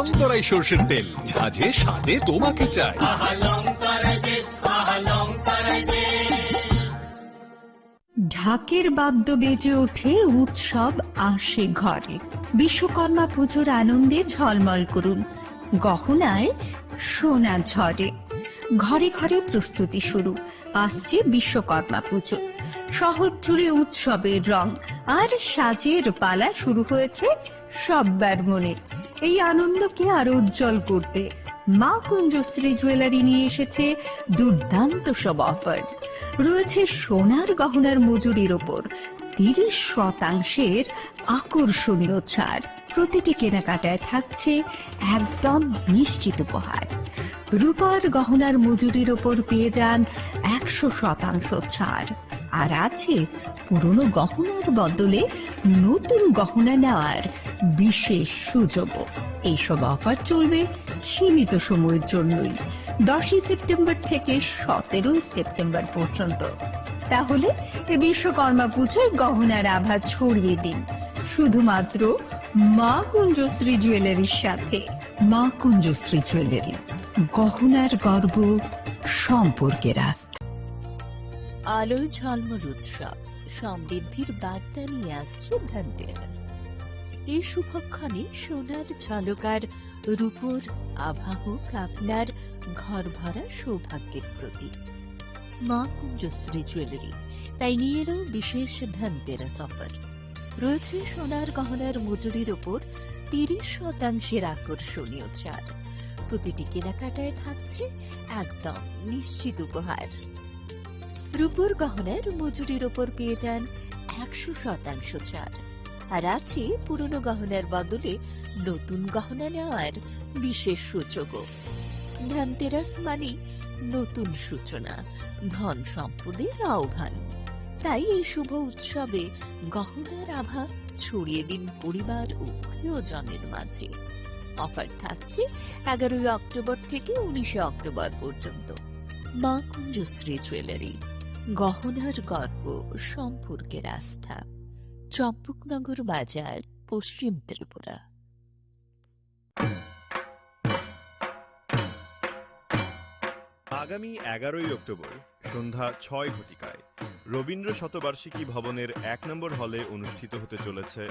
লংতরাই সরষের তেল, ঝাঁঝে স্বাদে তোমাকে চাই। ঢাকের বাদ্য বেজে ওঠে, উৎসব আসে ঘরে। বিশ্বকর্মা পুজোর আনন্দে ঝলমল করুন, গহনায় সোনা ঝরে। ঘরে ঘরে প্রস্তুতি শুরু, আসছে বিশ্বকর্মা পুজো। শহর জুড়ে উৎসবের রং আর সাজের পালা শুরু হয়েছে সব্বার মনে। এই আনন্দকে আরো উজ্জ্বল করতে মা কুঞ্জশ্রী জুয়েলারি নিয়ে এসেছে দুর্দান্ত সব অফার। রয়েছে সোনার গহনার মজুরির ওপর 30% আকর্ষণীয় ছাড়। প্রতিটি কেনাকাটায় থাকছে একদম নিশ্চিত উপহার। রূপার গহনার মজুরির ওপর পেয়ে যান 100% ছাড়। আর আছে পুরনো গহনার বদলে নতুন গহনা নেওয়ার বিশেষ সুযোগও। এইসব অফার চলবে সীমিত সময়ের জন্যই, 10 সেপ্টেম্বর থেকে 17 সেপ্টেম্বর পর্যন্ত। তাহলে এই বিশ্বকর্মা পুজোর গহনার আভা ছড়িয়ে দিন শুধুমাত্র মা কুঞ্জশ্রী জুয়েলারির সাথে। মা কুঞ্জশ্রী জুয়েলারি, গহনার গর্ব, সম্পর্কের আস্থা। আলোয় ঝলমল উৎসব, সমৃদ্ধির বার্তা নিয়ে আসছে ধনতেরাস। এই শুভক্ষণে সোনার ঝলকার রূপোর আভা হোক আপনার ঘর ভরা সৌভাগ্যের প্রতীক। মা কুঞ্জশ্রী জুয়েলারি তাই নিয়ে এলো বিশেষ ধনতেরাস অফার। রয়েছে সোনার গহনার মজুরির ওপর 30% আকর্ষণীয় ছাড়। প্রতিটি কেনাকাটায় থাকছে একদম নিশ্চিত উপহার। রূপোর গহনার মজুরির ওপর পেয়ে যান 100% ছাড়। আর আছে পুরনো গহনার বদলে নতুন গহনা নেওয়ার বিশেষ সুযোগও। ধনতেরাস মানে নতুন সূচনা, ধন সম্পদের আহ্বান। তাই এই শুভ উৎসবে গহনার আভা ছড়িয়ে দিন পরিবার ও প্রিয়জনের মাঝে। অফার থাকছে 11 অক্টোবর থেকে 19 অক্টোবর পর্যন্ত। মা কুঞ্জশ্রী জুয়েলারি, গহনার গর্ব, সম্পর্কের আস্থা। চম্পকনগর বাজার, পশ্চিম ত্রিপুরা। আগামী 11 অক্টোবর সন্ধ্যা 6 ঘটিকায় রবীন্দ্র শতবার্ষিকী ভবনের 1 নম্বর হলে অনুষ্ঠিত হতে চলেছে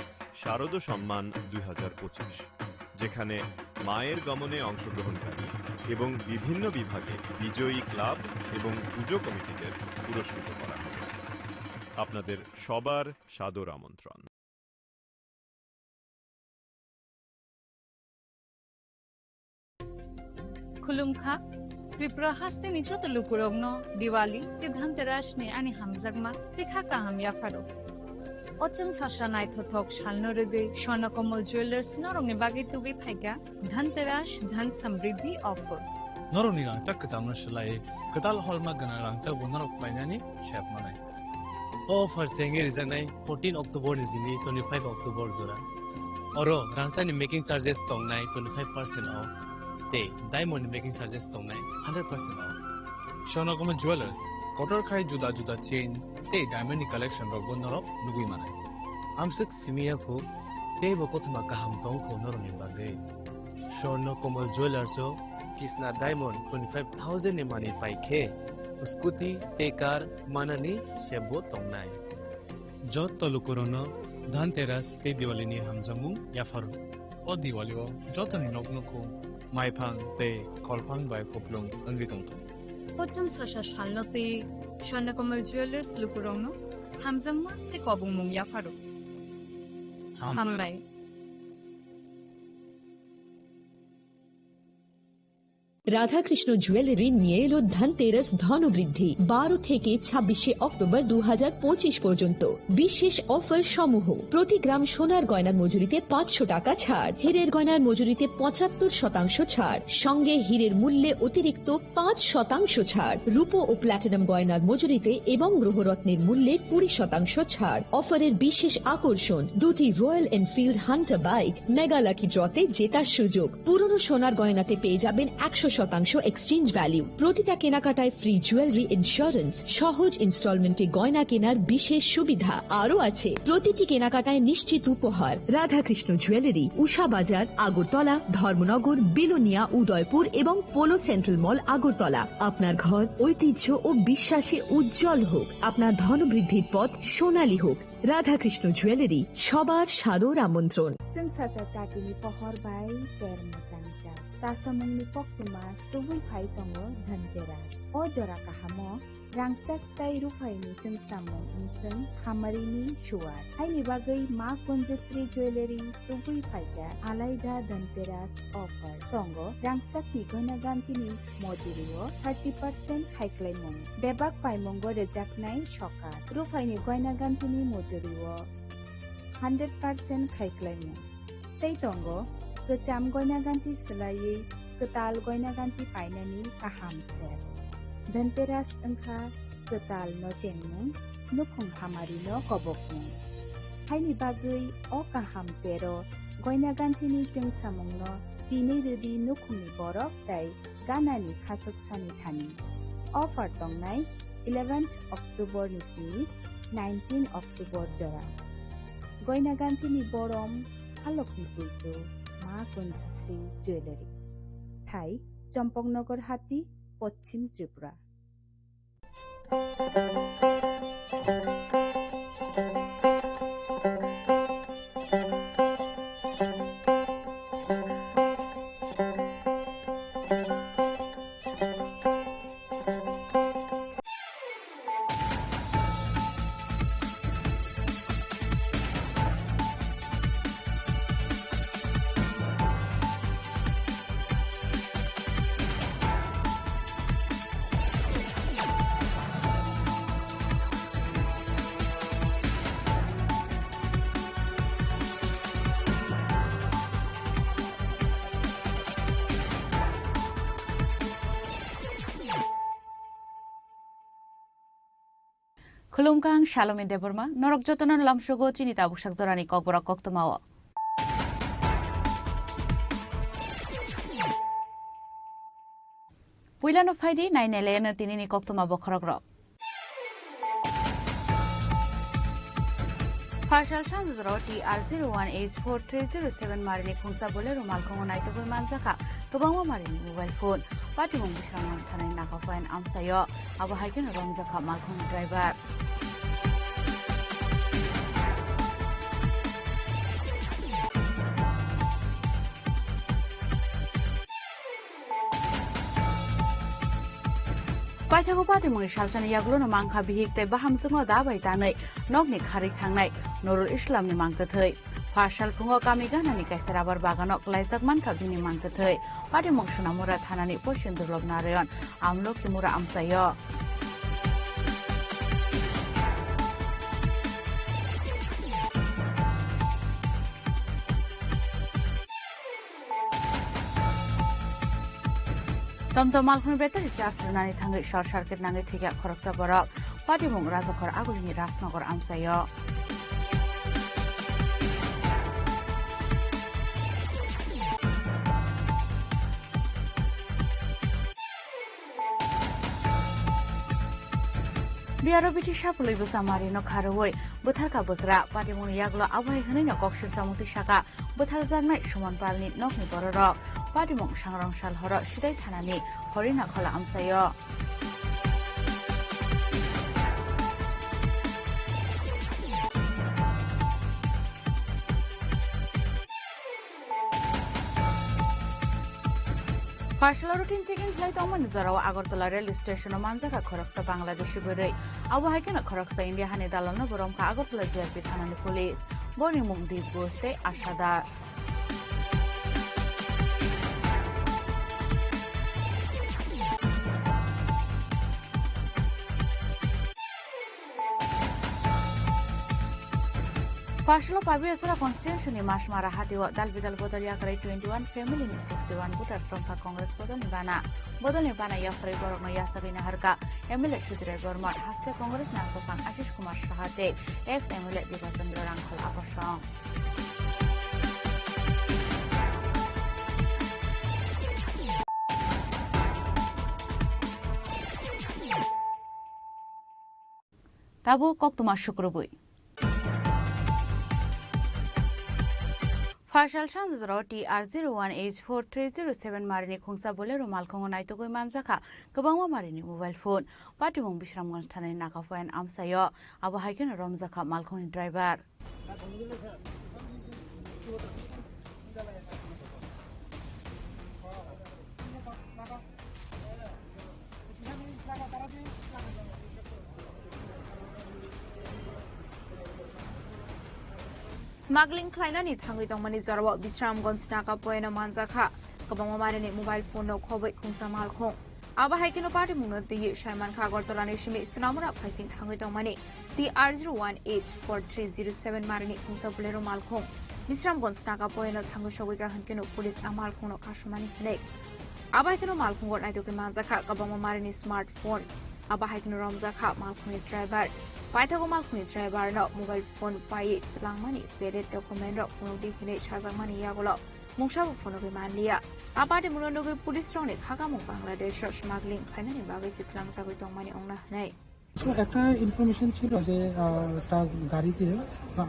শারদ সম্মান 2025, যেখানে মায়ের গমনে অংশগ্রহণকারী এবং বিভিন্ন বিভাগে বিজয়ী ক্লাব এবং পুজো কমিটিদের পুরস্কৃত করা হবে। আপনাদের সবার সাদর আমন্ত্রণ। खुलुमखा त्रिपुरा हास्ते निचो तो लुकुरगनो दिवाली ते धनतेरस ने आनी हमजगमा देखा का हम याफारो अचन साशा नाइथथक शालनरेगे स्वर्णकमल ज्वेलर्स नरंगनि बागे तुबे फाइगा धनतेरस धन समृद्धि ऑफर नरंनि रांचाक जामनो शलाय कताल हलमा गना रांचाक बनरक पाइनानि शेप मानाय ऑफर सेंगे रिजनाय 14 अक्टोबर निजिनि 25 अक्टोबर जोरा अरो रांचानि मेकिंग चार्जेस तंगनाय 25% ऑफ ते डायमंड मेकिंग चार्जेस तंगनाय 100% ऑफ स्वर्णकमल ज्वेलर्स कटर खाय जुदा जुदा चेन ते डायमंड कलेक्शन रक बनरक नुगुइ मानाय आमसक सिमिया फु ते बकथमा गाहाम दं खौ नरनि बागै स्वर्णकमल ज्वेलर्स कृष्णा डायमंड 25,000 नि मानि पाइखे स्कूटी ते कार मानानि सेबो तंगनाय जत तलुकुरनो धनतेरस ते दिवालीनि हामजामु याफार ओ दिवालीओ जतनि नगनखौ माइफां ते खलफां बाय खपलुं अंगि दंतो अचन साशा शालनते स्वर्णकमल ज्वेलर्स लुकुरगनो हमजगमा ते कबुंमुं याफारो हामबाय। রাধাকৃষ্ণ জুয়েলারি নিয়ে এলো ধনতেরাস ধনবৃদ্ধি 12 থেকে 26 অক্টোবর 2025 পর্যন্ত বিশেষ অফার সমূহ। প্রতি গ্রাম সোনার গয়নার মজুরিতে 500 টাকা ছাড়, হীরের গয়নার মজুরিতে 75% ছাড়, সঙ্গে হীরের মূল্যে অতিরিক্ত 5% ছাড়, রূপো ও প্ল্যাটিনাম গয়নার মজুরিতে এবং গ্রহরত্নের মূল্যে 20% ছাড়। অফারের বিশেষ আকর্ষণ দুটি Royal Enfield Hunter bike mega lucky ড্রতে জেতার সুযোগ। পুরনো সোনার গয়নাতে পেয়ে যাবেন 100% এক্সচেঞ্জ ভ্যালু, প্রতিটা কেনাকাটায় ফ্রি জুয়েলারি ইন্স্যুরেন্স, সহজ ইনস্টলমেন্টে গয়না কেনার বিশেষ সুবিধা আরও আছে। প্রতিটি কেনাকাটায় নিশ্চিত উপহার। রাধাকৃষ্ণ জুয়েলারি, উষা বাজার, আগরতলা, ধর্মনগর, বিলোনিয়া, উদয়পুর এবং পোলো সেন্ট্রাল মল, আগরতলা। আপনার ঘর ঐতিহ্য ও বিশ্বাসে উজ্জ্বল হোক, আপনার ধনবৃদ্ধির পথ সোনালী হোক। রাধাকৃষ্ণ জুয়েলারি, সবার সাদর আমন্ত্রণ। Takini pohor bai termutangca. Tasamungni poktuma tubul phai tongo dhanteras. O jora kahamo rangsak tai rufai ni samung inseng hamarini shuar. Haini bagai ma konjestri jewelry tubul phai ka alaida dhanteras offer. Tongo rangsak ni gona gantini mojiriwo 30% haiklai mung. Bebak pai mongo rejaknai shokar. Rufai ni gona gantini mojiriwo 100% haiklai mung. Tei tongo kecam goyna ganti selai ketal goyna ganti painani kaham ser. Dhanteras engkha ketal no tengmung nukhung hamari no kobokmung. Haini bagai o kaham pero goyna ganti ni jeng samung no tini rudi nukhungni borok tai ganani khasok sani thani. Offer tongnai 11th October nisi 19 October jora. Goyna ganti ni borom Alokni Pulto, Ma Konjestri Jewelry. Thai, Champongnagar Hati, Pochim Tripura. Khulumkang Shalome Deborma, Norok Jotonan Lamshogo Chinita Bushak Dorani Kokbora Koktomawa. Puilano Faidi, 9 Elena Tinini Koktoma Bokorogro. Partial Chanzro TR01H4307 Marini Kunsa Bolero Malcongo Naitobu Manjaka, Tobawa Marini mobile phone, Patimung Bishaman Tani Nakafain Amsayo, Abu Hakan Ramzaka Malcongo driver. Paitago Patimung Shalchan Yaglono Manka Bihik te Bahamsungo Dabai Tanai, Nogni Kari Tangnai, Nurul Islam ni Mangkathai. Partial Fungo Kamigana ni Kaisarabar Baganok Laisak Manka Bini Mangkathai. Patimung Shunamura Thanani Poshindurlob Narayon, Amlok Kimura Amsayo. Tomtom Malkhun Better Charles Nani Tangi Short Circuit Nani Tiga Korokta Borok, Patimung Razakor Agulini Rasnagor Amsayo. Biaro biti shapului busamari no kharoi buthaka bukra Patimung Yaglo Abai Hani no Kokshir Samuti Shaka Buthal Zagnai Shuman Palni Nokni Bororo Patimung Shangrong Shalhoro Shidai Thanani Horina Khola Amsayo. Partial routine checking flight Oman Zarawa Agartala rail station Manjaka Korokta Bangladeshi Bure Abu Hakan Korokta India Hani Dalana Boromka Agartala JLP Thanani Police Boni Mungdi Boste Ashada Partial Pabiasura Constitution Mashmara Hatiwa Dalvidal Bodalia 21 family 61 voters from Congress Bodolibana Bodolibana Yafri Boroma Yasagina Harka Emile Chudre Borma Haste Congress Nasokan Ashish Kumar Shahate ex Emile Divasandra Rankol Akoshan. Tabo কক্তমা শুক্রবই ফার্সাল সানজর TR01H4307 মারিনি খুংসা Bolero मालखंग नायतगै मानजाखा गोबांमा मारिनि mobile phone पाटिमं बिश्रामगंज थानाय नागाफायन आमसायो आबो हायकेन रमजाखा मालखंनि driver स्मागलिंग खालायनानै थाङै दंमोन जराव बिश्रामगंज नागाफायन मानजाखा गोबांमा मारिनि mobile phone खबै खुंसा मालखं आबो हायकेन पाटिमंनो दियै सायमान खागरतलानि सिमि सुनामुरा फाइसिं थाङै दंमोन TR01H4307 मारिनि खुंसा बोलेरो मालखं बिश्रामगंज नागाफायन थाङै सगैगा हनकेन पुलिस मालखंनो खासमानि हनै आबो हायकेन मालखंग नायदोगै मानजाखा गोबांमा मारिनि स्मार्टफोन आबो हायकेन रमजाखा मालखंनि ड्राइभार पाइथागो मालखंनि ड्राइभार न मोबाइल फोन पाइ तलांमानि पेडेड डकुमेन्ट र फोन दिखिनै साजांमानि यागल मुंसाबो फोनगै मानलिया आबादे मुननगै पुलिस रंनि खागामु बांलादेश स्मागलिं खालायनानै बागै सितलांजागै दंमानि अंना हनै একটা ইনফরমেশন ছিল যে একটা গাড়িতে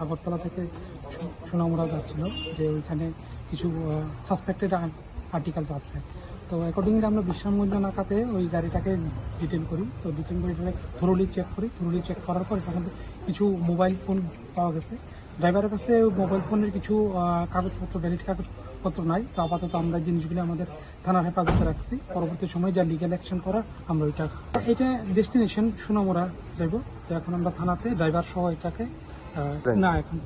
আগরতলা থেকে সোনামুড়া যাচ্ছিল যে ওইখানে কিছু সাসপেক্টেড আর্টিকেলস আছে তো অ্যাকর্ডিংলি আমরা বিশ্রামগঞ্জ নাকাতে ওই গাড়িটাকে ডিটেন করি তো ডিটেন করে থরোলি চেক করি থরোলি চেক করার পর এখানে কিছু মোবাইল ফোন পাওয়া গেছে ড্রাইভারের কাছে মোবাইল ফোনের কিছু কাগজপত্র ভ্যালিড কাগজপত্র নাই তো আপাতত আমরা জিনিসগুলো আমাদের থানার হেফাজতে রাখছি পরবর্তী সময় যা লিগ্যাল অ্যাকশন করা আমরা এটা ডেস্টিনেশন সোনামুড়া যাইব তো এখন আমরা থানাতে ড্রাইভার সহ এটাকে না এখন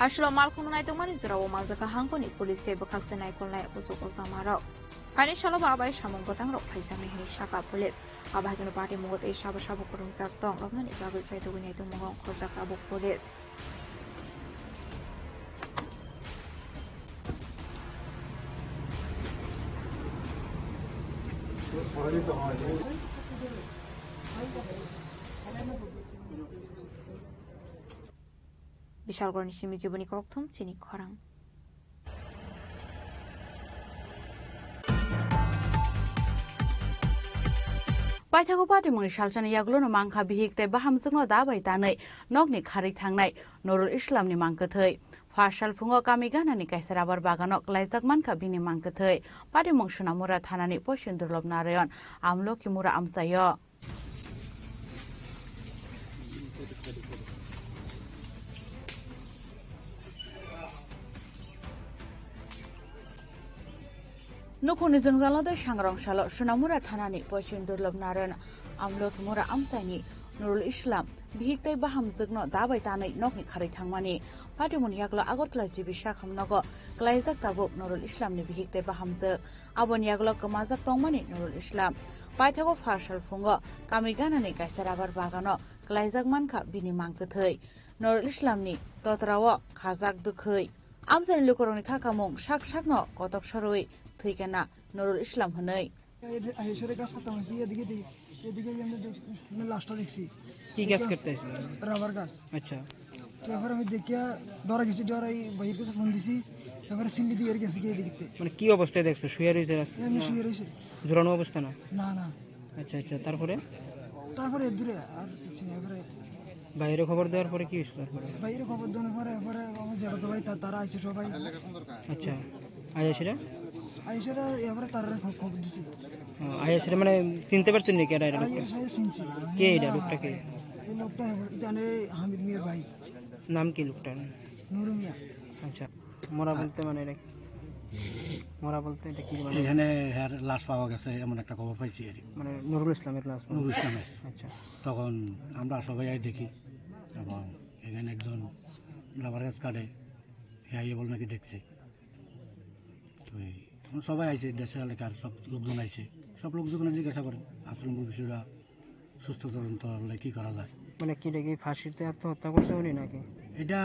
আসলে মালখং নাইদংমাनि জরাव मानजाखा हांखनि पुलिस तेबो खाकसे नायखलनाय उजुग उजामाराव फाइनि सालाव आबाय सामं गतां रक फाइजामनि हिनि साका पुलिस आबायगनो पार्टी मगत ए साबो साबो खुरुंजाक दं रबनानि बागै सायदगै नायदं मगं खरजाक आबो पुलिस বিশালগড়নি সিমি জীবনী কক্থম চিনি খরাং पाइथागो पाटिमंनि सालसानि यागलोनो मांखा बिहिकते बाहामजोंनो दाबाय तानै नगनि खारै थांनाय नुरुल इस्लामनि मांकथै फार्साल फुङो कामिगानानि कायसार आबार बागानो लाइजाक मानखा बिनि मांकथै पाटिमं सुनामुरा थानानि पयसिन दुर्लभ नारायण आमलो किमुरा आमसायो नखरनि जोंजालादै सांग्रांसाल सुनामुरा थानानि पयसिन दुर्लभ नारायण आमलो किमुरा आमसायनि नुरुल इस्लाम बिहिकतै बाहामजोगनो दाबाय तानै नगनि खारै थांमानि पाटिमन यागलो आगरतला जिबि साखामनगो क्लाइजाक ताबुक नुरुल इस्लामनि बिहिकतै बाहामजोग आबन यागलो कमाजाक तंमानि नुरुल इस्लाम पाइथागो फार्साल फुङो कामिगानानि कायसार आबार बागानो क्लाइजाक मानखा बिनि मांकथै नुरुल इस्लामनि ततरावो खाजाक दुखै आमसानि लोकरंनि खाखामुं साक साकनो कतक सरoi थैकेना नुरुल इस्लाम हनै কি কাজ করতেছ রাবার গাছ আচ্ছা তারপর আমি দেখিয়া ডরা গেছি ডরাই ভাইয়ের কাছে ফোন দিছি তারপরে সিল্লি দিয়ে গেছি গিয়ে দেখতে মানে কি অবস্থায় দেখছো শুয়ে রইছে আমি শুয়ে রইছি জোরানো অবস্থা না না না আচ্ছা আচ্ছা তারপরে দূরে আর কিছু না এবারে বাইরে খবর দেওয়ার পরে কি হইছে তারপরে বাইরে খবর দেওয়ার পরে এবারে আমার যেটা তো ভাই তারা আইছে সবাই আচ্ছা আইসারা এবারে তারা খবর দিছি আইসারা মানে চিনতে পারছেন নাকি এরা লোকটা চিনছি কে এটা লোকটা কে এই লোকটা জানে হামিদ মিয়ার ভাই নাম কি লোকটার নুরু মিয়া আচ্ছা মরা বলতে মানে এটা মরা বলতে এটা কি মানে এখানে এর লাশ পাওয়া গেছে এমন একটা খবর পাইছি আর মানে নুরুল ইসলামের লাশ নুরুল ইসলামের আচ্ছা তখন আমরা সবাই দেখি এবং এখানে একজন রাবার গাছ কাটে আইয়ে বল নাকি দেখছে তো সবাই আইছে দেশের এলাকার সব লোকজন আইছে সব লোকজন জিজ্ঞাসা করে আসলে বিষয়টা সুস্থ তদন্ত হলে কি করা যায় মানে কি দেখি ফাঁসিতে আত্মহত্যা করছে উনি নাকি এটা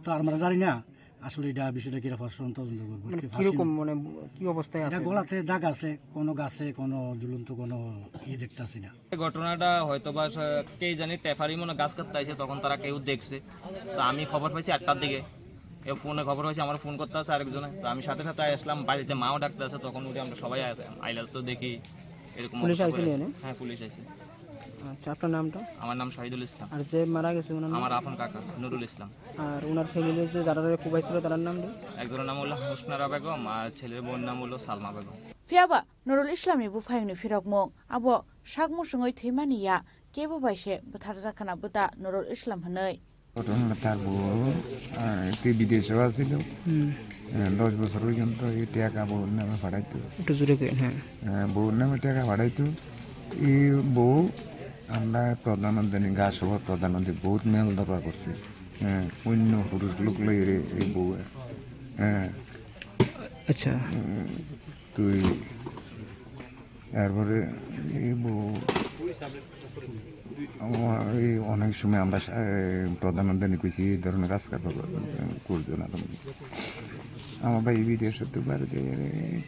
তো আমরা জানি না আসলে এটা বিষয়টা কি তদন্ত করবো কিরকম মানে কি অবস্থায় আছে গলাতে দাগ আছে কোনো গাছে কোনো ঝুলন্ত কোনো দেখতেছি না ঘটনাটা হয়তো বা কে জানি টেফারি মনে গাছ কাটতে আইছে তখন তারা কেউ দেখছে তো আমি খবর পাইছি 8টার দিকে ফোনে খবর হয়েছে আমার ফোন করতে আছে আরেকজনে তো আমি সাথে সাথে আসলাম বাড়িতে মাও ডাকতে আছে তখন উঠে আমরা সবাই আইলাম তো দেখি এরকম পুলিশ আইছে হ্যাঁ পুলিশ আইছে আচ্ছা, আপনার নামটা? আমার নাম শাহিদুল ইসলাম। আর যে মারা গেছে ওনার নাম? আমার আপন কাকা নুরুল ইসলাম। আর ওনার ফ্যামিলির যে যারা কুবাই ছিল তার নাম? একজনের নাম হলো হোসনারা বেগম আর ছেলের বোন নাম হলো সালমা বেগম। ফিয়াবা নুরুল ইসলামনি বুফাইনি ফিরকমং আবো সাকমু সঙ্গই থৈমানিয়া কেবো বাইসে বুথার জাখানা বুতা নুরুল ইসলাম হनै। ঘটনাটা তার বউ বিদেশেও আছিল, 10 বছর পর্যন্ত এই টাকা বউর নামে পাঠাইতো। একটু জোরে করেন। হ্যাঁ, বউর নামে টাকা পাঠাইতো। এই বউ আমরা প্রধানমন্ত্রী গা সভা প্রধানমন্ত্রী বহুত মেল দরকার করছে। হ্যাঁ, অন্য পুরুষ লোক লই এই বউ। হ্যাঁ, আচ্ছা, তুই এরপরে এই বউ অনেক সময় আমরা প্রধানমন্ত্রী কইছি এই ধরনের কাজ করছো না তুমি। আমার ভাই বিদেশ হতে পারে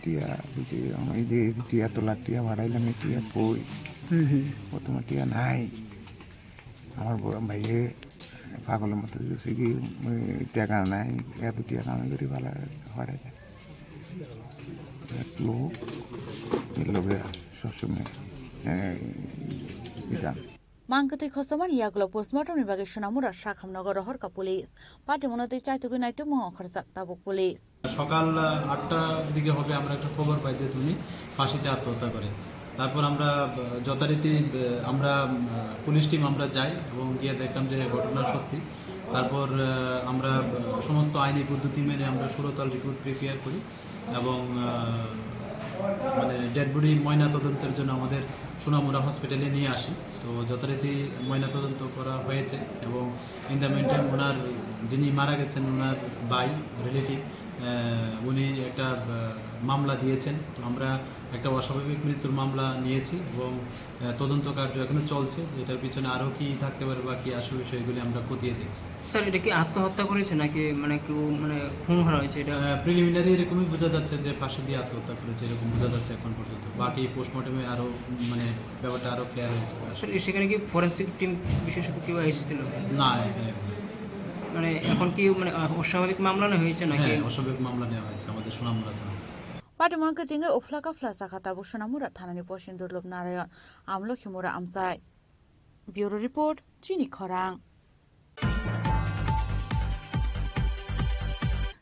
টিয়া বুঝি আমি যে টিয়া তো লাখ টিয়া ভাড়াইলাম, টিয়া কই তোমার টিয়া নাই। আমার ভাইয়ে পাগলের মতো গেছে কি টাকা নাই, এত টিয়া কামাই করি ভালো হারাই যায়। লোক লোকে সবসময় মাংকতে খসমান ইয়াগুলো পোস্টমর্টম বিভাগে সোনামুরা শাখামনগর হরকা পুলিশ পার্টি মনতে চাইতুগি নাইতো মহ খরচাক তাবুক পুলিশ। সকাল 8টার দিকে হবে আমরা একটা খবর পাই যে তুমি ফাঁসিতে আত্মহত্যা করে। তারপর আমরা যথারীতি আমরা পুলিশ টিম আমরা যাই এবং গিয়ে দেখলাম যে ঘটনা সত্যি। তারপর আমরা সমস্ত আইনি পদ্ধতি মেনে আমরা সুরতল রিপোর্ট প্রিপেয়ার করি এবং মানে ডেড বডি ময়না তদন্তের জন্য আমাদের সোনামুড়া হসপিটালে নিয়ে আসি। তো যথারীতি ময়না তদন্ত করা হয়েছে এবং ইন দ্য মেন টাইম ওনার যিনি মারা গেছেন ওনার ভাই রিলেটিভ উনি একটা মামলা দিয়েছেন। তো আমরা একটা অস্বাভাবিক মৃত্যুর মামলা নিয়েছি এবং তদন্ত কার্য এখনো চলছে। এটার পিছনে আরও কি থাকতে পারে বা কি আসল বিষয়গুলি আমরা খতিয়ে দেখছি। স্যার, এটা কি আত্মহত্যা করেছে নাকি মানে কেউ মানে খুন করা হয়েছে? এটা প্রিলিমিনারি এরকমই বোঝা যাচ্ছে যে ফাঁসি দিয়ে আত্মহত্যা করেছে, এরকম বোঝা যাচ্ছে এখন পর্যন্ত। বাকি পোস্টমর্টমে আরও মানে ব্যাপারটা আরও ক্লিয়ার হয়েছে। সেখানে কি ফরেন্সিক টিম বিশেষজ্ঞ কেউ এসেছিল? না, এখানে মানে এখন কি মানে অস্বাভাবিক মামলা না হয়েছে নাকি? অস্বাভাবিক মামলা নেওয়া হয়েছে আমাদের সোনামুড়া থানা। পার্টি মনকে জিঙ্গে উফলাকা ফ্লাসা খাতাবু সোনামুড়া থানানি পশ্চিম দুর্লভ নারায়ণ আমলখিমুরা আমসাই। ব্যুরো রিপোর্ট চিনি খরাং।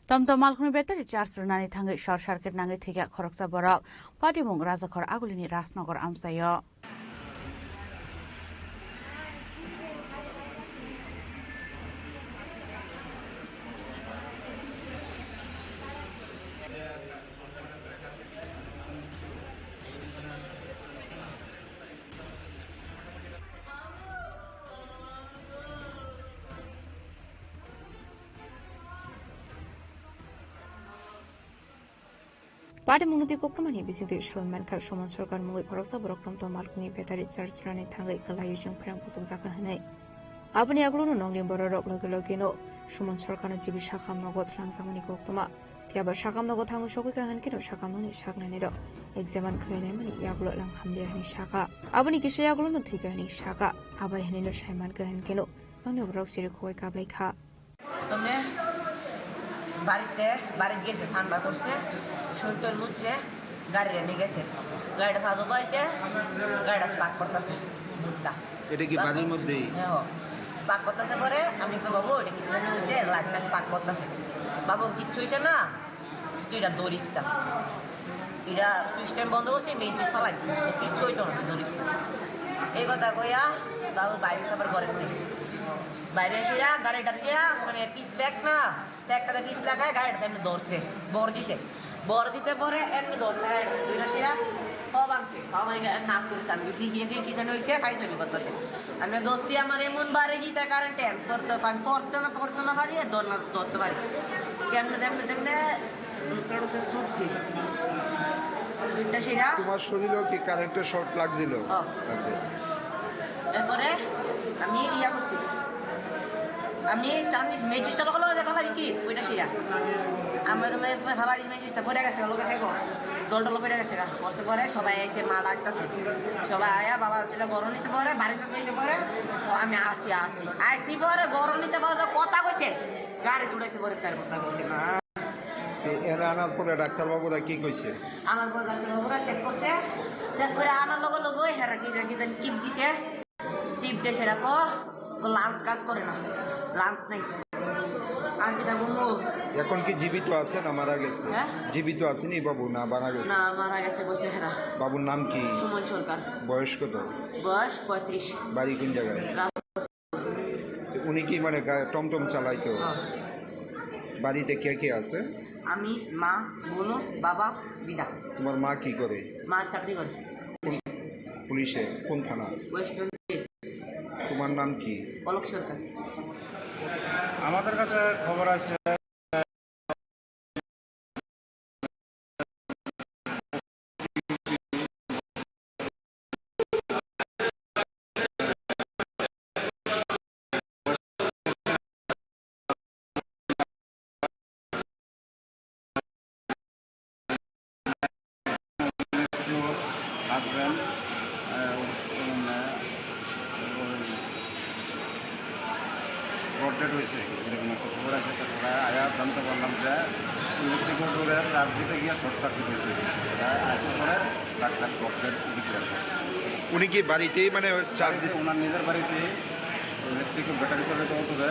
তমতম মালখুনি বেতারি চার্জ নানি থাঙ্গি শর্ট সার্কিট নাঙ্গি থেকে খরকসা বরক পার্টি মুং রাজাখর আগুলিনি রাজনগর আমসাই। পার্টি মুনতি কোকমানি বিসিবি সলমান খান সমান সরকার মুগै খরকসা বরকরম তো মালকুনি বেতারি চার্জ রানি থাঙ্গै কলাই जों फ्राम पुसुक जाका हनै आबनि आगुलनो नंलिम बर रक लगे लगेनो समान सरकारनो जिबि साखाम नगद रांजामनि कोक्तमा फियाबा साखाम नगद थांगो सगैका हनकेनो साखामनि सागनानि र एग्जामान खैनायमनि यागुल लां हामदेहनि साका आबनि किसे यागुलनो थैगानि साका आबाय हनिनो सायमान गहनकेनो आंनि बरक सिरि खय काबलाय खा तमे বাড়ি গেছে, ঠান্ডা করছে, শরীর লুচ্ছে, গাড়ি নিয়ে গেছে, গাড়িটা সাজো পাইছে, গাড়িটা স্পার্ক করতেছে। এটা কি বাড়ির মধ্যেই? হ্যাঁ, স্পার্ক করতেছে। পরে আমি তো বাবু এটা কিছু হয়েছে, লাইটটা স্পার্ক করতেছে। বাবু কিচ্ছু হয়েছে না, তুই এটা দৌড়িস না, এটা সুইচ টাইম বন্ধ করছে, মেন সুইচ ফেলাইছে, কিচ্ছু হইতো না, দৌড়িস না। এই কথা কইয়া বাবু বাইরে সাফার করে বাইরে এসে গাড়িটা দিয়া মানে পিস ব্যাগ না ব্যাগটাতে পিস লাগায় গাড়িটা এমনি ধরছে, বর দিছে পরে এমনি ধরছে দুইটা শিরা খাওয়া ভাঙছে, খাওয়া ভাঙে নাক করেছে। আমি কি জানি হয়েছে খাই যাবি করতেছে। আমি দোস্তি আমার এমন বাড়ি দিতে কারেন্টে আমি পড়তে না পারি আর ধরতে পারি কেমনে তেমনে ছুটছি সুইটটা শিরা। তোমার শরীরেও কি কারেন্টের শর্ট লাগছিল? এরপরে আমি ইয়া করছি, আমি টান দিছি মেজিসটা লোক ফেলা দিছি ওইটা শিরা। আমি ফেলা দিছি মেজিসটা পড়ে গেছে, লোকে খাইব জলটা লোক পড়ে গেছে। করতে পরে সবাই এসে মা ডাকতেছে, সবাই আয়া বাবা এটা গরম নিতে পরে বাড়িতে কইতে পরে আমি আসি পরে গরম নিতে পরে কথা কইছে, গাড়ি উড়াইতে পরে তার কথা কইছে না। এরা আনার পরে ডাক্তারবাবুরা কি কইছে? আমার পরে ডাক্তারবাবুরা চেক করছে, চেক করে আনার লগে হেরা কি টিপ দিছে, টিপ দেশে রাখো তো লাঞ্চ কাজ করে না লাঞ্চ নেই আর কি থাকবো এখন কি জীবিত আছে না মারা গেছে? হ্যাঁ? জীবিত আছেনি বাবু না মারা গেছে? না মারা গেছে বসে হেরা। বাবুর নাম কি? সুমন সরকার। বয়স কত? বয়স 35। বাড়ি কোন জায়গায়? উনি কি মানে টমটম চালাইতো? বাড়িতে কে কে আছে? আমি, মা, বোন, বাবা, দিদা। তোমার মা কি করে? মা চাকরি করে পুলিশে। কোন থানা? ওয়েস্ট বেঙ্গল। তোমার নাম কি? পলক সরকার। আমাদের কাছে খবর আছে আপডেট হয়েছে এরকম একটা খবর আছে। তারপরে আয়া জানতে পারলাম যে ইলেকট্রিক বোর্ডের চার্জ দিতে গিয়ে শর্ট সার্কিট হয়েছে। আসার পরে ডাক্তার ডক্টর ডিক্লেয়ার করে। উনি কি বাড়িতেই মানে চার্জ দিতে? ওনার নিজের বাড়িতে ইলেকট্রিক ব্যাটারি চালিত অটোতে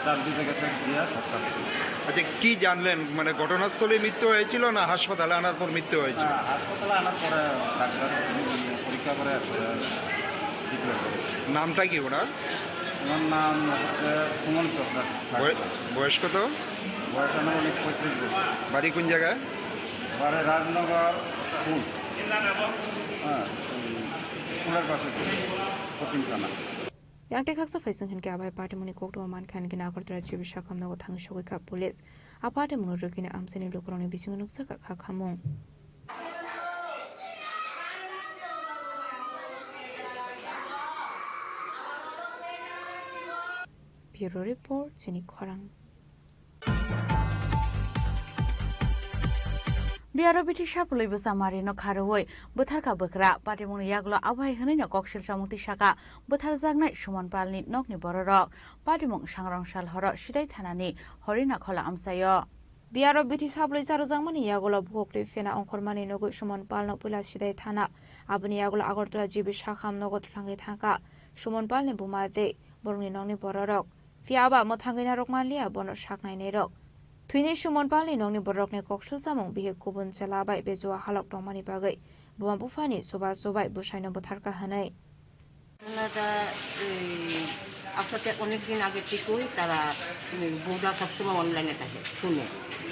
চার্জ দিতে গেছে গিয়ে শর্ট সার্কিট হয়েছে। আচ্ছা কি জানলেন মানে ঘটনাস্থলে মৃত্যু হয়েছিল না হাসপাতালে আনার পর মৃত্যু হয়েছিল? হাসপাতালে আনার পরে ডাক্তার পরীক্ষা করে ডিক্লেয়ার করে। নামটা কি ওনার? ওনার নাম হচ্ছে সুমন সরকার। বয়স কত? বয়স আনুমানিক 35 বছর। বাড়ি কোন জায়গায়? বাড়ি রাজনগর স্কুল। হ্যাঁ স্কুলের পাশে কঠিন থানা। yang tekaksa faisang kan ke abai party muni kokto man kan gina agartara jibi shakam nago thang shogoi ka police aparte muni rokine amseni lokoroni bisingun nuksa ka khamung Bureau Report Chini Khorang बियारो बिथि सापुलै बसामारि न खारoi बोथारका बखरा पाटेमुनि यागलो आबहाय हनैन कक्सिल सामुक्ति साका बोथार जागनाय समान पालनि नकनि बररक पाटेमुं सांग्रां सालहर सिदाय थानानि हरिना खला आमसायो बियारो बिथि सापुलै सारो जांमानि यागलो भोक्ले फेना अंखरमानि नगो समान पालनो पुला सिदाय थाना आबनि यागलो आगरतला जिबि साखाम नगो थलांगे थाका समान पालनि बुमादे बरंनि नकनि बररक फियाबा मथांगैना रकमालिया बनो साकनाय रक Tuini Shumon Palni nongni borokne koksul samung bihe kubun celabai bezua halok dongmani bagai buang bufani soba sobai busaino botarka hanai ওনারা আসলে অনেকদিন আগে থেকেই তারা বউরা সবসময় অনলাইনে থাকে শুনে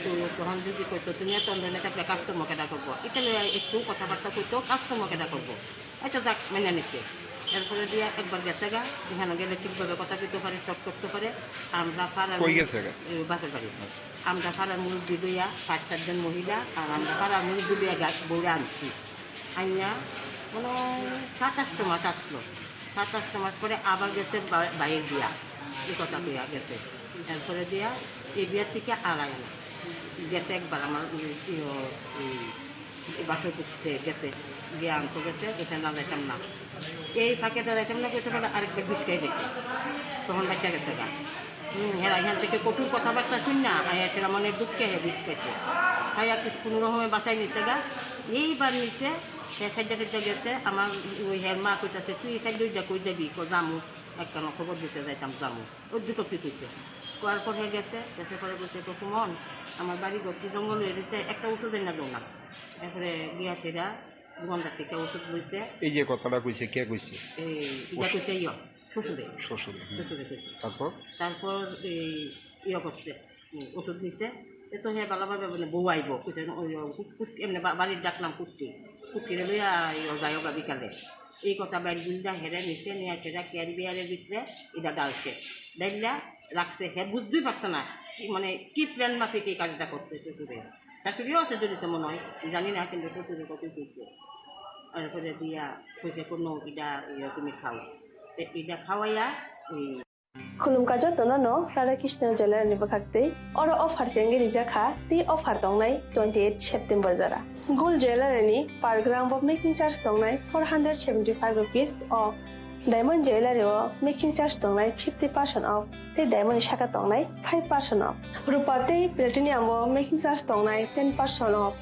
তো তখন যদি কইতো তুমি এত অনলাইনে থাকলে কাস্টমারকে দা করবো এটা একটু কথাবার্তা কইতো কাস্টমারকে দা করবো এটা যাক মেনে নিচ্ছে এরপরে দিয়ে একবার গেছে গা এখানে গেলে ঠিকভাবে কথা কইতে পারে সব করতে পারে আমরা পাড়ার বাসের বাড়ি আমরা পাড়ার মুরব্বী লইয়া 5-4 জন মহিলা আর আমরা পাড়ার মুরব্বী লইয়া গাছ বউরে আনছি আইয়া কোনো 7-8 মাস আসলো 7-8 মাস পরে আবার গেছে বাইরের বিয়া এই কথা কইয়া গেছে এরপরে দিয়া এই বিয়া থেকে আড়াই আনা গেছে একবার আমার বাসে করতে গেছে গিয়ে আনতে গেছে এটা না যাইতাম না এই ফাঁকে যাইতাম না কইতে পারে আরেকবার বিষকাই দেখে তখন বাচ্চা গেছে গা হেরা এখান থেকে কঠোর কথাবার্তা শুন না আয়া সেরা মনের দুঃখে হে বিষকাইছে আয়া কোনো রকমে বাঁচাই নিতে গা এইবার নিচে সে খাদ্যটা গেছে আমার ওই হের মা কইতাছে তুই খাদ্যটা কই যাবি জামু একটা খবর দিতে যাইতাম জামু ওর দুটো কি কইছে কোয়ার পর হয়ে গেছে গেছে পরে বলছে তো সুমন আমার বাড়ি গতি জঙ্গল এরিতে একটা ওষুধের না দৌ না এরপরে গিয়া সেরা দোকানদার থেকে ওষুধ লইতে এই যে কথাটা কইছে কে কইছে এটা কইছে শ্বশুরে কইছে তারপর ইয়ে করছে ওষুধ নিতে তো হ্যাঁ ভালোভাবে মানে বউ আইব এমনি বাড়ির ডাকলাম কুষ্টিরে লইয়া গায়গা বিকালে এই কথা বাইর গুলদা হেরে নিচে নিয়ে সেটা ক্যারি বিয়ারের ভিতরে এটা ডালছে ডাইলা রাখছে হ্যাঁ বুঝতেই পারছে না মানে কি প্ল্যান মাফিক এই কাজটা করছে শ্বশুরে শাশুড়িও আছে জড়িত মনে হয় জানি না কিন্তু শ্বশুরে কত করছে তারপরে দিয়া কইছে কোনো এটা তুমি খাও এটা খাওয়াইয়া खुलुमका जतनो राधाकृष्ण ज्वेलरी बखाक्ते और ऑफर सेंगे रिजाखा ती ऑफर दंगनाय 28 सेप्टेम्बर जरा gold jewellery per gram off making charge दंगनाय 475 रुपीस और डायमंड ज्वेलरी मेकिंग चार्ज दंगनाय 50% ऑफ ते डायमंड शाखा दंगनाय 5% ऑफ रुपा ते प्लेटिनियम मेकिंग चार्ज दंगनाय 10% off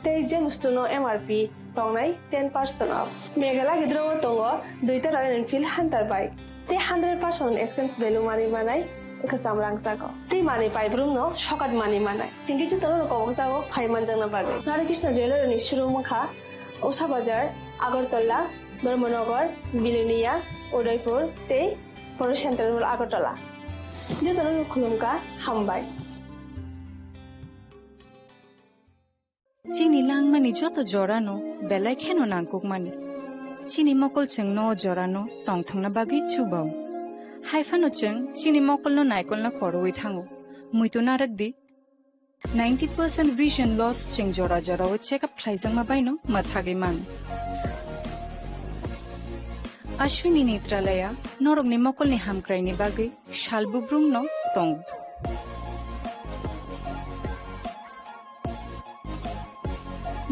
tei James Tuno MRP tongnai 10% off. Meghala gidro tongo 2ta Royal Enfield Hunter bike. Tei 100% exchange value mani manai kesam rangsago. Tei mani paibrum no shokat mani manai. Tinggi tu tono ko jago phai manjang na bagai. Radha Krishna Jewelry ni showroom kha Usha Bazar, Agartala, Dharmanagar, Bilonia, Udaipur, tei Poro Central Agartala. Je tono khulumka hambai. Chini langmani joto jorano belai kheno nangkukmani. Chini mokol chengno jorano tongthangna bagi chubao. Haifano cheng chini mokol no naikol na koroi thango. Muito narakdi 90% vision loss cheng jora o check up khlaijang ma baino mathagi man. Ashwini Netralaya norok ni mokol ni hamkrai ni bagi shalbubrum no tong.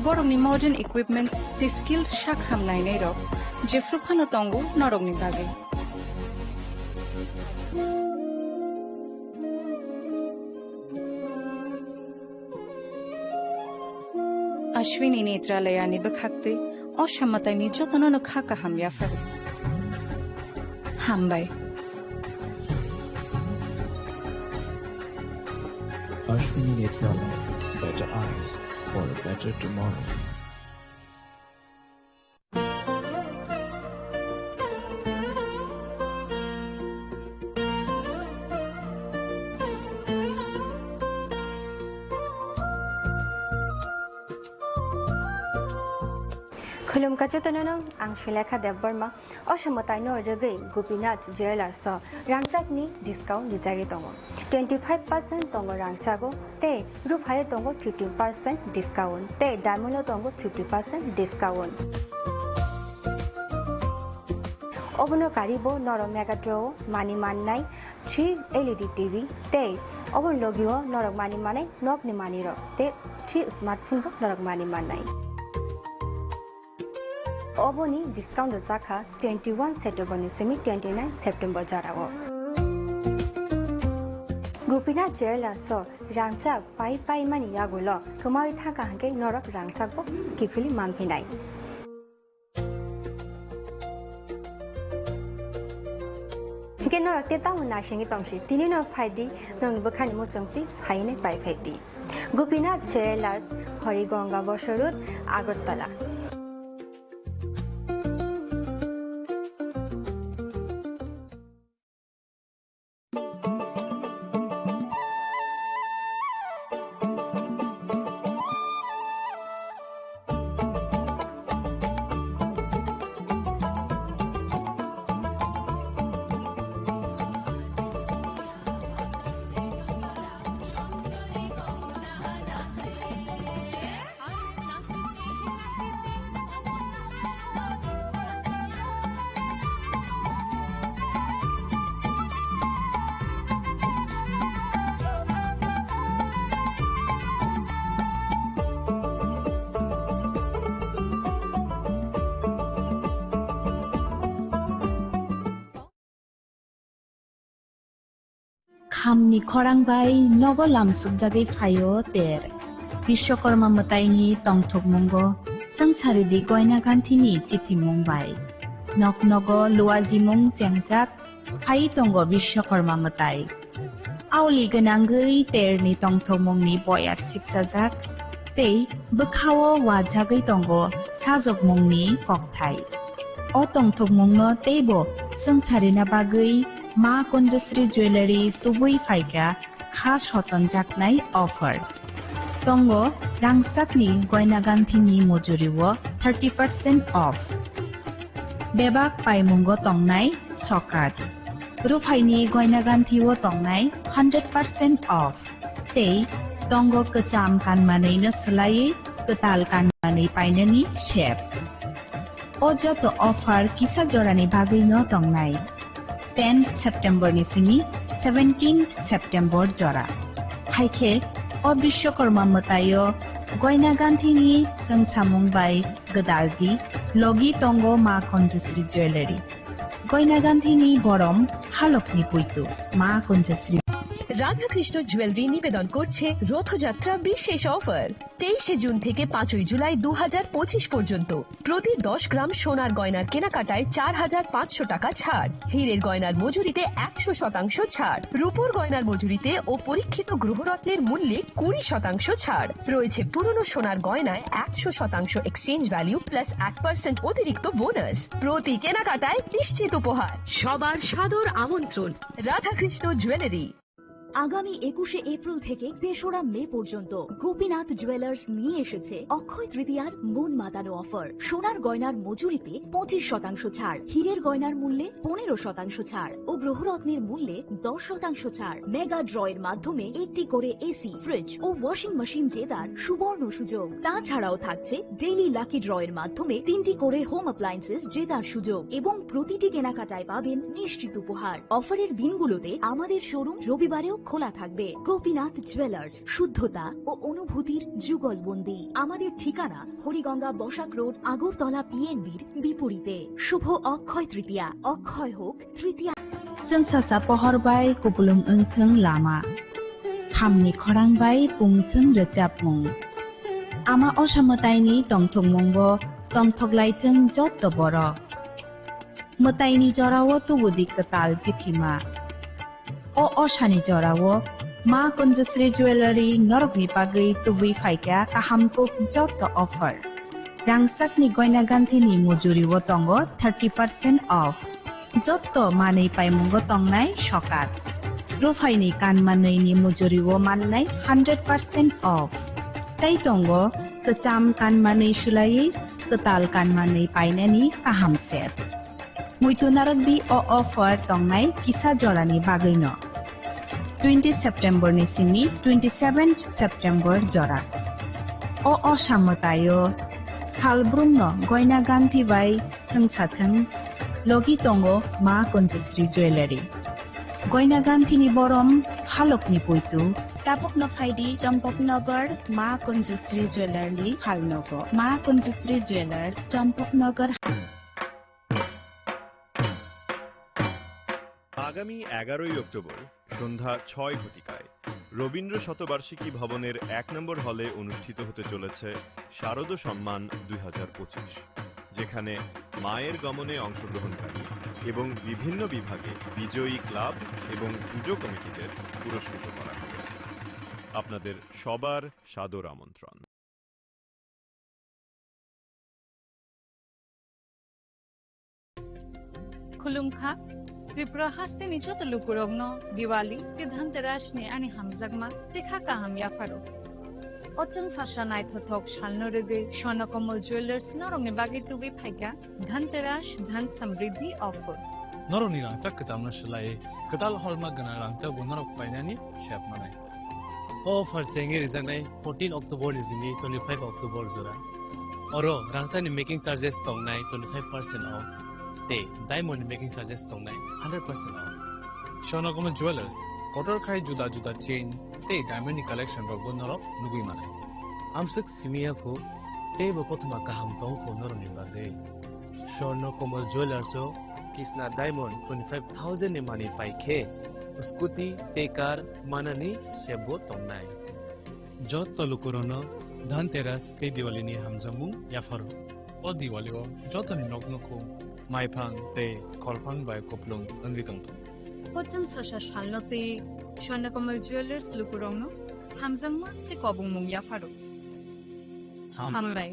Borok ni modern equipments the skilled shak hamnai nei rok jefru phano tongo norok ni bagi. Ashwini Netralaya ni bakhakte oshammatai ni jotono no khaka hamya far. Hambai. Ashwini Netralaya, better eyes for a better tomorrow. Khulum kachotono ang Shilekha Debbarma oshamotai no rege Gopinath Jewelers so rangchak ni discount dijagi tongo 25% tongo rangchago te ruphaye tongo 15% discount te diamond tongo 50% discount obono karibo noro megatro mani mannai 3 LED TV te obon logio norok mani manai nok ni mani ro te 3 smartphone ro norok mani manai Oboni discount zakha 21 September semi 29 September jarago. Gopinath Jewelers so rangchak pai mani yagulo kumai thaka hanke norok rangchak bo kifili manphinai. Ke norok te ta una shingi tongsi tini no phaidi nong bukhani mo chongti phaine pai phaidi. Gopinath Jewelers Horigonga Bosorut Agartala. Khamni khorang bai nogo lamsuk dagai phayo ter Bishwakarma mataini tongthok mongo sangsari di goina ganthi ni chithi mongbai nok nogo luaji mong jengjak phai tongo Bishwakarma matai auli ganangai ter ni tongthok mongni boyar sipsajak tei bukhawo wajagai tongo sajok mongni kokthai o tongthok mongno teibo sangsari na bagai Ma Kunjasri Jewelry tubui faika khas hoton jaknai offer. Tongo rangchakni goina ganthini mojuriwo 30% off. Bebak paimungo tongnai sokat. Rufaini goina ganthiwo tongnai 100% off. Tei tongo kacham kanmanai na salai ketal kanmanai painani shep. O joto offer kisa jorani bagai no tongnai. 10 September ni simi 17 September jora. Haike o Bishwakarma matayo goina ganthini jangsamung bai gadaldi logi tongo Ma Kunjasri Jewelry. Goina ganthini borom halokni puitu Ma Kunjasri. Radhakrishna jewellery নিবেদন করছে রথযাত্রা বিশেষ offer 23শে June থেকে 5ই জুলাই 2025 পর্যন্ত প্রতি 10 গ্রাম সোনার গয়নার কেনাকাটায় 4,500 টাকা ছাড়, হীরের গয়নার মজুরিতে 100% ছাড়, রূপোর গয়নার মজুরিতে ও পরীক্ষিত গ্রহরত্নের মূল্যে 20% ছাড় রয়েছে। পুরনো সোনার গয়নায় 100% এক্সচেঞ্জ ভ্যালু প্লাস 1% অতিরিক্ত বোনাস। প্রতি কেনাকাটায় নিশ্চিত উপহার। সবার সাদর আমন্ত্রণ রাধাকৃষ্ণ জুয়েলারি। আগামী 21শে এপ্রিল থেকে 3রা মে পর্যন্ত গোপীনাথ জুয়েলার্স নিয়ে এসেছে অক্ষয় তৃতীয়ার মন মাতানো অফার। সোনার গয়নার মজুরিতে 25% ছাড়, হীরের গয়নার মূল্যে 15% ছাড় ও গ্রহরত্নের মূল্যে 10% ছাড়। মেগা ড্রয়ের মাধ্যমে একটি করে এসি, ফ্রিজ ও ওয়াশিং মেশিন জেতার সুবর্ণ সুযোগ। তাছাড়াও থাকছে ডেইলি লাকি ড্রয়ের মাধ্যমে 3টি করে হোম অ্যাপ্লায়েন্সেস জেতার সুযোগ এবং প্রতিটি কেনাকাটায় পাবেন নিশ্চিত উপহার। অফারের দিনগুলোতে আমাদের শোরুম রবিবারেও খোলা থাকবে। গোপীনাথ জুয়েলার্স, শুদ্ধতা ও অনুভূতির যুগলবন্দি। আমাদের ঠিকানা হরিগঙ্গা বসাক রোড, আগরতলা পিএনবির বিপরীতে। শুভ অক্ষয় তৃতীয়া, অক্ষয় হোক তৃতীয়া। जों सासा पहरबाय कुबुलुम ओंथों लामा खामनि खरांबाय बुंथों रोजाबमुं आमा असामतायनि तमथंमुंबो तमथगलायथों जत बर मोतायनि जरावो तुबुदि कताल जिथिमा अ असानि जरावो मा कुंजश्री ज्वेलरी नरकनि बागै तुबुय फायका काहामको जत अफार रांसाकनि गयना गान्थिनि मजुरिवो दंगो 30% अफ जत मानै पाइमुंगो तंनाय सकात रुफाइनि कानमानैनि मजुरिवो माननाय 100% अफ ताई दंगो कचाम कानमानै सुलायै कताल कानमानै पाइनानि काहाम सेट मुइतुनारक बि अ अफार तंनाय किसा जरानि बागैनो 20 सेप्टेम्बर निसिमि 27 सेप्टेम्बर जरा अ असामतायो सालब्रुमनो गयना गान्थि बाय थोंसाथों लगी दंगो मा कुंजश्री ज्वेलरी गयना गान्थिनि बरम हालकनि पुइतु तापकनो फाइदि चम्पकनगर मा कुंजश्री ज्वेलरी हालनगो मा कुंजश्री ज्वेलर्स चम्पकनगर। আগামী 11ই অক্টোবর সন্ধ্যা 6 ঘটিকায় রবীন্দ্র শতবার্ষিকী ভবনের 1 নম্বর হলে অনুষ্ঠিত হতে চলেছে শারদ সম্মান 2025, যেখানে মায়ের গমনে অংশগ্রহণকারী এবং বিভিন্ন বিভাগে বিজয়ী ক্লাব এবং পুজো কমিটিদের পুরস্কৃত করা হবে। আপনাদের সবার সাদর আমন্ত্রণ। खुलुमखा त्रिपुरा हास्ते निचोत लुकुरग्न दिवाली ते धनतेरस नि आनि हामजागमा देखा काहाम याफारो अचंग साशा नायथथक शालनरेगे स्वर्णकमल ज्वेलर्स नरंनि बागै तुबि फायका धनतेरस धन समृद्धि ऑफर नरंनि रांचाक कचामना सुलाय कताल हलमा गना रांचाक बनरक पाइनानि शेपमानाय ऑफर चेंगे रिजानाय 14 अक्टोबर निजिनि 25 अक्टोबर जरा अरो रांचानि मेकिंग चार्जेस तंनाय 25% ऑफ ते डायमंड मेकिंग चार्जेस तंनाय 100% ऑफ स्वर्णकमल ज्वेलर्स कटर खाय जुदा जुदा चेन ते डायमंड कलेक्शन रक बनरक नुगुय मानाय आमसक सिमियाखौ ते बकथमा काहाम तंखौ नरनि बागै स्वर्णकमल ज्वेलर्स कृष्णा डायमंड 25,000 नि मानि पाइखे स्कूटी ते कार मानानि सेबो तंनाय जत लुकुरनो धनतेरस पे दिवालीनि हामजामु याफारो ओ दिवालीओ जतनि नगनखौ माइफां ते खलफां बाय कपलुं अंगि तंतो पचन सशा शालनते स्वर्णकमल ज्वेलर्स लुकुरंगनो हामजांमा ते कबुं मुं याफारो हामबाय।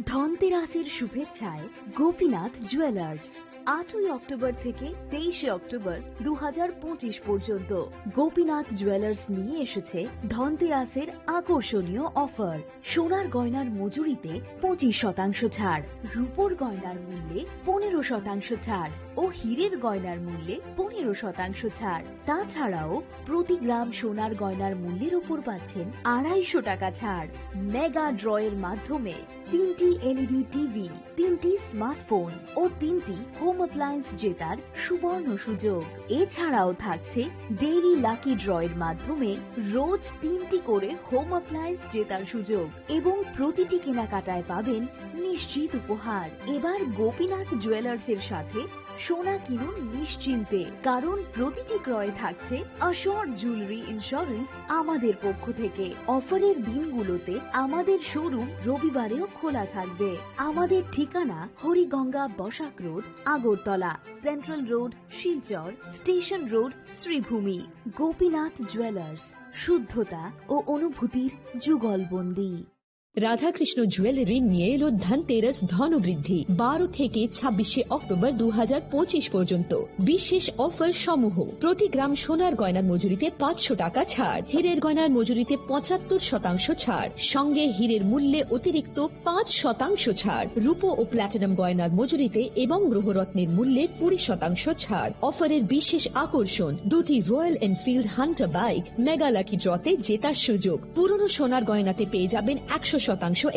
ধনতেরাসের শুভেচ্ছায় গোপীনাথ জুয়েলার্স 8ই অক্টোবর থেকে 23শে অক্টোবর 2025 পর্যন্ত গোপীনাথ জুয়েলার্স নিয়ে এসেছে ধনতেরাসের আকর্ষণীয় অফার। সোনার গয়নার মজুরিতে 25% ছাড়, রূপোর গয়নার মূল্যে 15% ছাড় ও হীরের গয়নার মূল্যে 15% ছাড়। তাছাড়াও প্রতি গ্রাম সোনার গয়নার মূল্যের উপর পাচ্ছেন 250 টাকা ছাড়। মেগা ড্রয়ের মাধ্যমে 3টি এলইডি টিভি, 3টি স্মার্টফোন ও 3টি হোম অ্যাপ্লায়েন্স জেতার সুবর্ণ সুযোগ। এছাড়াও থাকছে ডেইলি লাকি ড্রয়ের মাধ্যমে রোজ 3টি করে হোম অ্যাপ্লায়েন্স জেতার সুযোগ এবং প্রতিটি কেনাকাটায় পাবেন নিশ্চিত উপহার। এবার গোপীনাথ জুয়েলার্সের সাথে সোনা কিনুন নিশ্চিন্তে, কারণ প্রতিটি ক্রয়ে থাকছে অ্যাশোর্ড জুয়েলারি ইন্স্যুরেন্স আমাদের পক্ষ থেকে। অফারের দিনগুলোতে আমাদের শোরুম রবিবারেও খোলা থাকবে। আমাদের ঠিকানা Hariganga Basak road, Agartala, central road, Silchar, station road, Sribhumi. Gopinath jewellers, শুদ্ধতা ও অনুভূতির যুগলবন্দি। রাধাকৃষ্ণ জুয়েলারি নিয়ে এলো ধনতেরাস ধনবৃদ্ধি 12 থেকে 26 অক্টোবর 2025 পর্যন্ত। বিশেষ অফার সমূহ: প্রতি গ্রাম সোনার গয়নার মজুরিতে 500 টাকা ছাড়, হীরের গয়নার মজুরিতে 75% ছাড়, সঙ্গে হীরের মূল্যে অতিরিক্ত 5% ছাড়, রূপো ও প্ল্যাটিনাম গয়নার মজুরিতে এবং গ্রহরত্নের মূল্যে 20% ছাড়। অফারের বিশেষ আকর্ষণ: 2টি Royal Enfield Hunter bike mega lucky ড্রতে জেতার সুযোগ। পুরনো সোনার গয়নাতে পেয়ে যাবেন 100%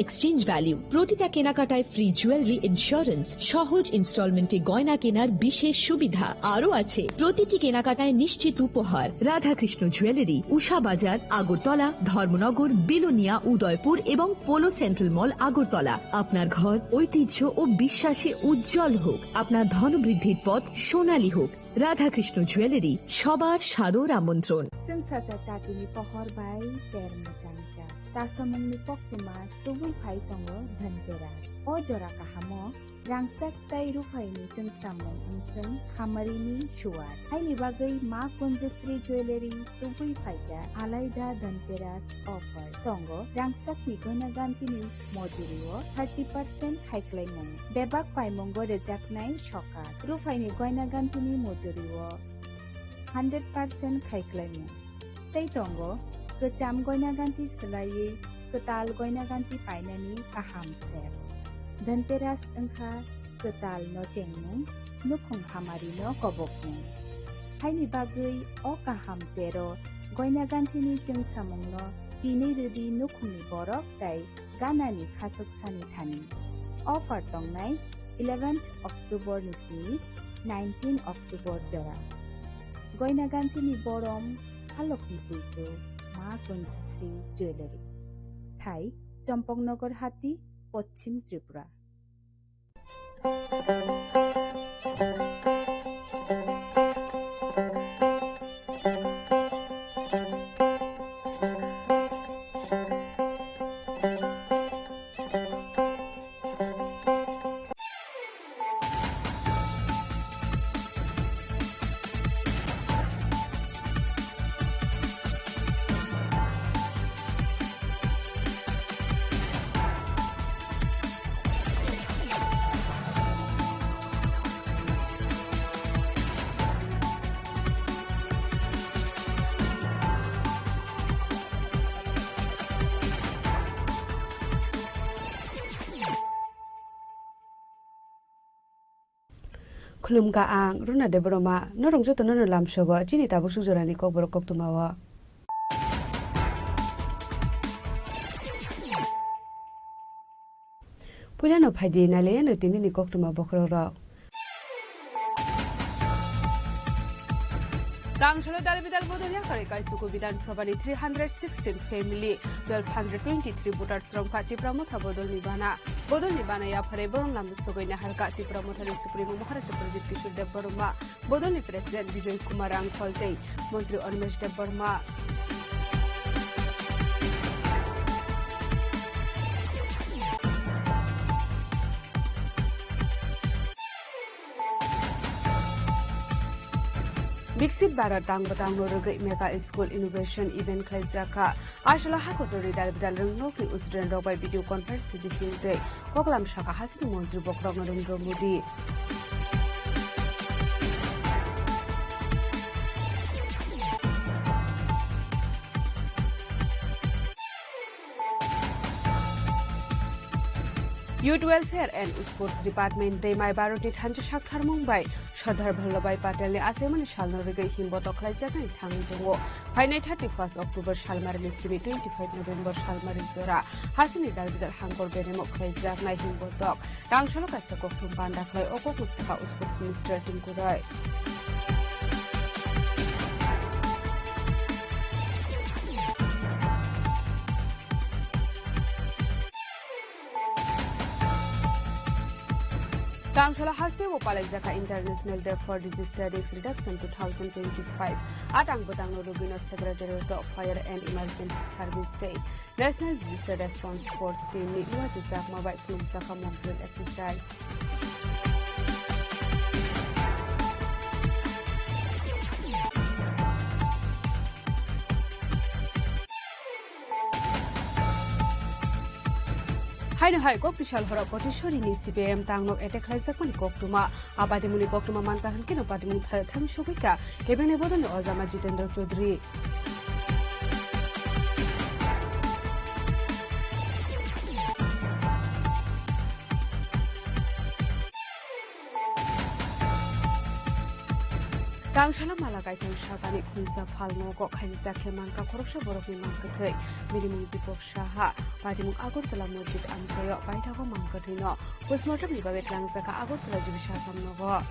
এক্সচেঞ্জ ভ্যালু। প্রতিটা কেনাকাটায় ফ্রি জুয়েলারি ইন্স্যুরেন্স, সহজ ইনস্টলমেন্টে গয়না কেনার বিশেষ সুবিধা আরও আছে। প্রতিটি কেনাকাটায় নিশ্চিত উপহার। রাধাকৃষ্ণ জুয়েলারি, উষা বাজার, আগরতলা, ধর্মনগর, বিলোনিয়া, উদয়পুর এবং পোলো সেন্ট্রাল মল, আগরতলা। আপনার ঘর ঐতিহ্য ও বিশ্বাসে উজ্জ্বল হোক, আপনার ধনবৃদ্ধির পথ সোনালী হোক। রাধাকৃষ্ণ জুয়েলারি, সবার সাদর আমন্ত্রণ। Sensasa tatini pohor bai termo changcha. Tasamungni pokuma tubui phai tongo dhanteras. O jora kahamo rangsak tai rufaini sengsamung unseng hamarini shuar. Haini bagai ma Kunjasri Jewelry tubui phaija alaida dhanteras offer. Tongo rangsak ni gona gantini mojurio 30% haiklaimung. Bebak paimungo rejaknai shokat. Rufaini goina gantini mojurio 100% haiklaimung. Tei tongo kecam goina ganti selaye ketal goina ganti painani kaham ser. Dhanteras engkha ketal no cengmung nukhung hamari no kobokmung. Haini bagai o kaham sero goina ganti ni jengsamung no tini redi nukhungni borok tai ganani khasuk sani thani. Offer tongnai 11th October nisini 19 October jora. Goina ganti ni borom halokni puito মা কুঞ্জশ্রী jewellery, থাই চম্পকনগর হাতি, পশ্চিম ত্রিপুরা। खुलुमगा आं रुना देबरमा नरंजो तो ननो लामसोगो चिनि Tabo सुजरानि cover कक्तुमावा पुलानो फाइदि नाले न तिनि कक्तुमा बखरो Dangshalo Dalbidal Bodolia Karika Suku Bidan Sobani 316 family 1223 voters from Kati Pramotha Bodol Nibana Yaparebon Lamusogoina Harkati Pramotha Supreme Maharashtra Project Kishore Deborma Bodoli President Vijay Kumar Angkolte Montri Ormesh Deborma Bixit Bara Tang Batang Noroga Mega School Innovation Event Kaizaka Ashla Hakotori Dalbidal Noki Usden by video conference edition day Koklam Shaka Hasin Montri Bokrong Narendra Modi Youth Welfare and Sports Department Demai Baroti Thanju Shakhar Mumbai Sardar Vallabhbhai Patel ni Asemani Shalnorege Himboto Khlaijagani Thangdongo Phainai 31 October Shalmarni Sibi 25 November Shalmari Zora Hasini Dalbidal Hangor Beremo Khlaijagnai Himbotok Rangshalo Kaisa Kokthum Banda Khlai Oko Kustha Sports Minister Tinkurai Tangshala Hasne Wopalaizaka International Day for Disaster Risk Reduction 2025 Atang Batangno Rubino Secretary of Fire and Emergency Service Day National Disaster Response Force Team ni Iwajizak Mobile Film Saka Mock Drill Exercise Haino hai kok bishal hora potishori ni CPM tangnok attack khlaijak koktuma abadimuni koktuma mantahan kino padimung tham shobika kebene bodone ozama Jitendra Chaudhary Tangshala Malakai Shakani Kunsa Palmo Gok Hajita Kemanka Korosha Borokni Mankatai, Minimum Dipok Shaha, Padimuk Agotala Mojit Antayo, Baitago Mankatino, Postmortem Nibavek Langzaka Agotala Jibishakam Novo.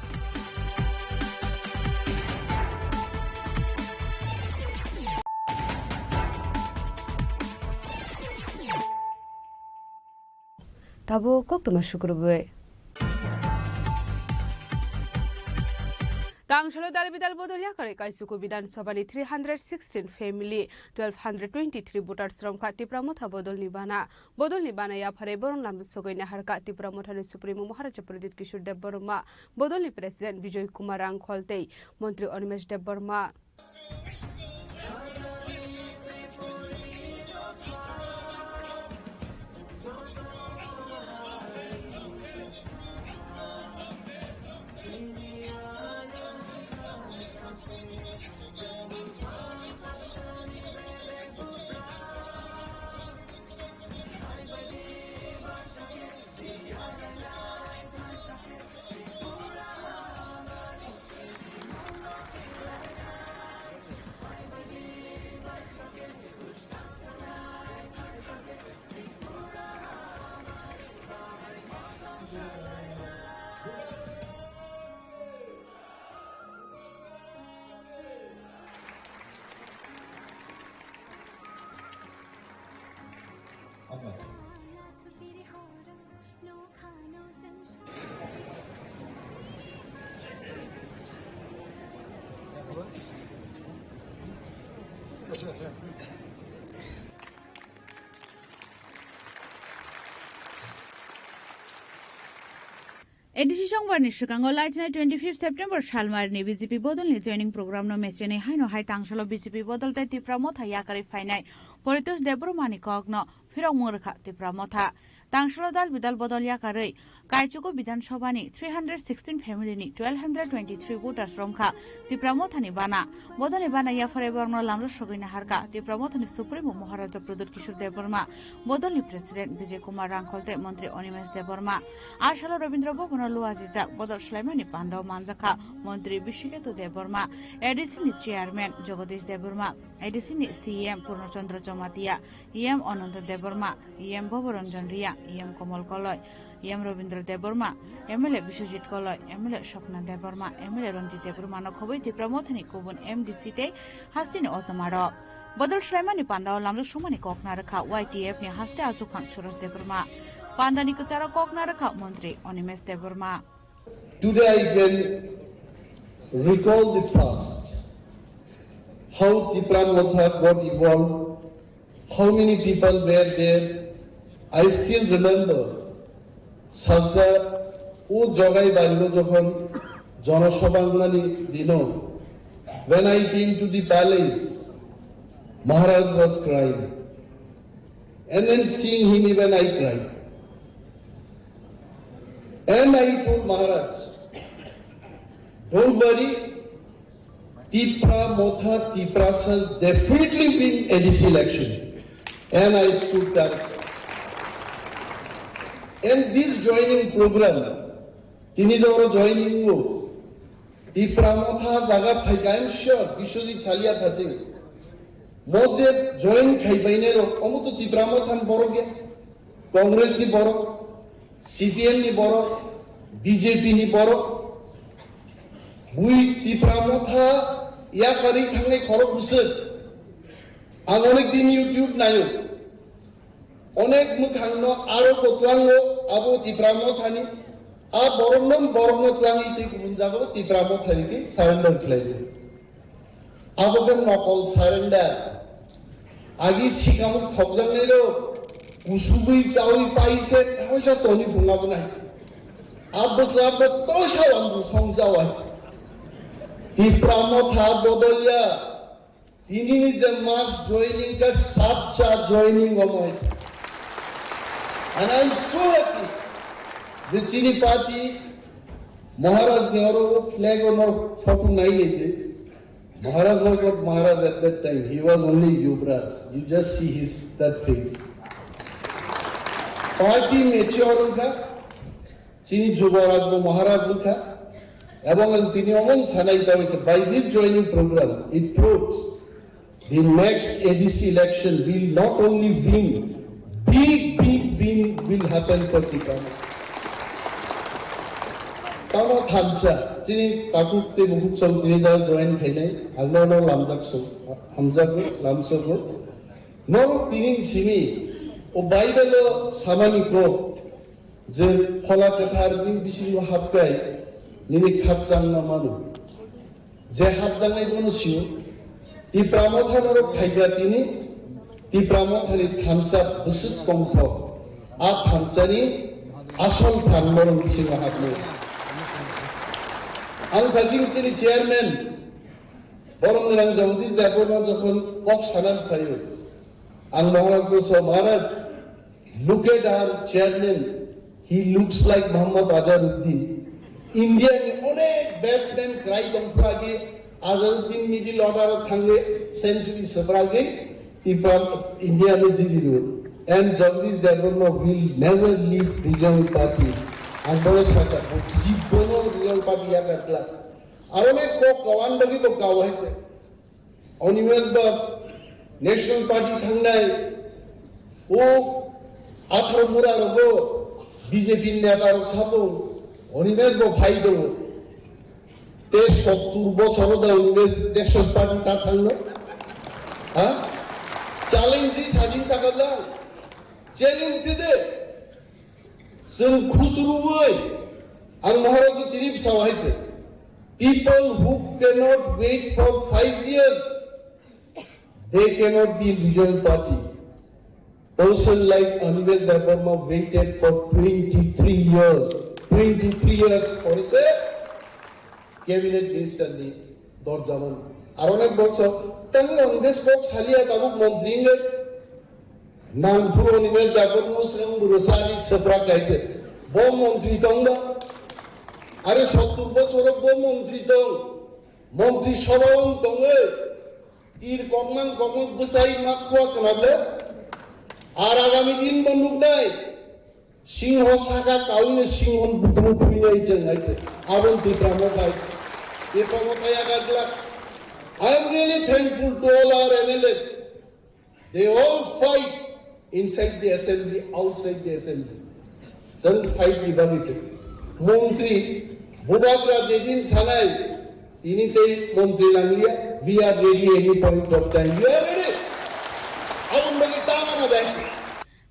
Tabo Koktuma Shukurube. Tangshala Dalbidal Bodolia Kaisuku Bidan Sobani 316 family 1223 voters from Katipramotha Bodol Nibana Yapare Boron Lamsogoina Harka Tipramotha Supreme Maharaja Pradit Kishore Deborma Bodoli President Vijay Kumar Angkholte Montri Animesh Deborma Edisi Songbarni Shikango Lightning 25 September Shalmarni BJP Bodolni joining program no mechene haino hai Tangshala BJP Bodolta Tipramotha Yakari Fainai Politus Debromani Kogno Firomurkha Tipramotha Tangshala Dal Bidal Bodol Yakari Kaichuko Bidan Shobani 316 family ni 1223 voters from Kha Tipramothani Bana Bodoni Bana Yafare Borno Lamro Shogina Harka Tipramothani Supreme Maharaja Pradit Kishore Deborma Bodolni President Vijay Kumar Angkholte Montri Animesh Deborma Ashala Rabindra Bobona Luazizak Bodol Shlaimani Pandao Manjaka Montri Bishiketu Deborma ADC ni Chairman Jagadish Deborma ADC ni CM Purnachandra Chomatia EM Ananta Deborma EM Boboranjan Ria EM Komal Koloy EM Rabindra Deborma MLA Bishojit Koloy MLA Shokna Deborma MLA Ranjit Deborma no khoboi Tipramothani Kubun MDC te Hastini Ozamaro Bodol Shlaimani Pandao Lamlo Shumani Koknarakha YTF ni Haste Azukang Suras Deborma Pandani Kuchara Koknarakha Montri Animesh Deborma. Today I can recall the past, how Tipramotha got involved, how many people were there. I still remember Salsa O Jogai Barilo Jokhon Jonoshabangani Dino. When I came to the palace, Maharaj was crying. And then seeing him even I cried. And I told Maharaj, don't worry, Tipramotha shall definitely win ADC election. And I stood there. And this joining program, তিনি যখন joining Tipramotha jaga phaika, I'm sure Bishwajit Chalia thache. Moje join khaibainero, omuto Tipramothan boroge, Congress ni boro, CPM ni boro, BJP ni boro. Bui Tipramotha ya kari thangne khorok busuk. Ang onek din YouTube nayo. Onek mukhangno aro kotwangno abo Tipramothani. A boronnam tlangi te kubunjago Tipramothani ke surrender claim. Abo kan nokol surrender. Agi sikamuk thokjang nero usubui chawi paise hoisa toni bungabo nai. Abo tlabo tosha wandu songjawa. Tipramotha bodolya তিনি যে mass joining ka satcha joining homoy. And I'm so happy. The Chini party, Maharaj Nehru flag on our photo nahi. Maharaj was not Maharaj at that time. He was only Yuvraj. You just see that face. Party mature tha, Chini Yuvraj ko Maharaj tha. Ebong tini omon sanai ta hoise. By this joining program, it proves the next ABC election will not only win, big win will happen for Tipramotha. Tama thansa, chini takuk te bukuk som tini jal join khainai, aglo no lamjak so, hamjak lamso go. No tini simi, o Bible samani ko, je phola kathar din bisingo hapkai, nini khapjang na manu. Je hapjang nai bono siyo. Tipramothanaro phaika tini Tipramothani thamsa busuk tongtho a thamsani asol thanmorong bisingo hapno ang thajing chini chairman borong nang jagdish deborno jokhon kok sanan phayo ang Maharaj ko so Maharaj, look at our chairman, he looks like Muhammad Azharuddin. India ni onek batsman cry tongphage Azharuddin middle order thange century sabrage India ne jiri and Jagdish Deborno will never leave regional party and bolo sata jibono regional party ya karla arone ko kawan bagi ko kawai che onimes ba national party thangnai o athar mura rogo BJP neta ro sabo onimes go bhai do te 70 বছর da onimes national party ta thanglo ha challenge this Hajin Sakadla. Challenge today. Some Khusruway and Maharaj Tirib Sawaiche. People who cannot wait for 5 years, they cannot be in regional party. Person like Anivel Deborma waited for 23 years. 23 years for his cabinet instantly. Dorjaman. Aronek Boxer. Tangan Anivel Box Halia Tabuk Montringa. Nampur Anivel Deborma Sang Rosari Sabra Kaite. Bom Montri Tonga. Are 70 বছর bomb মন্ত্রী দল মন্ত্রী সভাও দঙ্গে তীর common গুসাই মাকুয়া কানালে আর আগামী দিন বন্দুক নাই সিংহ শাখা কাউনে সিংহ বুতমু পুইনাই জেনাইতে আবন Tipramotha Tipramotha আগলা I am really thankful to all our MLAs. They all fight inside the assembly, outside the assembly. Some fight বিভাগিছে মন্ত্রী Bubakra Dedin Sanai, Tinite Montri Langlia, we are ready any point of time. We are ready.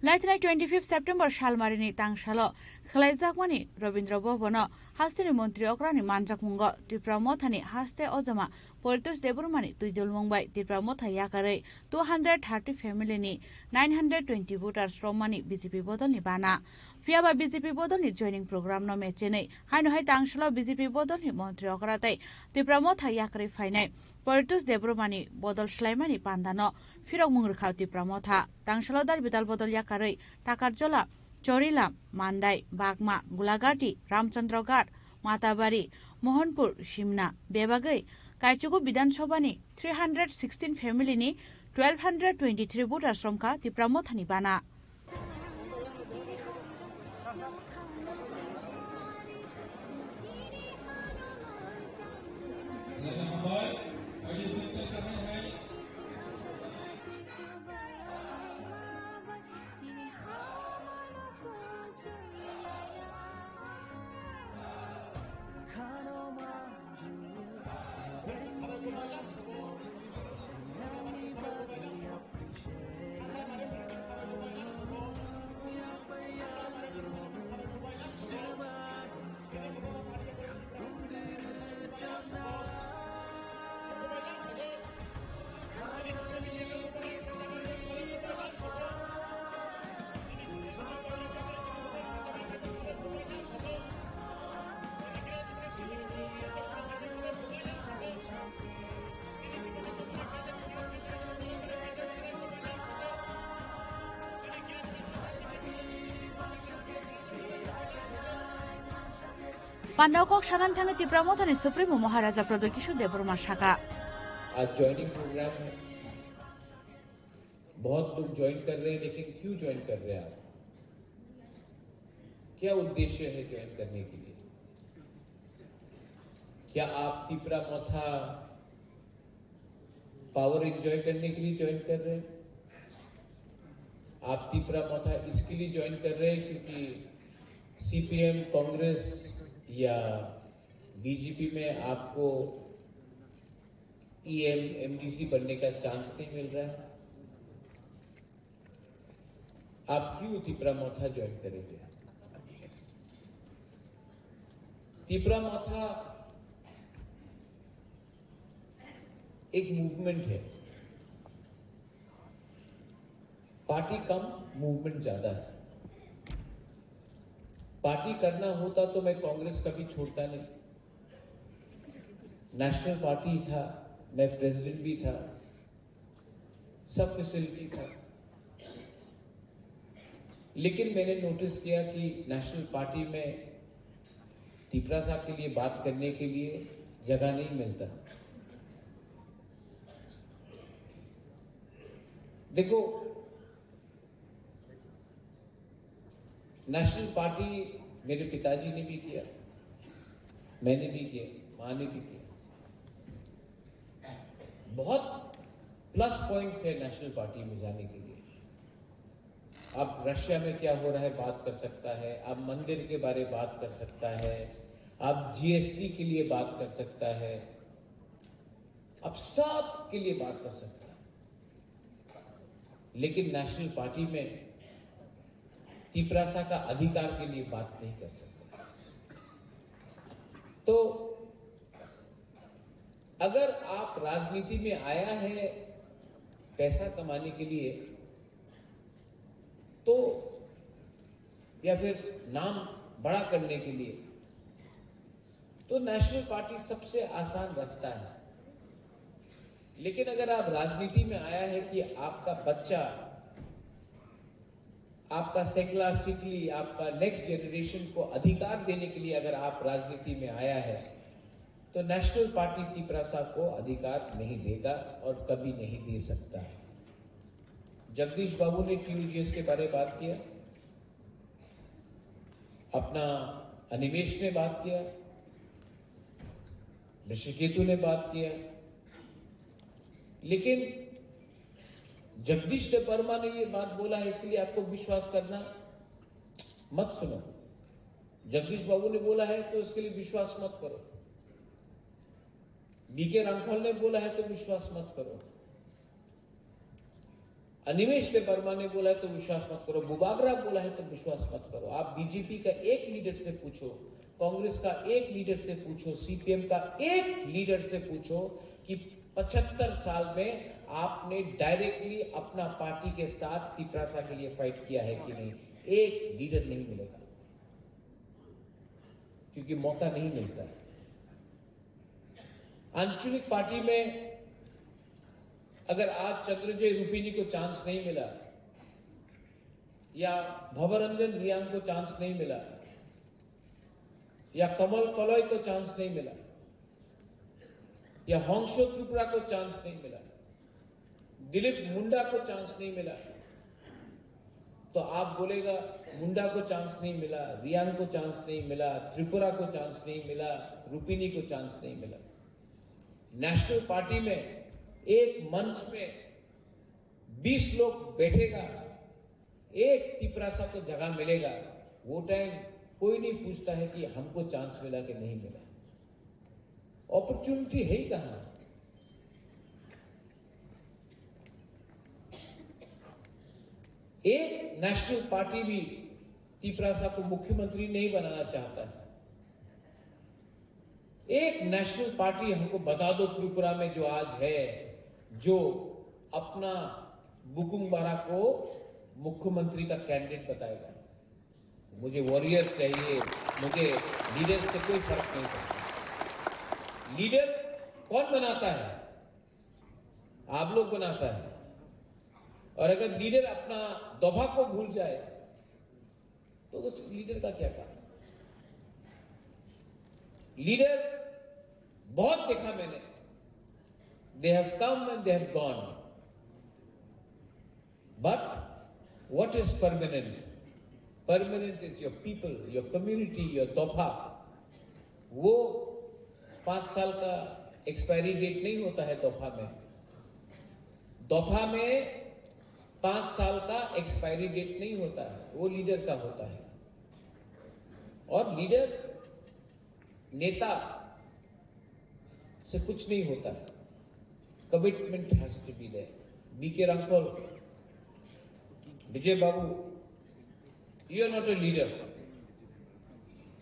Laitnai 25 September Shalmarini Tangshalo, Khalaijakmani, Robindra Bobona, Hastini Montri Okrani Manjakmunga, Tipramothani, Haste Ozama, Portus Deburmani, Tudul Mumbai, Tipramotha Yakare, 230 family, 920 voters from Mani, BJP Bodoni Bana. Fiaba BJP Bodoni joining program no mechene, Hainohai Tangshalo, BJP Bodoni, Montri Okrate, Tipramotha Yakare Fine, Portus Deburmani, Bodol Shlaimani Pandano, Firomungurkau Tipramotha, Tangshalo Dal Vital Bodol Yakare, Takarjola, Chorila, Mandai, Bagma, Gulagati, Ramchandragarh, Matabari, Mohanpur, Shimna, Bebagai, Kaichugu Bidan Sobani, 316 family ni, 1223 voters from Ka, Tipramothani Bana. पांडावকক सानान थांगे तिप्रामथानि supremo Maharaja Pradyot Kishore Debbarma शाखा आज joining programme है, बहुत लोग join कर रहे हैं, लेकिन क्यों ज्वाइन कर रहे हैं आप? क्या उद्देश्य है ज्वाइन करने के लिए? क्या आप तिप्रामथा पावर एंजॉय करने के लिए ज्वाइन कर रहे हैं? आप तिप्रामथा इसके लिए ज्वाइन कर रहे हैं क्योंकि सीपीएम, कांग्रेस या बीजेपी में आपको ईएम, एमडीसी बनने का चांस नहीं मिल रहा है? आप क्यों तिप्रामथा ज्वाइन करेंगे? तिप्रामथा एक मूवमेंट है, पार्टी कम, मूवमेंट ज्यादा है। पार्टी करना होता तो मैं कांग्रेस कभी छोड़ता नहीं। नेशनल पार्टी था, मैं प्रेसिडेंट भी था, सब फैसिलिटी था, लेकिन मैंने नोटिस किया कि नेशनल पार्टी में तिप्रासा के लिए बात करने के लिए जगह नहीं मिलता। देखो, नेशनल पार्टी मेरे पिताजी ने भी किया, मैंने भी किया, मां ने भी किया। बहुत प्लस पॉइंट्स है नेशनल पार्टी में जाने के लिए। अब रशिया में क्या हो रहा है बात कर सकता है, अब मंदिर के बारे में बात कर सकता है, अब जीएसटी के लिए बात कर सकता है, अब सब के लिए बात कर सकता है, लेकिन नेशनल पार्टी में तिप्रासा का अधिकार के लिए बात नहीं कर सकता। तो अगर आप राजनीति में आया है पैसा कमाने के लिए, तो या फिर नाम बड़ा करने के लिए, तो नेशनल पार्टी सबसे आसान रास्ता है। लेकिन अगर आप राजनीति में आया है कि आपका बच्चा, आपका सेकला सिकली, आपका नेक्स्ट जनरेशन को अधिकार देने के लिए अगर आप राजनीति में आया है, तो नेशनल पार्टी तिप्रासा को अधिकार नहीं देगा और कभी नहीं दे सकता है। जगदीश बाबू ने टीयूजीएस के बारे में बात किया, अपना अनिमेश ने बात किया, ऋषिकेतु ने बात किया, लेकिन जगदीश वर्मा ने ये बात बोला है, इसके लिए आपको विश्वास करना मत सुनो। जगदीश बाबू ने बोला है तो इसके लिए विश्वास मत करो। बीके रामखल ने बोला है तो विश्वास मत करो। अनिमेश वर्मा ने बोला है तो विश्वास मत करो। बुबागरा बोला है तो विश्वास मत करो। आप बीजेपी का एक लीडर से पूछो, कांग्रेस का एक लीडर से पूछो, सीपीएम का एक लीडर से पूछो कि 75 साल में आपने डायरेक्टली अपना पार्टी के साथ तिप्रासा के लिए फाइट किया है कि नहीं? एक लीडर नहीं मिलेगा, क्योंकि मौका नहीं मिलता है। आंचलिक पार्टी में अगर आज चंद्रजय रुपिनी को चांस नहीं मिला, या भवरंजन रियांग को चांस नहीं मिला, या कमल कलॉय को चांस नहीं मिला, या होंगशो त्रिपुरा को चांस नहीं मिला, दिलीप मुंडा को चांस नहीं मिला, तो आप बोलेगा मुंडा को चांस नहीं मिला, रियांग को चांस नहीं मिला, त्रिपुरा को चांस नहीं मिला, रुपिनी को चांस नहीं मिला। नेशनल पार्टी में एक मंच में 20 लोग बैठेगा, एक तिप्रासा को जगह मिलेगा। वो टाइम कोई नहीं पूछता है कि हमको चांस मिला कि नहीं मिला। अपॉर्चुनिटी है ही कहां? एक नेशनल पार्टी भी तिप्रासा को मुख्यमंत्री नहीं बनाना चाहता है। एक नेशनल पार्टी हमको बता दो त्रिपुरा में जो आज है, जो अपना बुकुंगबारा को मुख्यमंत्री का कैंडिडेट बताएगा। मुझे वॉरियर चाहिए, मुझे लीडर से कोई फर्क नहीं पड़ता। लीडर कौन बनाता है? आप लोग बनाता है। और अगर लीडर अपना दफा को भूल जाए तो उस लीडर का क्या काम? लीडर बहुत देखा मैंने, they have come and they have gone, but what is permanent? Permanent is your people, your community, your तोहफा। वो 5 साल का एक्सपायरी डेट नहीं होता है तोहफा में। तोहफा में 5 साल का एक्सपायरी डेट नहीं होता है, वो लीडर का होता है। और लीडर नेता से कुछ नहीं होता है, commitment has to be there. BK Ramphal, Vijay Babu, you are not a leader,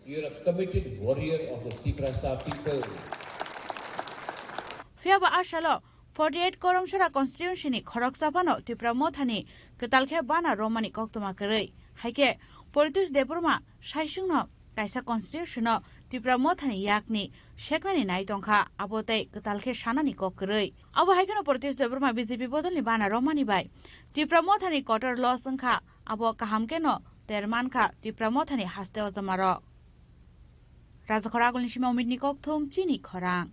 you are a committed warrior of the Tiprasa people. Fiaba Ashalo 48 Koromshara constituency ni Khorok Sapano Tipra Mothani Ketalkhe Bana Romani Koktoma Kare Haike Politus Deburma Shaishungno Kaisa constitution Tipra Mothani Yakni Sheknani Naitonka Abote Ketalkhe Shanani Kokare Abo Haikano Politus Deburma BJP Bodoni Bana Romani Bai Tipra Mothani Kotor Losanka Abo Kahamkeno Termanka Tipra Mothani Haste Ozamaro Razakoragul Nishima Umidni Koktum Chini Korang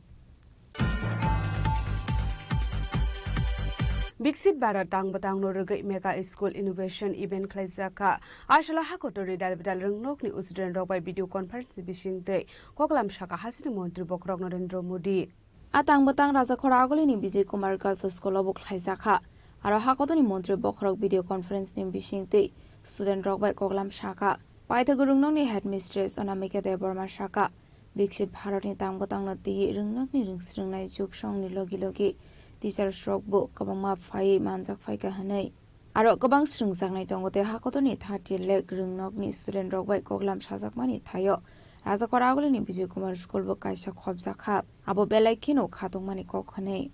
Bixit Bara Tang Batang Norga Mega School Innovation Event Klaizaka Ashla Hakotori Dalbidal Rungni Usden Rock by video conference Bishing Day Koklam Shaka Hasin Montri Bokrog Narendra Modi Atang Batang Raza Koragolini Bizi Kumar Girls School of Klaizaka Ara Hakotoni Montri Bokrog video conference in Bishing Day Student Rock by Koklam Shaka Pythagurungni headmistress on Amika de Burma Shaka Bixit Paroni Tang Batang Nati Rungni Rungsrungai Juk Shong Nilogi Logi Teacher Stroke book Kabama Fai Manzak Faika Hanei. Aro Kabang Strung Zangai Tongote Hakotoni 30 leg Rungnogni student rock by Koglam Shazakmani Tayo. As a Koragolini Bizukumar School book Kaisa Khobzaka. Abo Belakino Katongmani Kokone.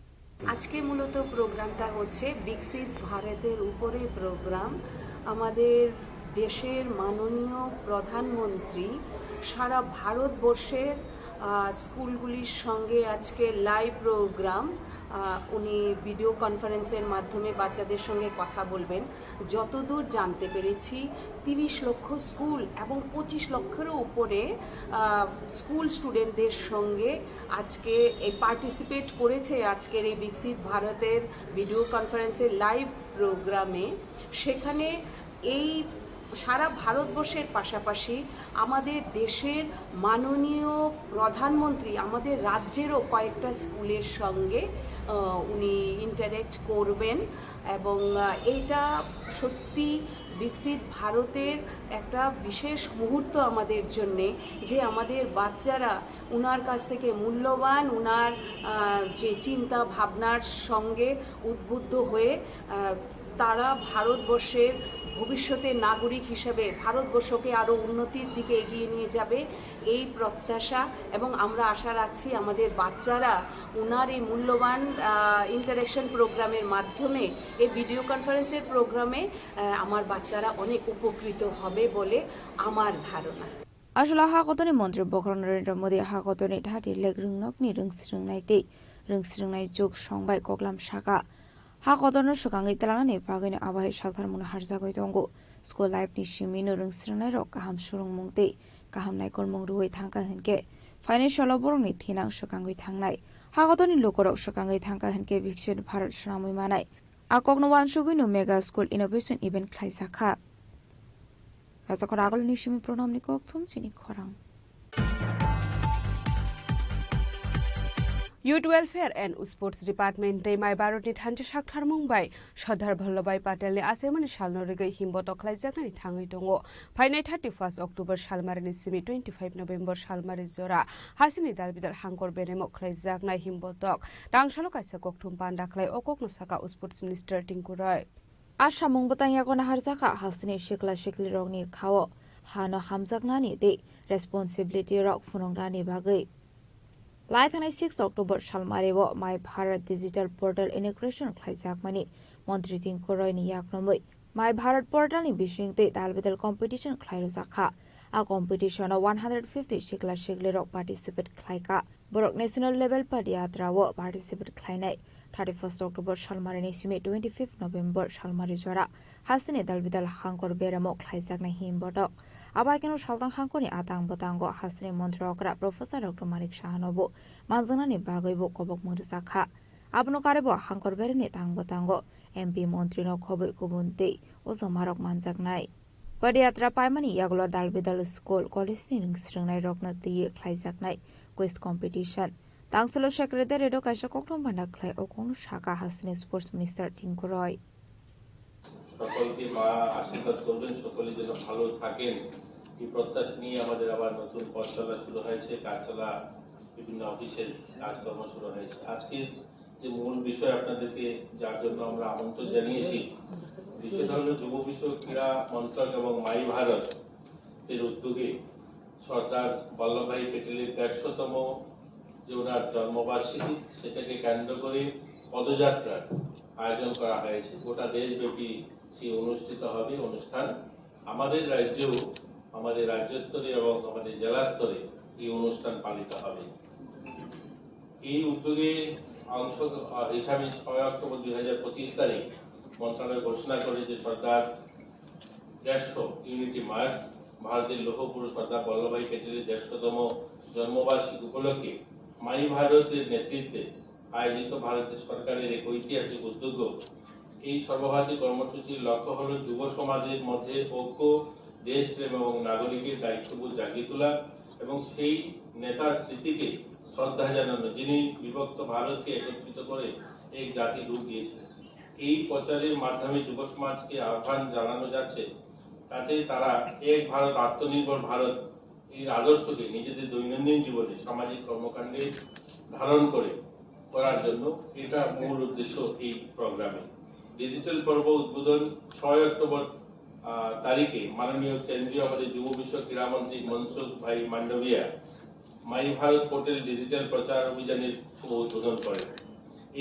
আজকে মূলত প্রোগ্রামটা হচ্ছে বিকশিত ভারতের উপরে programme. আমাদের দেশের মাননীয় প্রধানমন্ত্রী সারা ভারতবর্ষের স্কুলগুলির সঙ্গে আজকে লাইভ প্রোগ্রাম উনি ভিডিও কনফারেন্সের মাধ্যমে বাচ্চাদের সঙ্গে কথা বলবেন। যতদূর জানতে পেরেছি 30 লক্ষ স্কুল এবং 25 লক্ষেরও উপরে স্কুল স্টুডেন্টদের সঙ্গে আজকে এই পার্টিসিপেট করেছে আজকের এই বিকশিত ভারতের ভিডিও কনফারেন্সের লাইভ প্রোগ্রামে। সেখানে এই সারা ভারতবর্ষের পাশাপাশি আমাদের দেশের মাননীয় প্রধানমন্ত্রী আমাদের রাজ্যেরও কয়েকটা স্কুলের সঙ্গে উনি ইন্টারেক্ট করবেন এবং এইটা সত্যি বিকশিত ভারতের একটা বিশেষ মুহূর্ত আমাদের জন্য যে আমাদের বাচ্চারা উনার কাছ থেকে মূল্যবান উনার যে চিন্তা ভাবনার সঙ্গে উদ্বুদ্ধ হয়ে তারা ভারতবর্ষের ভবিষ্যতের নাগরিক হিসেবে ভারতবর্ষকে আরো উন্নতির দিকে এগিয়ে নিয়ে যাবে এই প্রত্যাশা এবং আমরা আশা রাখছি আমাদের বাচ্চারা উনার এই মূল্যবান ইন্টারেকশন প্রোগ্রামের মাধ্যমে এই ভিডিও কনফারেন্সের প্রোগ্রামে আমার বাচ্চারা অনেক উপকৃত হবে বলে আমার ধারণা। আসলে হাকতনি মন্ত্রী বকরণ নরেন্দ্র মোদী হাকতনি ধাটি লেগ রুংনকনি রুংস্রিংনাই যোগ সংবাই কগলাম শাখা হাকতন সুগাঙ্গি তেলানি বাগैनि आबाहाय सागथारमुन हारजागै दंगो स्कुल लाइफनि सिमिनो रोंस्रिंनाय रक गाहाम सुरुं मुंते गाहाम नायकल मुं रुयै थांका होनके फाइनान्सियल बरंनि थिनां सुगांगै थांनाय हागतनि लोकरक सुगांगै थांका होनके बिकसित भारत सुनामै मानाय आकगनवान सुगैनो मेगा स्कुल इनोवेशन इभेन्ट खायजाखा राजाखर आगलनि सिमि प्रणामनि कक्थुम चिनि खरां Youth Welfare and Sports Department Day Mai Baroti Thanti Shakthar Mumbai Sardar Vallabhbhai Patel ni Asemani Shalnorigei Himboto Khlaijaknani Thangai Dongo Phainai 31 October Shalmarini Simi 25 November Shalmari Zora Hasini Dalbidal Hangkor Benemo Khlaijaknai Himbotok Tangshalo Kaisa Kokthum Pandaklai Okokno Saka Sports Minister Tinku Roy Ashamung Botanyakona Harzaka Hasini Shikla Shikli Rogni Khao Hano Hamjaknani de Responsibility Rock Funongdani Bagai Laithanai 6 October Shalmarewo My Bharat Digital Portal Integration Khlaijakmani Montri Tinku Roy ni yaknomoi My Bharat Portal ni bishingte dalbidal competition khlairojaka a competition of 150 shikla shikli rok participate khlaika borok national level padiatra wo participate khlainai 31 October Shalmarini Simi 25 November Shalmari Jora Hasini Dalbidal Hankor Beramo Klaisak na Himbodok Abakino Shaldang Hankoni Atang Botango Hasini Montrokra Professor Dr. Manik Shahanobo Mazanani Bagoibo Kobok Mursakha Abno Karebo Hankor Berini Tang Botango MP Montrino Kobo Kubunte Ozomarok Manjaknai Padiatra Paimani Yaglo Dalbidal School College Sringnai Rokna Ti Klaijaknai Quiz Competition Tangselo Secretary Redo Kaisa Koktom Bandaklai Okon Shaka Hasini Sports Minister Tinku Roy সকলকে মা আশীর্বাদ করবেন সকলে যেন ভালো থাকেন এই প্রত্যাশা নিয়ে আমাদের আবার নতুন পথ চলা শুরু হয়েছে কাজ চলা বিভিন্ন অফিসের কাজকর্ম শুরু হয়েছে আজকে যে মূল বিষয় আপনাদেরকে যার জন্য আমরা আমন্ত্রণ জানিয়েছি বিষয়টা হলো যুব বিষয়ক ক্রীড়া মন্ত্রক এবং মাই ভারত এর উদ্যোগে সরদার বল্লভভাই প্যাটেলের 150তম যে ওনার জন্মবার্ষিকী সেটাকে কেন্দ্র করে পদযাত্রার আয়োজন করা হয়েছে গোটা দেশব্যাপী সেই অনুষ্ঠিত হবে অনুষ্ঠান আমাদের রাজ্যেও আমাদের রাজ্য স্তরে এবং আমাদের জেলা স্তরে এই অনুষ্ঠান পালিত হবে এই উদ্যোগে অংশ হিসাবে 6 অক্টোবর 2025 তারিখ মন্ত্রণালয় ঘোষণা করে যে সরকার 150 ইউনিটি মার্চ ভারতের লৌহ পুরুষ সরদার বল্লভভাই প্যাটেলের 150তম জন্মবার্ষিকী উপলক্ষে মাই ভারতের নেতৃত্বে আয়োজিত ভারতের সরকারের এক ঐতিহাসিক উদ্যোগ এই সর্বভারতীয় কর্মসূচির লক্ষ্য হল যুব সমাজের মধ্যে ঐক্য দেশপ্রেম এবং নাগরিকের দায়িত্ববোধ জাগিয়ে তোলা এবং সেই নেতার স্মৃতিকে শ্রদ্ধা জানানো যিনি বিভক্ত ভারতকে একত্রিত করে এক জাতি রূপ দিয়েছিলেন এই প্রচারের মাধ্যমে যুব সমাজকে আহ্বান জানানো যাচ্ছে তাতে তারা এক ভারত আত্মনির্ভর ভারত এর আদর্শকে নিজেদের দৈনন্দিন জীবনে সামাজিক কর্মকাণ্ডে ধারণ করার জন্য এটা মূল উদ্দেশ্য এই প্রোগ্রামে ডিজিটাল পর্ব উদ্বোধন 6 অক্টোবর তারিখে মাননীয় কেন্দ্রীয় আমাদের যুব বিষয়ক ক্রীড়ামন্ত্রী মনসুখ ভাই মান্ডভিয়া মাই ভারত পোর্টাল ডিজিটাল প্রচার অভিযানের শুভ উদ্বোধন করেন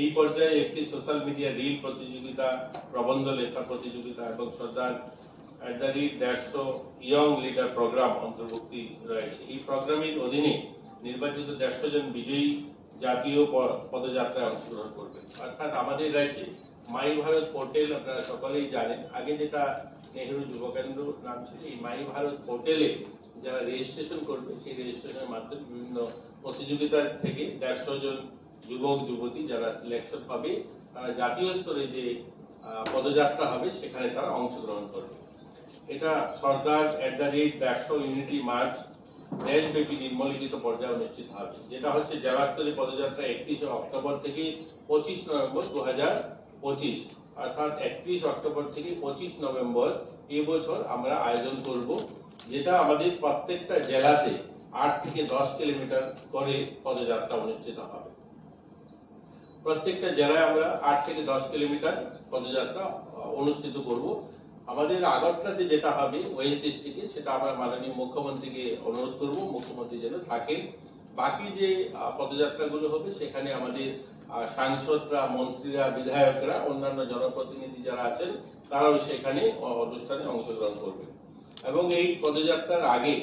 এই পর্যায়ে একটি সোশ্যাল মিডিয়া রিল প্রতিযোগিতা প্রবন্ধ লেখা প্রতিযোগিতা এবং সরদার @150 ইয়ং লিডার প্রোগ্রাম অন্তর্ভুক্তি রয়েছে এই প্রোগ্রামের অধীনে নির্বাচিত 150 জন বিজয়ী জাতীয় পদযাত্রায় অংশগ্রহণ করবেন অর্থাৎ আমাদের রাজ্যে মাই ভারত পোর্টাল আপনারা সকলেই জানেন আগে যেটা নেহেরু যুব কেন্দ্র নাম ছিল এই মাই ভারত পোর্টালে যারা রেজিস্ট্রেশন করবে সেই রেজিস্ট্রেশনের মাধ্যমে বিভিন্ন প্রতিযোগিতা থেকে 150 জন যুবক যুবতী যারা সিলেকশন হবে তারা জাতীয় স্তরে যে পদযাত্রা হবে সেখানে তারা অংশগ্রহণ করবে এটা সরকার @150 ইউনিটি মার্চ দেশব্যাপী নিম্নলিখিত পর্যায়ে অনুষ্ঠিত হবে যেটা হচ্ছে জেলা স্তরে পদযাত্রা 31 অক্টোবর থেকে 25 নভেম্বর 2025 অর্থাৎ 31 অক্টোবর থেকে 25 নভেম্বর এই বছর আমরা আয়োজন করব যেটা আমাদের প্রত্যেকটা জেলাতে 8 থেকে 10 কিলোমিটার করে পদযাত্রা অনুষ্ঠিত হবে প্রত্যেকটা জেলায় আমরা 8 থেকে 10 কিলোমিটার পদযাত্রা অনুষ্ঠিত করব আমাদের আগরতলাতে যেটা হবে ওয়েস্ট ডিস্ট্রিক্টে সেটা আমরা মাননীয় মুখ্যমন্ত্রীকে অনুরোধ করব মুখ্যমন্ত্রী যেন থাকেন বাকি যে পদযাত্রাগুলো হবে সেখানে আমাদের সাংসদরা মন্ত্রীরা বিধায়করা অন্যান্য জনপ্রতিনিধি যারা আছেন তারাও সেখানে অনুষ্ঠানে অংশগ্রহণ করবেন এবং এই পদযাত্রার আগে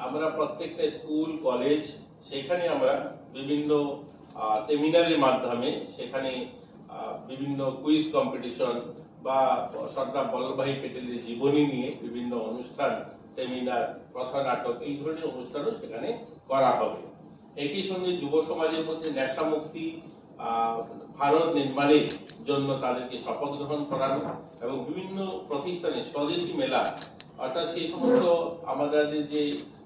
আমরা প্রত্যেকটা স্কুল কলেজ সেখানে আমরা বিভিন্ন সেমিনারের মাধ্যমে সেখানে বিভিন্ন কুইজ কম্পিটিশন বা সরদার বল্লভভাই প্যাটেলের জীবনী নিয়ে বিভিন্ন অনুষ্ঠান সেমিনার কথা নাটক এই ধরনের অনুষ্ঠানও সেখানে করা হবে একই সঙ্গে যুব সমাজের মধ্যে নেশা মুক্তি ভারত নির্মাণের জন্য তাদেরকে শপথ গ্রহণ করানো এবং বিভিন্ন প্রতিষ্ঠানে স্বদেশী মেলা অর্থাৎ সেই সমস্ত আমাদের যে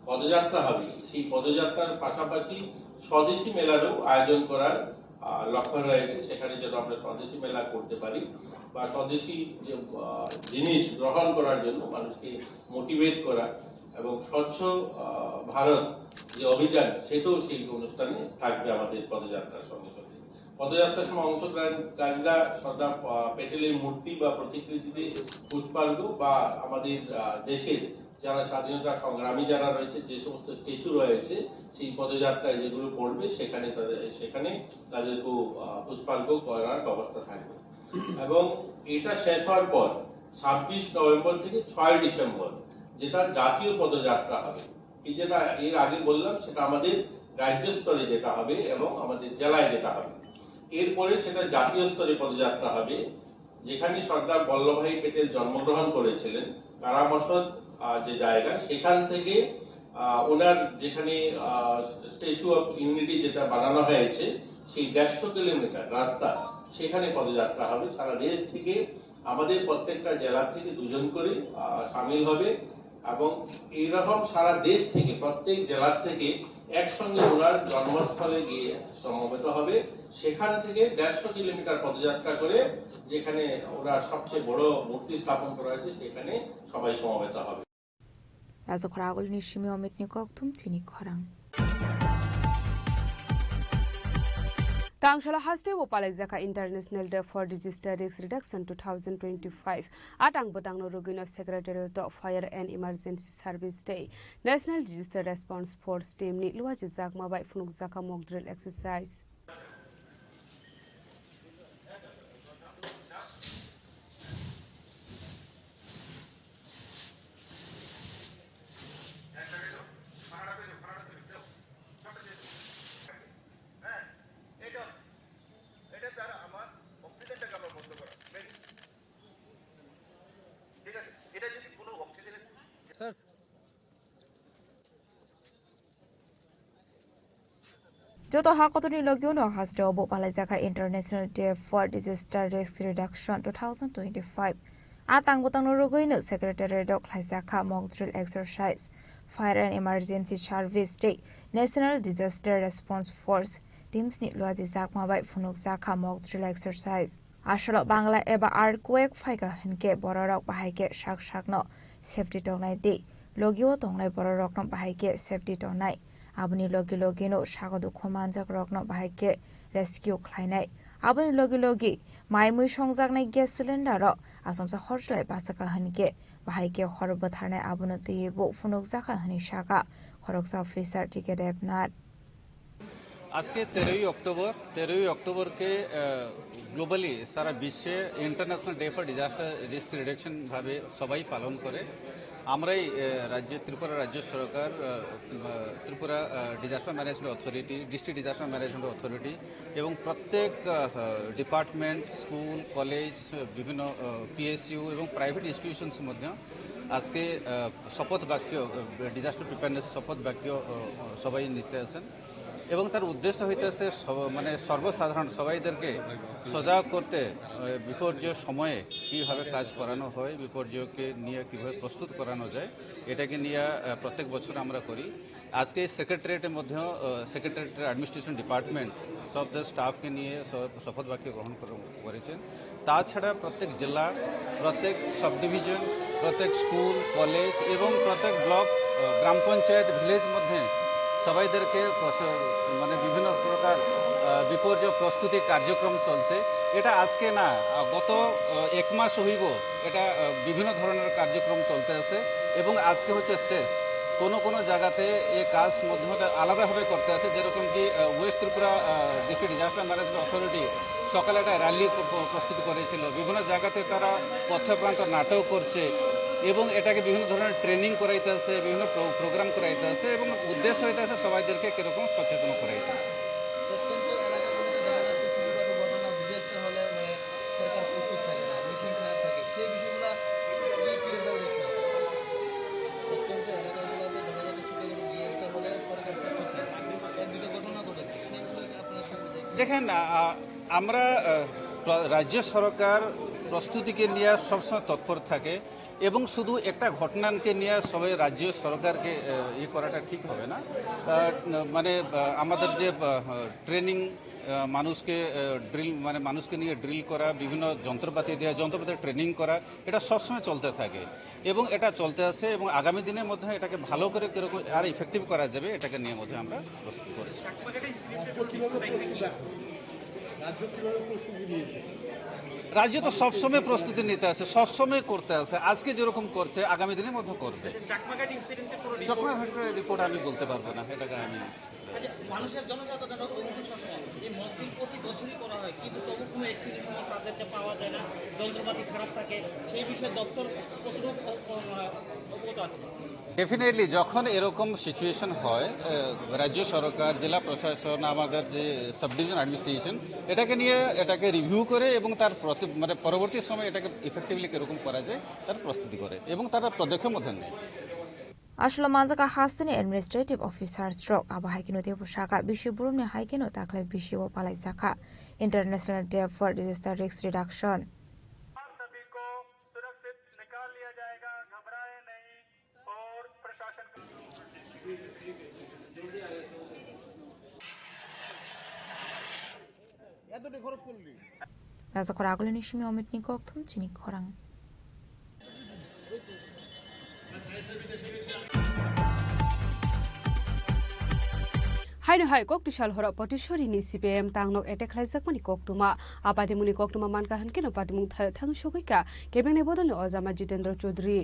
পদযাত্রা হবে সেই পদযাত্রার পাশাপাশি স্বদেশী মেলারও আয়োজন করার লক্ষ্য রয়েছে সেখানে যেন আমরা স্বদেশী মেলা করতে পারি বা স্বদেশী যে জিনিস গ্রহণ করার জন্য মানুষকে মোটিভেট করা এবং স্বচ্ছ ভারত যে অভিযান সেটাও সেই অনুষ্ঠানে থাকবে আমাদের পদযাত্রার সঙ্গে সঙ্গে পদযাত্রার সময় অংশগ্রহণকারীরা সরদার প্যাটেলের মূর্তি বা প্রতিকৃতিতে পুষ্পার্ঘ বা আমাদের দেশের যারা স্বাধীনতা সংগ্রামী যারা রয়েছে যে সমস্ত স্ট্যাচু রয়েছে সেই পদযাত্রায় যেগুলো পড়বে সেখানে তাদেরকেও পুষ্পার্ঘ করার ব্যবস্থা থাকবে এবং এটা শেষ হওয়ার পর 26 নভেম্বর থেকে 6 ডিসেম্বর যেটা জাতীয় পদযাত্রা হবে এই যেটা এর আগে বললাম সেটা আমাদের রাজ্য স্তরে যেটা হবে এবং আমাদের জেলায় যেটা হবে এরপরে সেটা জাতীয় স্তরে পদযাত্রা হবে, যেখানে সর্দার বল্লভভাই প্যাটেল জন্মগ্রহণ করেছিলেন, কারামসদ যে জায়গা, সেখান থেকে ওনার যেখানে স্ট্যাচু অফ ইউনিটি যেটা বানানো হয়েছে, সেই 150 কিলোমিটার রাস্তা, সেখানে পদযাত্রা হবে। সারা দেশ থেকে আমাদের প্রত্যেকটা জেলা থেকে 2 জন করে সামিল হবে এবং এইরকম সারা দেশ থেকে প্রত্যেক জেলা থেকে একসঙ্গে ওনার জন্মস্থলে গিয়ে সমবেত হবে। সেখান থেকে 150 কিলোমিটার পদযাত্রা করে যেখানে ওনার সবচেয়ে বড় মূর্তি স্থাপন করা হয়েছে, সেখানে সবাই সমবেত হবে। রাজখরা আগল নিশ্চিমি অমিত নিকক তুম চিনি খরাং Tangshala haste wo palekjaka International Day for Disaster Risk Reduction 2025 atang botangno rugino Secretariat of Fire and Emergency Service Day National Disaster Response Force Team ni luaji jakma bai funuk jaka mock drill exercise. যত হাকতনি লগিও ন হাস্তে অব পালাইজাকা international day for disaster risk reduction 2025 atang botang no rogoino Secretariat of Laizaka mock drill exercise Fire and Emergency Service Day National Disaster Response Force teams ni luaji jakma bai funuk jaka mock drill exercise আসলে বাংলা এবা earthquake ফাইকা হিনকে বড়রক বাহাইকে শাক শাকনো safety টংনাই দে লগিও টংনাই বড়রকনো বাহাইকে safety টংনাই aboni logi logi no sagadu khomanjak rokno bahaike rescue khlainai aboni logi logi maimui songjaknai gas cylinder ro asomsa horslai basaka hanike bahaike horba tharnai abono tuyebo funuk jaka hani saka horoksa officer ticket apnat আজকে 13 October কে globally সারা বিশ্বে international day for disaster risk reduction ভাবে সবাই পালন করে। আমরাই ত্রিপুরা রাজ্য সরকার, Tripura disaster management authority, district disaster management authority এবং প্রত্যেক ডিপার্টমেন্ট, স্কুল, কলেজ, বিভিন্ন পিএসইউ এবং প্রাইভেট ইনস্টিটিউশনস মধ্যে আজকে শপথ বাক্য, ডিজাস্টার প্রিপেয়ারনেস শপথ বাক্য সবাই নিতে আছেন এবং তার উদ্দেশ্য হইতেছে মানে সর্বসাধারণ সবাইদেরকে সজাগ করতে বিপর্যয় সময়ে কিভাবে কাজ করানো হয়, বিপর্যয়কে নিয়ে কিভাবে প্রস্তুত করানো যায়, এটাকে নিয়ে প্রত্যেক বছর আমরা করি। আজকে সেক্রেটারিয়েটের মধ্যেও সেক্রেটারিয়েটের অ্যাডমিনিস্ট্রেশন ডিপার্টমেন্ট সব স্টাফকে নিয়ে শপথ বাক্য গ্রহণ করেছেন। তাছাড়া প্রত্যেক জেলা, প্রত্যেক সাব ডিভিশন, প্রত্যেক স্কুল, কলেজ এবং প্রত্যেক ব্লক, গ্রাম পঞ্চায়েত, ভিলেজ মধ্যে সবাইদেরকে মানে বিভিন্ন প্রকার বিপর্যয় প্রস্তুতি কার্যক্রম চলছে। এটা আজকে না, গত 1 মাস হইব এটা বিভিন্ন ধরনের কার্যক্রম চলতে আছে এবং আজকে হচ্ছে শেষ। কোনো জায়গাতে এই কাজ মধ্যে আলাদাভাবে করতে আছে, যেরকম কি West Tripura district disaster management authority সকালে একটা র্যালি প্রস্তুতি করেছিল, বিভিন্ন জায়গাতে তারা পথপ্রান্ত নাটক করছে এবং এটাকে বিভিন্ন ধরনের ট্রেনিং করাইতে আছে, বিভিন্ন প্রোগ্রাম করাইতে আছে এবং উদ্দেশ্য হইতে আছে সবাইদেরকে কিরকম সচেতন করাইতে। দেখেন, আমরা রাজ্য সরকার প্রস্তুতিকে নিয়ে সবসময় তৎপর থাকে এবং শুধু একটা ঘটনাকে নিয়ে সবাই রাজ্য সরকারকে করাটা ঠিক হবে না। মানে আমাদের যে ট্রেনিং, মানুষকে মানুষকে নিয়ে ড্রিল করা, বিভিন্ন যন্ত্রপাতি দেওয়া, যন্ত্রপাতি ট্রেনিং করা, এটা সবসময় চলতে থাকে এবং এটা চলতে আছে এবং আগামী দিনের মধ্যে এটাকে ভালো করে কিরকম আর ইফেক্টিভ করা যাবে এটাকে নিয়ে মধ্যে আমরা প্রস্তুত করেছি। রাজ্য তো সবসময় প্রস্তুতি নিতে আছে, সবসময় করতে আছে, আজকে যেরকম করছে আগামী দিনের মধ্যে করবে। চাকমাঘাটের রিপোর্ট আমি বলতে পারবো না, এটাকে আমি মানুষের জনসাধারণের অভিযোগ সবসময় এই মকবিল প্রতি বছরই করা হয়, কিন্তু তবু কোনো অ্যাক্সিডেন্ট সময় তাদেরকে পাওয়া যায় না, যন্ত্রপাতি খারাপ থাকে, সেই বিষয়ে দপ্তর কতটুকু অবগত আছে? ডেফিনেটলি যখন এরকম সিচুয়েশন হয়, রাজ্য সরকার, জেলা প্রশাসন, আমাদের যে সাব ডিভিশন অ্যাডমিনিস্ট্রেশন এটাকে রিভিউ করে এবং তার পরবর্তী সময় এটাকে ইফেক্টিভলি কিরকম করা যায় তার প্রস্তুতি করে এবং তারা পদক্ষেপ মধ্যে নেয়। আসলে মানজাকা হাস্তেনি অ্যাডমিনিস্ট্রেটিভ অফিসার স্ট্রোক আবা হাইকিনো দেবু শাখা বিশ্ব বুরুমনি হাইকিনো তাকলাই বিশ্ব পালাই শাখা international day for disaster risk reduction. রাজা করা আগলে নিশমি অমিত নিকক থুম চিনি খরাং। Haino hai kok tishal hora potishori ni CPM tangnok etek khlaijak mani koktuma apati muni koktuma manka hankeno patimung thayo thang shogoika kebeng ne bodolni Ozama Jitendra Chaudhary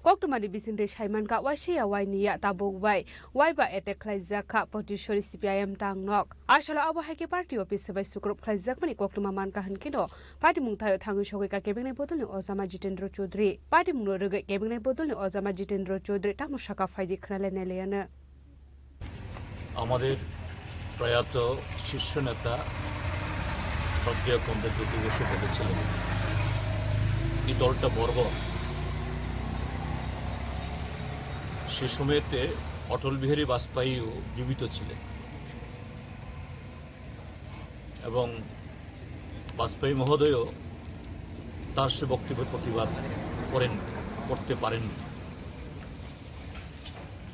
Koktumani bisinde Shaimanka Washia Wainia Tabuk Waiba etek khlaijaka potishori CPIM tangnok ashala abo haike party office bai sukrup khlaijak mani koktuma manka hankeno party mungthayo thangu shogoika kebengne bodolni Ozama Jitendra Chaudhary party mungno rege kebengne bodolni Ozama Jitendra Chaudhary tamushaka faidi khnale neleyana আমাদের প্রয়াত শীর্ষ নেতা সজ্ঞা comrade Jyoti Basu বলেছিলেন এই দলটা বর্বর। সে সময়তে অটল বিহারী বাজপেয়ীও জীবিত ছিলেন এবং বাজপেয়ী মহোদয়ও তার সে বক্তব্যের প্রতিবাদ করতে পারেননি।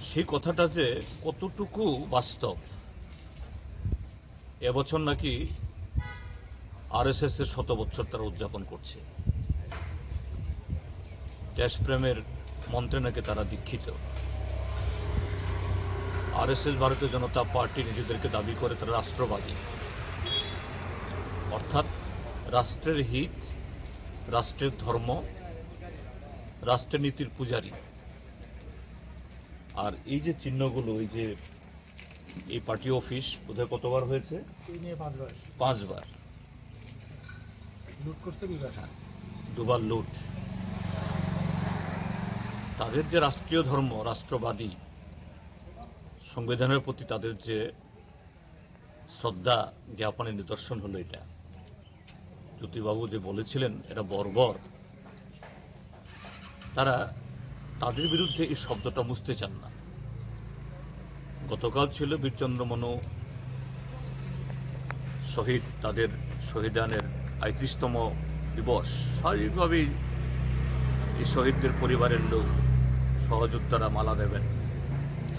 সেই কথাটা যে কতটুকু বাস্তব, এবছর নাকি আরএসএস এর 100 বছর তারা উদযাপন করছে, দেশপ্রেমের মন্ত্রে নাকি তারা দীক্ষিত। আরএসএস ভারতীয় জনতা পার্টি নিজেদেরকে দাবি করে তারা রাষ্ট্রবাদী, অর্থাৎ রাষ্ট্রের হিত, রাষ্ট্রের ধর্ম, রাষ্ট্রের নীতির পূজারী। আর এই যে চিহ্নগুলো, এই পার্টি অফিস বোধহয় কতবার হয়েছে? 5 বার লুট করছে, 2বার লুট। তাদের যে রাষ্ট্রীয় ধর্ম, রাষ্ট্রবাদী, সংবিধানের প্রতি তাদের যে শ্রদ্ধা জ্ঞাপনের নিদর্শন হলো এটা। জ্যোতিবাবু যে বলেছিলেন এটা বর্বর, তারা তাদের বিরুদ্ধে এই শব্দটা মুছতে চান না। গতকাল ছিল বীরচন্দ্র মনু শহীদ, তাদের শহীদানের ৩৫তম দিবস। স্বাভাবিকভাবেই এই শহীদদের পরিবারের লোক, সহযোদ্ধারা মালা দেবেন,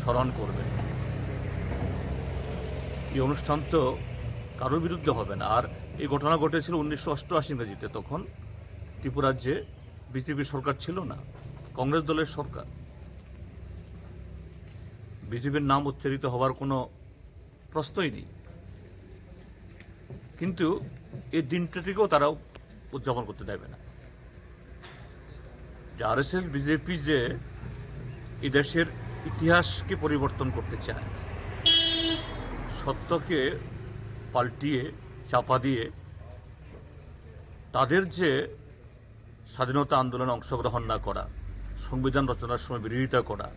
স্মরণ করবেন। এই অনুষ্ঠান তো কারোর বিরুদ্ধে হবে না। আর এই ঘটনা ঘটেছিল 1988 ইংরেজিতে, তখন ত্রিপুরাজ্যে বিজেপি সরকার ছিল না, কংগ্রেস দলের সরকার। বিজেপির নাম উচ্চারিত হওয়ার কোনো প্রশ্নই নেই, কিন্তু এই দিনটাকেও তারা উদযাপন করতে দেবে না। যে আরএসএস বিজেপি যে এই দেশের ইতিহাসকে পরিবর্তন করতে চায়, সত্যকে পাল্টিয়ে চাপা দিয়ে তাদের যে স্বাধীনতা আন্দোলনে অংশগ্রহণ না করা, সংবিধান রচনার সময় বিরোধিতা করা,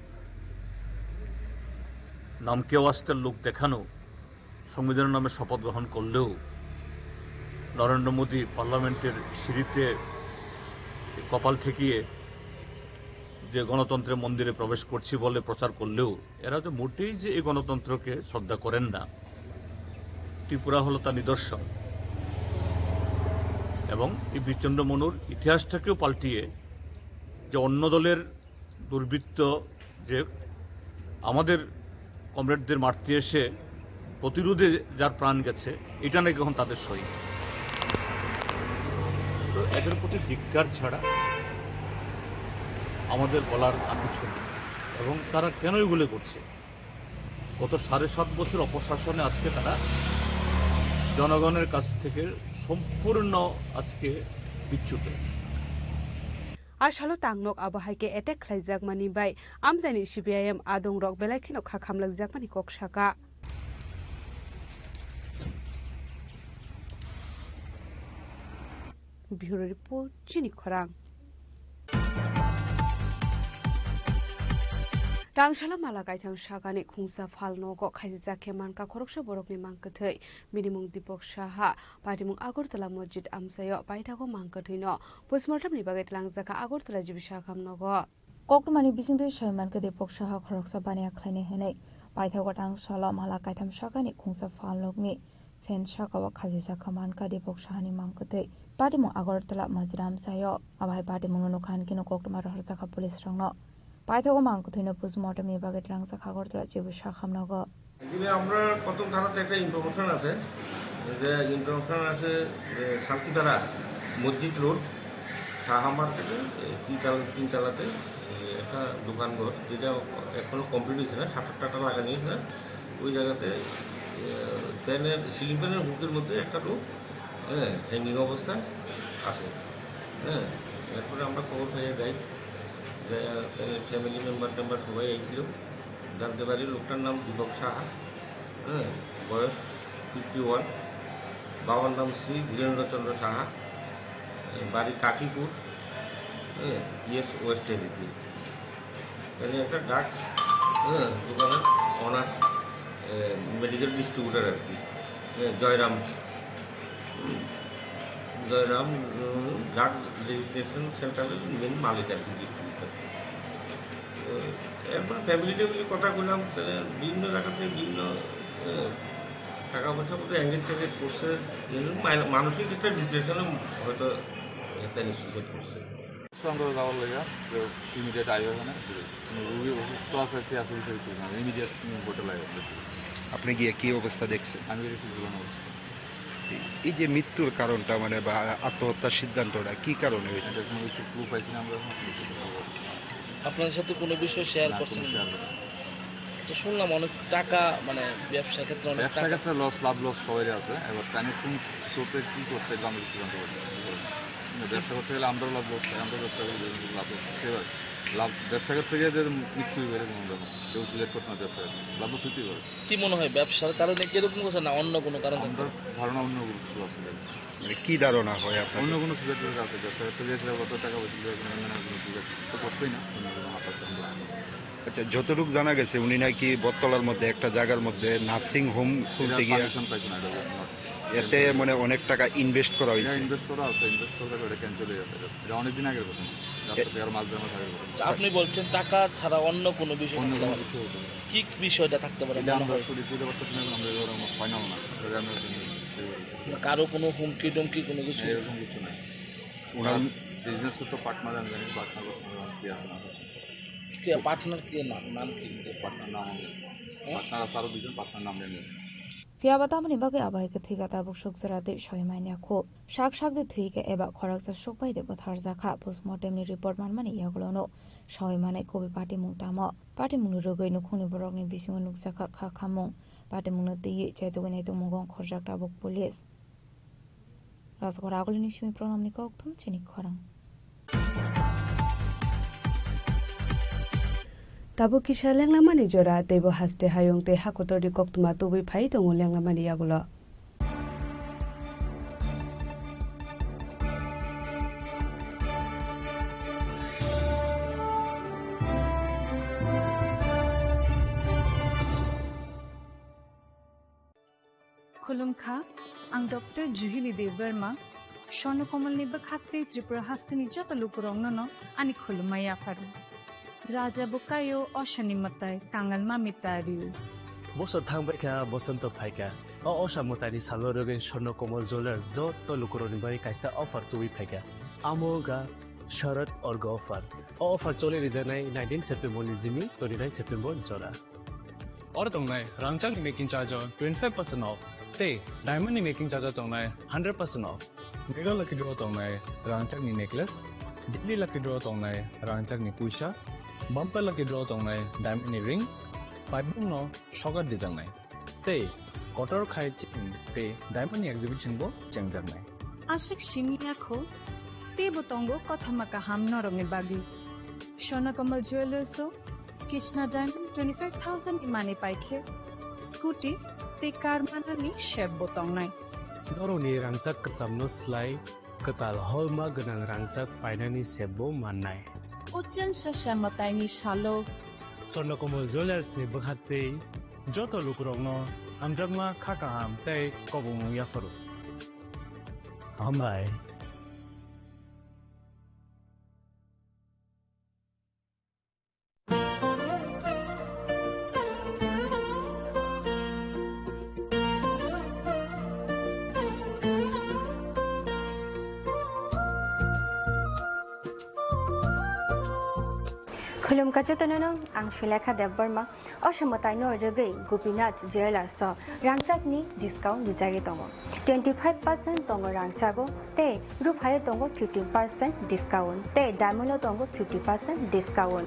নামকে ওয়াস্তের লোক দেখানো, সংবিধানের নামে শপথ গ্রহণ করলেও, নরেন্দ্র মোদী পার্লামেন্টের সিঁড়িতে কপাল ঠেকিয়ে যে গণতন্ত্রের মন্দিরে প্রবেশ করছি বলে প্রচার করলেও এরা তো মোটেই যে এই গণতন্ত্রকে শ্রদ্ধা করেন না। ত্রিপুরা হল তার নিদর্শন। এবং এই বীরচন্দ্র মনুর ইতিহাসটাকেও পাল্টিয়ে যে অন্য দলের দুর্বৃত্ত যে আমাদের কমরেডদের মারতে এসে প্রতিরোধে যার প্রাণ গেছে, এটা নাকি এখন তাদের সই। এদের প্রতি ধিক্কার ছাড়া আমাদের বলার আর কিছু নেই। এবং তারা কেন এগুলো করছে? গত 7.5 বছর অপশাসনে আজকে তারা জনগণের কাছ থেকে সম্পূর্ণ আজকে বিচ্যুত। आसालो तांगनोक आबहाइके एटेक खालायजाकमानि बाय आमजानि CPIM आदं रक बेलायखिनो खाखामलांजाकमानि ककसाका Bureau Report Chini Khorang Rangshala Malakaitam Shagani Khungsa Falnogo Khajizake Manka Khoroksha Borokni Mankathai Minimum Dipok Shaha Patimung Agortala Masjid Amsayo Paitago Mankathino Postmortem ni baget langjaka Agortala Jibishakamnogo Kokmani Bisinde Shaimanka Dipok Shaha Khoroksa Bania Klani Hene Paitago Rangshala Malakaitam Shagani Khungsa Falnogni Fen Shakawa Khajizaka Manka Dipok Shahani Mankathai Patimung Agortala Masjid Amsayo Abai Patimung Nukhan Kino Kokmar Harzaka Police Rangno পাইথাগো মাংকথিনো postmortem বিভাগের রাংসা খাগরতলা জিবু শাখামনগো এখানে আমরা প্রথম থানাতে একটা information আছে যে শান্তিধারা মসজিদ রোড সাহা মার্কেটে তিনতলাতে একটা দোকানঘর যেটা এখনো কমপ্লিট হয়েছে না, 7 টাকা লাগানো হয়েছে না, ওই জায়গাতে ফ্যানের সিলিং ফ্যানের হুকের মধ্যে একটা লোক হ্যাঙ্গিং অবস্থায় আছে। এরপরে আমরা খবর পেয়ে যাই, ফ্যামিলি মেম্বার সবাই আইছিল, জানতে পারি লোকটার নাম দীপক সাহা, বয়স 51, বাবার নাম শ্রী ধীরেন্দ্রচন্দ্র সাহা, বাড়ি কাশীপুর, ইয়েস ওয়েস্ট এরিতে। একটা ড্রাগস দোকানের অনার, মেডিকেল ডিস্ট্রিবিউটার আর কি, জয়রাম ড্রাগ রেজিস্ট্রেশন সেন্টারের মেন মালিক আর কি, ডিস্ট্রিবিউটার। এরপর ফ্যামিলি টেবিলে কথা বললাম, বিভিন্ন জায়গাতে বিভিন্ন টাকা পয়সা মধ্যে অ্যাঙ্গেজ ট্যাঙ্গেজ করছে, মানসিক একটা ডিপ্রেশনে হয়তো একটা সুইসাইড করছে। সঙ্গে যাওয়ার লাগে ইমিডিয়েট আই হয় না, রুগী অসুস্থ আছে কি আছে ইমিডিয়েট বোটে লাগে। আপনি গিয়ে কি অবস্থা দেখছেন? আমি দেখছি জীবন অবস্থা। এই যে মৃত্যুর কারণটা মানে বা আত্মহত্যার সিদ্ধান্তটা কি কারণে হয়েছে? কোনো কিছু ক্লু পাইছি না আমরা। আপনাদের সাথে কোনো বিষয় শেয়ার করছেন? শুনলাম অনেক টাকা, মানে ব্যবসা ক্ষেত্রে অনেক টাকা, ব্যবসা ক্ষেত্রে লাভ লস সবাই আছে। এবার তাই কোন স্রোতে কি করতে এগুলো আমরা কিছু জানতে পারি। ব্যবসা করতে গেলে আমরাও লাভ লস, আমরা ব্যবসা করলে লাভ লস। এবার ব্যবসা করতে গিয়ে যে মৃত্যু হয়ে কেউ সিলেক্ট করতে না, ব্যবসা লাভ লস হইতেই পারে। কি মনে হয় ব্যবসার কারণে কিরকম করছে না অন্য কোনো কারণ? আমরা ধারণা অন্য কিছু আছে। মানে কি ধারণা হয় আপনার? অন্য কোনো সিলেক্টের আছে, ব্যবসা করতে গিয়েছিল কত টাকা পয়সা করতেই না, অন্য কোনো হাত আছে। আচ্ছা, যতটুকু জানা গেছে উনি নাকি বটতলার মধ্যে একটা জায়গার মধ্যে নার্সিং হোম খুলতে গিয়ে এতে মানে অনেক টাকা ইনভেস্ট করা হয়েছে। ইনভেস্ট করা আছে, ইনভেস্ট করলে এটা ক্যান্সেল হয়ে যাবে। এটা অনেকদিন আগের কথা, আপনি বলছেন টাকা ছাড়া অন্য কোনো বিষয়, অন্য কোনো কিছু কি বিষয়টা থাকতে পারে? কারো কোনো হুমকি টুমকি কোনো কিছু? এরকম কিছু নাই। বিজনেস করতে পার্টনার আমি জানি, পার্টনার কি আছে না, পার্টনার কি নাম কি? পার্টনার নাম পার্টনার আছে, আরো দুজন পার্টনার নাম জানি। Fiabatamani bagi abai ke thuiga tabuk shokzara de shoimania kho shak de thuiga eba khoraksa shokbai de bathar zakha postmortem ni report manmani yaglono shoimane kobi party mungtamo party mung rogoi no khuni borok ni bisingo nuksaka kha khamung party mung no tei chaitogani to mungong khorjak tabuk police razgora agolini shimi pronam ni kok thum chini khorang Tabu kisha lenglamani jora tebo haste hayong te hakotori koktuma tubi phai tongo lenglamani yagulo Khulumkha ang Dr. Juhili Deverma Shono Komalni bakhakte Tripura hastini joto lukurong no ani khulumaya faru Raja Bukayo Oshani Matai Tangal Mamitariu বছর থাকবে কা বসন্ত ফাইকা অসা মতারি সালো রগে স্বর্ণ কোমল jeweller যত লুকুরনি by কাইসা offer তুই ফাইকা আমোগা শরৎ org offer চলে রিজানাই 19 September নিজিমি 29 September জরা और तंगनाय रांगचाक मेकिंग चार्ज 25% ऑफ ते डायमंड मेकिंग चार्ज तंगनाय 100% off Mega lucky draw tongnai rangchak ni necklace, Billy lucky draw tongnai rangchak ni puisha, Bumper lucky draw tongnai diamond ni ring, Paibung no shogar di jangnai. Tei kotor khai chin te diamond ni exhibition bo chengjangnai. Ashik shimia kho te botongo kothamaka hamno rongi bagi. Shona Kamal Jewelers so Krishna Diamond 25,000 imani paikhe. Scooty te car manani chef botongnai. Noroni rangchak kacamno slai katal holma ganang rangchak painani sebo mannai. Ujjan shashamatai ni shalo. Shona Kamal Jewelers ni bakhate joto lukrogno amjagma khakaham tei kobong yafaru. Hambai. Khulum kajotonono ang Shilekha Debbarma Oshamotai no Rege Gopinath Jewelers so rangchak ni discount dijagi tongo 25% tongo rangchago te ruphayo tongo 15% discount te diamond tongo 50% discount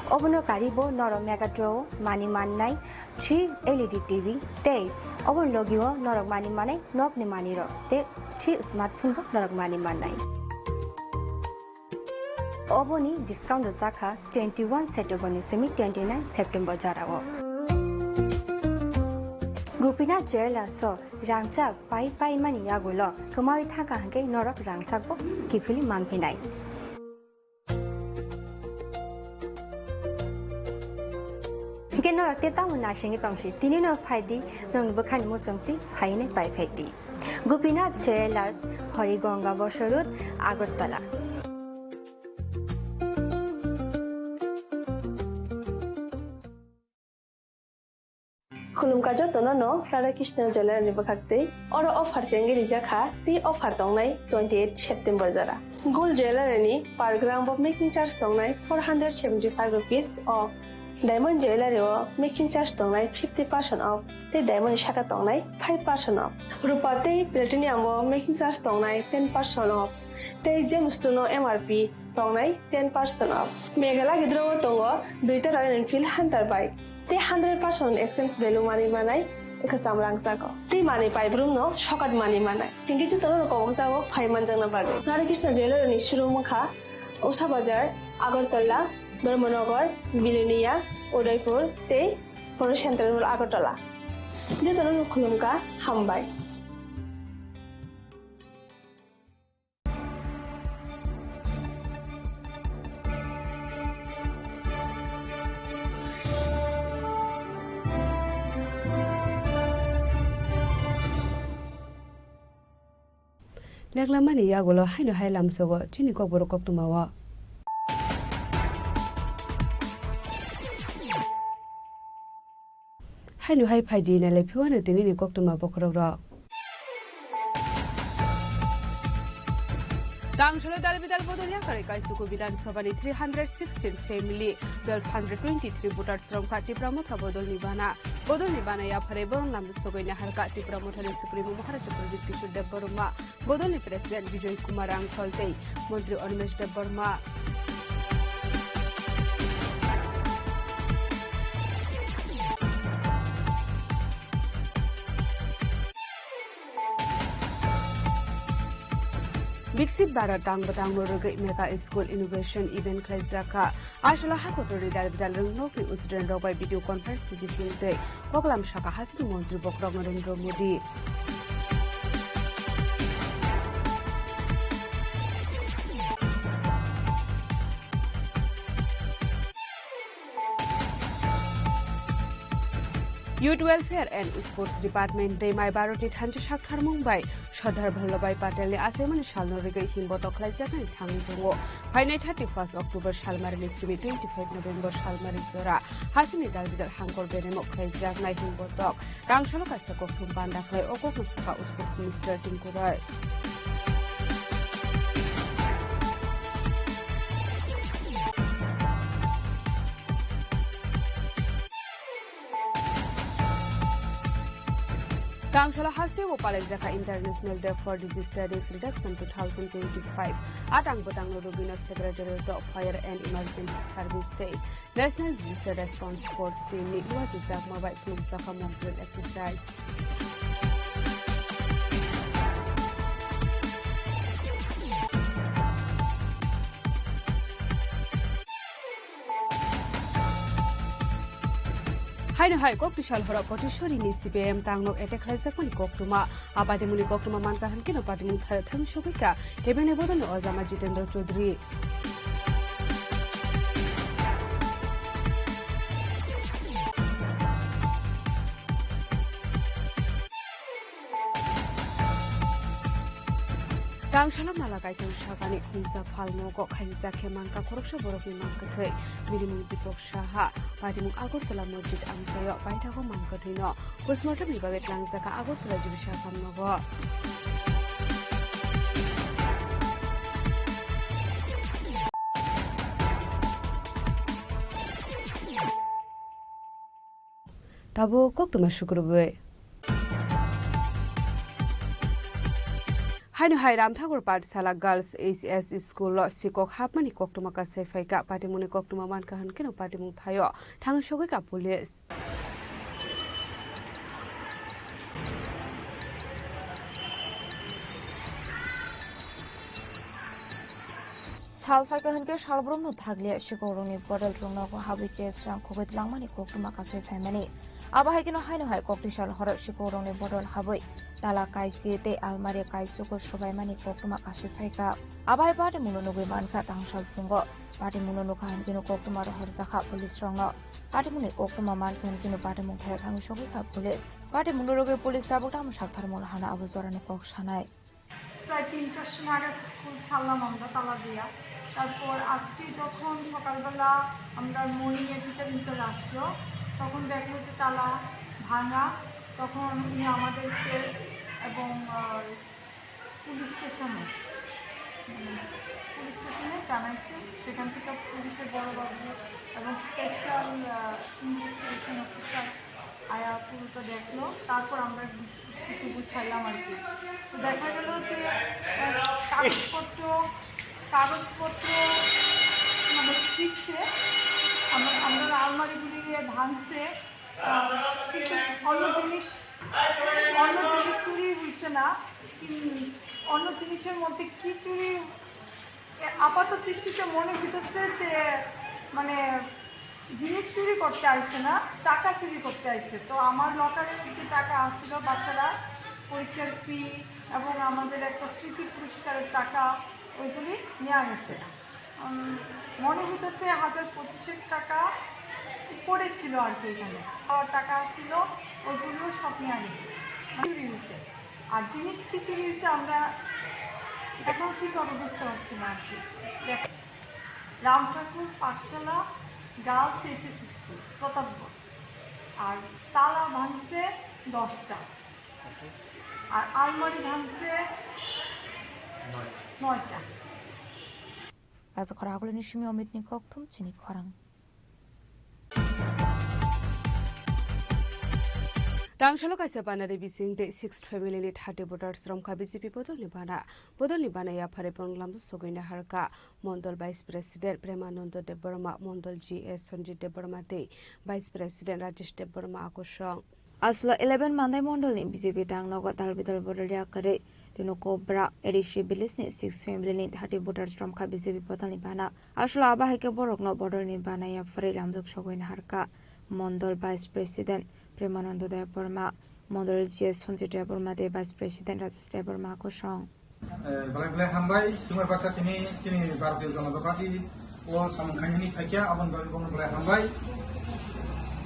Obono karibo noro mega draw mani mannai 3 LED TV te obon logio norok mani manai nok ni mani ro te 3 smartphone bo norok mani manai Oboni discount Zaka 21 September semi 29 September Jarago. Gopinath Jewelers so rangchak pai mani yagulo kamai thaka hange norok rangchak bo kifili manpinai. Kenor teta muna shingi tongshi tinino phaidi nong bukhani mo chongti phaine pai phaidi. Gopinath Jewelers Horigonga Bosorut Agartala. Khulum kajotonono Radhakrishna Jewelers ni bakhate oro offer sengi rijaka ti offer tongnai 28 September jara. Gold jewelry ni per gram of making charge tongnai 475 rupees off. Diamond jewelry o making charge tongnai 50% off. Te diamond shaka tongnai 5% off. Rupa te platinum o making charge tongnai 10% off. Te gemstone MRP tongnai 10% off. Megala gidro tongo duita Royal Enfield Hunter bike. Te 100% exchange value money manai ekasam rangchako. Te money pai brum no shokat money manai. Hingi ju tono ko jago 5 manjang na bage. Radhakrishna Jewelers ni showroom kha Usha Bazar, Agartala, Dharmanagar, Bilenia, Udaipur, te Poro Central Agartala. Je tono khulum ka hambai. Leklamani yagulo haino hailam sogo chini ko borokok tumawa haino hai phaidi na lepiwana tinini kok tuma bokrogro Dangsholo dalbidal bodoliya kare kaisuku bidan sabani 316 family 1223 voters from Tipramotha bodol nibana ya phare borong nam sogoina harka Tipramotha ni supremo Maharashtra Pradesh Kishore Debbarma bodol ni president Vijay Kumar Angkholte mantri Animesh Debbarma Bixit Barat Tang Batang Muruga Mega School Innovation Event Klajaka Ashla Hakotori Dalbidal Noki Usden by video conference edition day Poklam Shaka Hasan Montri Bokrong Narendra Modi Youth Welfare and Sports Department they my Baroti Thanji Shakhar Mumbai Shadhar Bhallabhai Patel Aseman Shalnorige Himboto Klajaka Thangungo Fine 31st October Shalmarin 25 November Shalmarin Sora Hasini Dalbidal Hangor Benemo Klajak Himbotok Rangshalaka Sakofum Bandaklai Okokusaka Sports Minister Tinkurai Rangchala Hasti o Palekjaka International Day for Disease Studies Reduction 2025 at Angbotang Rubino Secretariat of Fire and Emergency Service Day. National Disaster Response Force Team was Zakma by Flumzaka Montreal exercise. Hai no hai kok tishal hora potishori ni CPM tangnok etek khlaisa kuni koktuma abade muni koktuma mankahan kino patimun thayo tham shobika kebene bodon ozama Jitendra Chaudhary Rangchala Malakai tong Shagani Khumsa Phalno ko Khaisa Khemanka Khoroksa Borokni Mankathai Minimum Dipok Shaha Patimung Agartala Masjid Amsayo Baithago Mankathino Postmortem Bibaget Langjaka Agartala Jibisha Phamnogo Tabo koktuma shukrube Hai no hai Ramthakur Pathshala Girls HS School lo sikok hapmani koktuma ka sefaika patimuni koktuma mankahan kino patimung thayo thang shogika police Salfai kahan ke shalbrum no thagle shikoroni bodol rungno ko habike strang khogit langmani koktuma ka sefamani abahai kino hai no hai koktishal hor shikoroni bodol haboi tala kaisi te almari kaisu ko sobai mani koktuma ka sefaika abai pate munonugui manka tangshal fungo pate munonuka han kino koktuma ro hor zakha police rongno pate muni koktuma mankan kino pate mung thaya thang shogika police pate munonugi police tabota mushak tharmol hana abuzorani kok shanai প্রায় ৩টার সময় আগে school ছাড়লাম আমরা তালা দিয়া তারপর আজকে যখন সকালবেলা আমরা মর্নিংয়ে টিচার হিসেবে আসলো তখন দেখলো যে তালা ভাঙা তখন উনি আমাদেরকে এবং পুলিশ স্টেশনে জানাইছে সেখান থেকে পুলিশের বড়বাবু এবং স্পেশাল ইনভেস্টিগেশন অফিসার আয়া পুরোটা দেখলো তারপর আমরা কিছু গুছাইলাম আর কি তো দেখা গেল যে কাগজপত্র মানে শিখছে আমরা আলমারিগুলি ভাঙছে কিছু অন্য জিনিস চুরি হয়েছে না অন্য জিনিসের মধ্যে কি চুরি আপাত দৃষ্টিতে মনে হইতেছে যে মানে জিনিস চুরি করতে আসছে না টাকা চুরি করতে আসছে তো আমার লকারে যে টাকা আসছিল বাচ্চারা পরীক্ষার ফি এবং আমাদের একটা স্মৃতি পুরস্কারের টাকা ওইগুলি নেওয়া গেছে মনে হইতেছে ১,০২৫ টাকা উপরে ছিল আর কি এখানে টাকা আসছিল ওইগুলিও সব নেওয়া গেছে চুরি হয়েছে আর জিনিস কি চুরি হয়েছে আমরা এখন শিক্ষক বুঝতে পারছি না আর কি রামঠাকুর পাঠশালা গার্লস এইচএস স্কুল প্রতাপগড় আর তালা ভাঙছে 10টা আর আলমারি ভাঙছে 9টা Raza khoragul ni shimi omit ni koktum chini khorang Rangchala kaisa banare bising de 6th family ni 30 voters romkha BJP bodol ni bana ya phare ponglam sogoina harka Mondol Vice President Premanando Deborma Mondol GS Sanjit Deborma de Vice President Rajesh Deborma akosong Asla 11 mandai Mondol ni BJP tangnogo dalbidal bodol ya kare tino cobra edishi bilis ni 6th family ni 30 voters romkha BJP bodol ni bana asla abahike borokno bodol ni bana ya phare lamjok sogoina harka Mondol Vice President Premanando Deborma Mondol GS Sanjit Deborma de Vice President Rajesh Deborma akosong Balai hambai sumber baca kini Bharatiya Janata Party o samkhani thakia abon balai hambai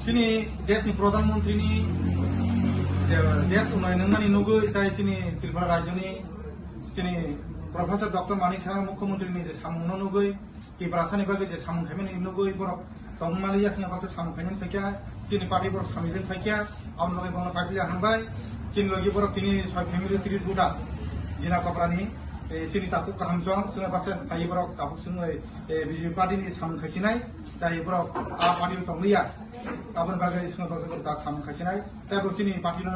kini desh ni pradhan mantri ni desh unayonon mani nugo tai kini Tripura rajyo ni kini Professor Dr. Manik Saha mukhyamantri ni je samungno nugoi Tripura asani bage je samungkhani nugoi borok tongmali asni baca samungkhani thakia kini party borok samidin thakia abon balai hambai kini logi borok kini 6 family 30 buta Jina Koprani सिनि ताकुक काहामसं सुंग बाक्सा थाइबरक ताकुक सुंग BJP party नि सामखासिनाय ताइबरक आ party तंगलिया आबन बागै सुंग बाक्सा ता सामखासिनाय ताबो सिनि party न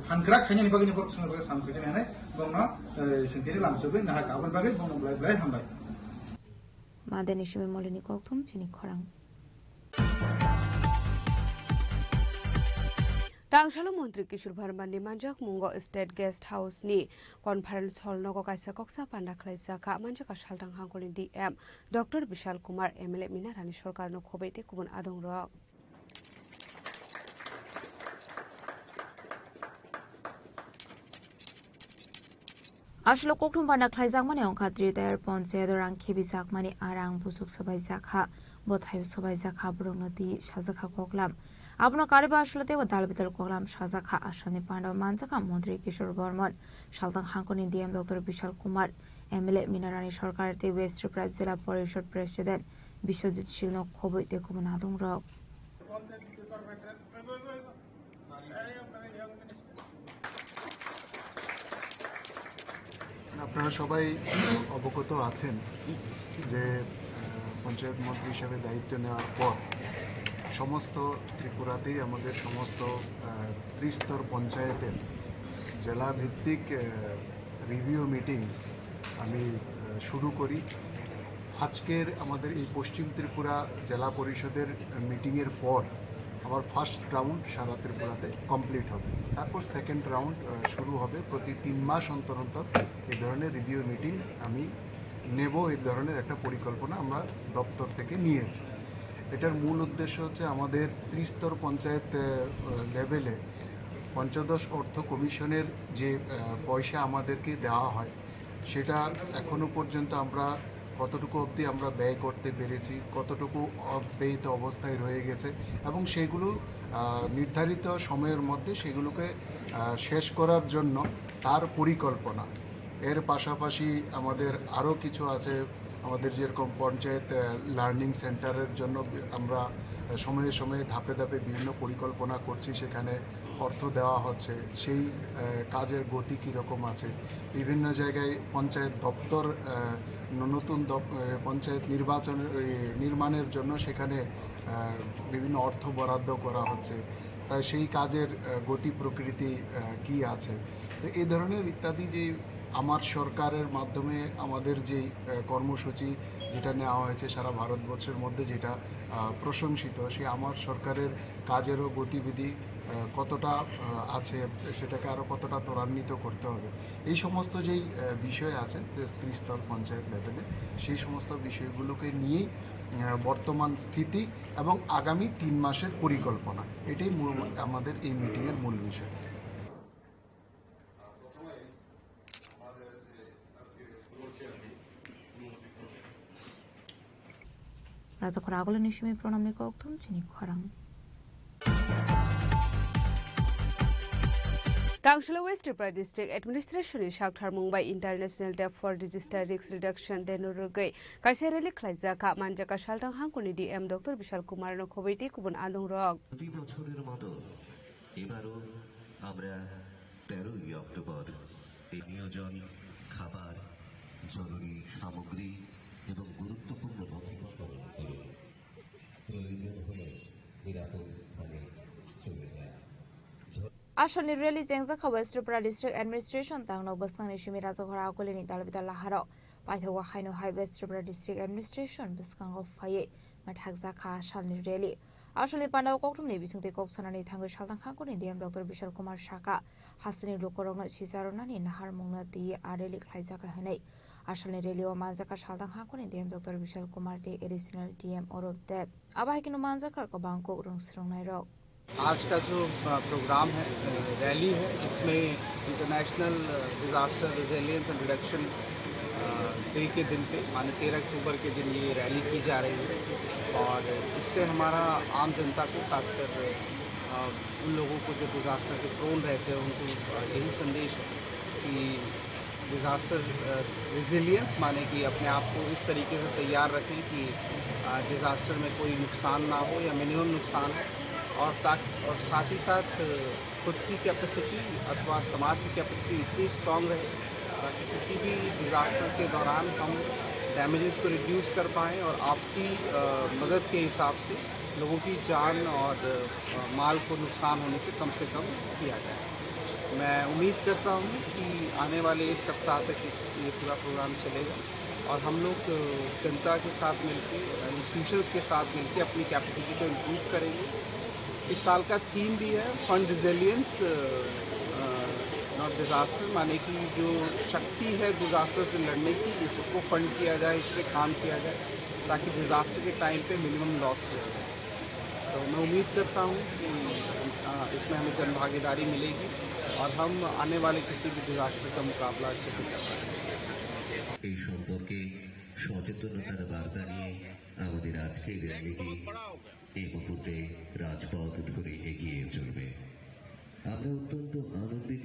फानग्रा खायनि बागै नि सुंग बागै सामखासिनाय गंना सिंथिनि लामसोबे नाहा आबन बागै गंना ब्लाय ब्लाय हामबाय मादेनि शिमे मलिनि कक्थुम चिनि खरां टांगशाला मंत्री किशोर भार्मानि मानजाक मुंगो स्टेट गेस्ट हाउस नि कॉन्फ्रेंस हॉल नगो काइसा कक्सा पांडा खलाइजाखा मानजाका सालटां हांगोनि DM doctor Vishal Kumar MLA मिना रानी सरकार नो खबैते गुबुन आदं रक आशलो कोकठुम पाना खलाइजाक माने अंखाद्रि दायर पंचायत रां खेबिजाक माने आरां बुसुक सबाइजाखा बथाय सबाइजाखा ब्रंनति साजाखा कोकलाम आपनो कार्यबा आशलते व दालबितल कोकलाम साजाखा आशने पांडव मानजाका मंत्री किशोर Burman सालतां हांकोनि DM doctor Vishal Kumar MLA मिनारानी सरकार ते वेस्ट त्रिपुरा जिला परिषद प्रेसिडेंट विश्वजित शिलनो खबैते गुबुन आदं रक আপনারা সবাই অবগত আছেন যে পঞ্চায়েত মন্ত্রী হিসেবে দায়িত্ব নেওয়ার পর সমস্ত ত্রিপুরাতেই আমাদের সমস্ত ত্রিস্তর পঞ্চায়েতের জেলা ভিত্তিক রিভিউ মিটিং আমি শুরু করি আজকের আমাদের এই পশ্চিম ত্রিপুরা জেলা পরিষদের মিটিংয়ের পর আমার ফার্স্ট রাউন্ড সারা ত্রিপুরাতে কমপ্লিট হবে তারপর সেকেন্ড রাউন্ড শুরু হবে প্রতি 3 মাস অন্তর অন্তর এই ধরনের রিভিউ মিটিং আমি নেব এই ধরনের একটা পরিকল্পনা আমরা দপ্তর থেকে নিয়েছি এটার মূল উদ্দেশ্য হচ্ছে আমাদের ত্রিস্তর পঞ্চায়েত লেভেলে পঞ্চদশ অর্থ কমিশনের যে পয়সা আমাদেরকে দেওয়া হয় সেটা এখনো পর্যন্ত আমরা কতটুকু অবধি আমরা ব্যয় করতে পেরেছি কতটুকু অব্যয়িত অবস্থায় রয়ে গেছে এবং সেগুলো নির্ধারিত সময়ের মধ্যে সেগুলোকে শেষ করার জন্য তার পরিকল্পনা এর পাশাপাশি আমাদের আরও কিছু আছে আমাদের যেরকম পঞ্চায়েত লার্নিং সেন্টারের জন্য আমরা সময়ে সময়ে ধাপে ধাপে বিভিন্ন পরিকল্পনা করছি সেখানে অর্থ দেওয়া হচ্ছে সেই কাজের গতি কীরকম আছে বিভিন্ন জায়গায় পঞ্চায়েত দপ্তর নতুন পঞ্চায়েত নির্মাণের জন্য সেখানে বিভিন্ন অর্থ বরাদ্দ করা হচ্ছে তাই সেই কাজের গতি প্রকৃতি কি আছে তো এই ধরনের ইত্যাদি যে আমার সরকারের মাধ্যমে আমাদের যে কর্মসূচি যেটা নেওয়া হয়েছে সারা ভারতবর্ষের মধ্যে যেটা প্রশংসিত সেই আমার সরকারের কাজেরও গতিবিধি কতটা আছে সেটাকে আরও কতটা ত্বরান্বিত করতে হবে এই সমস্ত যেই বিষয় আছে ত্রিস্তর পঞ্চায়েত লেভেলে সেই সমস্ত বিষয়গুলোকে নিয়েই বর্তমান স্থিতি এবং আগামী 3 মাসের পরিকল্পনা এটাই আমাদের এই মিটিংয়ের মূল বিষয় রাজাখর আগলে নিশিমে প্রণামে কক্থম চিনি খরাং टांगशाला वेस्ट त्रिपुरा डिस्ट्रिक्ट एडमिनिस्ट्रेशन सागथार मुंबाई international day for disaster risk reduction देनुरुगै काइसे रेली खलाइजाखा मानजाका सालटां हांकोनि डीएम डॉक्टर विशाल कुमार नो खबैते गुबुन आदं रक প্রতি বছরের মতো এবারও আমরা 13 অক্টোবর এই নিয়োজন খাবার জরুরি সামগ্রী এবং গুরুত্বপূর্ণ নথিপত্র প্রয়োজন হলে নিরাপদ স্থানে চলে যায় आशनि रेली जेंगजाखा वेस्ट त्रिपुरा डिस्ट्रिक्ट एडमिनिस्ट्रेशन तांगनो बसखांनि शिमि राजाघर आगोलिनि दालबिदा लाहाराव पाइथावा हाइनो हाइ वेस्ट त्रिपुरा डिस्ट्रिक्ट एडमिनिस्ट्रेशन बसखांगो फाये माथागजाखा आशनि रेली आशनि पान्डाव कक्टुमनि बिसुंथि कक्सनानि थांगो सालतां खांखोनि डीएम डॉक्टर विशाल कुमार शाखा हासनि लोकरंनो सिजारनानि नाहार मुंनो दी आरेली खलाइजाखा हनै आशनि रेलिओ मानजाखा सालतां खांखोनि डीएम डॉक्टर विशाल कुमार दी एडिशनल डीएम अरूप देव आबाहिकिनो मानजाखा गोबांको रंसरंनाय रक आज का जो प्रोग्राम है रैली है इसमें international disaster resilience and reduction day के दिन पे माने 13 अक्टूबर के दिन ये रैली की जा रही है और इससे हमारा आम जनता को खासकर उन लोगों को जो डिजास्टर के प्रोन रहते हैं उनको यही संदेश है कि डिजास्टर रिजिलियंस माने कि अपने आप को इस तरीके से तैयार रखें कि डिजास्टर में कोई नुकसान ना हो या मिनिमम नुकसान हो और साथ ही साथ खुद की कैपेसिटी अथवा समाज की कैपेसिटी इतनी स्ट्रांग रहे ताकि किसी भी डिजास्टर के दौरान हम डैमेजेस को रिड्यूस कर पाएं और आपसी मदद के हिसाब से लोगों की जान और माल को नुकसान होने से कम किया जाए। मैं उम्मीद करता हूं कि आने वाले एक सप्ताह तक ये पूरा प्रोग्राम चलेगा और हम लोग जनता के साथ मिलकर, इंस्टीट्यूशंस के साथ मिलकर अपनी कैपेसिटी को इम्प्रूव करेंगे। इस साल का थीम भी है फंड रिजिलियंस नॉट डिजास्टर, माने कि जो शक्ति है डिजास्टर से लड़ने की, इसको फंड किया जाए, इस पर काम किया जाए ताकि डिजास्टर के टाइम पे मिनिमम लॉस किया जाए। तो मैं उम्मीद करता हूँ कि इसमें हमें जन भागीदारी मिलेगी और हम आने वाले किसी भी डिजास्टर का मुकाबला अच्छे से कर पाएंगे। এই সম্পর্কে সচেতনতার বার্তা নিয়ে আমাদের আজকের র্যালিটি এই মুহূর্তে রাজপথ ধরে এগিয়ে চলবে। আমরা অত্যন্ত আনন্দিত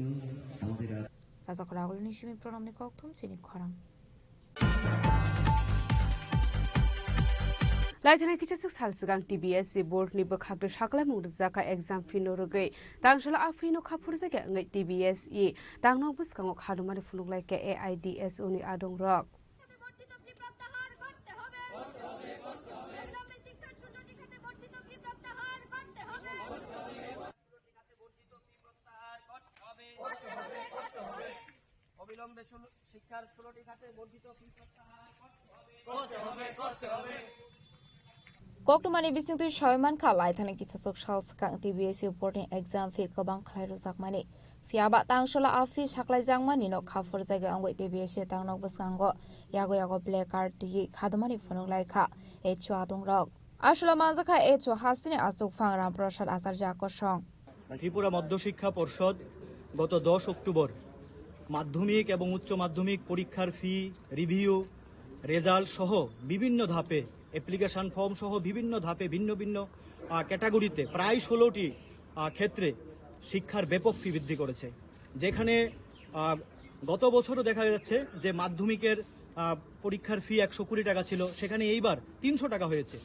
আমাদের রাজাকরাগুলো নিশিমি প্রণামনি কক্থম চিনি খরাং लाइथाना किचक साल सिगां टीबीएससी बोर्ड नि बखागदो साकलाय मुरजाका एग्जाम फिनो रगै तांसला आफिनो खाफुर जागे ngै टीबीएसई तांनो बुसकांगो खादुमानि फुनुगलाय के एआईडीएसओ नि आदं रक অবিলম্বে শিক্ষার 16টি খাতে বর্ধিত ফি প্রত্যাহার করতে হবে। Koktumani bising tu Shoyman ka laithana kisasok shal sakang TBS reporting exam fi kabang khlai rojak mani fiaba tangshola afi saklai jangmani no khafur jaga angoi TBS tangnok buskango yago black card ti khadmani phonok laikha echo adong rok আসলে মানজাখা echo হাসিনে আসুক ফাং রামপ্রসাদ আচার্য আকর্ষণ ত্রিপুরা মধ্যশিক্ষা পর্ষদ গত 10 October মাধ্যমিক এবং উচ্চ মাধ্যমিক পরীক্ষার ফি রিভিউ রেজাল্ট সহ বিভিন্ন ধাপে অ্যাপ্লিকেশন ফর্ম সহ বিভিন্ন ধাপে ভিন্ন ভিন্ন ক্যাটাগরিতে প্রায় 16টি ক্ষেত্রে শিক্ষার ব্যাপক ফি বৃদ্ধি করেছে। যেখানে গত বছরও দেখা যাচ্ছে যে মাধ্যমিকের পরীক্ষার ফি 120 টাকা ছিল, সেখানে এইবার 300 টাকা হয়েছে।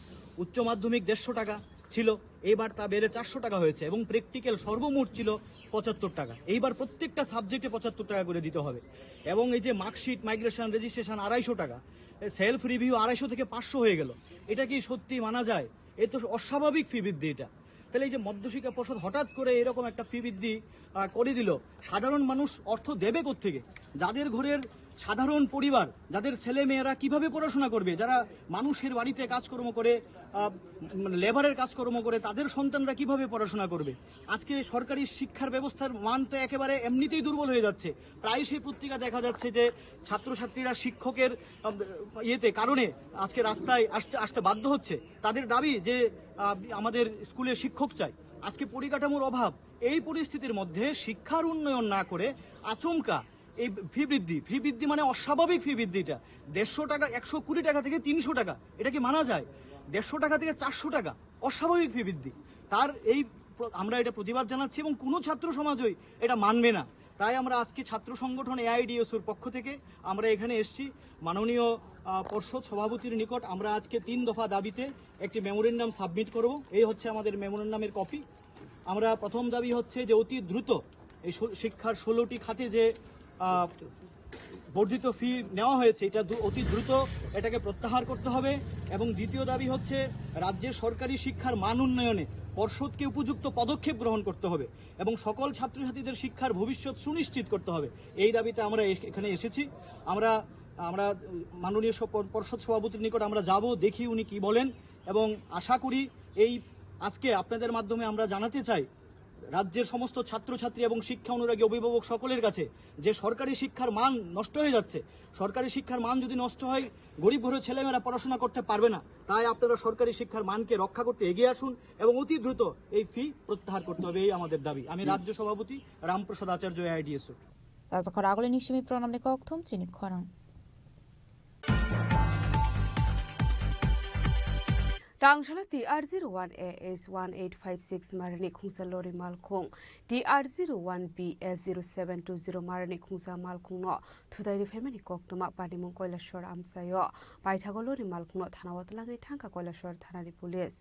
উচ্চ মাধ্যমিক 150 টাকা ছিল, এইবার তা বেড়ে 400 টাকা হয়েছে এবং প্র্যাকটিক্যাল সর্বমোট ছিল 75 টাকা। এইবার প্রত্যেকটা সাবজেক্টে 75 টাকা করে দিতে হবে এবং এই যে মার্কশিট মাইগ্রেশন রেজিস্ট্রেশন 250 টাকা, সেলফ রিভিউ 250 থেকে 500 হয়ে গেল। এটা কি সত্যি মানা যায়? এ তো অস্বাভাবিক ফি বৃদ্ধি। এটা তাহলে এই যে মধ্যশিক্ষা পর্ষদ হঠাৎ করে এরকম একটা ফি বৃদ্ধি করে দিল, সাধারণ মানুষ অর্থ দেবে কোত্থেকে? যাদের ঘরের সাধারণ পরিবার, যাদের ছেলে মেয়েরা কিভাবে পড়াশোনা করবে, যারা মানুষের বাড়িতে কাজকর্ম করে লেবারের কাজকর্ম করে, তাদের সন্তানরা কিভাবে পড়াশোনা করবে? আজকে সরকারি শিক্ষার ব্যবস্থার মান তো একেবারে এমনিতেই দুর্বল হয়ে যাচ্ছে। প্রায় সেই পত্রিকা দেখা যাচ্ছে যে ছাত্রছাত্রীরা শিক্ষকের কারণে আজকে রাস্তায় আসতে বাধ্য হচ্ছে। তাদের দাবি যে আমাদের স্কুলে শিক্ষক চাই। আজকে পরিকাঠামোর অভাব। এই পরিস্থিতির মধ্যে শিক্ষার উন্নয়ন না করে আচমকা এই ফি বৃদ্ধি মানে অস্বাভাবিক ফি বৃদ্ধিটা 150 টাকা 120 টাকা থেকে 300 টাকা, এটা কি মানা যায়? 150 টাকা থেকে 400 টাকা অস্বাভাবিক ফি বৃদ্ধি। তার এই আমরা এটা প্রতিবাদ জানাচ্ছি এবং কোনো ছাত্র সমাজই এটা মানবে না। তাই আমরা আজকে ছাত্র সংগঠন এআইডিএসওর পক্ষ থেকে আমরা এখানে এসেছি মাননীয় পর্ষদ সভাপতির নিকট। আমরা আজকে 3 দফা দাবিতে একটি মেমোরেন্ডাম সাবমিট করব। এই হচ্ছে আমাদের মেমোরেন্ডামের কপি। আমরা প্রথম দাবি হচ্ছে যে অতি দ্রুত এই শিক্ষার 16টি খাতে যে বর্ধিত ফি নেওয়া হয়েছে এটা অতি দ্রুত এটাকে প্রত্যাহার করতে হবে এবং দ্বিতীয় দাবি হচ্ছে রাজ্যের সরকারি শিক্ষার মান উন্নয়নে পর্ষদকে উপযুক্ত পদক্ষেপ গ্রহণ করতে হবে এবং সকল ছাত্রছাত্রীদের শিক্ষার ভবিষ্যৎ সুনিশ্চিত করতে হবে। এই দাবিতে আমরা এখানে এসেছি। আমরা মাননীয় পর্ষদ সভাপতির নিকট আমরা যাব, দেখি উনি কি বলেন এবং আশা করি এই আজকে আপনাদের মাধ্যমে আমরা জানাতে চাই রাজ্যের সমস্ত ছাত্রছাত্রী এবং শিক্ষা অনুরাগী অভিভাবক সকলের কাছে যে সরকারি শিক্ষার মান নষ্ট হয়ে যাচ্ছে। সরকারি শিক্ষার মান যদি নষ্ট হয়, গরিব ঘরের ছেলেমেয়েরা পড়াশোনা করতে পারবে না। তাই আপনারা সরকারি শিক্ষার মানকে রক্ষা করতে এগিয়ে আসুন এবং অতি দ্রুত এই ফি প্রত্যাহার করতে হবে, এই আমাদের দাবি। আমি রাজ্য সভাপতি রামপ্রসাদ আচার্য এআইডিএসও। রাজাকরাগুলো নিশিমি প্রণামনি কক্থম চিনি খরাং Tangshala TR01AS1856 Marani Khungsa Lori Malkhung TR01BS0720 Marani Khungsa Malkhung no Thudai Family Koktoma Padimung Koilashwar Amsayo Paithago Lori Malkhung no Thanawatlangi Thangka Koilashwar Thanari Police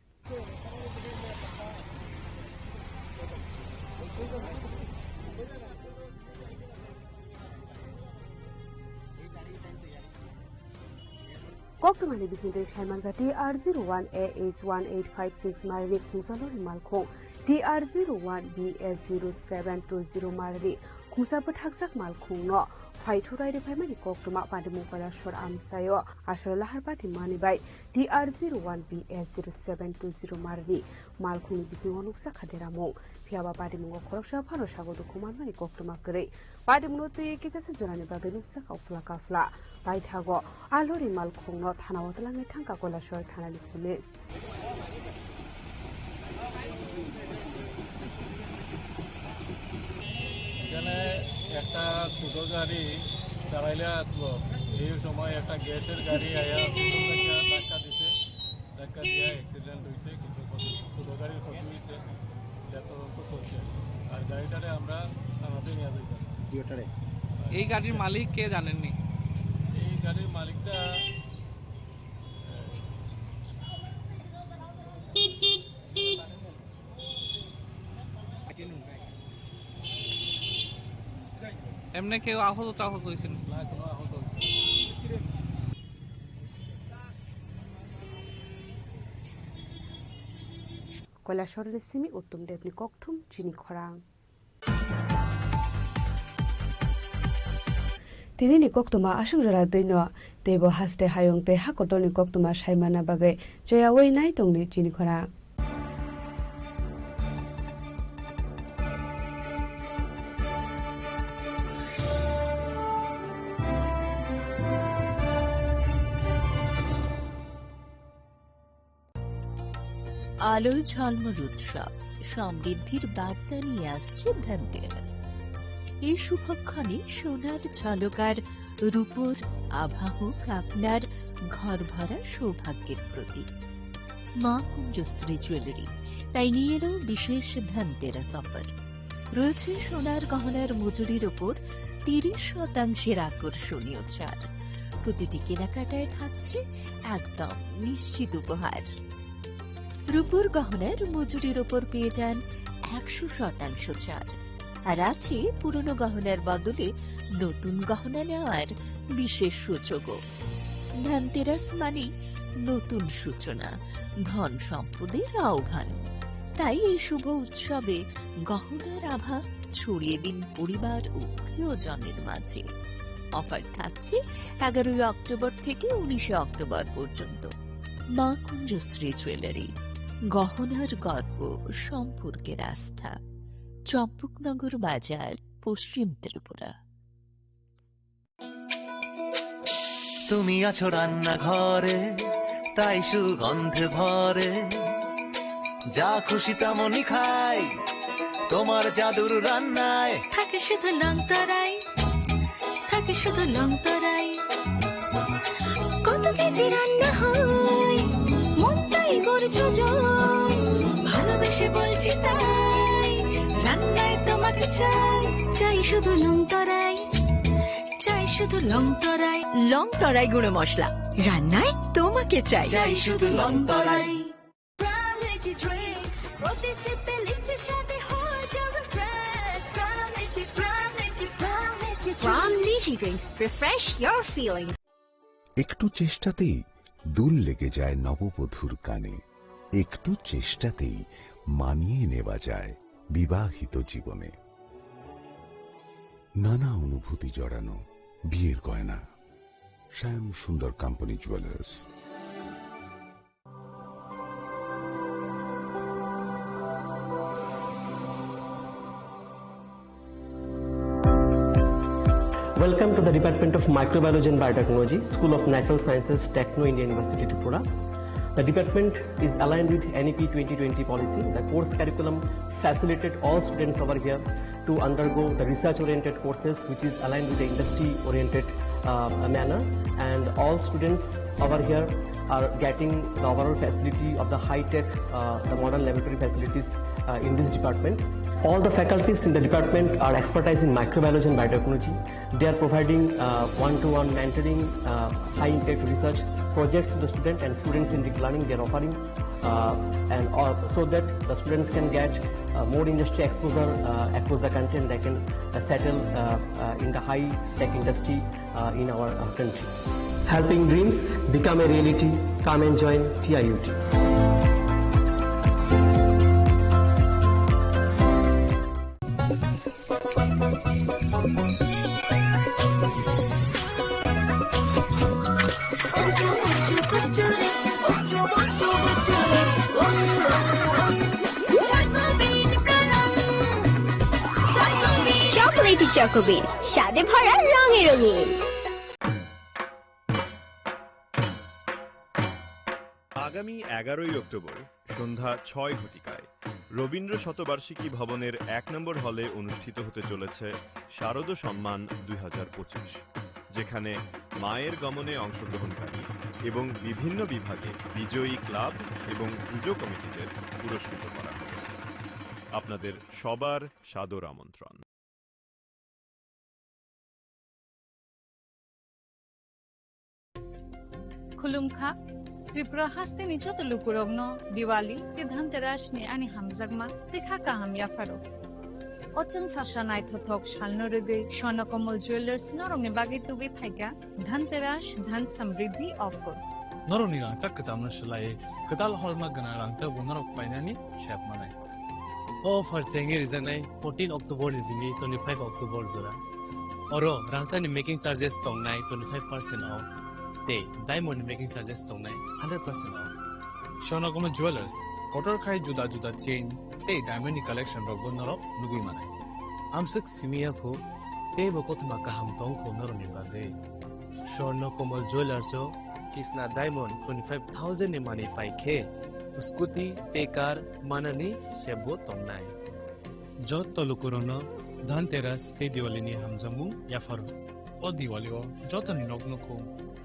Koktumani Bisinjay Shaimanka TR01AH1856 Marani Khungsalori Malkhong TR01BS0720 Marani Khungsapat Haksak Malkhong no Phaithurai Repaimani Koktuma Padimu Kalashwar Amsayo Ashar Lahar Pati Manibai TR01BS0720 Marani Malkhong Bisingonuksa Khaderamo Piaba Padimu Khorosha Phanosago Dokumanmani Koktuma Kare Padimu Tui Kisase Jorani Babenuksa Kaufla Kafla Baithago Alori Malkhong no Thanawatlangi Thanka Kalashwar Thanani Police এখানে একটা ছোট গাড়ি চালাইলে আসলো এই সময় একটা গ্যাসের গাড়ি আয়া ধাক্কা দিছে ধাক্কা দিয়ে অ্যাক্সিডেন্ট হয়েছে কিছু ছোট গাড়ির ক্ষতি হয়েছে এটা তদন্ত চলছে আর গাড়িটারে আমরা থানাতে নিয়ে যাই এই গাড়ির মালিক কে জানেননি এই গাড়ির মালিকটা এমনি কেউ আহত হয়েছেন না কোনো আহত হয়েছে কৈলাসহরের সিমি উত্তম দেবনি ককথুম চিনি খরাং Tinini koktuma asungjara dino tebo haste hayong te hakotoni koktuma saimana bagai joya wei nai tongni chini khora আলোর ঝলমল উৎসব সমৃদ্ধির বার্তা নিয়ে আসছে ধনতেরাস এই শুভক্ষণে সোনার ঝলকার রূপোর আভা হোক আপনার ঘর ভরা সৌভাগ্যের প্রতীক মা কুঞ্জশ্রী জুয়েলারি তাই নিয়ে এলো বিশেষ ধনতেরাস অফার রয়েছে সোনার গহনার মজুরির ওপর 30% আকর্ষণীয় ছাড় প্রতিটি কেনাকাটায় থাকছে একদম নিশ্চিত উপহার রূপোর গহনার মজুরির ওপর পেয়ে যান 100% ছাড় আর আছে পুরনো গহনার বদলে নতুন গহনা নেওয়ার বিশেষ সুযোগও ধনতেরাস মানে নতুন সূচনা ধন সম্পদের আহ্বান তাই এই শুভ উৎসবে গহনার আভা ছড়িয়ে দিন পরিবার ও প্রিয়জনের মাঝে অফার থাকছে 11 অক্টোবর থেকে 19 অক্টোবর পর্যন্ত মা কুঞ্জশ্রী জুয়েলারি গহনার গর্ব সম্পর্কের আস্থা চম্পকনগর বাজার পশ্চিম ত্রিপুরা তুমি আছো রান্না ঘরে তাই সুগন্ধে ভরে যা খুশি তেমনই খাই তোমার জাদুর রান্নায় থাকে শুধু লংতরাই থাকে শুধু লংতরাই কত কেজি রান্না হয় মনটাই করছো জয় ভালোবেসে বলছি তাই রান্নায় তোমাকে চাই চাই শুধু লংতরাই চাই শুধু লংতরাই লংতরাই গুঁড়ো মশলা রান্নায় তোমাকে চাই চাই শুধু লংতরাই Refresh your feelings. একটু চেষ্টাতেই দুল লেগে যায় নববধূর কানে একটু চেষ্টাতেই মানিয়ে নেওয়া যায় বিবাহিত জীবনে নানা অনুভূতি জড়ানো বিয়ের গয়না শ্যাম সুন্দর company jewellers Welcome to the Department of Microbiology and Biotechnology, School of Natural Sciences, Techno India University, Tripura. The department is aligned with NEP 2020 policy. The course curriculum facilitated all students over here to undergo the research-oriented courses, which is aligned with the industry-oriented manner. And all students over here are getting the overall facility of the high-tech, the modern laboratory facilities in this department. All the faculties in the department are expertise in microbiology and biotechnology. They are providing one-to-one mentoring, high-impact research projects to the student and student-centric learning they are offering, and so that the students can get more industry exposure across the country and they can settle in the high-tech industry in our country. Helping dreams become a reality. Come and join TIUT. Chocolatey চকোবিন স্বাদে ভরা রঙে রঙিন। আগামী 11ই October সন্ধ্যা 6 ঘটিকায় রবীন্দ্র শতবার্ষিকী ভবনের 1 নম্বর হলে অনুষ্ঠিত হতে চলেছে শারদ সম্মান 2025, যেখানে মায়ের গমনে অংশগ্রহণকারী এবং বিভিন্ন বিভাগে বিজয়ী ক্লাব এবং পুজো কমিটিদের পুরস্কৃত করা হবে। আপনাদের সবার সাদর আমন্ত্রণ। खुलुमखा त्रिपुरा हास्ते निजो तो लुकुरogno दिवाली ते धनतेरस ने आनी हमजगमा देखा काहम याफारो ओचंग साशानाय थथक शालनो रगै स्वर्णकमल ज्वेलर्स नरंगने बागै तुबे फाइगा धनतेरस धन समृद्धि ऑफर नरंनि रांचाक कजामना शलाय कदाल हलमा गना रांचा बुनरक पाइनानि शेप मानाय ऑफर चेंगे रिजनाय 14 अक्टोबर निजिनि 25 अक्टोबर जरा अरो रांचानि मेकिंग चार्जेस तंगनाय 25% ऑफ ते डायमंड मेकिंग चार्जेस तंगनाय 100% ऑफ स्वर्णकमल ज्वेलर्स कटर खाय जुदा जुदा चेन ते डायमंड कलेक्शन रग बनरक नुगुइ मानाय आमसक सिमिया फो ते बकतमा काहाम तंग खनर निबागै स्वर्णकमल ज्वेलर्स किसना डायमंड 25000 ने माने पाइखे स्कूटी ते कार माननी सेबो तंगनाय जत तलुकुरन धनतेरस ते दिवाली नि हमजमु याफारो ओ दिवाली ओ जतनि नगनको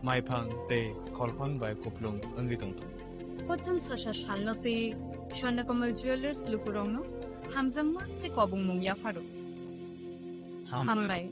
माइफां ते खलफां बाय कोप्लुं अंगि तंगतो ओचंग साशा शालनोते स्वर्णकमल ज्वेलर्स लुकुरogno हमजंगमा ते कबुं मुं याफारो हामबाय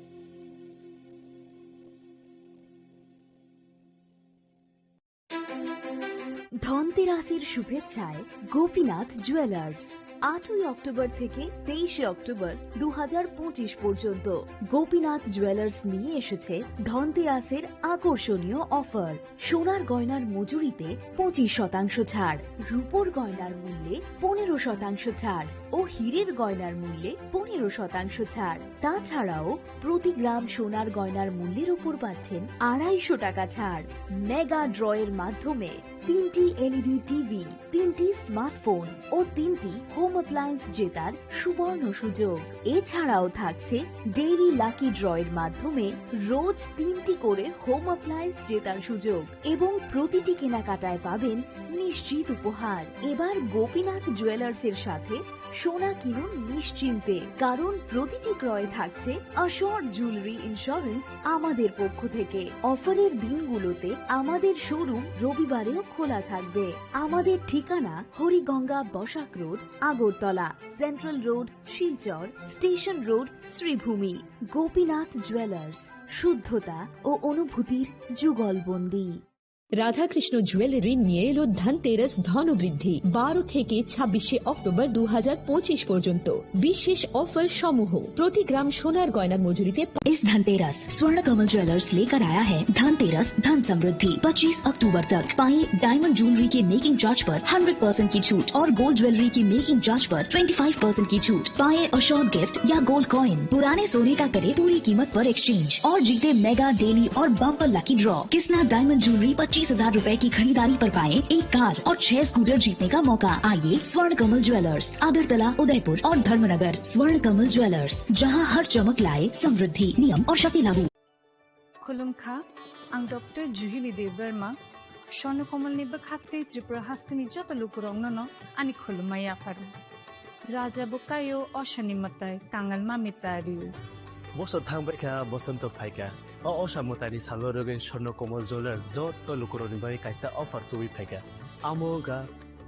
ধনতেরাসের শুভেচ্ছায় গোপীনাথ জুয়েলার্স 8ই অক্টোবর থেকে 23 অক্টোবর 2025 পর্যন্ত গোপীনাথ জুয়েলার্স নিয়ে এসেছে ধনতেরাসের আকর্ষণীয় অফার। সোনার গয়নার মজুরিতে 25% ছাড়, রূপোর গয়নার মূল্যে 15% ছাড় ও হীরের গয়নার মূল্যে 15% ছাড়। তাছাড়াও প্রতি গ্রাম সোনার গয়নার মূল্যের উপর পাচ্ছেন 250 টাকা ছাড়। মেগা ড্রয়ের মাধ্যমে 3টি এলইডি টিভি, 3টি স্মার্টফোন ও 3টি হোম অ্যাপ্লায়েন্স জেতার সুবর্ণ সুযোগ। এছাড়াও থাকছে ডেইলি লাকি ড্রয়ের মাধ্যমে রোজ 3টি করে হোম অ্যাপ্লায়েন্স জেতার সুযোগ এবং প্রতিটি কেনাকাটায় পাবেন নিশ্চিত উপহার। এবার গোপীনাথ জুয়েলার্সের সাথে সোনা কিনুন নিশ্চিন্তে, কারণ প্রতিটি ক্রয়ে থাকছে অ্যাশোর্ড জুয়েলারি ইন্স্যুরেন্স আমাদের পক্ষ থেকে। অফারের দিনগুলোতে আমাদের শোরুম রবিবারেও খোলা থাকবে। আমাদের ঠিকানা Hariganga Basak road, Agartala, central road, Silchar, station road, Sribhumi. Gopinath jewellers, শুদ্ধতা ও অনুভূতির যুগলবন্দী। রাধাকৃষ্ণ জুয়েলারি নিয়ে এলো ধনতেরাস ধনবৃদ্ধি 12 থেকে 26 অক্টোবর 2025 পর্যন্ত বিশেষ অফার সমূহ। প্রতি গ্রাম সোনার গয়নার মজুরিতে इस धनतेरस स्वर्ण कमल ज्वेलर्स लेकर आया है धनतेरस धन समृद्धि। 25 अक्टूबर तक पाए डायमंड ज्वेलरी के मेकिंग चार्ज पर 100% की छूट और गोल्ड ज्वेलरी की मेकिंग चार्ज पर 25% की छूट। पाए अशोर्ड गिफ्ट या गोल्ड कॉइन। पुराने सोने का करे पूरी कीमत पर एक्सचेंज और जीते मेगा डेली और bumper lucky draw. Kisna diamond jewellery 25,000 रुपए की खरीदारी पर पाए एक कार और 6 स्कूटर जीतने का मौका। आइए स्वर्ण कमल ज्वेलर्स, अगरतला, उदयपुर और धर्मनगर। स्वर्ण कमल ज्वेलर्स, जहां हर चमक लाए समृद्धि। नियम और शर्तें लागू। खुलुमखा आं डॉक्टर जुहिली देवबर्मा स्वर्णकमलनि बखाक्ते त्रिपुरा हास्तिनि जत लुकुरogno आनि खुलुमाय आफारो राजा बुकायो अशनिमताय तांगलमा मितारिउ बसत थांबायखा बसंत फायका असामतारि सालरगै स्वर्णकमल ज्वेलर्स जत लुकुरनि बाय कायसा अफार तुबि फायका आमोगा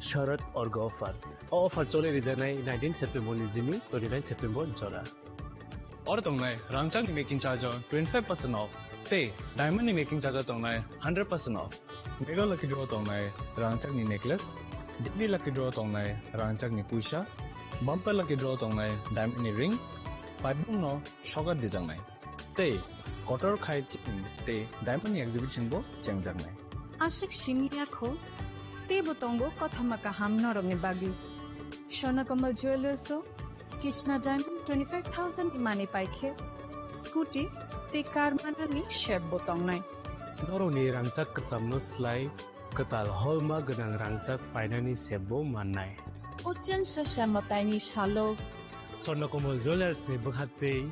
शरद अर्ग अफार चले रिजानाय 19 सेप्टेम्बर निजिनि 29 सेप्टेम्बर जरा और तंगनाय रांचांग मेकिंग चार्ज 25% ऑफ ते डायमंड मेकिंग चार्ज तंगनाय 100% ऑफ मेगा लकी ड्रॉ तंगनाय रांचांग नेकलेस डेली लकी ड्रॉ तंगनाय रांचांग पुइसा बम्पर लकी ड्रॉ तंगनाय डायमंड रिंग पाइबुंग नो शगर दिजांनाय ते kotor khai ching te diamond exhibition bo chengjang nai Ashik Shimiako, te botongo kothamaka hamnorong bagi. Shona Kamal Jewelers Krishna Diamond 25,000 money paikhe. Scooty te car manani shep botong nai. Noroni rangchak kacamno slai katal holma ganang rangchak painani sebo mannai. Ochen shashamataini shalo. Swarnakomal Jewelers ni bakhate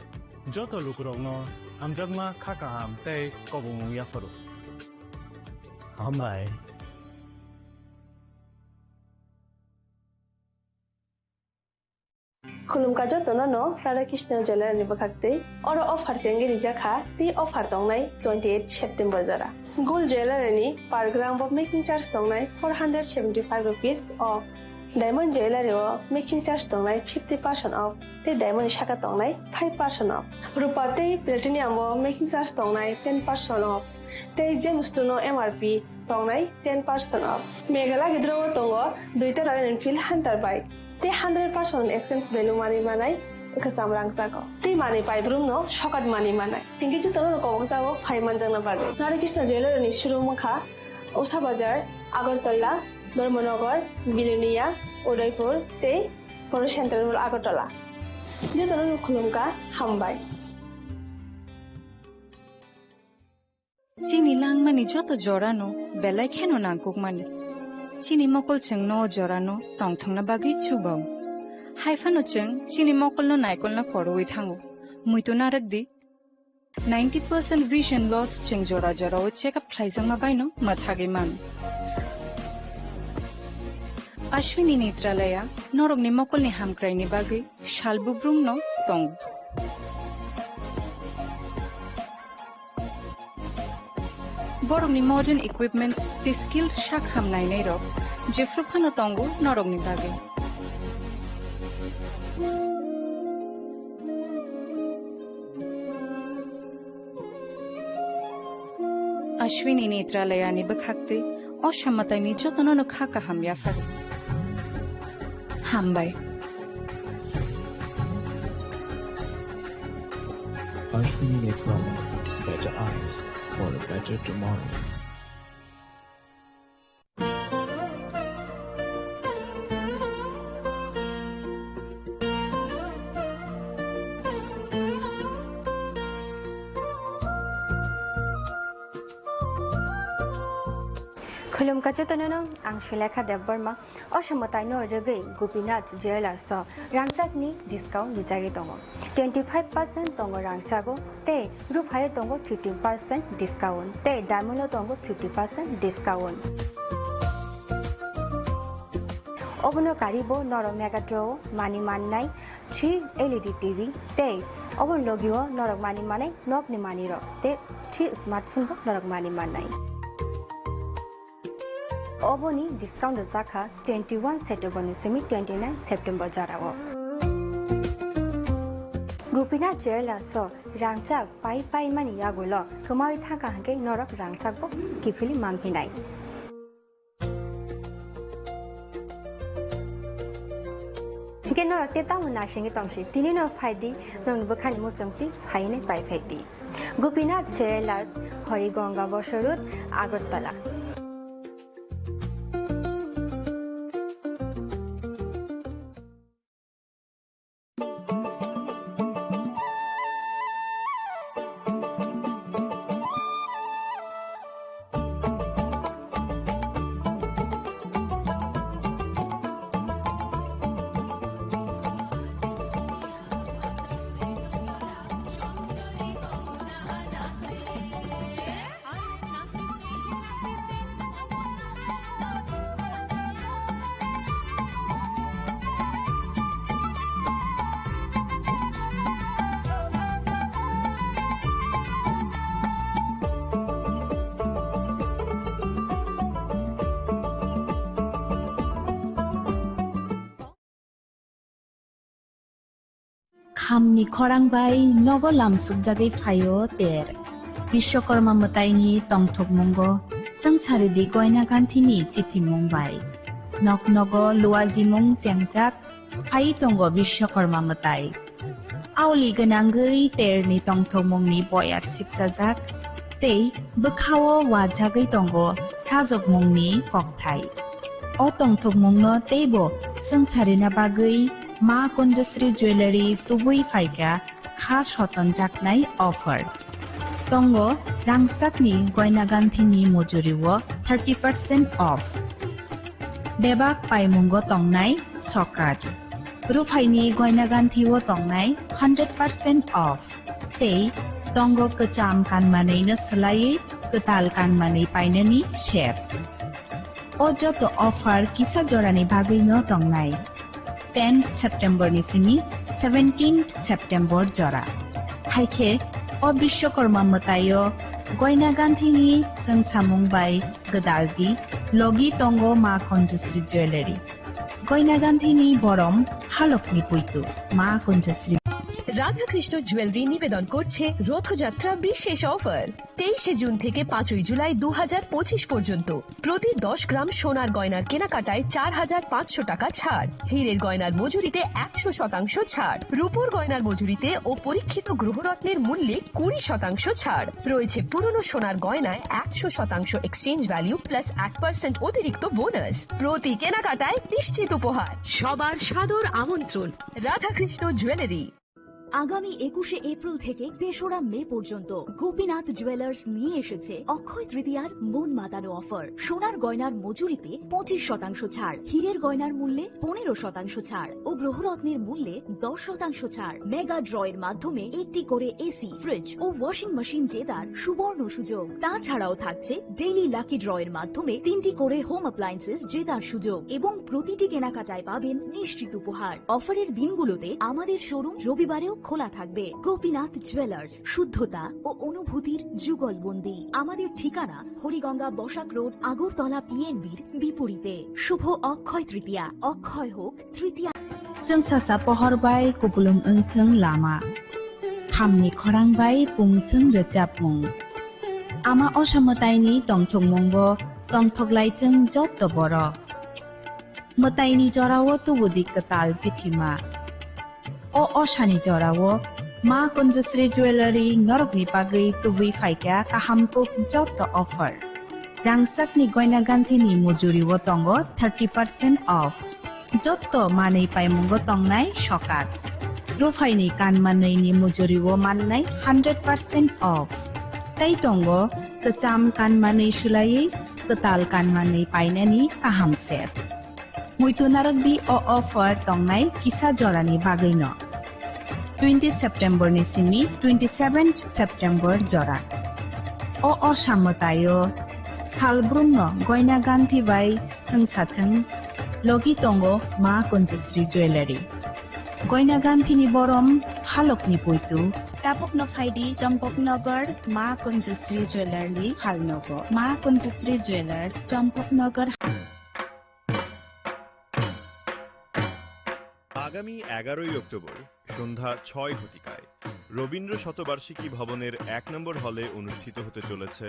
joto lukrongno amjagma khakaham tei kobong yafaru. Hambai. Khulumka jotono no Radha Krishna Jewelry ni bakhakte oro offer chengi rijakha ti offer tongnai 28 September jara. Gold jewelry ni per gram of making charge tongnai 475 rupees of diamond jewelry o making charge tongnai 50% off te diamond shaka tongnai 5% off. Rupa te platinum o making charge tongnai 10% off. Te gemstone MRP tongnai 10% off. Meghala gidro tongo duita Royal Enfield Hunter bike. Te 100% exchange value money manai kacam rangchago. Te money paibrum no shokat money manai. Tinggi ju tono ko jago 5 manjang na bage. Radha Krishna Jewelry ni showroom kha Usha Bazar, Agartala, Dharmanagar, Bilonia, Udaipur te Poro Central Agartala. Ju tono khulumka hambai. Chini langmani joto jorano belai kheno nangkukmani. Chini mokol cheng no jorano tongthangna bagi chubau. Haifano cheng chini mokol no naikol na koroi thango. Muito narakdi 90% vision loss cheng jora jora o check up thaijang ma baino mathage man. Ashwini Netralaya norog ni mokol ni hamkrai ni bagi shalbubrum no tong. Borok ni modern equipments the skilled shak hamnai nei rok jefruphano tongo norok ni bage Ashwini Netralaya ni bakhakte oshammatai ni jotono no khaka hamya far hambai Ashwini Netralaya, better eyes for a better tomorrow. Khulumka jotono ang Shilekha Debbarma oshamotai no rege Gopinath Jewelers so rangchak ni discount nijagi tongo 25% tongo rangchago te ruphaye tongo 15% discount te diamond tongo 50% discount obono karibo noro megatro mani mannai 3 LED TV te obon logio norok mani manai nok ni mani ro te 3 smartphone bo norok mani manai Oboni discount zakha 21 September semi 29 September jarawo. Gopinath Jewelers so rangchak pai mani yagulo kemai thaka hangke norok rangchak bo kifili mangpinai. Hingke norok teta muna shingi tongshi tini no phaidi non bukhani mo chongti phaine pai phaidi. Gopinath Jewelers Horigonga Bosorut Agartala. Khamni khorangbai nogo lamsuk jagai phayo ter Bishwakarma mataini tongthok mungo sangsari di goina ganthini chithi mumbai nok nogo luaji mung chengjak phai tongo Bishwakarma matai आवली गोनांगै तेरनि तंथमंनि बयार सिपसाजाक तै बोखावो वाजागै दंगो साजगमंनि ककथाय अ तंथमंनो तैबो संसारिना बागै मा कुंजश्री jewellery तुबुई फाइका खास हतनजाकनाय offer तंगो रांसाकनि गयना गांथिनि मजुरिवो 30% of बेबाक पाइमुंगो तंगनाय सकात रुफाइनि गयना गांथिवो तंगनाय 100% of तै तंगो कचाम कानमानैनो सोलायै कताल कानमानै पाइननि shape अजत offer किसा जरानि बागैनो तंगनाय 10 सेप्टेम्बर निसिनि 17 सेप्टेम्बर जरा हाइखे अ विश्वकर्मा मतायो गयना गांथिनि जों सामुंबाय गदालदि लगी तंगो मा कुंजश्री ज्वेलरी गयना गांथिनि बरम हालकनि पुइतु मा कुंजश्री রাধাকৃষ্ণ জুয়েলারি নিবেদন করছে রথযাত্রা বিশেষ অফার 23 জুন থেকে 5 জুলাই 2025 পর্যন্ত প্রতি 10 গ্রাম সোনার গয়নার কেনাকাটায় 4500 টাকা ছাড় হীরের গয়নার মজুরিতে 100% ছাড় রূপোর গয়নার মজুরিতে ও পরীক্ষিত গ্রহরত্নের মূল্যে 20% ছাড় রয়েছে পুরনো সোনার গয়নায় 100% এক্সচেঞ্জ ভ্যালু প্লাস 8% অতিরিক্ত বোনাস প্রতি কেনাকাটায় নিশ্চিত উপহার সবার সাদর আমন্ত্রণ রাধাকৃষ্ণ জুয়েলারি আগামী 21শে এপ্রিল থেকে 3রা মে পর্যন্ত গোপীনাথ জুয়েলার্স নিয়ে এসেছে অক্ষয় তৃতীয়ার মন মাতানো অফার সোনার গয়নার মজুরিতে 25% ছাড় হীরের গয়নার মূল্যে 15% ছাড় ও গ্রহরত্নের মূল্যে 10% ছাড় মেগা ড্রয়ের মাধ্যমে 80 করে এসি ফ্রিজ ও ওয়াশিং মেশিন জেতার সুবর্ণ সুযোগ তাছাড়াও থাকছে ডেইলি লাকি ড্রয়ের মাধ্যমে 3টি করে হোম অ্যাপ্লায়েন্সেস জেতার সুযোগ এবং প্রতিটি কেনাকাটায় পাবেন নিশ্চিত উপহার অফারের দিনগুলোতে আমাদের শোরুম রবিবারেও খোলা থাকবে গোপীনাথ জুয়েলার্স শুদ্ধতা ও অনুভূতির যুগলবন্দি আমাদের ঠিকানা হরিগঙ্গা বসাক রোড আগরতলা পিএনবির বিপরীতে শুভ অক্ষয় তৃতীয়া অক্ষয় হোক তৃতীয়া जों सासा पहरबाय कुबुलुम ओंथों लामा खामनि खरांबाय पुंथों रोजाबमुं आमा असामतायनि तंथंमुंबो तंथगलायथों जत बर मतायनि जरावो तुबुदि कताल जिथिमा अ असानि जरावो मा कुंजश्री ज्वेलरी नरकनि बागै तुबुई फाइका काहामको जत ऑफर रांसाकनि गयना गांथिनि मजुरिवो तंगो 30% ऑफ जत्तो मानै पाइमुंगो तंगनाय सकात रुफाइनि कानमानैनि मजुरिवो माननाय 100% ऑफ तै तंगो कचाम कानमानै सुलायै कताल कानमानै पाइनानि काहाम सेट मुइतु नारकबि अ ऑफर तंगनाय किसा जरानि बागैनो 20 सेप्टेम्बर निसिनि 27 सेप्टेम्बर जरा अ असामतायो सालब्रुमनो गयना गांथि बाय सोंसाथों लगी तंगो मा कुंजश्री ज्वेलरी गयना गांथिनि बरम हालकनि पुइतु तापकनो फाइदि चम्पकनगर मा कुंजश्री ज्वेलरी हालनगो मा कुंजश्री ज्वेलर्स चम्पकनगर আগামী 11ই অক্টোবর সন্ধ্যা 6 ঘটিকায় রবীন্দ্র শতবার্ষিকী ভবনের 1 নম্বর হলে অনুষ্ঠিত হতে চলেছে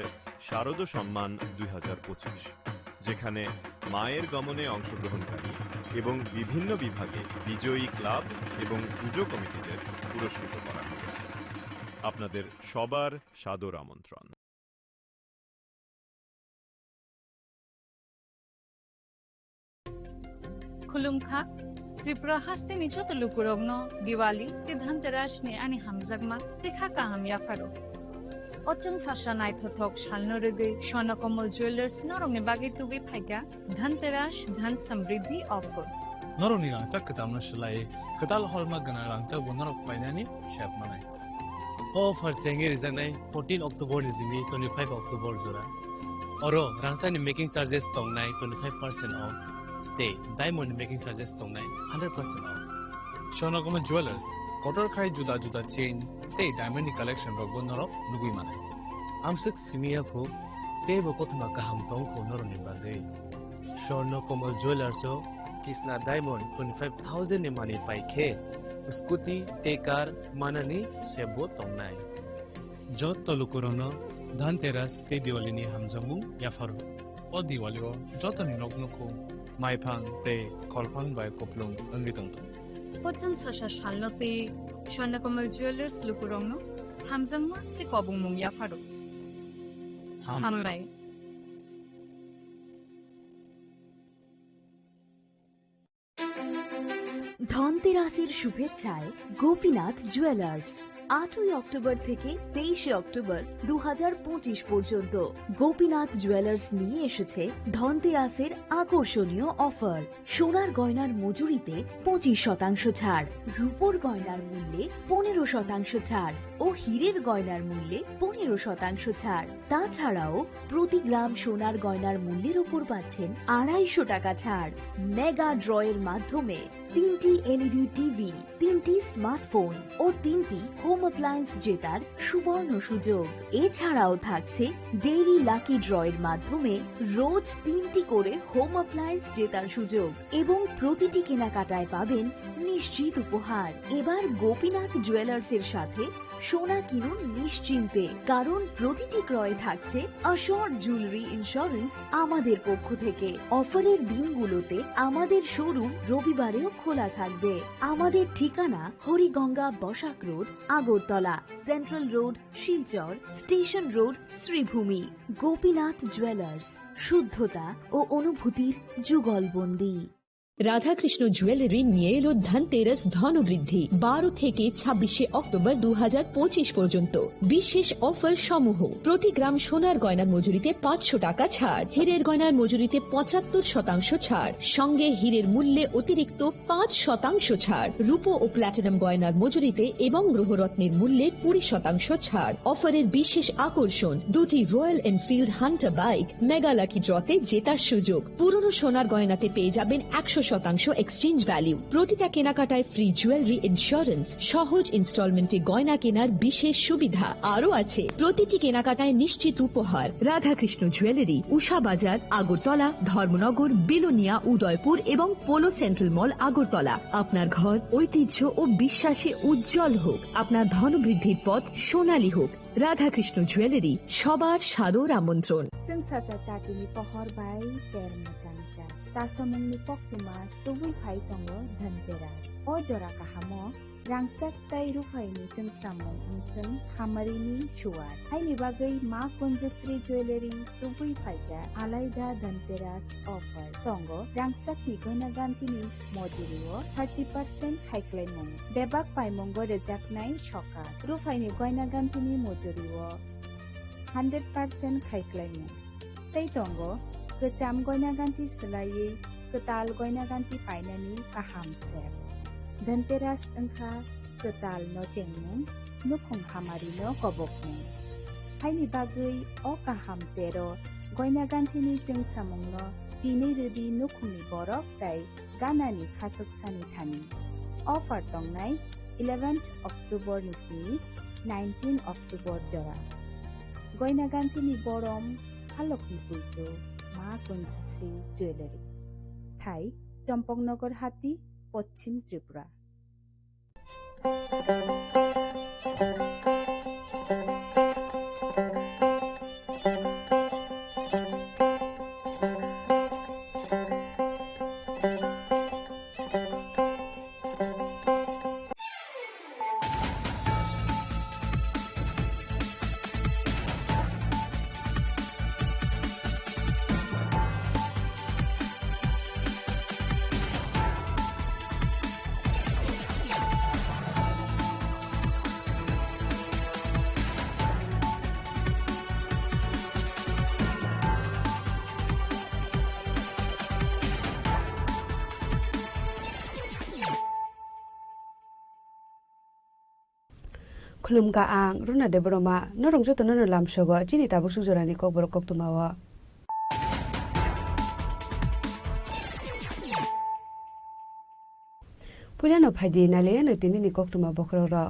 শারদ সম্মান 2025 যেখানে মায়ের গমনে অংশগ্রহণকারী এবং বিভিন্ন বিভাগে বিজয়ী ক্লাব এবং পুজো কমিটিদের পুরস্কৃত করা হবে আপনাদের সবার সাদর আমন্ত্রণ खुलुमखा त्रिपुरा हास्तेनि चतुलुकुरगनो दिवाली ते धनतेरासनि आनि हामजागमा देखा काहाम याफारो अचों साशा नायथथक शालनो रगै स्वर्णकमल ज्वेलर्स नरंनि बागै तुबि फाइगा धनतेरास धन समृद्धि ऑफर नरंनि रांचा कजामनो सोलायै कदाल हलमा गना रांचा बनरक पाइनानि शेप मानाय ऑफर चेंगे रिजानाय 14 अक्टोबर निजिनि 25 अक्टोबर जरा अरो रांचानि मेकिंग चार्जेस तंगनाय 25% ऑफ ते डायमंड मेकिंग चार्जेस तंगनाय 100% ऑफ स्वर्णकमल ज्वेलर्स कटर खाय जुदा जुदा चेन ते डायमंड कलेक्शन रग बनरक नुगुइ मानाय आमसक सिमियाखौ ते बकथमा गाहाम तंखौ नरनि बागै स्वर्णकमल ज्वेलर्स कृष्णा डायमंड 25000 नि मानि पाइखे स्कूटी ते कार माननि सेबो तंगनाय जत तलुकुरनो धनतेरस ते दिवालीनि हामजामुं याफारो ओ दिवालीओ जतनि नगनखौ माइफां ते खलफां बाय कपलुं अंगितंतो पचन साशा शालनते Swarnakomal Jewelers Lukurongno, Hamjangma te Kobungmung Yafaro. Hambai. ধনতেরাসের শুভেচ্ছায় গোপীনাথ জুয়েলার্স 8ই অক্টোবর থেকে 23শে অক্টোবর 2025 পর্যন্ত গোপীনাথ জুয়েলার্স নিয়ে এসেছে ধনতেরাসের আকর্ষণীয় অফার। সোনার গয়নার মজুরিতে 25% ছাড়, রূপোর গয়নার মূল্যে 15% ছাড় ও হীরের গয়নার মূল্যে 15% ছাড়। তাছাড়াও প্রতি গ্রাম সোনার গয়নার মূল্যের উপর পাচ্ছেন 250 টাকা ছাড়। মেগা ড্রয়ের মাধ্যমে 3টি এলইডি টিভি, 3টি স্মার্টফোন ও 3টি হোম অ্যাপ্লায়েন্স জেতার সুবর্ণ সুযোগ। এছাড়াও থাকছে ডেইলি লাকি ড্রয়ের মাধ্যমে রোজ 3টি করে হোম অ্যাপ্লায়েন্স জেতার সুযোগ এবং প্রতিটি কেনাকাটায় পাবেন নিশ্চিত উপহার। এবার গোপীনাথ জুয়েলার্সের সাথে সোনা কিনুন নিশ্চিন্তে, কারণ প্রতিটি ক্রয়ে থাকছে অ্যাশোর্ড জুয়েলারি ইন্স্যুরেন্স আমাদের পক্ষ থেকে। অফারের দিনগুলোতে আমাদের শোরুম রবিবারেও খোলা থাকবে। আমাদের ঠিকানা Hariganga Basak road, Agartala, central road, Silchar, station road, Sribhumi. Gopinath jewellers, শুদ্ধতা ও অনুভূতির যুগলবন্দী। রাধাকৃষ্ণ জুয়েলারি নিয়ে এলো ধনতেরাস ধনবৃদ্ধি 12 থেকে 26শে অক্টোবর 2025 পর্যন্ত। বিশেষ অফার সমূহ: প্রতি গ্রাম সোনার গয়নার মজুরিতে 500 টাকা ছাড়, হীরের গয়নার মজুরিতে 75% ছাড়, সঙ্গে হীরের মূল্যে অতিরিক্ত 5% ছাড়, রূপো ও প্ল্যাটিনাম গয়নার মজুরিতে এবং গ্রহরত্নের মূল্যে 20% ছাড়। অফারের বিশেষ আকর্ষণ: দুটি Royal Enfield Hunter bike mega lucky ড্রতে জেতার সুযোগ। পুরনো সোনার গয়নাতে পেয়ে যাবেন 100% এক্সচেঞ্জ ভ্যালু। প্রতিটা কেনাকাটায় ফ্রি জুয়েলারি ইন্স্যুরেন্স, সহজ ইনস্টলমেন্টে গয়না কেনার বিশেষ সুবিধা আরও আছে। প্রতিটি কেনাকাটায় নিশ্চিত উপহার। রাধাকৃষ্ণ জুয়েলারি, উষা বাজার, আগরতলা, ধর্মনগর, বিলোনিয়া, উদয়পুর এবং পোলো সেন্ট্রাল মল, আগরতলা। আপনার ঘর ঐতিহ্য ও বিশ্বাসে উজ্জ্বল হোক, আপনার ধনবৃদ্ধির পথ সোনালী হোক। রাধাকৃষ্ণ জুয়েলারি, সবার সাদর আমন্ত্রণ। Tatini pohor bai ter macangca. Tasamungni poksima tubui phai tongo dhanteras. O jora kahamo rangsak tai rufai ni samsamung unsung hamarini shuar. Haini bagai ma konjasri jewelry tubui phai ja alaida dhanteras offer. Tongo rangsak ni goina gantini mojurio 30% haiklai mung. Debak pai mongo rejaknai shoka. Rufai ni goina gantini mojurio 100% haiklai mung. Tei tongo kecam goina ganti selai ketal goina ganti painani kaham sep. Dhanteras engkha ketal no cengmung nukhung hamari no kobokmung. Haini bagai o kaham tero goina ganti ni jeng samung no tini redi nukhungni borok tai ganani khatuk sani thani. Offer tongnai 11th October nisni 19 October jora. Goina ganti ni borom Halokni Pujo, Ma Konjasri Jewelry. Thai, Champongnagar Hati, Poschim Tripura. Khulumka ang runa de broma norong joto no lam shogo chini tabu sujorani kok borok kok tumawa. Pulano phadi nale na tini ni kok tuma bokro ro.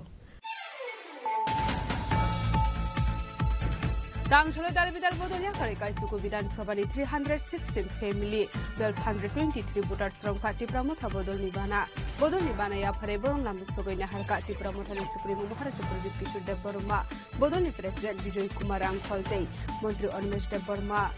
Dangshole Dalbidal Bodolia Karika Suku Bidan Sabani 316 family 1223 voters from Kati Pramotha Bodol Nibana. Bodol Nibana ya Pare Borong Lamusogoina Harkati Pramotha Supreme Maharaj Project Kishur Deborma. Bodoli President Vijay Kumar Angkolte, Montri Onmesh Deborma.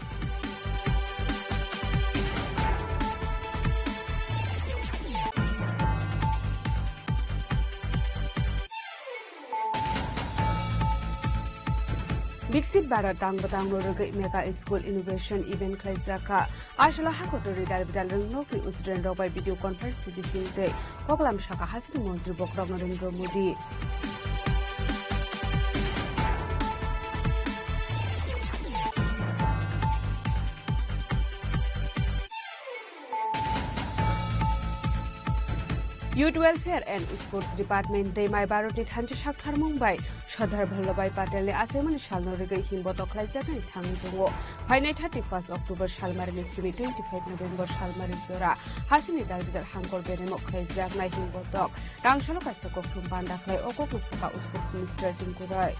Bixit Barat Tang Rogay Mega School Innovation Event Klaisaka Ashla Hakotori Dalbidal Nokli Usren by video conference Bishing Day Poklam Shaka Hasin Montri Bokrong Narendra Modi Youth Welfare and Sports Department Day My Baroti Thanji Shakhtar Mumbai Shadhar Bhallabhai Patel Asemani Shalnorige Himbo Toklaijagan Thangungo Finai 31st October Shalmari Simi 25 November Shalmari Zora Hasini Dalbidal Hangor Beremo Klaijak Nai Himbo Tok Rangshalo Kastakok Tumbanda Klai Okok Mustaka Sports Minister Tinkurai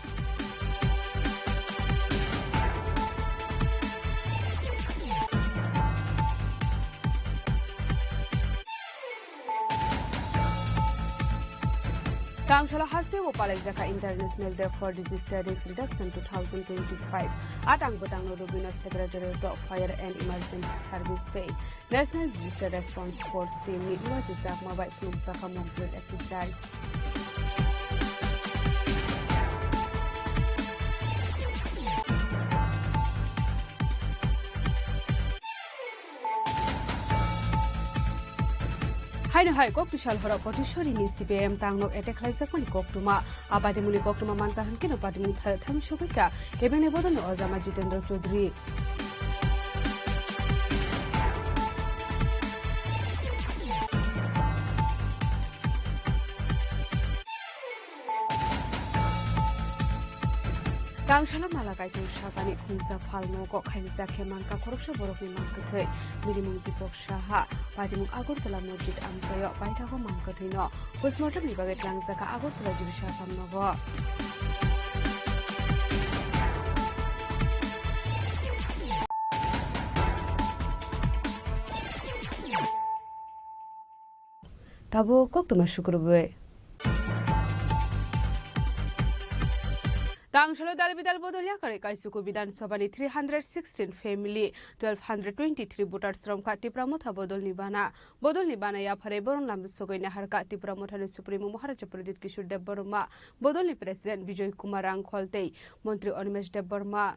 Tangshala Hasde Wopalajaka International Day for Disaster Risk Reduction 2025 Atang Butang Rubino Secretariat of Fire and Emergency Service Day National Disaster Response Force Team Nidwajizak Mobile Saka Montreal exercise Haino hai kok tushal hora potishori ni CPM tangnok attack laisa kon koktuma abadi muli koktuma mantahan kino pati mu tham shobika kebene bodon ozama Jitendra Chaudhary Tangshala Malakai Shakani Kunsa Palmo Kokhaisa Kemanka Korupsha Borokni Mankathe Minimum Dipok Shaha Padimuk Agortala Mojit Amtayo Paitaho Mankatino Postmortem Nibaget Langzaka Agortala Jibisha Samnova Tabo Koktuma Shukurwe Tangshala Dalbidal Bodolia Kare Kaisuku Bidan Sabani 316 family 1223 voters from Kati Pramotha Bodol Nibana ya Fareborn Lamsogoina Harka Tipramotha Supreme Maharaja Pradit Kishore Deborma Bodoli President Vijay Kumar Angkholte Montri Animesh Deborma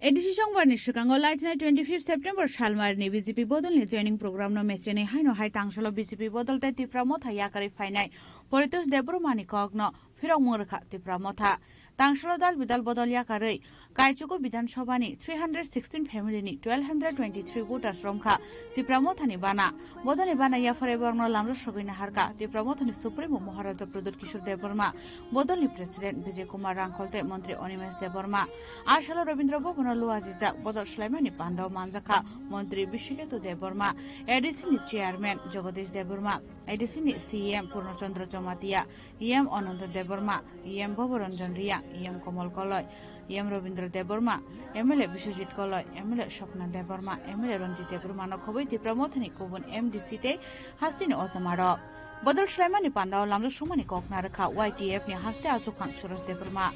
Edisi Songbarni Shukango Lightnight 25 September Shalmarni BJP Bodolni joining program no message Haino Hai Tangshala BJP Bodol te Tipramotha Yakari Fainai Politos Debromani Kogno Firong Murkha Tipramotha Tangshala Dal Bidal Bodol Yakari Kaichuko Bidan Shobani 316 family ni 1223 voters from Kha Tipramotha ni Bana Bodoni Bana Yafareborno Lamro Shogina Harka Tipramotha ni Supreme Maharaja Pradit Kishore Deborma Bodolni President Vijay Kumar Angkholte Montri Animesh Deborma Ashalo Rabindra Bobon Luaziza Bodol Shlemani Pandao Manzaka Montri Bishiketu Deborma ADC ni Chairman Jagadish Deborma ADC ni CM Purnachandra Chomatia EM Ananta Deborma EM Boboranjan Ria EM Komal Koloy EM Robindra Deborma MLA Bishojit Koloy MLA Shokna Deborma MLA Ranjit Deborma no Khoboi Tipramothani Kubun MDC te Hastini Ozamaro Bodol Shlemani Pandao Lamlo Shumani Koknaraka YTF ni Haste Azukang Suros Deborma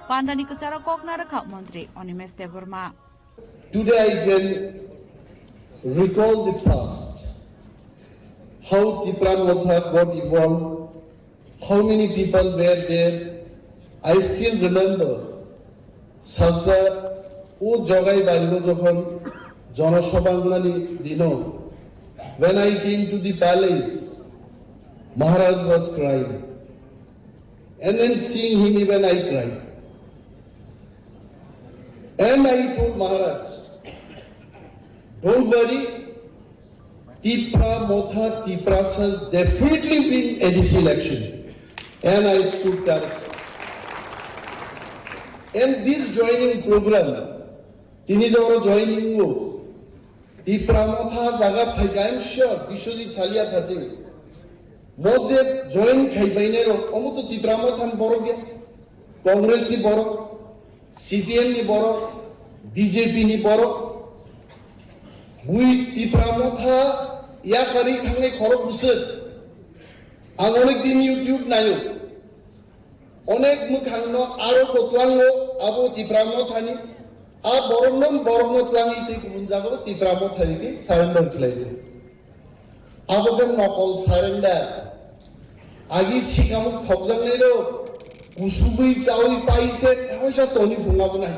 Pandani Kuchara Koknaraka Montri Animesh Deborma Today I can recall the past, how Tipramotha got evolved, how many people were there. I still remember Salsa O Jogai Barilo Jokhon Jonoshabangani Dino when I came to the palace, Maharaj was crying. And then seeing him, even I cried. And I told Maharaj, don't worry, Tipra Motha Tipras has definitely been ADC election. And I stood corrected. And this joining program, Tinidoro joining mo, Tipra Motha Zaga Phaika, I'm sure, Bishwajit Chalia Thaching. Moje join Khaibainero, Omuto Tipra Motha Borogya, Congress ni Boro, CPM ni Boro, BJP ni Boro, with Tipra Motha Yakari Hange Koro Busur, Amonik din YouTube Nayo. অনেক মুখান্ন আরো কোতলাঙ্গো আবো তিপ্রামথানি আ বরন্নম বরন্নতলাঙ্গি তে গুন জাগো তিপ্রামথানি কে surrender খেলাইবে আবোগন নকল surrender আগি সিকামুক থকজাংনাইরো কুসুবই চাউই পাইছে পয়সা তনি ফুঙ্গাবো নাই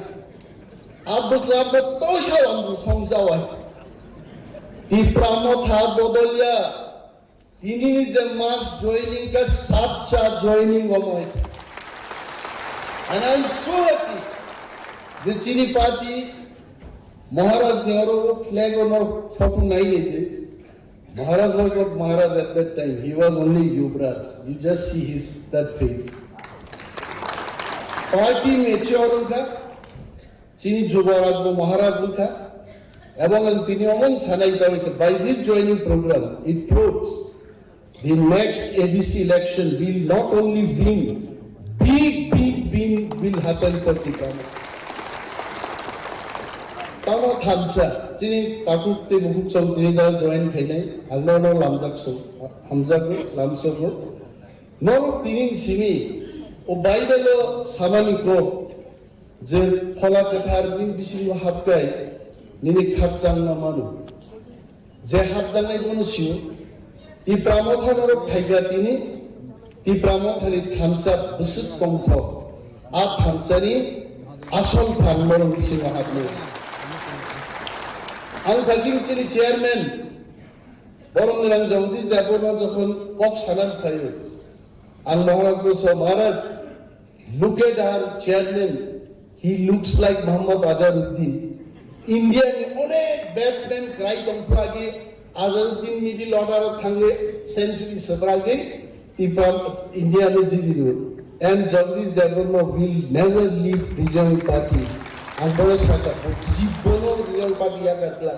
আবদলাব তোষা আমবু সংজাওয়াই তিপ্রামথা বদলিয়া তিনি যে মাস জয়েনিং কা সাতটা joining হময়. And I'm so happy the Chini party, Maharaj Nehru flag on our photo 9. Maharaj was not Maharaj at that time. He was only Yuvraj. You just see that face. Party mature tha, Chini Jubaraj bo Maharaj tha. Among tini among sanai tawise. By this joining program, it proves the next ABC election will not only win, big win will happen for Tipra. Tama Thansa, Chini Takuk Te Bukuk Sau Teza join Khainai, Agno Lamjak So, Hamzak Lamsogo. No Tinin Simi, Obaidalo Samani Ko, Je Pola Kathar Bin Bishim Hapkai, Nini Khatsang Namanu. Je Hapsang Ibonusiu, Tipra Mothanaro Paigatini, Tipramotani Thamsa Busut Kongtho, A Thamsani, Asol Thammoron Bishinga Hatno. Al Kajing Chini chairman, Borongan Jawdis, the Aborna Jokon, Kok Sanan Kayo. Al Maharaj goes, Maharaj, look at our chairman, he looks like Muhammad Azharuddin. Indian, One batsman cried on Pragi, Azharuddin middle order of Thange, century Sabragi. India and Jagdish Devarma will never leave regional party. And those Saka, Jibono regional party Yagatla.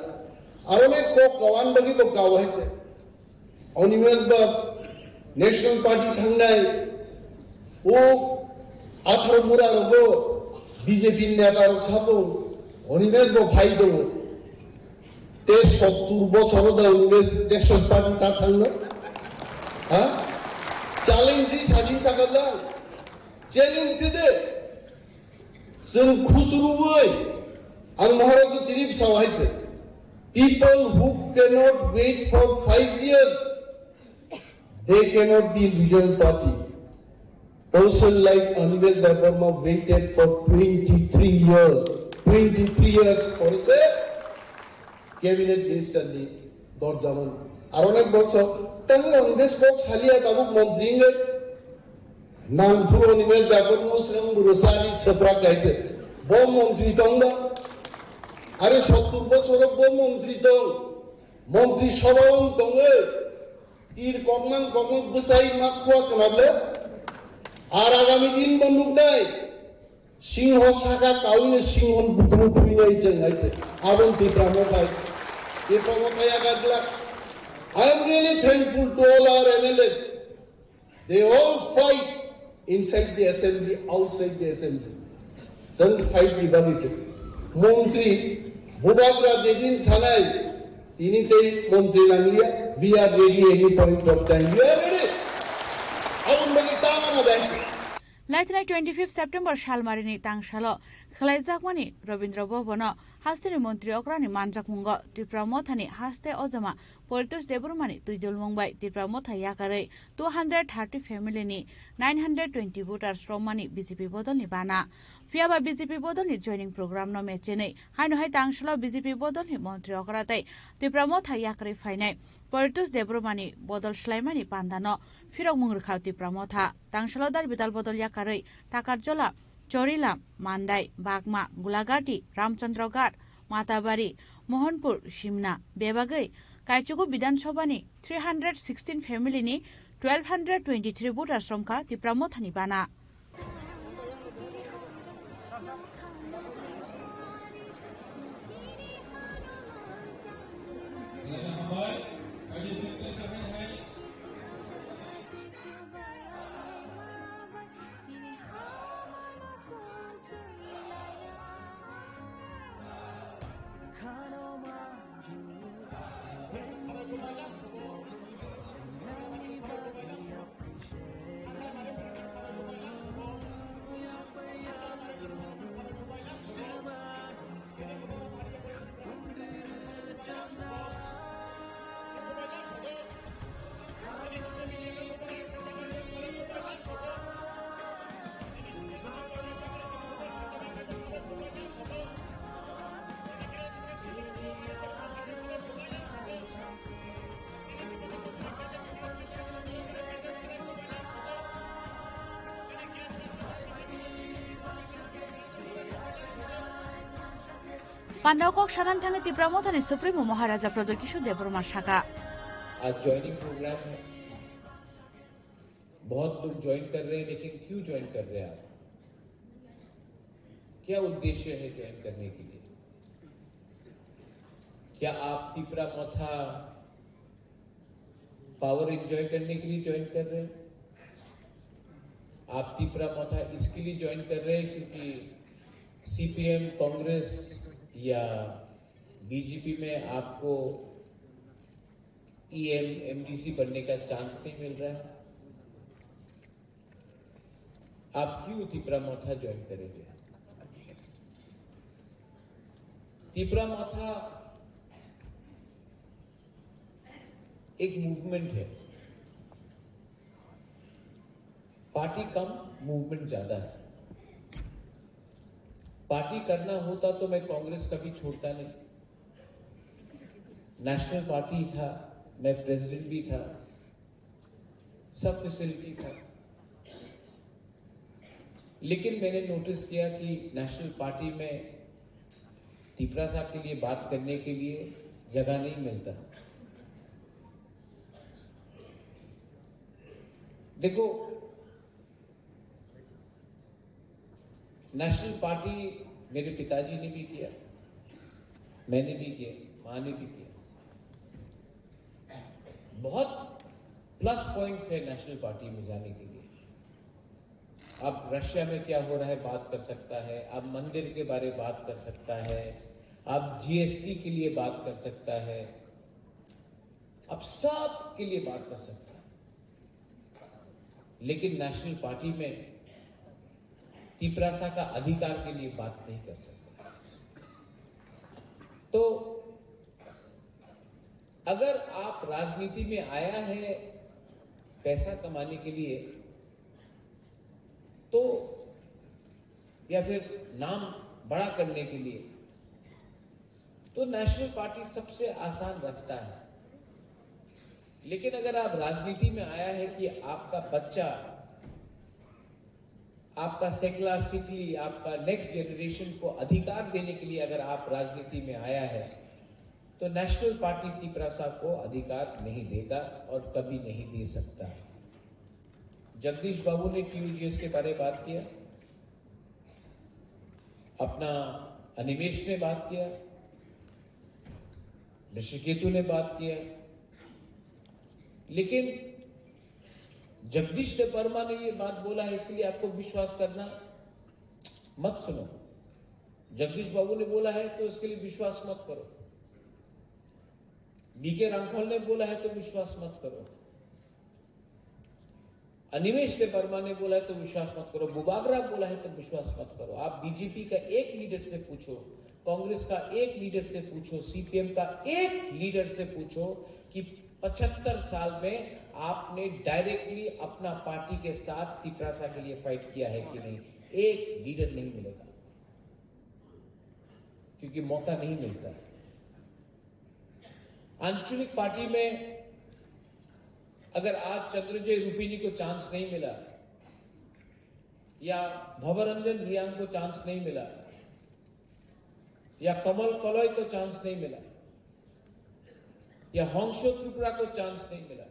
Arone Ko Kawandagi to Kawaite. Onimesba National Party Tangai, O Athar Muraro, BJP Netar Sapo, Onimesbo Paido, Test of Turbo Soroda, National Party Tatanga. Huh? Challenge this Hajin Sakala. Challenge it. Some Kusuruway. And Maharaj Tirip Sawaice. People who cannot wait for 5 years, they cannot be in regional party. Person like Anibel Devarma waited for 23 years. 23 years for a cabinet minister Dorjaman. Aronak Boxo. Tango English box Halia Tabuk Mondringa Nampuro Nivel Daburmus and Burusari Sabra Gaite. Bomb Montri Tonga Are Shoturbo Soro Bomb Montri Tong Montri Shabon Tonga Tir Kogman Kogman Busai Makwa Kanable Aragamidin Bandukdai Singho Saka Kaun Singhon Bukru Purina Jangite. Aron Tipramokai Tipramokai Agadla. I am really thankful to all our MLAs. They all fight inside the assembly, outside the assembly. Some fight the Babich. Montri, Bubabra Dedin Sanai, Tinite Montri Langlia, we are ready any point of time. We are ready. I will make it down. Laitnai 25 September Shalmarini Tangshalo, Khalaijakmani, Robindra Bobona, Hastini Montri Okrani Manjak Mungo, Tipramothani, Haste Ozama, Politus Deburmani, Tuidul Mumbai, Tipramotha Yakare, 230 family ni, 920 voters from Mani, BCP Bodol Nibana, फियाबा BJP बदलनि joining programme न मेचेनै हाइनो high तांसला BJP बदलनि मन्त्री अकरातै तिप्रमो था याकरै फाइनाय परितोष देब्रमानि बदल स्लाइमानि पान्दानो फिरक मुंगरखाव तिप्रमो था तांसला दार बिदाल बदल याकरै टाकारजला चोरिला मान्दाय बागमा गुलागाटी रामचन्द्रघाट माताबारी मोहनपुर सिमना बेबागै काइचुगु विधानसभानि 316 फेमिलिनि 1223 भोटार श्रमखा तिप्रमो थानि बाना पांडावक शरण थांगे तिप्रामो थाने सुप्रीमो महाराजा प्रदोकिशु देवरमा शाखा आज ज्वाइनिंग प्रोग्राम है। बहुत लोग ज्वाइन कर रहे हैं, लेकिन क्यों ज्वाइन कर रहे हैं आप? क्या उद्देश्य है ज्वाइन करने के लिए? क्या आप तिप्रा मोथा पावर एंजॉय करने के लिए ज्वाइन कर रहे हैं? आप तिप्रा मोथा इसके लिए ज्वाइन कर रहे हैं क्योंकि सीपीएम, कांग्रेस या बीजेपी में आपको ईएम, एमडीसी बनने का चांस नहीं मिल रहा है? आप क्यों तिप्रा मोथा ज्वाइन करेंगे? तिप्रा मोथा एक मूवमेंट है। पार्टी कम, मूवमेंट ज्यादा है। पार्टी करना होता तो मैं कांग्रेस कभी छोड़ता नहीं। नेशनल पार्टी था, मैं प्रेसिडेंट भी था, सब फैसिलिटी था। लेकिन मैंने नोटिस किया कि नेशनल पार्टी में तिप्रा साहब के लिए बात करने के लिए जगह नहीं मिलता। देखो, नेशनल पार्टी मेरे पिताजी ने भी किया, मैंने भी किया, मां ने भी किया। बहुत प्लस पॉइंट्स है नेशनल पार्टी में जाने के लिए। अब रशिया में क्या हो रहा है बात कर सकता है, अब मंदिर के बारे में बात कर सकता है, अब जीएसटी के लिए बात कर सकता है, अब सब के लिए बात कर सकता है। लेकिन नेशनल पार्टी में तिप्रासा का अधिकार के लिए बात नहीं कर सकता। तो अगर आप राजनीति में आया है पैसा कमाने के लिए, तो या फिर नाम बड़ा करने के लिए, तो नेशनल पार्टी सबसे आसान रास्ता है। लेकिन अगर आप राजनीति में आया है कि आपका बच्चा, आपका सेकला सिकली, आपका नेक्स्ट जनरेशन को अधिकार देने के लिए अगर आप राजनीति में आया है, तो नेशनल पार्टी तिप्रासा को अधिकार नहीं देगा और कभी नहीं दे सकता। जगदीश बाबू ने टीयूजीएस के बारे में बात किया, अपना अनिमेश ने बात किया, ऋषिकेतु ने बात किया, लेकिन जगदीश वर्मा ने ये बात बोला है, इसके लिए आपको विश्वास करना मत सुनो। जगदीश बाबू ने बोला है तो इसके लिए विश्वास मत करो। बीके रामफल ने बोला है तो विश्वास मत करो। अनिमेश वर्मा ने बोला है तो विश्वास मत करो। बुबागरा बोला है तो विश्वास मत करो। आप बीजेपी का एक लीडर से पूछो, कांग्रेस का एक लीडर से पूछो, सीपीएम का एक लीडर से पूछो कि 75 साल में आपने डायरेक्टली अपना पार्टी के साथ तिप्रासा के लिए फाइट किया है कि नहीं? एक लीडर नहीं मिलेगा, क्योंकि मौका नहीं मिलता है। आंचलिक पार्टी में अगर आज चंद्रजय रूपिनी को चांस नहीं मिला, या भवरंजन रियांग को चांस नहीं मिला, या कमल कलॉय को चांस नहीं मिला, या होंगशो त्रिपुरा को चांस नहीं मिला,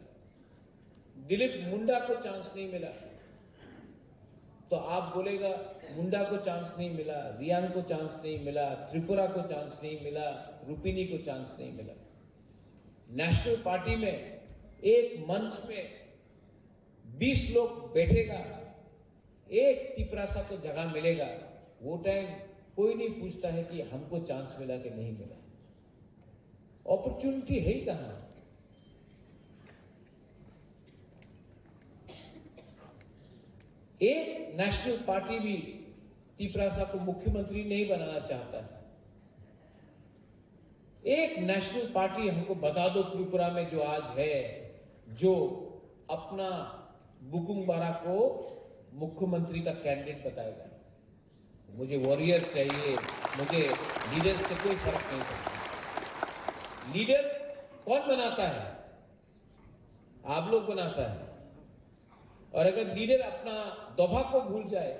दिलीप मुंडा को चांस नहीं मिला, तो आप बोलेगा मुंडा को चांस नहीं मिला, रियांग को चांस नहीं मिला, त्रिपुरा को चांस नहीं मिला, रूपिनी को चांस नहीं मिला। नेशनल पार्टी में एक मंच में 20 लोग बैठेगा, एक तिपरासा को जगह मिलेगा, वो टाइम कोई नहीं पूछता है कि हमको चांस मिला कि नहीं मिला। अपॉर्चुनिटी है ही कहां? एक नेशनल पार्टी भी तिपरासा को मुख्यमंत्री नहीं बनाना चाहता है। एक नेशनल पार्टी हमको बता दो त्रिपुरा में जो आज है, जो अपना बुकुंगबारा को मुख्यमंत्री का कैंडिडेट बताएगा। मुझे वॉरियर चाहिए, मुझे लीडर से कोई फर्क नहीं पड़ता। लीडर कौन बनाता है? आप लोग बनाता है। और अगर लीडर अपना दफा को भूल जाए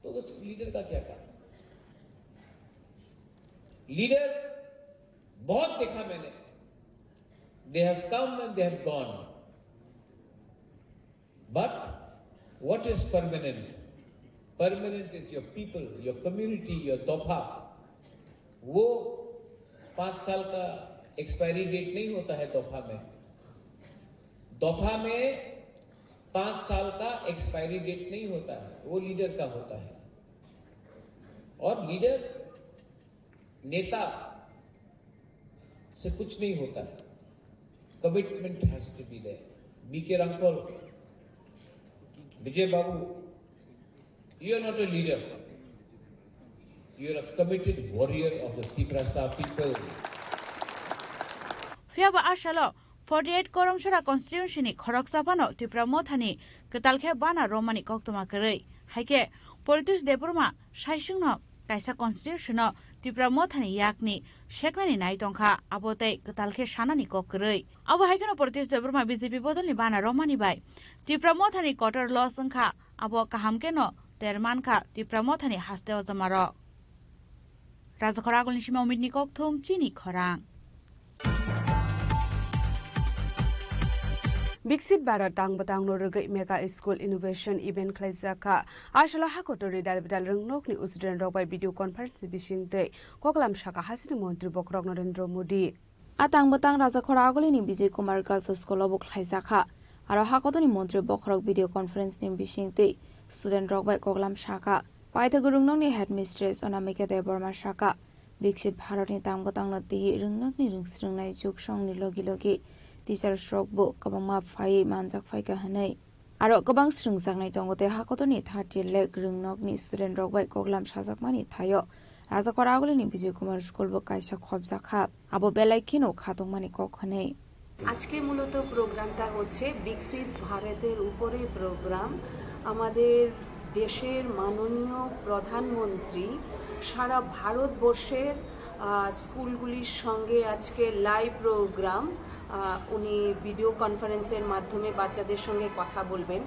तो उस लीडर का क्या काम? लीडर बहुत देखा मैंने, they have come and they have gone, but what is permanent? Permanent is your people, your community, your तोहफा। वो 5 साल का एक्सपायरी डेट नहीं होता है तोहफा में। तोहफा में 5 साल का एक्सपायरी डेट नहीं होता है, वो लीडर का होता है। और लीडर नेता से कुछ नहीं होता है, commitment has to be there. BK Rampal, Vijay Babu, you are not a leader, you are a committed warrior of the Tiprasa people. Fiaba ashalo 48 koromshara constituency ni khorok sabano Tripura mothani ketalkhe bana romani koktoma korei haike politics deburma saisungno kaisa constitution no Tripura mothani yakni sheknani nai tongkha abote ketalkhe sanani kokkorei abo haikeno politics deburma BJP bodolni bana romani bai Tripura mothani kotor loss ongkha abo kahamkeno termanka Tripura mothani hasteo jamaro Rajakhora agolni sima umidni kokthum chini khorang Bixit Barat Tang Batang Norga Mega School Innovation Event Klaisaka Ashla Hakotori Dalbidal Rungnokni Usden Rock by video conference Bishing Day Koklam Shaka Hasin Montri Bokrok Narendra Modi Atang Batang Rajakhora agolini Bijay Kumar Girls School of Klaisaka Aro Hakotoni Montri Bokrok video conference nim Bishing Day Student Rock by Koklam Shaka Paita Gurungnokni headmistress Onamika Deborma Shaka Bixit Bharatni Tang Batang Nati Rungnokni Rungsrungnai Juksong ni Logi Logi Teacher Stroke book kabang fai manjak fai ka hanai aro kabang srungjak nai tongote hakotoni 30 lek rungnok ni student rok bai koklam sajak mani thayo Rajakhora agolini Bijay Kumar School book kaisa khobjak kha abo belai kino khatong mani kok hanai আজকে মূলত প্রোগ্রামটা হচ্ছে বিকশিত ভারতের উপরে programme আমাদের দেশের মাননীয় প্রধানমন্ত্রী সারা ভারতবর্ষের স্কুলগুলির সঙ্গে আজকে লাইভ প্রোগ্রাম উনি ভিডিও কনফারেন্সের মাধ্যমে বাচ্চাদের সঙ্গে কথা বলবেন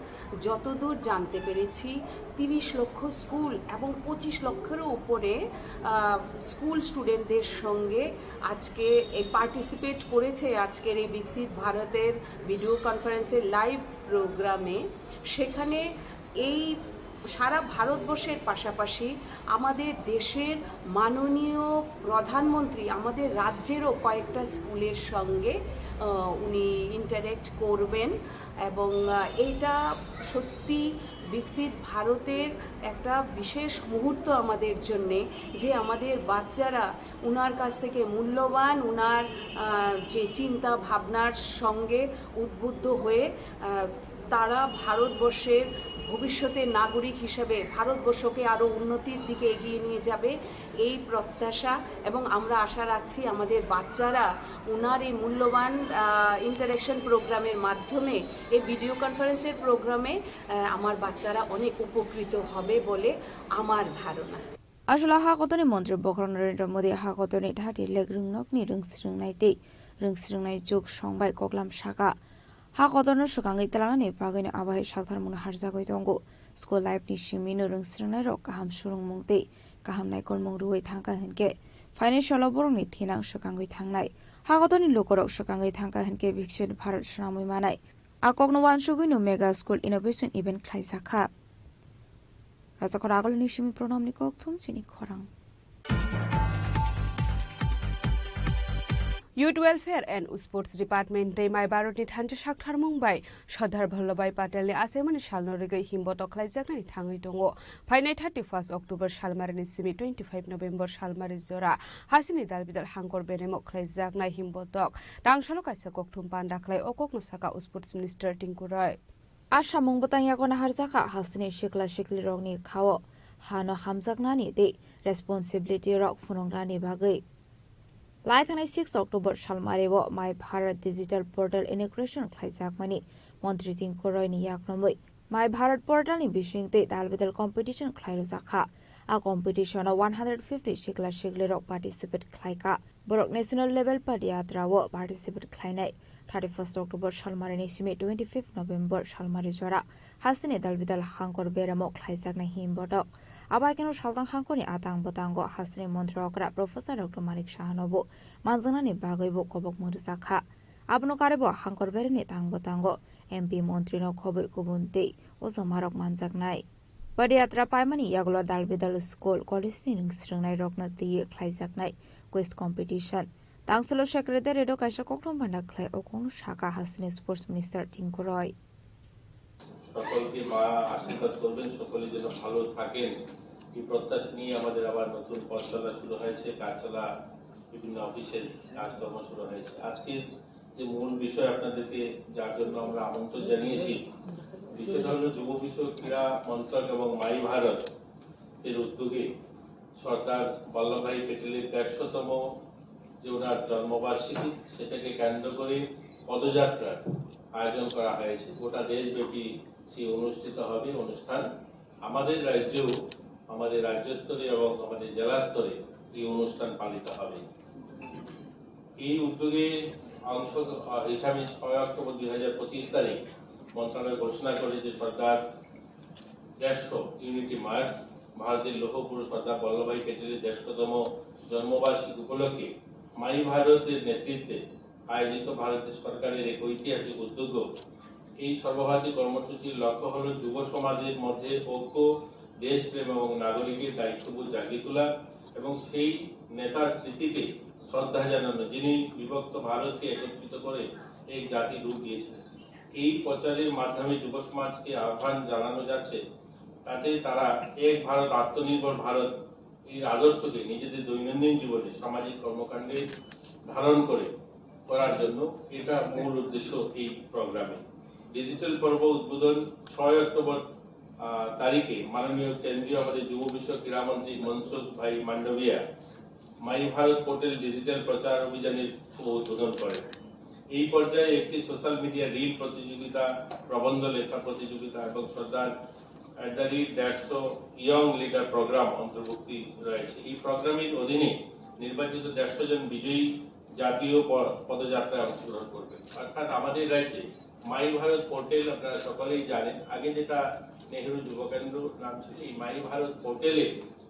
যতদূর জানতে পেরেছি 30 লক্ষ স্কুল এবং 25 লক্ষেরও উপরে স্কুল স্টুডেন্টদের সঙ্গে আজকে এই পার্টিসিপেট করেছে আজকের এই বিকশিত ভারতের ভিডিও কনফারেন্সের লাইভ প্রোগ্রামে সেখানে এই সারা ভারতবর্ষের পাশাপাশি আমাদের দেশের মাননীয় প্রধানমন্ত্রী আমাদের রাজ্যেরও কয়েকটা স্কুলের সঙ্গে উনি ইন্টারঅ্যাক্ট করবেন এবং এটা সত্যি বিকশিত ভারতের একটা বিশেষ মুহূর্ত আমাদের জন্য যে আমাদের বাচ্চারা উনার কাছ থেকে মূল্যবান উনার যে চিন্তা ভাবনার সঙ্গে উদ্বুদ্ধ হয়ে তারা ভারতবর্ষের ভবিষ্যতের নাগরিক হিসেবে ভারতবর্ষকে আরো উন্নতির দিকে এগিয়ে নিয়ে যাবে এই প্রত্যাশা, এবং আমরা আশা রাখছি আমাদের বাচ্চারা ওনার এই মূল্যবান ইন্টারেকশন প্রোগ্রামের মাধ্যমে, এই ভিডিও কনফারেন্সের প্রোগ্রামে আমার বাচ্চারা অনেক উপকৃত হবে বলে আমার ধারণা। আসলে হাকতনি মন্ত্রী বকর নরেন্দ্র মোদী হাকতনি ধাটি লেগ রুংনকনি রুংस्रिंनायते রুংस्रिंनाय जुग संबाय कग्लाम साका हाकतनो सुखाङै तलानानै बागैनो आबाहाय सागथारमुनो हारजागै दंगो स्कुल लाइफनि सिमिनो रुंस्रिंनाय रक गाहाम सुरुंमुंते गाहाम नायकरमुं रुवै थांका होनके फाइनेन्सियल बरंनि थेनां सुखाङै थांनाय हाकतनि लोकरक सुखाङै थांका होनके विकसित भारत सुनामै मानाय आकगनो वानसुगैनो मेगा स्कुल इनोभेशन इभेन्ट खायजाखा राजाखर आगोलनि सिमी प्रणामनि कक्थुम चिनि खरां Youth Welfare and Sports Department Demai Baroti Thanche Shakthar Mumbai Sardar Vallabhbhai Patel ni Asemani Shalnorigei Himbo Toklaijaknai Thangai Dongo Phainai 31 October Shalmarni Simi 25 November Shalmari Jora Hasini Dalbidal Hangkor Benemo Klaijaknai Himbo Tok Dangshalo Kaisa Kokthum Pandaklai Okokno Saka Sports Minister Tinku Roy Ashamung Botang Yakona Harzaka Hasini Shikla Shikli Rogni Khao Hano Hamjaknani de Responsibility Rock Funonglani Bagai Laithanai 6 October Shalmarewo My Bharat Digital Portal Integration Khlaijakmani Montri Tinku Roy ni yaknomoi My Bharat Portal ni bishingte dalbidal competition khlairojaka a competition 150 shikla shikli rok participate khlaika borok national level padiyatrawo participate khlainai 31 October Shalmarani simi 25 November Shalmari jora hasini dalbidal hangkor beramo khlaijakna himbotok abakeno shaltang hangkoni atang botango hasini montrokra Professor Dr. Manik Shahanobo manjanani bagaibo kobok murjaka abno karebo hangkor bereni tangbotango MP মন্ত্রী no khoboi kubunte ozomarok manjaknai Padiyatra paimani yaglo dalbidal school college ni rungsringnai rokna tiye khlaijaknai quest competition Tangsalo secretary do kaisa kokthom banda khlai okonu shaka hasini sports minister Tinku Roy সকলকে মা আশীর্বাদ করবেন সকলে যেন ভালো থাকেন এই প্রত্যাশা নিয়ে আমাদের আবার নতুন পথ চলা শুরু হয়েছে কাজচলা বিভিন্ন অফিসের কাজকর্ম শুরু হয়েছে আজকে যে মূল বিষয় আপনাদেরকে যার জন্য আমরা আমন্ত্রণ জানিয়েছি বিষয়টা হলো যুব বিষয়ক ক্রীড়া মন্ত্রক এবং মাই ভারত এর উদ্যোগে সর্দার বল্লভভাই প্যাটেলের ১৫০তম যে ওনার জন্মবার্ষিকী সেটাকে কেন্দ্র করে পদযাত্রার আয়োজন করা হয়েছে গোটা দেশব্যাপী সেই অনুষ্ঠিত হবে অনুষ্ঠান আমাদের রাজ্যেও আমাদের রাজ্য স্তরে এবং আমাদের জেলা স্তরে এই অনুষ্ঠান পালিত হবে এই উদ্যোগে অংশ হিসাবে ৬ অক্টোবর ২০২৫ তারিখ মন্ত্রণালয় ঘোষণা করে যে সরকার ১৫০ ইউনিটি মার্চ ভারতের লৌহপুরুষ সর্দার বল্লভভাই প্যাটেলের ১৫০তম জন্মবার্ষিকী উপলক্ষে মাই ভারতের নেতৃত্বে আয়োজিত ভারতের সরকারের এক ঐতিহাসিক উদ্যোগ এই সর্বভারতীয় কর্মসূচির লক্ষ্য হল যুব সমাজের মধ্যে ঐক্য দেশপ্রেম এবং নাগরিকের দায়িত্ববোধ জাগিয়ে তোলা এবং সেই নেতার স্মৃতিতে শ্রদ্ধা জানানো যিনি বিভক্ত ভারতকে একত্রিত করে এক জাতির রূপ দিয়েছিলেন এই প্রচারের মাধ্যমে যুব সমাজকে আহ্বান জানানো যাচ্ছে তাতে তারা এক ভারত আত্মনির্ভর ভারত এই আদর্শকে নিজেদের দৈনন্দিন জীবনে সামাজিক কর্মকাণ্ডে ধারণ করার জন্য এটা মূল উদ্দেশ্য এই প্রোগ্রামে ডিজিটাল পর্ব উদ্বোধন ৬ অক্টোবর তারিখে মাননীয় কেন্দ্রীয় আমাদের যুব বিষয়ক ক্রীড়ামন্ত্রী মনসুখ ভাই মান্ডভিয়া মাই ভারত পোর্টাল ডিজিটাল প্রচার অভিযানের শুভ উদ্বোধন করেন এই পর্যায়ে একটি সোশ্যাল মিডিয়া রিল প্রতিযোগিতা প্রবন্ধ লেখা প্রতিযোগিতা এবং সর্দার @150 ইয়ং লিডার প্রোগ্রাম অন্তর্ভুক্তি রয়েছে এই প্রোগ্রামের অধীনে নির্বাচিত 150 জন বিজয়ী জাতীয় পদযাত্রায় অংশগ্রহণ করবেন অর্থাৎ আমাদের রাজ্যে মাই ভারত পোর্টাল আপনারা সকলেই জানেন আগে যেটা নেহেরু যুব কেন্দ্র নাম ছিল এই মাই ভারত পোর্টালে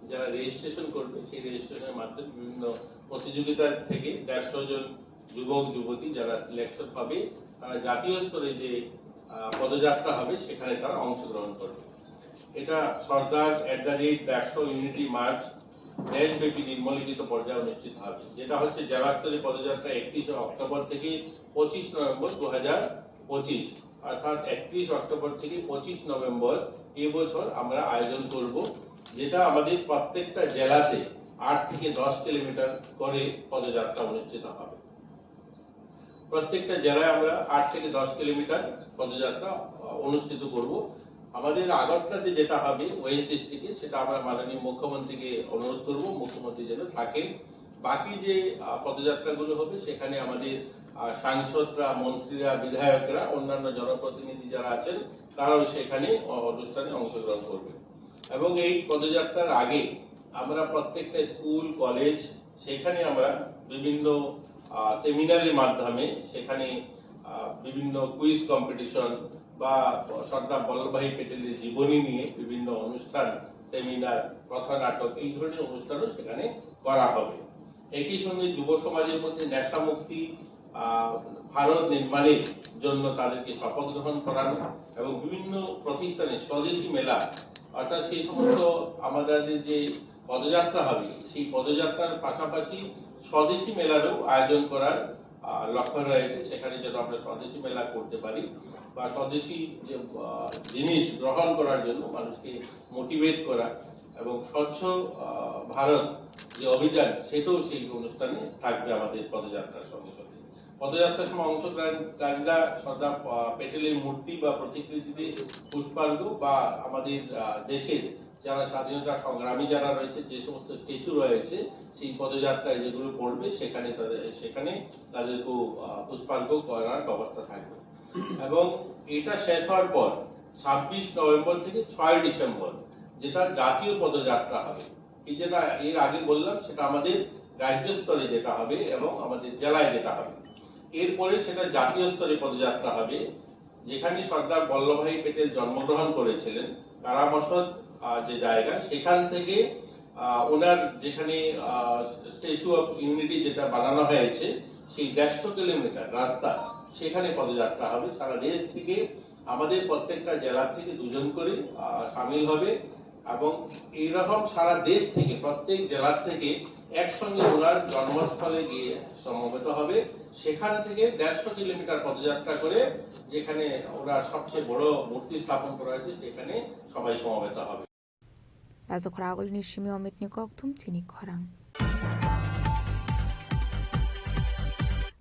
যারা রেজিস্ট্রেশন করবে সেই রেজিস্ট্রেশনের মাধ্যমে বিভিন্ন প্রতিযোগিতার থেকে 150 জন যুবক যুবতী যারা সিলেকশন হবে তারা জাতীয় স্তরে যে পদযাত্রা হবে সেখানে তারা অংশগ্রহণ করবে এটা সরকার @150 ইউনিটি মার্চ দেশব্যাপী নিম্নলিখিত পর্যায়ে অনুষ্ঠিত হবে যেটা হচ্ছে জেলা স্তরে পদযাত্রা 31 অক্টোবর থেকে 25 নভেম্বর 2025 অর্থাৎ 31 অক্টোবর থেকে 25 নভেম্বর এই বছর আমরা আয়োজন করব যেটা আমাদের প্রত্যেকটা জেলাতে 8 থেকে 10 কিলোমিটার করে পদযাত্রা অনুষ্ঠিত হবে প্রত্যেকটা জেলায় আমরা 8 থেকে 10 কিলোমিটার পদযাত্রা অনুষ্ঠিত করব। আমাদের আগরতলাতে যেটা হবে ওয়েস্ট ডিস্ট্রিক্টে, সেটা আমরা মাননীয় মুখ্যমন্ত্রীকে অনুরোধ করব, মুখ্যমন্ত্রী যেন থাকেন। বাকি যে পদযাত্রাগুলো হবে সেখানে আমাদের সাংসদরা, মন্ত্রীরা, বিধায়করা, অন্যান্য জনপ্রতিনিধি যারা আছেন তারাও সেখানে অনুষ্ঠানে অংশগ্রহণ করবে। এবং এই পদযাত্রার আগে আমরা প্রত্যেকটা স্কুল, কলেজ, সেখানে আমরা বিভিন্ন সেমিনারের মাধ্যমে সেখানে বিভিন্ন কুইজ কম্পিটিশন বা সর্দার বল্লভভাই প্যাটেলের জীবনী নিয়ে বিভিন্ন অনুষ্ঠান, সেমিনার, কথা নাটক, এই ধরনের অনুষ্ঠানও সেখানে করা হবে। একই সঙ্গে যুব সমাজের মধ্যে নেশা মুক্তি ভারত নির্মাণের জন্য তাদেরকে শপথ গ্রহণ করানো এবং বিভিন্ন প্রতিষ্ঠানে স্বদেশী মেলা, অর্থাৎ সেই সমস্ত আমাদের যে পদযাত্রা হবে সেই পদযাত্রার পাশাপাশি স্বদেশী মেলারও আয়োজন করার লক্ষ্য রয়েছে। সেখানে যেন আমরা স্বদেশী মেলা করতে পারি বা স্বদেশী যে জিনিস গ্রহণ করার জন্য মানুষকে মোটিভেট করা এবং স্বচ্ছ ভারত যে অভিযান, সেটাও সেই অনুষ্ঠানে থাকবে আমাদের পদযাত্রার সঙ্গে সঙ্গে। পদযাত্রার সময় অংশগ্রহণকারীরা সর্দার প্যাটেলের মূর্তি বা প্রতিকৃতিতে পুষ্পার্ঘ্য বা আমাদের দেশের যারা স্বাধীনতা সংগ্রামী যারা রয়েছে, যে সমস্ত স্ট্যাচু রয়েছে সেই পদযাত্রায় যেগুলো পড়বে সেখানে তাদেরকে পুষ্পার্ঘ্য করার ব্যবস্থা থাকবে। এবং এটা শেষ হওয়ার পর 26 নভেম্বর থেকে 6 ডিসেম্বর যেটা জাতীয় পদযাত্রা হবে। এই যেটা এর আগে বললাম সেটা আমাদের রাজ্য স্তরে যেটা হবে এবং আমাদের জেলায় যেটা হবে। এরপরে সেটা জাতীয় স্তরে পদযাত্রা হবে, যেখানে সর্দার বল্লভভাই প্যাটেল জন্মগ্রহণ করেছিলেন, কারামসদ যে জায়গা, সেখান থেকে ওনার যেখানে স্ট্যাচু অফ ইউনিটি যেটা বানানো হয়েছে সেই 150 কিলোমিটার রাস্তা, সেখানে পদযাত্রা হবে। সারা দেশ থেকে আমাদের প্রত্যেকটা জেলা থেকে 2 জন করে সামিল হবে এবং এইরকম সারা দেশ থেকে প্রত্যেক জেলা থেকে একসঙ্গে ওনার জন্মস্থলে গিয়ে সমবেত হবে। সেখান থেকে 150 কিলোমিটার পদযাত্রা করে যেখানে ওনার সবচেয়ে বড় মূর্তি স্থাপন করা হয়েছে সেখানে সবাই সমবেত হবে। রাজখরা আগলনি সিমি অমিতনি ককথুম চিনি খরাং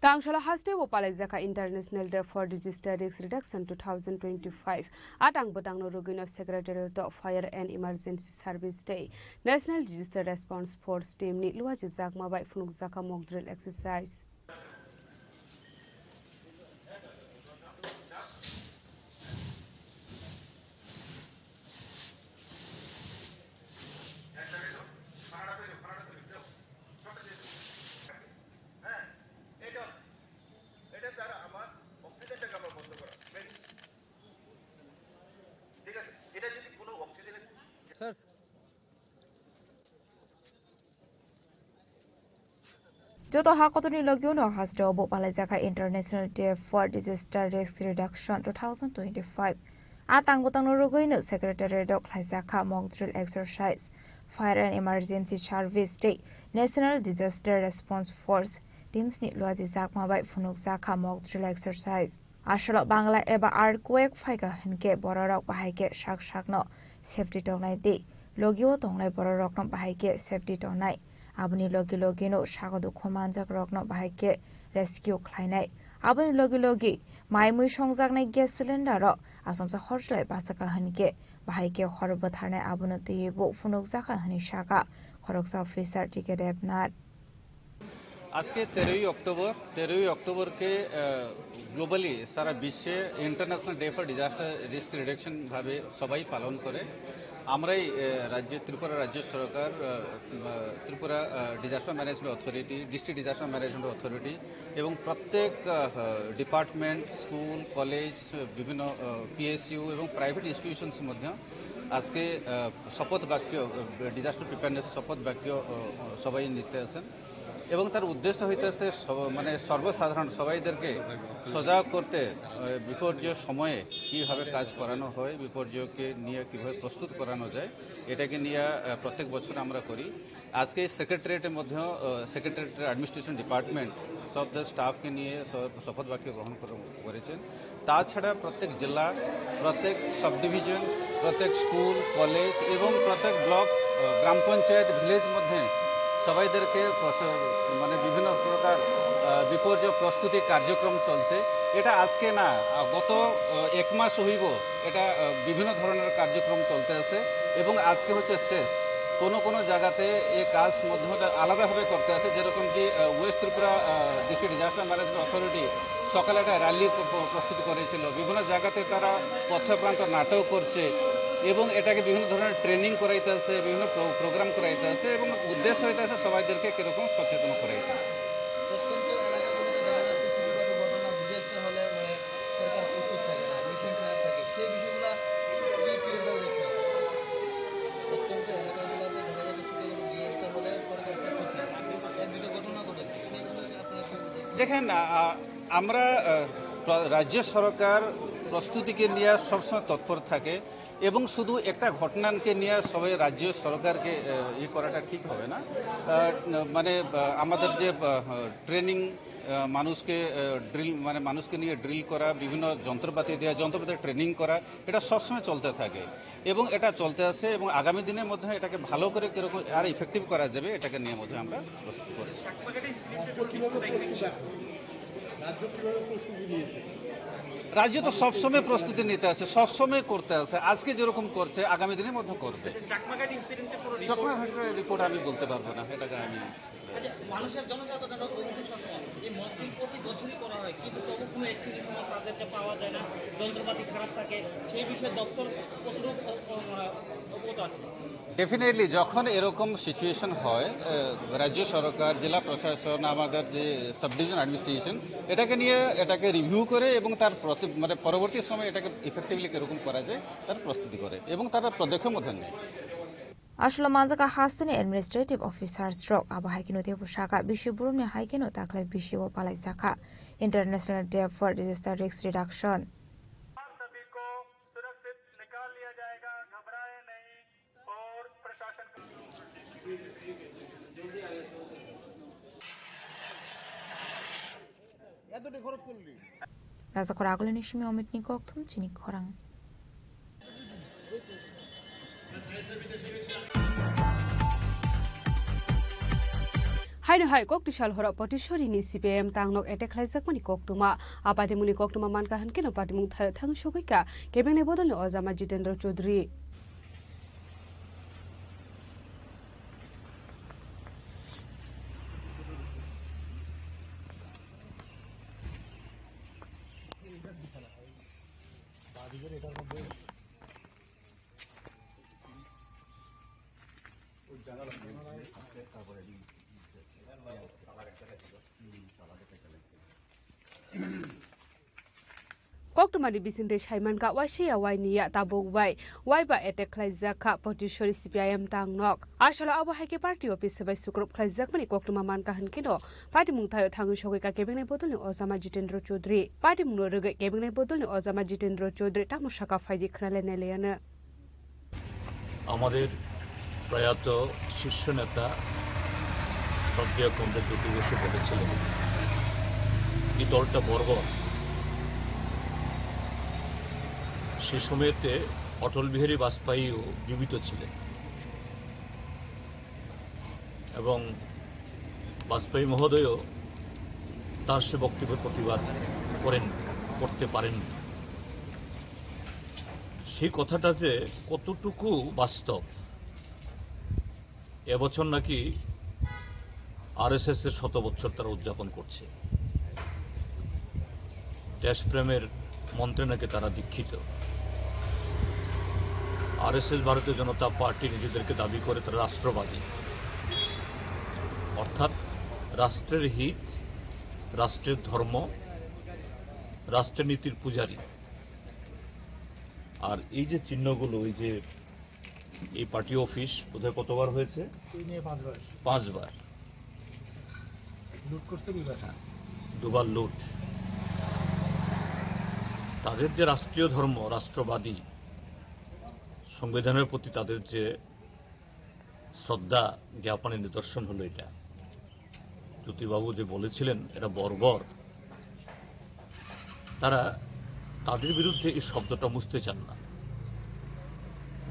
Tangshla haste wo Palezaka International Day for Disaster Risk Reduction 2025 atang batang no rugino Secretariat of Fire and Emergency Service Day National Disaster Response Force Team ni luaji jakma bai funuk jaka mock drill exercise. Joto hakotoni logyo no haste obo Palezaka International Day for Disaster Risk Reduction 2025 atang botang no rogoino Secretariat of Palezaka mock drill exercise Fire and Emergency Service Day National Disaster Response Force Teams ni luaji jakma bai funuk jaka mock drill exercise Ashalo Bangla eba earthquake phaika hinke bororok bahaike sak sakno safety tongnai di logyo tongnai bororok no bahaike safety tongnai aboni logi logi no sagodu khomanjak rokno bahaike rescue khlainai aboni logi logi maimui songjaknai gas cylinder ro asomsa horslai basaka hinke bahaike horbo tharnai abono tiyebo funuk jaka hani saka horoksa officer tike devnath আজকে 13 October के globally সারা বিশ্বে international day for disaster risk reduction ভাবে সবাই পালন করে। আমরাই রাজ্যে ত্রিপুরা রাজ্য সরকার, Tripura disaster management authority, district disaster management authority এবং প্রত্যেক ডিপার্টমেন্ট, স্কুল, কলেজ, বিভিন্ন পিএসইউ এবং প্রাইভেট ইনস্টিটিউশনস মধ্যে আজকে শপথ বাক্য ডিজাস্টার প্রিপেয়ারনেস শপথ বাক্য সবাই নিতে আছেন এবং তার উদ্দেশ্য হইতেছে মানে সর্বসাধারণ সবাইদেরকে সজাগ করতে বিপর্যয় সময়ে কিভাবে কাজ করানো হয়, বিপর্যয়কে নিয়ে কিভাবে প্রস্তুত করানো যায়, এটাকে নিয়ে প্রত্যেক বছর আমরা করি। আজকে সেক্রেটারিয়েটের মধ্যে সেক্রেটারিয়েটের অ্যাডমিনিস্ট্রেশন ডিপার্টমেন্ট সব স্টাফকে নিয়ে শপথ বাক্য গ্রহণ করেছেন। তাছাড়া প্রত্যেক জেলা, প্রত্যেক সাব ডিভিশন, প্রত্যেক স্কুল, কলেজ এবং প্রত্যেক ব্লক, গ্রাম পঞ্চায়েত, ভিলেজ মধ্যে সবাইদেরকে মানে বিভিন্ন প্রকার বিপর্যয় প্রস্তুতি কার্যক্রম চলছে। এটা আজকে না, গত 1 মাস হইব এটা বিভিন্ন ধরনের কার্যক্রম চলতে আছে এবং আজকে হচ্ছে শেষ। কোনো জায়গাতে এই কাজ মধ্যে আলাদাভাবে করতে আছে, যেরকম কি West Tripura district disaster management authority সকালে একটা র্যালির প্রস্তুতি করেছিল। বিভিন্ন জায়গাতে তারা পথপ্রান্ত নাটক করছে এবং এটাকে বিভিন্ন ধরনের ট্রেনিং করাইতে আছে, বিভিন্ন প্রোগ্রাম করাইতে আছে এবং উদ্দেশ্য হইতে আছে সবাইদেরকে কিরকম সচেতন করাইতে। প্রত্যন্ত এলাকাগুলোতে দেখা যাচ্ছে ছোটখাটো ঘটনা বুঝে হলে সরকার প্রস্তুত থাকে না, মিশন খারাপ থাকে, সেই বিষয়গুলো কিভাবে দেখছেন? প্রত্যন্ত এলাকাগুলোতে দেখা যাচ্ছে ছোটখাটো ডিজাস্টার হলে সরকার প্রস্তুত থাকে, 1-2টা ঘটনা ঘটেছে, সেইগুলোকে আপনারা দেখেন, আমরা রাজ্য সরকার প্রস্তুতিকে নিয়ে সবসময় তৎপর থাকে এবং শুধু একটা ঘটনাকে নিয়ে সবাই রাজ্য সরকারকে করাটা ঠিক হবে না। মানে আমাদের যে ট্রেনিং, মানুষকে মানুষকে নিয়ে ড্রিল করা, বিভিন্ন যন্ত্রপাতি দেওয়া, যন্ত্রপাতির ট্রেনিং করা, এটা সবসময় চলতে থাকে এবং এটা চলতে আছে এবং আগামী দিনের মধ্যে এটাকে ভালো করে কিরকম আর ইফেক্টিভ করা যাবে এটাকে নিয়ে মধ্যে আমরা প্রস্তুতি করেছি। রাজ্য তো সবসময় প্রস্তুতি নিতে আছে, সবসময় করতে আছে, আজকে যেরকম করছে আগামী দিনের মধ্যে করবে। চাকমাঘাটের রিপোর্ট আমি বলতে পারবো না, এটাকে আমি মানুষের জনসাধারণ অভিযোগ সবসময় এই মকড্রিল প্রতি বছরই করা হয়, কিন্তু তবু কোনো এক্সিডেন্টের সময় তাদেরকে পাওয়া যায় না, যন্ত্রপাতি খারাপ থাকে, সেই বিষয়ে দপ্তর কতটুকু অবগত আছে? ডেফিনেটলি যখন এরকম সিচুয়েশন হয়, রাজ্য সরকার, জেলা প্রশাসন, আমাদের যে সাব ডিভিশন অ্যাডমিনিস্ট্রেশন এটাকে রিভিউ করে এবং তার পরবর্তী সময় এটাকে ইফেক্টিভলি কিরকম করা যায় তার প্রস্তুতি করে এবং তারা পদক্ষেপ মধ্যে নেয়। আসলে মানজাকা হাস্তানি অ্যাডমিনিস্ট্রেটিভ অফিসার স্ট্রক আবা হাইকেনো দেব শাখা বিশ্ব বুরুমনি হাইকেনো তাকলাই বিশ্ব পালাই শাখা international day for disaster risk reduction. রাজাকর আগলেনি সিমি অমিত নিকক থুম চিনি খরাং। হাইনো হাই ককটিশাল হর পটিশরিনি সিপিএম তাংনক এটেক খাইজাকমানি ককটুমা আপাদিमुनि ককটুমা মানকাহান কেন পাদিमुं থায় থাং সগৈকা কেবেনে বদলনি অজামা জিতেন্দ্র চৌধুরী। ককটুমানি বিসিন্দে সাইমানকা ওয়াইশিয়া ওয়াইনিয়া তাবুক ওয়াইবা এটেক খাইজাকা পটিশরি সিপিআইএম তাংনক আসলে আবহাইকে পার্টি অফিস সবাই সুক্রব খাইজাকমানি ককটুমা মানকাহান কেন পাদিमुं থায় থাং সগৈকা কেবেনে বদলনি অজামা জিতেন্দ্র চৌধুরী পাদিमुं রগে কেবেনে বদলনি অজামা জিতেন্দ্র চৌধুরী তামসাকা ফাইদি খনালে নেলেয়ানো। আমাদের প্রয়াত শীর্ষ নেতা শ্রদ্ধেয় কমরেড জ্যোতি বসু বলেছিলেন এই দলটা বর্বর। সে সময়তে অটল বিহারী বাজপেয়ীও জীবিত ছিলেন এবং বাজপেয়ী মহোদয়ও তার সে বক্তব্যের প্রতিবাদ করতে পারেন। সেই কথাটা যে কতটুকু বাস্তব, এবছর নাকি আরএসএস এর 100 বছর তারা উদযাপন করছে, দেশপ্রেমের মন্ত্রে নাকি তারা দীক্ষিত। আরএসএস ভারতীয় জনতা পার্টি নিজেদেরকে দাবি করে তারা রাষ্ট্রবাদী, অর্থাৎ রাষ্ট্রের হিত, রাষ্ট্রের ধর্ম, রাষ্ট্রের নীতির পূজারী। আর এই যে চিহ্নগুলো, এই যে এই পার্টি অফিস বোধহয় কতবার হয়েছে? 5বার লুট করছে, 2বার লুট। তাদের যে রাষ্ট্রীয় ধর্ম, রাষ্ট্রবাদী, সংবিধানের প্রতি তাদের যে শ্রদ্ধা জ্ঞাপনের নিদর্শন হলো এটা। জ্যোতিবাবু যে বলেছিলেন এটা বর্বর, তারা তাদের বিরুদ্ধে এই শব্দটা মুছতে চান না।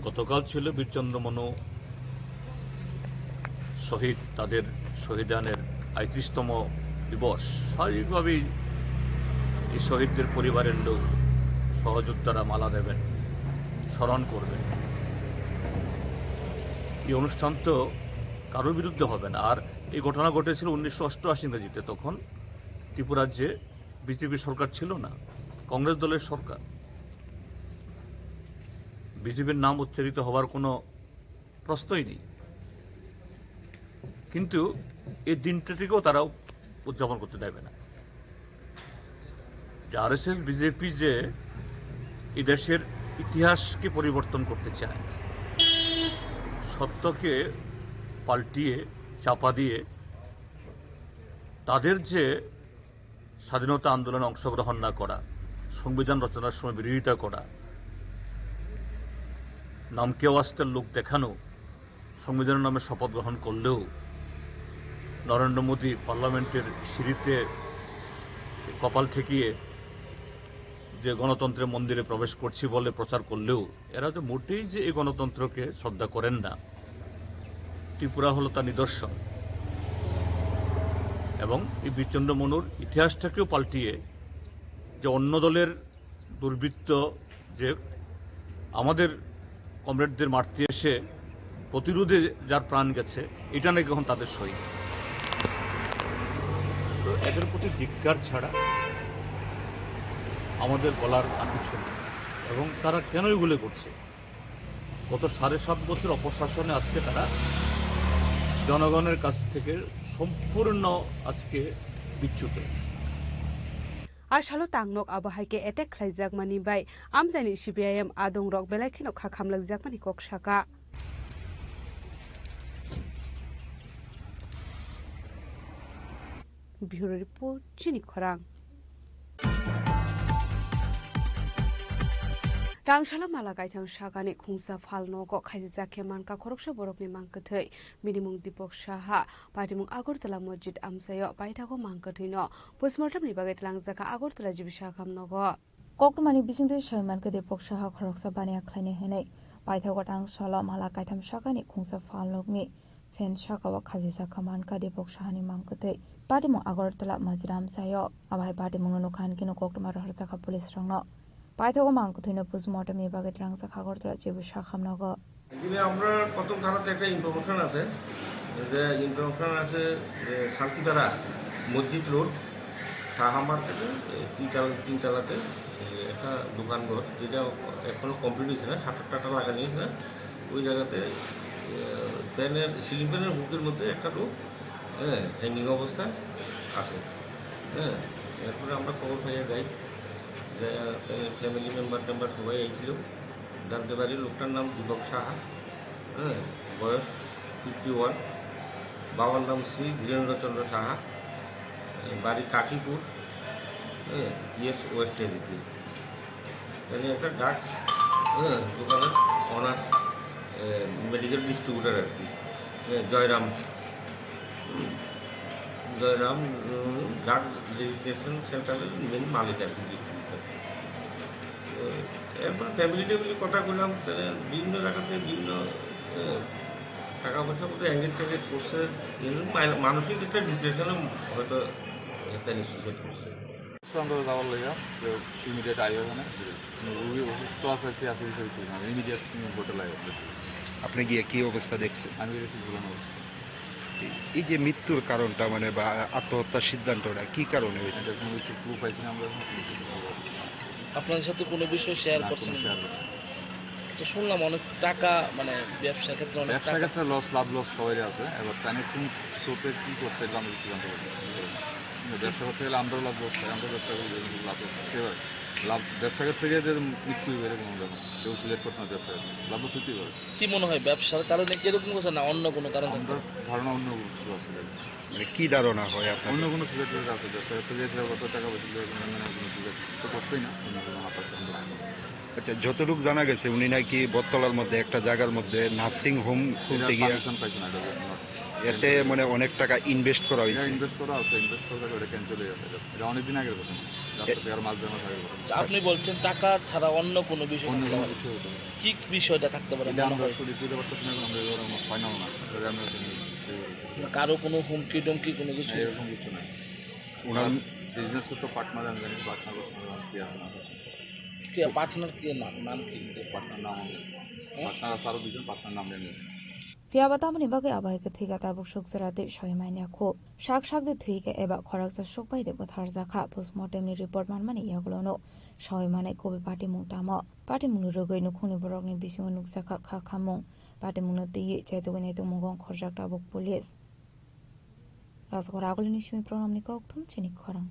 গতকাল ছিল বীরচন্দ্র মনু শহীদ, তাদের শহীদানের ৩৫তম দিবস, স্বাভাবিকভাবেই এই শহীদদের পরিবারের লোক, সহযোদ্ধারা মালা দেবেন, স্মরণ করবেন। এই অনুষ্ঠান তো কারোর বিরুদ্ধে হবে না। আর এই ঘটনা ঘটেছিল 1988 ইংরেজিতে, তখন ত্রিপুরাজ্যে বিজেপি সরকার ছিল না, কংগ্রেস দলের সরকার। বিজেপির নাম উচ্চারিত হওয়ার কোনো প্রশ্নই নেই, কিন্তু এই দিনটাটিকেও তারা উদযাপন করতে দেবে না। আরএসএস বিজেপি যে এই দেশের ইতিহাসকে পরিবর্তন করতে চায়, সত্যকে পাল্টিয়ে চাপা দিয়ে তাদের যে স্বাধীনতা আন্দোলনে অংশগ্রহণ না করা, সংবিধান রচনার সময় বিরোধিতা করা, নামকে ওয়াস্তের লোক দেখানো, সংবিধানের নামে শপথ গ্রহণ করলেও নরেন্দ্র মোদী পার্লামেন্টের সিঁড়িতে কপাল ঠেকিয়ে যে গণতন্ত্রের মন্দিরে প্রবেশ করছি বলে প্রচার করলেও এরা তো মোটেই যে এই গণতন্ত্রকে শ্রদ্ধা করেন না, ত্রিপুরা হল তার নিদর্শন। এবং এই বীরচন্দ্র মনুর ইতিহাসটাকেও পাল্টিয়ে যে অন্য দলের দুর্বৃত্ত যে আমাদের কমরেডদের মারতে এসে প্রতিরোধে যার প্রাণ গেছে, এটা নাকি এখন তাদের শহীদ। তো এদের প্রতি ধিক্কার ছাড়া আমাদের বলার আর কিছু নেই। এবং তারা কেন এগুলো করছে? গত 7.5 বছর অপশাসনে আজকে তারা জনগণের কাছ থেকে সম্পূর্ণ আজকে বিচ্যুত। आसालो तांगनोक आबहाइके एटेक खालायजाकमानि बाय आमजानि CPIM आदं रक बेलायखिनो खाखामलांजाकमानि ककसाका बिहुरो रिपोर्ट चिनि खरां Rangshalo mala gaitham shagani khungsa falno go khaijake manka khoroksa borokni mangkathai minimum Dipok Saha patimung Agartala Masjid amsayo baithago mangkathino postmortem ni bagai tlangjaka Agartala jibisa khamnogo kokmani bisingde shaimanka Dipok Saha khoroksa bania khlaini henai baithago Rangshalo mala gaitham shagani khungsa falnokni fen shakawa khajisa manka Dipok Sahani mangkathai patimung Agartala Masjid amsayo abai patimung no khankino kokma rahjaka police rangno পাইথাগো মাংকথিনো postmortem বিভাগে ট্রাংসা খাগরতলা জেবু শাখামনগর এখানে আমরা প্রথম থানাতে একটা information আছে যে শান্তিপাড়া মসজিদ রোড সাহা মার্কেটে তিনতলাতে একটা দোকানঘর, যেটা এখনো কমপ্লিট হয়েছে না, শাটার টাটা লাগানো হয়েছে না, ওই জায়গাতে ফ্যানের সিলিং ফ্যানের বুকের মধ্যে একটা লোক হ্যাঙ্গিং অবস্থায় আছে। এরপরে আমরা খবর পাইয়া যাই, ফ্যামিলি মেম্বার সবাই আইছিল, জানতে পারি লোকটার নাম দীপক সাহা, বয়স 51, বাবার নাম শ্রী ধীরেন্দ্রচন্দ্র সাহা, বাড়ি কাশীপুর, ইয়েস ওয়েস্ট এরিতে। এখানে একটা ড্রাগস দোকানের অনার, মেডিকেল ডিস্ট্রিবিউটার আর কি, জয়রাম ড্রাগ রেজিস্ট্রেশন সেন্টারের মেন মালিক আর কি। এরপর ফ্যামিলি টেবিলি কথা বললাম, বিভিন্ন জায়গাতে বিভিন্ন টাকা পয়সা মতো অ্যাঙ্গেজ ট্যাঙ্গেজ করছে, মানসিক একটা ডিপ্রেশনে হয়তো একটা নিশ্চিত করছে। আমরা যাওয়ার লেগে যে ইমিডিয়েট আই ওখানে রুগী অসুস্থ আছে, ইমিডিয়েট হোটেল আই। আপনি গিয়ে কি অবস্থা দেখছেন? আমি দেখছি ঝুলানো অবস্থা। এই যে মৃত্যুর কারণটা মানে বা আত্মহত্যার সিদ্ধান্তটা কি কারণে? কোনো কিছু ক্লু পাইছি না আমরা। আপনাদের সাথে কোনো বিষয় শেয়ার করছেন? আচ্ছা, শুনলাম অনেক টাকা মানে ব্যবসার ক্ষেত্রে অনেক ব্যবসার ক্ষেত্রে লাভ লস সবাই আছে। এবার তাই কোন সোপে কি করতে এটা আমি কিছু জানতে পারি। ব্যবসা করতে গেলে আমরাও লাভ লস পাই, আমরা ব্যবসা করি লাভ লস সেভাবে লাভ ব্যবসা ক্ষেত্রে গিয়ে যে মৃত্যু এরকম যখন কেউ সিলেক্ট করতে না ব্যবসা লাভ লস হতেই পারে। কি মনে হয় ব্যবসার কারণে কি এরকম করছে না অন্য কোনো কারণ? আমরা ধারণা অন্য কিছু আছে। মানে কি ধারণা হয় আপনার? অন্য কোনো সিলেক্ট আছে, ব্যবসা ক্ষেত্রে গিয়ে কত টাকা পয়সা কোনো সিলেক্ট তো করতেই না, অন্য কোনো হাত আছে। আচ্ছা, যতটুকু জানা গেছে উনি নাকি বটতলার মধ্যে একটা জায়গার মধ্যে নার্সিং হোম খুলতে গিয়ে এতে মানে অনেক টাকা ইনভেস্ট করা হয়েছে। ইনভেস্ট করা আছে, ইনভেস্ট করে এটা ক্যান্সেল হয়ে গেছে। এটা অনেকদিন আগের কথা, মাস দেড় মাস আগের কথা। আপনি বলছেন টাকা ছাড়া অন্য কোনো বিষয়, অন্য কোনো কিছু হতে পারে। কি বিষয়টা থাকতে পারে? আমরা ফাইনাল না। কারো কোনো হুমকি টুমকি কোনো কিছু এরকম কিছু নাই ওনার বিজনেস করতে পার্টনার আমি জানি পার্টনার কি আছে না কি পার্টনার কি নাম কি পার্টনার নাম পার্টনার আছে আরো দুজন পার্টনার নাম জানি Fiabatamani bagi abai ke thiga tabuk shukzara de shoymania kho shak shak de thuike eba khoraksa shokpai de bothar zakha postmortem ni report manmani yaglono shoymane kobe party mungtama party mungnu rogoi no khuni borok ni bisingo nuksakha kha khamung party mungno tiye chaitogene to mungong khorjak tabuk police rasgora agulini shimi program ni kokthum chini khorang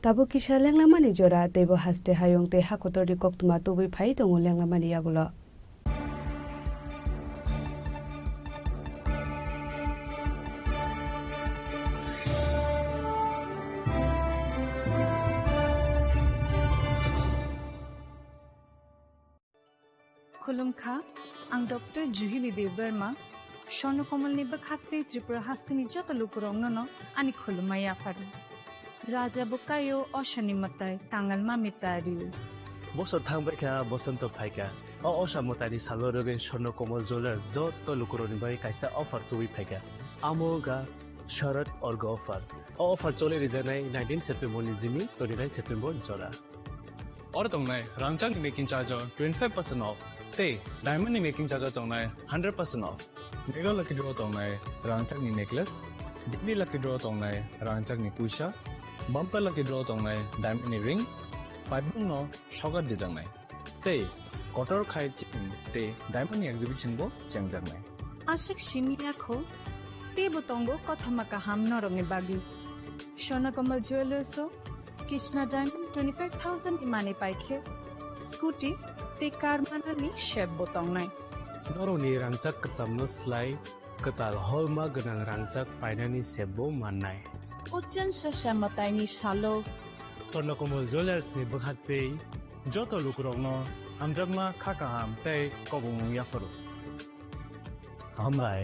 Tabu kisha lenglamani jora tebo haste hayong te hakotori koktuma tubi phai tongo lenglamani yagulo Khulumkha ang Dr. Juhili Dev Verma Shornokomal ni bakhatri Tripura hastini joto lukurong no ani khulumaya paru Raja Bukayo Oshani Matai Tangal Mamitariu বছর থাকবে কা বসন্ত ফাইকা অসা মতারি সালরগে Swarnakamal jewellers যত লুকুরনি by কাইসা offer তুই ফাইকা আমোগা শরৎ org offer চলে রিজানাই 19 September নিজিমি 29 September জরা और तंगनाय रांचांग मेकिंग चार्ज 25% ऑफ ते डायमंड मेकिंग चार्ज तंगनाय 100% ऑफ मेगा लकी ड्रॉ तंगनाय रांचांग नि नेकलेस डिग्री लकी ड्रॉ तंगनाय रांचांग नि पुशा बम्पर लकी ड्रॉ तंगनाय डायमंड नि रिंग पाइबुंग नो शगर दिजांनाय ते कटर खाय चिन ते डायमंड नि एग्जिबिशन बो चेंगजांनाय Ashik Shimiakho Te Botongo Kothamaka Ham Norong Bagi Shornokomal Jewelers Krishna Diamond 25,000 imani paikhe scooty te car manani shep botong nai Noroni rangchak kachamno slai katal holma ganang rangchak painani sebo mannai Ujjan Shashamatai Shalo Shornokomal Jewelers ni bakhatei joto lukurogno amjagma khakaham tei kobung yafaru hamrai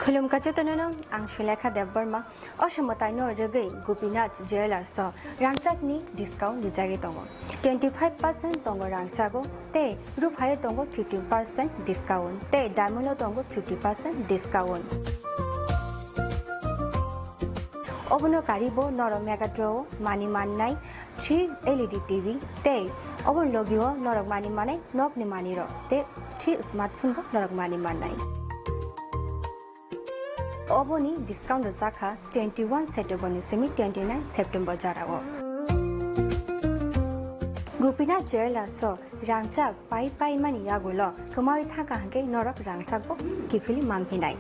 Khulumkha chutanono ang Shilekha Devbarma Oshamotai no rogei Gopinath Jewelers so rangchak ni discount dijagi tongo 25% tongo rangchago te ruphaye tongo 15% discount te diamond tongo 50% discount Obono karibo noro mega draw mani mannai 3 LED TV te obon logio norok mani manai nok ni mani ro te 3 smartphone bo norok mani manai Oboni discount zakha 21 September ni semi 29 September jarago Gopinath Jewelers so rangchak pai mani yagulo kamai thaka hangke norok rangchak bo kifili mamphinai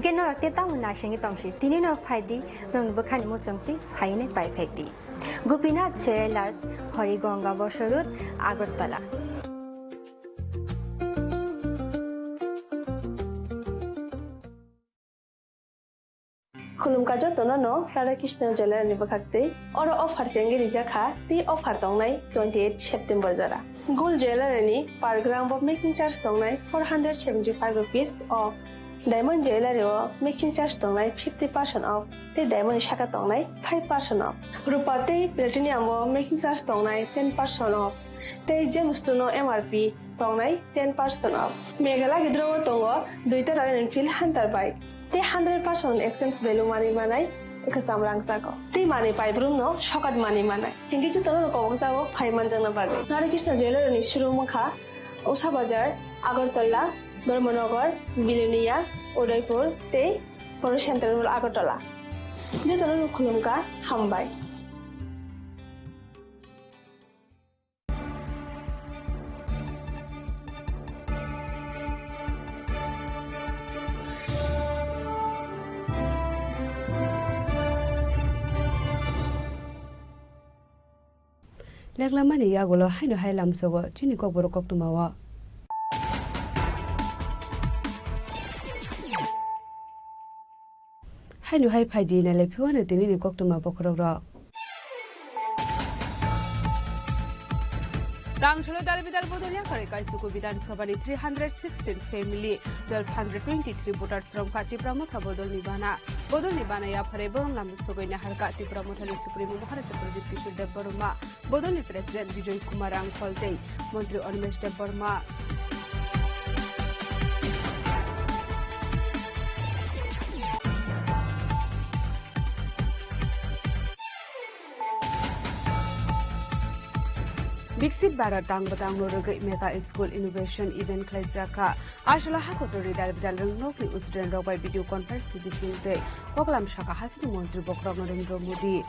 Ke norok te tamu na shingi tongshi tini no phaidi non bukhani mo chongti phaine pai phekdi Gopinath Jewelers Horigonga Bosorut Agartala Khulumkha jotono Radhakrishna Jewelers ni bakhatei oro offer sengi rijakha ti offer tongnai 28 September jara Gold Jewelry ni per gram of making charge tongnai 475 rupees off Diamond Jewelry o making charge tongnai 50% off te diamond shaka tongnai 5% off Rupa te platinum o making charge tongnai 10% off te gemstone o MRP tongnai 10% off Megala gidro tongo duita Royal Enfield Hunter bike te 100% exchange value money manai ekasam rangchako te money pai brumno shokat money manai hingi chu tono ko bangsago 5 manjana bage Radhakrishna Jewelry ni shurumukha Usha Bazar Agartala Dharmanagar Bilonia Udaipur te Poro Central Agartala je tono khulumkha hambai Leglamani yagulo haino hailam sogo chini ko borokok tumawa hainu hai phai di na le phiwana tini ni koktuma bokrok ro Rangsholo Dalbidal Bodolia Karikaisuku Vidansabani 316 family 1223 voters from Katipramotha Bodol Nibana ya Farebon Lamusogoina Harka Tipramothali Supreme Maharasa Pradip Kishore Deborma Bodoli President Vijay Kumar Angkolte Montri Onmesh Deborma Bixit Barat Tang Batang Noroga Mega School Innovation Event Klaizaka Ashla Hakotori Dalbidal Nokli Usden by video conference edition day Koklam Shaka Hasan Montri Bokram Narendra Modi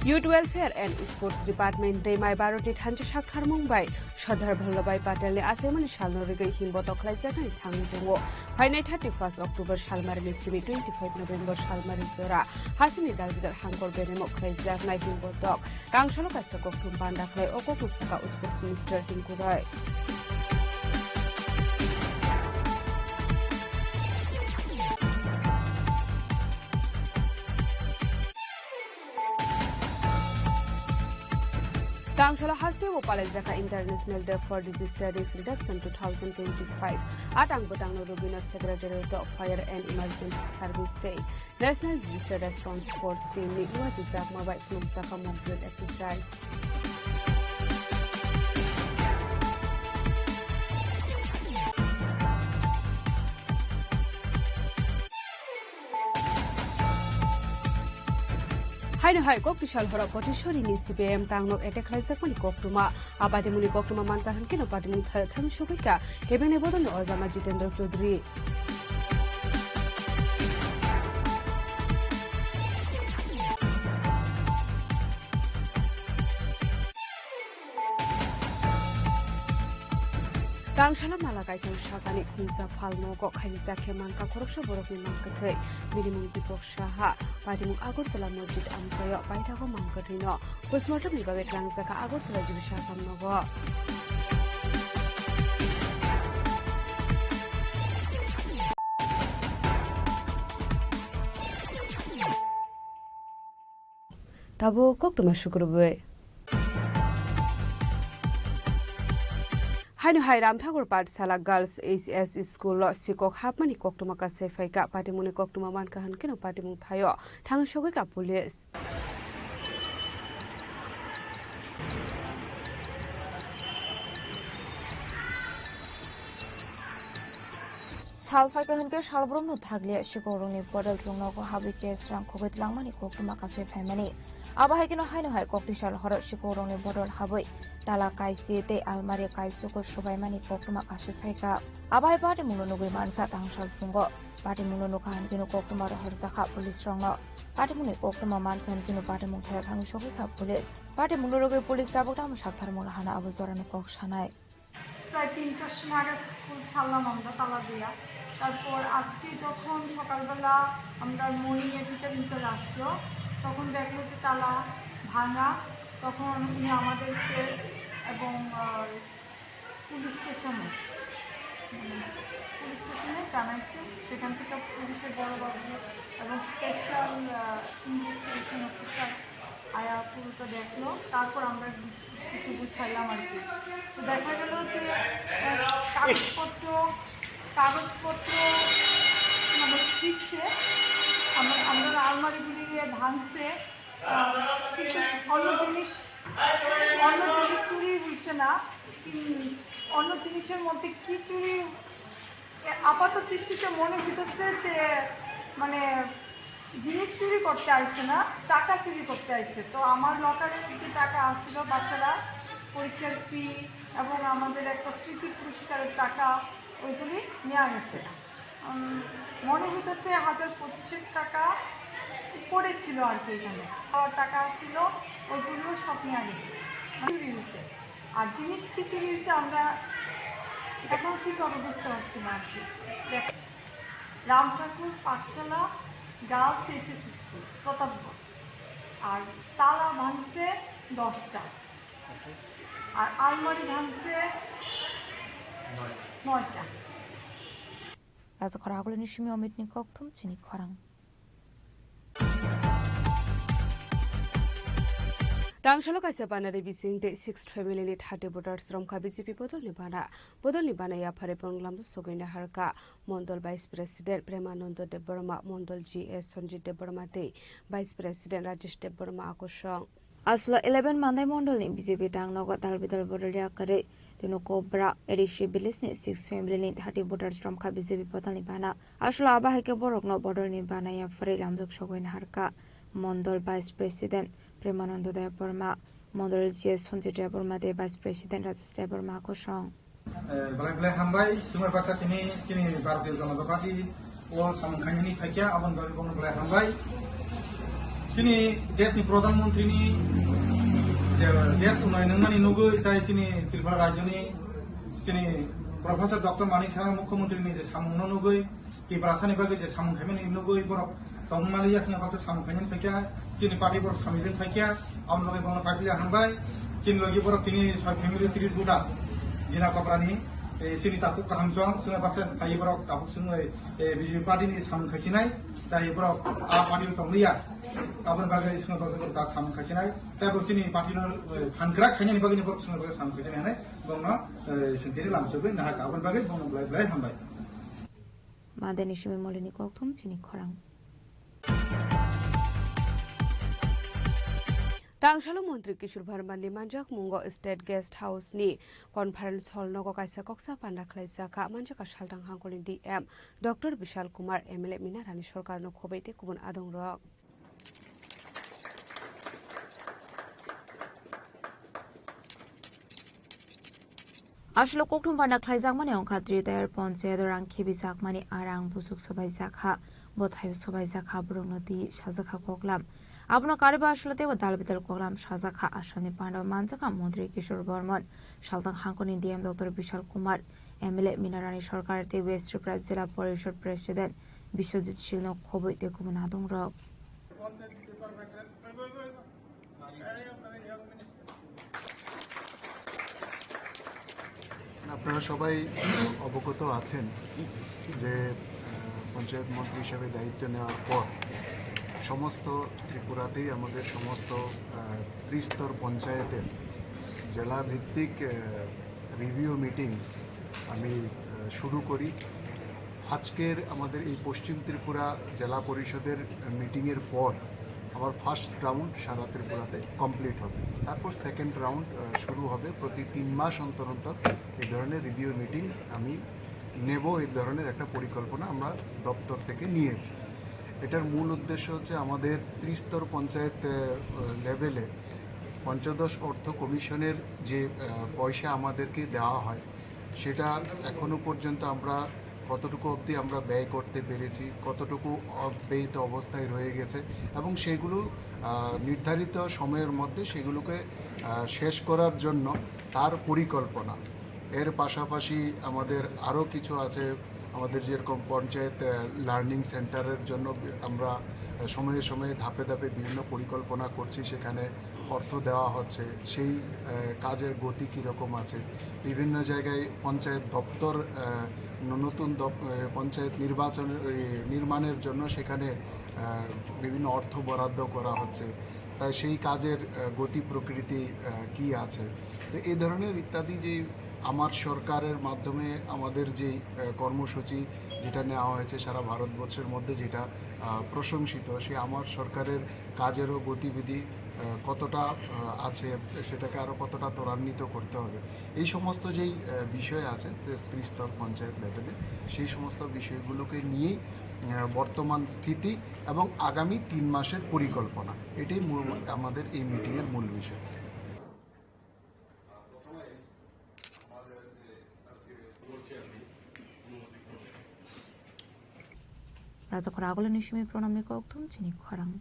Youth Welfare and Sports Department Day My Baroti Thanji Shakhar Mumbai Shadhar Bhallabhai Patel Asemani Shalnorige Himboto Klaizaka Thangjungo Finite 31st October Shalmari Simi 25 November Shalmari Zora Hasini Dalbidal Hangor Benemo Klaizak Nai Himbotok Rangsholo Kasakok Tumpanda Klai Oko Musaka Sports Minister Tinkurai Tangshala Hasdewo Palezaka International Day for Disease Studies Reduction 2025 at Angbotangno Rubina Secretariat of Fire and Emergency Service Day National Disaster Response Force Team Niwazizak Mobile Klumsaka Mockdrill Exercise Haino hai kok tishal hora potishori ni CPM tangnok attack khlaijak mani koktuma abadi muni koktuma mantahan kino pati mung thang shobika hebene bodon ozama Jitendra Chaudhary Tangshala Malakai Shakani Kunsa Palmo Gok Hadita Kemanka Korosha Borok Mankatai Minimum Dipok Shaha Padimuk Agotala Mojit Amsoyo Paitago Mankatino Postmortem Nibawek Langzaka Agotala Jibisha Samnogo Tabo Koktuma Shukurube Haino hai Ramthakur Pathshala Girls HS School Sikok Hapmani Koktuma ka Sefaika Patimuni Koktuma Mankahan Kino Patimung Thayo Thang Shogika Police Salfaikahanke Shalbrumno Thaglia Shikoruni Podal Tunoko Habike Strang Koget Langmani Koktuma ka Sefamani Abahekino Haino hai Koktishal Horot Shikoruni Bodol Haboi Tala Kaisi te Almari Kaisuko Shubaimani Koktuma ka Sefaika Abai Pati Mununugi Manka Tangshal Fungo Pati Mununukahan Kino Koktuma Horzaka Police Rongno Pati Muni Koktuma Mankan Kino Pati Mungthaya Thang Shogika Police Pati Mununugi Police Taboktam Shakthar Mulhana Abu Zorani Kok Shanai প্রায় ৩টার সময় নাগাদ school ছাড়লাম আমরা তালা দিয়া তারপর আজকে যখন সকালবেলা আমরা মর্নিংয়ে টিচার আসলো তখন দেখলো যে তালা ভাঙা তখন উনি আমাদেরকে এবং পুলিশ স্টেশনে জানাইছে সেখান থেকে পুলিশের বড়বাবু এবং স্পেশাল ইনভেস্টিগেশন অফিসার আয়া পুরোটা দেখলো তারপর আমরা কিছু গুছাইলাম আর কি তো দেখা গেল যে কাগজপত্র মানে শিখছে আমরা আলমারিগুলি ভাঙছে কিছু অন্য জিনিস চুরি হয়েছে না অন্য জিনিসের মধ্যে কি চুরি আপাত দৃষ্টিতে মনে হইতেছে যে মানে জিনিস চুরি করতে আসছে না টাকা চুরি করতে আসছে তো আমার লকারের যে টাকা আসছিল বাচ্চারা পরীক্ষার ফি এবং আমাদের একটা স্মৃতি পুরস্কারের টাকা ওইগুলি নেওয়া গেছে মনে হইতেছে ১,০২৫ টাকা উপরে ছিল আর কি এখানে টাকা ছিল ওইগুলো সব নেওয়া গেছে চুরি হয়েছে আর জিনিস কি চুরি হয়েছে আমরা এখন ঠিকভাবে বুঝতে পারছি না আর কি রামঠাকুর পাঠশালা গার্লস এইচএস স্কুল প্রতাপগড় আর তালা ভাঙছে 10টা, আর আলমারি ভাঙছে 9টা। রাজা খরাগুলো নিশিমি অমিতনি কক্তুম চিনি খরাং Tangshalo kaisa banari bising de 6th family ni 30 voters romkha BJP bodol ni bana ya phare panglam sogoina harka Mondol Vice President Premanando Deborma Mondol GS Sanjit Deborma te Vice President Rajesh Deborma akosong asla 11 mandai Mondol ni BJP tangnoga dalbidal bodol ya kare tino kobra edishi bilis ni 6th family ni 30 voters romkha BJP bodol ni bana asla abahike borokno bodol ni bana ya phare lamjok sogoina harka Mondol Vice President Premanando Deborma Mondol GS Sanjit Deborma te Vice President Rajesh Deborma akosong Balai hambai semua paksa kini Bharatiya Janata Party o samkhani thakia abang balai hambai kini desh ni pradhan mantri ni desh unayanan ni nugoi tai kini Tripura rajya ni kini Professor Dr. Manik Saha mukhyamantri ni je samungno nugoi ki brasani bage je samkhani ni nugoi borok tongmaliya semua paksa samkhani thakia kini party borok samidin thakia abang balai party hambai kini lagi borok kini family 30 buta Gina Koprani, sini tapuk kahamsuang, sungai paksa tayi borok tapuk sungai BJP party ni sam khasinai, tayi borok a party tonglia, abang bagai sungai paksa borok sam khasinai, tayi borok sini party no hangkrak khanya ni bagai ni borok sungai paksa sam khasinai ne, bongna sendiri langsung be nah abang bagai bongna belai hambai. Madeni shimi molini koktum chini khorang. Tangshalo Mantri Kishore Verma ni manjak mungo State Guest House ni conference hall nogo kaisa koksa panda khlaisa ka manjaka shaltang hangkolin DM Dr. Vishal Kumar MLA Mina Rani Sarkar no khobaite kubun adong rok Ashlo koktum panda khlaijak mane ongkhatri tayar ponchayat rang khibisak mani arang busuk sabai jakha bothayu sabai jakha brungnati sajakha koklam Abno kariba ashlate wa dalbidal koklam sajakha asani panda manjaka Mantri Kishore Verman Shaltang Hangkoni DM Dr. Vishal Kumar MLA Mina Rani Sarkar te West Tripura Jila Parishad President Biswajit Shil no khoboite kubun adong rok আপনারা সবাই অবগত আছেন যে পঞ্চায়েত মন্ত্রী হিসেবে দায়িত্ব নেওয়ার পর সমস্ত ত্রিপুরাতেই আমাদের সমস্ত ত্রিস্তর পঞ্চায়েতের জেলা ভিত্তিক রিভিউ মিটিং আমি শুরু করি আজকের আমাদের এই পশ্চিম ত্রিপুরা জেলা পরিষদের মিটিংয়ের পর আবার ফার্স্ট রাউন্ড সারা ত্রিপুরাতে কমপ্লিট হবে তারপর সেকেন্ড রাউন্ড শুরু হবে প্রতি 3 মাস অন্তর অন্তর এই ধরনের রিভিউ মিটিং আমি নেব এই ধরনের একটা পরিকল্পনা আমরা দপ্তর থেকে নিয়েছি এটার মূল উদ্দেশ্য হচ্ছে আমাদের ত্রিস্তর পঞ্চায়েত লেভেলে পঞ্চদশ অর্থ কমিশনের যে পয়সা আমাদেরকে দেওয়া হয় সেটা এখনো পর্যন্ত আমরা কতটুকু অবধি আমরা ব্যয় করতে পেরেছি কতটুকু অব্যয়িত অবস্থায় রয়ে গেছে এবং সেগুলো নির্ধারিত সময়ের মধ্যে সেগুলোকে শেষ করার জন্য তার পরিকল্পনা এর পাশাপাশি আমাদের আরও কিছু আছে আমাদের যেরকম পঞ্চায়েত লার্নিং সেন্টারের জন্য আমরা সময়ে সময়ে ধাপে ধাপে বিভিন্ন পরিকল্পনা করছি সেখানে অর্থ দেওয়া হচ্ছে সেই কাজের গতি কীরকম আছে বিভিন্ন জায়গায় পঞ্চায়েত দপ্তর নতুন পঞ্চায়েত নির্মাণের জন্য সেখানে বিভিন্ন অর্থ বরাদ্দ করা হচ্ছে তাই সেই কাজের গতি প্রকৃতি কি আছে তো এই ধরনের ইত্যাদি যে আমার সরকারের মাধ্যমে আমাদের যে কর্মসূচি যেটা নেওয়া হয়েছে সারা ভারতবর্ষের মধ্যে যেটা প্রশংসিত সেই আমার সরকারের কাজেরও গতিবিধি কতটা আছে সেটাকে আরও কতটা ত্বরান্বিত করতে হবে এই সমস্ত যেই বিষয় আছে ত্রিস্তর পঞ্চায়েত লেভেলে সেই সমস্ত বিষয়গুলোকে নিয়েই বর্তমান স্থিতি এবং আগামী 3 মাসের পরিকল্পনা এটাই আমাদের এই মিটিংয়ের মূল বিষয় Raja Khoragolo Nishimi Pronamni Koktum Chini Khorang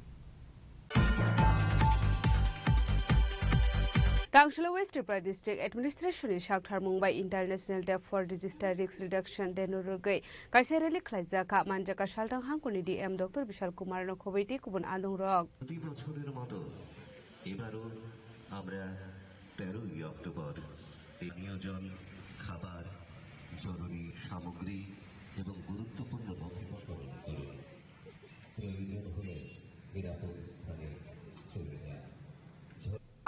Tangshila West Tripura District Administration ni Shakthar Mumbai International Day for Disaster Risk Reduction Denurugai Kaisareli Klaijaka Manjaka Shaltang Hangkuni DM Dr. Vishal Kumar no Khobiti Kubun Anung Rog প্রতি বছরের মতো এবারও আমরা 13 October এই নিয়োজন খাবার জরুরি সামগ্রী এবং গুরুত্বপূর্ণ নথিপত্র করে প্রয়োজন হলে নিরাপদ স্থানে চলে যায়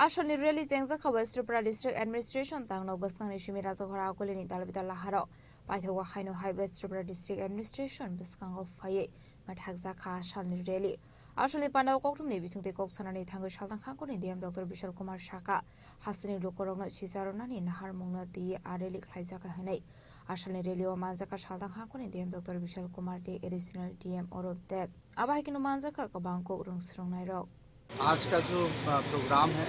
Ashalni rally Zengzakha West Tripura District Administration Tangno Baskang Nishimi Razogora Akolini Talbita Laharo Paithawa Haino High West Tripura District Administration Baskang of Faye Mathakzakha Ashalni rally Ashalni Pandaw Koktumni Bisungte Koksanani Tango Shaltang Hangkoni DM Dr. Vishal Kumar Shaka Hasani Lukorogna Shisaronani Nahar Mungna Di Areli Klaizaka Hanei Ashalni rally o Manzaka Shaltang Hangkoni DM Dr. Vishal Kumar Di Additional DM Orob Deb Abahikino Manzaka Kabangko Rungsrong Nairo आज का जो programme है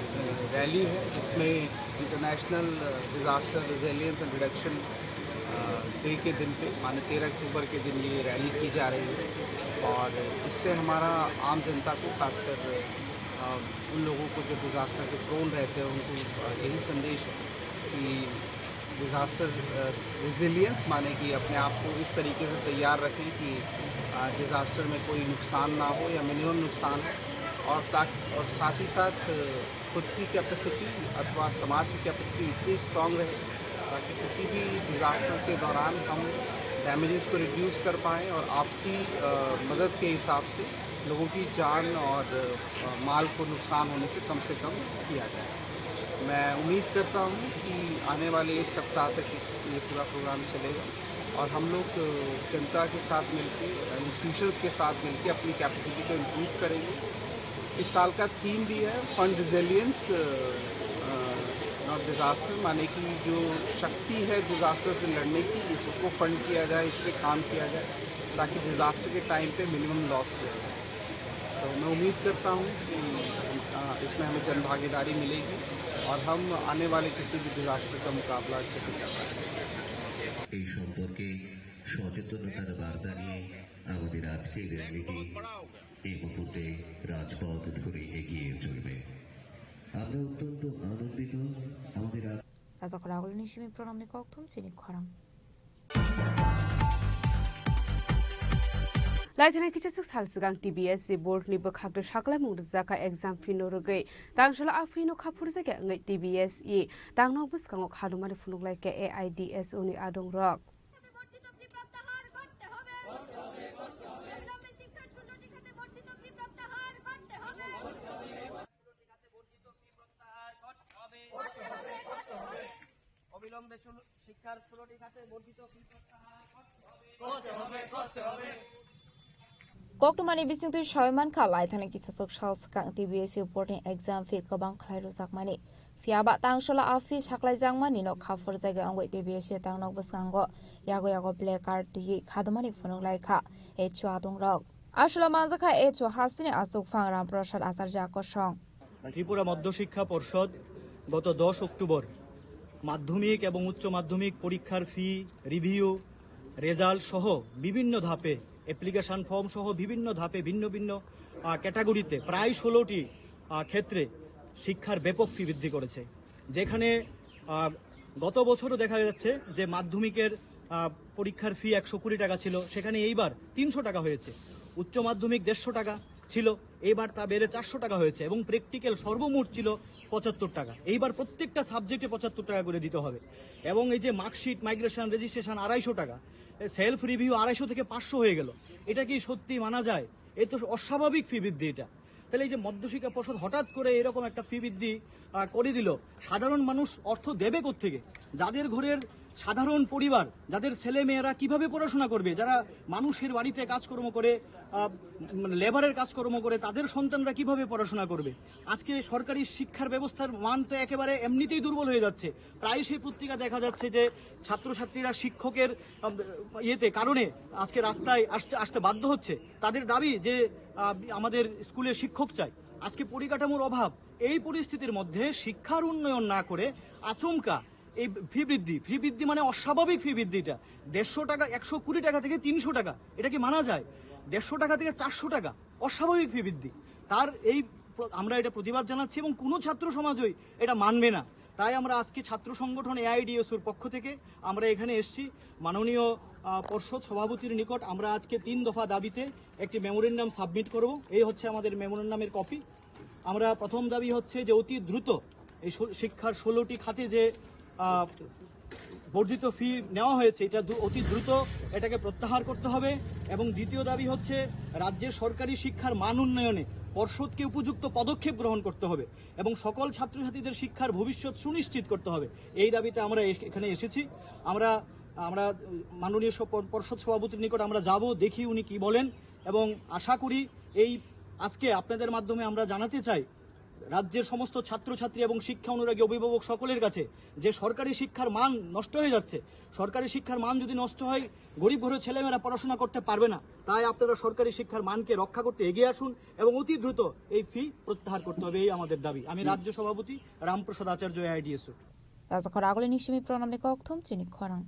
rally है इसमें international disaster resilience and reduction day के दिन पे माने 13 अक्टूबर के दिन ये रैली की जा रही है और इससे हमारा आम जनता को खासकर उन लोगों को जो डिजास्टर के प्रोन रहते हैं उनको यही संदेश है कि डिजास्टर रिजिलियंस माने कि अपने आप को इस तरीके से तैयार रखें कि डिजास्टर में कोई नुकसान ना हो या मिनिमम नुकसान हो और साथ ही साथ खुद की कैपेसिटी अथवा समाज की कैपेसिटी इतनी स्ट्रांग रहे ताकि किसी भी डिजास्टर के दौरान हम डैमेजेस को रिड्यूस कर पाएँ और आपसी मदद के हिसाब से लोगों की जान और माल को नुकसान होने से कम किया जाए। मैं उम्मीद करता हूँ कि आने वाले एक सप्ताह तक ये पूरा प्रोग्राम चलेगा और हम लोग जनता के साथ मिलकर इंस्टीट्यूशंस के साथ मिलकर अपनी कैपेसिटी को इम्प्रूव करेंगे। इस साल का थीम भी है फंड रिजिलियंस नॉट डिजास्टर माने कि जो शक्ति है डिजास्टर से लड़ने की इसको फंड किया जाए, इस पर काम किया जाए ताकि डिजास्टर के टाइम पे मिनिमम लॉस किया जाए। तो मैं उम्मीद करता हूँ कि इसमें हमें जनभागीदारी मिलेगी और हम आने वाले किसी भी डिजास्टर का मुकाबला अच्छे से कर पाएंगे। এই সম্পর্কে সচেতনতার বার্তা নিয়ে আমাদের আজকের র্যালিটি এই মুহূর্তে রাজপথ ধরে এগিয়ে চলবে। আমরা অত্যন্ত আনন্দিত আমাদের Razakora Nishimi Pronamni Koktum Sini Khoram Laithana Kichasuk Salsugang TBS board ni Bakhagdo Shakla Mungzaka exam fino rugai Tangshala Afino Kapurzaga ngai TBS e Tangno Buskang Hadumani Funulai ke AIDS oni Adong Rock অবিলম্বে শিক্ষার 16টি খাতে বর্ধিত ফি প্রত্যাহার করতে হবে Koktumani Bisingtu Shoyman Ka Laithana Kisasok Shalskang TBS reporting exam fee Kabang Khlairu Sakmani Fiaba Tangshala Afi Shaklai Jangmani no Khafur Jaga Angwai TBS Tangnok Baskango Yago Black Card Ti Khadmani Funung Laika Echu Adong Rok Ashla Manzaka Echu Hasini Asuk Fangram Prashad Asar Jako Shong Tripura মধ্যশিক্ষা পর্ষদ গত 10 October মাধ্যমিক এবং উচ্চ মাধ্যমিক পরীক্ষার ফি review result সহ বিভিন্ন ধাপে অ্যাপ্লিকেশন ফর্ম সহ বিভিন্ন ধাপে ভিন্ন ভিন্ন ক্যাটাগরিতে প্রায় 16টি ক্ষেত্রে শিক্ষার ব্যাপক ফি বৃদ্ধি করেছে যেখানে গত বছরও দেখা যাচ্ছে যে মাধ্যমিকের পরীক্ষার ফি 120 টাকা ছিল সেখানে এইবার 300 টাকা হয়েছে উচ্চ মাধ্যমিক 150 টাকা ছিল এইবার তা বেড়ে 400 টাকা হয়েছে এবং প্র্যাকটিক্যাল সর্বমোট ছিল 75 টাকা এইবার প্রত্যেকটা সাবজেক্টে 75 টাকা করে দিতে হবে এবং এই যে মার্কশিট মাইগ্রেশন রেজিস্ট্রেশন 250 টাকা সেলফ রিভিউ 250 থেকে 500 হয়ে গেল এটা কি সত্যি মানা যায় এ তো অস্বাভাবিক ফি বৃদ্ধি এটা তাহলে এই যে মধ্যশিক্ষা পর্ষদ হঠাৎ করে এরকম একটা ফি বৃদ্ধি করে দিল সাধারণ মানুষ অর্থ দেবে কোত্থেকে যাদের ঘরের সাধারণ পরিবার যাদের ছেলে মেয়েরা কিভাবে পড়াশোনা করবে যারা মানুষের বাড়িতে কাজকর্ম করে লেবারের কাজকর্ম করে তাদের সন্তানরা কিভাবে পড়াশোনা করবে আজকে সরকারি শিক্ষার ব্যবস্থার মান তো একেবারে এমনিতেই দুর্বল হয়ে যাচ্ছে প্রায় সেই পত্রিকা দেখা যাচ্ছে যে ছাত্রছাত্রীরা শিক্ষকের ইয়েতে কারণে আজকে রাস্তায় আসতে বাধ্য হচ্ছে তাদের দাবি যে আমাদের স্কুলে শিক্ষক চাই আজকে পরিকাঠামোর অভাব এই পরিস্থিতির মধ্যে শিক্ষার উন্নয়ন না করে আচমকা এই ফি বৃদ্ধি মানে অস্বাভাবিক ফি বৃদ্ধিটা 150 টাকা 120 টাকা থেকে 300 টাকা এটা কি মানা যায় 150 টাকা থেকে 400 টাকা অস্বাভাবিক ফি বৃদ্ধি তার এই আমরা এটা প্রতিবাদ জানাচ্ছি এবং কোনো ছাত্র সমাজই এটা মানবে না। তাই আমরা আজকে ছাত্র সংগঠন এআইডিএসওর পক্ষ থেকে আমরা এখানে এসেছি মাননীয় পর্ষদ সভাপতির নিকট। আমরা আজকে 3 দফা দাবিতে একটি মেমোরেন্ডাম সাবমিট করব। এই হচ্ছে আমাদের মেমোরেন্ডামের কপি। আমরা প্রথম দাবি হচ্ছে যে অতি দ্রুত এই শিক্ষার 16টি খাতে যে বর্ধিত ফি নেওয়া হয়েছে এটা অতি দ্রুত এটাকে প্রত্যাহার করতে হবে। এবং দ্বিতীয় দাবি হচ্ছে রাজ্যের সরকারি শিক্ষার মান উন্নয়নে পর্ষদকে উপযুক্ত পদক্ষেপ গ্রহণ করতে হবে এবং সকল ছাত্রছাত্রীদের শিক্ষার ভবিষ্যৎ সুনিশ্চিত করতে হবে। এই দাবিতে আমরা এখানে এসেছি। আমরা মাননীয় পর্ষদ সভাপতির নিকট আমরা যাব, দেখি উনি কি বলেন এবং আশা করি এই আজকে আপনাদের মাধ্যমে আমরা জানাতে চাই রাজ্যের সমস্ত ছাত্রছাত্রী এবং শিক্ষা অনুরাগী অভিভাবক সকলের কাছে যে সরকারি শিক্ষার মান নষ্ট হয়ে যাচ্ছে। সরকারি শিক্ষার মান যদি নষ্ট হয় গরিব ঘরের ছেলেমেয়েরা পড়াশোনা করতে পারবে না। তাই আপনারা সরকারি শিক্ষার মানকে রক্ষা করতে এগিয়ে আসুন এবং অতি দ্রুত এই ফি প্রত্যাহার করতে হবে, এই আমাদের দাবি। আমি রাজ্য সভাপতি রামপ্রসাদ আচার্য এআইডিএসও। রাজখর আগলে নিশিমি প্রণামনি কক্থম চিনি খরাং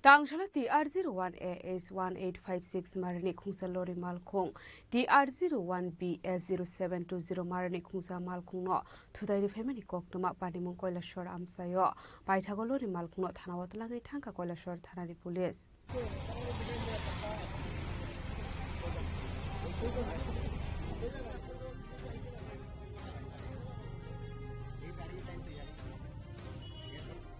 Tangzhala TR01AS1856 Marani Khungsa Lori Malkhung TR01BS0720 Marani Khungsa Malkhung no Thudai Family Koktuma Padimung Koilashor Amsayo Paithago Lori Malkhung no Thanawatlangai Thangka Koilashor Thanani Police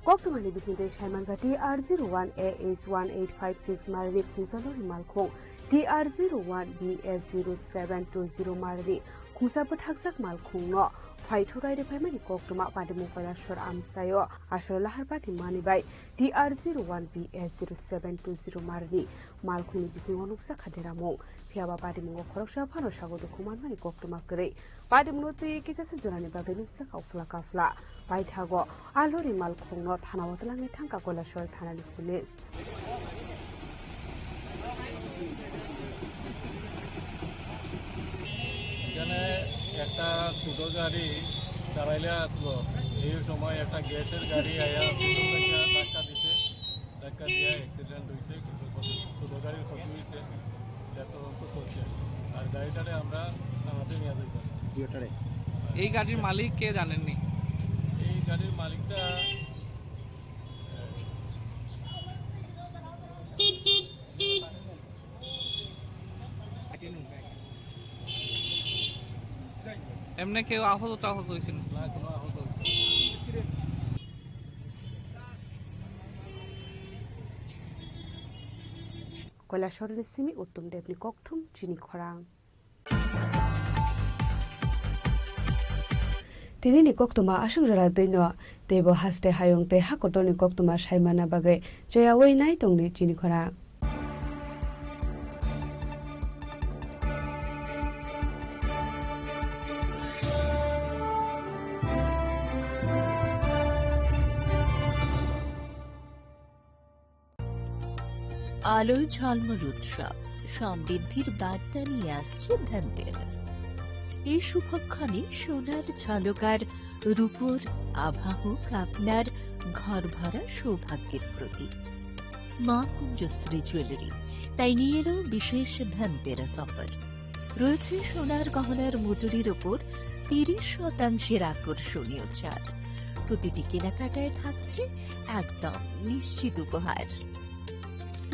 Koktumani Bisinte Shaimanga TR01AS1856 Marani Khungsa Lori Malkhung TR01BS0720 Marani Khungsa Pathakjak Malkhung no Phaithurai Family Koktuma Padimung Koilashor Amsayo Ashor Lahar Pati Manibai TR01BS0720 Marani Malkhung Bisingo Nuksa Khaderamung Phiaba Padimung Khoroksha Phano Sagodo Kumanmani Koktuma Kre Padimung Tui Kisase Jorani Babe Nuksa Kaufla Kafla Paithago Alori Malkhung no Thanawatlangai Thangka Koilashor Thanani Police এখানে একটা ছোট গাড়ি চালাইলে আসলো এই সময় একটা গ্যাসের গাড়ি আয়া ধাক্কা দিছে ধাক্কা দিয়ে অ্যাক্সিডেন্ট হয়েছে কিন্তু ছোট গাড়ির ক্ষতি হয়েছে এটা তদন্ত চলছে আর গাড়িটারে আমরা থানাতে নিয়ে যাইতাম। এই গাড়ির মালিক কে জানেননি? এই গাড়ির মালিকটা এমনি কেউ আহত হয়েছিল না? কোনো আহত হয়েছে Koilashor Simi Uttum Debni Kokthum Chini Khorang Tini ni Koktuma Ashugjara Dino Debo Haste Hayong Te Hakotoni Koktuma Shaimana Bagai Jaya Wei Nai Tongni Chini Khorang আলোয় ঝলমল উৎসব সমৃদ্ধির বার্তা নিয়ে আসছে ধনতেরাস। এই শুভক্ষণে সোনার ঝলকার রূপোর আভা হোক আপনার ঘর ভরা সৌভাগ্যের প্রতীক। মা কুঞ্জশ্রী জুয়েলারি তাই নিয়ে এলো বিশেষ ধনতেরাস অফার। রয়েছে সোনার গহনার মজুরির ওপর 30% আকর্ষণীয় ছাড়। প্রতিটি কেনাকাটায় থাকছে একদম নিশ্চিত উপহার।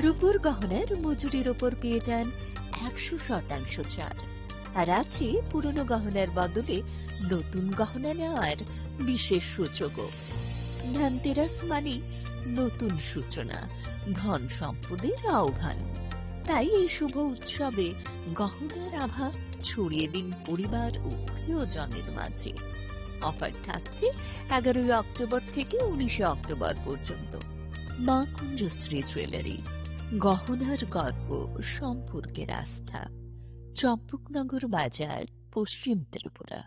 রূপোর গহনার মজুরির ওপর পেয়ে যান 100% ছাড় আর আছে পুরনো গহনার বদলে নতুন গহনা নেওয়ার বিশেষ সুযোগও। ধনতেরাস মানে নতুন সূচনা, ধন সম্পদের আহ্বান। তাই এই শুভ উৎসবে গহনার আভা ছড়িয়ে দিন পরিবার ও প্রিয়জনের মাঝে। অফার থাকছে 11 অক্টোবর থেকে 19 অক্টোবর পর্যন্ত। মা কুঞ্জশ্রী জুয়েলারি, গহনার গর্ব, সম্পর্কের আস্থা। চম্পকনগর বাজার, পশ্চিম ত্রিপুরা।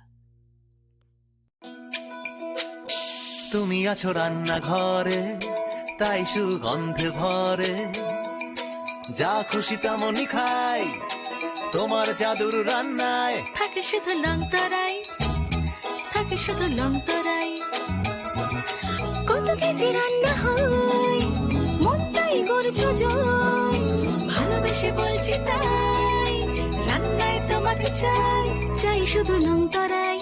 তুমি আছো রান্নাঘরে, তাই সুগন্ধে ভরে, যা খুশি তেমনই খাই তোমার জাদুর রান্নায়। থাকে শুধু লংতরাই, থাকে শুধু লংতরাই, কত কেজি রান্না হয় মনটাই করছো জয়, ভালোবেসে বলছি তাই। তোমাকে চাই চাই শুধু লং তরাই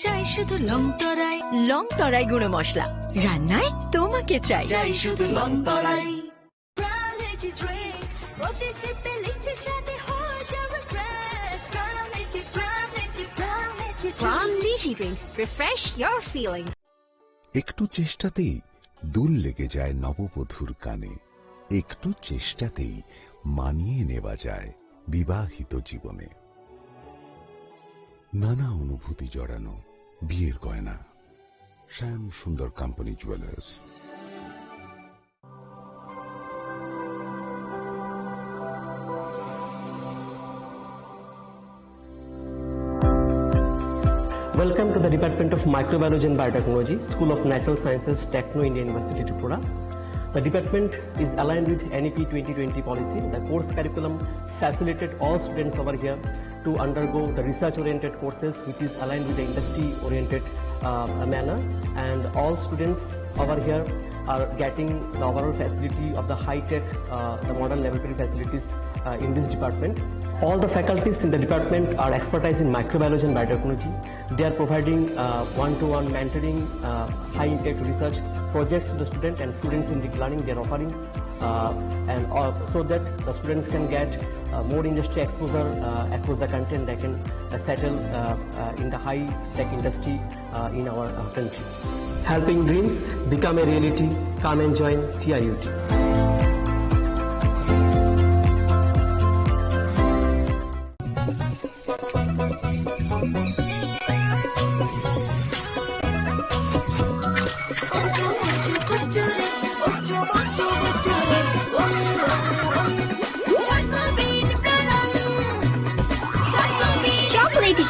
চাই শুধু লং তরাই লং তরাই গুঁড়ো মশলা রান্নায় তোমাকে চাই চাই শুধু long Terai Refresh your feelings. একটু চেষ্টাতেই দুল লেগে যায় নববধূর কানে, একটু চেষ্টাতেই মানিয়ে নেওয়া যায় বিবাহিত জীবনে। নানা অনুভূতি জড়ানো বিয়ের গয়না, শ্যাম সুন্দর company jewellers. Welcome to the Department of Microbiology and Biotechnology, School of Natural Sciences, Techno India University, Tripura. The department is aligned with NEP 2020 policy. The course curriculum facilitated all students over here to undergo the research-oriented courses, which is aligned with the industry-oriented manner. And all students over here are getting the overall facility of the high-tech, the modern laboratory facilities in this department. All the faculties in the department are expertise in microbiology and biotechnology. They are providing one-to-one mentoring, high-impact research projects to the student and students in deep learning they are offering, and so that the students can get more industry exposure across the country and they can settle in the high-tech industry in our country. Helping dreams become a reality. Come and join TIUT.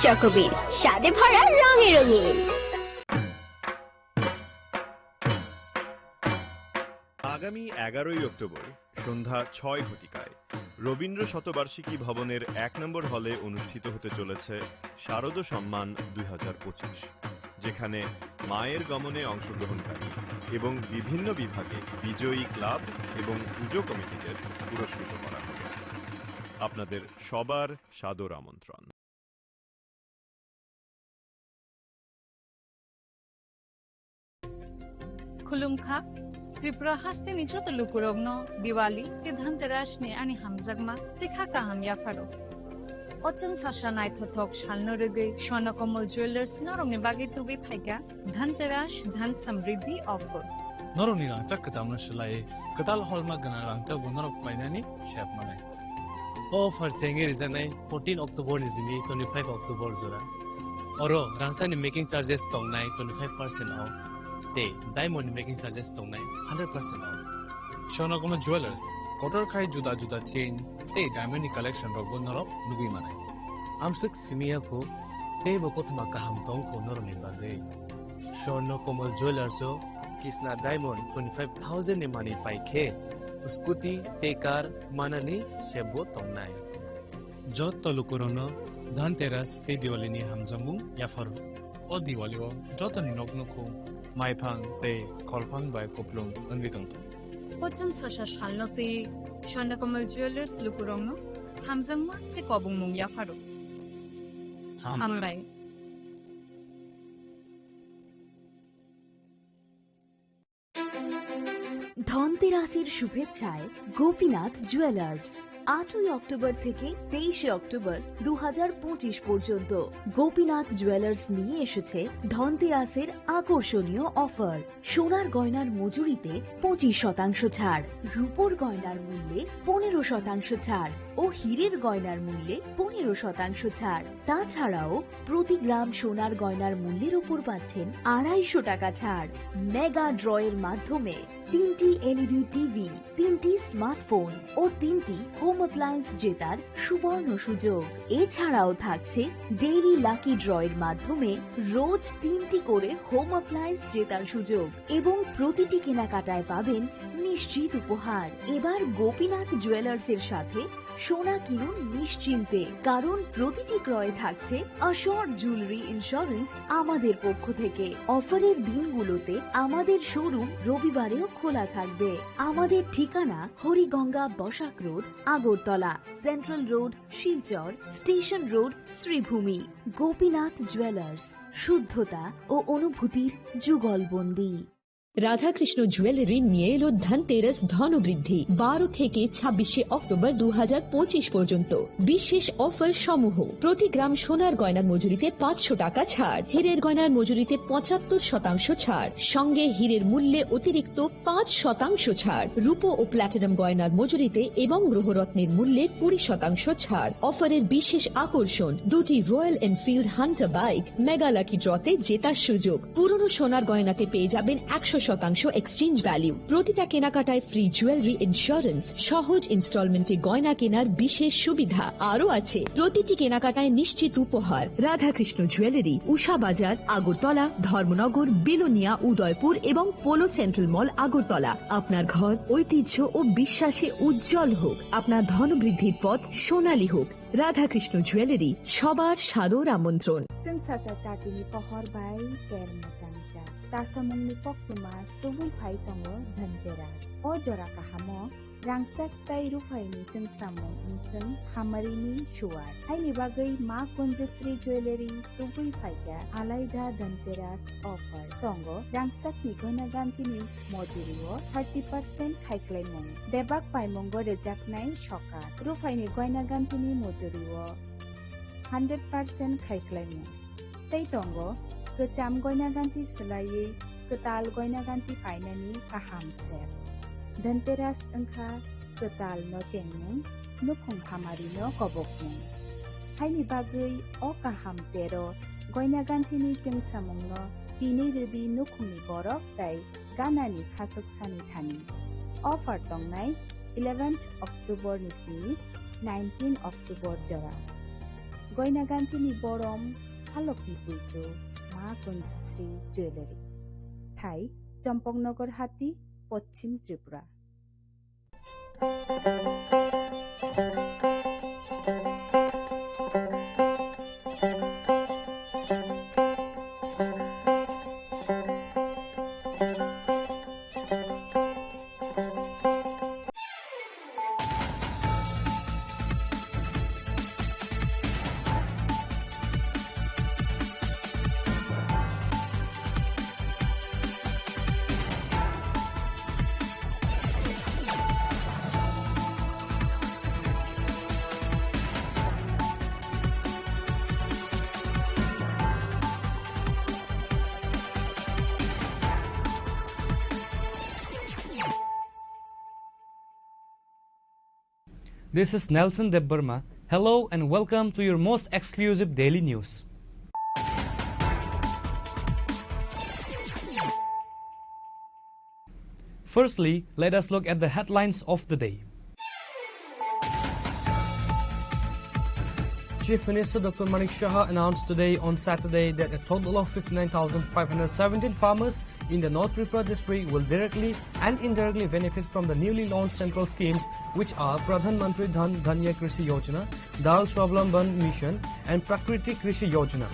চকোবিন স্বাদে ভরা রঙে রঙিন। আগামী 11ই October সন্ধ্যা 6 ঘটিকায় রবীন্দ্র শতবার্ষিকী ভবনের 1 নম্বর হলে অনুষ্ঠিত হতে চলেছে শারদ সম্মান 2025, যেখানে মায়ের গমনে অংশগ্রহণকারী এবং বিভিন্ন বিভাগে বিজয়ী ক্লাব এবং পুজো কমিটিদের পুরস্কৃত করা হবে। আপনাদের সবার সাদর আমন্ত্রণ। खुलुमखा त्रिपुरा हास्ते निजो तो लुकुरogno दिवाली ते धनतेरस ने ani hamjagma te khaka hamya pharo ochang sasha nai thothok shalno rege sonakomal jewelers norong ne bagi tubi phaika Dhanteras धन समृद्धि offer norong ni rang tak jamna shlai kadal holma gana rang cha gunarok painani shap mane offer chenge rijanai 14 october ni jini 25 october jora oro rangsani making charges tongnai 25% off te diamond making charges tongnai 100% off sonakomo jewelers kotor khai juda juda chain te diamond collection rok gonarok nugi manai amsuk simia ko te bokothma kaham tong ko noroni bagai sonakomo jewelers o kisna diamond 25000 ni mani paikhe scooty te car manani sebo tongnai jot tolukurono dhanteras te diwali ni hamjamu yafaru o diwali o jotani nokno ko maipang te kolpang bai koplung angitang ochang sasha shalno te sonakomal jewelers lukurongno hamjangma te kobung mung yafaru hambai ধনতেরাসের শুভেচ্ছায় Gopinath jewellers 8ই October থেকে 23শে October 2025 পর্যন্ত Gopinath jewellers নিয়ে এসেছে ধনতেরাসের আকর্ষণীয় অফার। সোনার গয়নার মজুরিতে 25% ছাড়, রূপোর গয়নার মূল্যে 15% ছাড় ও হীরের গয়নার মূল্যে 15% ছাড়। তাছাড়াও প্রতি গ্রাম সোনার গয়নার মূল্যের উপর পাচ্ছেন 250 টাকা ছাড়। মেগা ড্রয়ের মাধ্যমে 3টি এলইডি টিভি, 3টি স্মার্টফোন ও 3টি হোম অ্যাপ্লায়েন্স জেতার সুবর্ণ সুযোগ। এছাড়াও থাকছে ডেইলি লাকি ড্রয়ের মাধ্যমে রোজ 3টি করে হোম অ্যাপ্লায়েন্স জেতার সুযোগ এবং প্রতিটি কেনাকাটায় পাবেন নিশ্চিত উপহার। এবার গোপীনাথ জুয়েলার্স এর সাথে সোনা কিনুন নিশ্চিন্তে, কারণ প্রতিটি ক্রয়ে থাকছে অ্যাশোর্ড জুয়েলারি ইন্স্যুরেন্স আমাদের পক্ষ থেকে। অফারের দিনগুলোতে আমাদের শোরুম রবিবারেও খোলা থাকবে। আমাদের ঠিকানা Hariganga Basak road, Agartala, central road, Silchar, station road, Sribhumi. Gopinath jewellers, শুদ্ধতা ও অনুভূতির যুগলবন্দী। রাধাকৃষ্ণ জুয়েলারি নিয়ে এলো ধনতেরাস ধনবৃদ্ধি 12 থেকে 26 অক্টোবর 2025 পর্যন্ত। বিশেষ অফার সমূহ: প্রতি গ্রাম সোনার গয়নার মজুরিতে 500 টাকা ছাড়, হীরের গয়নার মজুরিতে 75% ছাড়, সঙ্গে হীরের মূল্যে অতিরিক্ত 5% ছাড়, রূপো ও প্ল্যাটিনাম গয়নার মজুরিতে এবং গ্রহরত্নের মূল্যে 20% ছাড়। অফারের বিশেষ আকর্ষণ: দুটি Royal Enfield Hunter bike mega lucky ড্রতে জেতার সুযোগ। পুরনো সোনার গয়নাতে পেয়ে যাবেন 100% এক্সচেঞ্জ ভ্যালু। প্রতিটা কেনাকাটায় ফ্রি জুয়েলারি ইন্স্যুরেন্স, সহজ ইনস্টলমেন্টে গয়না কেনার বিশেষ সুবিধা আরও আছে। প্রতিটি কেনাকাটায় নিশ্চিত উপহার। রাধাকৃষ্ণ জুয়েলারি, উষা বাজার, আগরতলা, ধর্মনগর, বিলোনিয়া, উদয়পুর এবং পোলো সেন্ট্রাল মল, আগরতলা। আপনার ঘর ঐতিহ্য ও বিশ্বাসে উজ্জ্বল হোক, আপনার ধনবৃদ্ধির পথ সোনালী হোক। রাধাকৃষ্ণ জুয়েলারি, সবার সাদর আমন্ত্রণ। Sensasa catini pohor bai ker macangca. Tasamungni poksima tubul phai tongo dhanteras. O jora kahamo rangsak tai rupaini sengsamung inseng hamarini shuar. Haini bagai ma Kunjasri Jewelry tubul phaika alaida dhanteras offer. Tongo rangsak ni gona gantini mojurio 30% khaiklaimung. Debak paimongo rejaknai shoka. Rupaini goina gantini mojurio 100% khaiklaimung. Tei tongo kecam goina ganti selai ketal goina ganti fainani kaham sep. Dhanteras engkha ketal no cengmung nukhung hamari no kobokmung. Haini bagai o kaham tero goina ganti ni jengsamung no tini redi nukhungni borok tai ganani khasok sani thani. Offer tongnai 11th October nisini 19 October jora. Goina ganti ni borom halokni puito ma Kunjasri Jewelry. Thai Champongnagar Hati, Paschim Tripura. This is Nelson Debbarma. Hello and welcome to your most exclusive daily news. Firstly, let us look at the headlines of the day. Chief Minister Dr. Manik Shah announced today on Saturday that a total of 59,517 farmers in the North Tripura district will directly and indirectly benefit from the newly launched central schemes, which are Pradhan Mantri Dhan Dhanya Krishi Yojana, Dal Swavlamban Mission and Prakriti Krishi Yojana.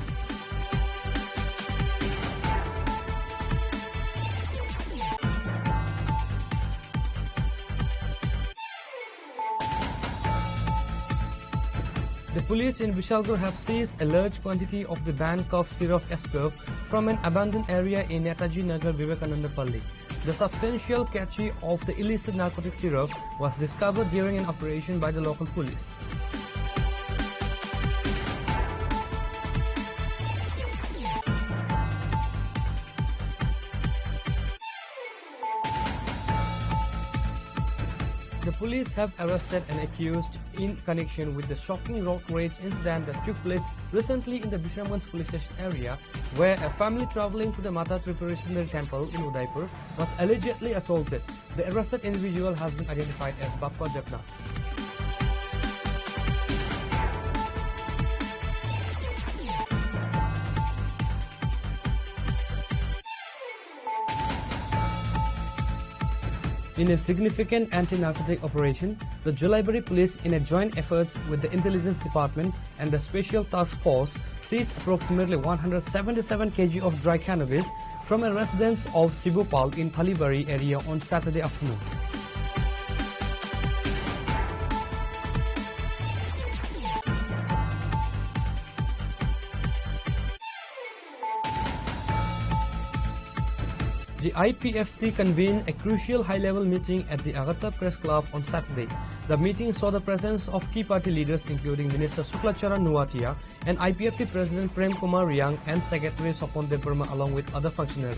The police in Vishalgarh have seized a large quantity of the banned cough syrup Escurf from an abandoned area in Netaji Nagar, Vivekananda Palli. The substantial cache of the illicit narcotic syrup was discovered during an operation by the local police. The police have arrested an accused in connection with the shocking road rage incident that took place recently in the Bishamganj police station area, where a family travelling to the Mata Tripureshwari temple in Udaipur was allegedly assaulted. The arrested individual has been identified as Bappa Devnath. In a significant anti-narcotic operation, the Julibury Police, in a joint effort with the Intelligence Department and the Special Task Force, seized approximately 177 kg of dry cannabis from a residence of Sibupal in Palibari area on Saturday afternoon. The IPFT convened a crucial high-level meeting at the Agartala Press Club on Saturday. The meeting saw the presence of key party leaders including Minister Suklacharan Nuatia and IPFT President Prem Kumar Riang and Secretary Sopon Debbarma along with other functionaries.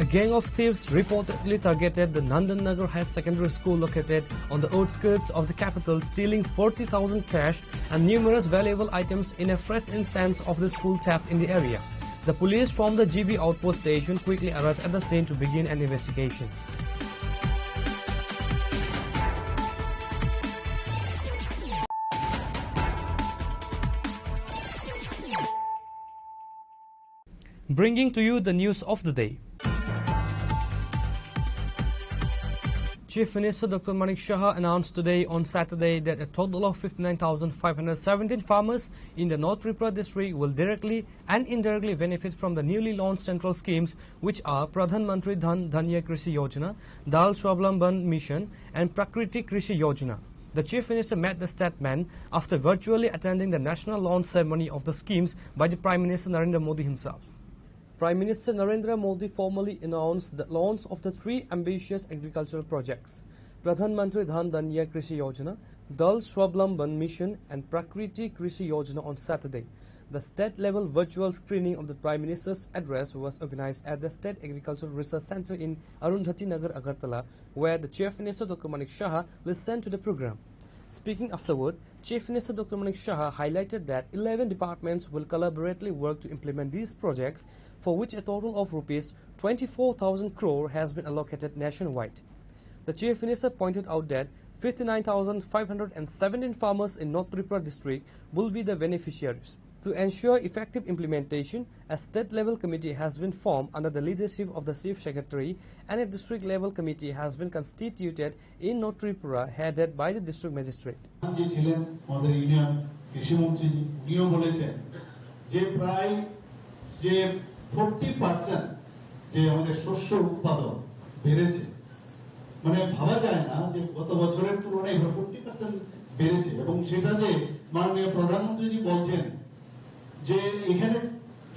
A gang of thieves reportedly targeted the Nandan Nagar High Secondary School located on the outskirts of the capital, stealing 40,000 cash and numerous valuable items in a fresh instance of the school theft in the area. The police from the GB outpost station quickly arrived at the scene to begin an investigation. Bringing to you the news of the day. Chief Minister Dr. Manik Shah announced today on Saturday that a total of 59,517 farmers in the North Tripura district will directly and indirectly benefit from the newly launched central schemes, which are Pradhan Mantri Dhan Dhanya Krishi Yojana, Dal Swablamban Mission and Prakriti Krishi Yojana. The Chief Minister met the statesman after virtually attending the national launch ceremony of the schemes by the Prime Minister Narendra Modi himself. Prime Minister Narendra Modi formally announced the launch of the three ambitious agricultural projects, Pradhan Mantri Dhan Dhanya Krishi Yojana, Dal Swablamban Mission and Prakriti Krishi Yojana on Saturday. The state-level virtual screening of the Prime Minister's address was organized at the State Agricultural Research Center in Arundhati Nagar, Agartala, where the Chief Minister Dr. Manik Shah listened to the program. Speaking afterward, Chief Minister Dr. Manik Shah highlighted that 11 departments will collaboratively work to implement these projects, for which a total of rupees 24,000 crore has been allocated nationwide. The Chief Minister pointed out that 59,517 farmers in North Tripura district will be the beneficiaries. To ensure effective implementation, a state-level committee has been formed under the leadership of the Chief Secretary, and a district-level committee has been constituted in North Tripura headed by the district magistrate. যে 40% যে আমাদের শস্য উৎপাদন বেড়েছে, মানে ভাবা যায় না যে গত বছরের তুলনায় 40% বেড়েছে, এবং সেটা যে মাননীয় প্রধানমন্ত্রীজি বলছেন যে এখানে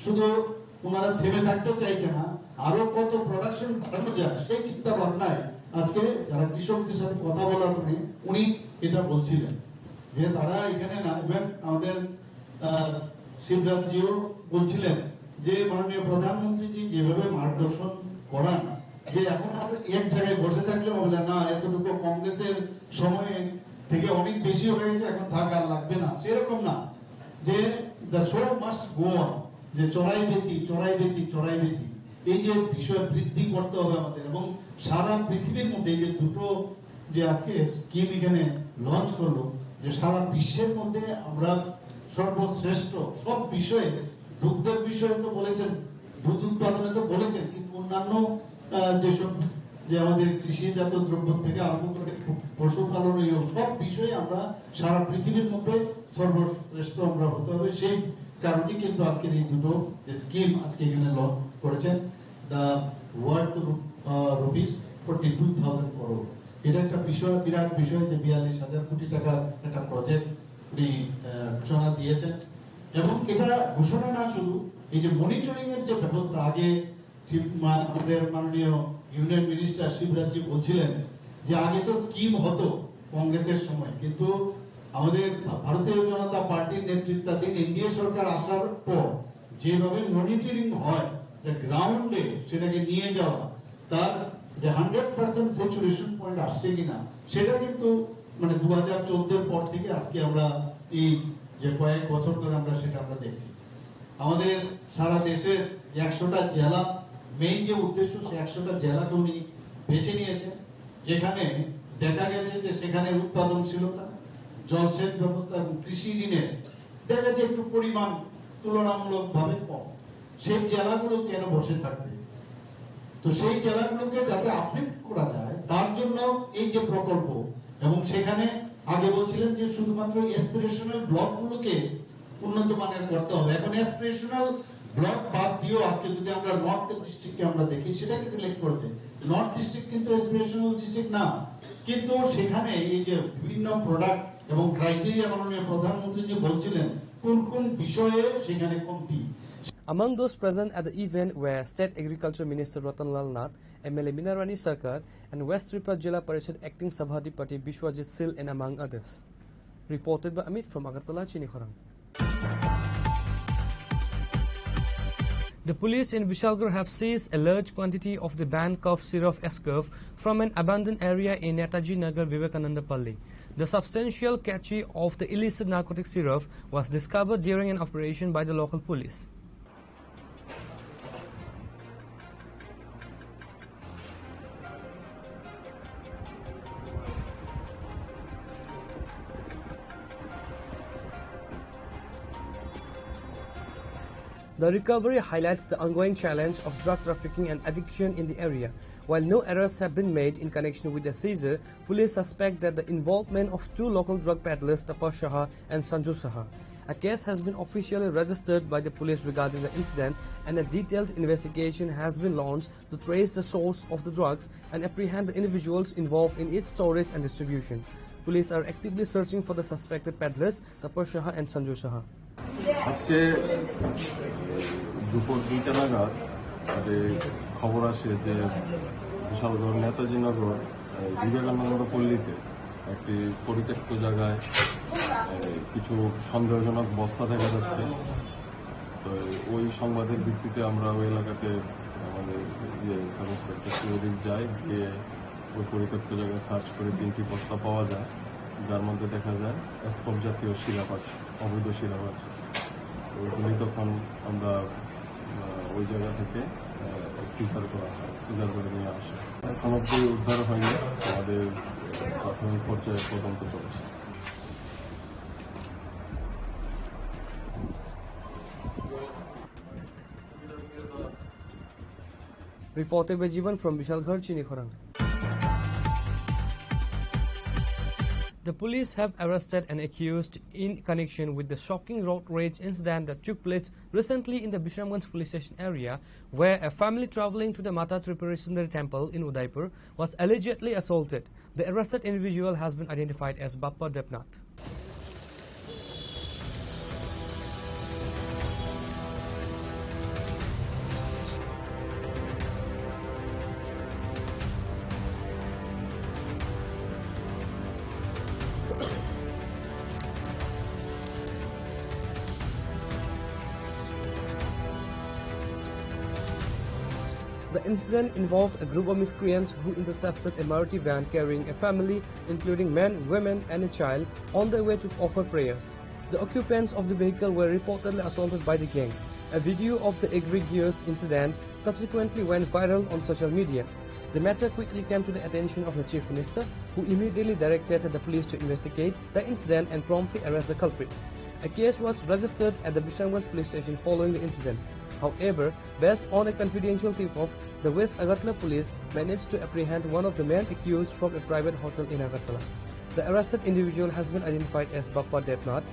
শুধু ওনারা থেমে থাকতে চাইছে না, আরো কত প্রোডাকশন বাড়ানো যায় সেই চিন্তা ভাবনায় আজকে যারা কৃষকদের সাথে কথা বলার পরে উনি এটা বলছিলেন যে তারা এখানে না, ইভেন আমাদের শিবরাজজিও বলছিলেন যে মাননীয় প্রধানমন্ত্রীজি যেভাবে মার্গদর্শন করান যে এখন আমরা এক জায়গায় বসে থাকলে হবে না, এতটুকু কংগ্রেসের সময়ে থেকে অনেক বেশি হয়েছে, এখন থাকা লাগবে না, সেরকম না, যে the show must go on, যে চড়াই বেতি চড়াই বেতি চড়াই বেতি, এই যে বিষয় বৃদ্ধি করতে হবে আমাদের, এবং সারা পৃথিবীর মধ্যে যে দুটো যে আজকে স্কিম এখানে লঞ্চ করলো, যে সারা বিশ্বের মধ্যে আমরা সর্বশ্রেষ্ঠ সব বিষয়ে, দুগ্ধের বিষয়ে তো বলেছেন, দুধ উৎপাদনে তো বলেছেন, কিন্তু অন্যান্য যেসব যে আমাদের কৃষিজাত দ্রব্য থেকে আরম্ভ করে পশুপালন সব বিষয়ে আমরা সারা পৃথিবীর মধ্যে সর্বশ্রেষ্ঠ আমরা হতে হবে। সেই কারণে কিন্তু আজকের এই দুটো স্কিম আজকে এখানে লঞ্চ করেছেন, দ্য ওয়ার্থ রুপিস 42,000 crore। এটা একটা বিষয়, বিরাট বিষয় যে 42,000 কোটি টাকার একটা প্রজেক্ট উনি ঘোষণা দিয়েছেন। এবং এটা ঘোষণা না, শুধু এই যে মনিটরিং এর যে ব্যবস্থা, আগে আমাদের মাননীয় ইউনিয়ন মিনিস্টার শিবরাজজি বলছিলেন যে আগে তো স্কিম হতো কংগ্রেসের সময়, কিন্তু আমাদের ভারতীয় জনতা পার্টির নেতৃত্বাধীন এনডিএ সরকার আসার পর যেভাবে মনিটরিং হয়, যে গ্রাউন্ডে সেটাকে নিয়ে যাওয়া, তার যে 100% স্যাচুরেশন পয়েন্ট আসছে কিনা, সেটা কিন্তু মানে 2014 পর থেকে আজকে আমরা এই যে কয়েক বছর ধরে আমরা সেটা আমরা দেখছি। আমাদের সারা দেশের 100টা জেলা, মেইন যে উদ্দেশ্য, সে 100টা জেলাকে উনি বেছে নিয়েছেন, যেখানে দেখা গেছে যে সেখানে উৎপাদনশীলতা, জলসেচ ব্যবস্থা এবং কৃষি ঋণের দেখা যাচ্ছে একটু পরিমাণ তুলনামূলকভাবে কম। সেই জেলাগুলো কেন বসে থাকবে? তো সেই জেলাগুলোকে যাতে আপডেট করা যায় তার জন্য এই যে প্রকল্প, এবং সেখানে আগে বলছিলেন যে শুধুমাত্র এসপিরেশনাল ব্লকগুলোকে উন্নত মানের করতে হবে। এখন এসপিরেশনাল ব্লক বাদ দিয়েও আজকে যদি আমরা নর্থ ডিস্ট্রিক্টকে আমরা দেখি, সেটাকে সিলেক্ট করেছে। নর্থ ডিস্ট্রিক্ট কিন্তু এসপিরেশনাল ডিস্ট্রিক্ট না, কিন্তু সেখানে এই যে বিভিন্ন প্রোডাক্ট এবং ক্রাইটেরিয়া মাননীয় প্রধানমন্ত্রী যে বলছিলেন কোন কোন বিষয়ে সেখানে কমতি। Among those present at the event were State Agriculture Minister Ratanlal Nath, MLA Minarani Sarkar, and West Tripura Jilla Parishad Acting Sabhadipati Bishwajit Sil, and among others. Reported by Amit from Agartala, Chinikhorang. The police in Vishalgarh have seized a large quantity of the banned cough syrup S-curve from an abandoned area in Netaji Nagar, Vivekananda Palli. The substantial cache of the illicit narcotic syrup was discovered during an operation by the local police. The recovery highlights the ongoing challenge of drug trafficking and addiction in the area. While no arrests have been made in connection with the seizure, police suspect that the involvement of two local drug peddlers, Tapas Saha and Sanju Saha. A case has been officially registered by the police regarding the incident, and a detailed investigation has been launched to trace the source of the drugs and apprehend the individuals involved in its storage and distribution. Police are actively searching for the suspected peddlers, Tapas Saha and Sanju Saha. আজকে দুপুর 2টা নাগাদ খবর আসে যে বিশালগড় নেতাজি নগর বিবেকানন্দ পল্লীতে একটি পরিত্যক্ত জায়গায় কিছু সন্দেহজনক বস্তা দেখা যাচ্ছে। তো ওই সংবাদের ভিত্তিতে আমরা ওই এলাকাতে আমাদের সাব ইন্সপেক্টর সুরজিৎ যাই, গিয়ে ওই পরিত্যক্ত জায়গায় সার্চ করে 3টি বস্তা পাওয়া যায়, যার মধ্যে দেখা যায় এসকপ জাতীয় সিরাপ আছে, অবৈধ সিরাপ আছে। ওইগুলি তখন আমরা ওই জায়গা থেকে সিজার করে নিয়ে আসি। এখন অব্দি উদ্ধার হয়নি, আমাদের প্রাথমিক পর্যায়ে তদন্ত চলছে। Reported by Jivan from Vishalgarh, Chinikhorang. The police have arrested an accused in connection with the shocking road rage incident that took place recently in the Bishramganj police station area, where a family travelling to the Mata Tripura Sundari temple in Udaipur was allegedly assaulted. The arrested individual has been identified as Bappa Debnath. The incident involved a group of miscreants who intercepted a Maruti van carrying a family, including men, women and a child, on their way to offer prayers. The occupants of the vehicle were reportedly assaulted by the gang. A video of the egregious incident subsequently went viral on social media. The matter quickly came to the attention of the Chief Minister, who immediately directed the police to investigate the incident and promptly arrest the culprits. A case was registered at the Bishramganj police station following the incident. However, based on a confidential tip-off, the West Agartala police managed to apprehend one of the men accused from a private hotel in Agartala. The arrested individual has been identified as Bappa Debnath.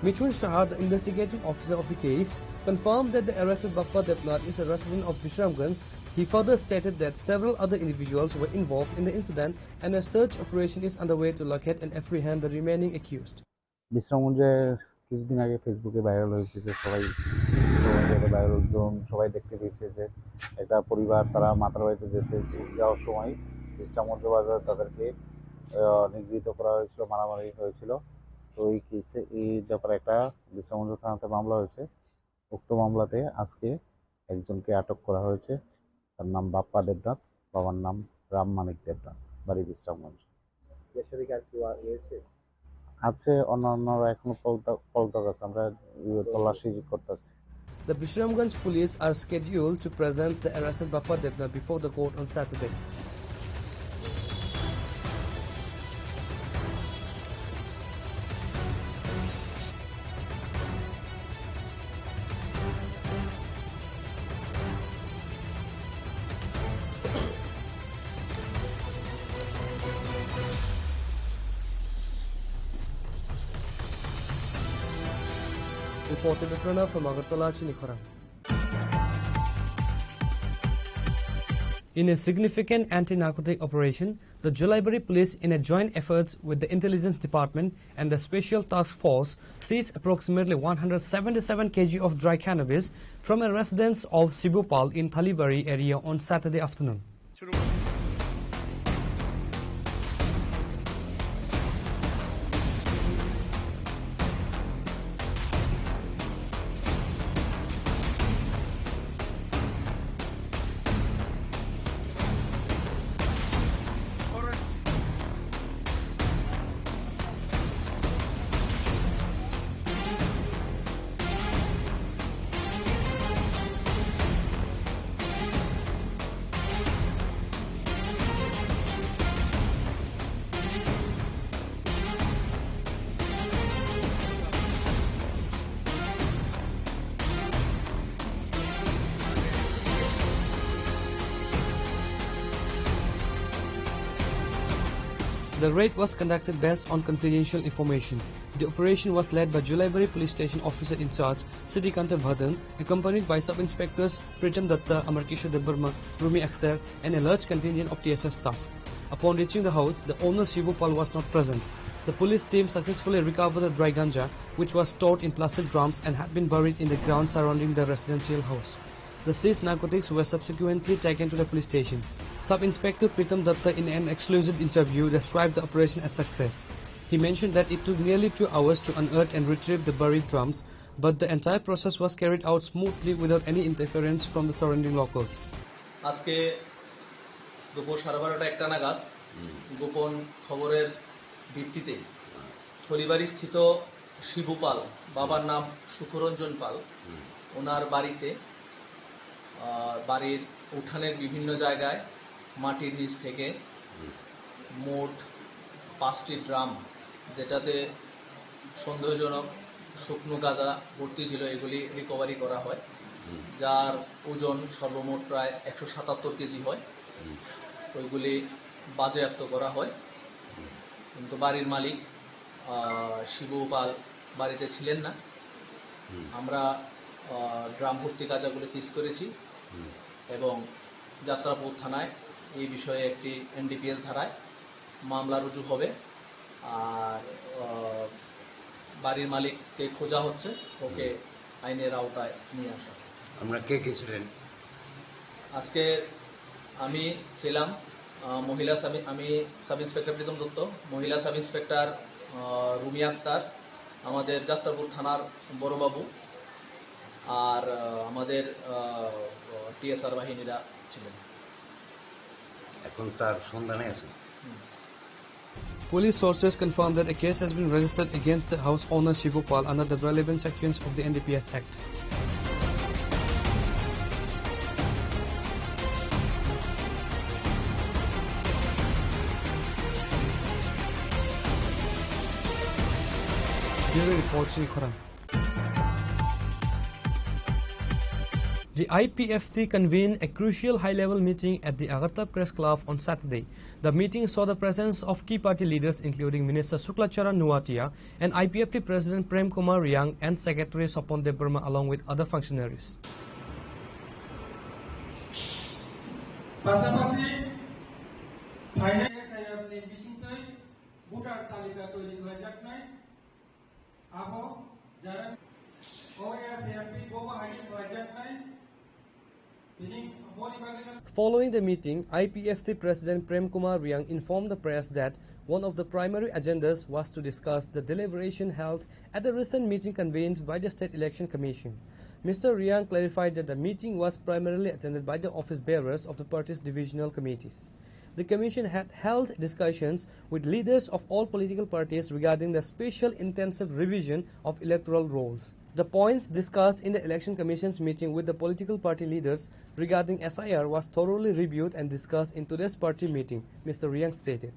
Mithun Shah, the investigating officer of the case, confirmed that the arrested Bappa Debnath is a resident of Bishramganj. He further stated that several other individuals were involved in the incident and a search operation is underway to locate and apprehend the remaining accused. বিশ্রামগঞ্জে কিছুদিন আগে ফেসবুকে viral হয়েছে যে সবাই দেখতে পেয়েছে যে একটা পরিবার তারা মাতার বাড়িতে যাওয়ার সময় বিশ্রামগঞ্জ বাজারে তাদেরকে নিগৃহীত করা হয়েছিল, মারামারি হয়েছিল। তো এই ব্যাপারে একটা বিশ্রামগঞ্জ থানাতে মামলা হয়েছে। উক্ত মামলাতে আজকে একজনকে আটক করা হয়েছে। তার নাম বাপ্পা দেবনাথ, বাবার নাম রাম মানিক দেবনাথ, বাড়ি বিশ্রামগঞ্জ। আছে অন্যান্যরা এখনো পলাতক আছে, আমরা তল্লাশি করতেছি। The Bishramganj police are scheduled to present the arrested Bappa Debnath before the court on Saturday. reported with Pranav from Agartala, Chinikhara. In a significant anti-narcotic operation, the Julaibari police, in a joint efforts with the Intelligence Department and the Special Task Force, seized approximately 177 kg of dry cannabis from a residence of Sibupal in Thalibari area on Saturday afternoon. The raid was conducted based on confidential information. The operation was led by Julaibari Police Station Officer in Charge Siddhikanta Bhadan, accompanied by Sub-Inspectors Pritam Datta, Amarkisha Debarma, Rumi Akhtar, and a large contingent of TSF staff. Upon reaching the house, the owner Shivupal was not present. The police team successfully recovered the dry ganja, which was stored in plastic drums and had been buried in the ground surrounding the residential house. The seized narcotics were subsequently taken to the police station. Sub-Inspector Pritam Datta, in an exclusive interview, described the operation as success. He mentioned that it took nearly 2 hours to unearth and retrieve the buried drums, but the entire process was carried out smoothly without any interference from the surrounding locals. আজকে দুপুর 12:30 নাগাদ গোপন খবরের ভিত্তিতে থলিবাড়ি স্থিত শিবু পাল, বাবার নাম সুখরঞ্জন পাল, ওনার বাড়িতে বাড়ির উঠানের বিভিন্ন জায়গায় মাটির নিচ থেকে মোট 5টি ড্রাম, যেটাতে সন্দেহজনক শুকনো গাঁজা ভর্তি ছিল, এগুলি রিকভারি করা হয়, যার ওজন সর্বমোট প্রায় 177 কেজি হয়। ওইগুলি বাজেয়াপ্ত করা হয়, কিন্তু বাড়ির মালিক শিবু পাল বাড়িতে ছিলেন না। আমরা ড্রাম ভর্তি গাঁজাগুলি সিজ করেছি এবং যাত্রাপুর থানায় এই বিষয়ে একটি এনডিপিএস ধারায় মামলা রুজু হবে। আর বাড়ির মালিককে খোঁজা হচ্ছে, ওকে আইনের আওতায় নিয়ে আসা। আমরা কে কে ছিলেন আজকে? আমি ছিলাম আমি সাব ইন্সপেক্টর প্রীতম দত্ত, মহিলা সাব ইন্সপেক্টর রুমি আক্তার, আমাদের যাত্রাপুর থানার বড়বাবু, আর আমাদের টিএসআর বাহিনীরা ছিলেন। এখন তার সন্ধানে আছে। Police sources confirmed that a case has been registered against the house owner Shivupal under the relevant sections of the NDPS Act. Bureau Report, Chinikhara. The IPFT convened a crucial high-level meeting at the Agartala Press Club on Saturday. The meeting saw the presence of key party leaders including Minister Suklacharan Nuatia and IPFT President Prem Kumar Riang and Secretary Sopon Debarma along with other functionaries. পাশাপাশি finance সাহেবনি বিশিংতই voter তালিকা তৈরি হয়ে যাক নাই আবো যারা ওএসএমপি গোবাহাটি হয়ে যাক নাই। Following the meeting, IPFT President Prem Kumar Riang informed the press that one of the primary agendas was to discuss the deliberation held at the recent meeting convened by the State Election Commission. Mr. Riang clarified that the meeting was primarily attended by the office bearers of the party's divisional committees. The Commission had held discussions with leaders of all political parties regarding the special intensive revision of electoral rolls. The points discussed in the Election Commission's meeting with the political party leaders regarding SIR was thoroughly reviewed and discussed in today's party meeting, Mr. Riang stated.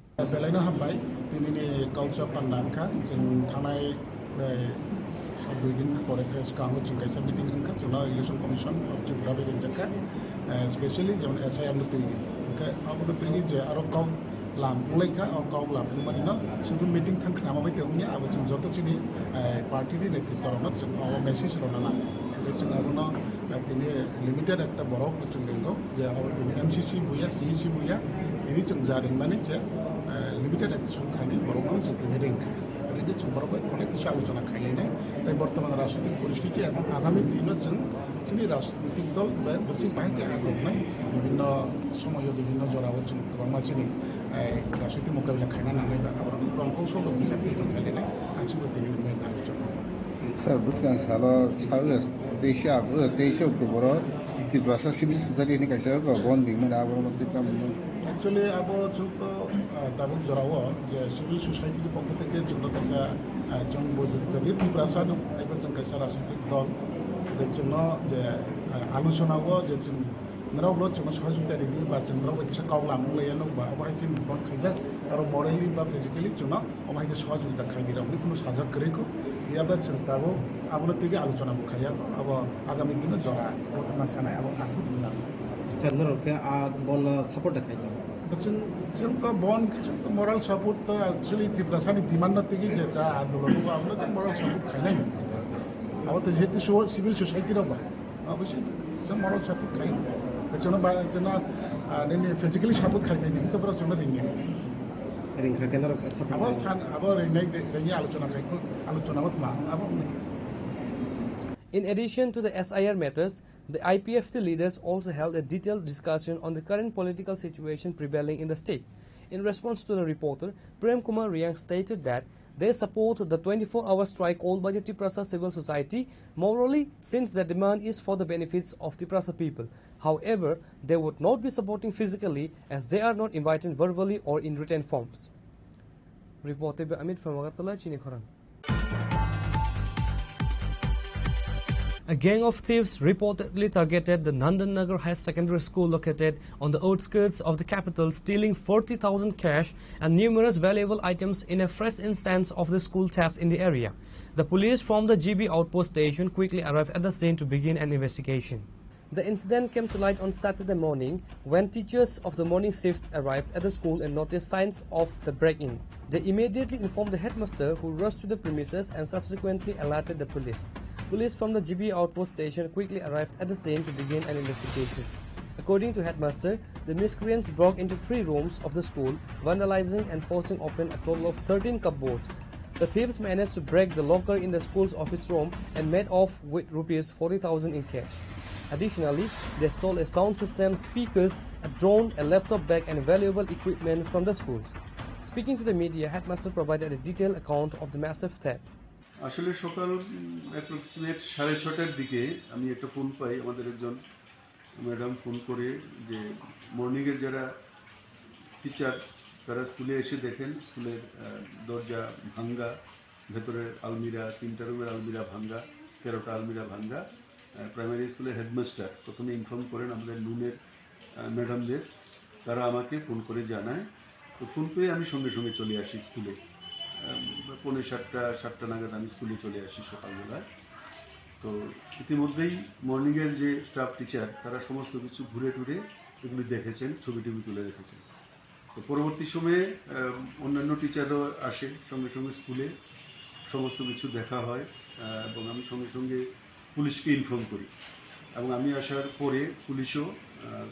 लामलायखा गाव लाफुंबानिनो जों meeting थांखा माबाय दंनि आबो जों जत जोंनि पार्टीनि नेतृत्वनो जों message रना जों आबनो दिनै limited একটা বড় जों देंगो जे आबो दिनै एमसीसी बुया सीईसी बुया ini जों जादों माने जे लिमिटेड एक्शन खानि बर'नो जों दिनै रिंखा ओरैनो जों बर'खौ अनेक কিছু আলোচনা খাইलायनाय তাই বর্তমান রাজনৈতিক পরিস্থিতি এবং আগামী দিনত जों जोंनि राजनैतिक दल बा मोनसे बाहागो आगोबनाय বিভিন্ন সময় বিভিন্ন জরাও जों गोबां मानसिनि राजनैतिक मुकाबला खायना नांनाय बा आबादनि रंखौसल बिजाबनि खायलायनाय गासिबो दिनै नुनाय आलोचना স্যার বুঝলেন সালো 23 অক্টোবর त्रिपुरा सिविल सोसाइटी कैसे बन बिमोन आबाद मन्त्री एक्चुअली अब जों तो दाबो जराव जे सिविल सोसाइटी पक्ष থেকে जों कैसा जों যদি त्रिपुरा दं एबा जों कैसा राजनैतिक दल जों जे आलोचनाव जे जों नरावल जों सहযোগিতা दिनि बा जों नराव कैसा कावला मुलायानो बा अबाय जों बन खायजाक आरो मरेलि बा फिजिकली जों अबाय सहযোগিতা खायदिरावनि কোনো साजा करेको याबा जों दाबो आबनो तिगे आलोचना बुखाया अब आगामी दिन जरा घटना सानाय अब आखु दिना चंद्रके आ बन सपोर्ट खायतो जों तो बन जों तो मोरल सपोर्ट तो एक्चुअली त्रिपुरासानि डिमांड तिगे जे दा आन्दोलन आबनो जों मोरल सपोर्ट खायनाय अब तो जेतु सिविल सोसाइटी रबा अबसे जों मोरल सपोर्ट खाय जों बा जों ने फिजिकली सपोर्ट खायनाय नि तो जों रिंनि रिंखा केन्द्र अब रिंनाय दैनि आलोचना खायखौ आलोचनावत मा अब In addition to the SIR matters, the IPFT leaders also held a detailed discussion on the current political situation prevailing in the state. In response to the reporter, Prem Kumar Riang stated that they support the 24-hour strike called by the Tiprasa civil society, morally, since the demand is for the benefits of Tiprasa people. However, they would not be supporting physically as they are not invited verbally or in written forms. Reported by Amit from Agartala, Chinikhoran. A gang of thieves reportedly targeted the Nandan Nagar High Secondary School located on the outskirts of the capital, stealing 40,000 cash and numerous valuable items in a fresh instance of the school theft in the area. The police from the GB outpost station quickly arrived at the scene to begin an investigation. The incident came to light on Saturday morning when teachers of the morning shift arrived at the school and noticed signs of the break-in. They immediately informed the headmaster, who rushed to the premises and subsequently alerted the police. Police from the GB outpost station quickly arrived at the scene to begin an investigation. According to headmaster, the miscreants broke into 3 rooms of the school, vandalizing and forcing open a total of 13 cupboards. The thieves managed to break the locker in the school's office room and made off with rupees 40,000 in cash. Additionally, they stole a sound system, speakers, a drone, a laptop bag and valuable equipment from the schools. Speaking to the media, headmaster provided a detailed account of the massive theft. আসলে সকাল approximate 6:30টার দিকে আমি একটা phone পাই আমাদের একজন madam phone করে যে মর্নিংয়ের যারা টিচার তারা স্কুলে এসে দেখেন স্কুলের দরজা ভাঙা ভেতরের আলমিরা 3টা রুমের আলমিরা ভাঙা 13টা আলমিরা ভাঙা প্রাইমারি স্কুলের হেডমাস্টার প্রথমে ইনফর্ম করেন আমাদের নুনের ম্যাডামদের তারা আমাকে ফোন করে জানায় তো ফোন পেয়ে আমি সঙ্গে সঙ্গে চলে আসি স্কুলে 7:30 নাগাদ আমি স্কুলে চলে আসি সকালবেলায় তো ইতিমধ্যেই মর্নিংয়ের যে স্টাফ টিচার তারা সমস্ত কিছু ঘুরে টুরে এগুলি দেখেছেন ছবি টবি তুলে রেখেছেন তো পরবর্তী সময়ে অন্যান্য টিচারও আসে সঙ্গে সঙ্গে স্কুলে সমস্ত কিছু দেখা হয় এবং আমি সঙ্গে সঙ্গে পুলিশকে ইনফর্ম করি এবং আমি আসার পরে পুলিশও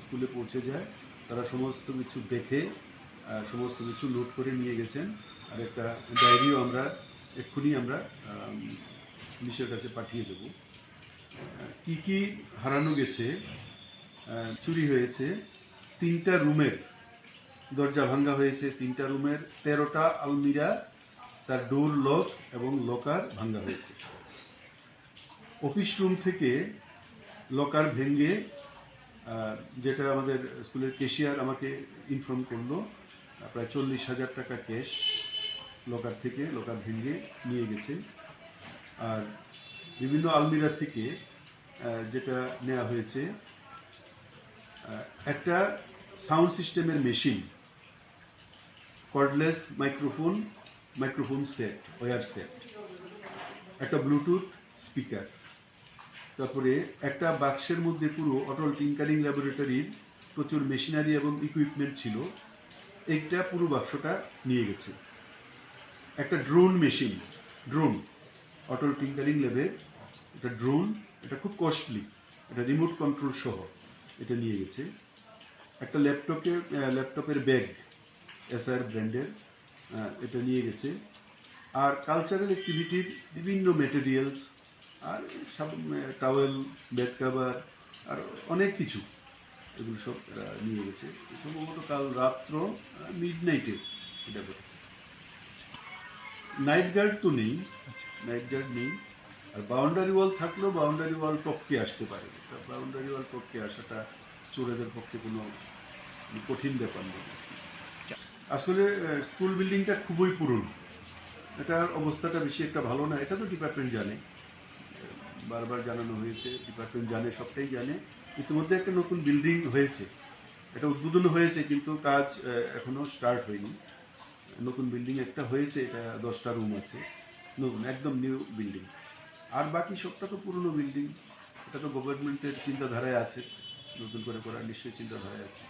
স্কুলে পৌঁছে যায় তারা সমস্ত কিছু দেখে সমস্ত কিছু নোট করে নিয়ে গেছেন আর একটা ডায়েরিও আমরা এক্ষুনি আমরা পুলিশের কাছে পাঠিয়ে দেব কি কি হারানো গেছে চুরি হয়েছে 3টা রুমের দরজা ভাঙা হয়েছে 3টা রুমের 13টা আলমিরা তার ডোর লক এবং লকার ভাঙা হয়েছে অফিস রুম থেকে লকার ভেঙে যেটা আমাদের স্কুলের ক্যাশিয়ার আমাকে ইনফর্ম করলো প্রায় 40,000 টাকা ক্যাশ লকার থেকে লকার ভেঙে নিয়ে গেছে আর বিভিন্ন আলমিরা থেকে যেটা নেওয়া হয়েছে একটা সাউন্ড সিস্টেমের machine cordless microphone set wire set একটা ব্লুটুথ স্পিকার তারপরে একটা বাক্সের মধ্যে পুরো অটল টিঙ্কারিং ল্যাবরেটরির প্রচুর মেশিনারি এবং ইকুইপমেন্ট ছিল এইটা পুরো বাক্সটা নিয়ে গেছে। একটা ড্রোন মেশিন, ড্রোন অটল টিঙ্কারিং ল্যাবের এটা ড্রোন, এটা খুব কস্টলি, এটা রিমোট কন্ট্রোল সহ এটা নিয়ে গেছে। একটা ল্যাপটপের ব্যাগ এসআর ব্র্যান্ডের, এটা নিয়ে গেছে। আর কালচারাল অ্যাক্টিভিটির বিভিন্ন মেটেরিয়ালস আর টাওয়েল, বেড কাভার আর অনেক কিছু, এগুলো সব নিয়ে গেছে। সম্ভবত কাল রাত্র মিডনাইটে এটা ঘটেছে। নাইট গার্ড তো নেই, নাইট গার্ড নেই। আর বাউন্ডারি ওয়াল থাকলেও বাউন্ডারি ওয়াল টপকে আসতে পারে। বাউন্ডারি ওয়াল টপকে আসাটা চোরেদের পক্ষে কোনো কঠিন ব্যাপার নয়। আসলে স্কুল বিল্ডিংটা খুবই পুরনো, এটার অবস্থাটা বেশি একটা ভালো না। এটা তো ডিপার্টমেন্ট জানে, বারবার জানানো হয়েছে, ডিপার্টমেন্ট জানে, সবটাই জানে। ইতিমধ্যে একটা নতুন বিল্ডিং হয়েছে, এটা উদ্বোধন হয়েছে, কিন্তু কাজ এখনো স্টার্ট হয়নি। নতুন বিল্ডিং একটা হয়েছে, এটা 10টা রুম আছে, নতুন একদম নিউ বিল্ডিং। আর বাকি সবটা তো পুরনো বিল্ডিং। এটা তো গভর্নমেন্টের চিন্তাধারায় আছে, নতুন করে করার নিশ্চয়ই চিন্তাধারায় আছে।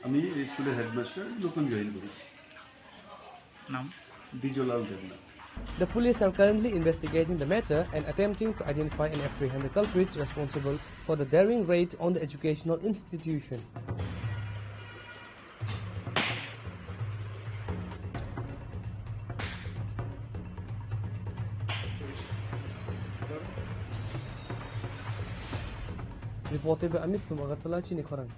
আমি এই স্কুলের হেডমাস্টার, নতুন জয়েন করেছি। নাম দ্বিজলাল Debnath. The police are currently investigating the matter and attempting to identify and apprehend the culprits responsible for the daring raid on the educational institution. Reported by Amit from Agartala, Chinikhorang.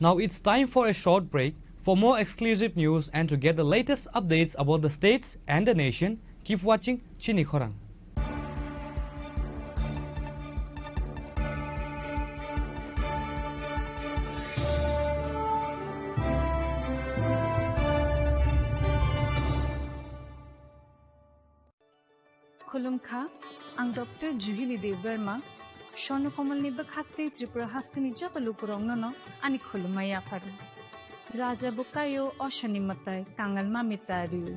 Now it's time for a short break. For more exclusive news and to get the latest updates about the states and the nation, keep watching Chinikhorang. खुलुमखा आं doctor जुहिली Debbarma स्वर्णकमलनि बखाते Tripura हास्तिनि जत लुकुरंनो न आनि खुलुमाया फारु राजा Bukayo अशनि मताय कांगाल मामितारिउ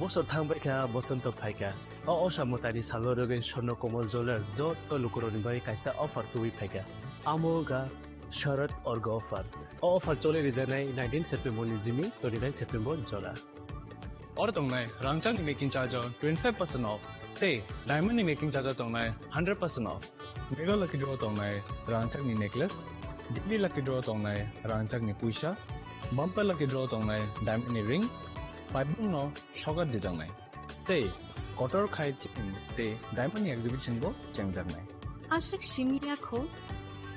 বছর থাংবাইকা বসন্ত ফাইকা অসামতারি সালরগেন Swarnakamal jewellers যত লুকুরনি by কাইসা offer তুই ফাইকা আমোগা শরৎ org offer চলে রিজানাই 19 September নিজিমি 29 September জলা और तंगनाय रांगचांग नि मेकिंग चार्ज 25% ऑफ ते डायमंड नि मेकिंग चार्ज तंगनाय 100% ऑफ मेगा लकी ड्रॉ तंगनाय रांगचांग नि नेकलेस दिल्ली लकी ड्रॉ तंगनाय रांगचांग नि पुइसा बम्पर लकी ड्रॉ तंगनाय डायमंड नि रिंग पाइबुं नो शगर दि तंगनाय ते कटर खाइ चिन ते डायमंड नि एग्जीबिशन बो चेंगजांगनाय आशिक शिमियाखो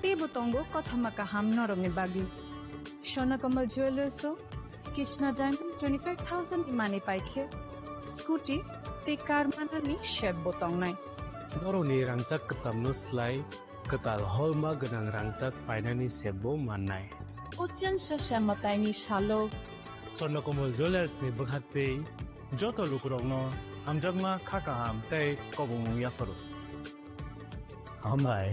ते बतंगो कथमाका हाम नरमे बागी स्वर्णकमल jewellers Krishna Diamond 25,000 imane paikhe scooty te car manani sheb botong nai Doroni rangchak kacamno slai katal holma ganang rangchak painani sebo manai Ochen sasamatai ni shalo Swarnakomal Jewelers ni bakhate joto lukurongno amjagma khakaham tei kobong yafaru Hamai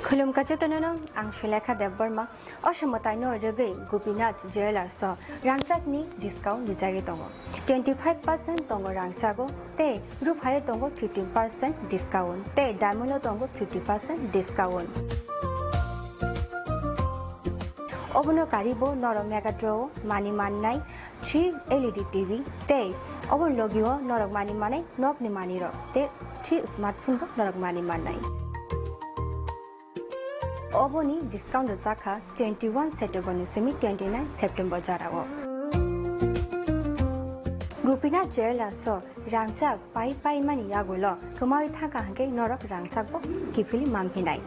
खुलुमका चेतननो आं Sulekha Debbarma असमतायनो रगै Gopinath jewellers रांगचाकनि discount दिजागे दङ 25% दङ रांगचागो ते रुफाय दङ 15% discount ते diamond दङ 50% discount अबनो कारिबो नरम मेगाड्रो मानि माननाय 3 LED TV ते अबन लगियो नरक मानि माने नकनि मानि र ते 3 स्मार्टफोन बो नरक मानि माननाय Oboni discount zaka 21 September semi 29 September jarawo. Gopinath Jewelers rangchak pai mani yagulo kamai thaka hange norak rangchak bo kifili mampinai.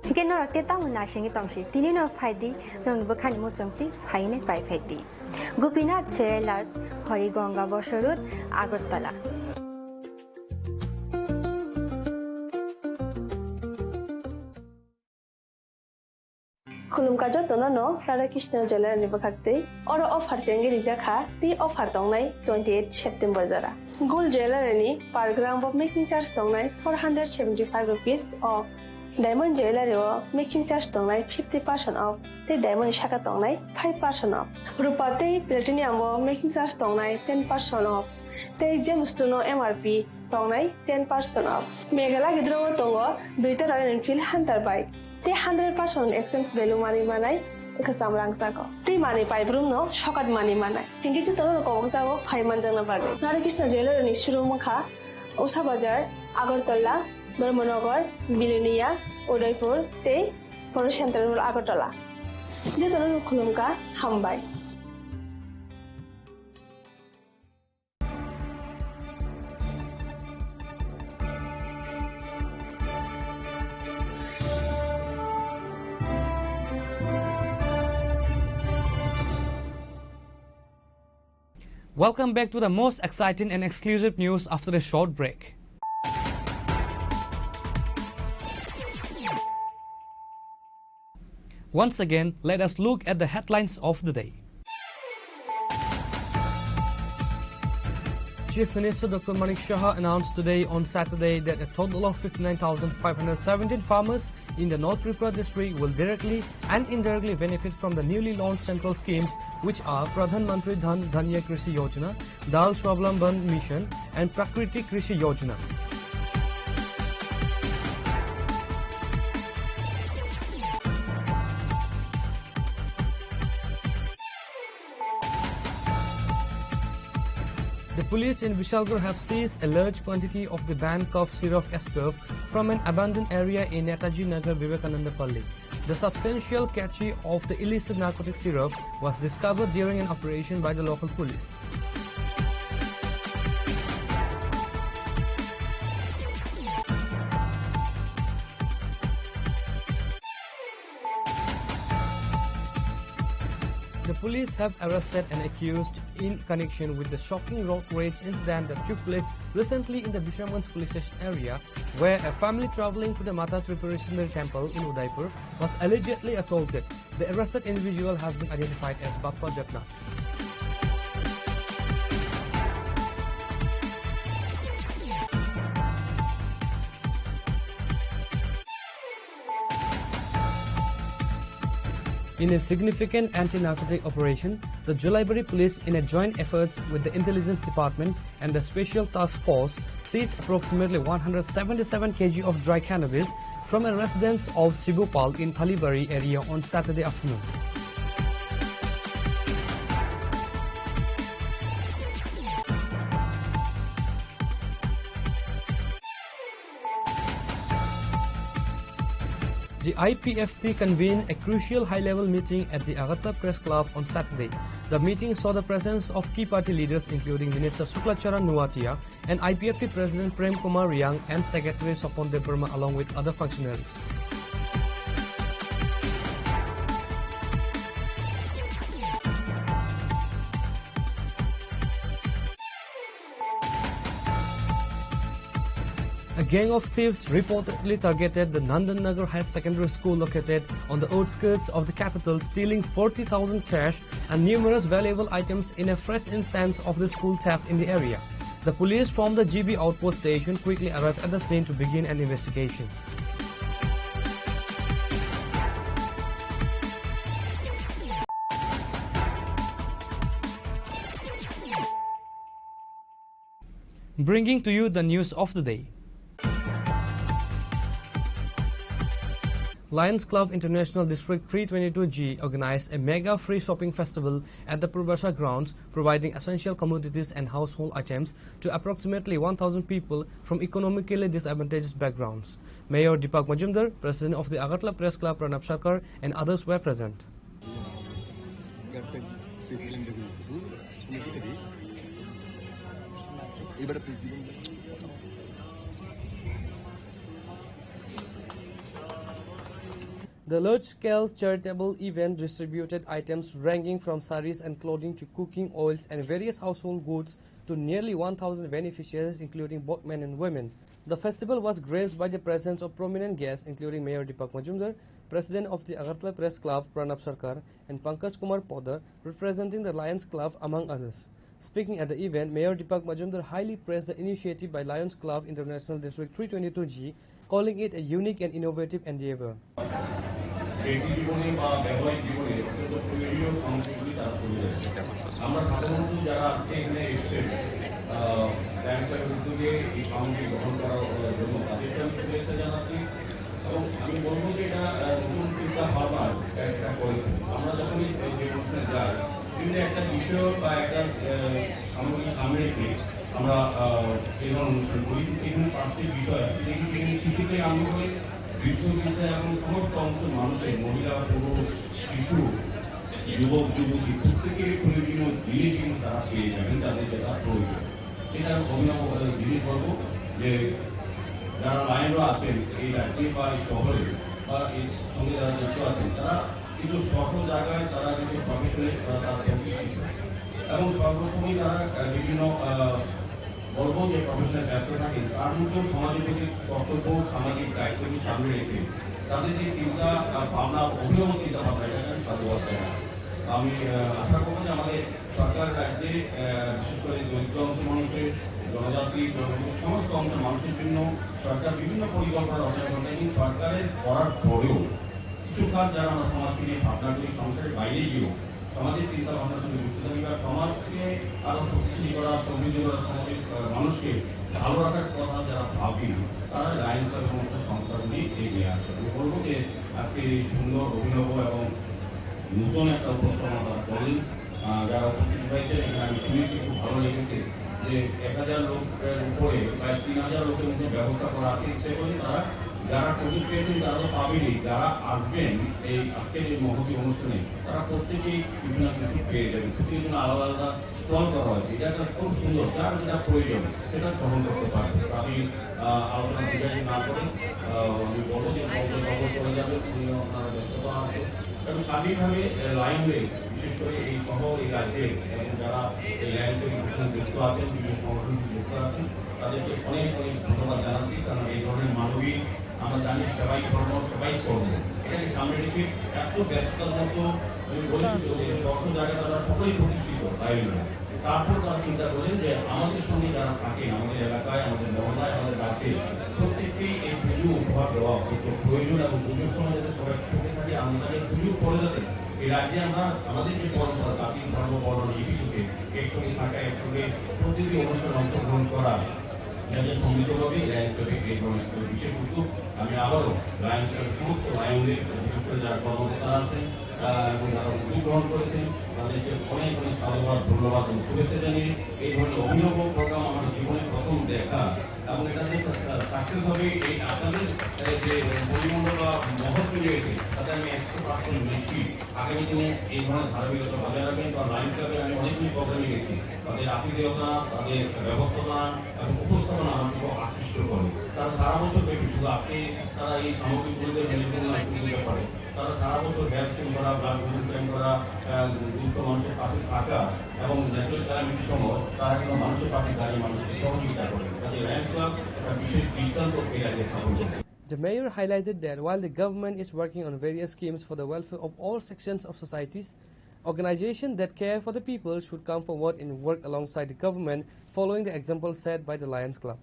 Hike norak te tamu nashingi tongshi tini no faidi non bukhani mo chongti faine pai faidi. Gopinath Jewelers Horigonga Bosharut Agartala. खुलुमका Bajotono no Radhakrishna Jewelry ni bakakte oro offer jengi rijaka ti offer tongnai 28 September jara. Gold jewelry ni per gram of making charge tongnai 475 rupees of diamond jewelry o making charge tongnai 50% off. Te diamond shaka tongnai 5% off. Rupa te platinum o making charge tongnai 10% off. Te gems no MRP tongnai 10% off. Megala gidro tongo duita Royal Enfield Hunter bike. Te 100% exchange value money manai kasam rangsago. Te money pipe room no shokat money manai. Hingi chu tono ko ngsago 5 manjana bage. Radhakrishna Jewelry ni showroom kha Usha Bazar, Agartala, Dharmanagar, Bilonia, Udaipur, te Poro Central Agartala. Je tono khulumka hambai. Welcome back to the most exciting and exclusive news after a short break. Once again, let us look at the headlines of the day. Chief Minister Dr. Manik Shah announced today on Saturday that a total of 59,517 farmers in the North Tripura district will directly and indirectly benefit from the newly launched central schemes, which are Pradhan Mantri Dhan Dhanya Krishi Yojana, Dal Swavlamban Mission and Prakriti Krishi Yojana. The police in Vishalgarh have seized a large quantity of the banned cough syrup Escurf from an abandoned area in Netaji Nagar, Vivekananda Palli. The substantial cache of the illicit narcotic syrup was discovered during an operation by the local police. The police have arrested an accused in connection with the shocking road rage incident that took place recently in the Bishamganj police station area, where a family travelling to the Mata Tripureswari temple in Udaipur was allegedly assaulted. The arrested individual has been identified as Bappa Jatna. In a significant anti-narcotic operation, the Jalaibauri police, in a joint effort with the Intelligence Department and the Special Task Force, seized approximately 177 kg of dry cannabis from a residence of Sibupal in Palibari area on Saturday afternoon. The IPFT convened a crucial high-level meeting at the Agartala Press Club on Saturday. The meeting saw the presence of key party leaders including Minister Suklacharan Nuatia and IPFT President Prem Kumar Riang and Secretary Sopon Devarma along with other functionaries. A gang of thieves reportedly targeted the Nandan Nagar High Secondary School located on the outskirts of the capital, stealing 40,000 cash and numerous valuable items in a fresh instance of the school theft in the area. The police from the GB outpost station quickly arrived at the scene to begin an investigation. Bringing to you the news of the day. Lions Club International District 322G organized a mega free shopping festival at the Purvasha grounds, providing essential commodities and household items to approximately 1,000 people from economically disadvantaged backgrounds. Mayor Deepak Majumdar, President of the Agartala Press Club Pranab Sarkar and others were present. The large-scale charitable event distributed items ranging from saris and clothing to cooking oils and various household goods to nearly 1,000 beneficiaries, including both men and women. The festival was graced by the presence of prominent guests including Mayor Deepak Majumdar, President of the Agartala Press Club, Pranab Sarkar, and Pankaj Kumar Podar, representing the Lions Club, among others. Speaking at the event, Mayor Deepak Majumdar highly praised the initiative by Lions Club International District 322G, calling it a unique and innovative endeavor. আমরা সাধারণত যারা আজকে এখানে এসেছেন ব্যাংকের উদ্যোগে এই সামগ্রী গ্রহণ করার জন্য তাদেরকে আমি শুভেচ্ছা জানাচ্ছি এবং আমি বলবো যে এটা নতুন চিন্তা ভাবনার একটা করেছে। আমরা যখনই যে অনুষ্ঠানে যাই বিভিন্ন একটা বিষয় বা একটা সামগ্রী সামনে রেখে আমরা এই ধরনের অনুষ্ঠান করি। এখানে 5টি বিষয় আছে যেখানে শিশু থেকে আরম্ভ করে বিশ্ববিদ্যালয় এবং সমস্ত অংশের মানুষের মহিলা পুরুষ শিশু যুবক যুবতী প্রত্যেকের প্রয়োজনীয় জিনিস কিন্তু তারা পেয়ে যাবেন তাদের যেটা প্রয়োজন। সেটা অভিনব জিনিস বলবো যে যারা লাইনরা আছেন এই রাজ্যে বা এই শহরে বা এই সঙ্গে যারা যুক্ত আছেন তারা কিন্তু স্ব জায়গায় তারা কিন্তু প্রফেশনে তারা প্রতিষ্ঠিত এবং সর্বসময় তারা বিভিন্ন বলবো যে প্রফেশনে ব্যস্ত থাকেন। তার মধ্যেও সমাজের প্রতি কর্তব্য সামাজিক দায়িত্বকে সামনে রেখে তাদের যে চিন্তা ভাবনা অভিনব চিন্তা ভাবনা এটাকে আমি সাধুবাদ জানাই। আমি আশা করবো যে আমাদের সরকার রাজ্যে বিশেষ করে দরিদ্র অংশ মানুষের জনজাতি সমস্ত অংশের মানুষের জন্য সরকার বিভিন্ন পরিকল্পনা রচনা করে এবং সরকারের করার পরেও কিছু কাজ যারা আমরা সমাজকে নিয়ে ভাবনা করি সংসারের বাইরে গিয়েও সমাজের চিন্তা ভাবনার সঙ্গে যুক্ত থাকি বা সমাজকে আরো শক্তিশালী করা সমৃদ্ধ করা সমাজের মানুষকে ভালো রাখার কথা যারা ভাবি তারা লায়ন্স ক্লাবের মতো সংস্থাগুলি এগিয়ে আসে। আমি বলবো যে আজকে এই সুন্দর অভিনব এবং নতুন একটা উপস্থাপনা তারা করেন যারা উপস্থিত হয়েছেন এখানে আমি শুনেছি খুব ভালো লেগেছে যে 1000 লোকের উপরে প্রায় 3000 লোকের মধ্যে ব্যবস্থা করা আছে। ইচ্ছে করে তারা যারা কোভিড পেয়েছেন তারা তো পাবেনই, যারা আসবেন এই আজকের এই মহতী অনুষ্ঠানে তারা প্রত্যেকেই বিভিন্ন কিছু পেয়ে যাবেন। প্রত্যেকের জন্য আলাদা আলাদা স্টল করা হয়েছে। এটা একটা খুব সুন্দর, যার যেটা প্রয়োজন সেটা গ্রহণ করতে পারবে। আমি আলোচনা দীর্ঘায়িত না করে আমি বলবো যে চলে যাবে, আপনারা ব্যস্ততা আছে এবং স্বাধীনভাবে লাইনওয়ে বিশেষ করে এই শহর এই রাজ্যের এবং যারা এই লাইনওয়ে যুক্ত আছেন বিভিন্ন সংগঠন যুক্ত আছেন তাদেরকে অনেক অনেক ধন্যবাদ জানাচ্ছি। কারণ এই ধরনের মানবিক আমরা জানি সবাই ধর্ম সবাই কর্ম এটাকে সামনে রেখে এত ব্যস্ততার মতো আমি বলেছি যে স্ব জায়গায় তারা সকলেই প্রতিষ্ঠিত লাইনওয়ে। তারপর তারা চিন্তা করেন যে আমাদের সঙ্গে যারা থাকেন আমাদের এলাকায় আমাদের মহল্লায় আমাদের রাজ্যে প্রত্যেককেই এই পুজো উপহার দেওয়া প্রয়োজন এবং পুজোর সময় যাতে সবাই সুখে থাকে আমাদের পুজো করে যাতে এই রাজ্যে আমরা আমাদের যে পরম্পরা জাতি ধর্ম বর্ণ নির্বিশেষে একসঙ্গে থাকা একসঙ্গে প্রতিটি অনুষ্ঠানে অংশগ্রহণ করা যাতে সমৃদ্ধভাবে লায়ন্স ক্লাবের এই ধরনের একটা বিশেষ উদ্যোগ। আমি আবারও লায়ন্স ক্লাবের সমস্ত লায়নদের বিশেষ করে যারা কর্মকর্তারা আছেন এবং যারা উদ্যোগ গ্রহণ করেছেন তাদেরকে অনেক অনেক সাধুবাদ ধন্যবাদ এবং শুভেচ্ছা জানিয়ে এই ধরনের অভিনব প্রোগ্রাম আমার জীবনে প্রথম দেখা এবং এটা যে সাকসেস হবে এই আপনাদের যে পরিমণ্ডল বা মহৎ তৈরি হয়েছে তাতে আমি 100% বেশি আগামী দিনে এই ধরনের ধারাবাহিকতা বজায় রাখবেন। কারণ লাইন ক্লাবে আমি অনেকগুলি প্রোগ্রামে গেছি, তাদের আতিথেয়তা তাদের ব্যবস্থাপনা এবং উপস্থাপনা আমার খুব আকৃষ্ট করে। তারা সারা বছর ব্যাপী শুধু আপনি তারা এই সামগ্রীগুলোদের মেনটেন করে তারা সারা বছর হেলথ ক্যাম্প করা ব্লাড ডোনেশন ক্যাম্প করা দুস্থ মানুষের পাশে থাকা এবং ন্যাচুরাল ক্যালামিটির সময় তারা কিন্তু মানুষের পাশে দাঁড়িয়ে মানুষকে সহযোগিতা করে। কাজে লায়ন্স ক্লাব একটা বিশেষ দৃষ্টান্ত এই রাজ্যে স্থাপন করছে। The mayor highlighted that while the government is working on various schemes for the welfare of all sections of societies, organizations that care for the people should come forward and work alongside the government, following the example set by the Lions Club.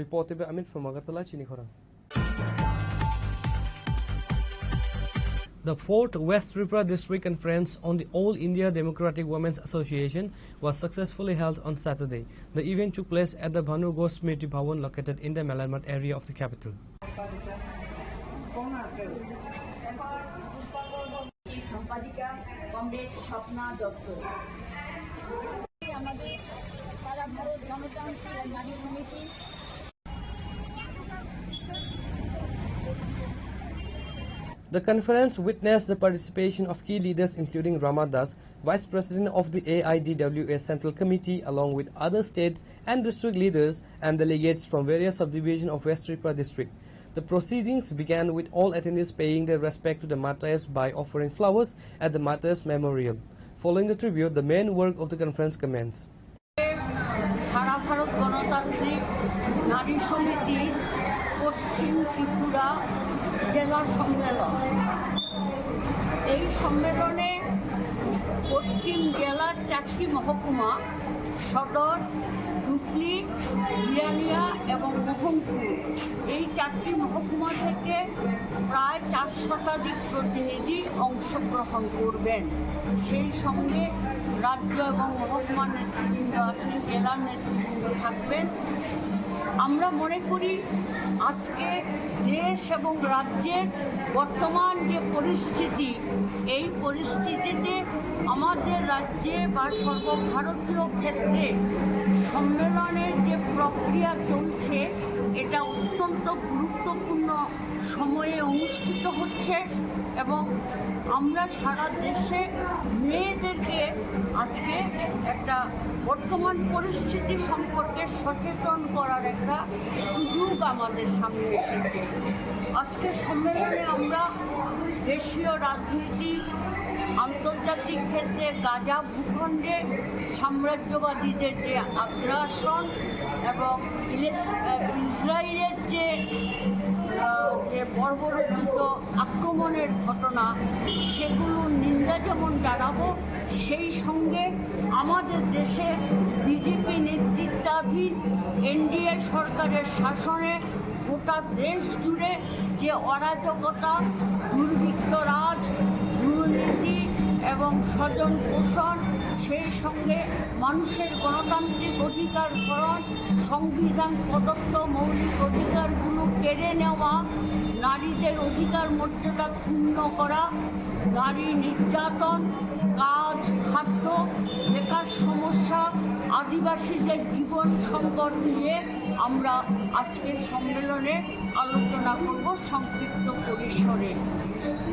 Reported by Amit from Agartala, Chinikhora. The 4th West Tripura District Conference on the All India Democratic Women's Association was successfully held on Saturday. The event took place at the Bhanu Ghosh Smriti Bhavan located in the Malarmat area of the capital. The conference witnessed the participation of key leaders including Rama Das, Vice President of the AIDWA Central Committee, along with other states and district leaders and delegates from various subdivisions of West Tripura district. The proceedings began with all attendees paying their respect to the martyrs by offering flowers at the martyrs memorial. Following the tribute, the main work of the conference commenced. সারা ভারত গণতান্ত্রিক নারী সমিতি পশ্চিম ত্রিপুরা জেলা সম্মেলন। এই সম্মেলনে পশ্চিম জেলার 4টি মহকুমা সদর, ডুকলি, জিয়ানিয়া এবং মোহনপুর, এই 4টি মহকুমা থেকে প্রায় 4 শতাধিক প্রতিনিধি অংশগ্রহণ করবেন। সেই সঙ্গে রাজ্য এবং মহকুমার নেতৃবৃন্দ আছেন, জেলার নেতৃবৃন্দ থাকবেন। আমরা মনে করি আজকে দেশ এবং রাজ্যের বর্তমান যে পরিস্থিতি, এই পরিস্থিতিতে আমাদের রাজ্যে বা সর্বভারতীয় ক্ষেত্রে সম্মেলনের যে প্রক্রিয়া চলছে, এটা অত্যন্ত গুরুত্বপূর্ণ সময়ে অনুষ্ঠিত হচ্ছে এবং আমরা সারা দেশে মেয়েদেরকে আজকে একটা বর্তমান পরিস্থিতি সম্পর্কে সচেতন করার একটা সুযোগ আমাদের সামনে এসেছে। আজকে সম্মেলনে আমরা দেশীয় রাজনীতি, আন্তর্জাতিক ক্ষেত্রে গাজা ভূখণ্ডে সাম্রাজ্যবাদীদের যে আগ্রাসন এবং ইসরায়েলের যে বর্বরোচিত আক্রমণের ঘটনা, সেগুলোর নিন্দা যেমন জানাবো, সেই সঙ্গে আমাদের দেশে বিজেপি নেতৃত্বাধীন এনডিএ সরকারের শাসনে গোটা দেশ জুড়ে যে অরাজকতা, দুর্বৃত্তরাজ, দুর্নীতি এবং স্বজন পোষণ, সেই সঙ্গে মানুষের গণতান্ত্রিক অধিকার হরণ, সংবিধান প্রদত্ত মৌলিক অধিকারগুলো কেড়ে নেওয়া, নারীদের অধিকার মর্যাদা ক্ষুণ্ণ করা, নারী নির্যাতন, কাজ, খাদ্য, বেকার সমস্যা, আদিবাসীদের জীবন সংকট নিয়ে আমরা আজকের সম্মেলনে আলোচনা করব সংক্ষিপ্ত পরিসরে।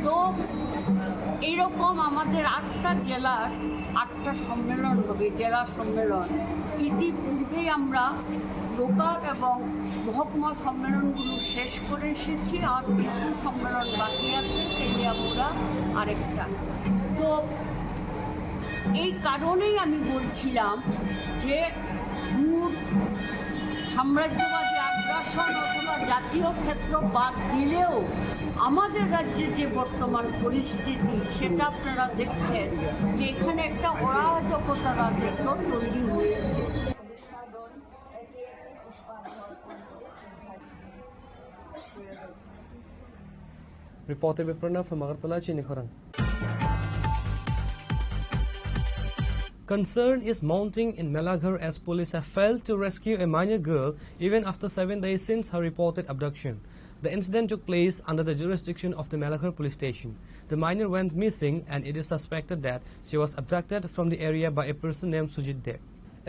তো এইরকম আমাদের 8টা জেলার 8টা সম্মেলন হবে, জেলা সম্মেলন। ইতিপূর্বেই আমরা লোকাল এবং মহকুমা সম্মেলনগুলো শেষ করে এসেছি, আর কিছু সম্মেলন বাকি আছে, তেলিয়ামুড়া আরেকটা। তো এই কারণেই আমি বলছিলাম যে সাম্রাজ্যবাদী আগ্রাসন অথবা জাতীয় ক্ষেত্র বাদ দিলেও আমাদের রাজ্যে যে বর্তমান পরিস্থিতি, সেটা আপনারা দেখছেন যে এখানে একটা অরাজকতা রাজত্ব তৈরি হয়েছে। Reported by Pranav from Agartala, Chinikhorang. Concern is mounting in Melaghar as police have failed to rescue a minor girl even after 7 days since her reported abduction. The incident took place under the jurisdiction of the Melaghar police station. The minor went missing and it is suspected that she was abducted from the area by a person named Sujit Dev.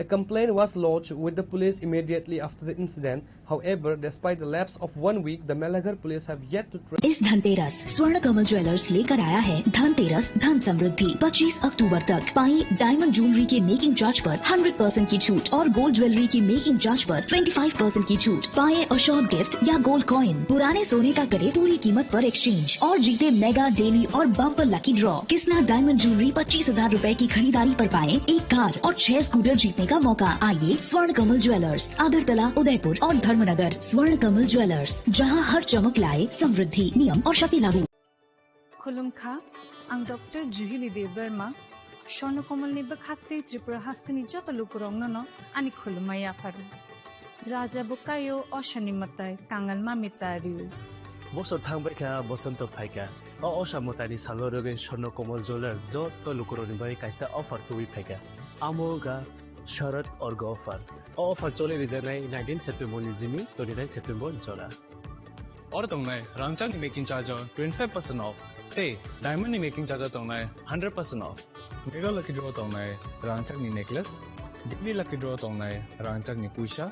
A complaint was lodged with the police immediately after the incident. However, despite the lapse of 1 week, the Melaghar police have yet to इस धनतेरस स्वर्ण कमल jewellers लेकर आया है धनतेरस धन समृद्धि। 25 अक्टूबर तक पाई diamond jewellery के making charge पर 100% की छूट और गोल्ड ज्वेलरी की मेकिंग चार्ज पर 25% की छूट। पाए अशोर्ड गिफ्ट या गोल्ड कॉइन। पुराने सोने का करे पूरी कीमत पर एक्सचेंज और जीते मेगा डेली और bumper lucky draw. Kisna diamond jewellery 25,000 रूपए की खरीदारी पर पाए 1 कार और 6 स्कूटर जीतने का मौका। आइए स्वर्ण कमल ज्वेलर्स, आगरतला, उदयपुर और धर्मनगर। स्वर्ण कमल ज्वेलर्स, जहां हर चमक लाए समृद्धि। नियम और शर्तें लागू। खुलुमखा आं डॉक्टर जुहिली देवबर्मा स्वर्ण कमल नि बखाते त्रिपुरा हास्तिनि जत लुकुरंगन आनि खुलुमाय आफारु राजा बुकायो अशानि मताय कांगाल मामितारिउ बसर थांबायखा बसंत फायका असामतानि सालरगे स्वर्ण कमल ज्वेलर्स जत लुकुरनि बाय कायसा अफार तुइ फायका आमोगा शरद और ऑफर चले रिजनाय 19 सेप्टेम्बर निजिमी 29 सेप्टेम्बर चला और तंगनाय रांगचांग मेकिंग चार्ज 25% ऑफ ते डायमंड मेकिंग चार्ज तंगनाय 100% ऑफ मेगा लकी ड्रॉ तंगनाय रांगचांग नेकलेस डिग्री लकी ड्रॉ तंगनाय रांगचांग पुइसा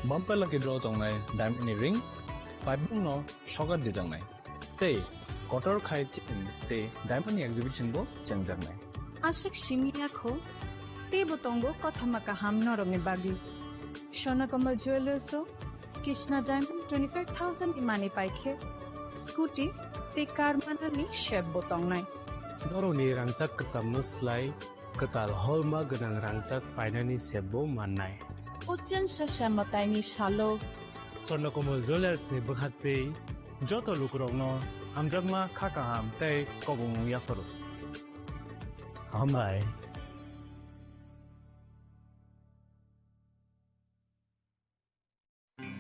बम्पर लकी ड्रॉ तंगनाय डायमंड रिंग पाइबुंग नो शगर दिजांगनाय ते कटर खाय ते डायमंड एग्जिबिशन बो चंगजांगनाय आशिक सिमियाखो ते बतंगो कथमका हामनरमे बागी स्वर्ण कमल jewellers Krishna Diamond 25,000 imani paikhe. Scooty te car manani shep botong nai. Noroni rangchak kecamno slai ketal holma genang rangchak painani sebo manai. Ochen sasamatai ni shalo. Swarnakomal Jewelers ni bakhate joto lukrokno amjagma khakaham tei kobong yafaro. Hambai.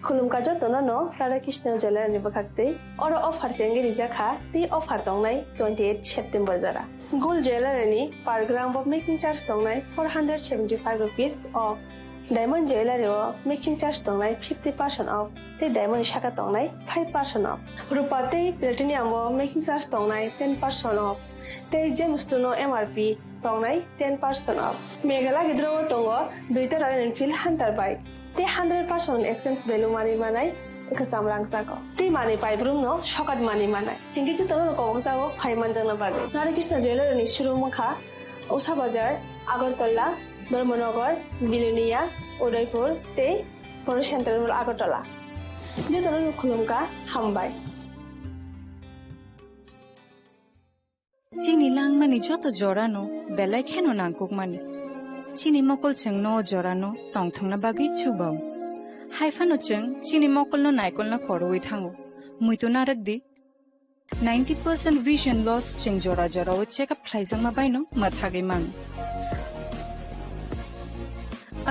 खुलुमका जतनो नो Radha Krishna jeweller नि बखाक्ते और offer सेंगे रिजाखा ती offer दंगनाय 28 सेप्टेम्बर जरा गोल्ड ज्वेलर नि per gram off making charge दंगनाय 475 रुपीस ऑफ डायमंड ज्वेलर ओ मेकिंग चार्ज दंगनाय 50% ऑफ ते डायमंड शाखा दंगनाय 5% ऑफ रुपा ते प्लेटिनियम ओ मेकिंग चार्ज दंगनाय 10% ऑफ ते जेमस्टोनो एमआरपी दंगनाय 10% ऑफ मेघाला गिद्रो दंगो दुइता रॉयल एनफील्ड हंटर बाइक ते 100% exchange value money manai ekasam rangsago te money paibrum no shokat money manai hingi je tono ko sago 5 manjana bage Radha Krishna Jeweler ni shuru mukha Usha Bazar Agartala Dharmanagar Bilonia Udaipur te Poro Central Agartala je tono khulumka hambai Chini langmani joto jorano belai kheno nangkuk mani Chini mokol cheng no jorano tong thangna bagi chubau. Haifano cheng chini mokol no naikol na koroi thango. Muito narak di 90% vision loss cheng jora jora o check up thaisang ma baino mathage mang.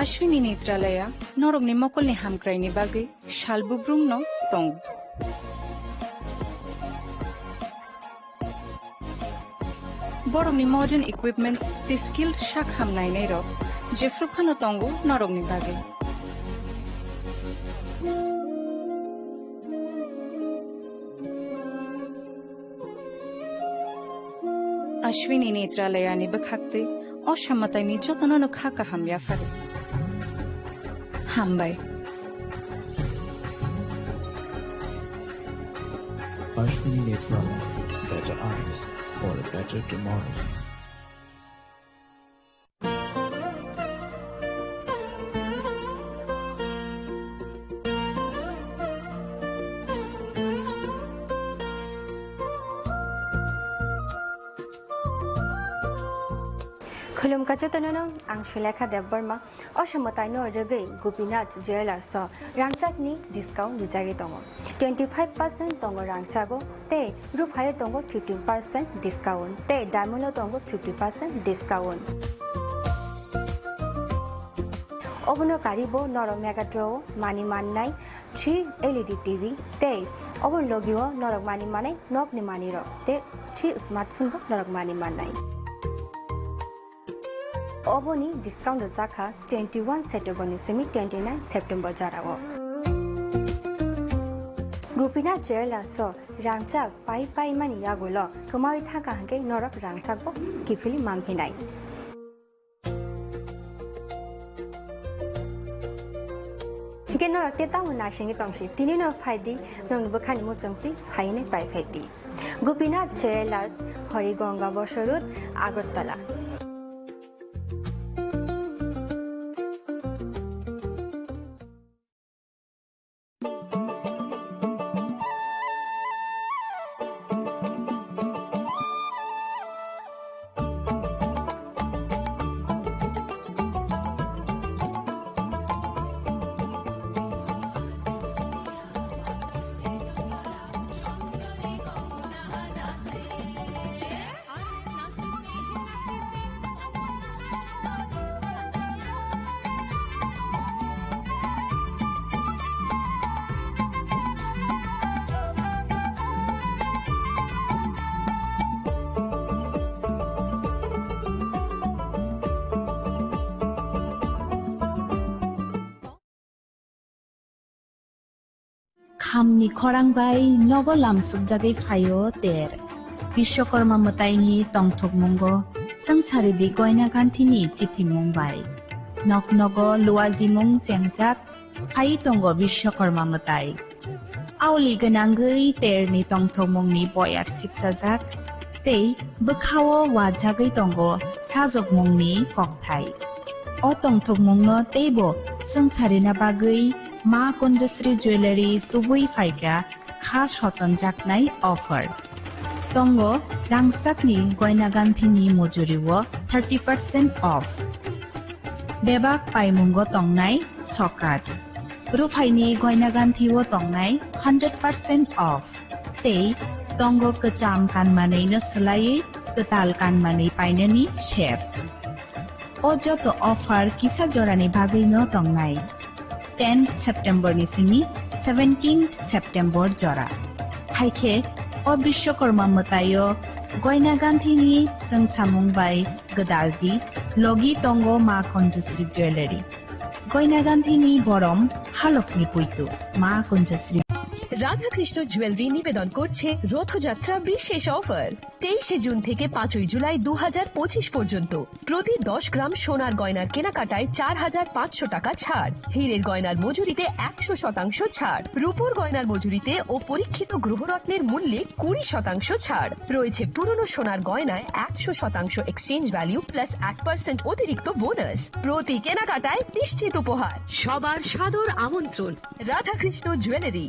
Ashwini Netralaya norog ni mokol ni hamkrai ni bagi shalbubrum no tong. Borok ni modern equipments the skilled shak hamnai nei ro jefru phano tongo norok ni bage Ashwini Netralaya ni bakhakte oshamatai ni jotono no khaka hamya fare hambai Ashwini Netralaya, better eyes for a better tomorrow. खुलुम कचतनो आं Sulekha Debbarma असमताइनो रगै Gopinath jewellers रांचाकनि discount रिजागे दङ 25% दङ रांचागो ते रुफायो दङ 15% discount ते डायमन्डो दङ 50% discount अबनो कारिबो नरो मेगाट्रो मानि माननाय 3 LED TV ते अबन लगियो नरक मानि माने नकनि मानि र ते 3 स्मार्टफोन बो नरक मानि माननाय Oboni discount zakha 21 September semi 29 September jarago. Gopinath Jewelers so rangchak pai mani yagulo kumai thaka hange norak rangchak bo kifili manghinai. Ke norak te ta una shingi tongshi tini no phaidi nong bukhani mo chongti phaine pai phaidi. Gopinath Jewelers Horigonga Bosorut Agartala. खामनि खरांबाय नगलाम सुबजागै फायो तेर विश्वकर्मा मताइनि तंथक मंगो संसारिदि गयना गान्थिनि चिथि मुंबाय नक नग लुवाजि मुं जेंजाक phi तंगो Vishwakarma मताइ आवलि गनांगै तेरनि तंथक मुंनि बयात सिपसाजाक ते बखावो वाजागै तंगो साजक मुंनि ककथाइ अ तंथक मुंनो तेबो संसारिना बागै मा कुंजश्री ज्वेलरी तुबुई फाइका खा सतन जाकनाय ऑफर तंगो रांगसाकनि गयना गांथिनि मजुरिवो 30% ऑफ बेबाक पाइमुंगो तंगनाय सकाट रुफाइनि गयना गांथिवो तंगनाय 100% ऑफ ते तंगो कचाम कानमानैनो सोलायै कताल कानमानै पाइननि शेप अजत ऑफर किसा जरानि भागैनो तंगनाय 10 सेप्टेम्बर निसिनि 17 सेप्टेम्बर जरा हाइखे अ विश्वकर्मा मतायो गयना गांथिनि जों सामुंबाय गदालदि लगी तंगो मा कुंजश्री ज्वेलरी गयना गांथिनि बरम हालकनि पुइतु मा कुंजश्री রাধাকৃষ্ণ জুয়েলারি নিবেদন করছে রথযাত্রা বিশেষ অফার 23 জুন থেকে 5 জুলাই 2025 পর্যন্ত প্রতি 10 গ্রাম সোনার গয়নার কেনাকাটায় 4500 টাকা ছাড় হীরের গয়নার মজুরিতে 100% ছাড় রূপোর গয়নার মজুরিতে ও পরীক্ষিত গ্রহরত্নের মূল্যে 20% ছাড় রয়েছে পুরনো সোনার গয়নায় 100% এক্সচেঞ্জ ভ্যালু প্লাস 8% অতিরিক্ত বোনাস প্রতি কেনাকাটায় নিশ্চিত উপহার সবার সাদর আমন্ত্রণ রাধাকৃষ্ণ জুয়েলারি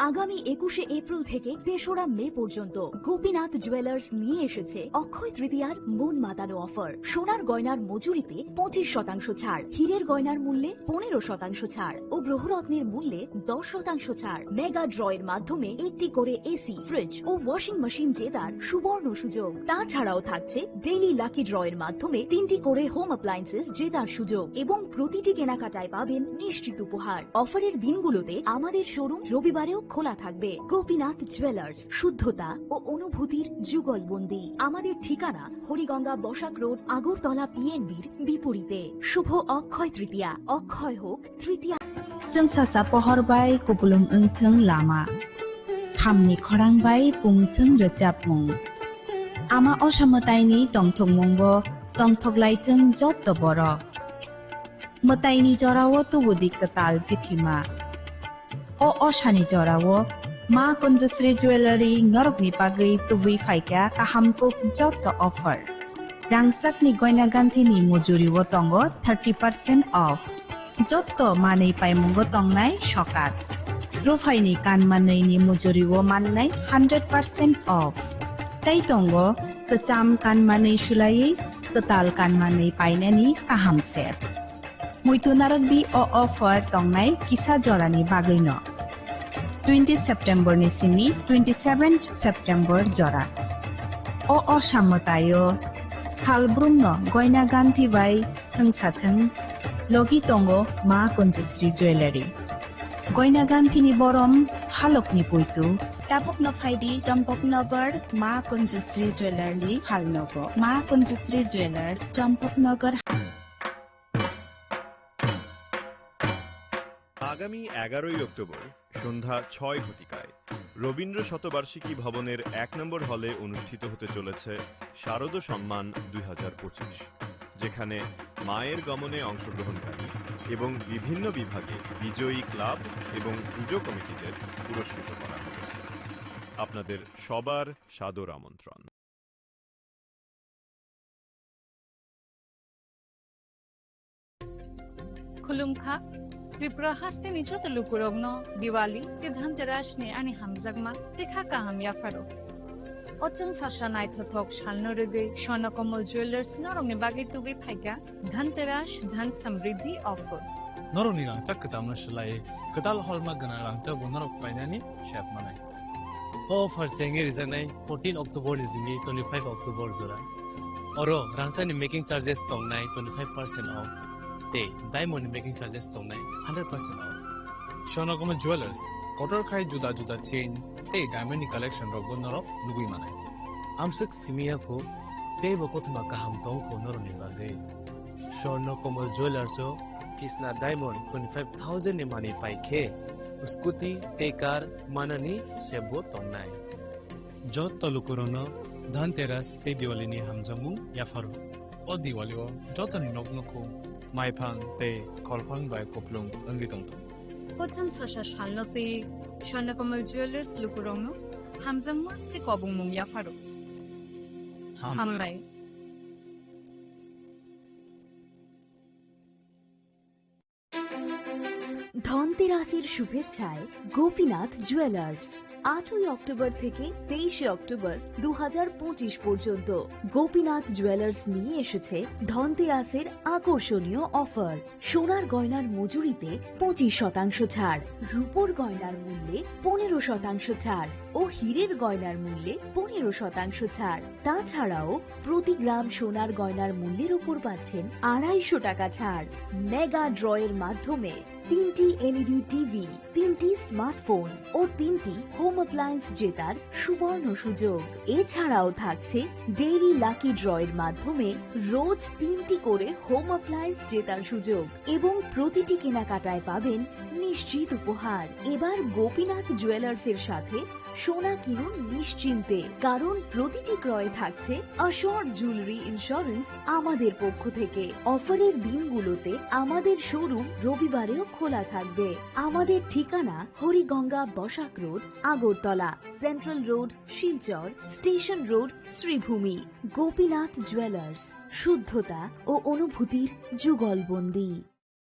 আগামী 21শে এপ্রিল থেকে 3রা মে পর্যন্ত গোপীনাথ জুয়েলার্স নিয়ে এসেছে অক্ষয় তৃতীয়ার মন মাতানো অফার সোনার গয়নার মজুরিতে 25% ছাড় হীরের গয়নার মূল্যে 15% ছাড় ও গ্রহরত্নের মূল্যে 10% ছাড় মেগা ড্রয়ের মাধ্যমে একটি করে এসি ফ্রিজ ও ওয়াশিং মেশিন জেতার সুবর্ণ সুযোগ তাছাড়াও থাকছে ডেইলি লাকি ড্রয়ের মাধ্যমে 3টি করে হোম অ্যাপ্লায়েন্সেস জেতার সুযোগ এবং প্রতিটি কেনাকাটায় পাবেন নিশ্চিত উপহার অফারের দিনগুলোতে আমাদের শোরুম রবিবারেও খোলা থাকবে গোপীনাথ জুয়েলার্স শুদ্ধতা ও অনুভূতির যুগলবন্দি আমাদের ঠিকানা হরিগঙ্গা বসাক রোড আগরতলা পিএনবির বিপরীতে শুভ অক্ষয় তৃতীয়া অক্ষয় হোক তৃতীয়া जोंसासा पहरबाय कुबुलुम ओंथों लामा खामनि खरांबाय पुंथों रोजाबमुं आमा असामतायनि तंथंमुंबो तंथगलायथों जत बर मतायनि जरावो तुबुदि कताल जिथिमा अ असानि जरावो मा कुंजश्री ज्वेलरी नरकनि बागै तुबुई फाइका काहामको जत ऑफर रांसाकनि गयना गांथिनि मजुरिवो तंगो 30% ऑफ जत मानै पाइमुंगो तंगनाय सकात रुफाइनि कानमानैनि मजुरिवो माननाय 100% ऑफ तै तंगो कचाम कानमानै सुलायै कताल कानमानै पाइनानि काहाम सेट मुइतुनारक बि अ ऑफर तंगनाय किसा जरानि बागैनो 20 सेप्टेम्बर निसिनि 27 सेप्टेम्बर जरा अ असामतायो सालब्रुमनो गयना गांथि बाय थोंसाथों लगी तंगो मा कुंजश्री ज्वेलरी गयना गांथिनि बरम हालकनि पुइतु तापकनो फाइदि चम्पकनगर मा कुंजश्री ज्वेलरी हालनगो मा कुंजश्री ज्वेलर्स चम्पकनगर আগামী 11ই অক্টোবর সন্ধ্যা 6 ঘটিকায় রবীন্দ্র শতবার্ষিকী ভবনের 1 নম্বর হলে অনুষ্ঠিত হতে চলেছে শারদ সম্মান 2025 যেখানে মায়ের গমনে অংশগ্রহণকারী এবং বিভিন্ন বিভাগে বিজয়ী ক্লাব এবং পুজো কমিটিদের পুরস্কৃত করা হবে আপনাদের সবার সাদর আমন্ত্রণ खुलुमखा त्रिपुरा हास्तेनि जत लुकुरग्न दिवाली ते धनतेरासनि आनि हामजागमा देखा काहाम याफारो अचों सासा नायथथक सालनो रगै स्वर्णकमल ज्वेलर्स नरंनि बागै तुगै फाइका धनतेरास धन समृद्धि ऑफर नरंनि रांचा कजामनो सोलायै कदाल हलमा गना रांचा बनरक पाइनानि शेप मानाय ऑफर चेंगे रिजानाय 14 अक्टोबर निजिनि 25 अक्टोबर जरा अरो रांचानि मेकिंग चार्जेस तंगनाय 25% ऑफ ते डायमंड मेकिंग चार्जेस तंगनाय 100% ऑफ स्वर्णकमल ज्वेलर्स कटर खाय जुदा जुदा चेन ते डायमंड कलेक्शन रग बनरक लुगै मानाय आमसक सिमियाखौ ते बकथमा काहाम तंखौ नरनि बागै स्वर्णकमल ज्वेलर्स किसना डायमंड 25000 नि मानि पाइखे स्कूटी ते कार माननी सेबो तंगनाय जत तलुकुरनो धनतेरस ते दिवालीनि हामजामुं याफारो ओ दिवालीओ जतनि नकनखौ माइफां ते खलफां बाय कपलुं अंगि तंतो कोचन सासा सालनते स्वर्णकमल ज्वेलर्स लुकुरंनो हामजांमा ते कबुंमुं याफारो हामबाय ধনতেরাসের শুভেচ্ছায় গোপীনাথ জুয়েলার্স 8ই অক্টোবর থেকে 23শে অক্টোবর 2025 পর্যন্ত গোপীনাথ জুয়েলার্স নিয়ে এসেছে ধনতেরাসের আকর্ষণীয় অফার। সোনার গয়নার মজুরিতে 25% ছাড়, রূপোর গয়নার মূল্যে 15% ছাড় ও হীরের গয়নার মূল্যে 15% ছাড়। তাছাড়াও প্রতি গ্রাম সোনার গয়নার মূল্যের উপর পাচ্ছেন 250 টাকা ছাড়। মেগা ড্রয়ের মাধ্যমে 3টি এলইডি টিভি, 3টি স্মার্টফোন ও 3টি হোম অ্যাপ্লায়েন্স জেতার সুবর্ণ সুযোগ। এছাড়াও থাকছে ডেইলি লাকি ড্রয়ের মাধ্যমে রোজ 3টি করে হোম অ্যাপ্লায়েন্স জেতার সুযোগ এবং প্রতিটি কেনাকাটায় পাবেন নিশ্চিত উপহার। এবার গোপীনাথ জুয়েলার্স এর সাথে সোনা কিনুন নিশ্চিন্তে, কারণ প্রতিটি ক্রয়ে থাকছে অ্যাশোর্ড জুয়েলারি ইন্স্যুরেন্স আমাদের পক্ষ থেকে। অফারের দিনগুলোতে আমাদের শোরুম রবিবারেও খোলা থাকবে। আমাদের ঠিকানা Hariganga Basak road, Agartala, central road, Silchar, station road, Sribhumi. Gopinath jewellers, শুদ্ধতা ও অনুভূতির যুগলবন্দী।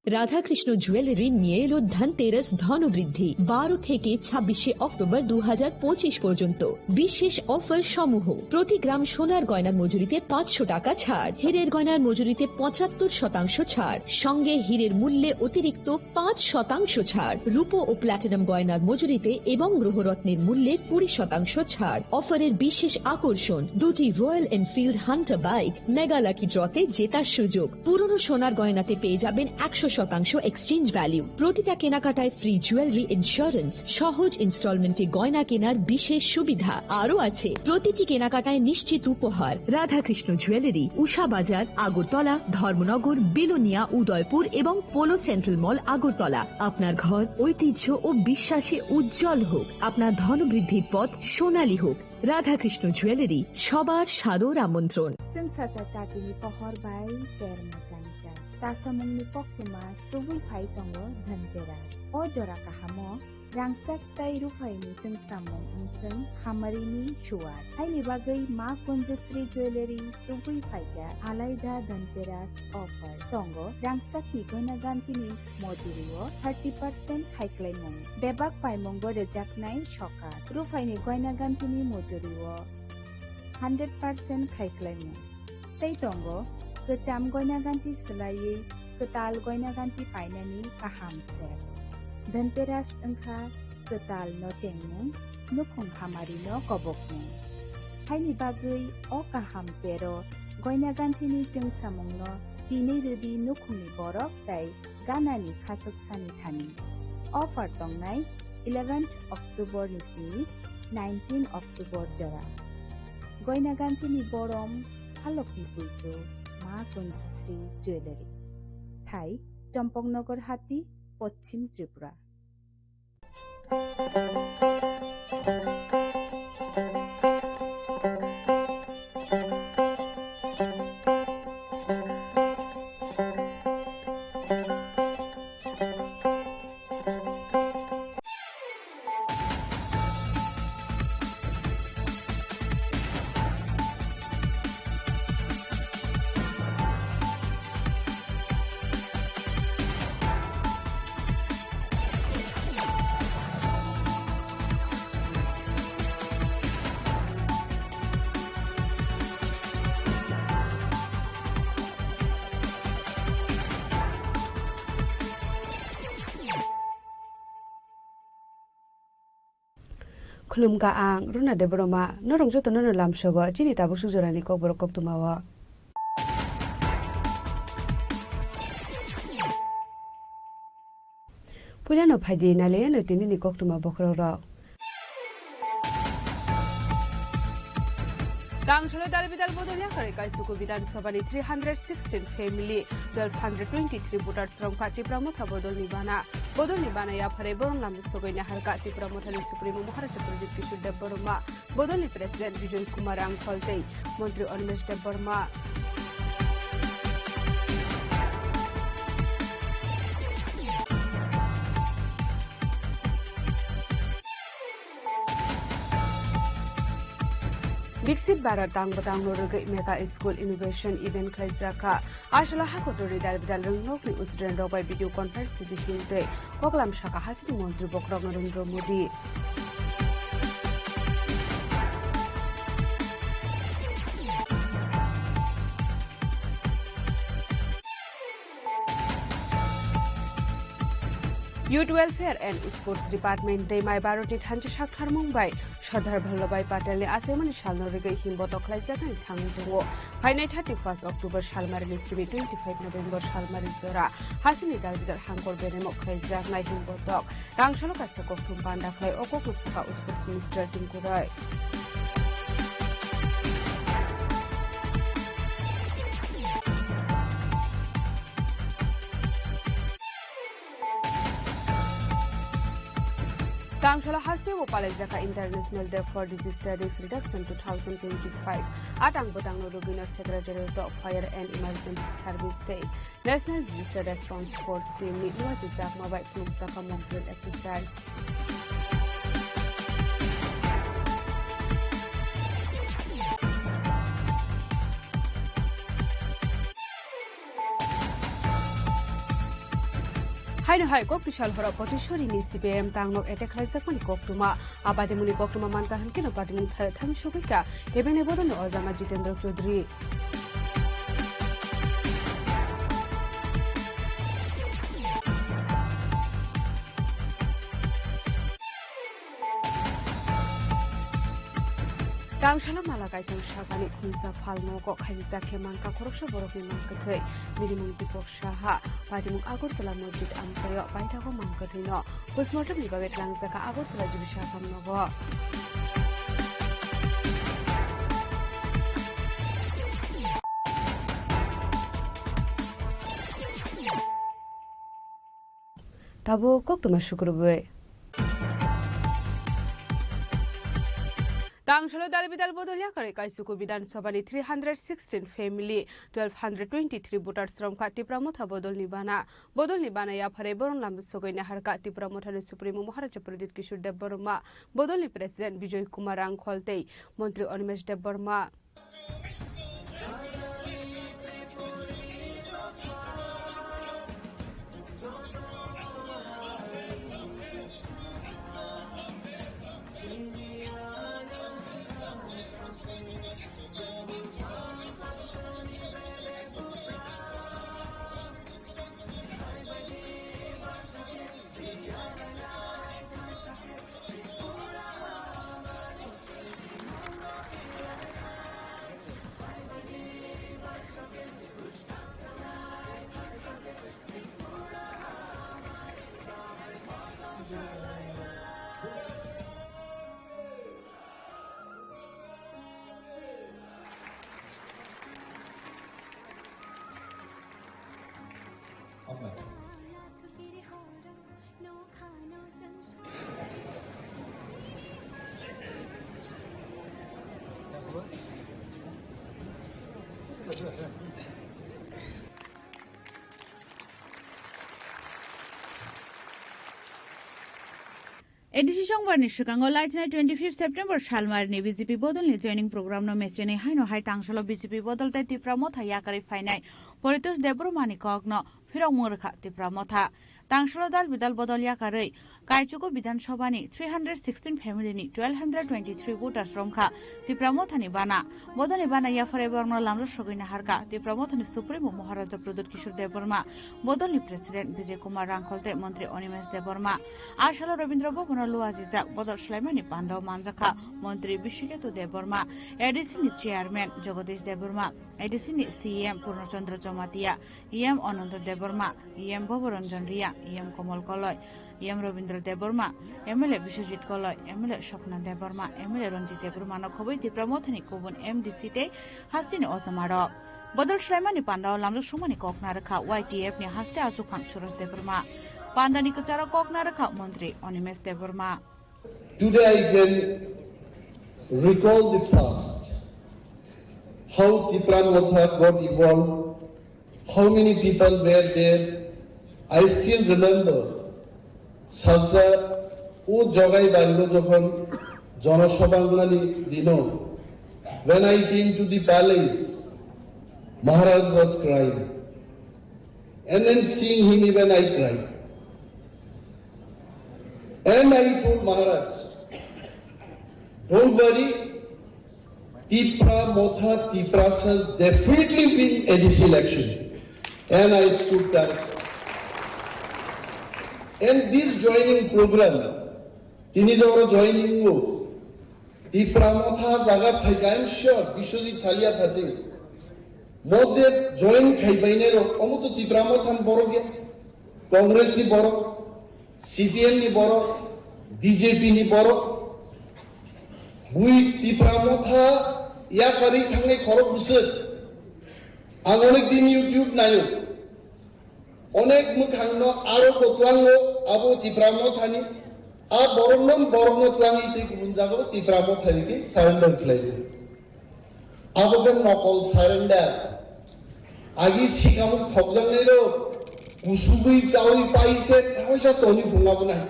রাধাকৃষ্ণ জুয়েলারি নিয়ে এলো ধনতেরাস ধনবৃদ্ধি 12 থেকে 26শে অক্টোবর 2025 পর্যন্ত বিশেষ অফার সমূহ। প্রতি গ্রাম সোনার গয়নার মজুরিতে 500 টাকা ছাড়, হীরের গয়নার মজুরিতে 75% ছাড়, সঙ্গে হীরের মূল্যে অতিরিক্ত 5% ছাড়, রূপো ও প্ল্যাটিনাম গয়নার মজুরিতে এবং গ্রহরত্নের মূল্যে 20% ছাড়। অফারের বিশেষ আকর্ষণ, 2টি Royal Enfield Hunter bike mega lucky ড্রতে জেতার সুযোগ। পুরনো সোনার গয়নাতে পেয়ে যাবেন 100% এক্সচেঞ্জ ভ্যালু। প্রতিটা কেনাকাটায় ফ্রি জুয়েলারি ইন্স্যুরেন্স, সহজ ইনস্টলমেন্টে গয়না কেনার বিশেষ সুবিধা আরও আছে। প্রতিটি কেনাকাটায় নিশ্চিত উপহার। রাধাকৃষ্ণ জুয়েলারি, উষা বাজার, আগরতলা, ধর্মনগর, বিলোনিয়া, উদয়পুর এবং পোলো সেন্ট্রাল মল, আগরতলা। আপনার ঘর ঐতিহ্য ও বিশ্বাসে উজ্জ্বল হোক, আপনার ধনবৃদ্ধির পথ সোনালী হোক। রাধাকৃষ্ণ জুয়েলারি, সবার সাদর আমন্ত্রণ। Sensata tatini pohor bai ter macangca. Tasamungni poksima tubul phai tongo dhanjera. O jora kahamo rangsak tai rufaini sengsamung unseng hamarini shuar. Haini bagai ma konjasri jewelry tubul phaika alaida dhanteras offer. Tongo rangsak ni goina gantini modurio 30% haiklaimung. Debak paimung bo rejaknai shoka. Rufaini goina gantini modurio 100% haiklaimung. Tei tongo kecam goina ganti selai ketal goina ganti painani kaham ser. Dhanteras engkha ketal no tengmung nukhung hamari no kobokmung. Haini bagai o kaham pero goina ganti ni jeng samung no tini rudi nukhungni borok tai ganani khatok sani thani. Offer tongnai 11th October nisini 19 October jora. Goina gantini borom halokni pujo ma konjasri jewelry. Thai Champaknagar হাতি, পশ্চিম Tripura. Khulumka ang runa de broma norong joto nono lamsogo chini tabu sujorani kok borok kok tumawa Pulano phadi nale no tini ni kok tuma bokro ro Gangsole Dalbidal Bodolia Karika Suku Bidan Sabani 316 family 1223 voters from Kati Pramotha Bodol Nibana Bodol Nibana Yapare Borlam Sogina Harkati Pramotha Supreme Maharashtra Project Kishu Deborma Bodoli President Vijay Kumar Angkolte Montri Onmesh Deborma Dixit Barat Tang Batang Norge Mega School Innovation Event Kaizaka Ashla Hakotori Dalbidal Nokli Usren by video conference edition day Koklam Shaka Hasini Montri Bokrong Narendra Modi Youth Welfare and Sports Department Day My Baroti Thanji Shakhar Mumbai Shadhar Bhallabhai Patel Asemani Shalnorige Himboto Khlaijak Thangjuo Finai 31st October Shalmari Sibi 25 November Shalmari Zora Hasini Dalbidal Hankor Beremo Khlaijak Nai Himbotok Rangshalo Katsako Thumpanda Khlai Okok Mustafa Sports Minister Tinkurai Tangshala Hasbe Wopalajaka International Day for Disease Studies Reduction 2025 Atang Batang Rugina Secretary of Fire and Emergency Service Day National Disaster Response Force Team Nidwazak Mobile Saka Montreal Exercise Haino hai kok bishal hora potishori ni CPM tangnok attack khlaijak mani koktuma abadi muni koktuma mankahan kino pati muni thami shobika ebene bodone Ozama Jitendra Chaudhary Tangshala Malakai Shagani Kunsa Palmo Kok Haizake Manka Korosha Boroki Mankathai Minimum Dipok Shaha Padimuk Agortala Mojit Amsayo Paitago Mankathino Postmortem Nibawet Langzaka Agortala Jibishakam Novo Tabo Koktuma Shukurwe Tangshala Dalbidal Bodolia Kare Kaisuku Bidan Sabani 316 family 1223 voters from Katipramotha Bodol Nibana Yapare Boron Lamsogoina Harka Tipramotha Supreme Maharaja Pradit Kishore Deborma Bodoli President Vijay Kumar Angkholte Montri Animesh Deborma Edisi Songbarni Shukango Lightnight 25 September Shalmarni BJP Bodolni joining program no mechene haino hai tangsalo BJP Bodolta Tipramotha Yakari Fainai Politus Debromani Kogno Firong Murkha Tipramotha Tangsalo Dal Bidal Bodol Yakari Kaichuko Bidan Shobani 316 family ni 1223 voters from Kha Tipramothani Bana Bodoni Bana Yafare Borno Lamro Shogina Harka Tipramothani Supreme Maharaja Pradut Kishore Deborma Bodolni President Vijay Kumar Angkholte Montri Animesh Deborma Ashalo Rabindra Bobona Luaziza Bodol Shleimani Pandao Manjaka Montri Bishiketu Deborma ADC ni Chairman Jagadish Deborma ADC ni CM Purnachandra Jomatia EM Ananda Deborma EM Boboranjan Ria EM Komal Koloy EM Robindra Deborma MLA Bishojit Koloy MLA Shokna Deborma MLA Ranjit Deborma no Khoboi Tipramothani Kobun MDC te Hastini Ozamaro Bodol Shleimani Pandao Lamlo Shumani Kokna Rakha YTF ni Haste Azukang Suras Deborma Pandani Kuchara Kokna Rakha Montri Animesh Deborma Today I can recall the past, how Tipramotha got evolved, how many people were there. I still remember Salsa ও জগাই দাঁড়িল যখন জনসভাগুলি দিল When I came to the palace, Maharaj was crying. And then seeing him, even I cried. And I told Maharaj, don't worry, Tipra Motha Tipras has definitely been ADC election. And I stood there. And this joining program, tini jora joining wo, Tipra Motha jaga thaika, I'm sure, Bishwajit Chalia thache. Moje join khaibaine ro, omu to Tipra Motha boro gya, Congress ni boro, CPM ni boro, BJP ni boro. Bui Tipra Motha ya kari thangai khoro busut. Ang onek din YouTube nayo. Onek mukhangno aro kotlango abo Tipra Mothani a boronnam tlangi te kunjago Tipra Mothani ki surrender khlai. Abo kan nokol surrender. Agi sikamuk thokjang nei ro usubui chawi paise kaisa toni phunga bana.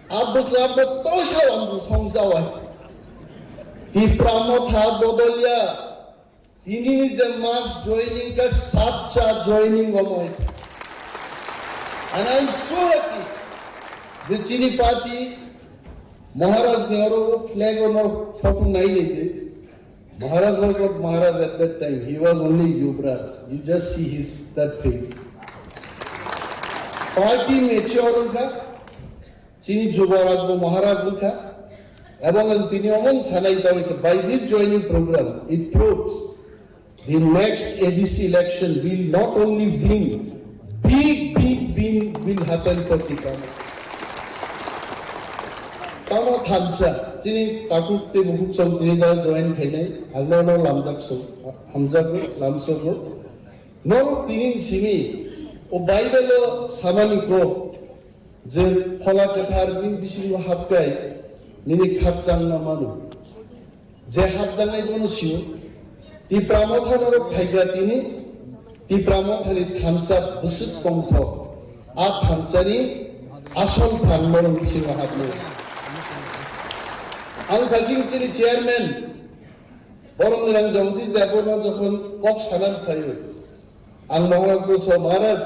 Abo klab to sawam songjawa. Tipra Motha bodolia ini je mass joining ka sacha joining homoy. And I'm so happy the Chini party, Maharaj Nehru flag on our photo nahi. Maharaj was not Maharaj at that time. He was only Yuvraj. You just see that face. Party mature ka, Chini Jubaraj bo Maharaj ka, among the Tiniyamon Sanai by this joining program, it proves the next ADC election will not only win, big win will happen for Tipra. Tama Thansa, Chini Takuk Te Bukuk Som Tinija join Khainai, Agno Lamjak So, Hamjak Lamsogo, no Tinin Simi, O Bible Samani Ko, Je Phola Kathar Bin Bishu Hapkai, Nini Khapsang Namanu, Je Hapsangai Bono Siu, Tipra Motha Noro Phaigatini, Tipra Mothani Thansa Busut Kongtho, A Thansani, Asol Thanmorong Bishu Hapno. Ang Kajing Chini Chairman, Borong Nirang Jagdish Deborah Jokhon Kok Sanan Khayo. Ang Maharaj Gosa Maharaj,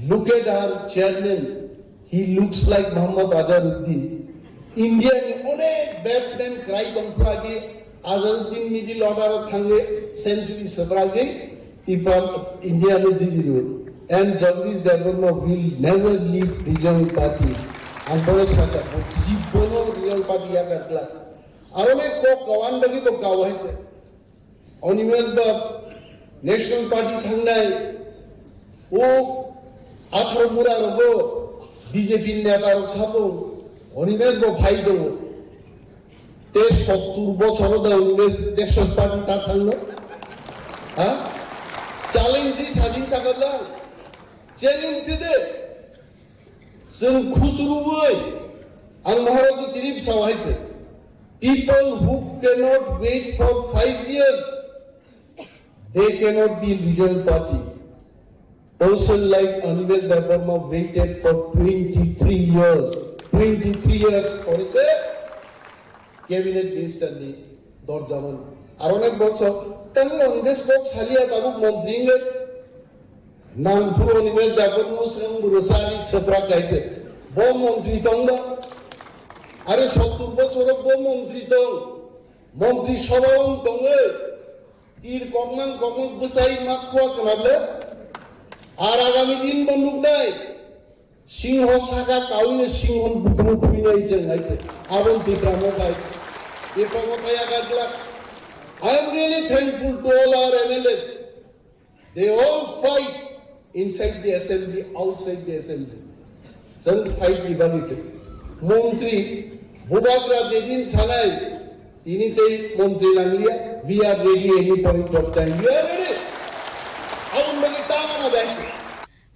look at our chairman, he looks like Muhammad Azharuddin. India ni onek batsman cry komplagi, Azharuddin middle order thange century sabrage, India ne jiri. And Jagdish Deborah will never leave regional party. And both sata, jibono regional party yagatla. Arone ko kawandagi to kawai. Onimes the national party thangnai. O athro mura rogo BJP neta chapon. Onimes bo bhai do. Te 70 বছর da onimes national party ta thanglo. Ha? Challenge this hadin sakala. Challenge this. Sun Khusruwai and Maharaj Tirip Sawaiche. People who cannot wait for 5 years, they cannot be in regional party. Person like Anivel Debarma waited for 23 years. 23 years for his cabinet minister ni Dorjaman. Aronek Bokso, Tango Andes Bok Salia Tabuk Mondringe. Nang puro nivel Debarma Sang Burasali Sabra Kaite. Bom Montri Tonga. Are 70 বছর bomb মন্ত্রী তো মন্ত্রী সভাও দঙ্গে তীর common common বসাই মাখোয়া কানাবলে আর আগামী দিন বন্দুক নাই সিংহ শাখা কাউনে সিংহ বুকুন কুইনাই চেঙ্গাইছে আবন Tipra Motha Tipra Motha Agartala I am really thankful to all our MLAs. They all fight inside the assembly, outside the assembly. Some fight divided. Montri Bubakra Dedin Sanai, Tinite Montri Langlia, we are ready any point of time. We are ready.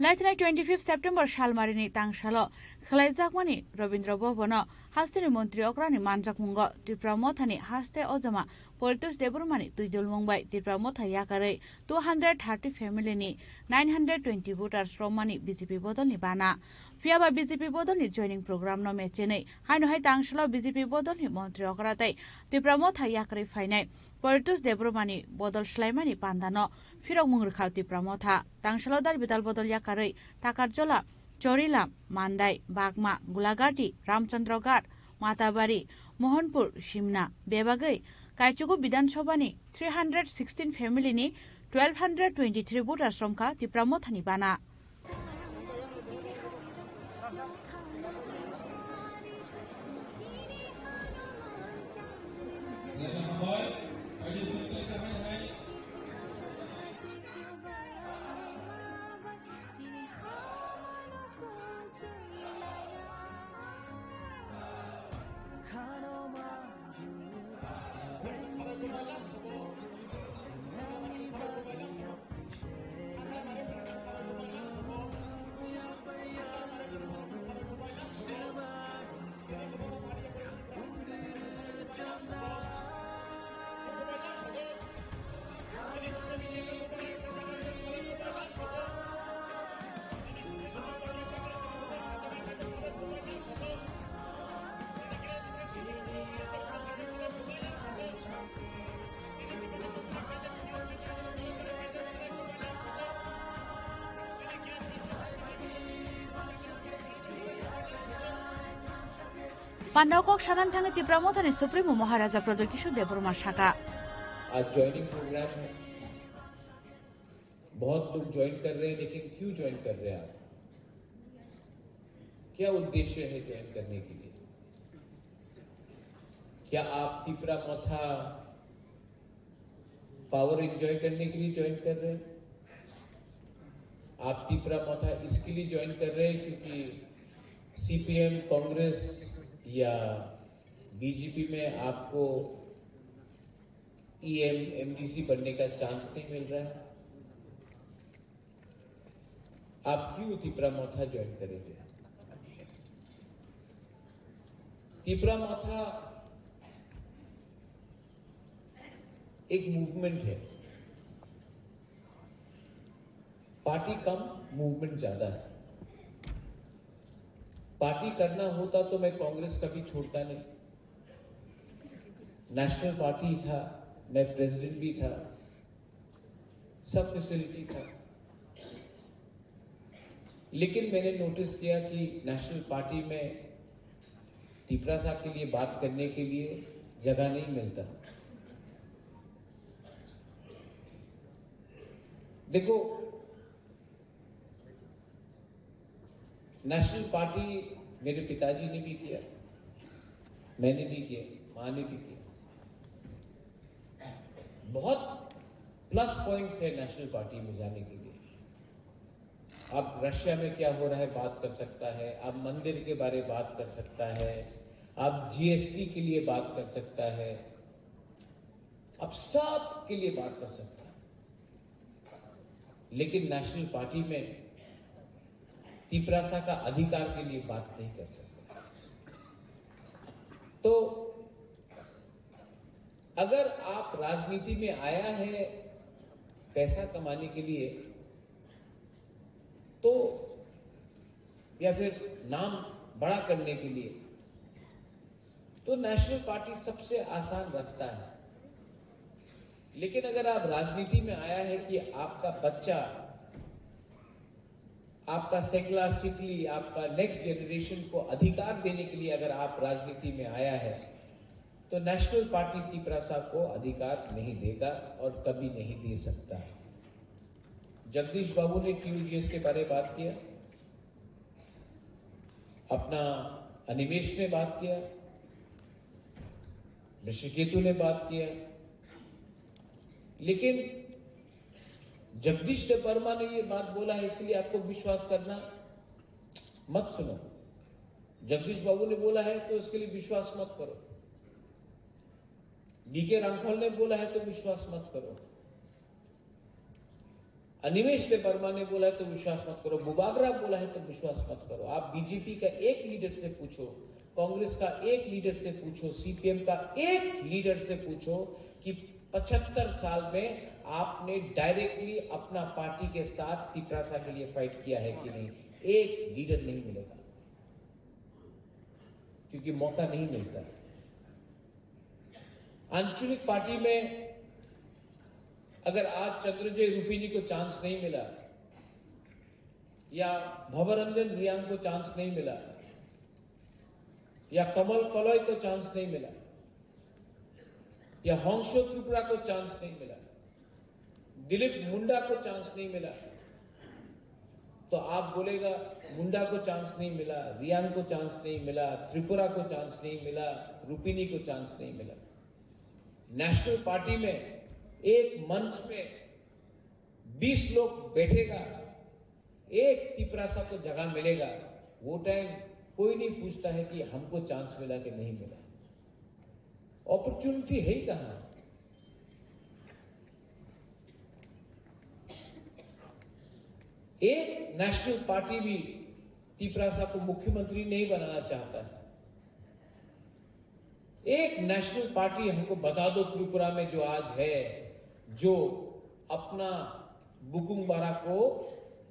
Laitnai 25 September Shalmarini Tangshalo, Khalaijakmani, Robindra Bobono, हास्तेनि मन्त्री अक्रानि मानजाक मुंग त्रिपुरा मथानि हास्ते अजमा परितोष देबरमानि तुइदुल मुंबाई त्रिपुरा मथा याकारै 230 फेमिलिनि 920 voters रोमानि BJP बदलनि बाना फियाबा BJP बदलनि joining programme न मेचेनै हाइनो high तांसला BJP बदलनि मन्त्री अक्रातै त्रिपुरा मथा याकारै फाइनाय परितोष देबरमानि बदल स्लाइमानि पान्दानो फिरक मुंगरखा त्रिपुरा मथा तांसला दार बिदाल बदल याकारै टाकारजला चोरिला मान्दाई बागमा गुलाघाटी रामचन्द्रघाट माताबारी मोहनपुर सिमना बेबागै काइचुगु विधानसभानि 316 फेमिलिनि 1223 voters रोमखा त्रिपुरा मथानि बाना पांडावक शानन थांगे त्रिपुरा मथानि सुप्रीमो महाराजा प्रद्युत किशोर देबबर्मा शाखा आज ज्वाइनिंग प्रोग्राम है बहुत लोग ज्वाइन कर रहे हैं लेकिन क्यों ज्वाइन कर रहे हैं आप क्या उद्देश्य है ज्वाइन करने के लिए क्या आप त्रिपुरा मथा पावर एंजॉय करने के लिए ज्वाइन कर रहे हैं आप त्रिपुरा मथा इसके लिए ज्वाइन कर रहे हैं क्योंकि सीपीएम कांग्रेस या बीजेपी में आपको ईएम एमडीसी बनने का चांस नहीं मिल रहा है आप क्यों त्रिपुरा मथा ज्वाइन करेंगे त्रिपुरा मथा एक मूवमेंट है पार्टी कम मूवमेंट ज्यादा है पार्टी करना होता तो मैं कांग्रेस कभी छोड़ता नहीं नेशनल पार्टी था मैं प्रेसिडेंट भी था सब फैसिलिटी था लेकिन मैंने नोटिस किया कि नेशनल पार्टी में त्रिपुरा साहब के लिए बात करने के लिए जगह नहीं मिलता देखो नेशनल पार्टी मेरे पिताजी ने भी किया मैंने भी किया मां ने भी किया बहुत प्लस पॉइंट्स है नेशनल पार्टी में जाने के लिए अब रशिया में क्या हो रहा है बात कर सकता है अब मंदिर के बारे में बात कर सकता है अब जीएसटी के लिए बात कर सकता है अब सब के लिए बात कर सकता है लेकिन नेशनल पार्टी में त्रिपुरा का अधिकार के लिए बात नहीं कर सकते तो अगर आप राजनीति में आया है पैसा कमाने के लिए तो या फिर नाम बड़ा करने के लिए तो नेशनल पार्टी सबसे आसान रास्ता है लेकिन अगर आप राजनीति में आया है कि आपका बच्चा आपका सेकुलर सिकली आपका नेक्स्ट जनरेशन को अधिकार देने के लिए अगर आप राजनीति में आया है तो नेशनल पार्टी त्रिपुरा साहब को अधिकार नहीं देगा और कभी नहीं दे सकता है जगदीश बाबू ने टीयूजीएस के बारे में बात किया अपना अनिमेश ने बात किया ऋषिकेतु ने बात किया लेकिन जगदीश वर्मा ने ये बात बोला है इसके लिए आपको विश्वास करना मत सुनो जगदीश बाबू ने बोला है तो इसके लिए विश्वास मत करो डीके रामफल ने बोला है तो विश्वास मत करो अनिमेश वर्मा ने बोला है तो विश्वास मत करो बुबागरा बोला है तो विश्वास मत करो आप बीजेपी का एक लीडर से पूछो कांग्रेस का एक लीडर से पूछो, सीपीएम का एक लीडर से पूछो कि 75 साल में आपने डायरेक्टली अपना पार्टी के साथ तिपरासा के लिए फाइट किया है कि नहीं। एक लीडर नहीं मिलेगा, क्योंकि मौका नहीं मिलता। आंचलिक पार्टी में अगर आज चंद्रजय रूपिनी को चांस नहीं मिला, या भवरंजन रियांग को चांस नहीं मिला, या कमल कलॉय को चांस नहीं मिला, या होंगशो त्रिपुरा को चांस नहीं मिला, दिलीप मुंडा को चांस नहीं मिला, तो आप बोलेगा मुंडा को चांस नहीं मिला, रियांग को चांस नहीं मिला, त्रिपुरा को चांस नहीं मिला, रूपिनी को चांस नहीं मिला। नेशनल पार्टी में एक मंच में 20 लोग बैठेगा, एक तिपरासा को जगह मिलेगा। वो टाइम कोई नहीं पूछता है कि हमको चांस मिला कि नहीं मिला। अपॉर्चुनिटी है ही कहां। एक नेशनल पार्टी भी तिपरासा को मुख्यमंत्री नहीं बनाना चाहता है। एक नेशनल पार्टी हमको बता दो त्रिपुरा में जो आज है, जो अपना बुकुंग बारा को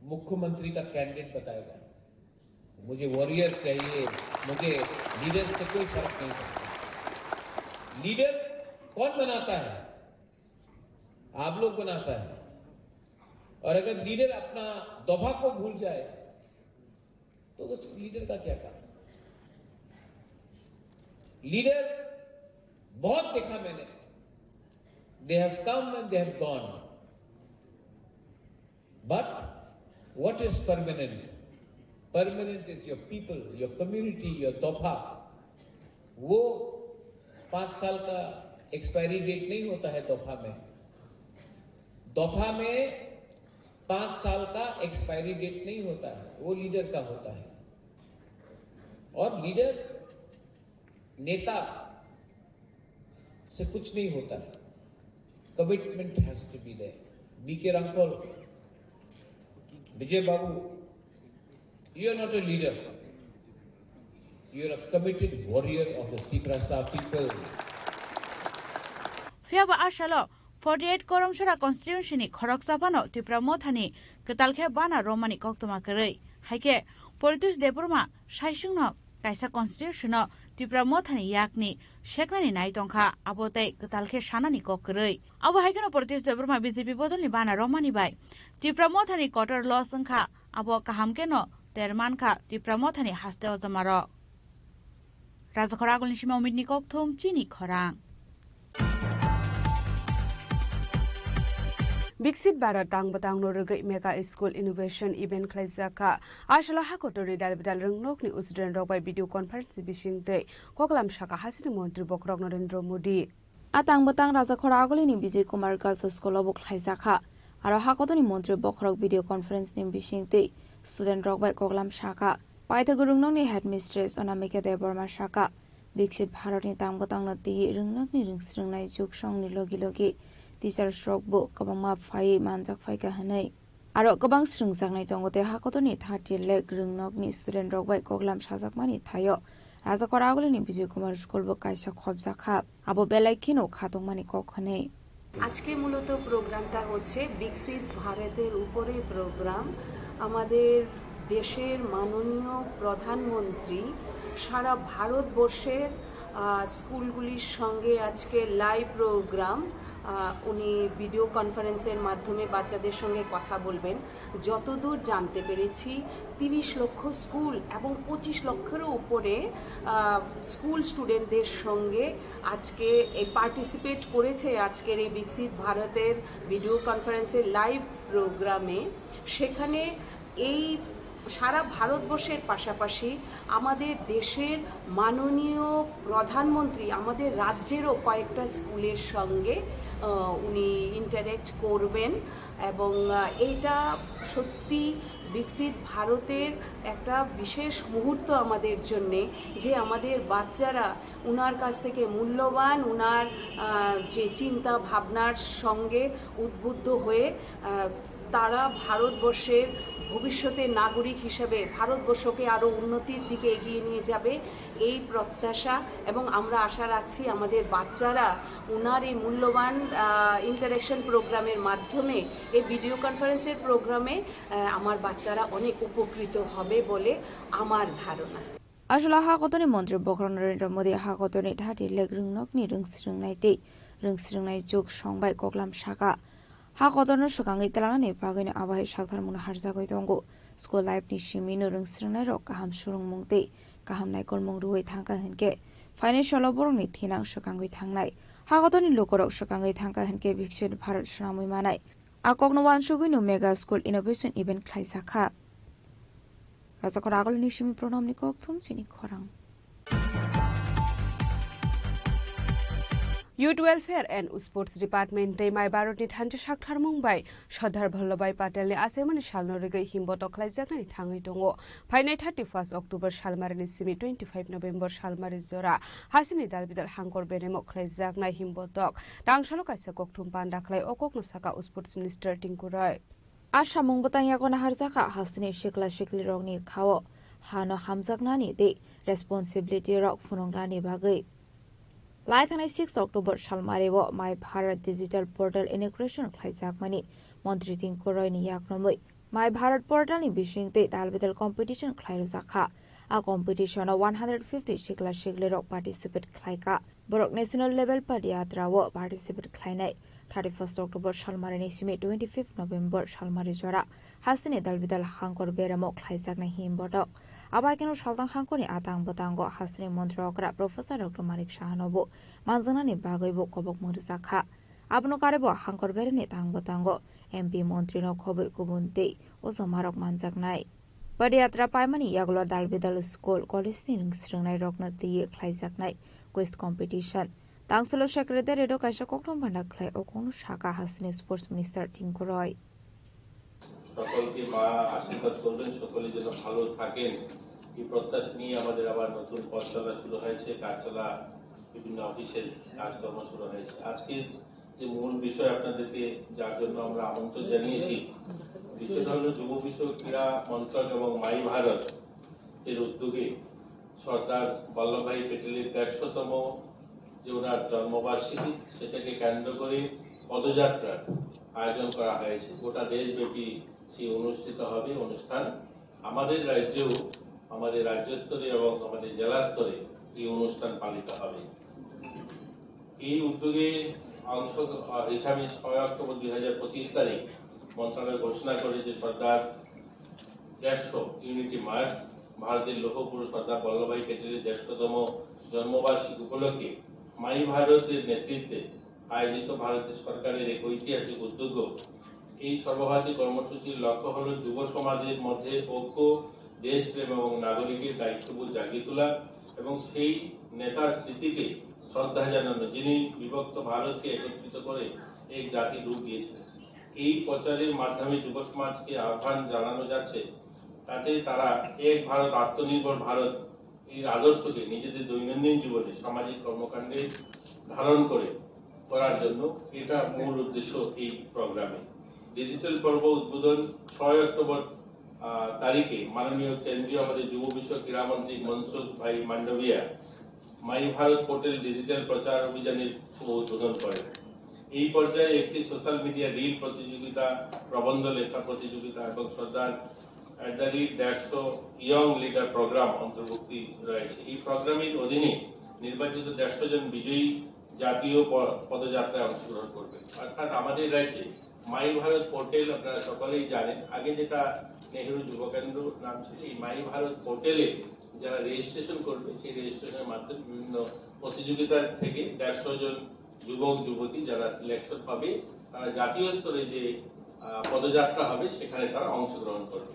मुख्यमंत्री का कैंडिडेट बताएगा। मुझे वॉरियर चाहिए, मुझे लीडर से कोई फर्क नहीं पड़ता। लीडर कौन बनाता है? आप लोग बनाता है। और अगर लीडर अपना दफा को भूल जाए तो उस लीडर का क्या काम? लीडर बहुत देखा मैंने, they have come and they have gone, but what is permanent? Permanent is your people, your community, your तोहफा। वो 5 साल का एक्सपायरी डेट नहीं होता है तोहफा में। तोहफा में 5 साल का एक्सपायरी डेट नहीं होता है, वो लीडर का होता है। और लीडर नेता से कुछ नहीं होता है, commitment has to be there. BK Rampal, Vijay Babu, you are not a leader, you are a committed warrior of the Tiprasa people. Fiaba ashalo 48 koromshara constituency ni khorok sapano Tipra mothani ketalkhe bana romani koktoma kerei haike Politus Deburma shaishungno kaisa constitution no Tipra mothani yakni sheknani naitongkha abotai ketalkhe shanani kokkerei abo haikeno Politus Deburma BJP bodolni bana romani bai Tipra mothani kotor law sangkha abo kahamkeno termanka Tipra mothani haste ojamaro Rajakhoragolni shima umidni kokthum chini khorang Bixit Bara Tang Batang Norga Mega School Innovation Event Klaizaka Ashla Hakotori Dalbidal Rungnokni Usdren Rock by video conference Bishing Day Koklam Shaka Hasin Montri Bokrok Narendra Modi Atang Batang Rajakhoragolini Vijay Kumar Girls School of Klaizaka Aro Hakotoni Montri Bokrok video conference nim Bishing Day Student Rock by Koklam Shaka Paita Gurungnokni Headmistress Onamika Deborma Shaka Bixit Bharotni Tang Batang Nati Rungnokni Ringsrungnai Juksong ni Logi Logi Teacher stroke book kabang map fai manjak fai ka hanai aro kabang srungjak nai tongote hakotoni 30 leg rungnok ni student rok bai koklam sajak mani thayo Rajakhoragoli ni Vijay Kumar school book kaisa khobjak khap abo belai khino khatong mani kokhanai আজকে মূলত প্রোগ্রামটা হচ্ছে বিকশিত ভারতের উপরে programme আমাদের দেশের মাননীয় প্রধানমন্ত্রী সারা ভারতবর্ষের স্কুলগুলির সঙ্গে আজকে লাইভ প্রোগ্রাম উনি ভিডিও কনফারেন্সের মাধ্যমে বাচ্চাদের সঙ্গে কথা বলবেন যতদূর জানতে পেরেছি 30 লক্ষ স্কুল এবং 25 লক্ষের উপরে স্কুল স্টুডেন্টদের সঙ্গে আজকে এই পার্টিসিপেট করেছে আজকের এই বিকশিত ভারতের ভিডিও কনফারেন্সের লাইভ প্রোগ্রামে সেখানে এই সারা ভারতবর্ষের পাশাপাশি আমাদের দেশের মাননীয় প্রধানমন্ত্রী আমাদের রাজ্যেরও কয়েকটা স্কুলের সঙ্গে উনি ইন্টারঅ্যাক্ট করবেন এবং এটা সত্যি বিকশিত ভারতের একটা বিশেষ মুহূর্ত আমাদের জন্য যে আমাদের বাচ্চারা উনার কাছ থেকে মূল্যবান উনার যে চিন্তা ভাবনার সঙ্গে উদ্বুদ্ধ হয়ে তারা ভারতবর্ষের ভবিষ্যতের নাগরিক হিসেবে ভারতবর্ষকে আরো উন্নতির দিকে এগিয়ে নিয়ে যাবে এই প্রত্যাশা, এবং আমরা আশা রাখছি আমাদের বাচ্চারা ওনার এই মূল্যবান ইন্টারেকশন প্রোগ্রামের মাধ্যমে, এই ভিডিও কনফারেন্সের প্রোগ্রামে আমার বাচ্চারা অনেক উপকৃত হবে বলে আমার ধারণা। আসলে হাকতনি মন্ত্রী বক্র নরেন্দ্র মোদী হাকতনি ধাটি লেগ রুংনকনি রুংস্রিংনাইতে রুংস্রিংনাই जुग সংবাই কগলাম শাখা हाकतनो सुखांगै तलांगनि बागैनो आबाहाय सागथारमुनो हारजागै दंगो स्कुल लाइफनि सिमिनो रोंस्रोंनाय रक गाहाम सुरुंमुंते गाहाम नायकलमुं रुवै थांका होनके फाइनान्सियल बरंनि थेनां सुखांगै थांनाय हाकतनि लोकरक सुखांगै थांका होनके विकसित भारत सुनामै मानाय आकगनो वानसुगैनो मेगा स्कुल इनोभेशन इभेन्ट खायजाखा राजाखर आगलनि सिमि प्रणामनि कक्थुम चिनि खरां Youth Welfare and Sports Department they my barot ni thanche sakthar mungbai Sardar Vallabhbhai Patel ni asemani salno regai himbo toklaijak ni thangai tongo phainai 31 October salmarni simi 25 November salmari jora hasini dalbidal hangkor benemo khlaijak nai himbo tok tangsalo kaisa kokthum pandaklai okokno saka Sports Minister Tinku Roy Asha mungbotang yakona harjaka hasini shikla shikli rogni khao hano hamjaknani de responsibility rok funonglani bagai लाइथानाय 6 October सालमारेव my Bharat digital portal inauguration खायजाकमानि मन्त्री टिंकु रयनि याकनमै my Bharat पोर्टलनि बिसिंते दालबेदल competition खायरजाखा आ कम्पिटिशनाव 150 सिक्ला सिग्लेरक पार्टिसिपेट खायका बरक नेशनल लेभेल पदयात्राव पार्टिसिपेट खायनाय 31 अक्टोबर सालमारिनि सिमी 25 नभेम्बर सालमारि जरा हासिनि दालबेदल हांकर बेरामो खायजाकनाय हिमबटक आबायकेनो सालतां हांकरनि आतां बतांग हासिनि मन्त्रकरा प्रोफेसर डॉक्टर मानिक साहानबो मानजोंनानि बागैबो कबक मुरजाखा आबनो कारेबो हांकर बेरानि तां बतांग एमपी मन्त्रीनो खबै गुबुनते ओजमारक मानजाकनाय पदयात्रा पायमानि यागलो दालबेदल स्कुल कलेजनि रोंस्रोंनाय रगनो दिये खायजाकनाय क्विज कम्पिटिशन तांसलो सेक्रेटारि द कायसा कक्टम भान्डा खलाय अकनो शाखा हासिनि स्पोर्ट्स मिनिस्टार टिंकु रय সকলকে মা আশীর্বাদ করবেন সকলে যেন ভালো থাকেন এই প্রত্যাশা নিয়ে আমাদের আবার নতুন পথ চলা শুরু হয়েছে কাজ চলা বিভিন্ন অফিসের কাজকর্ম শুরু হয়েছে আজকে যে মূল বিষয় আপনাদেরকে যার জন্য আমরা আমন্ত্রণ জানিয়েছি বিষয়টা হলো যুব বিষয়ক ক্রীড়া মন্ত্রক এবং মাই ভারত এর উদ্যোগে সর্দার বল্লভভাই প্যাটেলের ১৫০তম যে ওনার জন্মবার্ষিকী সেটাকে কেন্দ্র করে পদযাত্রার আয়োজন করা হয়েছে গোটা দেশব্যাপী সেই অনুষ্ঠিত হবে অনুষ্ঠান আমাদের রাজ্যেও আমাদের রাজ্য স্তরে এবং আমাদের জেলা স্তরে এই অনুষ্ঠান পালিত হবে এই উদ্যোগে অংশ হিসাবে ৬ অক্টোবর ২০২৫ তারিখ মন্ত্রণালয় ঘোষণা করে যে সরকার ১৫০ ইউনিটি মার্চ ভারতের লৌহপুরুষ সর্দার বল্লভভাই প্যাটেলের ১৫০তম জন্মবার্ষিকী উপলক্ষে মাই ভারতের নেতৃত্বে আয়োজিত ভারতের সরকারের এক ঐতিহাসিক উদ্যোগ এই সর্বভারতীয় কর্মসূচির লক্ষ্য হল যুব সমাজের মধ্যে ঐক্য দেশপ্রেম এবং নাগরিকের দায়িত্ববোধ জাগিয়ে তোলা এবং সেই নেতার স্মৃতিকে শ্রদ্ধা জানানো যিনি বিভক্ত ভারতকে একত্রিত করে এক জাতির রূপ দিয়েছিলেন এই প্রচারের মাধ্যমে যুব সমাজকে আহ্বান জানানো যাচ্ছে তাতে তারা এক ভারত আত্মনির্ভর ভারত এই আদর্শকে নিজেদের দৈনন্দিন জীবনে সামাজিক কর্মকাণ্ডে ধারণ করার জন্য এটা মূল উদ্দেশ্য এই প্রোগ্রামে ডিজিটাল পর্ব উদ্বোধন ৬ অক্টোবর তারিখে মাননীয় কেন্দ্রীয় আমাদের যুব বিষয়ক ক্রীড়ামন্ত্রী মনসুখ ভাই মান্ডভিয়া মাই ভারত পোর্টাল ডিজিটাল প্রচার অভিযানের শুভ উদ্বোধন করেন এই পর্যায়ে একটি সোশ্যাল মিডিয়া রিল প্রতিযোগিতা প্রবন্ধ লেখা প্রতিযোগিতা এবং সর্দার @150 ইয়ং লিডার প্রোগ্রাম অন্তর্ভুক্তি রয়েছে এই প্রোগ্রামের অধীনে নির্বাচিত 150 জন বিজয়ী জাতীয় পদযাত্রায় অংশগ্রহণ করবে অর্থাৎ আমাদের রাজ্যে মাই ভারত পোর্টাল আপনারা সকলেই জানেন আগে যেটা নেহেরু যুব কেন্দ্র নাম ছিল এই মাই ভারত পোর্টালে যারা রেজিস্ট্রেশন করবে সেই রেজিস্ট্রেশনের মাধ্যমে বিভিন্ন প্রতিযোগিতার থেকে 150 জন যুবক যুবতী যারা সিলেকশন হবে তারা জাতীয় স্তরে যে পদযাত্রা হবে সেখানে তারা অংশগ্রহণ করবে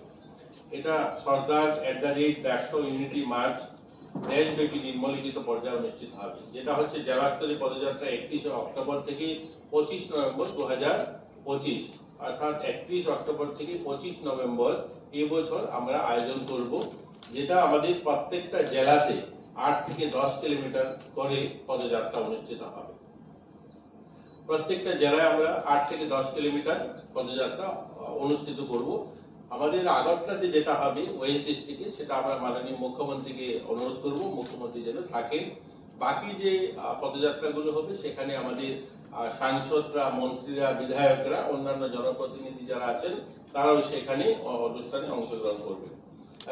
এটা সর্দার @150 ইউনিটি মার্চ দেশব্যাপী নিম্নলিখিত পর্যায়ে অনুষ্ঠিত হবে যেটা হচ্ছে জেলা স্তরে পদযাত্রা 31 অক্টোবর থেকে 25 নভেম্বর 2025 অর্থাৎ 31 অক্টোবর থেকে 25 নভেম্বর এই বছর আমরা আয়োজন করব যেটা আমাদের প্রত্যেকটা জেলাতে 8 থেকে 10 কিলোমিটার করে পদযাত্রা অনুষ্ঠিত হবে প্রত্যেকটা জেলায় আমরা 8 থেকে 10 কিলোমিটার পদযাত্রা অনুষ্ঠিত করব। আমাদের আগরতলাতে যেটা হবে ওয়েস্ট ডিস্ট্রিক্টে, সেটা আমরা মাননীয় মুখ্যমন্ত্রীকে অনুরোধ করব, মুখ্যমন্ত্রী যেন থাকেন। বাকি যে পদযাত্রাগুলো হবে সেখানে আমাদের সাংসদরা, মন্ত্রীরা, বিধায়করা, অন্যান্য জনপ্রতিনিধি যারা আছেন তারাও সেখানে অনুষ্ঠানে অংশগ্রহণ করবে।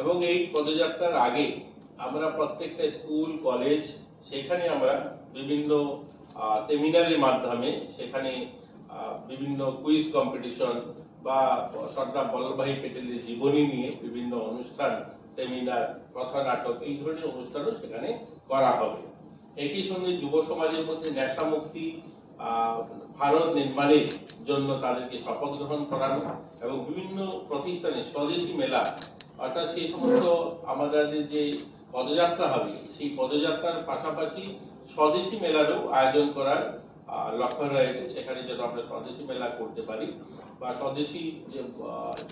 এবং এই পদযাত্রার আগে আমরা প্রত্যেকটা স্কুল, কলেজ, সেখানে আমরা বিভিন্ন সেমিনারের মাধ্যমে সেখানে বিভিন্ন কুইজ কম্পিটিশন বা সর্দার বল্লভভাই প্যাটেলের জীবনী নিয়ে বিভিন্ন অনুষ্ঠান, সেমিনার, কথা নাটক, এই ধরনের অনুষ্ঠানও সেখানে করা হবে। একই সঙ্গে যুব সমাজের মধ্যে নেশা মুক্তি, ভারত নির্মাণের জন্য তাদেরকে শপথ গ্রহণ করানো এবং বিভিন্ন প্রতিষ্ঠানে স্বদেশী মেলা, অর্থাৎ সেই সমস্ত আমাদের যে পদযাত্রা হবে সেই পদযাত্রার পাশাপাশি স্বদেশী মেলারও আয়োজন করার লক্ষ্য রয়েছে। সেখানে যেন আমরা স্বদেশী মেলা করতে পারি বা স্বদেশী যে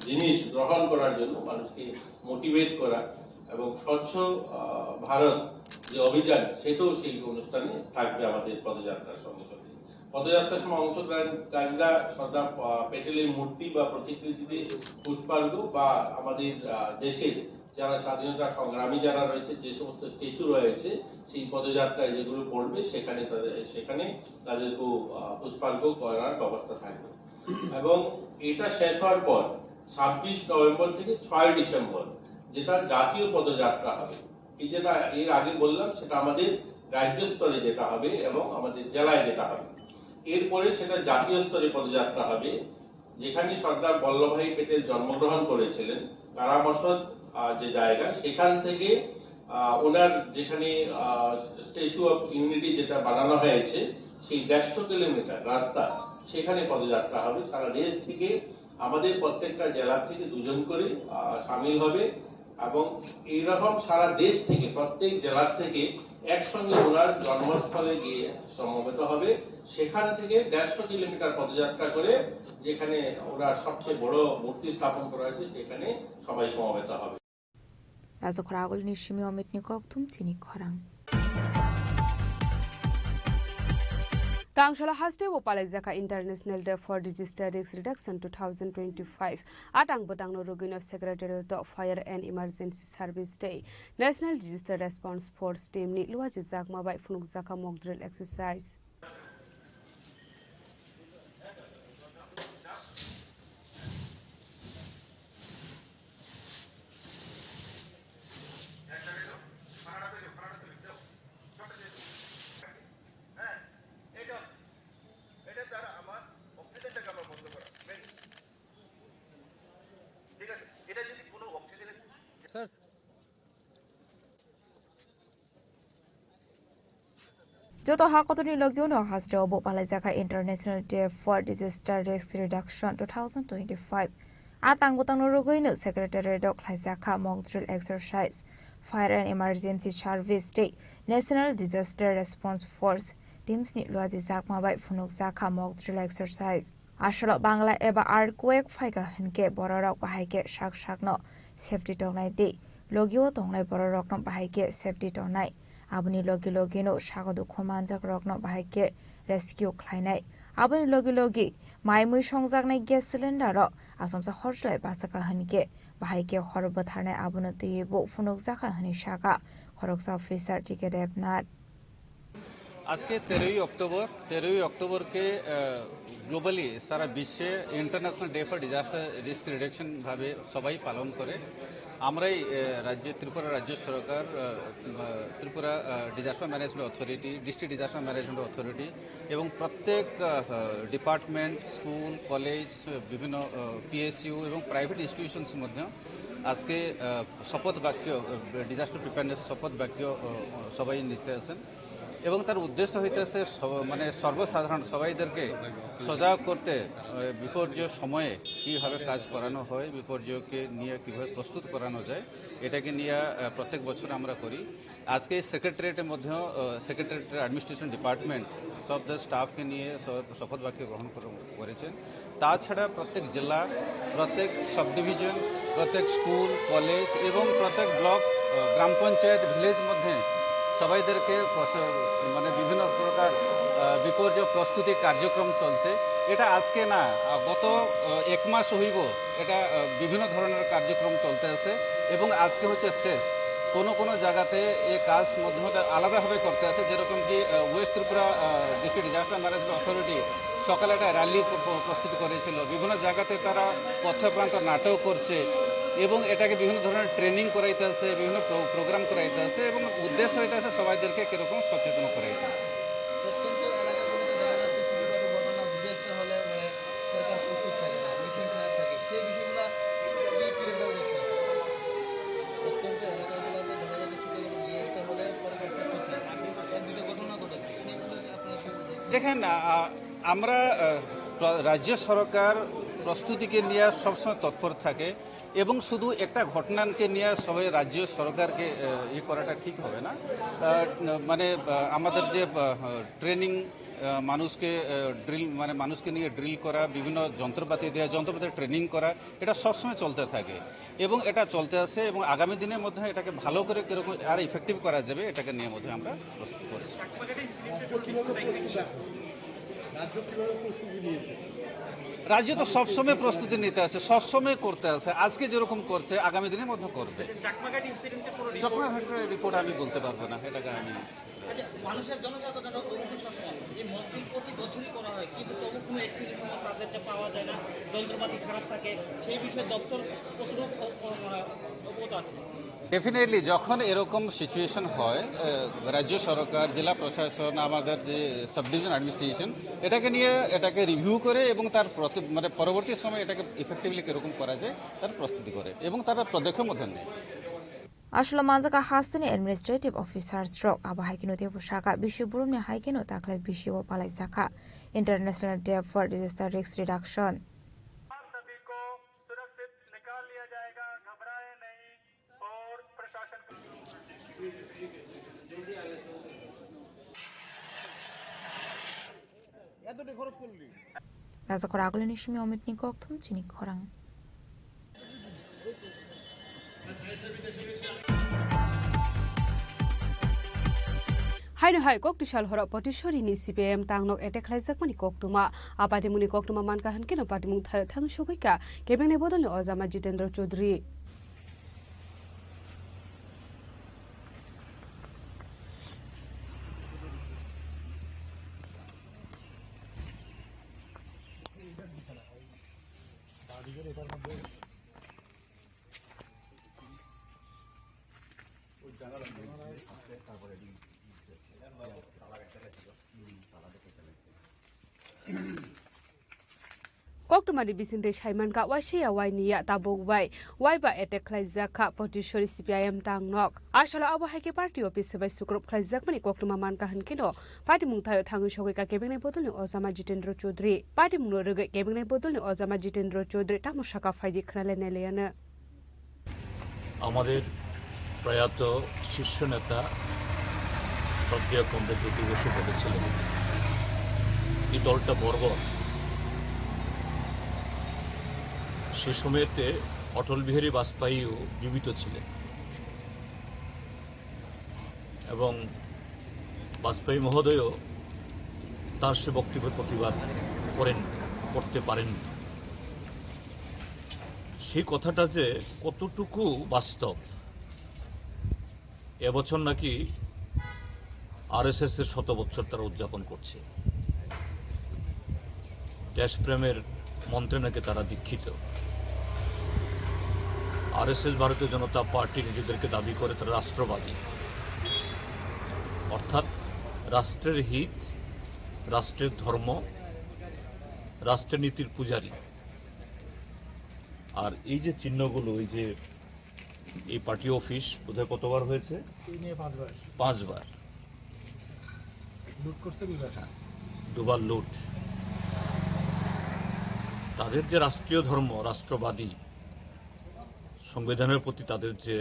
জিনিস গ্রহণ করার জন্য মানুষকে মোটিভেট করা এবং স্বচ্ছ ভারত যে অভিযান, সেটাও সেই অনুষ্ঠানে থাকবে আমাদের পদযাত্রার সঙ্গে সঙ্গে। পদযাত্রার সময় অংশগ্রহণকারীরা সর্দার প্যাটেলের মূর্তি বা প্রতিকৃতিতে পুষ্পার্ঘ্য বা আমাদের দেশের যারা স্বাধীনতা সংগ্রামী যারা রয়েছে, যে সমস্ত স্ট্যাচু রয়েছে সেই পদযাত্রায় যেগুলো পড়বে সেখানে তাদেরকে পুষ্পার্ঘ্য করার ব্যবস্থা থাকবে। এবং এটা শেষ হওয়ার পর 26 নভেম্বর থেকে 6 ডিসেম্বর যেটা জাতীয় পদযাত্রা হবে, এই যেটা এর আগে বললাম সেটা আমাদের রাজ্য স্তরে যেটা হবে এবং আমাদের জেলায় যেটা হবে। এরপরে সেটা জাতীয় স্তরে পদযাত্রা হবে, যেখানে সর্দার বল্লভভাই প্যাটেল জন্মগ্রহণ করেছিলেন, কারামসদ যে জায়গা, সেখান থেকে ওনার যেখানে স্ট্যাচু অফ ইউনিটি যেটা বানানো হয়েছে সেই 150 কিলোমিটার রাস্তা, সেখানে পদযাত্রা হবে। সারা দেশ থেকে আমাদের প্রত্যেকটা জেলা থেকে 2 জন করে সামিল হবে এবং এইরকম সারা দেশ থেকে প্রত্যেক জেলার থেকে একসঙ্গে ওনার জন্মস্থলে গিয়ে সমবেত হবে। সেখান থেকে 150 কিলোমিটার পদযাত্রা করে যেখানে ওনার সবচেয়ে বড় মূর্তি স্থাপন করা হয়েছে সেখানে সবাই সমবেত হবে। রাজখরা আগল নিশ্চিমি অমিত নিকক তুম চিনি খরাং Tangshla haste wo Palazaka International Day for Disaster Risk Reduction 2025 atang batang no rogino Secretariat of Fire and Emergency Service Day National Disaster Response Force Team ni luaji jakma bai phunuk jaka mock drill exercise. Joto hakotoni logyo no haste obo Palazaka International Day for Disaster Risk Reduction 2025 atang botang no rogoino Secretariat of Palazaka mock drill exercise Fire and Emergency Service Day National Disaster Response Force Teams ni luaji jakma bai phunuk jaka mock drill exercise Ashalo Bangla eba earthquake phaika hinke bororok bahaike sak sakno safety tongnai de logyo tongnai bororok no bahaike safety tongnai aboni logi logi no sagodu khomanjak rokno bahaike rescue khlainai aboni logi logi maimui songjaknai gas cylinder ro asomsa horslai basaka hinke bahaike horbo tharnai abono tuyebo phunuk jaka hini saka horoksa officer tike devnath আজকে 13 October কে globally সারা বিশ্বে international day for disaster risk reduction ভাবে সবাই পালন করে। আমরাই রাজ্যে ত্রিপুরা রাজ্য সরকার, Tripura disaster management authority, district disaster management authority এবং প্রত্যেক ডিপার্টমেন্ট, স্কুল, কলেজ, বিভিন্ন পিএসইউ এবং প্রাইভেট ইনস্টিটিউশনস মধ্যে আজকে শপথ বাক্য, ডিজাস্টার প্রিপেয়ারনেস শপথ বাক্য সবাই নিতে আছেন এবং তার উদ্দেশ্য হইতেছে মানে সর্বসাধারণ সবাইদেরকে সজাগ করতে বিপর্যয় সময়ে কিভাবে কাজ করানো হয়, বিপর্যয়কে নিয়ে কিভাবে প্রস্তুত করানো যায়, এটাকে নিয়ে প্রত্যেক বছর আমরা করি। আজকে সেক্রেটারিয়েটের মধ্যে সেক্রেটারিয়েট অ্যাডমিনিস্ট্রেশন ডিপার্টমেন্ট সব স্টাফকে নিয়ে শপথ বাক্য গ্রহণ করেছেন। তাছাড়া প্রত্যেক জেলা, প্রত্যেক সাব ডিভিশন, প্রত্যেক স্কুল, কলেজ এবং প্রত্যেক ব্লক, গ্রাম পঞ্চায়েত, ভিলেজ মধ্যে সবাইদেরকে মানে বিভিন্ন প্রকার বিপর্যয় প্রস্তুতি কার্যক্রম চলছে। এটা আজকে না, গত 1 মাস হইব এটা বিভিন্ন ধরনের কার্যক্রম চলতে আছে এবং আজকে হচ্ছে শেষ। কোনো জায়গাতে এই কাজ মধ্যে আলাদাভাবে করতে আছে, যেরকম কি West Tripura district disaster management authority সকালে একটা র্যালি প্রস্তুত করেছিল। বিভিন্ন জায়গাতে তারা পথপ্রান্ত নাটক করছে এবং এটাকে বিভিন্ন ধরনের ট্রেনিং করাইতে আছে, বিভিন্ন প্রোগ্রাম করাইতে আছে এবং উদ্দেশ্য হইতে আছে সবাইদেরকে কিরকম সচেতন করাইতে। দেখেন, আমরা রাজ্য সরকার প্রস্তুতিকে নিয়ে সবসময় তৎপর থাকে এবং শুধু একটা ঘটনাকে নিয়ে সবাই রাজ্য সরকারকে ই করাটা ঠিক হবে না। মানে আমাদের যে ট্রেনিং, মানুষকে মানুষকে নিয়ে ড্রিল করা, বিভিন্ন যন্ত্রপাতি দেওয়া, যন্ত্রপাতির ট্রেনিং করা, এটা সবসময় চলতে থাকে এবং এটা চলতে আছে এবং আগামী দিনের মধ্যে এটাকে ভালো করে কিরকম আর ইফেক্টিভ করা যাবে এটাকে নিয়ে মধ্যে আমরা প্রস্তুত করেছি। রাজ্য তো সবসময় প্রস্তুতি নিতে আছে, সবসময় করতে আছে, আজকে যেরকম করছে আগামী দিনের মধ্যে করবে। চাকমাঘাটের রিপোর্ট আমি বলতে পারবো না, এটাকে আমি মানুষের জনসাধারণ অভিযোগ সবসময় এই মন্দির প্রতি বছরই করা হয়, কিন্তু তবু কোনো এক্সিকিউশন তাদেরকে পাওয়া যায় না, যন্ত্রপাতি খারাপ থাকে, সেই বিষয়ে দপ্তর কতটুকু অবগত আছে? ডেফিনেটলি যখন এরকম সিচুয়েশন হয়, রাজ্য সরকার, জেলা প্রশাসন, আমাদের যে সাব ডিভিশন অ্যাডমিনিস্ট্রেশন এটাকে রিভিউ করে এবং তার পরবর্তী সময় এটাকে ইফেক্টিভলি কিরকম করা যায় তার প্রস্তুতি করে এবং তারা পদক্ষেপ মধ্যে নেয়। আসলে মানজাকা হাস্তেনি অ্যাডমিনিস্ট্রেটিভ অফিসার স্ট্রক আবা হাইকেনো দেব শাখা বিশ্ব বুরুমনি হাইকেনো তাকলাই বিশ্ব পালাই শাখা international day for disaster risk reduction. রাজাকর আগলেনি সিমি অমিত নিকক থুম চিনি খরাং। हायनो हाय कोक्टुशाल हर पटिशरीनि CPM तांगनक एटेक खालायजाकमानि कोक्टुमा आपादिमुनि कोक्टुमा मानका हनकेनो पादिमुं थायो थां सगैका केबेंनि बदलनि अजामा जितेन्द्र चौधरी कोक्टुमानि बिसिन्दै साइमानका वाइसिया वाइनिया ताबोगबाय वाइबा एटेक खालायजाखा पटिशरी CPM तांगनक आसला आबहायके पार्टी अफिस सबाय सुक्रब खालायजाकमानि कोक्टुमा मानका हनकेनो पार्टीमुं थायो थाङो सगैका केबेंनि बदलनि अजामा जितेन्द्र चौधरी पार्टीमुं रगै केबेंनि बदलनि अजामा जितेन्द्र चौधरी तामुसाका फाइदि खोनालायनायलायानो আমাদের প্রয়াত শীর্ষ নেতা শ্রদ্ধেয় কমরেড জ্যোতি বসু বলেছিলেন এই দলটা বর্বর। সে সময়তে অটল বিহারী বাজপেয়ীও জীবিত ছিলেন এবং বাজপেয়ী মহোদয়ও তার সে বক্তব্যের প্রতিবাদ করতে পারেননি। সেই কথাটা যে কতটুকু বাস্তব, এবছর নাকি RSS এর 100 বছর তারা উদযাপন করছে। দেশপ্রেমের মন্ত্রে নাকি তারা দীক্ষিত। RSS ভারতীয় জনতা পার্টি নিজেদেরকে দাবি করে তারা রাষ্ট্রবাদী, অর্থাৎ রাষ্ট্রের হিত, রাষ্ট্রের ধর্ম, রাষ্ট্রের নীতির পূজারী। আর এই যে চিহ্নগুলো, এই যে এই পার্টি অফিস বোধহয় কতবার হয়েছে? 5বার লুট করছে, 2বার লুট। তাদের যে রাষ্ট্রীয় ধর্ম, রাষ্ট্রবাদী, সংবিধানের প্রতি তাদের যে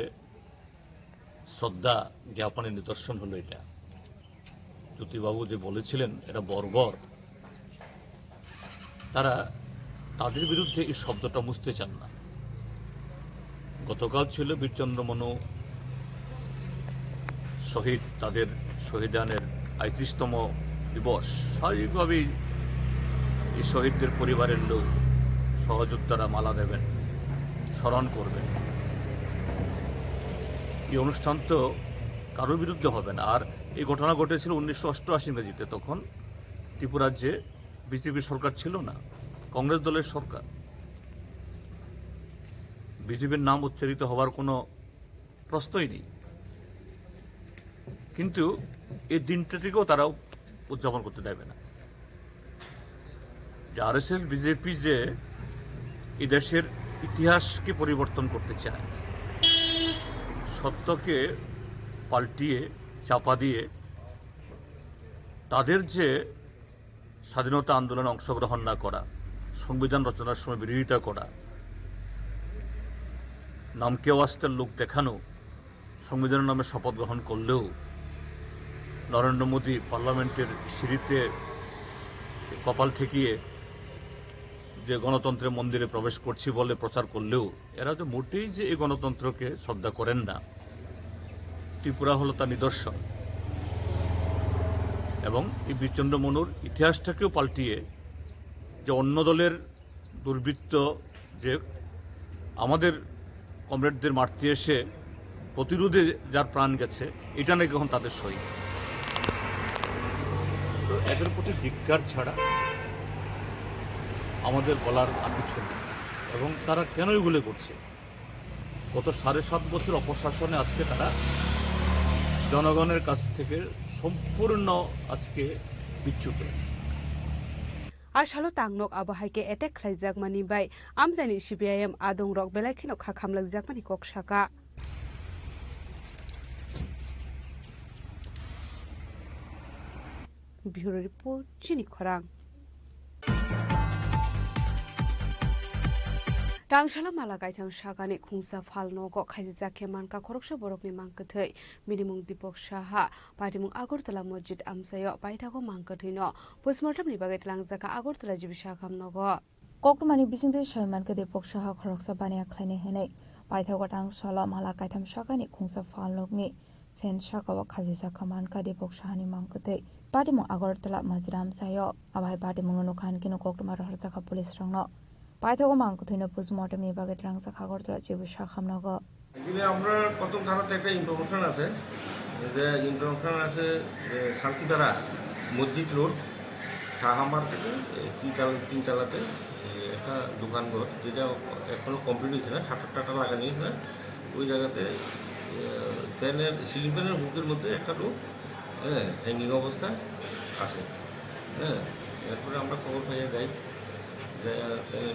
শ্রদ্ধা জ্ঞাপনের নিদর্শন হলো এটা। জ্যোতিবাবু যে বলেছিলেন এটা বর্বর, তারা তাদের বিরুদ্ধে এই শব্দটা মুছতে চান না। গতকাল ছিল বীরচন্দ্র মনু শহীদ, তাদের শহীদানের 35তম দিবস স্বাভাবিকভাবেই এই শহীদদের পরিবারের লোক সহযোদ্ধারা মালা দেবেন, স্মরণ করবেন। এই অনুষ্ঠান তো কারোর বিরুদ্ধে হবে না। আর এই ঘটনা ঘটেছিল 1988 ইংরেজিতে, তখন ত্রিপুরাজ্যে বিজেপি সরকার ছিল না, কংগ্রেস দলের সরকার। বিজেপির নাম উচ্চারিত হওয়ার কোনো প্রশ্নই নেই। কিন্তু এই দিনটাটিকেও তারা উদযাপন করতে দেবে না। যে আরএসএস বিজেপি যে এই দেশের ইতিহাসকে পরিবর্তন করতে চায়, সত্যকে পাল্টিয়ে চাপা দিয়ে তাদের যে স্বাধীনতা আন্দোলনে অংশগ্রহণ না করা, সংবিধান রচনার সময় বিরোধিতা করা, নামকে ওয়াস্তের লোক দেখানো, সংবিধানের নামে শপথ গ্রহণ করলেও নরেন্দ্র মোদী পার্লামেন্টের সিঁড়িতে কপাল ঠেকিয়ে যে গণতন্ত্রের মন্দিরে প্রবেশ করছি বলে প্রচার করলেও এরা তো মোটেই যে এই গণতন্ত্রকে শ্রদ্ধা করেন না। ত্রিপুরা হল তার নিদর্শন। এবং এই বীরচন্দ্র মনুর ইতিহাসটাকেও পাল্টিয়ে যে অন্য দলের দুর্বৃত্ত যে আমাদের কমরেডদের মারতে এসে প্রতিরোধে যার প্রাণ গেছে, এটা নাকি এখন তাদের শহীদ। তো এদের প্রতি ধিক্কার ছাড়া আমাদের বলার আর কিছু নেই। এবং তারা কেন এগুলো করছে? গত 7.5 বছর অপশাসনে আজকে তারা জনগণের কাছ থেকে সম্পূর্ণ আজকে বিচ্যুত। আর সালো তাংনক আবহাইকে এটেক খাইজাকমানি বাই আমজানি সিপিআইএম আদং রক বেলাইখিনো খাখামলাকজাকমানি ককসাকা। ব্যুরো রিপোর্ট চিনি খরাং। Tangshalo malagai tang shagani khungsa phalno go khaijake manka khoroksa borokni mangkathai minimung Dipok Saha patimung Agartala Masjid amsayo paithago mangkathino postmortem ni bagai tlangjaka Agartala jibisa khamnogo kokmani bisingde shaimanka Dipok Saha khoroksa bania khlaini henai paithago tangshalo malagai tham shagani khungsa phalnokni fen shakawa khajisa manka Dipok Sahani mangkathai patimung Agartala Masjid amsayo abai patimung no khan kino kokmar harjaka police rangno পাইথাগো মাংকথইনো postmortem বিভাগে ট্রাংসা খাগরতলা জিবু শাখামনগো এখানে আমরা প্রথম ধারাতে একটা information আছে যে শান্তিধারা মসজিদ রোড সাহা মার্কেটে তিন চালাতে একটা দোকানঘর যেটা এখনো কমপ্লিট হয়েছে না, শাটার টাটা লাগানো হয়েছে না, ওই জায়গাতে ফ্যানের সিলিং ফ্যানের হুকের মধ্যে একটা লোক হ্যাঙ্গিং অবস্থা আছে। হ্যাঁ, এরপরে আমরা খবর পাইয়া যাই,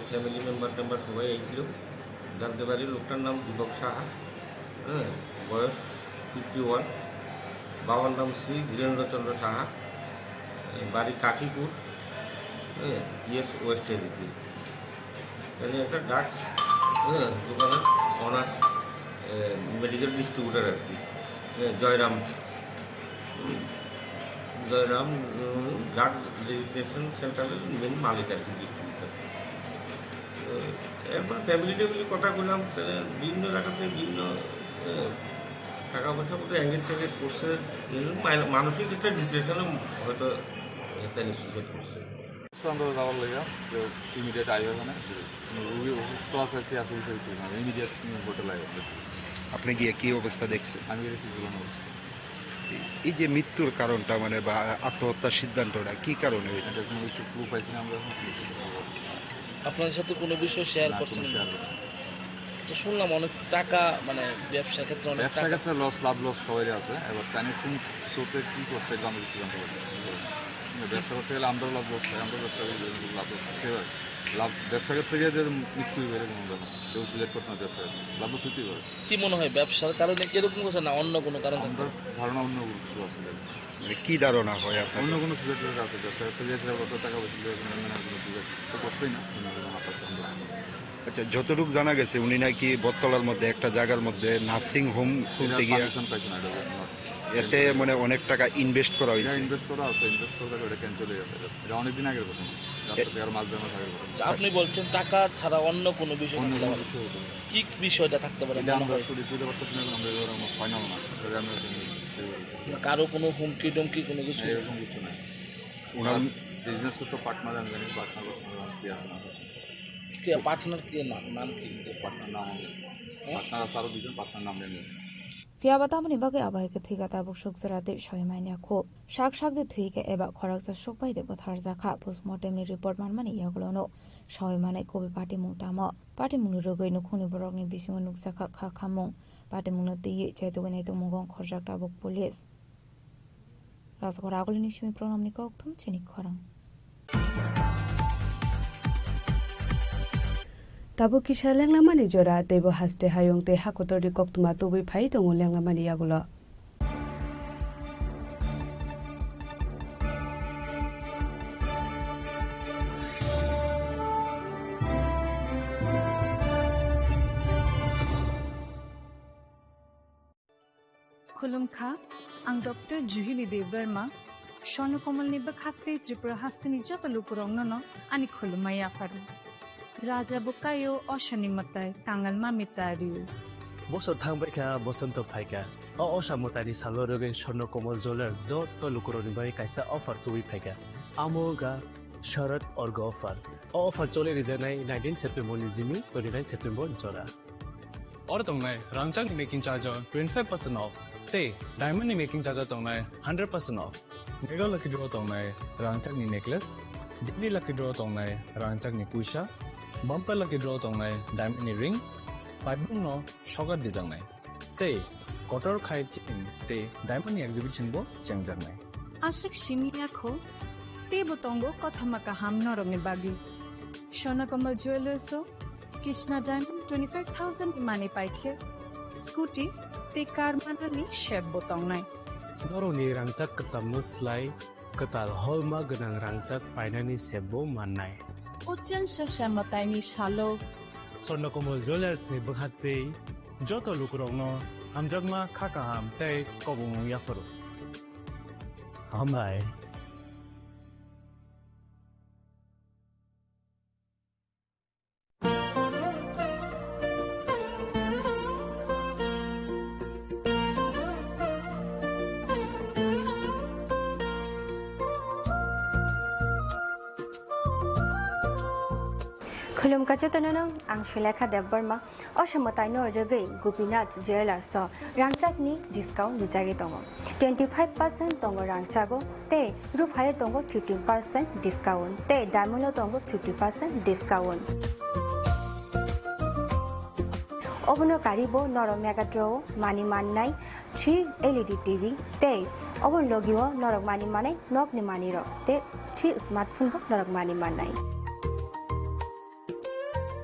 ফ্যামিলি মেম্বার সবাই আইছিল, জানতে পারি লোকটার নাম দীপক সাহা, হ্যাঁ, বয়স 51, বাবার নাম শ্রী ধীরেন্দ্রচন্দ্র সাহা, বাড়ি কাঠিপুর, হ্যাঁ, ইয়েস ওয়েস্ট এজিতে। এখানে একটা ডাক্স দোকানের অনার, মেডিকেল ডিস্ট্রিবিউটার আর কি, জয়রাম ড্রাগ রেজিস্ট্রেশন সেন্টারের মেন মালিক আর কি, ডিস্ট্রিবিউটার। এরপর ফ্যামিলি কথা বললাম, বিভিন্ন জায়গাতে বিভিন্ন টাকা পয়সা মতো অ্যাঙ্গেজ ট্যাঙ্গেজ করছে, মানসিক একটা ডিপ্রেশনে হয়তো তাই সুসাইড করছে। আমরা যাওয়ার লেগে যে ইমিডিয়েট আইব মানে রুগী অসুস্থ আছে, ইমিডিয়েট হোটেল আইব। আপনি গিয়ে কি অবস্থা দেখছেন? আমি দেখছি জীবন অবস্থা। এই যে মৃত্যুর কারণটা মানে বা আত্মহত্যার সিদ্ধান্তটা কি কারণে? কোনো কিছু ক্লু পাইছি না আমরা। আপনাদের সাথে কোনো বিষয় শেয়ার করছেন? শুনলাম অনেক টাকা মানে ব্যবসার ক্ষেত্রে অনেক ব্যবসার ক্ষেত্রে লাভ লস সবাই আছে। এবার তাই কোন স্রোতে কি করছে আমি কিছু জানতে পারি। ব্যবসা করতে গেলে আমরাও লাভ লস হয়, আমরা ব্যবসা লাভ লস লাভ ব্যবসা ক্ষেত্রে গিয়ে মৃত্যু বেড়ে কোনো ব্যাপার, কেউ সিলেক্ট করতে না ব্যবসা লাভ লস হতেই পারে। কি মনে হয় ব্যবসার কারণে কিরকম করছে না অন্য কোনো কারণ? আমার ধারণা অন্য কিছু আছে। মানে কি ধারণা হয় আপনার? অন্য কোনো সিলেক্ট আছে, ব্যবসা ক্ষেত্রে গিয়েছে কত টাকা পয়সা করছেই না। আচ্ছা, যতটুকু জানা গেছে উনি নাকি বটতলার মধ্যে একটা জায়গার মধ্যে নার্সিং হোম খুলতে গিয়ে এতে মানে অনেক টাকা ইনভেস্ট করা হয়েছে। ইনভেস্ট করা আছে, ইনভেস্ট করে ওটা ক্যান্সেল চলে গেছে। এটা অনেকদিন আগের কথা, মাস দেড় মাস আগের কথা। আপনি বলছেন টাকা ছাড়া অন্য কোনো বিষয়, কি বিষয়টা থাকতে পারে? কারো কোনো হুমকি টুমকি কোনো কিছু? এরকম কিছু নাই। ওনার বিজনেস করতে পার্টনার আমি জানি পার্টনার কি আছে না কি পার্টনার কি নাম কি যে পার্টনার নাম পার্টনার আছে আরো দুজন পার্টনার নাম জানি Fiabatamani bagai abai ke thuiga tabuk shukzara de shoimania kho shak de thuiga eba khoraksa shokpai de bothar jakha postmortem ni report manmani yaglono shoimane kobe party mungtama party mungni rogoi no khoni borok ni bisingo nuksakha kha khamung party mungna tiye chaitogani to mungong khorjak tabuk police rasgora agolini shimi program ni kok thum chini khorang Tabu kisha lenglamani jora tebo haste hayong te hakotori koktuma tobi phai tongo lenglamani yagulo खुलुमखा आं doctor जुहिली देव वर्मा स्वर्णकमल नि बखाते त्रिपुरा हास्तिनि जत लुकुरंगन आनि खुलुमाया फारु राजा Bukayo अशनि मताय तांगल मामितारिउ बसो थांबायखा बसन्त फायका असामतानि सालो रगे स्वर्णकमल jewellers जत लुकुरनि bye कायसा अफार तुइ फायका आमोगा शरद अर्ग अफार चले रिजनाय 19 September नि जिमि 29 September जरा और तंगनाय रांचांग मेकिंग चार्ज 25% ऑफ ते डायमंड नि मेकिंग चार्ज तंगनाय 100% ऑफ मेगा लकी ड्रॉ तंगनाय रांचांग नि नेकलेस डिग्री लकी ड्रॉ तंगनाय रांचांग नि पुइसा बम्पर लकी ड्रॉ तंगनाय डायमंड नि रिंग पाइबुं नो शगर दिजांनाय ते कटर खाय चिन ते डायमंड नि एग्जिबिशन बो चेंगजांनाय आशिक शिमियाखो ते बतंगो कथामाका हामनो रंगनि बागी स्वर्णकमल ज्वेलर्सो कृष्णा डायमंड 25,000 माने पाइखे स्कूटी ते कार माननि शेप बतंगनाय नरनि रांचाक कचामुस्लाय कताल हलमा गोनां रांचाक फाइनानि सेबो माननाय उच्चन ससामतायनि सालो स्वर्णकमल ज्वेलर्स नि बखाते जत लुकुरंगनो हामजागमा खाकाहाम तै कबुंग याफरो हामबाय खुलुमका चतननो आं शिलेखा देव वर्मा असामतायनो रगै गोपीनाथ ज्वेलर्स रांचाकनि डिस्काउंट निजागे दङ 25% दङ रांचागो ते रुफाय दङ 15% डिस्काउंट ते डायमंड दङ 50% डिस्काउंट अबनो गारिबो नरम मेगाड्रो मानि माननाय 3 LED टीवी ते अबन लगियो नरक मानि माने नकनि मानि र ते 3 स्मार्टफोन बो नरक मानि माननाय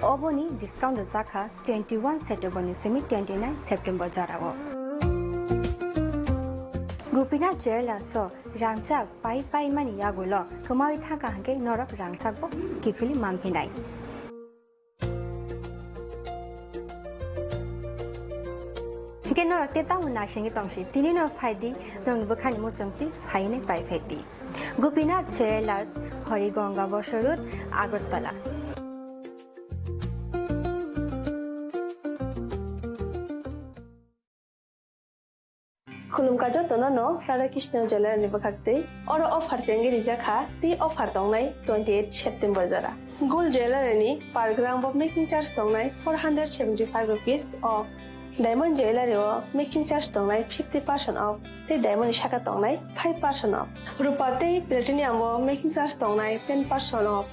Oboni discount zakha 21 September semi 29 September jarawo. Gopinath Jewelers rangchak pai mani yagulo kemai thaka hangke norok rangchak bo kifili mampinai. Hingke norok te tamu nasingi tongsi tini no faidi nong bukhani muchungti faine pai fekti. Gopinath Jewelers Horigonga Bosorut Agartala. खुलुमका जतननो Radhakrishna jeweller नि बखाते और offer चेंगे रिजाखा ती offer दंनाय 28 September जरा गोल्ड ज्वेलर नि per gram off making charge दंनाय 475 rupees off diamond jeweller making charge दंनाय 50% ऑफ ते डायमंड शाखा दंनाय 5% ऑफ रुपा ते प्लेटिनियम मेकिंग चार्ज दंनाय 10% ऑफ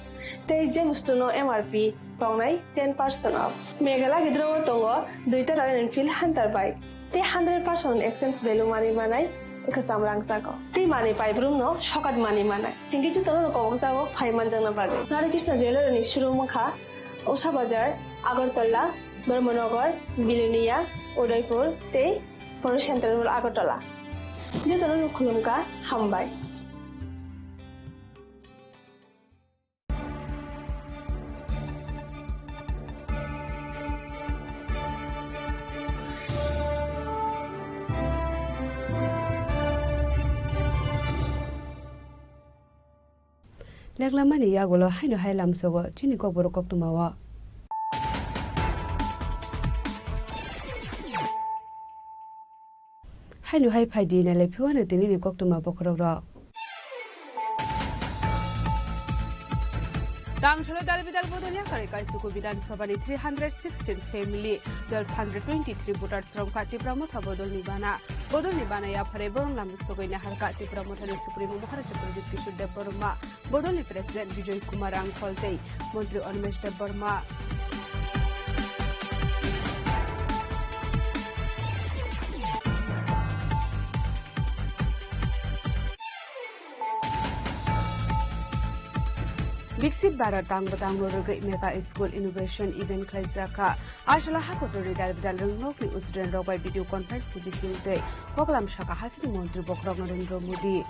ते जेमस्टोनो एमआरपी दंनाय 10% ऑफ मेघाला गिद्रो दंगो दुइटा रॉयल एनफील्ड हंटर बाइक ते 100% एक्सचेंज वैल्यू मानि मानाय कचाम रांचाको ते मानि पाइब्रुम न सकात मानि मानाय थिंकि जतनो कबंसागो फाइमान जंना बागे राधाकृष्ण ज्वेलर नि शुरुमखा उषा बाजार आगरतला धर्मनगर बिलुनिया उदयपुर ते फर सेंट्रल आगरतला जतनो खुलुमका हामबाय Leklamani yagulo haino hailam sogo chini kokboro koktumawa haino hai phaidi na lepiwana tini ni koktuma bokroro Tangshalo Dalbidal Bodolia Karikaisuku Vidansabani 316 family 1223 voters from Katipramotha Bodol Nibana Yapare Bornam Sogoina Harka Tipramotha Supreme Maharashtra Pradesh Kishore Deborma Bodoli President Vijay Kumar Angkolte Montri Onmesh Deborma Bixit Barat Tang Mega School Innovation Event Klaizaka Ashla Hakotori Dalbidal Rungnoki Usren Rock by video conference Bishing Day Koklam Shaka Hasni Montri Bokrog Narendra Modi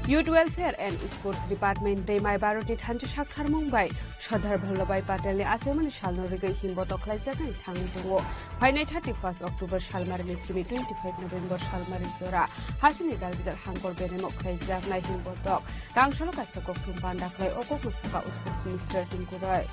Youth Welfare and Sports Department Day My Baroti Thanju Shakhar Mumbai Shadhar Bhallabhai Patel Asemani Shalnorige Himboto Klaizaka Thangungo Finite 31st October Shalmar Misimi 25 November Shalmar Zora Hasini Dalbidal Hangor Benemo Klaizak Na Himboto Rangshalo Kasako Tumpanda Klai Oko Kusaka Sports Minister Tinkurai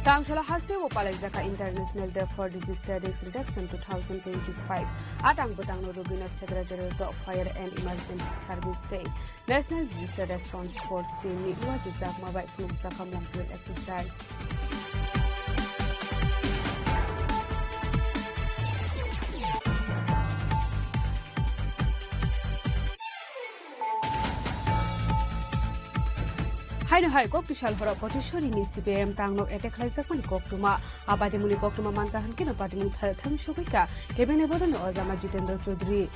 Tangshalo Hasbe Wopalaizaka International Day for Disease Studies Reduction 2025 Atang Butang Rubina Secretary of Fire and Emergency Service Day National Disaster Response Force Day Niwazizak Mabait Mumsaka Montreal Exercise Haino hai kok tishal hora potishori ni CPM tangnok etek khlaijak mani koktuma abadi muni koktuma mankahan kino pati muni thami shobika kebene bodan Ozama Jitendra Chaudhary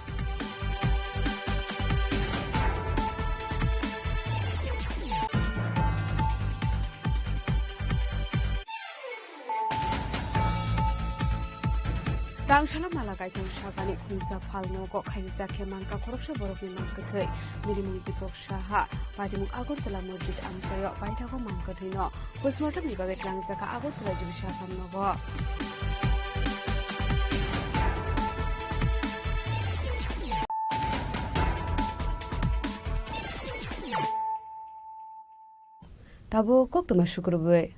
Tangshalo Malakai Shagani Kunsa Falno Gok Haizak Manka Korosha Borok Mankathai Minimum Dipok Shaha Padimuk Agortala Mojid Amsayo Paitago Mankathino Postmortem Ibabek Langzaka Agortala Jibisha Samnogo Tabo Koktuma Shukrube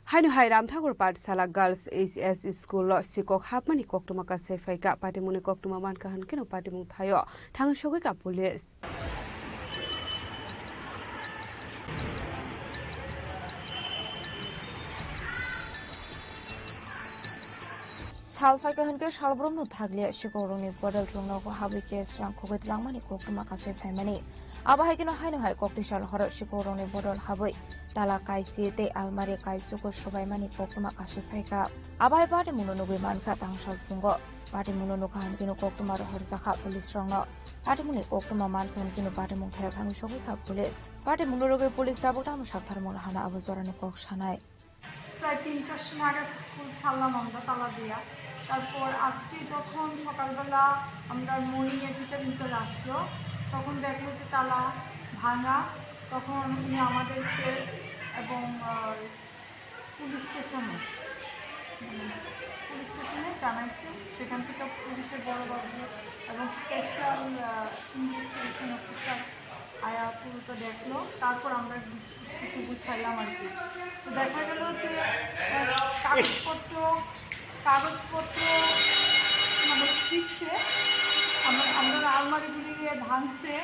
Haino Hai Ramthakur Pathshala Girls HS School Sikok Hapmani Koktuma ka Sefaika Patimuni Koktuma Mankahan Kino Patimung Thayo Thang Shogika Police Salfaika Hanke Shalbrum Thaglia Shikoroni Bodal Runoko Habike Slang Koget Langmani Koktuma ka Sefaimani Abahakino Haino Hai Koktishal Horror Shikoroni Bodal Habui Tala Kaisi Te Almari Kaisuko Shobaimani Koktuma ka Sefaika Abahai Pati Munonubi Manka Tangshal Fungo Pati Munonuka Hankino Koktuma Horzaka Police Rongno Pati Muni Koktuma Manka Hankino Pati Mungkaya Tang Shogika Police Pati Munorugi Police Tabota Mushaktar Mulhana Abuzorani Kok Shanai প্রায় ৩টার সময় নাগাদ school ছাড়লাম আমরা তালা দিয়া তারপর আজকে যখন সকালবেলা আমরা মর্নিংয়ে টিচার আসলো তখন দেখলো যে তালা ভাঙা তখন উনি আমাদেরকে এবং পুলিশ স্টেশনে জানাইছে সেখান থেকে পুলিশের বড়বাবু এবং স্পেশাল ইনভেস্টিগেশন অফিসার আয়া পুরোটা দেখলো তারপর আমরা কিছু বুঝাইলাম আর কি তো দেখা গেল যে কাগজপত্র মানে ফিরছে আমরা আলমারিগুলি ভাঙছে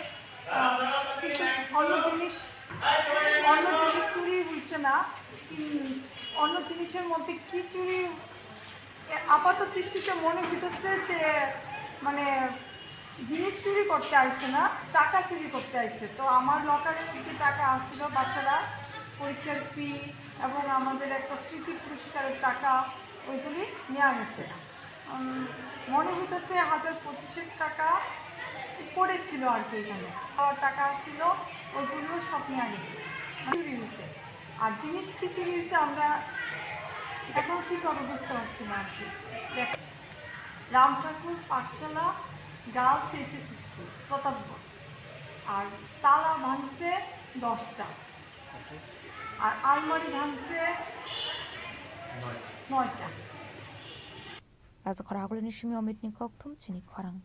কিন্তু অন্য জিনিস চুরি হচ্ছে না অন্য জিনিসের মধ্যে কি চুরি আপাত দৃষ্টিতে মনে হইতেছে যে মানে জিনিস চুরি করতে আসছে না টাকা চুরি করতে আসছে তো আমার লকারের যে টাকা আসছিল বাচ্চারা পরীক্ষার ফি এবং আমাদের একটা স্মৃতি পুরস্কারের টাকা ওইগুলি নেওয়া গেছে মনে হইতেছে 1025 টাকা উপরে ছিল আর কি এখানে টাকা ছিল ওইগুলো সব নেওয়া গেছে চুরি হয়েছে আর জিনিস কি চুরি হয়েছে আমরা এখন ঠিকভাবে বুঝতে পারছি না আর কি রামঠাকুর পাঠশালা গার্লস এইচএস স্কুল প্রতাপগড় আর তালা ভাঙছে 10টা আর আলমারি ভাঙছে 9টা রাজখরা আগলেনি সিমি অমিতনি কক্থুম চিনি খরাং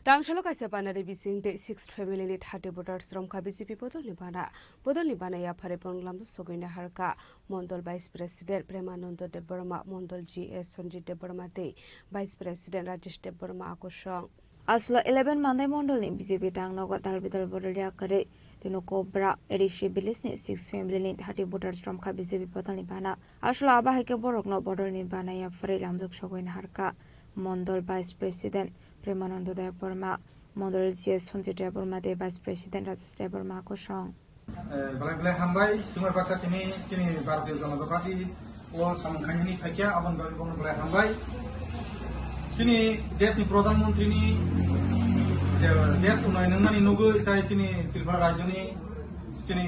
Rangshalo kaisa banari bising de 6th family ni 30 voters romkha BJP bodol ni bana ya phare ponglam sogoina harka mondol vice president Premanando Deborma mondol GS Sanjit Deborma de vice president Rajesh Deborma akosong asla 11 mandai mondol ni BJP tang nogo dalbidal bodol ya kare tino kobra erishi bilis ni 6th family ni 30 voters romkha BJP bodol ni bana asla abahike borokno bodol ni bana ya phare lamjuk sogoina harka mondol vice president Premanando Deborma mondol GS Sanjit Deborma de vice president Rajesh Deborma akosong balai hambai sumai baksa kini Bharatiya Janata Party o samkhani thakia abon balai hambai kini desh ni pradhan mantri ni desh unayanan ni nugo tai chini Tripura rajya ni chini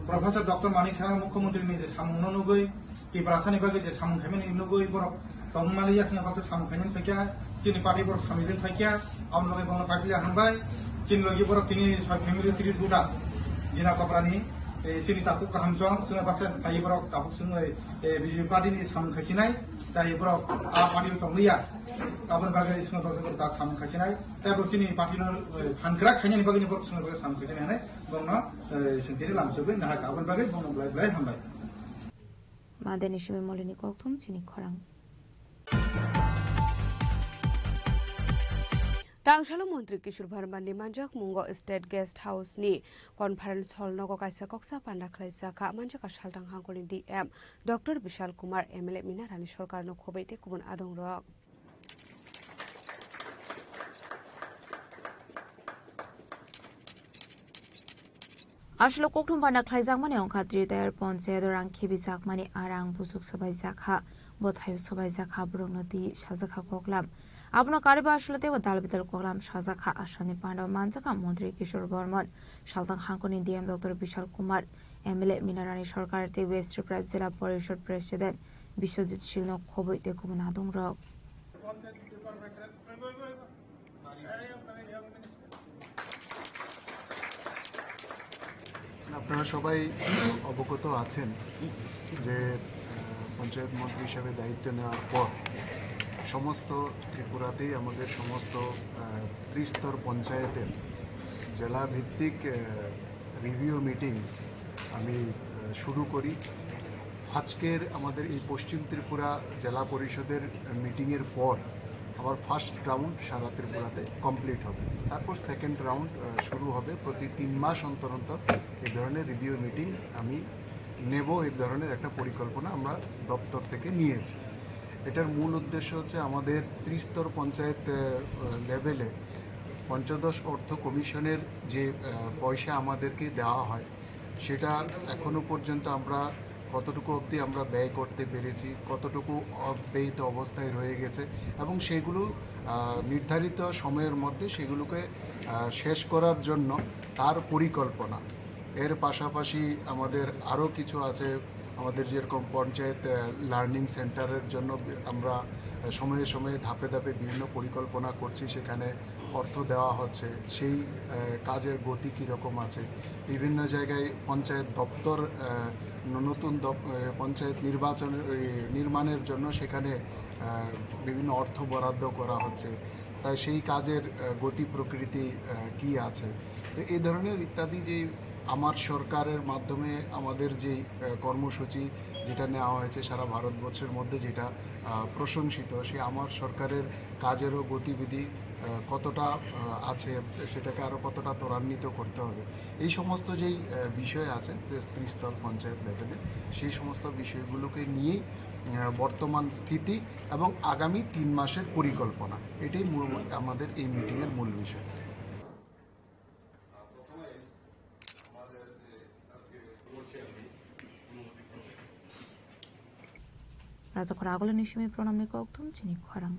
Professor Dr. Manik Saha mukhyamantri ni je samungno nugoi Tripura ni bage je samkhani ni nugoi borok tongmaliya singa baksa samkhani thakia chini party borok samidin thakia abon logi bono party hambai chini logi borok tini family 30 buta Jina Kaprani, Sini Tapuk Hamsong, Sungai Baksa, Tayibrok, Tapuk Sungai, BJP Party ni Sam Khacinai, Tayibrok, A Party Tonglia, Kapan Bagai Sungai Baksa Tak Sam Khacinai, Tayibrok Sini Party no Hankrak Khanya ni Bagai ni Sungai Baksa Sam Khacinai, Gongna Sentiri Lamsobe, Nah Kapan Bagai Gongna Blai Hambai. Madeni Shimi Molini Koktum Chini Khorang. Rangshalo Mantri Kishore Verma ni manjak mungo State Guest House ni conference hall nogo kaisa koksa panda khlaisa kha manjaka shaltang hangkoni DM Dr. Bishal Kumar MLA Mina Rani Sarkar no khobaite kubun adong rok Ashlo koktum panda khlaijak mane ongkhatri tayar panchayat rang khibijak mane arang busuk sabai jakha bothayu sabai jakha brunoti sajakha koklam Abno kariba ashlate wa dalbidal koklam sajakha ashani panda manjaka mantri Kishore Bharman shaltang hangkoni DM Dr. Bishal Kumar MLA Minarani Sarkar te West Tripura Jila Parishad President Biswajit Shilno khoboite kubun adong rok আপনারা সবাই অবগত আছেন যে পঞ্চায়েত মন্ত্রী হিসেবে দায়িত্ব নেওয়ার পর সমস্ত ত্রিপুরাতেই আমাদের সমস্ত ত্রিস্তর পঞ্চায়েতের জেলা ভিত্তিক রিভিউ মিটিং আমি শুরু করি আজকের আমাদের এই পশ্চিম ত্রিপুরা জেলা পরিষদের মিটিংয়ের পর আবার ফার্স্ট রাউন্ড সারা ত্রিপুরাতে কমপ্লিট হবে তারপর সেকেন্ড রাউন্ড শুরু হবে প্রতি 3 মাস অন্তর অন্তর এই ধরনের রিভিউ মিটিং আমি নেব এই ধরনের একটা পরিকল্পনা আমরা দপ্তর থেকে নিয়েছি এটার মূল উদ্দেশ্য হচ্ছে আমাদের ত্রিস্তর পঞ্চায়েত লেভেলে পঞ্চদশ অর্থ কমিশনের যে পয়সা আমাদেরকে দেওয়া হয় সেটা এখনো পর্যন্ত আমরা কতটুকু অবধি আমরা ব্যয় করতে পেরেছি কতটুকু অব্যয়িত অবস্থায় রয়ে গেছে এবং সেগুলো নির্ধারিত সময়ের মধ্যে সেগুলোকে শেষ করার জন্য তার পরিকল্পনা এর পাশাপাশি আমাদের আরও কিছু আছে আমাদের যেরকম পঞ্চায়েত লার্নিং সেন্টারের জন্য আমরা সময়ে সময়ে ধাপে ধাপে বিভিন্ন পরিকল্পনা করছি সেখানে অর্থ দেওয়া হচ্ছে সেই কাজের গতি কীরকম আছে বিভিন্ন জায়গায় পঞ্চায়েত দপ্তর নতুন পঞ্চায়েত নির্মাণের জন্য সেখানে বিভিন্ন অর্থ বরাদ্দ করা হচ্ছে তাই সেই কাজের গতি প্রকৃতি কি আছে তো এই ধরনের ইত্যাদি যে আমার সরকারের মাধ্যমে আমাদের যে কর্মসূচি যেটা নেওয়া হয়েছে সারা ভারতবর্ষের মধ্যে যেটা প্রশংসিত সেই আমার সরকারের কাজেরও গতিবিধি কতটা আছে সেটাকে আরও কতটা ত্বরান্বিত করতে হবে এই সমস্ত যেই বিষয় আছে ত্রিস্তর পঞ্চায়েত লেভেলে সেই সমস্ত বিষয়গুলোকে নিয়েই বর্তমান স্থিতি এবং আগামী 3 মাসের পরিকল্পনা এটাই আমাদের এই মিটিংয়ের মূল বিষয় Razakora agolo nishimi pronamni koktum chini khwarang.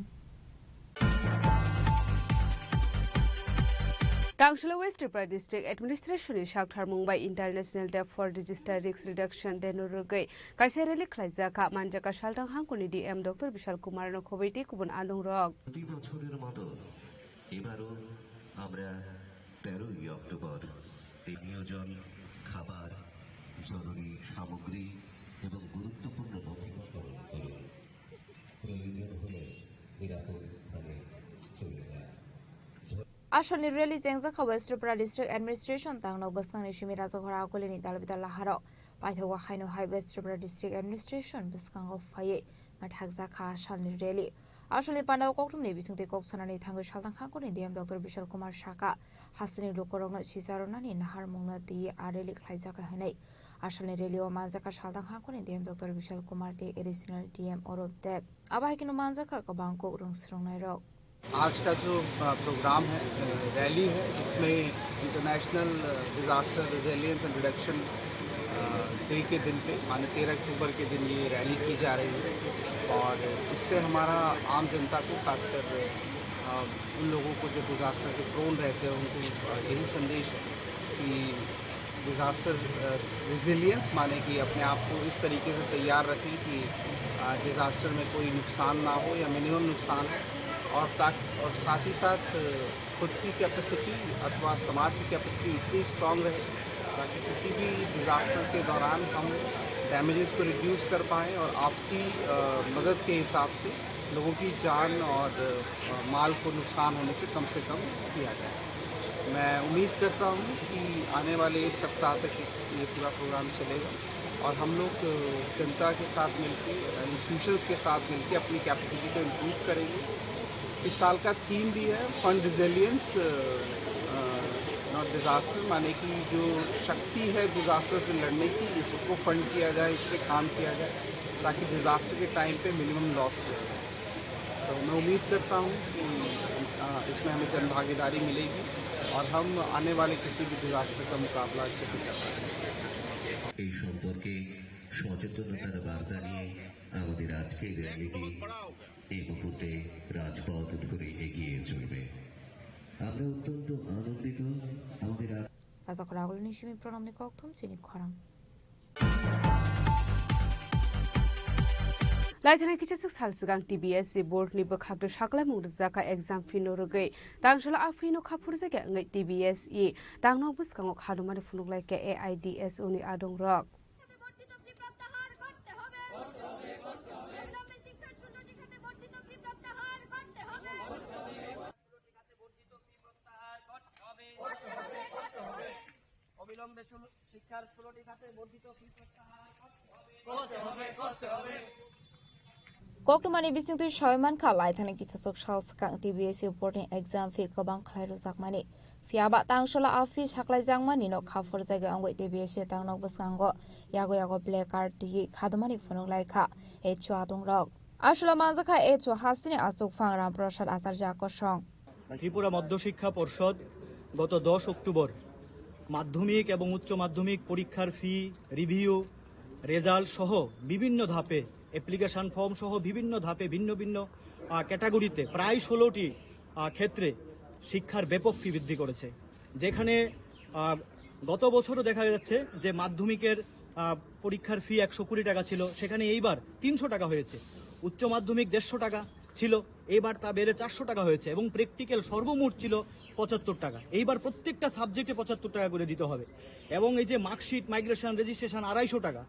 Rangshalo West Tripura District Administration is Shakhtar Mumbai International Day for Register Risk Reduction Denurugai Kaisareli Klaizaka Manjaka Shaltang Hangkoni DM Dr. Bishal Kumar no Khobeti Kubun Adong Rog. প্রতি বছরের মতো এবারও আমরা 13 October এই নিয়োজন খাবার জরুরি সামগ্রী এবং গুরুত্বপূর্ণ নথিপত্রকরণ করুন। প্রয়োজন হলে নিরাপদ স্থানে চলে যান। Ashalni rally jengzakha West Tripura District Administration tangno basangni shimi rajaghora agolini dalbita laharo paithawa haino hai West Tripura District Administration baskango phaye mathakjaka Ashalni rally Ashalni pandaw koktumni bisingte koksanani thango shaldang khakoni DM Dr. Vishal Kumar Shaka hasini lokorokno sisaronani nahar mungna ti rally khlaijaka hanai Ashalni rally o manjaka shaldang khakoni DM Dr. Vishal Kumar ti additional DM Orop Deb abahikino manjaka kabangko rungsrongnai rok आज का जो programme है rally है इसमें international disaster resilience and reduction day के दिन पे माने 13 अक्टूबर के दिन ये रैली की जा रही है और इससे हमारा आम जनता को खासकर उन लोगों को जो डिजास्टर के प्रोन रहते हैं उनको यही संदेश है कि डिजास्टर रिजिलियंस माने कि अपने आप को इस तरीके से तैयार रखें कि डिजास्टर में कोई नुकसान ना हो या मिनिमम नुकसान हो और साथ ही साथ खुद की कैपेसिटी अथवा समाज की कैपेसिटी इतनी स्ट्रांग रहे ताकि किसी भी डिजास्टर के दौरान हम डैमेजेस को रिड्यूस कर पाएँ और आपसी मदद के हिसाब से लोगों की जान और माल को नुकसान होने से कम किया जाए। मैं उम्मीद करता हूँ कि आने वाले एक सप्ताह तक ये पूरा प्रोग्राम चलेगा और हम लोग जनता के साथ मिलकर इंस्टीट्यूशंस के साथ मिलकर अपनी कैपेसिटी को इम्प्रूव करेंगे। इस साल का थीम भी है फंड रिजिलियंस नॉट डिजास्टर माने कि जो शक्ति है डिजास्टर से लड़ने की इसको फंड किया जाए इस पर काम किया जाए ताकि डिजास्टर के टाइम पे मिनिमम लॉस किया जाए। तो मैं उम्मीद करता हूँ कि इसमें हमें जन भागीदारी मिलेगी और हम आने वाले किसी भी डिजास्टर का मुकाबला अच्छे से कर पाएंगे। এই সম্পর্কে সচেতনতার বার্তা নিয়ে আমাদের আজকের র্যালিটি এই মুহূর্তে রাজপথ ধরে এগিয়ে চলবে। আমরা অত্যন্ত আনন্দিত আমাদের রাজাখরা আগলনি Shimi প্রণামনি koktum sini khorang Laithana kichasik sal sigang TBS board ni bakhagdo shaklai mungdjaka exam fino rogai tangshala afino khapurja ke ngai TBS e tangno buskango khadumani funuglai ke AIDS uni adong rok অবিলম্বে শিক্ষার 16টি খাতে বর্ধিত ফি প্রত্যাহার করতে হবে koktumani bisingtu shoyman kha laithana kisasok sal sikang TBS reporting exam fee kobang khlai rojakmani fiaba tangshala afi saklai jangmani no khafur jaga angoi TBS tangnok buskango yago black card ti khadumani phununglai kha echu adong rok আসলে manjaka echu hasini asuk phang ram prasad acharya akosong Tripura মধ্যশিক্ষা পর্ষদ গত 10 October মাধ্যমিক এবং উচ্চ মাধ্যমিক পরীক্ষার ফি review result সহ বিভিন্ন ধাপে অ্যাপ্লিকেশন ফর্ম সহ বিভিন্ন ধাপে ভিন্ন ভিন্ন ক্যাটাগরিতে প্রায় 16টি ক্ষেত্রে শিক্ষার ব্যাপক ফি বৃদ্ধি করেছে যেখানে গত বছরও দেখা যাচ্ছে যে মাধ্যমিকের পরীক্ষার ফি 120 টাকা ছিল সেখানে এইবার 300 টাকা হয়েছে উচ্চ মাধ্যমিক 150 টাকা ছিল এইবার তা বেড়ে 400 টাকা হয়েছে এবং প্র্যাকটিক্যাল সর্বমোট ছিল 75 টাকা এইবার প্রত্যেকটা সাবজেক্টে 75 টাকা করে দিতে হবে এবং এই যে মার্কশিট মাইগ্রেশন রেজিস্ট্রেশন 250 টাকা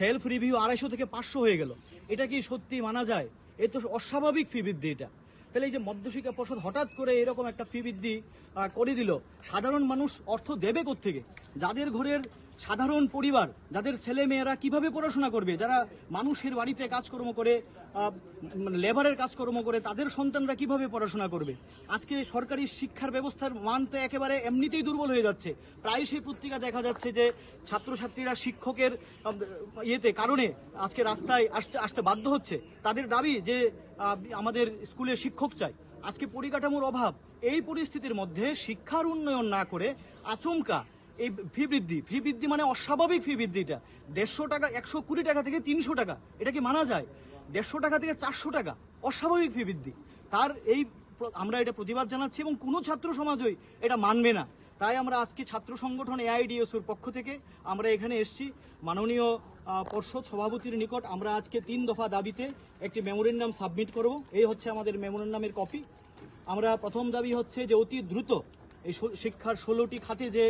সেলফ রিভিউ 250 থেকে 500 হয়ে গেল এটা কি সত্যি মানা যায় এ তো অস্বাভাবিক ফি বৃদ্ধি এটা তাহলে এই যে মধ্যশিক্ষা পর্ষদ হঠাৎ করে এরকম একটা ফি বৃদ্ধি করে দিল সাধারণ মানুষ অর্থ দেবে কোত্থেকে যাদের ঘরের সাধারণ পরিবার যাদের ছেলে মেয়েরা কিভাবে পড়াশোনা করবে যারা মানুষের বাড়িতে কাজকর্ম করে লেবারের কাজকর্ম করে তাদের সন্তানরা কিভাবে পড়াশোনা করবে আজকে সরকারি শিক্ষার ব্যবস্থার মান তো একেবারে এমনিতেই দুর্বল হয়ে যাচ্ছে প্রায় সেই পত্রিকা দেখা যাচ্ছে যে ছাত্রছাত্রীরা শিক্ষকের ইয়েতে কারণে আজকে রাস্তায় আসতে বাধ্য হচ্ছে তাদের দাবি যে আমাদের স্কুলে শিক্ষক চাই আজকে পরিকাঠামোর অভাব এই পরিস্থিতির মধ্যে শিক্ষার উন্নয়ন না করে আচমকা এই ফি বৃদ্ধি মানে অস্বাভাবিক ফি বৃদ্ধিটা 150 টাকা 120 টাকা থেকে 300 টাকা এটা কি মানা যায় 150 টাকা থেকে 400 টাকা অস্বাভাবিক ফি বৃদ্ধি তার এই আমরা এটা প্রতিবাদ জানাচ্ছি এবং কোনো ছাত্র সমাজই এটা মানবে না তাই আমরা আজকে ছাত্র সংগঠন AIDSOর পক্ষ থেকে আমরা এখানে এসেছি মাননীয় পর্ষদ সভাপতির নিকট আমরা আজকে 3 দফা দাবিতে একটি মেমোরেন্ডাম সাবমিট করব এই হচ্ছে আমাদের মেমোরেন্ডামের কপি আমরা প্রথম দাবি হচ্ছে যে অতি দ্রুত এই শিক্ষার 16টি খাতে যে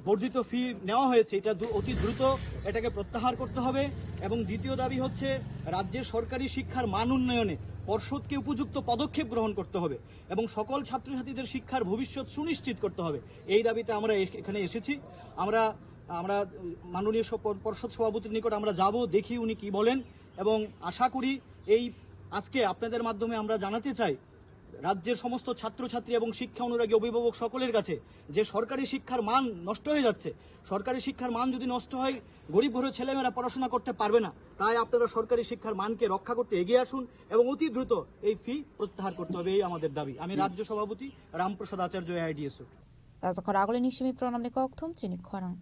বর্ধিত ফি নেওয়া হয়েছে এটা অতি দ্রুত এটাকে প্রত্যাহার করতে হবে। এবং দ্বিতীয় দাবি হচ্ছে রাজ্যের সরকারি শিক্ষার মান উন্নয়নে পর্ষদকে উপযুক্ত পদক্ষেপ গ্রহণ করতে হবে এবং সকল ছাত্রছাত্রীদের শিক্ষার ভবিষ্যৎ সুনিশ্চিত করতে হবে। এই দাবিতে আমরা এখানে এসেছি। আমরা মাননীয় পর্ষদ সভাপতির নিকট আমরা যাব, দেখি উনি কি বলেন এবং আশা করি এই আজকে আপনাদের মাধ্যমে আমরা জানাতে চাই রাজ্যের সমস্ত ছাত্রছাত্রী এবং শিক্ষা অনুরাগী অভিভাবক সকলের কাছে যে সরকারি শিক্ষার মান নষ্ট হয়ে যাচ্ছে। সরকারি শিক্ষার মান যদি নষ্ট হয় গরিব ঘরের ছেলেমেয়েরা পড়াশোনা করতে পারবে না। তাই আপনারা সরকারি শিক্ষার মানকে রক্ষা করতে এগিয়ে আসুন এবং অতি দ্রুত এই ফি প্রত্যাহার করতে হবে, এই আমাদের দাবি। আমি রাজ্য সভাপতি রামপ্রসাদ আচার্য, AIDSO। রাজখর আগলে নিশিমি প্রণামনি ককথম চিনি খরাং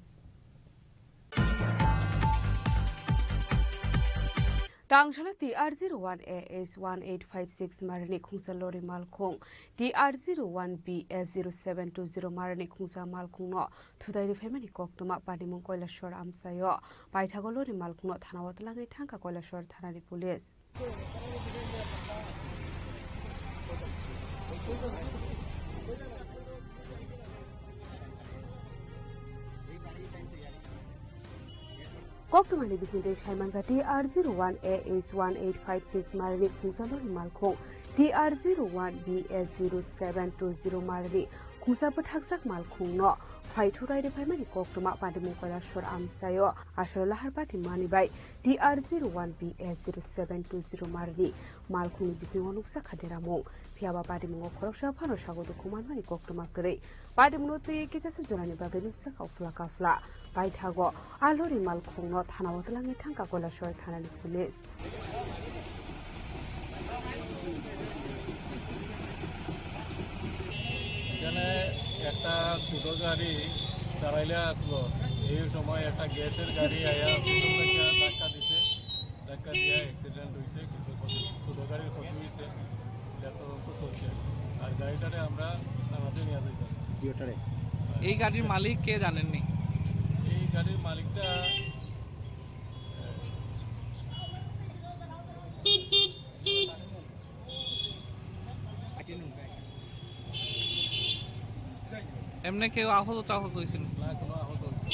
Tangzhala TR01AS1856 Marani Khungsa Lori Malkhung TR01BS0720 Marani Khungsa Malkhung no Thudai Family Koktuma Padimung Koilashwar Amsayo Paithago Lori Malkhung no Thanawatlangi Thangka Koilashwar Thanani Police Koktumani Bisinjay Shaimanga TR01AS1856 Marani Khungsa Lori Malkhung TR01BS0720 Marani Khungsa Pathakjak Malkhung no Phaithurai de Family Koktuma Padimung Koilashwar Amsayo Ashor Laharbati Manibai TR01BS0720 Marani Malkhung Bisingo Nuksa Khaderamung Phiaba Padimung Khoroksa Phano Sagodo Kumanmani Koktuma Kre Padimung Tui Kitase Jorani Bagai Nuksa Kafla Kafla Paithago Alori Malkhung no Thanawatlangi Thangka Koilashwar Thanani Police এখানে একটা ছোট গাড়ি চালাইলে আসলো, এই সময় একটা গ্যাসের গাড়ি আয়া ধাক্কা দিছে, ধাক্কা দিয়ে অ্যাক্সিডেন্ট হয়েছে। কিছু ছোট গাড়ির ক্ষতি হয়েছে, এটা তো চলছে। আর গাড়িটারে আমরা থানাতে নিয়ে যাইতাম। এই গাড়ির মালিক কে জানেননি? এই গাড়ির মালিকটা এমনি কেউ আহত টাহত হয়েছিল না? কোনো আহত হয়েছে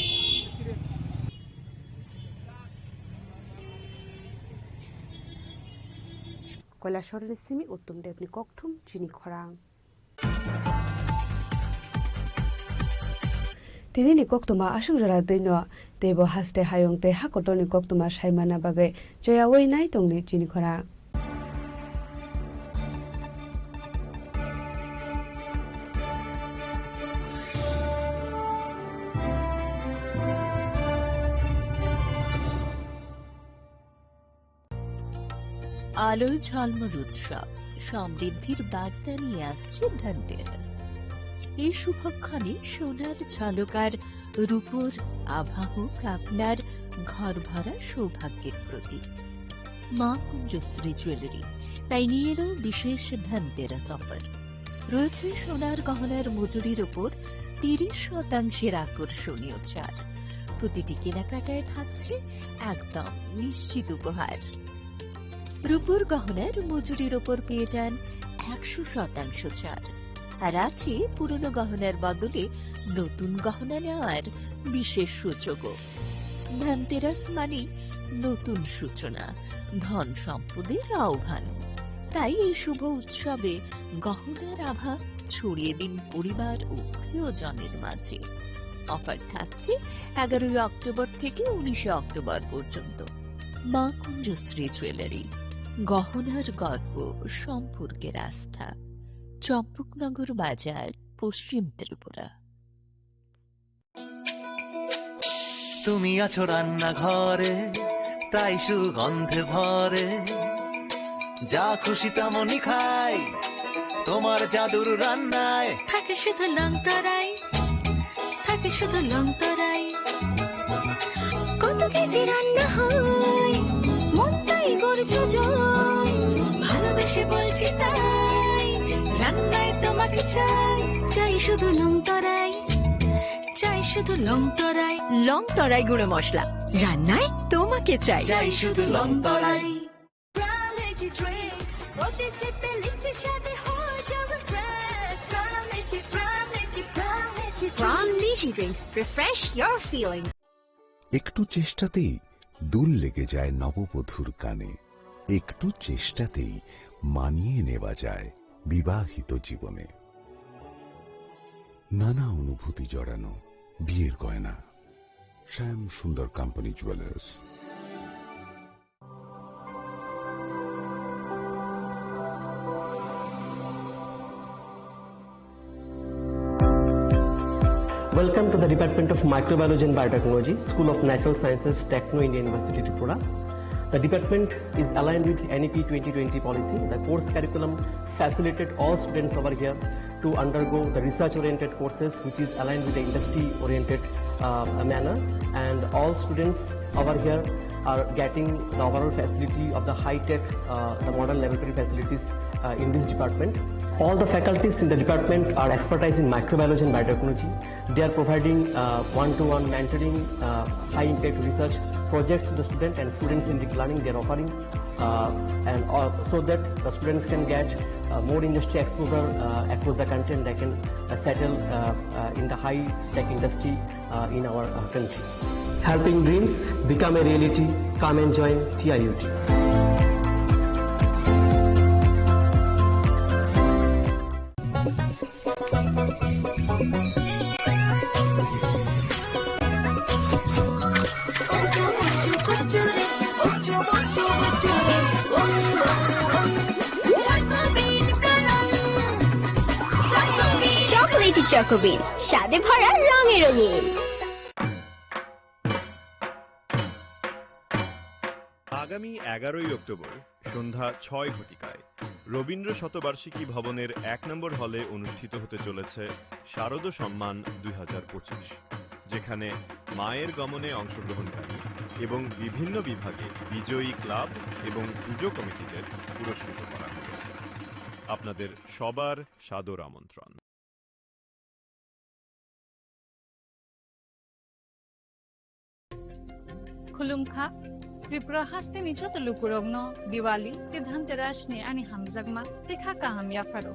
Koilashwarer Simi Uttum Devni Kokthum Chini Khorang Tinini Koktuma Ashugjara Dino Debo Haste Hayong Te Hakotoni Koktuma Shaimana Bagai Joya Wei Nai Tongni Chini Khorang আলোয় ঝলমল উৎসব সমৃদ্ধির বার্তা নিয়ে আসছে ধনতেরাস। এই শুভক্ষণে সোনার ঝলকার রূপোর আভা হোক আপনার ঘর ভরা সৌভাগ্যের প্রতীক। মা কুঞ্জশ্রী জুয়েলারি তাই নিয়ে এলো বিশেষ ধনতেরাস অফার। রয়েছে সোনার গহনার মজুরির উপর 30% আকর্ষণীয় ছাড়। প্রতিটি কেনাকাটায় থাকছে একদম নিশ্চিত উপহার। রূপোর গহনার মজুরির ওপর পেয়ে যান 100% ছাড়। আর আছে পুরনো গহনার বদলে নতুন গহনা নেওয়ার বিশেষ সুযোগও। ধনতেরাস মানে নতুন সূচনা, ধন সম্পদের আহ্বান। তাই এই শুভ উৎসবে গহনার আভা ছড়িয়ে দিন পরিবার ও প্রিয়জনের মাঝে। অফার থাকছে 11 অক্টোবর থেকে 19 অক্টোবর পর্যন্ত। মা কুঞ্জশ্রী জুয়েলারি, গহনার গর্ব, সম্পর্কের আস্থা। চম্পকনগর বাজার, পশ্চিম ত্রিপুরা। তুমি আছো রান্নাঘরে, তাই সুগন্ধে ভরে, যা খুশি তেমনই খাই তোমার জাদুর রান্নায়। থাকে শুধু লংতরাই, থাকে শুধু লংতরাই, কত কেজি রান্না হয় মনটাই গর্জে যায়। ভালোবেসে বলছি তাই, রান্নায় তোমাকে চাই, চাই শুধু লংতরাই, চাই শুধু লংতরাই। লংতরাই গুঁড়ো মশলা, রান্নায় তোমাকে চাই, চাই শুধু লংতরাই। energy drink. Refresh your feelings. একটু চেষ্টাতেই দুল লেগে যায় নববধূর কানে, একটু চেষ্টাতেই মানিয়ে নেওয়া যায় বিবাহিত জীবনে। নানা অনুভূতি জড়ানো বিয়ের গয়না। শ্যাম সুন্দর company jewellers. Welcome to the Department of Microbiology and Biotechnology, School of Natural Sciences, Techno India University, Tripura. The department is aligned with NEP 2020 policy. The course curriculum facilitated all students over here to undergo the research-oriented courses, which is aligned with the industry-oriented manner. And all students over here are getting the overall facility of the high-tech, the modern laboratory facilities in this department. All the faculties in the department are expertise in microbiology and biotechnology. They are providing one-to-one mentoring, high-impact research projects to the student and student-centric learning they are offering, so that the students can get more industry exposure across the country and they can settle in the high-tech industry in our country. Helping dreams become a reality. Come and join TIUT. চকোবিন স্বাদে ভরা রঙে রঙিন। আগামী 11ই October সন্ধ্যা 6 ঘটিকায় রবীন্দ্র শতবার্ষিকী ভবনের 1 নম্বর হলে অনুষ্ঠিত হতে চলেছে শারদ সম্মান 2025, যেখানে মায়ের গমনে অংশগ্রহণকারী এবং বিভিন্ন বিভাগে বিজয়ী ক্লাব এবং পুজো কমিটিদের পুরস্কৃত করা হবে। আপনাদের সবার সাদর আমন্ত্রণ। खुलुमखा त्रिपुरा हास्ते निचोत लुकुरग्नो दिवाली ते धनतेरस नि आनि हामजागमा देखा काहाम याफारो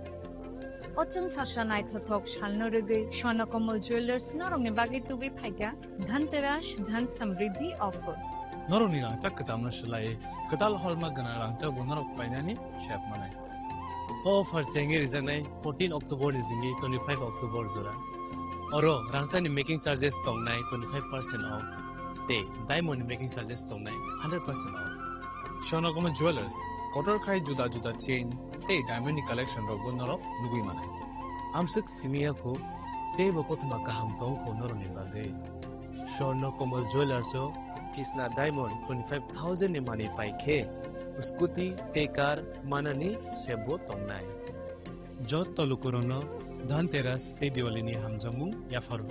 अचंग सासा नायथथक शालनो रगै स्वर्णकमल ज्वेलर्स नरंनि बागै तुबि फाइगा धनतेरस धन समृद्धि ऑफर नरंनि रांचाक कजामनो सलाय कदाल हलमा गना रांचाक बनरक पाइनानि शेप मानाय ऑफर चेंगे रिजनाय 14 अक्टोबर रिजिंगि 25 अक्टोबर जोरा अरो रांचानि मेकिंग चार्जेस तंगनाय 25% ऑफ डायमंड मेकिंग चार्जेस तंगनाय 100% ऑफ स्वर्णकमल ज्वेलर्स कटर खाय जुदा जुदा चेन ते डायमंड कलेक्शन रो बनरक नुगुइ मानाय आमसक सिमिया को ते बकतमा काहाम तंग को नरनि बागै स्वर्णकमल ज्वेलर्स कृष्णा डायमंड 25000 नि मानि पाइखे स्कूटी ते कार माननी सेबो तंगनाय जत तलुकुरन धनतेरस ते दिवाली नि हामजमु याफारो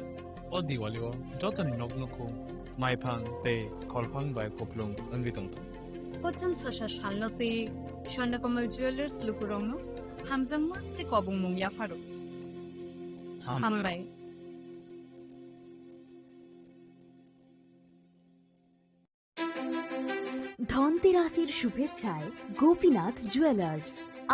ओ दिवालीओ जतन नगनको माइफां ते खलफां बाय कपलुं अंगितंग पचन सशा शालनते स्वर्णकमल ज्वेलर्स लुकुरंगनो हामजमु ते कबुंमुं याफारो हामबाय ধনতেরাসের শুভেচ্ছায় গোপীনাথ জুয়েলার্স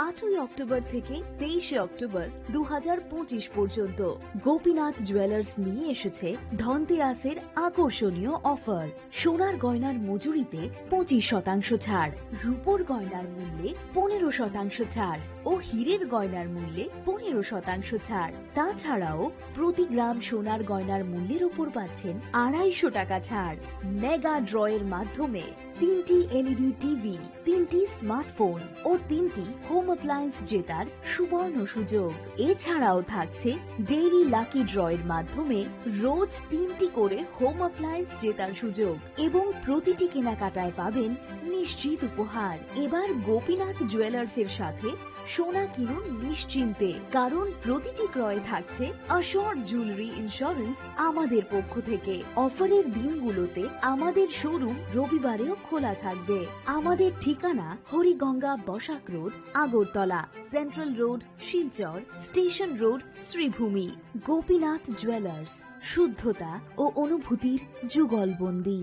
8 অক্টোবর থেকে 23 অক্টোবর 2025 পর্যন্ত গোপীনাথ জুয়েলার্স নিয়ে এসেছে ধনতেরাসের আকর্ষণীয় অফার। সোনার গয়নার মজুরিতে 25% ছাড়, রূপোর গয়নার মূল্যে 15% ছাড় ও হীরের গয়নার মূল্যে 15% ছাড়। তাছাড়াও প্রতি গ্রাম সোনার গয়নার মূল্যের উপর পাচ্ছেন 250 টাকা ছাড়। মেগা ড্রয়ের মাধ্যমে 3টি এলইডি টিভি, 3টি স্মার্টফোন ও 3টি হোম অ্যাপ্লায়েন্স জেতার সুবর্ণ সুযোগ। এছাড়াও থাকছে ডেইলি লাকি ড্রয়ের মাধ্যমে রোজ 3টি করে হোম অ্যাপ্লায়েন্স জেতার সুযোগ এবং প্রতিটি কেনাকাটায় পাবেন নিশ্চিত উপহার। এবার গোপীনাথ জুয়েলার্স এর সাথে সোনা কিনুন নিশ্চিন্তে, কারণ প্রতিটি ক্রয়ে থাকছে অ্যাশোর্ড জুয়েলারি ইন্স্যুরেন্স আমাদের পক্ষ থেকে। অফারের দিনগুলোতে আমাদের শোরুম রবিবারেও খোলা থাকবে। আমাদের ঠিকানা Hariganga Basak road, Agartala, central road, Silchar, station road, Sribhumi. Gopinath jewellers, শুদ্ধতা ও অনুভূতির যুগলবন্দী।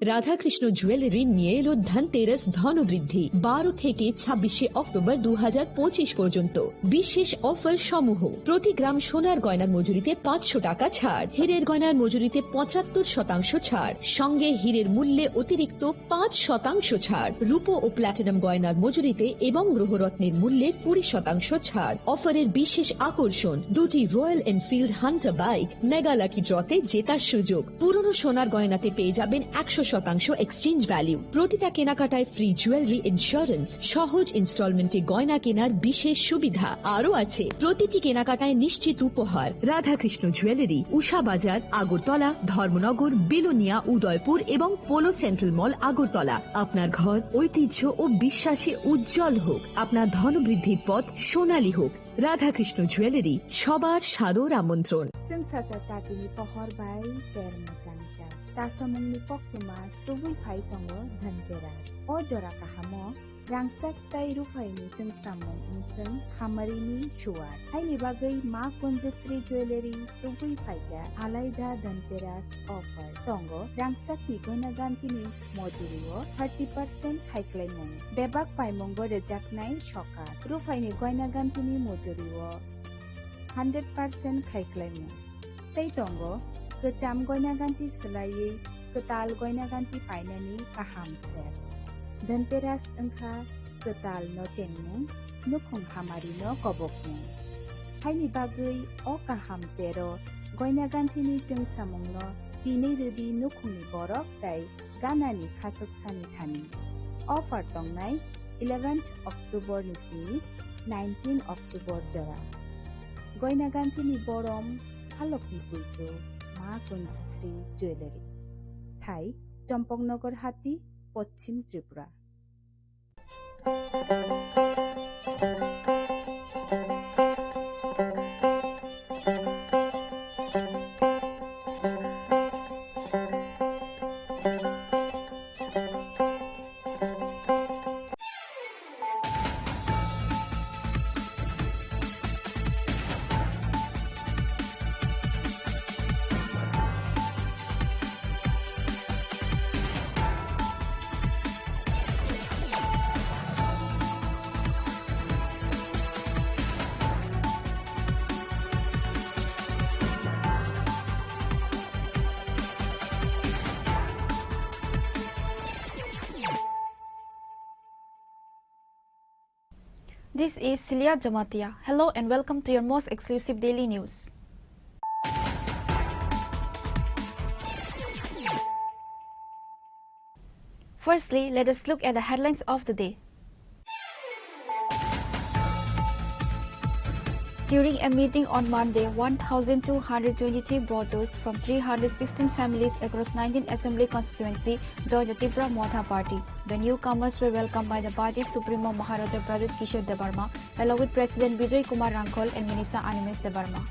রাধাকৃষ্ণ জুয়েলারি নিয়ে এলো ধনতেরাস ধনবৃদ্ধি 12 থেকে 26 অক্টোবর 2025 পর্যন্ত বিশেষ অফার সমূহ। প্রতি গ্রাম সোনার গয়নার মজুরিতে 500 টাকা ছাড়, হীরের গয়নার মজুরিতে 75% ছাড়, সঙ্গে হীরের মূল্যে অতিরিক্ত 5% ছাড়, রূপো ও প্ল্যাটিনাম গয়নার মজুরিতে এবং গ্রহরত্নের মূল্যে 20% ছাড়। অফারের বিশেষ আকর্ষণ, দুটি Royal Enfield Hunter bike mega lucky ড্রতে জেতার সুযোগ। পুরনো সোনার গয়নাতে পেয়ে যাবেন 100% এক্সচেঞ্জ ভ্যালু। প্রতিটা কেনাকাটায় ফ্রি জুয়েলারি ইন্স্যুরেন্স, সহজ ইনস্টলমেন্টে গয়না কেনার বিশেষ সুবিধা আরও আছে। প্রতিটি কেনাকাটায় নিশ্চিত উপহার। রাধাকৃষ্ণ জুয়েলারি, উষা বাজার, আগরতলা, ধর্মনগর, বিলোনিয়া, উদয়পুর এবং পোলো সেন্ট্রাল মল, আগরতলা। আপনার ঘর ঐতিহ্য ও বিশ্বাসে উজ্জ্বল হোক, আপনার ধনবৃদ্ধির পথ সোনালী হোক। রাধাকৃষ্ণ জুয়েলারি, সবার সাদর আমন্ত্রণ। Tatini pohor bai ter macangca. Tasamungni poksima tubui phai tongo dhanteras. O jora kahamo rangsak tai rufaini sengsamung inseng hamarini shuar. Haini bagai ma konjastri jewelry tubui phaika alaida dhanteras offer. Tongo rangsak ni goina gantini mojurio 30% haiklaimung. Bebak paimongo rejaknai shoka. Rufaini goina gantini mojurio 100% haiklaimung. Tei tongo kecam goina ganti selai ketal goina ganti painani kaham ser. Dhanteras engkha ketal no cengmung nukhung hamari no kobokmung. Haini bagai o kaham sero goina ganti ni jeng samung no bini rudi nukhungni borok tai ganani khasok sani thani. Offer tongnai 11th October nisini 19 October jora. Goina ganti ni borom Halokni Puito, Ma Konjastri Jewelry. Thai, Champongnagar Hati, Pochim Tripura. This is Celia Jamatia. Hello and welcome to your most exclusive daily news. Firstly, let us look at the headlines of the day. During a meeting on Monday, 1,223 voters from 316 families across 19 assembly constituency joined the Tripura Motha party. The newcomers were welcomed by the party's Supremo Maharaja Pradit Kishore Debarma, along with President Vijay Kumar Rangkol and Minister Animesh Debarma.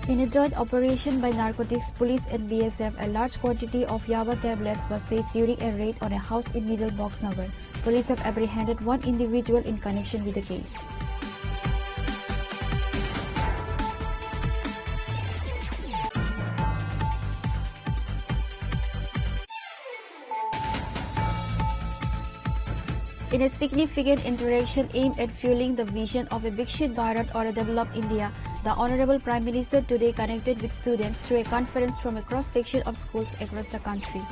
In a joint operation by narcotics police and BSF, a large quantity of Yaba tablets was seized during a raid on a house in Middle Boxnagar. Police have apprehended one individual in connection with the case. In a significant interaction aimed at fueling the vision of a Vikshit Bharat or a developed India, the Honorable Prime Minister today connected with students through a conference from a cross-section of schools across the country.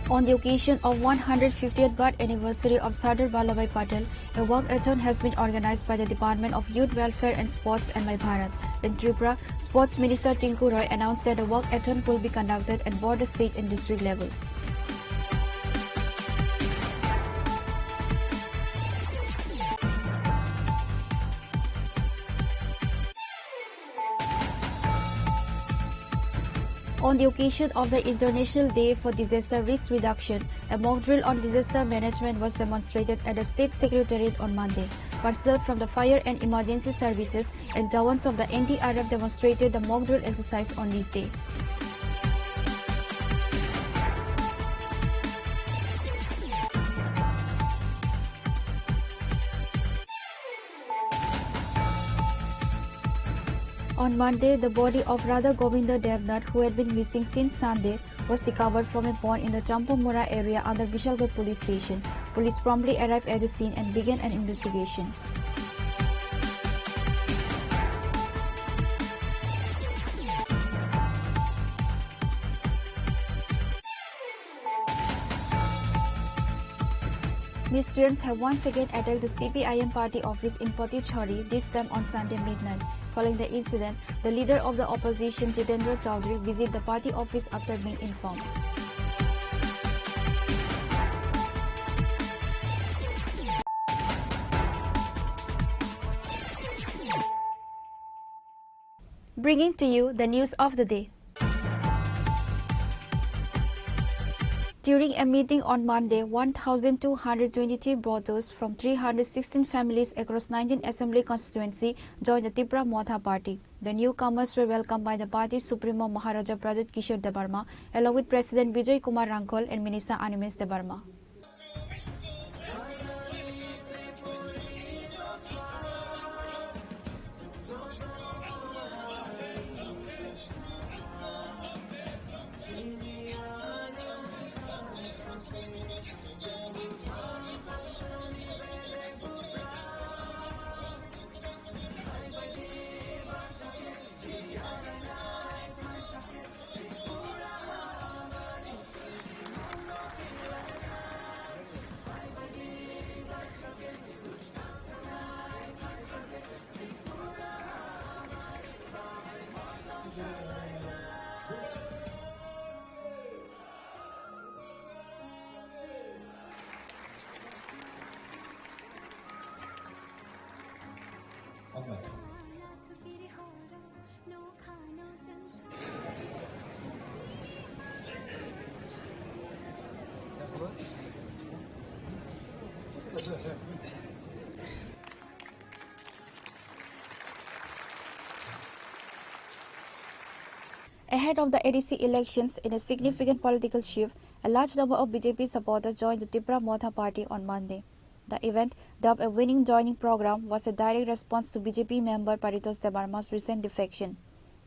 On the occasion of 150th birth anniversary of Sardar Vallabhbhai Patel, a walkathon has been organized by the Department of Youth Welfare and Sports and My Bharat. In Tripura, Sports Minister Tinku Roy announced that a walkathon will be conducted at border state and district levels. On the occasion of the International Day for Disaster Risk Reduction, a mock drill on disaster management was demonstrated at the State Secretariat on Monday. personnel from the fire and emergency services and Jawans of the NDRF demonstrated the mock drill exercise on this day. On Monday, the body of Radha Govinda Devnath, who had been missing since Sunday, was recovered from a pond in the Champumura area under Vishalgarh police station. Police promptly arrived at the scene and began an investigation. Miscreants have once again attacked the CPIM party office in Patichhari, this time on Sunday midnight. Following the incident, the leader of the opposition, Jitendra Chowdhury, visited the party office after being informed. Bringing to you the news of the day. During a meeting on Monday, 1,223 voters from 316 families across 19 assembly constituency joined the Tipra Motha party. The newcomers were welcomed by the party's Supremo Maharaja Pradut Kishore Debarma, along with President Vijay Kumar Rangkol and Minister Animesh Debarma. Ahead of the ADC elections, in a significant political shift, a large number of BJP supporters joined the Tipra Motha party on Monday. The event, dubbed a winning joining program, was a direct response to BJP member Paritosh Debarma's recent defection.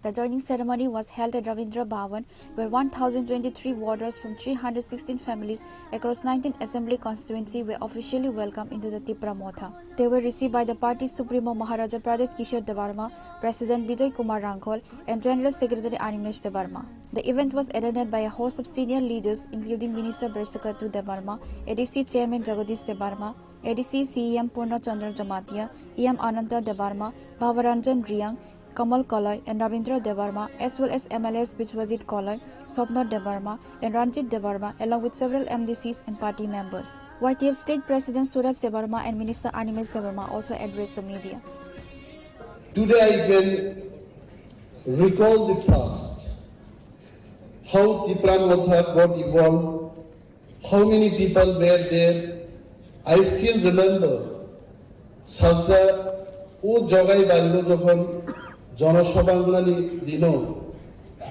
The joining ceremony was held at Ravindra Bhavan, where 1,023 voters from 316 families across 19 assembly constituency were officially welcomed into the Tipra Motha. They were received by the party's Supremo Maharaja Pradut Kishore Debarma, President Vijay Kumar Rangkol, and General Secretary Animesh Debarma. The event was attended by a host of senior leaders, including Minister Breshakatu Debarma, ADC Chairman Jagadish Debarma, ADC CEM Purna Chandra Jamatia, EM Ananta Debarma, Bhavaranjan Riyang, Kamal Kalai and Ravindra Debarma, as well as MLAs Vishwajit Kalai, Swapna Debarma and Ranjit Debarma, along with several MDCs and party members. YTF State President Suraj Debarma and Minister Animesh Debarma also addressed the media. Today I can recall the past, how Tipra Motha got evolved, how many people were there. I still remember Salsa O Jogai Bando Jokhon Janasabhagulo Dino.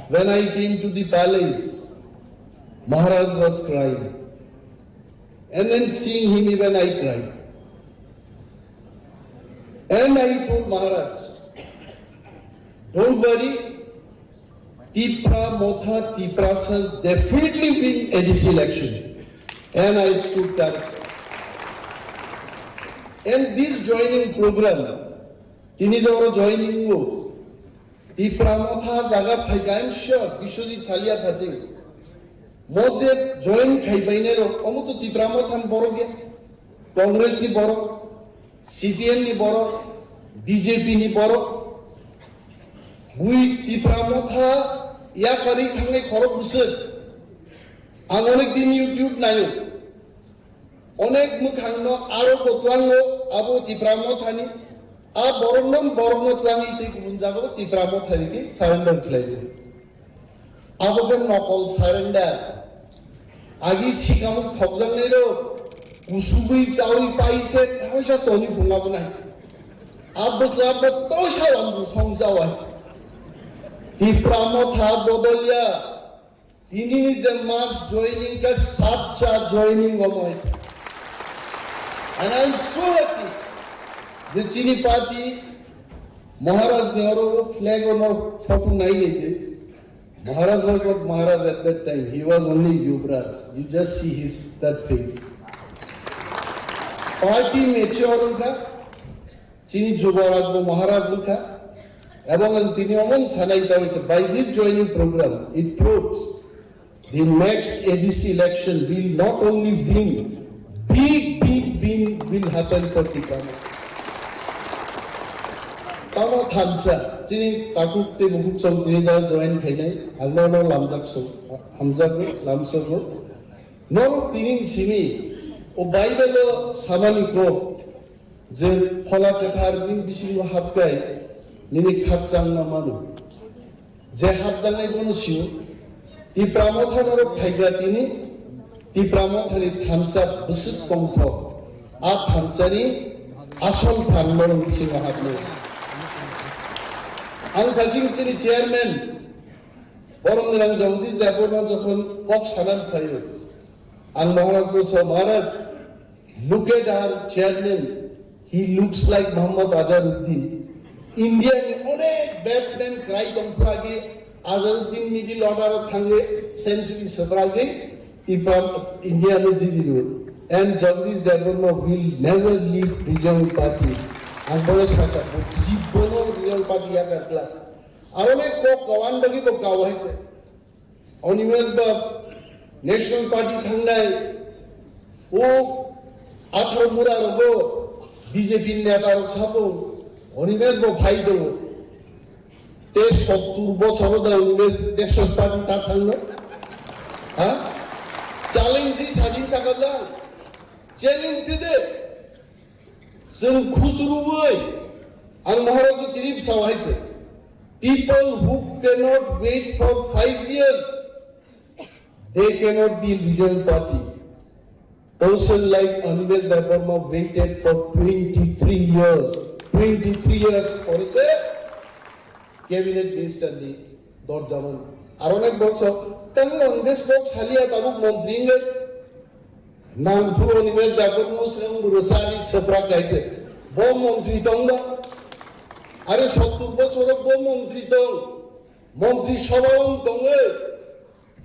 When I came to the palace, Maharaj was crying. And then seeing him, even I cried. And I told Maharaj, don't worry, Tipra Motha Tipras has definitely been at this election. And I stood there. And this joining program, Tinidoro joining go, Tipra Motha Zaga Phaika, I'm sure, Vishwajit Chalia Thajing. Moje join Khaibainero, Omutu Tipra Motha Boroge, Congress ni Boro, CPM ni Boro, BJP ni Boro. We Tipra Motha, Yakari Tangle Korok Busur. Amonek din YouTube Nayo. Onek Mukhanno, Aro Kotwango, Abu Tipra Mothani. A Borondom Borno take Munzago, Tipra Mothani, surrender claim. Abogan Nopal surrender. Agi Shikamu Thobzanero, usubui chawi paise kaisa toni bunga bunai abot to salam bu songjawa di pramotha bodolia ini je mass joining ka satcha joining omoy and I'm so happy the Chini party Maharaj Nehru flag on our photo nahi. Maharaj was not Maharaj at that time. He was only Yuvraj. You just see that face. Party mature tha, Chini Yuvraj ko Maharaj tha, এবং তিনি অমন ছানাইতে হয়েছে. By this joining program, it proves the next ABC election will not only win, big win will happen for Tikama. Tama Thansa, Chini Takukte Bukuksong Trinidad join Khainai, Agnono Lamjakso, Hamzago, Lamsogo, Nor Tinin Simi, O Bible Samaniko, Je Pola Kathar Bin Bishingo Hapkai, Nini Kapsang Namanu, Je Hapsangai Bonushu, I Pramothanoro Kaigatini, I Pramothani Thamsa Busut Kongto, A Thamsani, Asol Thanmoro Bishingo Hapkai. Ang kajing chini chairman, borong nilang jauhdis dapur na jokhon kok sanan khayo. Ang Maharaj ko so Maharaj, look at our chairman. He looks like Muhammad Azharuddin. India ni onek batsman cry kompragi Azharuddin middle order thange century sabragi ipam India me jidilu. And Jagdish Devarma will never leave Vijay Party. Ang bolo saka, jibono real party yaga kla. Arone ko kawan bagi ko kawai se. Onimes ba national party thangnai. O athro mura rogo BJP neta ro chapo. Onimes bo bhai do. Te 70 বছর da onimes national party ta thangno. Ha? Challenge this Hajin Sakadla. Challenge de. जों खुसरुबै आं महाराज गिरिब सावहायसे people who cannot wait for 5 years they cannot be leader party. Person like Anil Devarma waited for 23 years for the cabinet minister ni dot zaman aronek bokso tango Anil bok salia tabuk montringe Nang puro ni med dapat muslim berusari seprakai bom menteri tongga, are 70 বছর bom menteri tong, menteri sabang tongga,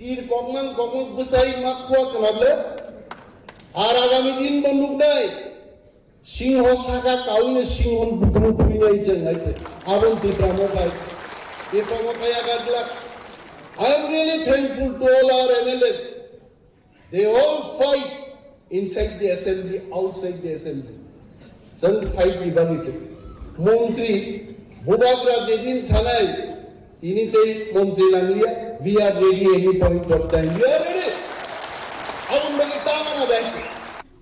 tir komang besai makwa kenable, agami din bonduk dai, singho saka kaune singhon bukunu punya ijeng aise, abon ti pramokai agadla. I am really thankful to all our MLAs. They all fight inside the assembly, outside the assembly. Some fight ibagise. Montri, Bubakra jedin sanai, inite Montri Langlia, we are ready any point of time. We are ready.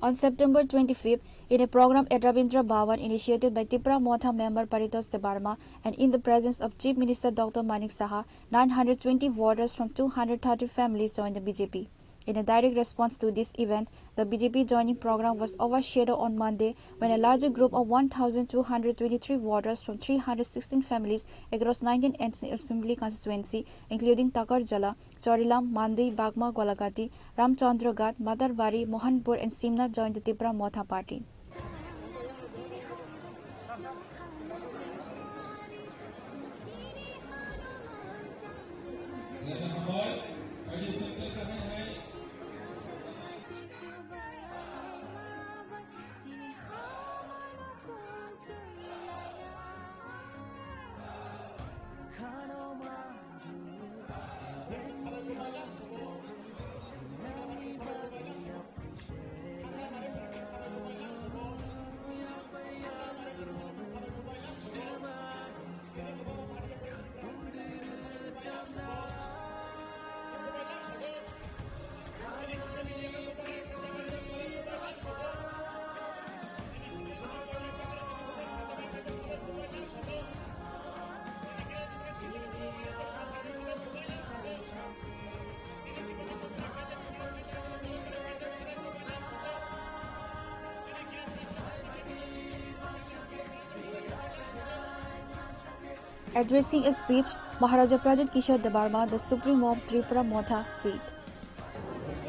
On September 25th, in a program at Rabindra Bhavan initiated by Tipra Motha member Paritosh Debarma and in the presence of Chief Minister Dr. Manik Saha, 920 voters from 230 families joined the BJP. In a direct response to this event, the BJP joining program was overshadowed on Monday when a larger group of 1,223 voters from 316 families across 19 assembly constituency, including Takarjala, Chorilam, Mandi, Bagma, Golagati, Ramchandragat, Madarbari, Mohanpur and Simna joined the Tipra Motha party. Addressing a speech, Maharaja Pradip Kishore Debarma, the Supreme of Tripura Motha, said,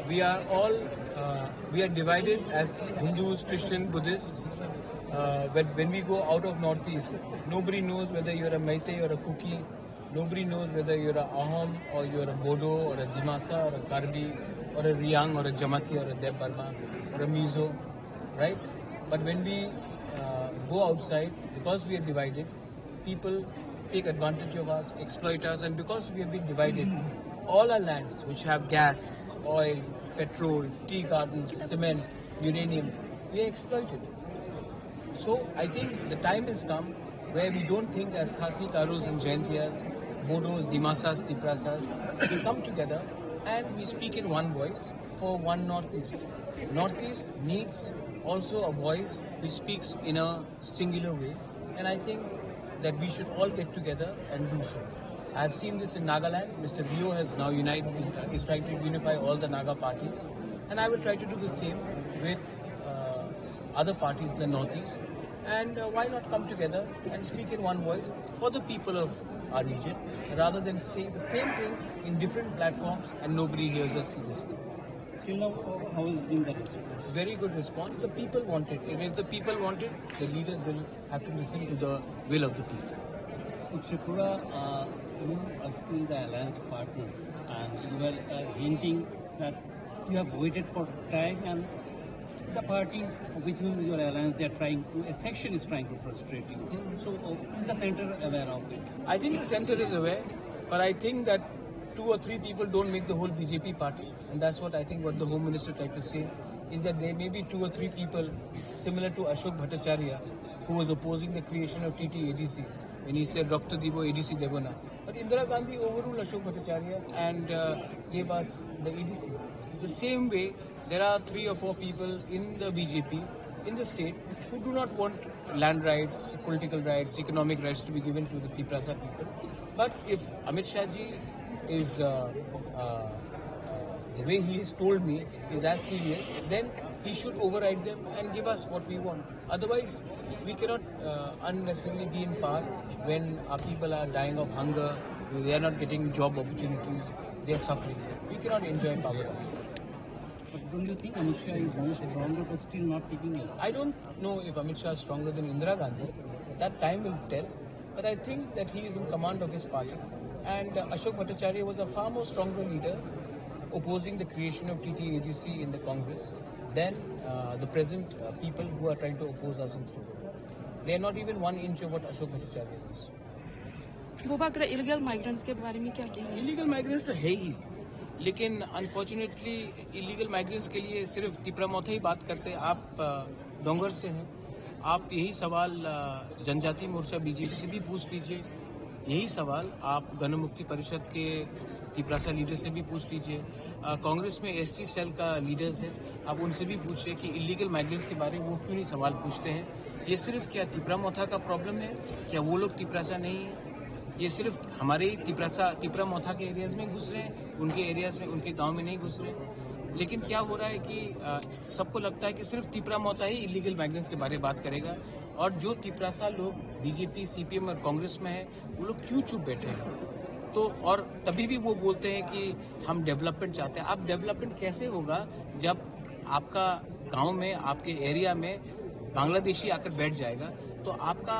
We are all we are divided as Hindus, Christians, Buddhists. But when we go out of Northeast, nobody knows whether you're a Meitei or a Kuki. Nobody knows whether you're a Ahom or you're a Bodo or a Dimasa or a Karbi or a Riang or a Jamati or a Deb Barma or a Mizo, right? But when we go outside, because we are divided, people take advantage of us, exploit us, and because we have been divided, all our lands which have gas, oil, petrol, tea gardens, cement, uranium, we are exploited. So I think the time has come where we don't think as Khasi, Karos and Jaintiyas, Bodos, Dimasas, Tiprasas, we come together and we speak in one voice for one Northeast. Northeast needs also a voice which speaks in a singular way, and I think that we should all get together and do so. I have seen this in Nagaland. Mr. Rio has now is trying to unify all the Naga parties, and I will try to do the same with other parties in the Northeast. And why not come together and speak in one voice for the people of our region, rather than say the same thing in different platforms and nobody hears us seriously. Till now, how has been the response? Very good response. The people want it. And if the people want it, the leaders will have to listen to the will of the people. In Tripura, you are still the alliance partner, and you were hinting that you have waited for time, and the party with whom you are alliance, they are trying to, a section is trying to frustrate you. So is the center aware of it? I think the center is aware, but I think that 2 or 3 people don't make the whole BJP party, and that's what I think what the Home Minister tried to say, is that there may be 2 or 3 people similar to Ashok Bhattacharya, who was opposing the creation of TT-ADC, when he said Dr. Debo ADC Devona. But Indira Gandhi overruled Ashok Bhattacharya and gave us the ADC. The same way, there are 3 or 4 people in the BJP, in the state, who do not want land rights, political rights, economic rights to be given to the Tiprasa people. But if Amit Shah ji is, the way he has told me, is as serious, then he should override them and give us what we want. Otherwise, we cannot unnecessarily be in power when our people are dying of hunger, they are not getting job opportunities, they are suffering. We cannot enjoy power. But don't you think Amit Shah is more stronger but still not taking it? I don't know if Amit Shah is stronger than Indira Gandhi. That time will tell. But I think that he is in command of his party. And Ashok Bhattacharya was a far more stronger leader opposing the creation of TT-ADC in the Congress than the present people who are trying to oppose us in Tripura. They are not even 1 inch of what Ashok Bhattacharya is. भूभाग illegal migrants के बारे में क्या कहेंगे? Illegal migrants तो है ही, लेकिन unfortunately illegal migrants के लिए सिर्फ तिपरा मोथा ही बात करते हैं। आप डोंगर से हैं, आप यही सवाल जनजाति मोर्चा बीजेपी से भी पूछ लीजिए, यही सवाल आप गण मुक्ति परिषद के तिपरासा लीडर से भी पूछ लीजिए, कांग्रेस में एसटी सेल का लीडर्स है, आप उनसे भी पूछिए कि इलीगल माइग्रेंट्स के बारे में वो क्यों नहीं सवाल पूछते हैं। ये सिर्फ क्या तिपरा मोथा का प्रॉब्लम है, क्या वो लोग तिपरासा नहीं है? ये सिर्फ हमारे ही तिपरा मोथा के एरियाज में घुस रहे हैं, उनके एरियाज में, उनके गांव में नहीं घुस रहे। लेकिन क्या हो रहा है कि सबको लगता है कि सिर्फ तिपरा मोथा ही इलीगल माइग्रेंट्स के बारे में बात करेगा, और जो तिपरासा लोग बीजेपी, सीपीएम और कांग्रेस में है, वो लोग क्यों चुप बैठे हैं? तो और तभी भी वो बोलते हैं कि हम डेवलपमेंट चाहते हैं। अब डेवलपमेंट कैसे होगा जब आपका गाँव में, आपके एरिया में बांग्लादेशी आकर बैठ जाएगा? तो आपका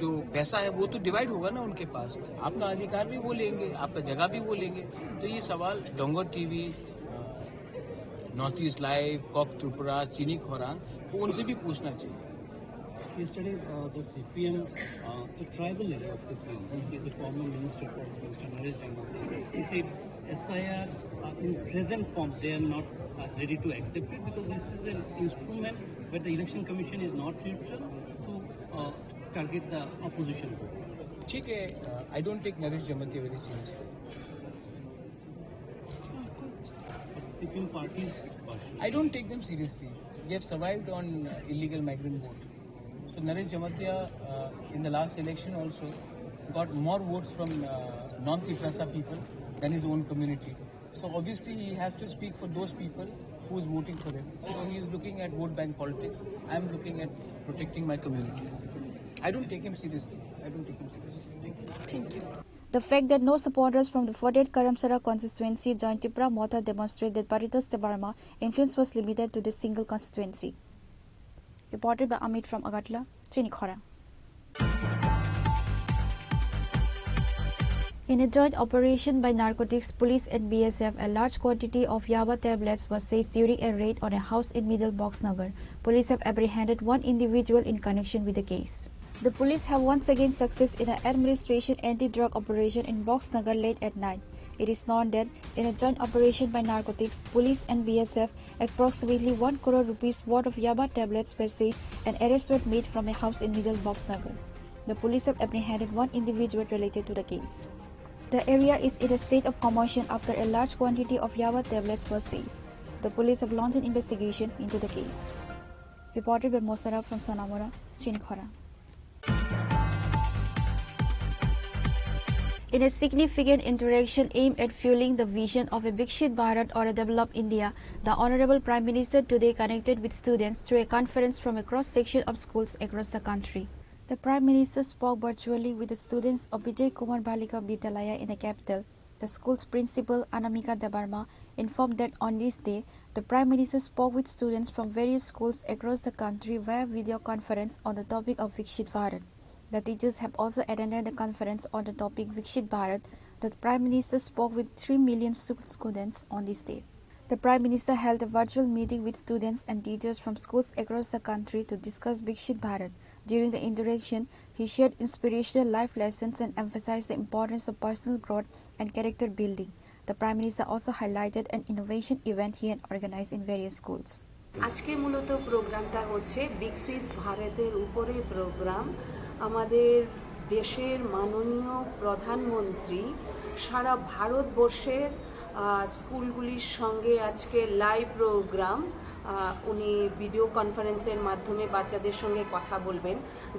जो पैसा है वो तो डिवाइड होगा ना उनके पास, आपका अधिकार भी वो लेंगे, आपका जगह भी वो लेंगे। तो ये सवाल Dongar TV, north east live, Kok Tripura, Chini Khorang, वो उनसे भी पूछना चाहिए। Yesterday, the CPM, the tribal leader of CPM, is a former minister for Mr. Naresh Janmohan. He said SIR in present form they are not ready to accept it because this is an instrument where the election commission is not neutral to target the opposition vote. ठीक है, I don't take Naresh Janmohan very seriously. CPM parties, I don't take them seriously. They have survived on illegal migrant vote. So Naresh Janmohan in the last election also got more votes from non-Tiprasa people than his own community. So obviously he has to speak for those people who is voting for him. So he is looking at vote bank politics. I am looking at protecting my community. I don't take him seriously. I don't take him seriously. Thank you. Thank you. The fact that no supporters from the 48 Karamsara constituency joined Tripura Motha demonstrate that Paritas Debarma influence was limited to this single constituency. Reported by Amit from Agatla, Chinikhora. In a joint operation by narcotics police and BSF, a large quantity of Yaba tablets was seized during a raid on a house in Middle Boxnagar. Police have apprehended one individual in connection with the case. The police have once again succeeded in an administration anti-drug operation in Boxnagar late at night. It is known that in a joint operation by narcotics, police and BSF, approximately 1 crore rupees worth of Yaba tablets were seized and arrests were made from a house in Middle Boxnagar. The police have apprehended one individual related to the case. The area is in a state of commotion after a large quantity of Yaba tablets was seized. The police have launched an investigation into the case. Reported by Mosara from Sonamora, Chinikhora. In a significant interaction aimed at fueling the vision of a Viksit Bharat or a developed India, the Honorable Prime Minister today connected with students through a conference from a cross-section of schools across the country. The Prime Minister spoke virtually with the students of Vijay Kumar Balika Vidyalaya in the capital. The school's principal, Anamika Debarma, informed that on this day, the Prime Minister spoke with students from various schools across the country via video conference on the topic of Viksit Bharat. The teachers have also attended the conference on the topic Viksit Bharat. The Prime Minister spoke with 3 million students on this day. The Prime Minister held a virtual meeting with students and teachers from schools across the country to discuss Viksit Bharat. During the interaction, he shared inspirational life lessons and emphasized the importance of personal growth and character building. The Prime Minister also highlighted an innovation event he had organized in various schools. আজকে মূলত প্রোগ্রামটা হচ্ছে বিকশিত ভারতের উপরে programme. আমাদের দেশের মাননীয় প্রধানমন্ত্রী সারা ভারতবর্ষের স্কুলগুলির সঙ্গে আজকে লাইভ প্রোগ্রাম উনি ভিডিও কনফারেন্সের মাধ্যমে বাচ্চাদের সঙ্গে কথা বলবেন।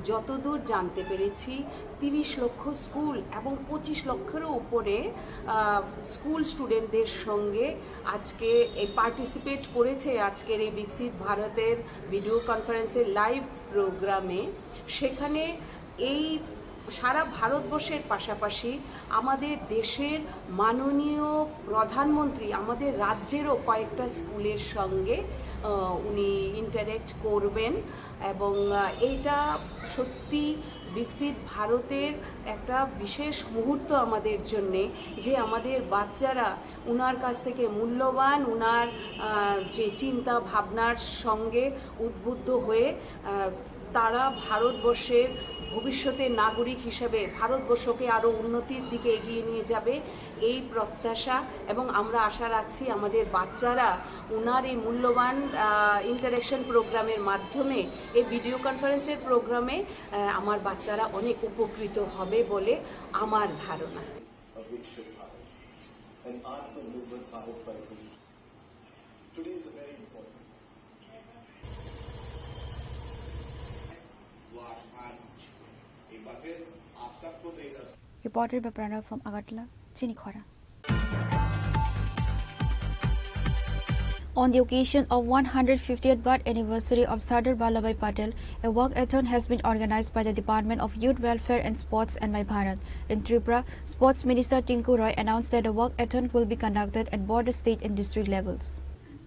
যতদূর জানতে পেরেছি 30 লক্ষ স্কুল এবং 25 লক্ষেরও উপরে স্কুল স্টুডেন্টদের সঙ্গে আজকে এই পার্টিসিপেট করেছে আজকের এই বিকশিত ভারতের ভিডিও কনফারেন্সের লাইভ প্রোগ্রামে। সেখানে এই সারা ভারতবর্ষের পাশাপাশি আমাদের দেশের মাননীয় প্রধানমন্ত্রী আমাদের রাজ্যেরও কয়েকটা স্কুলের সঙ্গে উনি ইন্টারেক্ট করবেন এবং এইটা সত্যি বিকশিত ভারতের একটা বিশেষ মুহূর্ত আমাদের জন্যে যে আমাদের বাচ্চারা উনার কাছ থেকে মূল্যবান উনার যে চিন্তা ভাবনার সঙ্গে উদ্বুদ্ধ হয়ে তারা ভারতবর্ষের ভবিষ্যতের নাগরিক হিসেবে ভারতবর্ষকে আরো উন্নতির দিকে এগিয়ে নিয়ে যাবে এই প্রত্যাশা এবং আমরা আশা রাখছি আমাদের বাচ্চারা উনার এই মূল্যবান ইন্টারেকশন প্রোগ্রামের মাধ্যমে এই ভিডিও কনফারেন্সের প্রোগ্রামে আমার বাচ্চারা অনেক উপকৃত হবে বলে আমার ধারণা। Reported by Pranav from Agatla, Chinikhora. On the occasion of 150th birth anniversary of Sardar Vallabhbhai Patel, a walkathon has been organized by the Department of Youth Welfare and Sports and My Bharat. In Tripura, Sports Minister Tinku Roy announced that a walkathon will be conducted at both the state and district levels.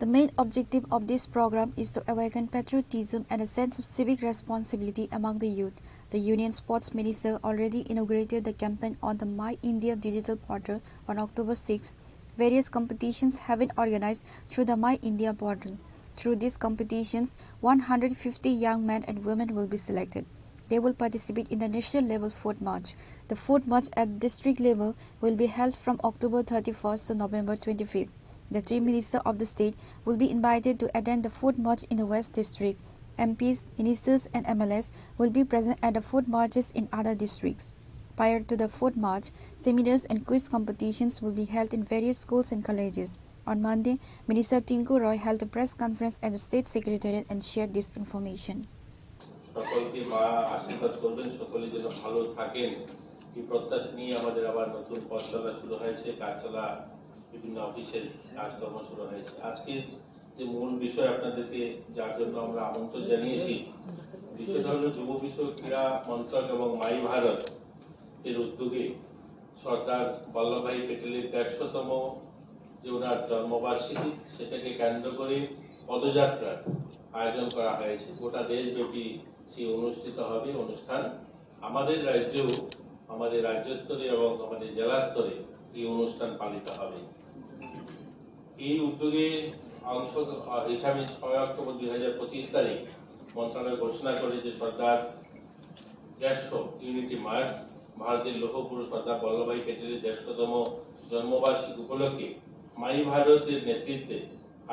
The main objective of this program is to awaken patriotism and a sense of civic responsibility among the youth. The Union Sports Minister already inaugurated the campaign on the My India digital portal on October 6. Various competitions have been organized through the My India portal. Through these competitions, 150 young men and women will be selected. They will participate in the national level foot march. The foot march at district level will be held from October 31st to November 25th. The Chief Minister of the state will be invited to attend the foot march in the West District. MPs, ministers and MLAs will be present at the foot marches in other districts. Prior to the foot march, seminars and quiz competitions will be held in various schools and colleges. On Monday, Minister Tinku Roy held a press conference at the State Secretariat and shared this information. সকলকে মা আশীর্বাদ করবেন, সকলে যেন ভালো থাকেন এই প্রত্যাশা নিয়ে আমাদের আবার নতুন পথ চলা শুরু হয়েছে, কাজ চলা বিভিন্ন অফিসের কাজকর্ম শুরু হয়েছে। আজকে যে মূল বিষয় আপনাদেরকে যার জন্য আমরা আমন্ত্রণ জানিয়েছি, বিষয়টা হলো যুব বিষয়ক ক্রীড়া মন্ত্রক এবং মাই ভারত এর উদ্যোগে সর্দার বল্লভভাই প্যাটেলের ১৫০তম যে ওনার জন্মবার্ষিকী সেটাকে কেন্দ্র করে পদযাত্রার আয়োজন করা হয়েছে। গোটা দেশব্যাপী সেই অনুষ্ঠিত হবে অনুষ্ঠান। আমাদের রাজ্যেও আমাদের রাজ্য স্তরে এবং আমাদের জেলা স্তরে এই অনুষ্ঠান পালিত হবে। এই উদ্যোগে অংশ হিসাবে ৬ অক্টোবর ২০২৫ তারিখ মন্ত্রণালয় ঘোষণা করে যে সর্দার ১৫০ ইউনিটি মার্চ ভারতের লৌহ পুরুষ সর্দার বল্লভভাই প্যাটেলের ১৫০তম জন্মবার্ষিকী উপলক্ষে মাই ভারতের নেতৃত্বে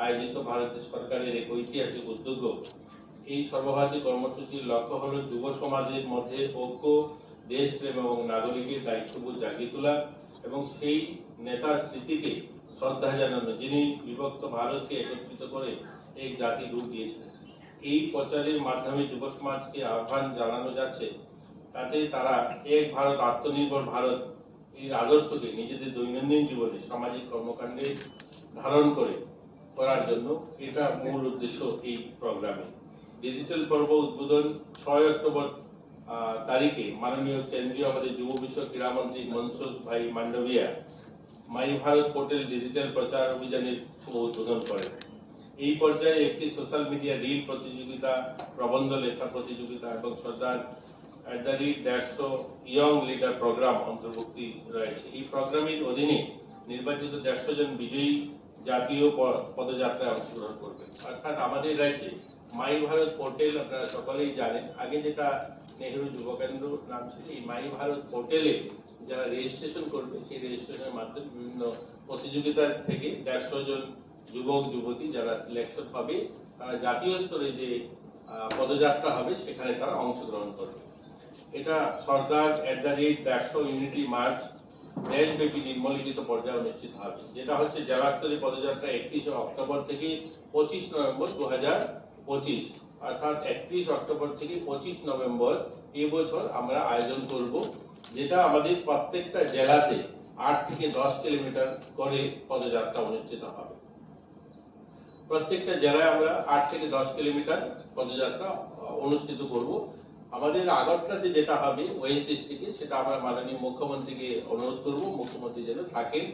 আয়োজিত ভারতের সরকারের এক ঐতিহাসিক উদ্যোগ। এই সর্বভারতীয় কর্মসূচির লক্ষ্য হল যুব সমাজের মধ্যে ঐক্য, দেশপ্রেম এবং নাগরিকের দায়িত্ববোধ জাগিয়ে তোলা এবং সেই নেতার স্মৃতিকে শ্রদ্ধা জানানো যিনি বিভক্ত ভারতকে একত্রিত করে এই জাতি রূপ দিয়েছিলেন। এই প্রচারের মাধ্যমে যুব সমাজকে আহ্বান জানানো যাচ্ছে তাতে তারা এক ভারত আত্মনির্ভর ভারত এর আদর্শকে নিজেদের দৈনন্দিন জীবনে সামাজিক কর্মকাণ্ডে ধারণ করার জন্য এটা মূল উদ্দেশ্য এই প্রোগ্রামে। ডিজিটাল পর্ব উদ্বোধন ৬ অক্টোবর তারিখে মাননীয় কেন্দ্রীয় আমাদের যুব বিষয়ক ক্রীড়ামন্ত্রী মনসুখ ভাই মান্ডভিয়া মাই ভারত পোর্টাল ডিজিটাল প্রচার অভিযানের শুভ উদ্বোধন করেন। এই পর্যায়ে একটি সোশ্যাল মিডিয়া রিল প্রতিযোগিতা, প্রবন্ধ লেখা প্রতিযোগিতা এবং সর্দার @150 ইয়ং লিডার প্রোগ্রাম অন্তর্ভুক্তি রয়েছে। এই প্রোগ্রামের অধীনে নির্বাচিত 150 জন বিজয়ী জাতীয় পদযাত্রায় অংশগ্রহণ করবে। অর্থাৎ আমাদের রাজ্যে মাই ভারত পোর্টাল আপনারা সকলেই জানেন, আগে যেটা নেহেরু যুব কেন্দ্র নাম ছিল, এই মাই ভারত পোর্টালে যারা রেজিস্ট্রেশন করবে সেই রেজিস্ট্রেশনের মাধ্যমে বিভিন্ন প্রতিযোগিতা থেকে 150 জন যুবক যুবতী যারা সিলেকশন হবে তারা জাতীয় স্তরে যে পদযাত্রা হবে সেখানে তারা অংশগ্রহণ করবে। এটা সরকার @150 ইউনিটি মার্চ দেশব্যাপী নিম্নলিখিত পর্যায়ে অনুষ্ঠিত হবে, যেটা হচ্ছে জেলা স্তরে পদযাত্রা 31 অক্টোবর থেকে 25 নভেম্বর 2025, অর্থাৎ 31 অক্টোবর থেকে 25 নভেম্বর এবছর আমরা আয়োজন করব, যেটা আমাদের প্রত্যেকটা জেলাতে 8 থেকে 10 কিলোমিটার করে পদযাত্রা অনুষ্ঠিত হবে। প্রত্যেকটা জেলায় আমরা 8 থেকে 10 কিলোমিটার পদযাত্রা অনুষ্ঠিত করব। আমাদের আগরতলাতে যেটা হবে ওয়েস্ট ডিস্ট্রিক্টে, সেটা আমরা মাননীয় মুখ্যমন্ত্রীকে অনুরোধ করব মুখ্যমন্ত্রী যেন থাকেন।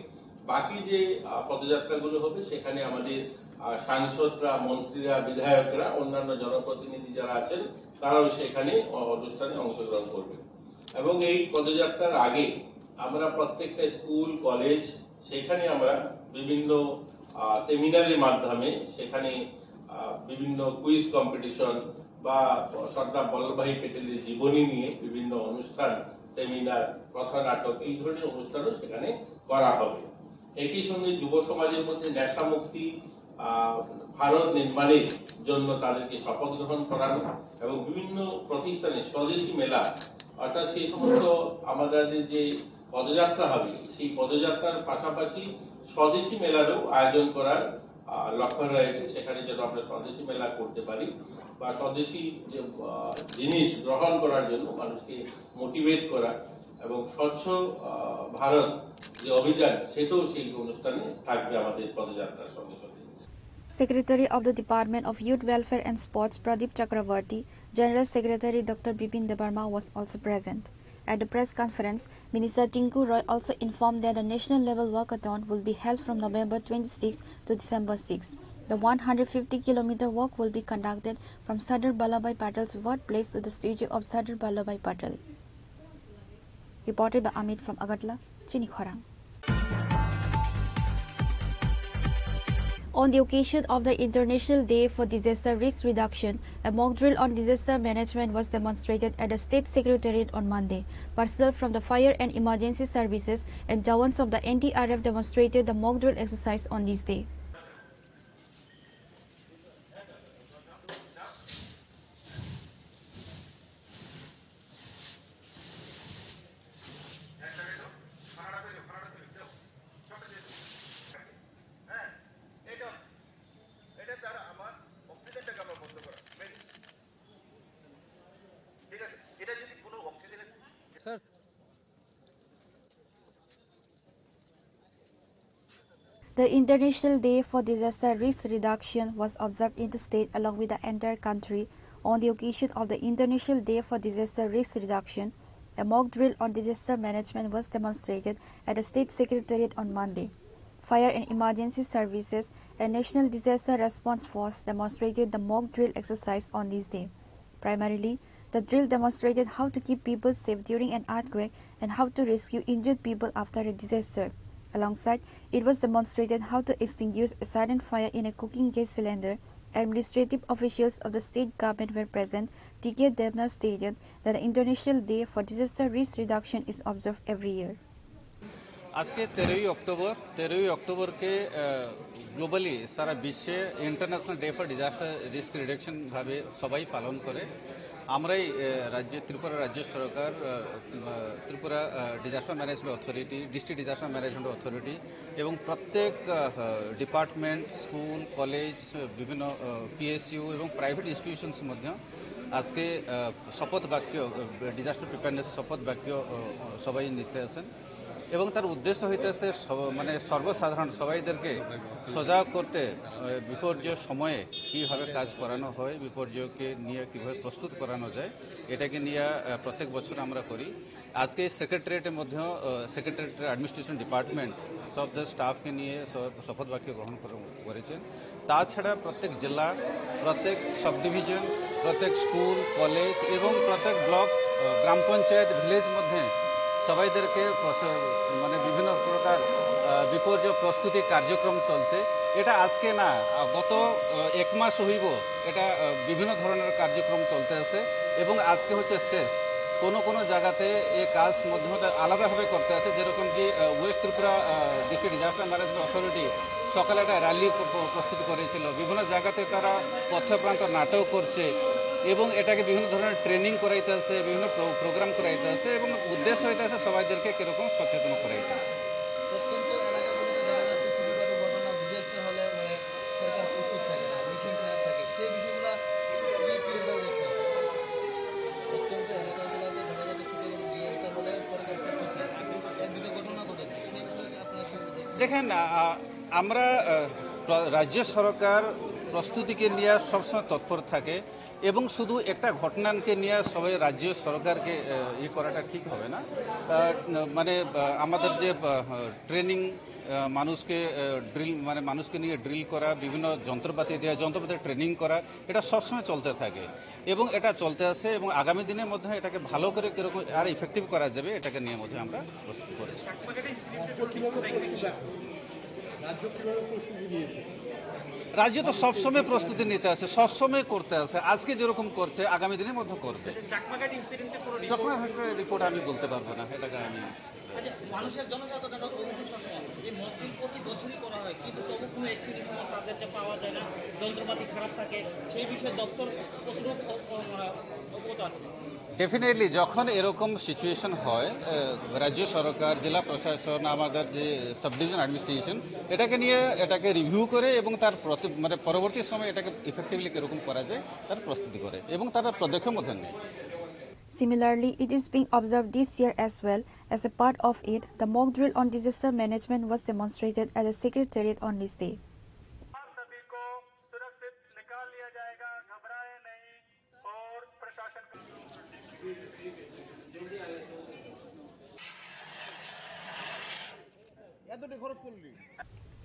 বাকি যে পদযাত্রাগুলো হবে সেখানে আমাদের সাংসদরা, মন্ত্রীরা, বিধায়করা, অন্যান্য জনপ্রতিনিধি যারা আছেন তারাও সেখানে অনুষ্ঠানে অংশগ্রহণ করবেন। এবং এই পদযাত্রার আগে আমরা প্রত্যেকটা স্কুল, কলেজ সেখানে আমরা বিভিন্ন সেমিনারের মাধ্যমে সেখানে বিভিন্ন কুইজ কম্পিটিশন বা সর্দার বল্লভভাই প্যাটেলের জীবনী নিয়ে বিভিন্ন অনুষ্ঠান, সেমিনার, কথা নাটক এই ধরনের অনুষ্ঠানও সেখানে করা হবে। একই সঙ্গে যুব সমাজের মধ্যে নেশা মুক্তি, ভারত নির্মাণের জন্য তাদেরকে শপথ গ্রহণ করানো এবং বিভিন্ন প্রতিষ্ঠানে স্বদেশী মেলা, অর্থাৎ সেই সমস্ত আমাদের যে পদযাত্রা হবে সেই পদযাত্রার পাশাপাশি স্বদেশী মেলারও আয়োজন করার লক্ষ্য রয়েছে। সেখানে যেন আমরা স্বদেশী মেলা করতে পারি বা স্বদেশী যে জিনিস গ্রহণ করার জন্য মানুষকে মোটিভেট করা এবং স্বচ্ছ ভারত যে অভিযান সেটাও সেই অনুষ্ঠানে থাকবে আমাদের পদযাত্রার সঙ্গে সঙ্গে। Secretary of the Department of Youth Welfare and Sports Pradeep Chakravarti, General Secretary Dr. Bipin Debarma was also present. At the press conference, Minister Tinku Roy also informed that the national level walkathon will be held from November 26 to December 6. The 150-kilometer walk will be conducted from Sardar Vallabhbhai Patel's birthplace to the statue of Sardar Vallabhbhai Patel. Reported by Amit from Agartala, Chini Khorang. On the occasion of the International Day for Disaster Risk Reduction, a mock drill on disaster management was demonstrated at the State Secretariat on Monday. Personnel from the Fire and Emergency Services and Jawans of the NDRF demonstrated the mock drill exercise on this day. The International Day for Disaster Risk Reduction was observed in the state along with the entire country on the occasion of the International Day for Disaster Risk Reduction. A mock drill on disaster management was demonstrated at the State Secretariat on Monday. Fire and Emergency Services and National Disaster Response Force demonstrated the mock drill exercise on this day. Primarily, the drill demonstrated how to keep people safe during an earthquake and how to rescue injured people after a disaster. Alongside, it was demonstrated how to extinguish a sudden fire in a cooking gas cylinder. Administrative officials of the state government were present. T.K. Devnath stated that the International Day for Disaster Risk Reduction is observed every year. आज के 13 अक्टूबर के globally सारा विश्व international day for disaster risk reduction भावे सबाई पालन करे আমরাই ত্রিপুরা রাজ্য সরকার Tripura disaster management authority district disaster management authority এবং প্রত্যেক ডিপার্টমেন্ট স্কুল কলেজ বিভিন্ন পিএসইউ এবং প্রাইভেট ইনস্টিটিউশনস মধ্য আজকে শপথ বাক্য ডিজাস্টার প্রিপেয়ারনেস শপথ বাক্য সবাই নিতে আছেন এবং তার উদ্দেশ্য হইতেছে মানে সর্বসাধারণ সবাইদেরকে সজাগ করতে বিপর্যয় সময়ে কিভাবে কাজ করানো হয় বিপর্যয়কে নিয়ে কিভাবে প্রস্তুত করানো যায় এটাকে নিয়ে প্রত্যেক বছর আমরা করি আজকে সেক্রেটারিয়েটের মধ্যে সেক্রেটারিয়েট অ্যাডমিনিস্ট্রেশন ডিপার্টমেন্ট সব স্টাফকে নিয়ে শপথ বাক্য গ্রহণ করেছেন তাছাড়া প্রত্যেক জেলা প্রত্যেক সাব ডিভিশন প্রত্যেক স্কুল কলেজ এবং প্রত্যেক ব্লক গ্রাম পঞ্চায়েত ভিলেজ মধ্যে সবাইদেরকে মানে বিভিন্ন প্রকার বিপর্যয় প্রস্তুতি কার্যক্রম চলছে এটা আজকে না গত এক মাস হইব এটা বিভিন্ন ধরনের কার্যক্রম চলতে আছে এবং আজকে হচ্ছে শেষ কোনো জায়গাতে এই কাজ মধ্যে আলাদাভাবে করতে আছে যেরকম কি West Tripura district disaster management authority সকালে একটা র্যালি প্রস্তুত করেছিল বিভিন্ন জায়গাতে তারা পথপ্রান্ত নাটক করছে এবং এটাকে বিভিন্ন ধরনের ট্রেনিং করাইতে আছে বিভিন্ন প্রোগ্রাম করাইতে আছে এবং উদ্দেশ্য হইতে আছে সবাইদেরকে কিরকম সচেতন করাইতে প্রত্যন্ত এলাকাগুলোতে দেখা যাচ্ছে ছোটখাটো ঘটনা ডিজাস্টার হলে সরকার প্রস্তুত থাকে না মিশন খারাপ থাকে সেই বিষয়গুলো প্রত্যন্ত এলাকাগুলোতে দেখা যাচ্ছে ছোটখাটো ডিজাস্টার হলে সরকার প্রস্তুত থাকে এক দুটো ঘটনা ঘটেছে সেইগুলোকে আপনারা দেখেন আমরা রাজ্য সরকার প্রস্তুতিকে নিয়ে সবসময় তৎপর থাকে এবং শুধু একটা ঘটনাকে নিয়ে সবাই রাজ্য সরকারকে ইয়ে করাটা ঠিক হবে না মানে আমাদের যে ট্রেনিং মানুষকে ড্রিল মানে মানুষকে নিয়ে ড্রিল করা বিভিন্ন যন্ত্রপাতি দেওয়া যন্ত্রপাতির ট্রেনিং করা এটা সবসময় চলতে থাকে এবং এটা চলতে আছে এবং আগামী দিনের মধ্যে এটাকে ভালো করে কিরকম আর ইফেক্টিভ করা যাবে এটাকে নিয়ে মধ্যে আমরা প্রস্তুত করেছি রাজ্য তো সবসময় প্রস্তুতি নিতে আছে সবসময় করতে আছে আজকে যেরকম করছে আগামী দিনের মধ্যে করবে রিপোর্ট আমি বলতে পারবো না এটাকে আমি মানুষের জনসাধারণ অভিযোগ সবসময় এই মকড্রিল প্রতি বছরই করা হয় কিন্তু তবু কোনো অ্যাক্সিডেন্ট সময় তাদেরকে পাওয়া যায় না যন্ত্রপাতি খারাপ থাকে সেই বিষয়ে দপ্তর কতটুকু অবগত আছে ডেফিনেটলি যখন এরকম সিচুয়েশন হয় রাজ্য সরকার জেলা প্রশাসন আমাদের যে সাব ডিভিশন অ্যাডমিনিস্ট্রেশন এটাকে রিভিউ করে এবং তার মানে পরবর্তী সময় এটাকে ইফেক্টিভলি কিরকম করা যায় তার প্রস্তুতি করে এবং তারা পদক্ষেপ মধ্যে নেয় Similarly, it is being observed this year as well. As a part of it, the mock drill on disaster management was demonstrated at the Secretariat on this day.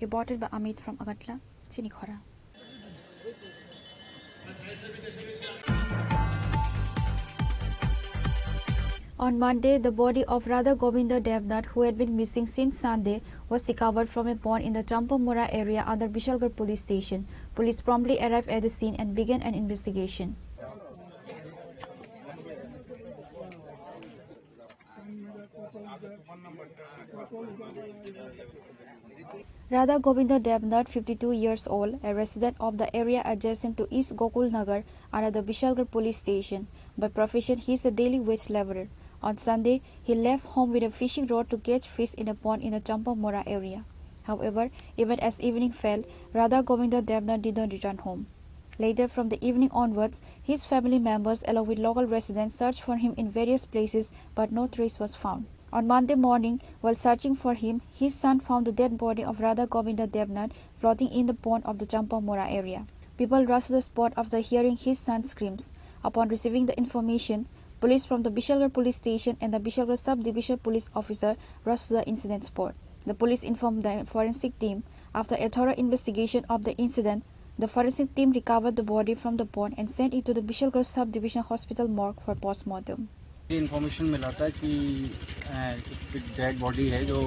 Reported by Amit from Agatla, Chinikhora. On Monday, the body of Radha Govinda Devnath, who had been missing since Sunday, was recovered from a pond in the Champamora area under Bishalgarh police station. Police promptly arrived at the scene and began an investigation. Radha Govinda Devnath, 52 years old, a resident of the area adjacent to East Gokul Nagar under the Bishalgarh police station. By profession, he is a daily wage laborer. On Sunday, he left home with a fishing rod to catch fish in a pond in the Champamora area. However, even as evening fell, Radha Govinda Devnath did not return home. Later, from the evening onwards, his family members along with local residents searched for him in various places, but no trace was found. On Monday morning, while searching for him, his son found the dead body of Radha Govinda Devnath floating in the pond of the Champamora area. People rushed to the spot after hearing his son's screams. Upon receiving the information, police from the Bishalgarh police station and the Bishalgarh sub-division police officer rushed to the incident spot. The police informed the forensic team. After a thorough investigation of the incident, the forensic team recovered the body from the pond and sent it to the Bishalgarh sub-division hospital morgue for post-mortem. Information मिला था कि dead body है जो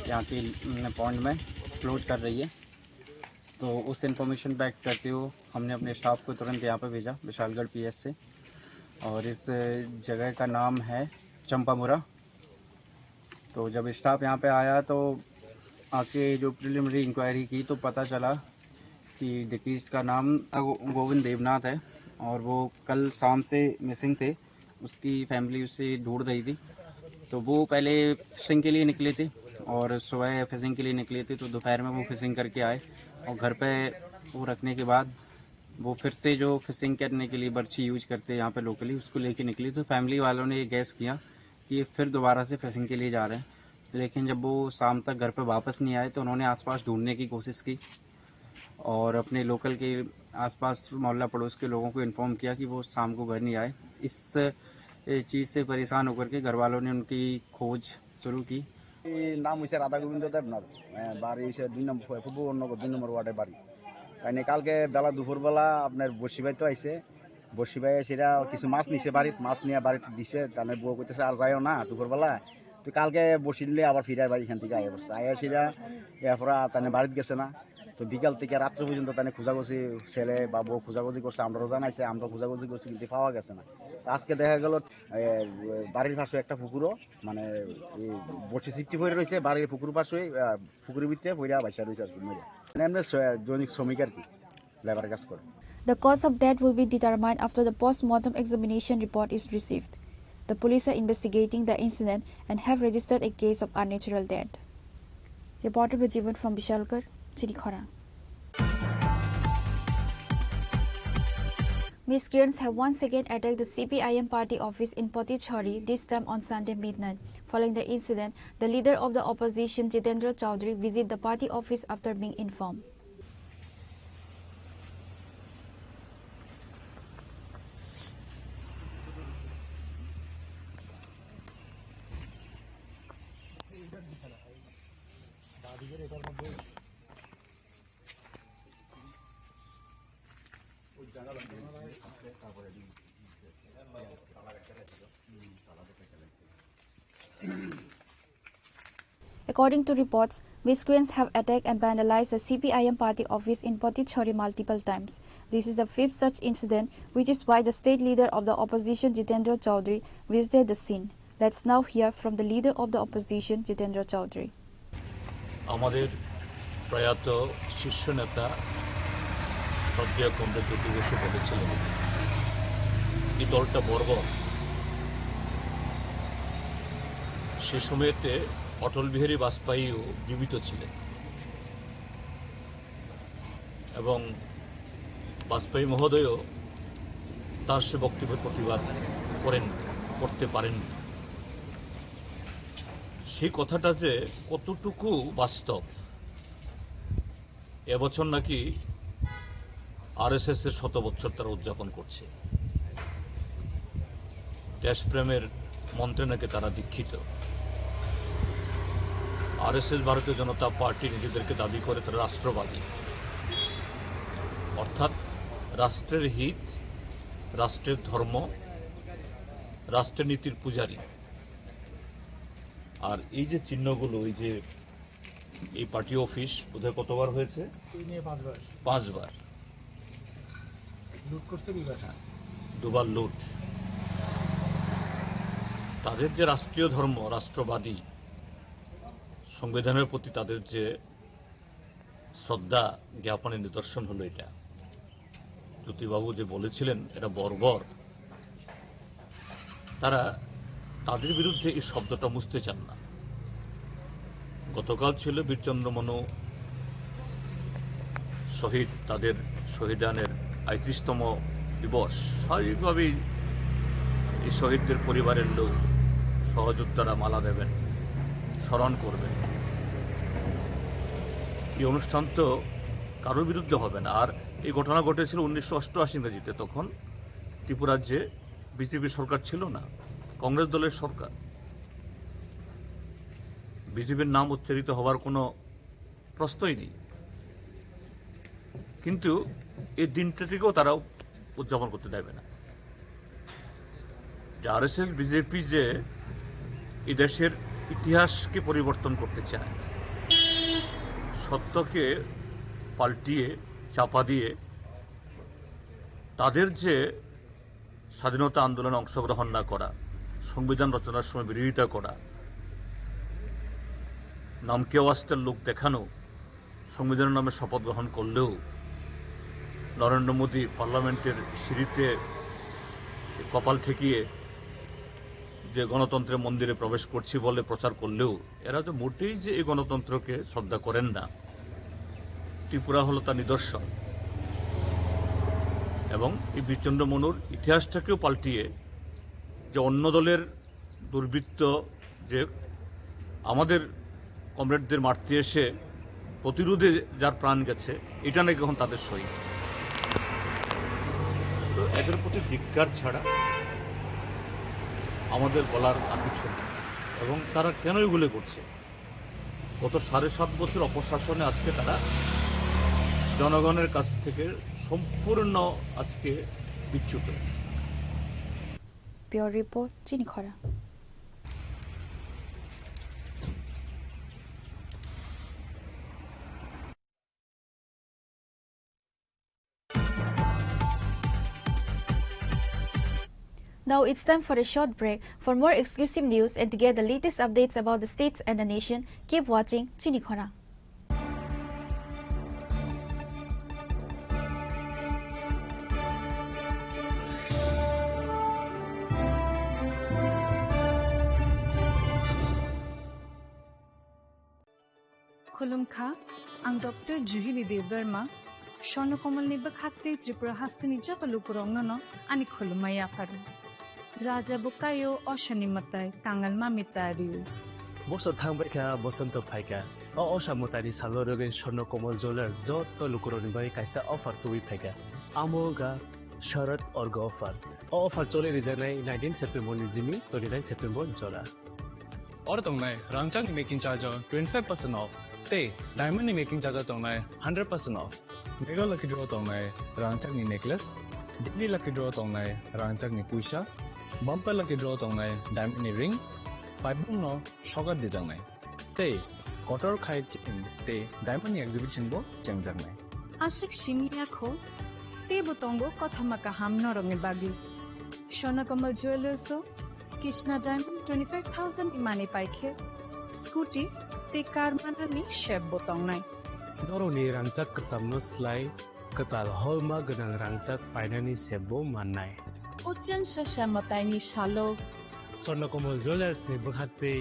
यहाँ के pond में float कर रही है, तो उस इन्फॉर्मेशन बैक करते हुए हमने अपने स्टाफ को तुरंत यहाँ पे भेजा विशालगढ़ पीएस से। और इस जगह का नाम है चंपामुरा। तो जब स्टाफ यहाँ पे आया तो आके जो प्रिलिमिनरी इंक्वायरी की तो पता चला कि डिकीज का नाम गोविंद देवनाथ है और वो कल शाम से मिसिंग थे। उसकी फैमिली उसे ढूंढ रही थी, तो वो पहले फिशिंग के लिए निकले थे और सुबह फिशिंग के लिए निकले थे, तो दोपहर में वो फिशिंग करके आए और घर पे वो रखने के बाद वो फिर से जो फिशिंग करने के लिए बर्छी यूज करते हैं यहाँ पे लोकली, उसको लेके निकली। तो फैमिली वालों ने ये गैस किया कि फिर दोबारा से फिशिंग के लिए जा रहे हैं, लेकिन जब वो शाम तक घर पे वापस नहीं आए तो उन्होंने आसपास ढूंढने की कोशिश की और अपने लोकल के आसपास मोहल्ला पड़ोस के लोगों को इन्फॉर्म किया कि वो शाम को घर नहीं आए। इस चीज़ से परेशान होकर के घर वालों ने उनकी खोज शुरू की। नाम হইছে রাধা গোবিন্দ দেবনাথ, বাড়ি হইছে 2 নম্বর ফুবনগর 2 নম্বর ওয়ার্ডের বাড়ি। তাই কালকে বেলা দুপুরবেলা আপনার বসি ভাই তো আইছে, বসি ভাই সেটা কিছু মাছ নিছে বাড়িতে, মাছ নিয়ে বাড়িতে দিছে। তাহলে বউ কইতেছে আর যাইও না দুপুরবেলা, তো কালকে বসি নিলে আবার ফিরে বাড়ি এখান থেকে আইয়া পড়ছে। আইয়া সেটা এরপরে তাহলে বাড়িতে গেছে না, তো বিকাল থেকে রাত্র পর্যন্ত তাহলে খোঁজাখুঁজি ছেলে বা বউ খোঁজাখুঁজি করছে, আমরাও জানাইছে, আমরা খোঁজাখুঁজি করছি কিন্তু পাওয়া গেছে না। আজকে দেখা গেল বাড়ির পাশে একটা পুকুরও মানে বসে সিফটি হয়ে রয়েছে, বাড়ির পুকুর পাশে পুকুরের ভিতরে পইরা বাইসা রয়েছে আর কি মরে। এমনি দৈনিক শ্রমিক আর কি, লেবার কাজ করে। The cause of death will be determined after the post-mortem examination report is received. The police are investigating the incident and have registered a case of unnatural death. Reporter Bajivan from Bishalgarh, Chirikhara. Miscreants have once again attacked the CPIM party office in Potichhari, this time on Sunday midnight. Following the incident, the leader of the opposition, Jitendra Chaudhary, visited the party office after being informed. According to reports, miscreants have attacked and vandalized the CPIM party office in Potichhari multiple times. This is the fifth such incident, which is why the state leader of the opposition, Jitendra Chaudhary, visited the scene. Let's now hear from the leader of the opposition, Jitendra Chaudhary. আমাদের প্রয়াত শীর্ষ নেতা শ্রদ্ধেয় comrade Jyoti Basu বলেছিলেন এই দলটা বর্বর। সে সময়তে অটল বিহারী বাজপেয়ীও জীবিত ছিলেন এবং বাজপেয়ী মহোদয়ও তার সে বক্তব্যের প্রতিবাদ করতে পারেন। সেই কথাটা যে কতটুকু বাস্তব, এবছর নাকি আরএসএস এর 100 বছর তারা উদযাপন করছে, দেশপ্রেমের মন্ত্রে নাকি তারা দীক্ষিত। আরএসএস ভারতীয় জনতা পার্টি নিজেদেরকে দাবি করে তারা রাষ্ট্রবাদী, অর্থাৎ রাষ্ট্রের হিত, রাষ্ট্রের ধর্ম, রাষ্ট্রের নীতির পূজারী। আর এই যে চিহ্নগুলো, এই যে এই পার্টি অফিস বোধহয় কতবার হয়েছে? 5 বার লুট করছে, 2বার লুট। তাদের যে রাষ্ট্রীয় ধর্ম, রাষ্ট্রবাদী, সংবিধানের প্রতি তাদের যে শ্রদ্ধা জ্ঞাপনের নিদর্শন হলো এটা। জ্যোতিবাবু যে বলেছিলেন এটা বর্বর, তারা তাদের বিরুদ্ধে এই শব্দটা মুছতে চান না। গতকাল ছিল বীরচন্দ্র মনু শহীদ, তাদের শহীদানের ৩৫তম দিবস। স্বাভাবিকভাবেই এই শহীদদের পরিবারের লোক, সহযোদ্ধারা মালা দেবেন, স্মরণ করবেন। এই অনুষ্ঠান তো কারোর বিরুদ্ধে হবে না। আর এই ঘটনা ঘটেছিল 1988 ইংরেজিতে, তখন ত্রিপুরার যে বিজেপি সরকার ছিল না, কংগ্রেস দলের সরকার। বিজেপির নাম উচ্চারিত হওয়ার কোনো প্রশ্নই নেই, কিন্তু এই দিনটাকেও তারা উদযাপন করতে দেবে না। যে আরএসএস বিজেপি যে এই দেশের ইতিহাসকে পরিবর্তন করতে চায়, সত্যকে পাল্টিয়ে চাপা দিয়ে তাদের যে স্বাধীনতা আন্দোলনে অংশগ্রহণ না করা, সংবিধান রচনার সময় বিরোধিতা করা, নামকে ওয়াস্তের লোক দেখানো, সংবিধানের নামে শপথ গ্রহণ করলেও নরেন্দ্র মোদী পার্লামেন্টের সিঁড়িতে কপাল ঠেকিয়ে যে গণতন্ত্রের মন্দিরে প্রবেশ করছি বলে প্রচার করলেও এরা তো মোটেই যে এই গণতন্ত্রকে শ্রদ্ধা করেন না, ত্রিপুরা হলো তার নিদর্শন। এবং এই বীরচন্দ্র মনুর ইতিহাসটাকেও পাল্টিয়ে যে অন্য দলের দুর্বৃত্ত যে আমাদের কমরেডদের মারতে এসে প্রতিরোধে যার প্রাণ গেছে, এটা নাকি এখন তাদের সই। তো এদের প্রতি ধিক্কার ছাড়া আমাদের বলার আর কিছু নেই। এবং তারা কেন এগুলো করছে? গত 7.5 বছর অপশাসনে আজকে তারা জনগণের কাছ থেকে সম্পূর্ণ আজকে বিচ্যুত। Pure report, Chini Khora. Now it's time for a short break. For more exclusive news and to get the latest updates about the states and the nation, keep watching Chini Khora. खुलुमखा आं doctor जुहिली देव वर्मा स्वर्णकमलनि बखाते त्रिपुरा हास्तिनि जत लुकुरंगनो आनि खुलुमाय आफारु राजा Bukayo अशनिमताय कांगाल मामितारिउ बस थांबायखा बसंत फायका असामुतारि सालरगे स्वर्णकमल jewellers जत लुकुरनिबाय कायसा अफार तुइ फायका आमोगा शरद अर्ग अफार चले रिजानाय 19 September निजिमी 29 September जरा और तंगनाय रांचांग मेकिंग चार्ज 25% ऑफ ते डायमंड मेकिंग चार्ज तंगनाय 100% ऑफ मेगा लकी ड्रॉ तंगनाय रांचांग नेकलेस डिग्री लकी ड्रॉ तंगनाय रांचांग पुइसा बम्पर लकी ड्रॉ तंगनाय डायमंड रिंग पाइबुंग नो शगर दि तंगनाय ते कटर खाइ ते डायमंड एग्जिबिशन बो चंगजांगनाय आशिक शिमियाखो ते बुतंगो कथमका हम नरंगे बागी स्वर्णकमल ज्वेलर्सो कृष्णा डायमंड 25,000 इमाने पाइखे स्कूटी ते कार मानानि शेप बोतंगनाय नरनि रांचाक कचामनो स्लाय कताल हलमा गनां रांचाक पाइनानि सेबो माननाय उज्जैन सशामतायनि सालो स्वर्णकमल ज्वेलर्स नि बखाते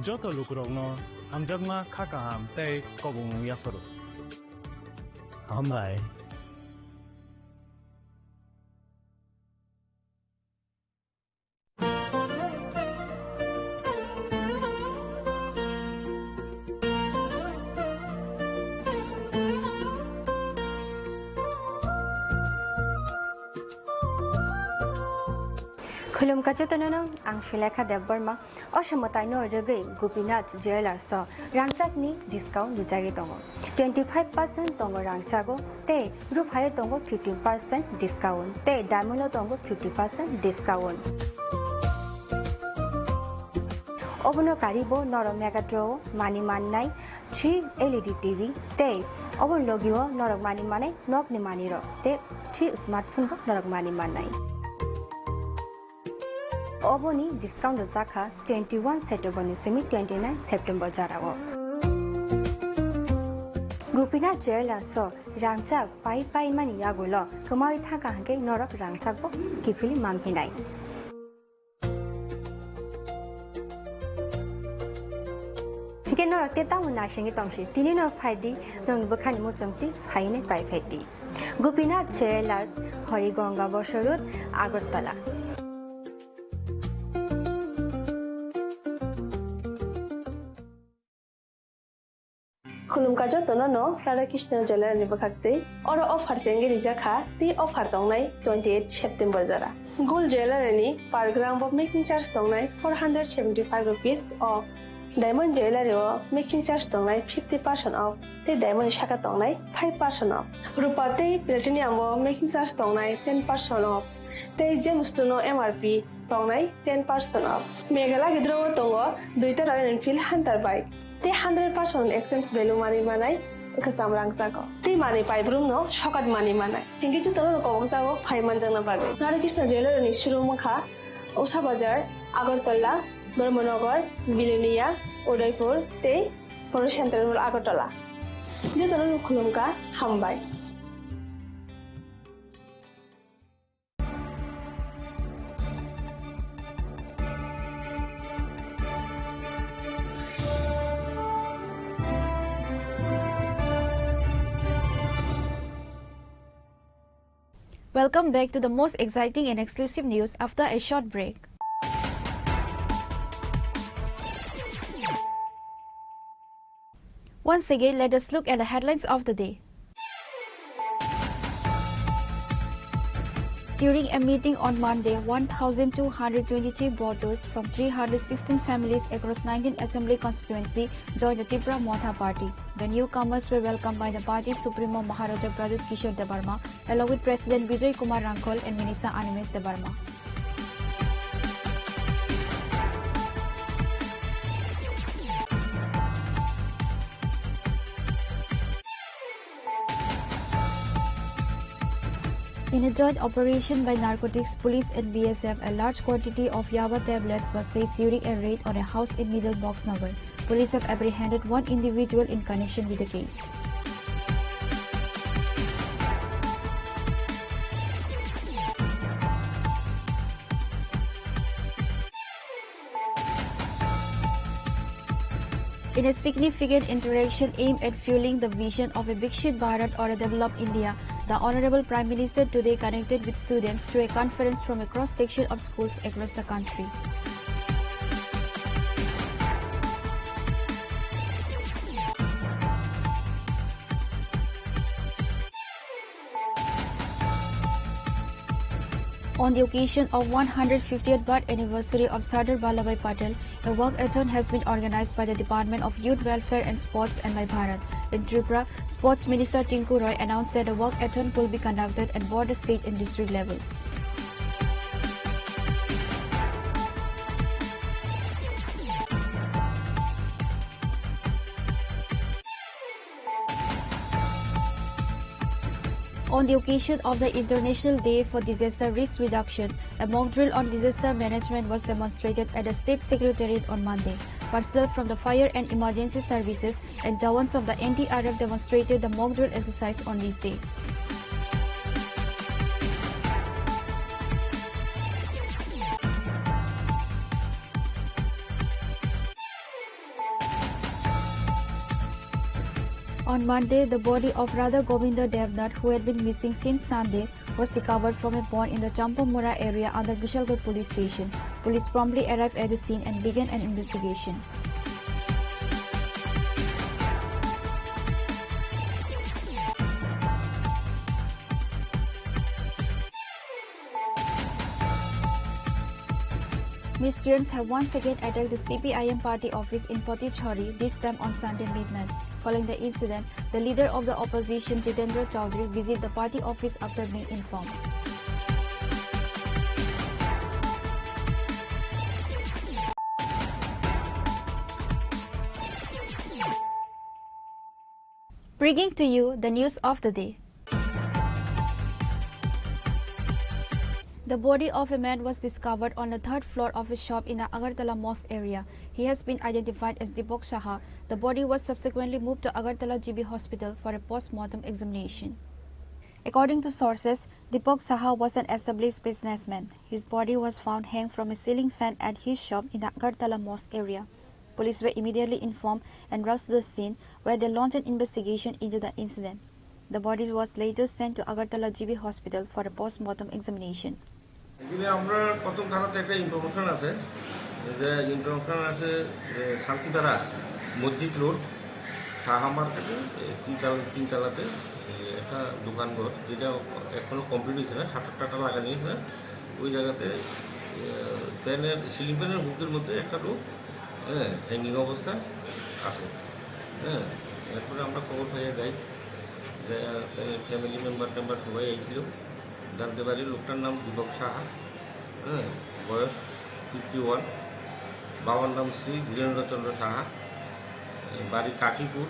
जत लुकुरंगनो हामजागमा खाकाहाम तै कबुंग याफरो हामबाय खुलुमका जतननो आं शिलेखा देवबर्मा असमतायनो रगै गोपीनाथ ज्वेलर्स रांचाकनि डिस्काउंट लिजागे दङ 25% दङ रांचागो ते रुफाय दङ 15% डिस्काउंट ते डायमंड दङ 50% डिस्काउंट अबनो कारिबो नर मेगाड्रो मानि माननाय 3 LED टीवी ते अबन लगियो नरक मानि माने नकनि मानिरो ते 3 स्मार्टफोन बो नरक मानि माननाय ओबोनी डिस्काउंट जाखा 21 सेप्टेम्बर निसिमी 29 सेप्टेम्बर जाराओ गोपीनाथ ज्वेलर्स रांचाक पाई पाई मानि यागुल कमाई थाका हांगे नरक रांचाक बो किफिली मामहिनाय के नरक ते ताउ नाशिंगि तंसि तिनि न फाइदि नन बखानि मोचंति फाइने पाइ फाइदि गोपीनाथ ज्वेलर्स हरिगंगा बसरुत आगरतला खुलुमका kajo tono no Radhakrishna Jewelers ni bakakti oro offer sengi rijaka ti offer tongnai 28 September jara Gold Jewelers ni per gram of making charge tongnai 475 rupees off Diamond Jewelry o making charge tongnai 50% off te diamond shaka tongnai 5% off rupa te platinum o making charge tongnai 10% off te gemstone no MRP tongnai 10% off megala gidro tongo duita Royal Enfield Hunter bike te 100% exchange value mani manai ekasam rangsago te mani paibrum no shokat mani manai hingi tono ko jago 5 manjang na babe Radhakrishna Jewelers ni shurumukha Usha Bazar Agartala Dharmanagar, Bilenia, Udaipur, te Poro Central Agartala. Dia terus khulumka hambai. Welcome back to the most exciting and exclusive news after a short break. Once again, let us look at the headlines of the day. During a meeting on Monday, 1,223 voters from 316 families across 19 assembly constituencies joined the Tripura Motha party. The newcomers were welcomed by the party Supremo Maharaja Pradyut Kishore Debarma, along with President Vijay Kumar Rankol and Minister Animesh Debarma. In a joint operation by narcotics police and BSF, a large quantity of Yaba tablets was seized during a raid on a house in Middle Boxnagar. Police have apprehended one individual in connection with the case. In a significant interaction aimed at fueling the vision of a Vikshit Bharat or a developed India, the Honorable Prime Minister today connected with students through a conference from a cross-section of schools across the country. On the occasion of 150th birth anniversary of Sardar Vallabhbhai Patel, a walkathon has been organized by the Department of Youth Welfare and Sports and My Bharat. In Tripura, Sports Minister Tinku Roy announced that a walkathon will be conducted at border, state and district levels. On the occasion of the International Day for Disaster Risk Reduction, a mock drill on disaster management was demonstrated at the State Secretariat on Monday. Personnel from the Fire and Emergency Services and Jawans of the NDRF demonstrated the mock drill exercise on this day. On Monday, the body of Radha Govinda Devnath, who had been missing since Sunday, was recovered from a pond in the Champamura area under Vishalgarh police station. Police promptly arrived at the scene and began an investigation. Miscreants have once again attacked the CPIM party office in Potichhari, this time on Sunday midnight. Following the incident, the leader of the opposition, Jitendra Chaudhary, visited the party office after being informed. Bringing to you the news of the day. The body of a man was discovered on the third floor of a shop in the Agartala Mosque area. He has been identified as Deepak Saha. The body was subsequently moved to Agartala GB Hospital for a post-mortem examination. According to sources, Deepak Saha was an established businessman. His body was found hanging from a ceiling fan at his shop in the Agartala Mosque area. Police were immediately informed and rushed to the scene, where they launched an investigation into the incident. The body was later sent to Agartala GB Hospital for a post-mortem examination. আমরা প্রথম থানাতে একটা information আছে যে শান্তিধারা মসজিদ road Saha মার্কেটে তিনতলাতে একটা দোকানঘর, যেটা এখনো কমপ্লিট হয়েছে না, শাটার টাটা লাগানো হয়েছে না, ওই জায়গাতে ফ্যানের সিলিং ফ্যানের বুকের মধ্যে একটা লোক হ্যাঙ্গিং অবস্থা আছে। এরপরে আমরা খবর পাইয়া যাই, ফ্যামিলি মেম্বার সবাই আইছিল, জানতে পারি লোকটার নাম দীপক সাহা, বয়স 51, বাবার নাম শ্রী ধীরেন্দ্রচন্দ্র সাহা, বাড়ি কাশীপুর,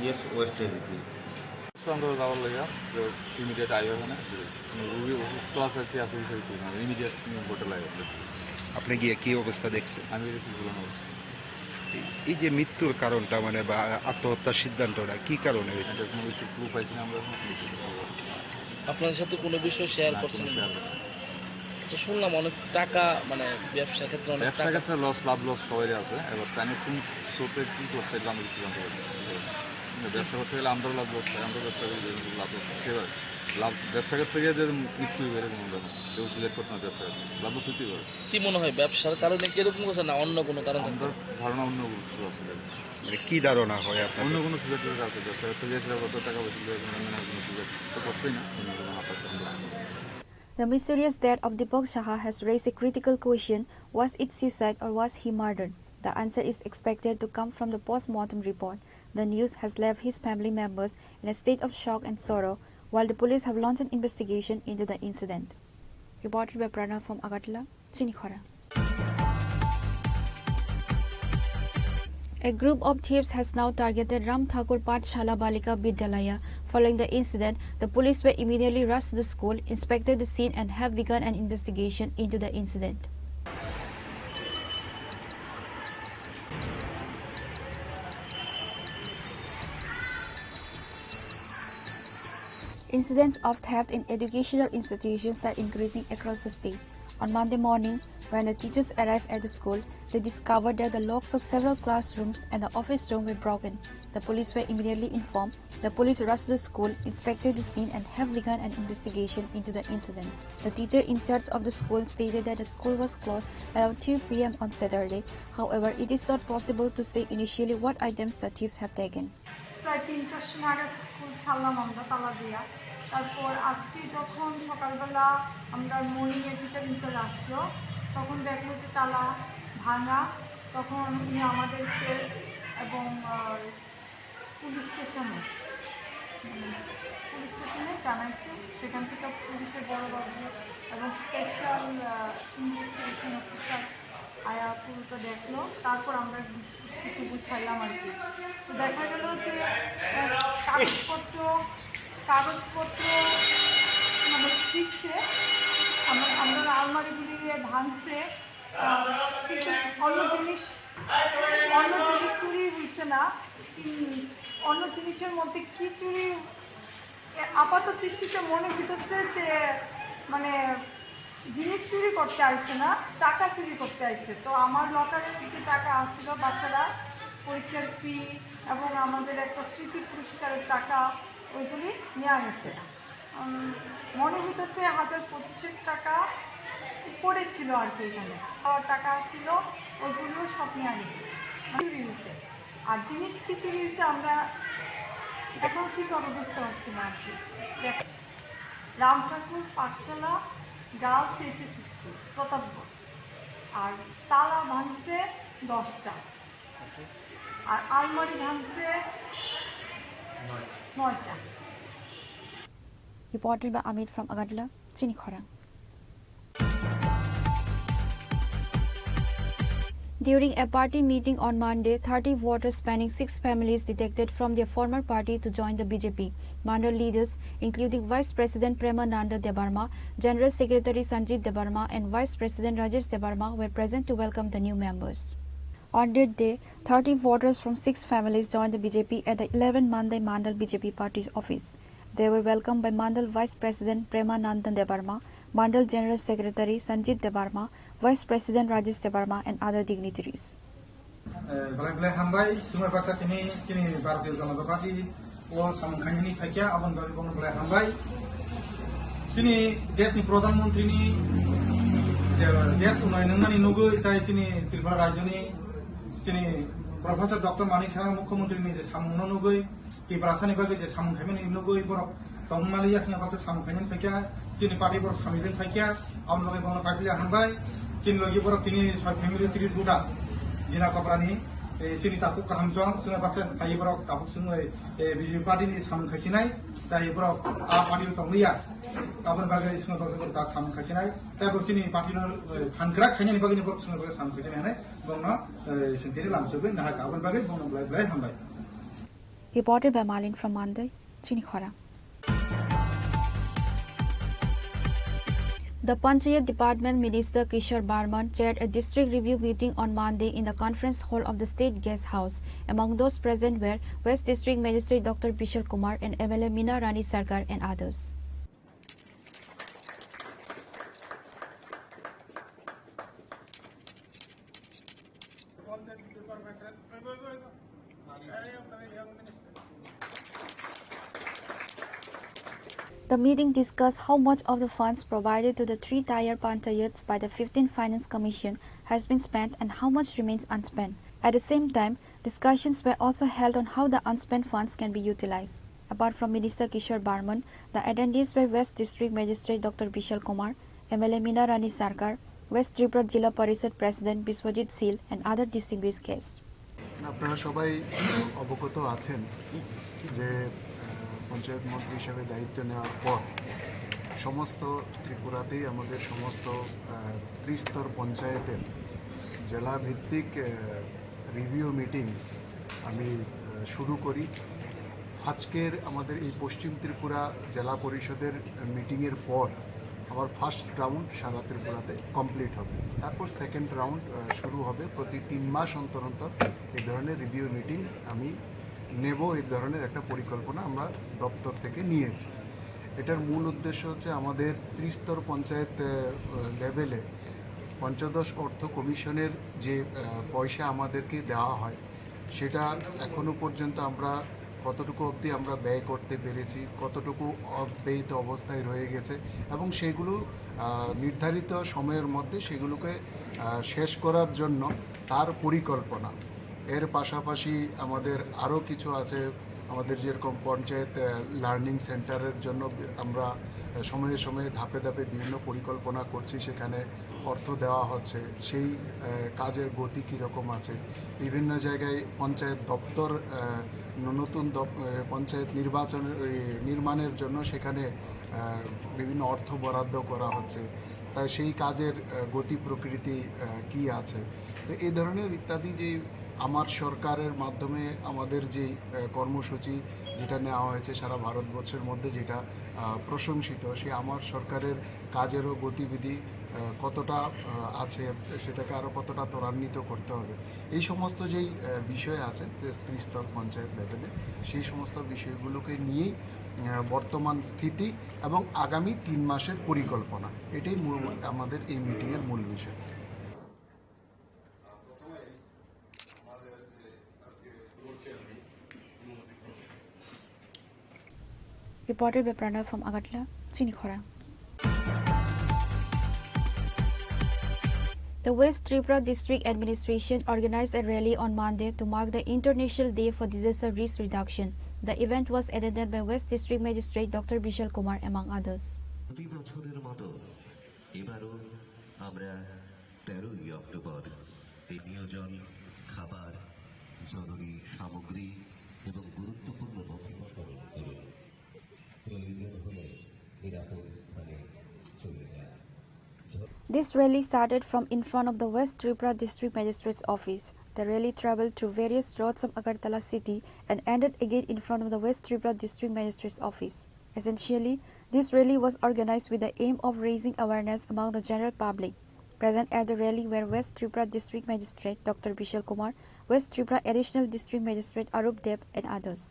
ইয়েস ওয়েস্ট এরিতে। সঙ্গে যাওয়ার লাগিয়া ইমিডিয়েট আই ওখানে রুগী অসুস্থ আছে কি আছে ইমিডিয়েট হোটেল আই। আপনি গিয়ে কি অবস্থা দেখছেন? আমি দেখছি ঝুলানো অবস্থা। এই যে মৃত্যুর কারণটা মানে বা আত্মহত্যার সিদ্ধান্তটা কি কারণে? এটা কোনো কিছু ক্লু পাইছি না আমরা। আপনাদের সাথে কোনো বিষয় শেয়ার করছেন না? তো শুনলাম অনেক টাকা মানে ব্যবসার ক্ষেত্রে অনেক ব্যবসার ক্ষেত্রে লাভ লস সবাই আছে। এবার তাই কোন সোর্সে কি করতে এটা আমি কিছু জানতে পারি। ব্যবসা করতে গেলে আমরা লাভ লস, আমরা ব্যবসা করি লাভ লস, সেবার লাভ ব্যবসা করতে গিয়ে যে মৃত্যু বেড়ে কোনো ব্যাপার কেউ সিলেক্ট করতে না, ব্যবসা লাভ লস হতেই পারে। কি মনে হয় ব্যবসার কারণে কিরকম করছে না অন্য কোনো কারণ? আমাদের ধারণা অন্য কিছু আছে। মানে কি ধারণা হয় আপনার? অন্য কোনো সিলেক্টের আছে, ব্যবসা করতে গিয়ে সেটা কত টাকা বেশি কোনো সিলেক্ট তো করতেই না, অন্য কোনো হাতার। The mysterious death of Deepak Saha has raised a critical question: was it suicide or was he murdered? The answer is expected to come from the post-mortem report. The news has left his family members in a state of shock and sorrow, while the police have launched an investigation into the incident. Reported by Pranav from Agartala, Chinikhara. A group of thieves has now targeted Ram Thakur Pathshala Balika Vidyalaya. Following the incident, the police were immediately rushed to the school, inspected the scene and have begun an investigation into the incident. Incidents of theft in educational institutions are increasing across the state. On Monday morning, when the teachers arrived at the school, they discovered that the locks of several classrooms and the office room were broken. The police were immediately informed. The police rushed to the school, inspected the scene and have begun an investigation into the incident. The teacher in charge of the school stated that the school was closed around 2 p.m. on Saturday. However, it is not possible to say initially what items the thieves have taken. প্রায় 3টার সময় আগে school ছাড়লাম আমরা তালা দিয়া। তারপর আজকে যখন সকালবেলা আমরা মর্নিংয়ে টিচার ইনচার্জ আসলো, তখন দেখলো যে তালা ভাঙা। তখন উনি আমাদেরকে এবং পুলিশ স্টেশনে জানাইছে। সেখান থেকে পুলিশের বড়বাবু এবং স্পেশাল ইনভেস্টিগেশন অফিসার আয়া পুরোটা দেখলো। তারপর আমরা কিছু গুছাইলাম আর কি। তো দেখা গেল যে কাগজপত্র মানে শিখছে, আমরা আলমারিগুলি ভাঙছে, কিন্তু অন্য জিনিস চুরি হয়েছে না। অন্য জিনিসের মধ্যে কি চুরি আপাত দৃষ্টিতে মনে হইতেছে যে মানে জিনিস চুরি করতে আসছে না, টাকা চুরি করতে আসছে। তো আমার লকারে যে টাকা আসছিল বাচ্চারা পরীক্ষার ফি এবং আমাদের একটা স্মৃতি পুরস্কারের টাকা, ওইগুলি নেওয়া গেছে। মনে হইতেছে 1025 টাকা উপরে ছিল আর কি। এখানে টাকা আসছিল, ওইগুলিও সব নেওয়া গেছে, চুরি হয়েছে। আর জিনিস কি চুরি হয়েছে আমরা এখন শিক্ষক বুঝতে পারছি না আর কি। রাম ঠাকুর পাঠশালা গার্লস এইচএস স্কুল প্রতাপগড়। আর তালা ভাঙছে 10টা, আর আলমারি ভাঙছে 9টা। Reported by Amit from Agadla, Chinikhara. During a party meeting on Monday, 30 voters spanning 6 families defected from their former party to join the BJP. Mandal leaders, including Vice President Premananda Debarma, General Secretary Sanjit Debarma and Vice President Rajesh Debarma were present to welcome the new members. On that day, 30 voters from 6 families joined the BJP at the 11 Monday Mandal BJP party's office. They were welcomed by Mandal Vice President Premananda Debarma, Mandal General Secretary Sanjit Debarma, Vice President Rajesh Debarma and other dignitaries. Balai hambai sumai baksa kini Bharatiya Janata Party o samkhani thakia abon bari kono balai hambai kini desh ni pradhan mantri ni desh unayan ni nugu tai kini Tripura rajya ni kini professor doctor Manik Saha মুখ্যমন্ত্রী যে সামুনো নগৈ কি ব্রাসানি বাগে যে সামু খাইমেন নগৈ বরক তংমালিয়া সিংহ পাশে সামু খাইমেন ফাইকিয়া চিনি party বরক সামিবেন ফাইকিয়া আমন লগে বন পাইলে হানবাই চিন লগে বরক তিনি সব ফ্যামিলি 30 গুটা জিনা কপরানি চিনি তাকু কাহামজং সিংহ পাশে তাই বরক তাবুক সিংহ বিজেপি পার্টি ni সামু খাইছিনাই তাই বরক আ পার্টি তংলিয়া abon bagai singo bagai ta sam khachinai ta bo chini party no phankra khaini bagai ni bo singo bagai sam khachinai ne bongno sintiri lamsobe na ka abon bagai bongno blai hambai. Reported by Malin from Mandai, Chini Khora. The Panchayat Department Minister Kishore Barman chaired a district review meeting on Monday in the conference hall of the State Guest House. Among those present were West District Magistrate Dr. Bishal Kumar and MLA Meena Rani Sarkar and others. The meeting discussed how much of the funds provided to the 3-tier panchayats by the 15th Finance Commission has been spent and how much remains unspent. At the same time, discussions were also held on how the unspent funds can be utilized. Apart from Minister Kishore Barman, the attendees were West District Magistrate Dr. Bishal Kumar, MLA Meena Rani Sarkar, West Tripura Jilla Parishad President Biswajit Sil and other distinguished guests. আপনারা সবাই অবগত আছেন যে পঞ্চায়েত মন্ত্রী হিসেবে দায়িত্ব নেওয়ার পর সমস্ত ত্রিপুরাতেই আমাদের সমস্ত ত্রিস্তর পঞ্চায়েতের জেলা ভিত্তিক রিভিউ মিটিং আমি শুরু করি। আজকের আমাদের এই পশ্চিম ত্রিপুরা জেলা পরিষদের মিটিংয়ের পর আমার ফার্স্ট রাউন্ড সারা ত্রিপুরাতে কমপ্লিট হবে, তারপর সেকেন্ড রাউন্ড শুরু হবে। প্রতি 3 মাস অন্তর অন্তর এই ধরনের রিভিউ মিটিং আমি নেব, এই ধরনের একটা পরিকল্পনা আমরা দপ্তর থেকে নিয়েছি। এটার মূল উদ্দেশ্য হচ্ছে আমাদের ত্রিস্তর পঞ্চায়েত লেভেলে পঞ্চদশ অর্থ কমিশনের যে পয়সা আমাদেরকে দেওয়া হয় সেটা এখনো পর্যন্ত আমরা কতটুকু অবধি আমরা ব্যয় করতে পেরেছি, কতটুকু অব্যয়িত অবস্থায় রয়ে গেছে এবং সেগুলো নির্ধারিত সময়ের মধ্যে সেগুলোকে শেষ করার জন্য তার পরিকল্পনা। এর পাশাপাশি আমাদের আরও কিছু আছে, আমাদের যেরকম পঞ্চায়েত লার্নিং সেন্টারের জন্য আমরা সময়ে সময়ে ধাপে ধাপে বিভিন্ন পরিকল্পনা করছি, সেখানে অর্থ দেওয়া হচ্ছে, সেই কাজের গতি কীরকম আছে। বিভিন্ন জায়গায় পঞ্চায়েত দপ্তর নতুন পঞ্চায়েত নির্মাণের জন্য সেখানে বিভিন্ন অর্থ বরাদ্দ করা হচ্ছে, তাই সেই কাজের গতি প্রকৃতি কি আছে। তো এই ধরনের ইত্যাদি যে আমার সরকারের মাধ্যমে আমাদের যে কর্মসূচি যেটা নেওয়া হয়েছে সারা ভারতবর্ষের মধ্যে যেটা প্রশংসিত, সেই আমার সরকারের কাজেরও গতিবিধি কতটা আছে, সেটাকে আরও কতটা ত্বরান্বিত করতে হবে, এই সমস্ত যেই বিষয় আছে ত্রিস্তর পঞ্চায়েত লেভেলে সেই সমস্ত বিষয়গুলোকে নিয়েই বর্তমান স্থিতি এবং আগামী 3 মাসের পরিকল্পনা, এটাই আমাদের এই মিটিংয়ের মূল বিষয়। Reported by Pranav from Agartala, Chini Khora. The West Tripura District Administration organized a rally on Monday to mark the International Day for Disaster Risk Reduction. The event was attended by West District Magistrate Dr. Bishal Kumar among others. প্রতি বছরের মতো এবারও আমরা 13ই October পানীয় জল, খাবার, জরুরি সামগ্রী এবং গুরুত্বপূর্ণ নথিপত্র প্রয়োজন হলে নিরাপদ স্থানে চলে যায়। This rally started from in front of the West Tripura District Magistrate's office. The rally traveled through various roads of Agartala city and ended again in front of the West Tripura District Magistrate's office. Essentially, this rally was organized with the aim of raising awareness among the general public. Present at the rally were West Tripura District Magistrate Dr. Bishal Kumar, West Tripura Additional District Magistrate Arup Deb and others.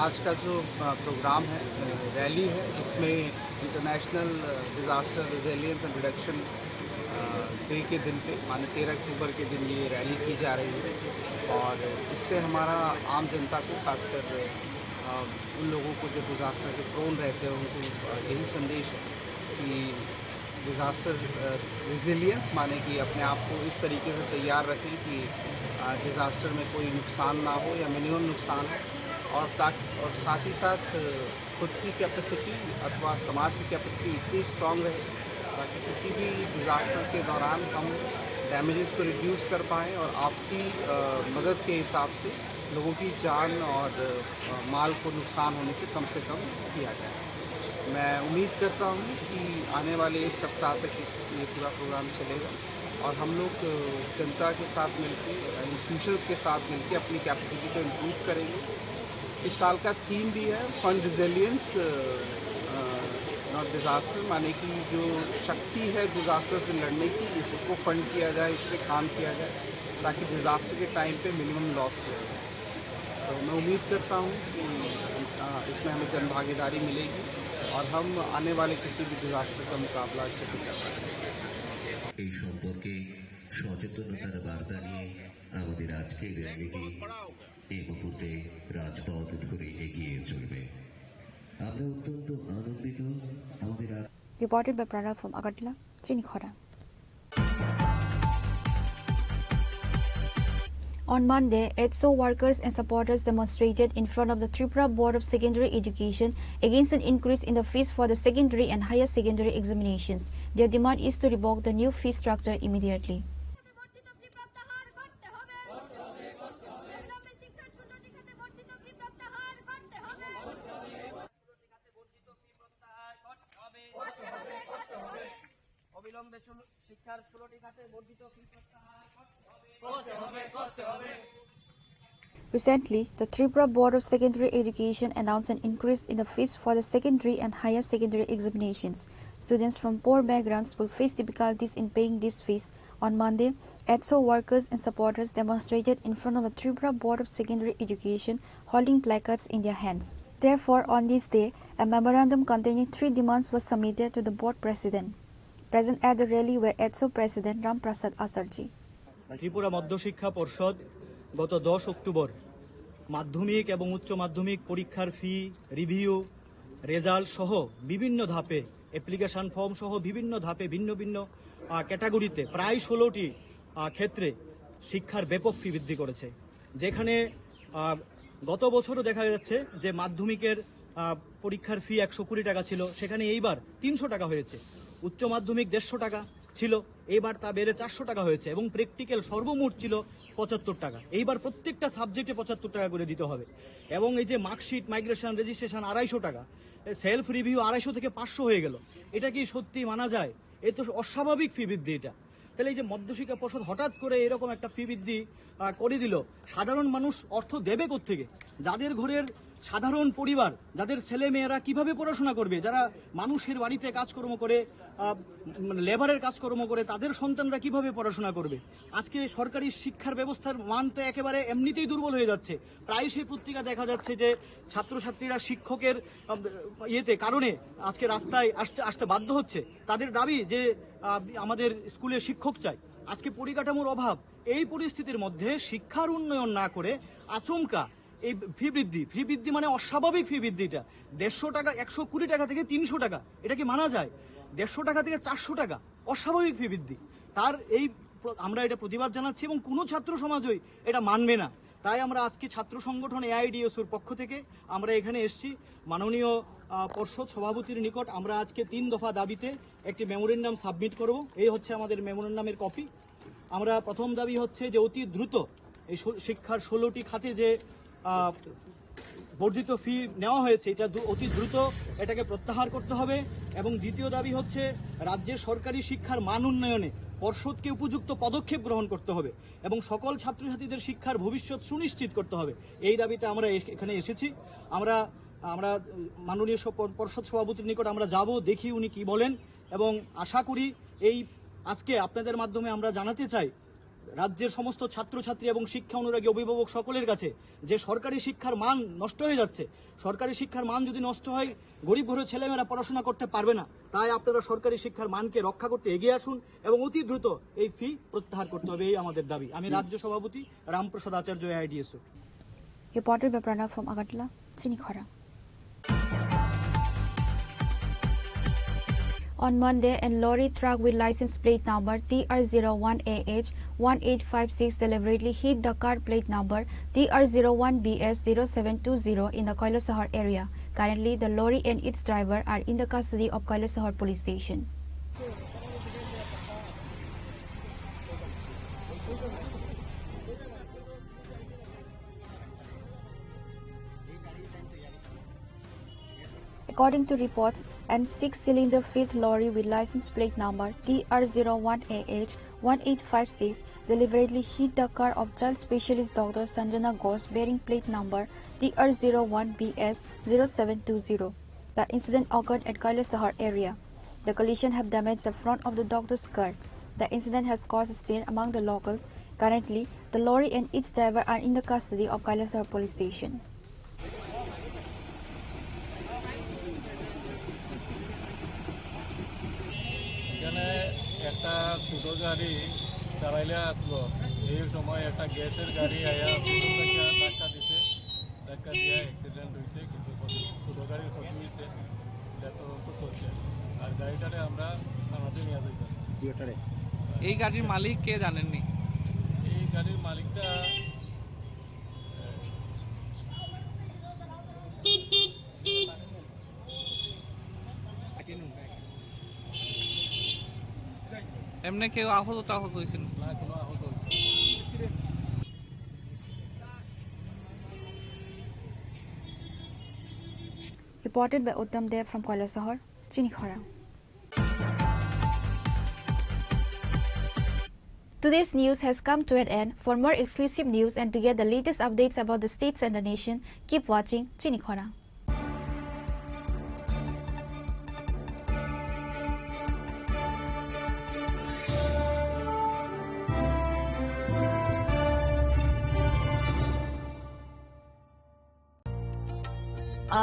आज का जो programme है, rally है, इसमें international disaster resilience and reduction day के दिन पे माने 13 अक्टूबर के दिन ये रैली की जा रही है और इससे हमारा आम जनता को, खासकर उन लोगों को जो डिजास्टर के प्रोन रहते हैं उनको यही संदेश है कि डिजास्टर रिजिलियंस माने कि अपने आप को इस तरीके से तैयार रखें कि डिज़ास्टर में कोई नुकसान ना हो या मिनिमम नुकसान हो, और साथ ही साथ खुद की कैपेसिटी अथवा समाज की कैपेसिटी इतनी स्ट्रांग रहे ताकि किसी भी डिज़ास्टर के दौरान हम डैमेजेस को रिड्यूस कर पाएँ और आपसी मदद के हिसाब से लोगों की जान और माल को नुकसान होने से कम किया जाए। मैं उम्मीद करता हूँ कि आने वाले एक सप्ताह तक ये पूरा प्रोग्राम चलेगा और हम लोग जनता के साथ मिलकर, इंस्टीट्यूशंस के साथ मिलकर अपनी कैपेसिटी को इम्प्रूव करेंगे। इस साल का थीम भी है फंड रिजिलियंस नॉट डिज़ास्टर, माने कि जो शक्ति है डिज़ास्टर से लड़ने की, इसको फंड किया जाए, इस पर काम किया जाए ताकि डिज़ास्टर के टाइम पे मिनिमम लॉस किया जाए। तो मैं उम्मीद करता हूँ कि इसमें हमें जन भागीदारी मिलेगी और हम आने वाले किसी भी डिज़ास्टर का मुकाबला अच्छे से कर पाएंगे। এই সম্পর্কে সচেতনতার বার্তা নিয়ে আমাদের আজকের র্যালিটি এই মুহূর্তে রাজপথ ধরে এগিয়ে চলবে। আমরা অত্যন্ত আনন্দিত আমাদের Reported by Pranav from Agartala, Chinikhora. On Monday, ETSO workers and supporters demonstrated in front of the Tripura Board of Secondary Education against an increase in the fees for the secondary and higher secondary examinations. Their demand is to revoke the new fee structure immediately. Recently, the Tripura Board of Secondary Education announced an increase in the fees for the secondary and higher secondary examinations. Students from poor backgrounds will face difficulties in paying these fees. On Monday, ETSO workers and supporters demonstrated in front of the Tripura Board of Secondary Education holding placards in their hands. Therefore, on this day, a memorandum containing 3 demands was submitted to the board president. Present at the rally were ETSO President Ram Prasad Asarji. Tripura মধ্যশিক্ষা পর্ষদ গত 10 October মাধ্যমিক এবং উচ্চ মাধ্যমিক পরীক্ষার ফি review result সহ বিভিন্ন ধাপে অ্যাপ্লিকেশন ফর্ম সহ বিভিন্ন ধাপে ভিন্ন ভিন্ন ক্যাটাগরিতে প্রায় 16টি ক্ষেত্রে শিক্ষার ব্যাপক ফি বৃদ্ধি করেছে। যেখানে গত বছরও দেখা যাচ্ছে যে মাধ্যমিকের পরীক্ষার ফি 120 টাকা ছিল, সেখানে এইবার 300 টাকা হয়েছে। উচ্চ মাধ্যমিক 150 টাকা ছিল, এইবার তা বেড়ে 400 টাকা হয়েছে এবং প্র্যাকটিক্যাল সর্বমোট ছিল 75 টাকা। এইবার প্রত্যেকটা সাবজেক্টে 75 টাকা করে দিতে হবে। এবং এই যে মার্কশিট, মাইগ্রেশন, রেজিস্ট্রেশন 250 টাকা, সেলফ রিভিউ 250 থেকে 500 হয়ে গেল। এটা কি সত্যি মানা যায়? এ তো অস্বাভাবিক ফি বৃদ্ধি এটা। তাহলে এই যে মধ্যশিক্ষা পর্ষদ হঠাৎ করে এরকম একটা ফি বৃদ্ধি করে দিল, সাধারণ মানুষ অর্থ দেবে কোত্থেকে? যাদের ঘরের সাধারণ পরিবার, যাদের ছেলে মেয়েরা কিভাবে পড়াশোনা করবে, যারা মানুষের বাড়িতে কাজকর্ম করে, লেবারের কাজকর্ম করে, তাদের সন্তানরা কিভাবে পড়াশোনা করবে? আজকে সরকারি শিক্ষার ব্যবস্থার মান তো একেবারে এমনিতেই দুর্বল হয়ে যাচ্ছে। প্রায় সেই পত্রিকা দেখা যাচ্ছে যে ছাত্রছাত্রীরা শিক্ষকের কারণে আজকে রাস্তায় আসতে বাধ্য হচ্ছে। তাদের দাবি যে আমাদের স্কুলে শিক্ষক চাই। আজকে পরিকাঠামোর অভাব। এই পরিস্থিতির মধ্যে শিক্ষার উন্নয়ন না করে আচমকা এই ফি বৃদ্ধি মানে অস্বাভাবিক ফি বৃদ্ধিটা 150 টাকা 120 টাকা থেকে 300 টাকা, এটা কি মানা যায়? 150 টাকা থেকে 400 টাকা অস্বাভাবিক ফি বৃদ্ধি। তার আমরা এটা প্রতিবাদ জানাচ্ছি এবং কোনো ছাত্র সমাজই এটা মানবে না। তাই আমরা আজকে ছাত্র সংগঠন এআইডিএসওর পক্ষ থেকে আমরা এখানে এসেছি মাননীয় পর্ষদ সভাপতির নিকট। আমরা আজকে 3 দফা দাবিতে একটি মেমোরেন্ডাম সাবমিট করব। এই হচ্ছে আমাদের মেমোরেন্ডামের কপি। আমরা প্রথম দাবি হচ্ছে যে অতি দ্রুত এই শিক্ষার 16টি খাতে যে বর্ধিত ফি নেওয়া হয়েছে এটা অতি দ্রুত এটাকে প্রত্যাহার করতে হবে। এবং দ্বিতীয় দাবি হচ্ছে রাজ্যের সরকারি শিক্ষার মান উন্নয়নে পর্ষদকে উপযুক্ত পদক্ষেপ গ্রহণ করতে হবে এবং সকল ছাত্রছাত্রীদের শিক্ষার ভবিষ্যৎ সুনিশ্চিত করতে হবে। এই দাবিতে আমরা এখানে এসেছি। আমরা মাননীয় পর্ষদ সভাপতির নিকট আমরা যাব, দেখি উনি কি বলেন এবং আশা করি এই আজকে আপনাদের মাধ্যমে আমরা জানাতে চাই রাজ্যের সমস্ত ছাত্রছাত্রী এবং শিক্ষা অনুরাগী অভিভাবক সকলের কাছে যে সরকারি শিক্ষার মান নষ্ট হয়ে যাচ্ছে। সরকারি শিক্ষার মান যদি নষ্ট হয় গরিব ঘরের ছেলেমেয়েরা পড়াশোনা করতে পারবে না। তাই আপনারা সরকারি শিক্ষার মানকে রক্ষা করতে এগিয়ে আসুন এবং অতি দ্রুত এই ফি প্রত্যাহার করতে হবে, এই আমাদের দাবি। আমি রাজ্য সভাপতি রামপ্রসাদ আচার্য AIDSO. Reported by Pranav from Agartala, Chinikhora. on Monday, and lorry truck with license plate number TR01AH 1856 deliberately hit the car plate number TR01BS 0720 in the Kailasahar area. Currently, the lorry and its driver are in the custody of Kailasahar police station. According to reports, an 6-cylinder fifth lorry with license plate number TR01AH 1856 deliberately hit the car of child specialist Dr. Sanjana Ghosh bearing plate number TR01BS 0720. The incident occurred at Kailasahar area. The collision have damaged the front of the doctor's car. The incident has caused stir among the locals. Currently, the lorry and its driver are in the custody of Kailasahar police station. একটা ছোট গাড়ি চালাইলে আসলো এই সময় একটা গ্যাসের গাড়ি আয়া ধাক্কা দিছে ধাক্কা দিয়ে অ্যাক্সিডেন্ট হয়েছে কিন্তু ছোট গাড়ির ক্ষতি হয়েছে এটা তদন্ত চলছে আর গাড়িটারে আমরা থানাতে নিয়ে যাইতেছি এই গাড়ির মালিক কে জানেননি এই গাড়ির মালিকটা এমনি কেউ আহত হয়েছিল না কোনো আহত হয়েছে Reported by Uttam Dev from Kailasahar, Chinikhara. Today's news has come to an end. For more exclusive news and to get the latest updates about the states and the nation, keep watching Chinikhara.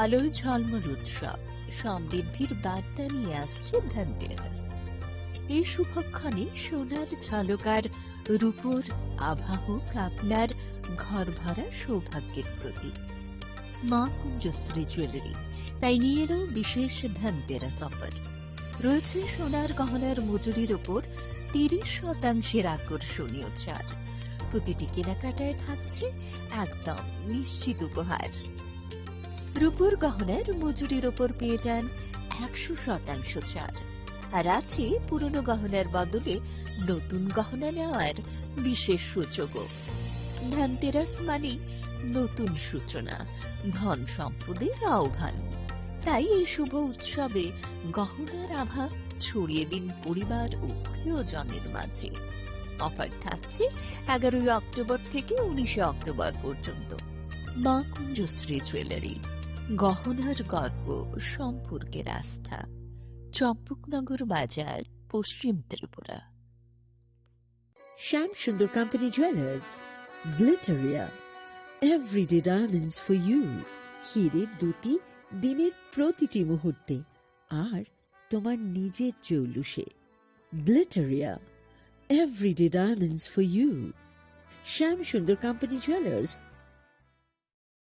আলোয় ঝলমল উৎসব সমৃদ্ধির বার্তা নিয়ে আসছে ধনতেরাস। এই শুভক্ষণে সোনার ঝলকার রূপোর আভা হোক আপনার ঘর ভরা সৌভাগ্যের প্রতীক। মা কুঞ্জশ্রী জুয়েলারি তাই নিয়ে এলো বিশেষ ধনতেরাস অফার। রয়েছে সোনার গহনার মজুরির ওপর 30% আকর্ষণীয় ছাড়। প্রতিটি কেনাকাটায় থাকছে একদম নিশ্চিত উপহার। রূপোর গহনার মজুরির ওপর পেয়ে যান 100% ছাড়, আর আছে পুরনো গহনার বদলে নতুন গহনা নেওয়ার বিশেষ সুযোগও। ধনতেরাস মানে নতুন সূচনা, ধন সম্পদের আহ্বান। তাই এই শুভ উৎসবে গহনার আভা ছড়িয়ে দিন পরিবার ও প্রিয়জনের মাঝে। অফার থাকছে 11 অক্টোবর থেকে 19 অক্টোবর পর্যন্ত। মা কুঞ্জশ্রী জুয়েলারি, গহনার গর্ব, সম্পর্কের আস্থা। চম্পকনগর বাজার, পশ্চিম Tripura. Sham Sundar Company Jewelers, Glitteria, everyday diamonds for you. হিরের দুটি দিনের প্রতিটি মুহূর্তে আর তোমার নিজের জৌলুসে। Glitteria, everyday diamonds for you. Sham Sundar Company Jewelers.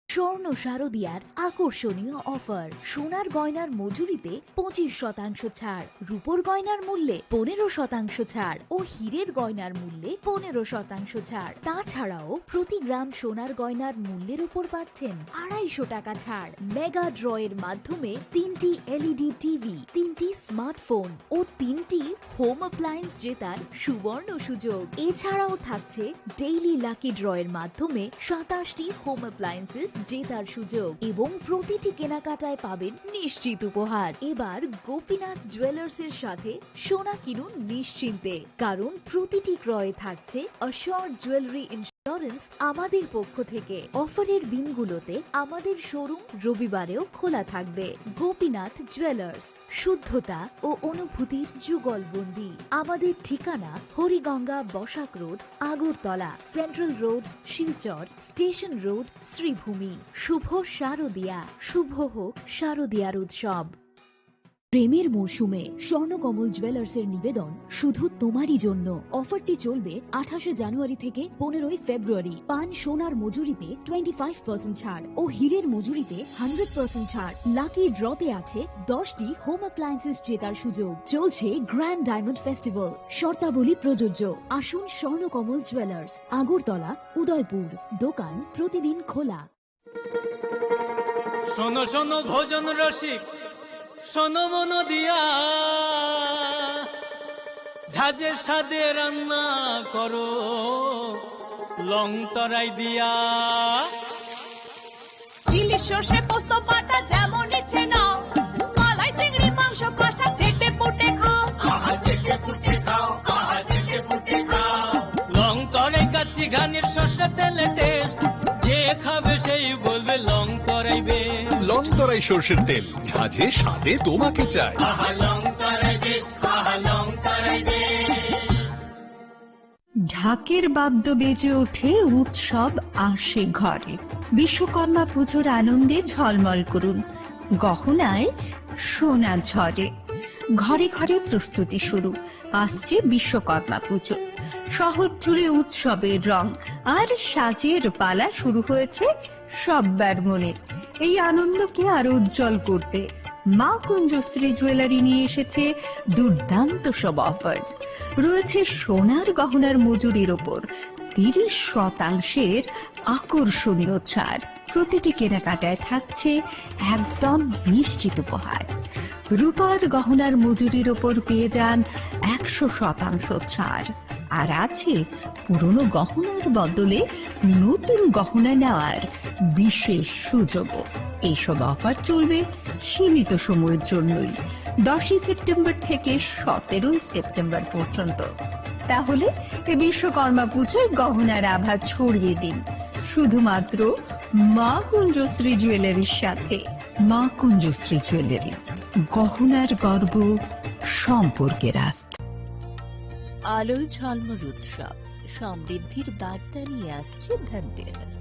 স্বর্ণ শারদিয়ার আকর্ষণীয় অফার। সোনার গয়নার মজুরিতে 25% ছাড়, রূপোর গয়নার মূল্যে 15% ছাড় ও হীরের গয়নার মূল্যে 15% ছাড়। তাছাড়াও প্রতি গ্রাম সোনার গয়নার মূল্যের উপর পাচ্ছেন 250 টাকা ছাড়। মেগা ড্রয়ের মাধ্যমে 3টি LED টিভি, 3টি স্মার্টফোন ও 3টি হোম অ্যাপ্লায়েন্স জেতার সুবর্ণ সুযোগ। এছাড়াও থাকছে ডেইলি লাকি ড্রয়ের মাধ্যমে 27টি হোম অ্যাপ্লায়েন্সেস জেতার সুযোগ এবং প্রতিটি কেনাকাটায় পাবেন নিশ্চিত উপহার। এবার গোপীনাথ জুয়েলার্স এর সাথে সোনা কিনুন নিশ্চিন্তে, কারণ প্রতিটি ক্রয়ে থাকছে অ্যাশিওরড জুয়েলারি ইন্স্যুরেন্স আমাদের পক্ষ থেকে। অফারের দিনগুলোতে আমাদের শোরুম রবিবারেও খোলা থাকবে। গোপীনাথ জুয়েলার্স, শুদ্ধতা ও অনুভূতির যুগলবন্দি। আমাদের ঠিকানা Hariganga Basak road, Agartala, central road, Silchar, station road, Sribhumi. শুভ শারদিয়া, শুভ হোক শারদিয়ার উৎসব। প্রেমের মরশুমে স্বর্ণকমল জুয়েলার্সের নিবেদন শুধু তোমারই জন্য। অফারটি চলবে 28 জানুয়ারি থেকে 15 ফেব্রুয়ারি। পান সোনার মজুরিতে 25% ছাড় ও হীরের মজুরিতে 100% ছাড়। লাকি ড্রতে আছে 10টি হোম অ্যাপ্লায়েন্সেস জেতার সুযোগ। চলছে গ্র্যান্ড ডায়মন্ড ফেস্টিভ্যাল। শর্তাবলী প্রযোজ্য। আসুন স্বর্ণকমল জুয়েলার্স, আগরতলা, উদয়পুর। দোকান প্রতিদিন খোলা। শোনো শোনো ভোজন রসিক, শোনো মন দিয়া, ঝাঁঝের সাদে রান্না করো লং তরাই দিয়া। ইলিশ সর্ষে পোস্ত বাটা যেমন ইচ্ছে নাও, মালাই চিংড়ি মাংস কষা চেটে পুটে খাও, আহা চেটে পুটে খাও, আহা চেটে পুটে খাও। লং তরাই কাচ্চি ঘানির সর্ষে তেলে টেস্ট, যে খাবে সেই বলবে লং তরাইবে। লং তরাই সর্ষের তেল, ঝাঁঝে স্বাদে তোমাকে চাই। আহা লং তরাই বেশ, আহা লং তরাই বেশ। ঢাকের বাদ্য বেজে ওঠে, উৎসব আসে ঘরে। বিশ্বকর্মা পুজোর আনন্দে ঝলমল করুন, গহনায় সোনা ঝরে। ঘরে ঘরে প্রস্তুতি শুরু, আসছে বিশ্বকর্মা পুজো। শহর জুড়ে উৎসবের রং আর সাজের পালা শুরু হয়েছে সব্বার মনে। এই আনন্দকে আরো উজ্জ্বল করতে মা কুঞ্জশ্রী জুয়েলারি নিয়ে এসেছে দুর্দান্ত সব অফার। রয়েছে সোনার গহনার মজুরির ওপর 30% আকর্ষণীয় ছাড়। প্রতিটি কেনাকাটায় থাকছে একদম নিশ্চিত উপহার। রূপার গহনার মজুরির ওপর পেয়ে যান 100% ছাড়। আর আছে পুরনো গহনার বদলে নতুন গহনা নেওয়ার বিশেষ সুযোগও। এইসব অফার চলবে সীমিত সময়ের জন্যই, 10 সেপ্টেম্বর থেকে 17 সেপ্টেম্বর পর্যন্ত। তাহলে এই বিশ্বকর্মা পুজোর গহনার আভা ছড়িয়ে দিন শুধুমাত্র মা কুঞ্জশ্রী জুয়েলারির সাথে। মা কুঞ্জশ্রী জুয়েলারি, গহনার গর্ব, সম্পর্কের আস্থা। আলো ঝলমল উৎসব, সমৃদ্ধির বার্তা নিয়ে আসছে ধনতেরাস।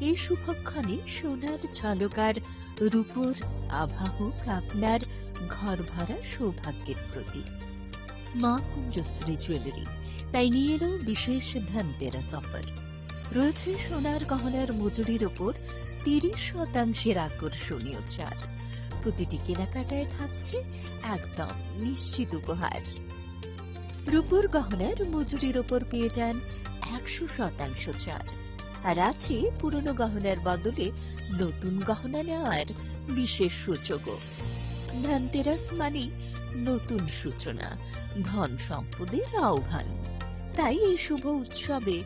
এই শুভক্ষণে সোনার ঝলকার রূপোর আভা হোক আপনার ঘর ভরা সৌভাগ্যের প্রতীক। মা কুঞ্জশ্রী জুয়েলারি তাই নিয়ে এলো বিশেষ ধনতেরাস অফার। রয়েছে সোনার গহনার মজুরির ওপর 30% আকর্ষণীয় ছাড়। প্রতিটি কেনাকাটায় থাকছে একদম নিশ্চিত উপহার। রূপোর গহনার মজুরির ওপর পেয়ে যান 100% ছাড়। আর আছে পুরনো গহনার বদলে নতুন গহনা নেওয়ার বিশেষ সুযোগও। ধনতেরাস মানে নতুন সূচনা, ধন সম্পদের আহ্বান। তাই এই শুভ উৎসবে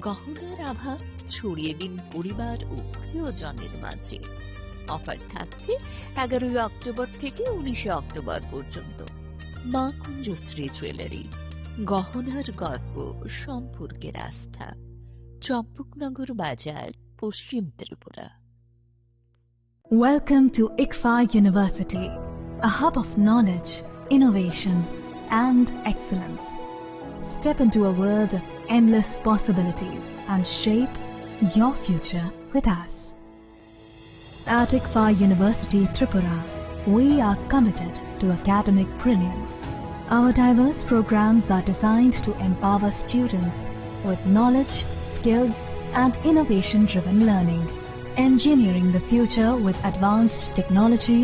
গহনার আভা ছড়িয়ে দিন পরিবার ও প্রিয়জনের মাঝে। অফার থাকছে 11 অক্টোবর থেকে 19 অক্টোবর পর্যন্ত। মা কুঞ্জশ্রী জুয়েলারি, গহনার গর্ব, সম্পর্কের আস্থা। চম্পকনগর বাজার, পশ্চিম Tripura. Welcome to ICFA University, a hub of knowledge, innovation, and excellence. Step into a world of endless possibilities and shape your future with us. At ICFA University, Tripura, we are committed to academic brilliance. Our diverse programs are designed to empower students with knowledge, skills, and innovation-driven learning, engineering the future with advanced technology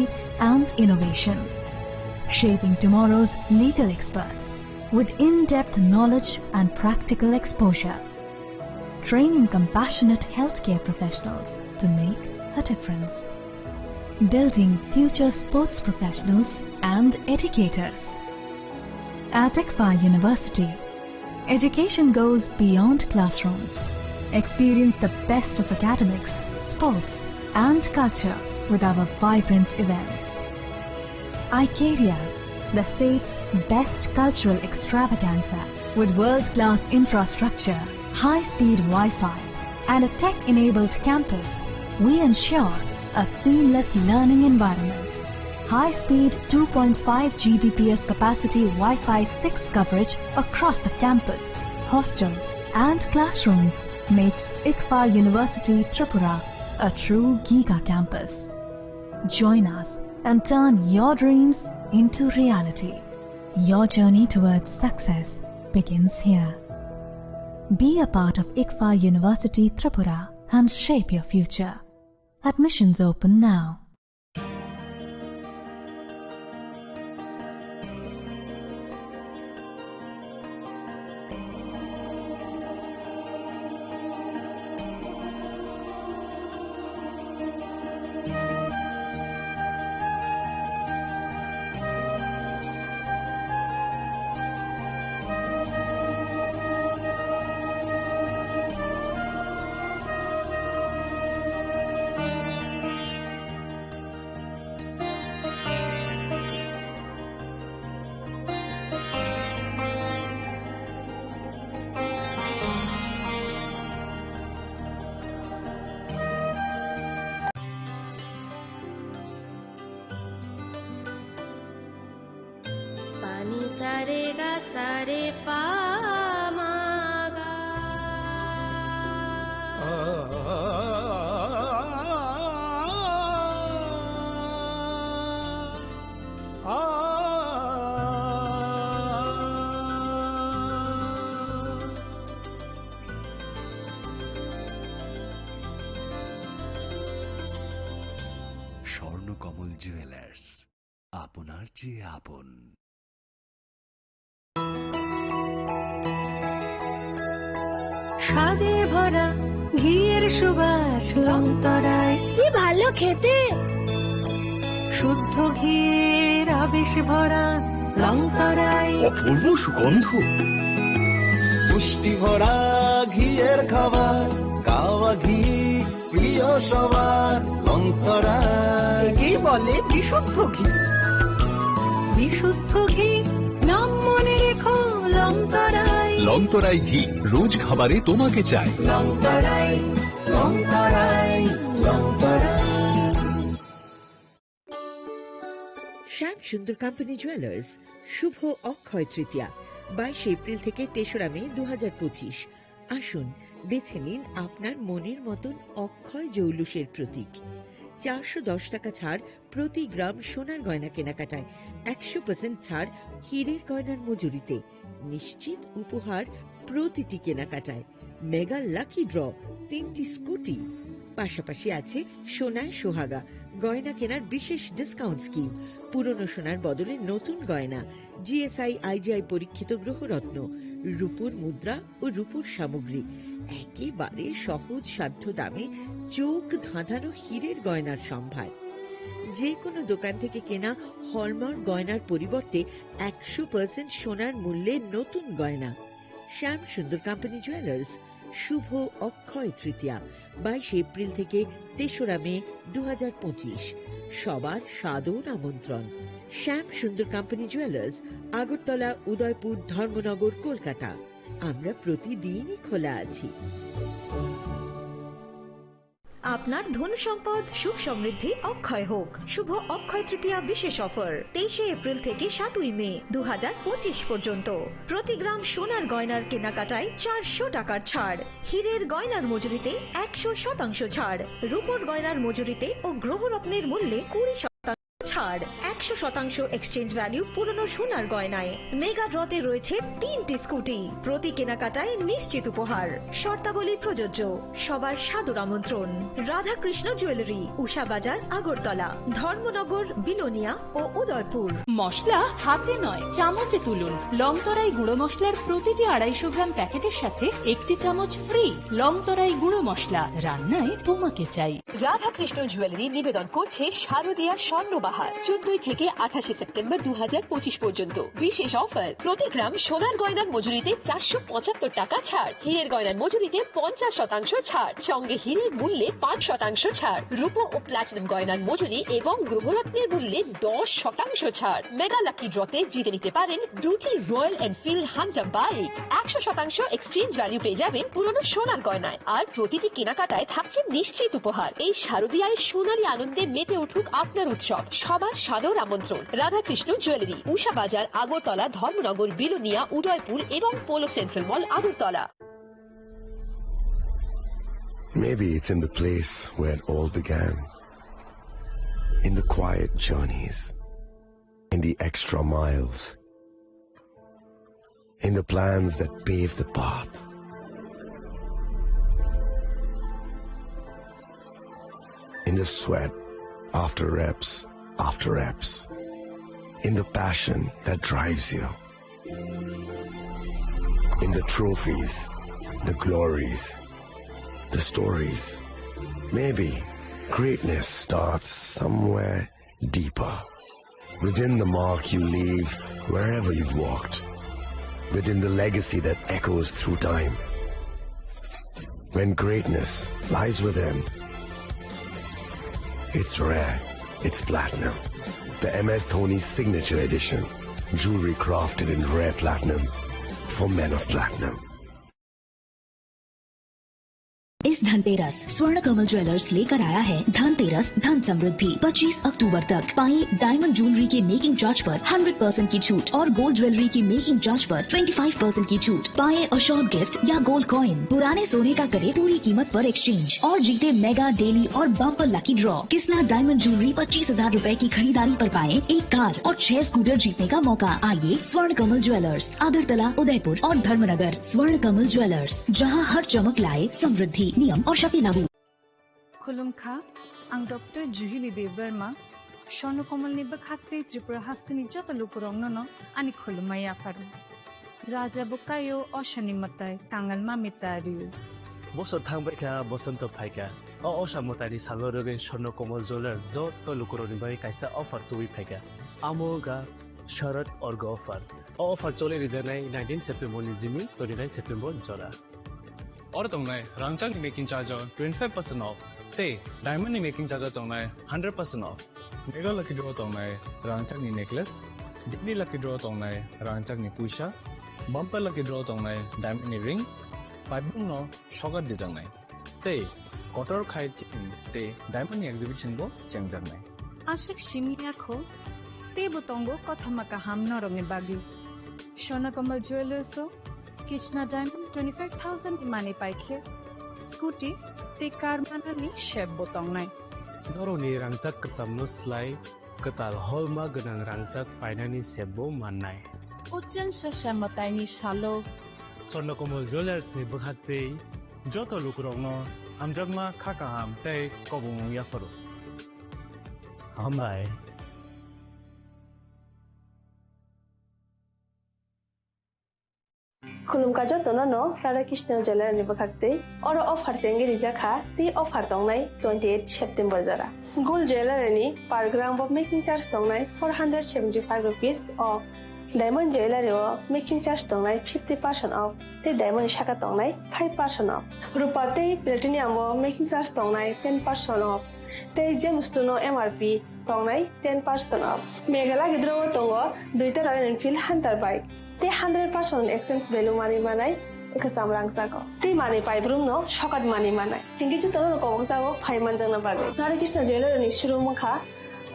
and innovation, shaping tomorrow's legal experts with in-depth knowledge and practical exposure, training compassionate healthcare professionals to make a difference, building future sports professionals and educators. At ICFA University, education goes beyond classrooms. Experience the best of academics, sports, and culture with our vibrant events. ICARIA, the state's best cultural extravaganza, with world-class infrastructure, high-speed Wi-Fi, and a tech-enabled campus, we ensure a seamless learning environment. High-speed 2.5 Gbps capacity Wi-Fi 6 coverage across the campus, hostel, and classrooms makes ICFA University Tripura a true Giga campus. Join us and turn your dreams into reality. Your journey towards success begins here. Be a part of ICFA University Tripura and shape your future. Admissions open now. Swarnakamal jewellers, আপনার চেয়ে আপন। স্বাদে ভরা ঘিয়ের সুবাস লংতরায়, কি ভালো খেতে। শুদ্ধ ঘিয়ের আবেশ ভরা লংতরায়, অপূর্ব সুগন্ধ। পুষ্টি ভরা ঘিয়ের খাবার, গাওয়া ঘি প্রিয় সবার লংতরায়। কি বলে বিশুদ্ধ ঘি। বিশুদ্ধ ঘি নাম মনে রেখো লংতরায়। লংতরাই ঘি রোজ খাবারে তোমাকে চাই। লংতরায়, লংতরায়, লংতরায়। শ্যাম সুন্দর কোম্পানি জুয়েলার্স, শুভ অক্ষয় তৃতীয়া 22 এপ্রিল থেকে 3রা মে 2025। আসুন বেছে নিন আপনার মনের মতন অক্ষয় জৌলুসের প্রতীক। 410 টাকা ছাড় প্রতি গ্রাম সোনার গয়না কেনাকাটায়, 100% ছাড় হীরের গয়নার মজুরিতে, নিশ্চিত উপহার প্রতিটি কেনাকাটায়, মেগা লাকি ড্র 3টি স্কুটি। পাশাপাশি আছে সোনায় সোহাগা গয়না কেনার বিশেষ ডিসকাউন্ট স্কিম, পুরনো সোনার বদলে নতুন গয়না, জিএসআই আইজিআই পরীক্ষিত গ্রহরত্ন, রূপোর মুদ্রা ও রূপোর সামগ্রী, একেবারে সহজ সাধ্য দামে চোখ ধাঁধানো হীরের গয়নার সম্ভার। যে কোনো দোকান থেকে কেনা হলমার্ক গয়নার পরিবর্তে 100% সোনার মূল্যে নতুন গয়না। শ্যাম সুন্দর কোম্পানি জুয়েলার্স, শুভ অক্ষয় তৃতীয়া 22 এপ্রিল থেকে 3রা মে 2025। সবার সাদর আমন্ত্রণ। শ্যাম সুন্দর কোম্পানি জুয়েলার্স, আগরতলা, উদয়পুর, ধর্মনগর, কলকাতা। আমরা প্রতিদিনই খোলা আছি। আপনার ধন সম্পদ সুখ সমৃদ্ধি অক্ষয় হোক। শুভ অক্ষয় তৃতীয়া বিশেষ অফার 23 এপ্রিল থেকে 7ই মে 2025 পর্যন্ত। প্রতি গ্রাম সোনার গয়নার কেনাকাটায় 400 টাকার ছাড়, হীরের গয়নার মজুরিতে 100% ছাড়, রূপোর গয়নার মজুরিতে ও গ্রহরত্নের মূল্যে 20% ছাড়, 100% এক্সচেঞ্জ ভ্যালু পুরনো সোনার গয়নায়। মেগা ড্রতে রয়েছে 3টি স্কুটি। প্রতি কেনাকাটায় নিশ্চিত উপহার। শর্তাবলী প্রযোজ্য। সবার সাদর আমন্ত্রণ। রাধাকৃষ্ণ জুয়েলারি, উষা বাজার, আগরতলা, ধর্মনগর, বিলোনিয়া ও উদয়পুর। মশলা হাতে নয় চামচে তুলুন। লংতরাই গুঁড়ো মশলার প্রতিটি 250 গ্রাম প্যাকেটের সাথে 1টি চামচ ফ্রি। লংতরাই গুঁড়ো মশলা, রান্নায় তোমাকে চাই। রাধাকৃষ্ণ জুয়েলারি নিবেদন করছে শারদীয়া স্বর্ণবাহার 14 থেকে 28 সেপ্টেম্বর 2025 পর্যন্ত। বিশেষ অফার, প্রতি গ্রাম সোনার গয়নার মজুরিতে 475 টাকা ছাড়, হীরের গয়নার মজুরিতে 50% ছাড়, সঙ্গে হীরের মূল্যে 5% ছাড়, রূপো ও প্লাটিনাম গয়নার মজুরি এবং গ্রহরত্নের মূল্যে 10% ছাড়। মেগা লাকি ড্রতে জিতে নিতে পারেন 2টি Royal Enfield Hunter bike. 100% exchange value পেয়ে যাবেন পুরনো সোনার গয়নায়, আর প্রতিটি কেনাকাটায় থাকছে নিশ্চিত উপহার। এই শারদীয়ায় সোনালী আনন্দে মেতে উঠুক আপনার উৎসব। সবার সাদর আমন্ত্রণ। রাধাকৃষ্ণ জুয়েলারি, উষা বাজার, আগরতলা, ধর্মনগর, বিলোনিয়া, উদয়পুর এবং polo central mall, Agartala. Maybe it's in the place where it all began, in the quiet journeys, in the the extra miles, in the plans that pave the path. In the sweat after reps, in the passion that drives you, in the trophies, the glories, the stories. Maybe greatness starts somewhere deeper, within the mark you leave wherever you've walked, within the legacy that echoes through time. When greatness lies within, it's rare, it's platinum. The MS Dhoni Signature Edition, jewelry crafted in rare platinum for men of platinum. इस धनतेरस स्वर्ण कमल jewellers लेकर आया है धनतेरस धन समृद्धि। 25 अक्टूबर तक पाए diamond jewellery के making charge पर 100% की छूट और गोल्ड ज्वेलरी की मेकिंग चार्ज पर 25% की छूट। पाए अशोर्ड गिफ्ट या गोल्ड कॉइन। पुराने सोने का करे पूरी कीमत पर एक्सचेंज और जीते मेगा डेली और bumper lucky draw. Kisna diamond jewellery 25,000 रूपए की खरीदारी पर पाए 1 कार और 6 स्कूटर जीतने का मौका। आइए स्वर्ण कमल ज्वेलर्स, आगरतला, उदयपुर और धर्मनगर। स्वर्ण कमल ज्वेलर्स, जहां हर चमक लाए समृद्धि। नियम और शर्तें लागू। खुलुमखा आं डॉक्टर जुहिली देव वर्मा स्वर्णकमलनि बखाख्रि त्रिपुरा हास्तिनि जत लुकुरंनो आनि खुलुमाय आफारु राजा बुकायो अशनि मताय कांगल मामितारिउ बसर थांबायखा बसंत फायखा असामतारि सालरगे स्वर्णकमल ज्वेलर्स जत लुकुरनि बाय कायसा अफार तुइ फायखा आमोगा शरद अर्ग अफार चले रिजानाय 19 सेप्टेम्बर नि जिमि 29 सेप्टेम्बर जरा और तंगनाय रांचांग मेकिंग चार्ज 25% ऑफ ते डायमंड मेकिंग चार्ज तंगनाय 100% ऑफ मेगा लकी ड्रॉ तंगनाय रांचांग नेकलेस डिग्नी लकी ड्रॉ तंगनाय रांचांग पुइसा बम्पर लकी ड्रॉ तंगनाय डायमंड रिंग पाइबुंग नो शगर दिजंगनाय ते कटर खाय ते डायमंड एग्जिबिशन बो चेंगजंगनाय आशिक शिमियाखो ते बुतंगो कथामाका हामनो रंगे बागी स्वर्णकमल ज्वेलर्सो कृष्णा डायमंड 25,000 माने पाइखे स्कूटी ते कार मानानि शेप बोतंगनाय नरनि रांचाक कचामनो स्लाय कताल हलमा गोनां रांचाक पाइनानि शेपबो माननाय उज्जैन ससामतायनि सालो स्वर्णकमल ज्वेलर्स नि बखाते जत लुकुरंनो हामजागमा खाकाहाम तै कबुं याफरो हामबाय खुलुमका जतनो राधा कृष्ण ज्वेलर नि बखाक्ते और ऑफर सेंगे रिजाखा ती ऑफर दंगनाय 28 सेप्टेम्बर जरा गोल्ड ज्वेलर नि per gram off making charge दंगनाय 475 rupees off diamond jeweller making charge दंगनाय 50% ऑफ ते डायमंड शाखा दंगनाय 5% ऑफ रूपा ते प्लेटिनियम मेकिंग चार्ज दंगनाय 10% ऑफ ते जेमस्टोनो एमआरपी दंगनाय 10% ऑफ मेघाला गिद्रो दंगो दुइता रॉयल एनफील्ड हंटर बाइक ते 100% एक्सचेंज वैल्यू माने मानाय एकसाम रांचाको ते माने पाइब्रुम नो शकट माने मानाय हिंगे जतनो कोगतागो फाइमान जंगना बागे राधा कृष्ण ज्वेलर नि शुरुमुखा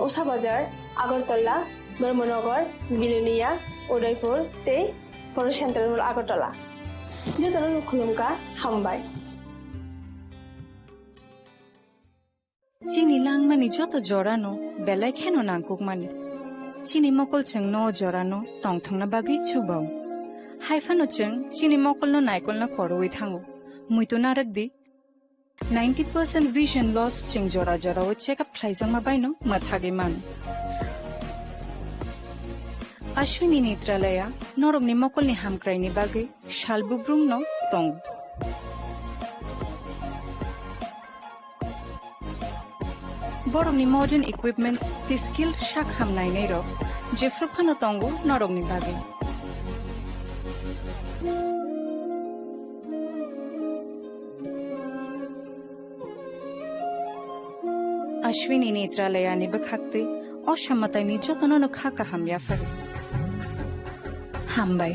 उषा बाजार आगरतला धर्मनगर बिलुनिया उदयपुर ते पर सेंट्रल आगरतला जतनो खुलुमका हामबाय चिनी लांगमानि जत जरानो बेलाय खेनो नांकुक माने चिनी मकल चंगनो जरानो टंगथंना बागै चुबाव हाइफानो चंग चिनी मकलनो नाइकलनो खरवे थांगो मुइतो नारकदि 90% विजन लॉस चिंग जरा जराव चेकअप खाइजंमा बायनो मथागे मान अश्विनी नेत्रालया नरकनि मकलनि हामक्रायनि बागै शालबुब्रुमनो टंग Boromni modern equipments, the skilled shakham nainero, Jeffro Panotongo, Norogni Bagi. Ashwini Netralaya Nibakakti, Oshamatani Jotono Kakaham Yafari. Hambai.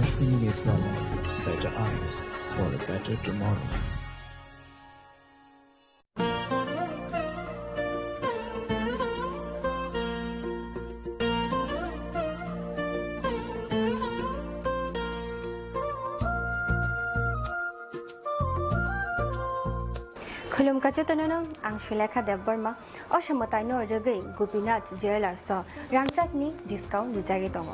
Ashwini Netralaya, better eyes. For a better tomorrow. खुलुमकाचो तनोनो आं सुलेखा देबबर्मा असमतायनो रगै गोपीनाथ ज्वेलार्स रांचाकनि डिस्काउंट रिजागे दङ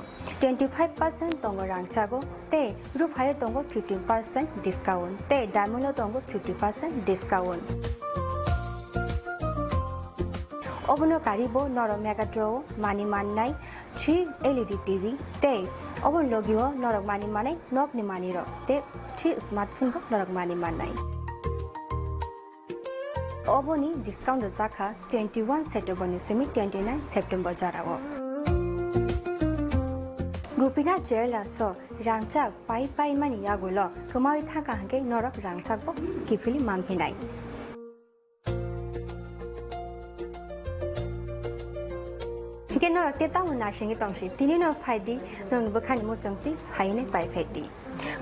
25% दङ रांचागो ते रुफायो दङ 15% discount ते डायमंडो दङ 50% डिस्काउंट अबनो कारिबो नरम मेगाड्रो मानि माननाय 3 LED TV ते अबन लगियो नरक मानि माने नकनि मानिरो ते 3 स्मार्टफोन को नरक मानि माननाय Oboni discount Zaka 21 September Nisimi 29 September Jarawo. Gupina Jela so Rangchak Pai Mani Yagulo, Kumai Takahanke Norok Rangchako, Kipili Mampinai. Kenor Teta Nashing Tomshi, Tinino Fidi, non Bukani Mutumti, Haine by Fedi.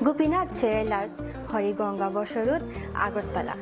Gupina Jela Horigonga Boshurut, Agrotala.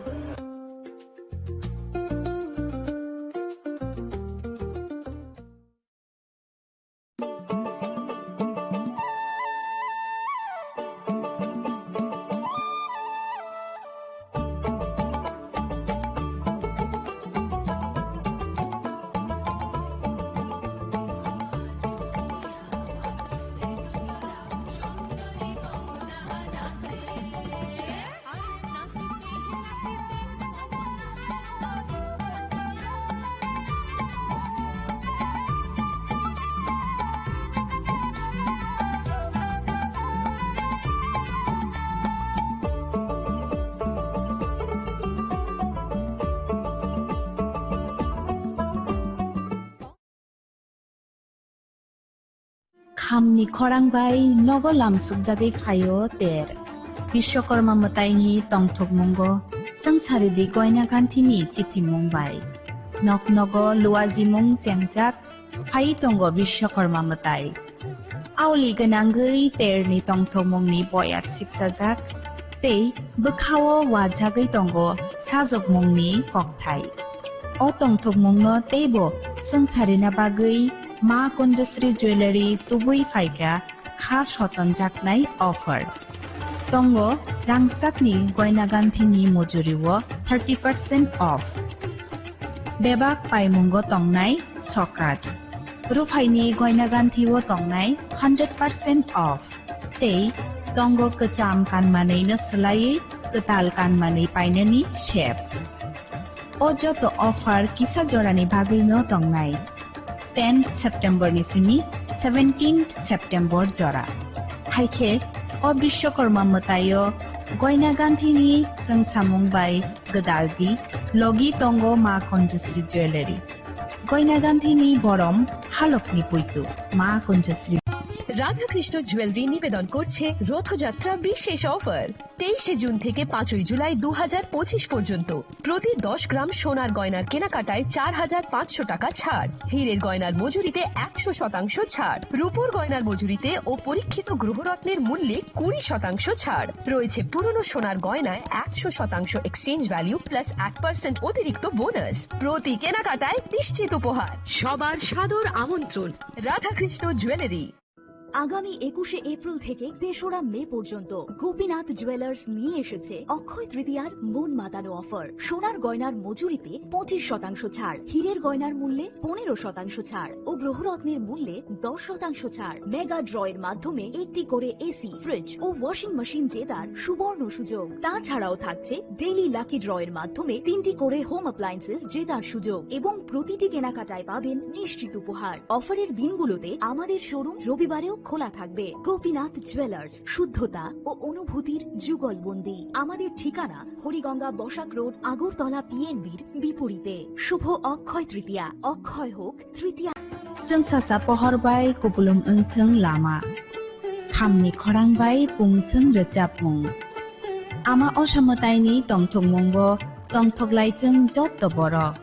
Hamni Korangbai Nogolam Subjagi Fayo Ter Bishwakarma Mataini Tongtok Mongo Sangsari di Goina Kantini Chiti Mumbai Nok Nogo Luazimung Jangjak Pai Tongo Bishwakarma Matai Auli Ganangui Ter ni Tongtok Mongni Boyar Sipsajak Te Bukhawo Wajagai Tongo Sajok Mongni Koktai O Tongtok Mongno Tebo Sangsari Nabagui Ma Konjasri Jewelry Tubui Faika Khas Hotan Jaknai Offer Tongo Rangsakni Goina Gantini Mojuriwo 30% off Bebak Pai Mungo Tongnai Sokat Rufaini Goina Gantiwo Tongnai 100% off Tei Tongo Kecham Kanmanai no Sulai Ketal Kanmanai Painani Chef Ojo to offer Kisa Jorani Bagino Tongnai 10th September Nisimi, 17th September Jora. Haike, O Bishwakarma Matayo, Goina Gantini, Jangsamung by Gadaldi, Logi Tongo Ma Konjasri Jewelry. Goina Gantini Borom, Halokni Puitu, Ma Konjasri. Radhakrishna jewellery নিবেদন করছে রথযাত্রা বিশেষ offer 23 June থেকে 5 জুলাই 2025 পর্যন্ত প্রতি 10 গ্রাম সোনার গয়নার কেনাকাটায় 4500 টাকা ছাড় হীরের গয়নার মজুরিতে 100% ছাড় রূপোর গয়নার মজুরিতে ও পরীক্ষিত গ্রহরত্নের মূল্যে 20% ছাড় রয়েছে পুরনো সোনার গয়নায় 100% এক্সচেঞ্জ ভ্যালু প্লাস 8% অতিরিক্ত বোনাস প্রতি কেনাকাটায় নিশ্চিত উপহার সবার সাদর আমন্ত্রণ রাধাকৃষ্ণ জুয়েলারি আগামী 21শে এপ্রিল থেকে 3রা মে পর্যন্ত গোপীনাথ জুয়েলার্স নিয়ে এসেছে অক্ষয় তৃতীয়ার মন মাতানো অফার সোনার গয়নার মজুরিতে 25% ছাড় হীরের গয়নার মূল্যে 15% ছাড় ও গ্রহরত্নের মূল্যে 10% ছাড় মেগা ড্রয়ের মাধ্যমে একটি করে এসি ফ্রিজ ও ওয়াশিং মেশিন জেতার সুবর্ণ সুযোগ তাছাড়াও থাকছে ডেইলি লাকি ড্রয়ের মাধ্যমে 3টি করে হোম অ্যাপ্লায়েন্সেস জেতার সুযোগ এবং প্রতিটি কেনাকাটায় পাবেন নিশ্চিত উপহার অফারের দিনগুলোতে আমাদের শোরুম রবিবারেও খোলা থাকবে গোপীনাথ জুয়েলার্স শুদ্ধতা ও অনুভূতির যুগলবন্দি আমাদের ঠিকানা হরিগঙ্গা বসাক রোড আগরতলা পিএনবির বিপরীতে শুভ অক্ষয় তৃতীয়া অক্ষয় হোক তৃতীয়া Sangsasa Pohorbai Kupulum Engtheng Lama Khamni Khorangbai Pungtheng Rejapmung Ama Osamataini Tongthok Mongbo Tongthok Laiteng Jotto Borok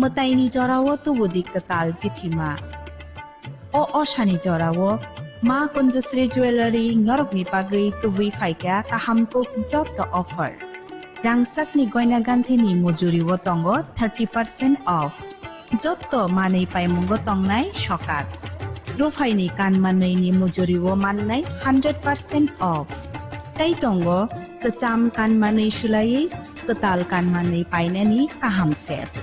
Mataini Jorawo Tubudi Ketal Jitima O Oshani Jorawo Ma Konjasri Jewelry Norokni Pagri Tubui Faika Kahamkuk Jotto Offer Rangsakni Goina Gantini Mojuriwo Tongo 30% off Jotto Manei Paimungo Tongnai Shokat Rufaini Kanmanai Mojuriwo Mannai 100% off Tai Tongo Kecham Kanmanai Sulai ketal kanmani painani kaham set.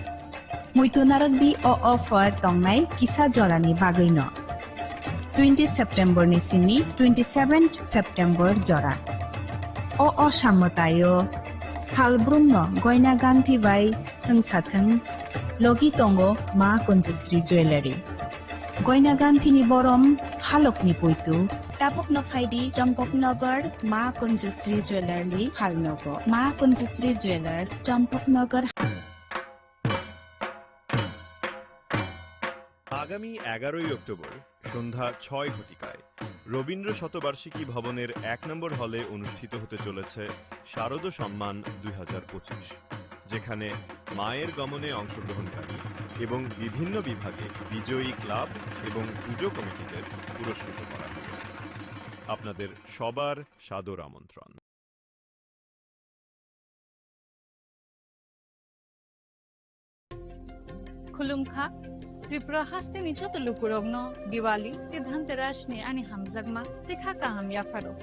Muito naragbi o offer tongnai kisa jorani bagaino. 20 September ni sini 27 September jora. O samotayo salbrumno goina ganti bai sathang logi tongo ma Kunjasri jewelry. Goina ganti ni borom halok ni puitu tapok no khaidi Champaknagar ma Kunjasri jewelry halnogo. Ma Kunjasri jewelers Champaknagar. আগামী 11ই October সন্ধ্যা 6 ঘটিকায় রবীন্দ্র শতবার্ষিকী ভবনের 1 নম্বর হলে অনুষ্ঠিত হতে চলেছে শারদ সম্মান 2025, যেখানে মায়ের গমনে অংশগ্রহণকারী এবং বিভিন্ন বিভাগে বিজয়ী ক্লাব এবং পুজো কমিটিদের পুরস্কৃত করা হবে। আপনাদের সবার সাদর আমন্ত্রণ। खुलुमखा त्रिपुरा हास्ते नि जत लुकुरगनो दिवाली ते धनतेरस नि आनि हामजागमा देखा काहाम याफारो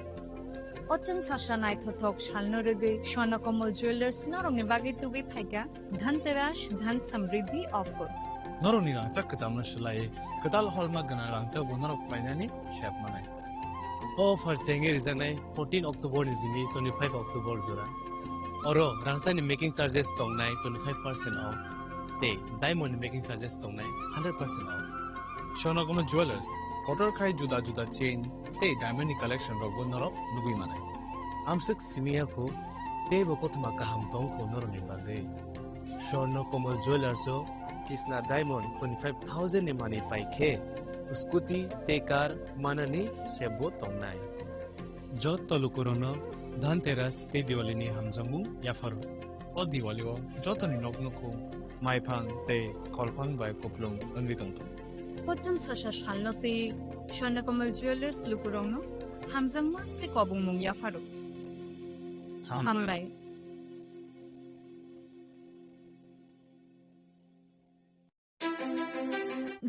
अचन साशा नाइथथक शालनो रगै स्वर्णकमल ज्वेलर्स नरमनि बागै तुबि फाइगा धनतेरस धन समृद्धि ऑफर नरमनि रांचाक कजामना शलाय कदाल हलमा गना रांचा बनरक फाइनानि शेप मानाय ऑफर चेंगे रिजानाय 14 अक्टोबर नि जिनि 25 अक्टोबर जरा अरो रांचानि मेकिंग चार्जेस दंनाय 25% ऑफ ते डायमंड मेकिंग चार्जेस दंनाय 100% ऑफ स्वर्णकमल ज्वेलर्स कटर खाय जुदा जुदा चेन ते डायमंड कलेक्शन रग नरक दुगुइ मानाय आमसक सिमियाखौ ते बकतमा गाहाम दंखौ नरनि बागै स्वर्णकमल ज्वेलर्स कृष्णा डायमंड 25000 नि मानि पाइखे स्कूटी ते कार माननि सेबो दंनाय जत तलुकुरनो धनतेरस ते दिवालीनि हामजामु याफारो ओ दिवालीओ जतनि नगनखौ माइफां ते कलफां बाय कपलुं अनवितंतो पचन साशा शालनते स्वर्णकमल ज्वेलर्स लुकुरंनो हामजांमा ते कबुं मुं याफारो हामबाय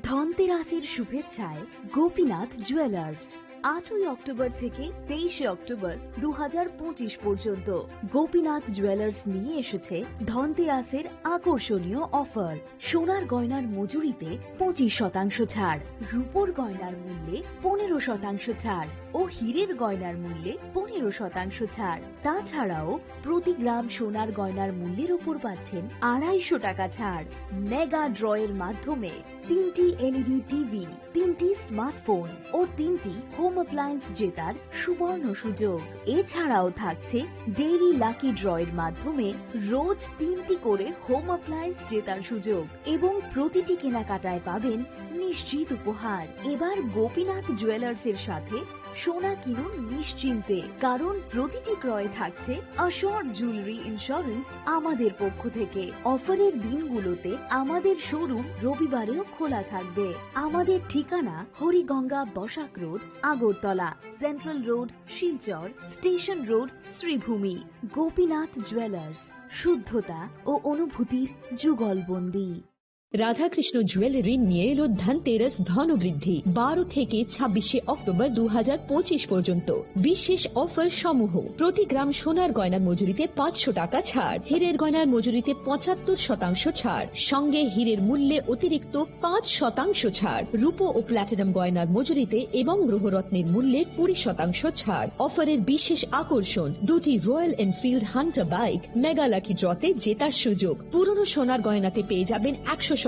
ধনতেরাসের শুভেচ্ছায় গোপীনাথ জুয়েলার্স 8 অক্টোবর থেকে 23 অক্টোবর 2025 পর্যন্ত গোপীনাথ জুয়েলার্স নিয়ে এসেছে ধনতেরাসের আকর্ষণীয় অফার। সোনার গয়নার মজুরিতে 25% ছাড়, রূপোর গয়নার মূল্যে 15% ছাড় ও হীরের গয়নার মূল্যে 15% ছাড়। তাছাড়াও প্রতি গ্রাম সোনার গয়নার মূল্যের উপর পাচ্ছেন 250 টাকা ছাড়। মেগা ড্রয়ের মাধ্যমে 3টি এলইডি টিভি, 3টি স্মার্টফোন ও 3টি হোম অ্যাপ্লায়েন্স জেতার সুবর্ণ সুযোগ। এছাড়াও থাকছে ডেইলি লাকি ড্রয়ের মাধ্যমে রোজ 3টি করে হোম অ্যাপ্লায়েন্স জেতার সুযোগ এবং প্রতিটি কেনাকাটায় পাবেন নিশ্চিত উপহার। এবার গোপীনাথ জুয়েলার্সের সাথে সোনা কিনুন নিশ্চিন্তে, কারণ প্রতিটি ক্রয়ে থাকছে অ্যাশোর্ড জুয়েলারি ইন্স্যুরেন্স আমাদের পক্ষ থেকে। অফারের দিনগুলোতে আমাদের শোরুম রবিবারেও খোলা থাকবে। আমাদের ঠিকানা Hariganga Basak road, Agartala, central road, Silchar, station road, Sribhumi. Gopinath jewellers, শুদ্ধতা ও অনুভূতির যুগলবন্দী। রাধাকৃষ্ণ জুয়েলারি নিয়ে এলো ধনতেরাস ধনবৃদ্ধি 12 থেকে 26 অক্টোবর 2025 পর্যন্ত বিশেষ অফার সমূহ। প্রতি গ্রাম সোনার গয়নার মজুরিতে 500 টাকা ছাড়, হীরের গয়নার মজুরিতে 75% ছাড়, সঙ্গে হীরের মূল্যে অতিরিক্ত 5% ছাড়, রূপো ও প্ল্যাটিনাম গয়নার মজুরিতে এবং গ্রহরত্নের মূল্যে 20% ছাড়। অফারের বিশেষ আকর্ষণ, দুটি Royal Enfield Hunter bike mega lucky ড্রতে জেতার সুযোগ। পুরনো সোনার গয়নাতে পেয়ে যাবেন 100%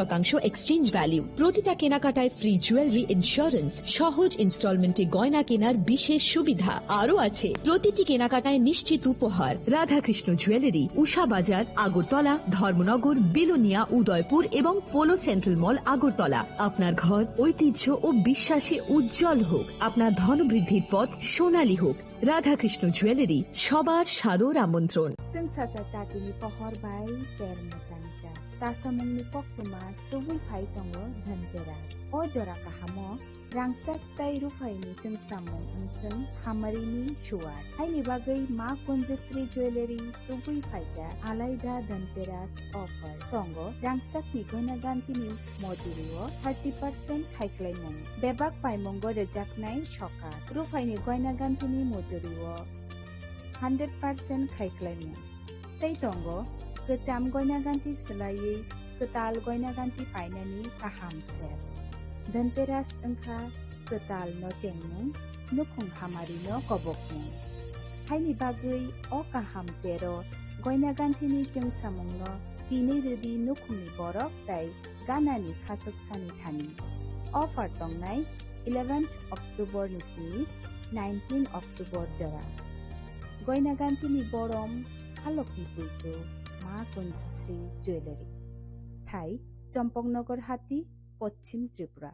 এক্সচেঞ্জ ভ্যালু। প্রতিটা কেনাকাটায় ফ্রি জুয়েলারি ইন্স্যুরেন্স, সহজ ইনস্টলমেন্টে গয়না কেনার বিশেষ সুবিধা আরও আছে। প্রতিটি কেনাকাটায় নিশ্চিত উপহার। রাধাকৃষ্ণ জুয়েলারি, উষা বাজার, আগরতলা, ধর্মনগর, বিলোনিয়া, উদয়পুর এবং পোলো সেন্ট্রাল মল, আগরতলা। আপনার ঘর ঐতিহ্য ও বিশ্বাসে উজ্জ্বল হোক, আপনার ধনবৃদ্ধির পথ সোনালী হোক। রাধাকৃষ্ণ জুয়েলারি, সবার সাদর আমন্ত্রণ। Sensasa tatini pohor bai terma chancha. Tasamungni pokpuma tubui phai tongo dhanteras. O jora kahamo rangsak tai rufaini chungsamung unsung hamarini shuar. Haini bagai ma Kunjasri jewelry tubui phaika alaida dhanteras offer. Tongo rangsak ni goina gantini mojurio 30% haiklaimung. Bebak paimongo rejaknai shoka. Rufaini goina gantini mojurio 100% haiklaimung. Tei tongo गोजाम गयना गान्थि सोलायै गोताल गयना गान्थि फायनायनि गाहाम सेर धनतेरास ओंखा गोताल न टेंमुं नुखुं हामारि न गबकमुं हायनि बागै अ गाहाम सेर गयना गान्थिनि जों सामुं न दिनै रोदि नुखुंनि बरफ दाय गानानि खासक सानि थानि अफार दंनाय 11 अक्ट'बर निसिनि 19 अक्ट'बर जरा गयना गान्थिनि बरम हालकनि पुइतो मा कन्सश्री ज्वेलारि थाई चम्पकनगर हाटी पश्चिम त्रिपुरा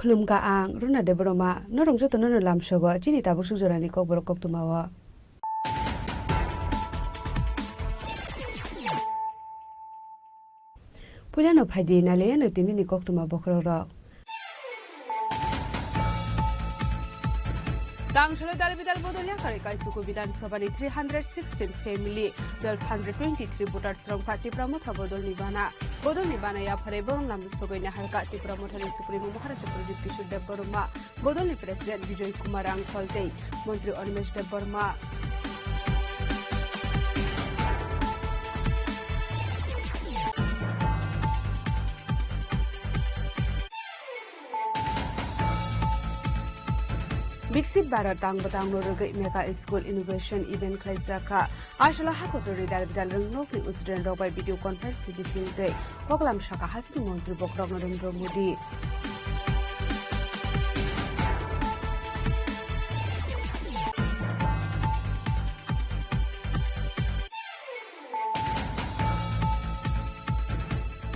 खुलुमगा आं रुना देबरमा नरं जतो नर लामसगो चिनि ताबु सुजरानि कबर कक्तुमावा पुलानो फाइदि नाले न तिनि कक्तुमा बखरर Tangshalo Dalbidal Bodolia Karikai Suku Bidan Sobani 316 family 1223 voters from Kati Pramotha Bodol Nibana Yafare Bonam Sogoina Harkati Pramotha Supreme Maharaja Project Kishur de Burma Bodoli President Vijay Kumar Angkolte Montri Onimesh de Burma Bixit Barat Tang Batang Noroga Mega School Innovation Event Klaizaka Ashala Hakotori Dalbidal Nokli Usden by video conference Bishing Day Koklam Shaka Hasin Montri Bokrog Narendra Modi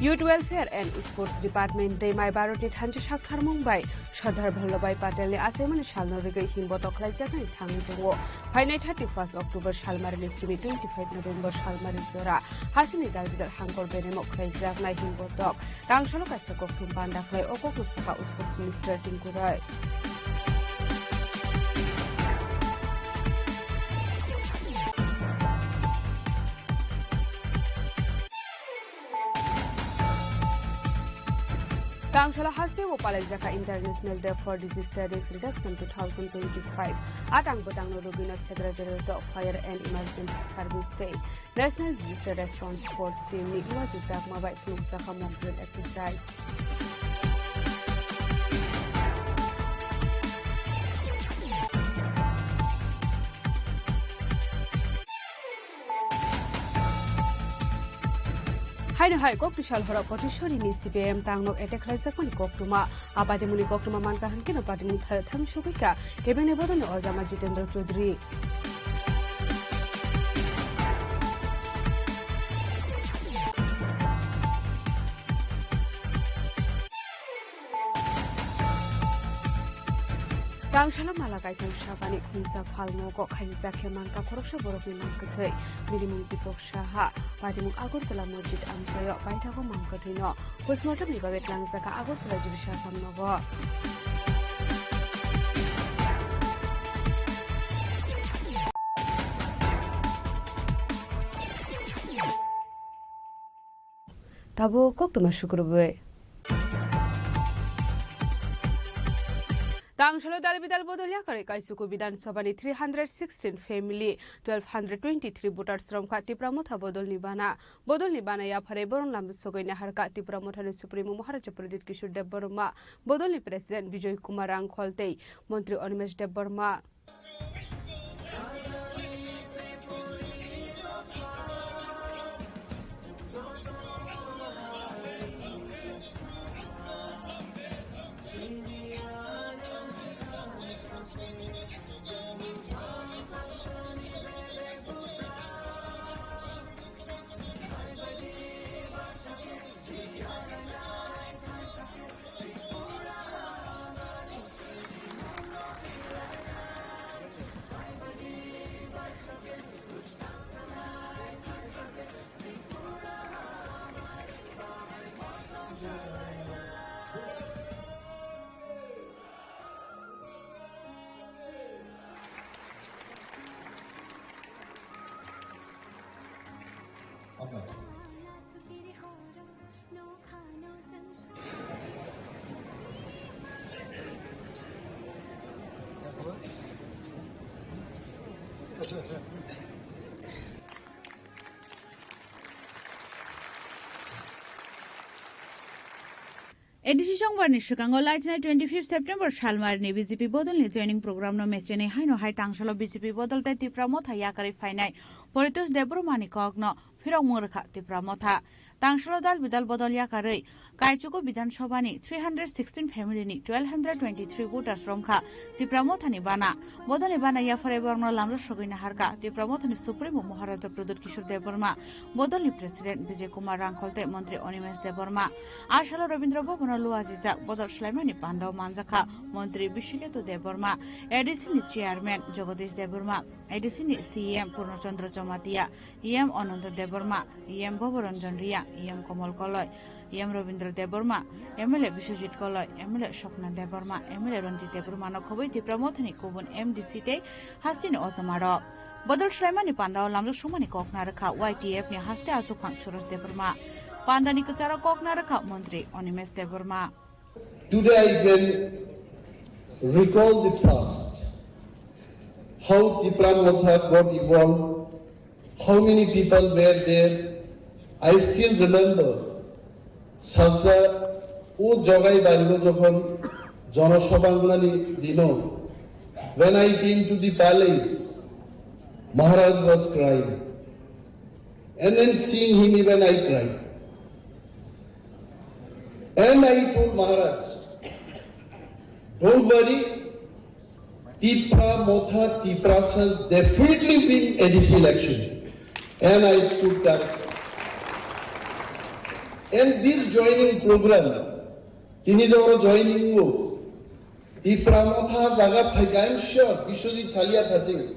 Youth Welfare and Sports Department Day My Baroti Thanji Shakhar Mumbai Shadhar Bhallabhai Patel Asemani Shalnorega Himboto Klaijaka Thango Hainai 31st October Shalmarin Simi 25 November Shalmarin Sora Hasini Dalbidal Hangor Benemo Klaijak Nai Himbotok Tangshalo Kasakok Tumpanda Klai Okoko Saka Sports Minister Tinkurai Tangshalo Hase Opalajaka International Day for Disease Studies Reduction 2025 Atang Botang Norogina Secretariat of Fire and Emergency Service Day National Disaster Response Force Team Nikwa Jitak Mabai Saka Mockdrill Exercise Haino hai kok tishal hora potishori ni CPM tangnok attack laisa kuni koktuma apade muni koktuma man kahan kino pati ni tham shubika kebene bodone Ozama Jitendra Chaudhary Tangshalo Malakai Shapani Kunsa Palmo Gok Haisa Kemanka Korosha Borokni Mankatai Minimum Dipok Shaha Padimuk Agurtala Mojit Amsayo Baitago Mankatino Postmortem Nibaget Langzaka Agurtala Jibisha Samnogo Tabo Koktuma Shukurube Tangshalo Dalbidal Bodolia Karikai Suku Bidan Sobani 316 family 1223 voters from Kati Pramotha Bodol Nibana Yafare Bonam Sogoina Harkati Pramotha Supreme Maharaja Project Kishur de Burma Bodoli President Vijay Kumar Angkolte Montri Onimesh de Burma ADC संबारनि सिगाङाव लाइटनाय 25 September सालमारनि BJP बदलनि जयनिं प्रग्रामनो मेसेनि हायनो हाय तांसल बिजेपि बदलते तिप्रा मथा याकारि फाइनाय परितोष देब्रमानि कगनो फिराव मुरखा तिप्रा मथा तांसल दाल बिदाल बदल याकारै काइचुको विधानसभानि 316 फेमिलिनि 1223 भोटार्स रंखा तिप्रा मथानि बाना बदलनि बाना याफारे बर्न लामरो सगैना हारका तिप्रा मथानि सुप्रीमो महाराजा प्रदोत किशोर देबबर्मा बदलनि प्रेसिडेन्ट विजय कुमार रांखलते मन्त्री अनिमेष देबबर्मा आशाल रवीन्द्र भवन लुआजिजा बदल स्लाइमानि पाण्डव मानजाखा मन्त्री विश्वकेतु देबबर्मा एडिसिनि चेयरमैन जगदीश देबबर्मा एडिसिनि CM Purnachandra Jamatia EM Ananta Debbarma EM Bhabaranjan रिया EM Kamal Kalai EM Rabindra Debbarma MLA Biswajit Kalai MLA Swapna Debbarma MLA Ranjit Debbarma नखबै तिप्रा मथानि गुबुन एमडिसिते हास्तिनि अजमार बदल स्लाइमानि पाण्डव लामजो सुमानि ककनारखा YTF नि हास्ते आजुखां सुरज देबबर्मा पाण्डानि कचारा ककनारखा मन्त्री Animesh Debbarma Today I can recall the past, how Tipra Motha got evolved, how many people were there. I still remember Salsa O Jogai Barigo Jokhon Jonoshabangani Dino. When I came to the palace, Maharaj was crying. And then seeing him even I cried. And I told Maharaj, don't worry, Tipra Motha Tipras has definitely been at this election. And I stood there. And this joining program, Tinidoro joining go, Tipra Motha Zaga Phaiga, I'm sure, Vishwajit Chalia Thaching.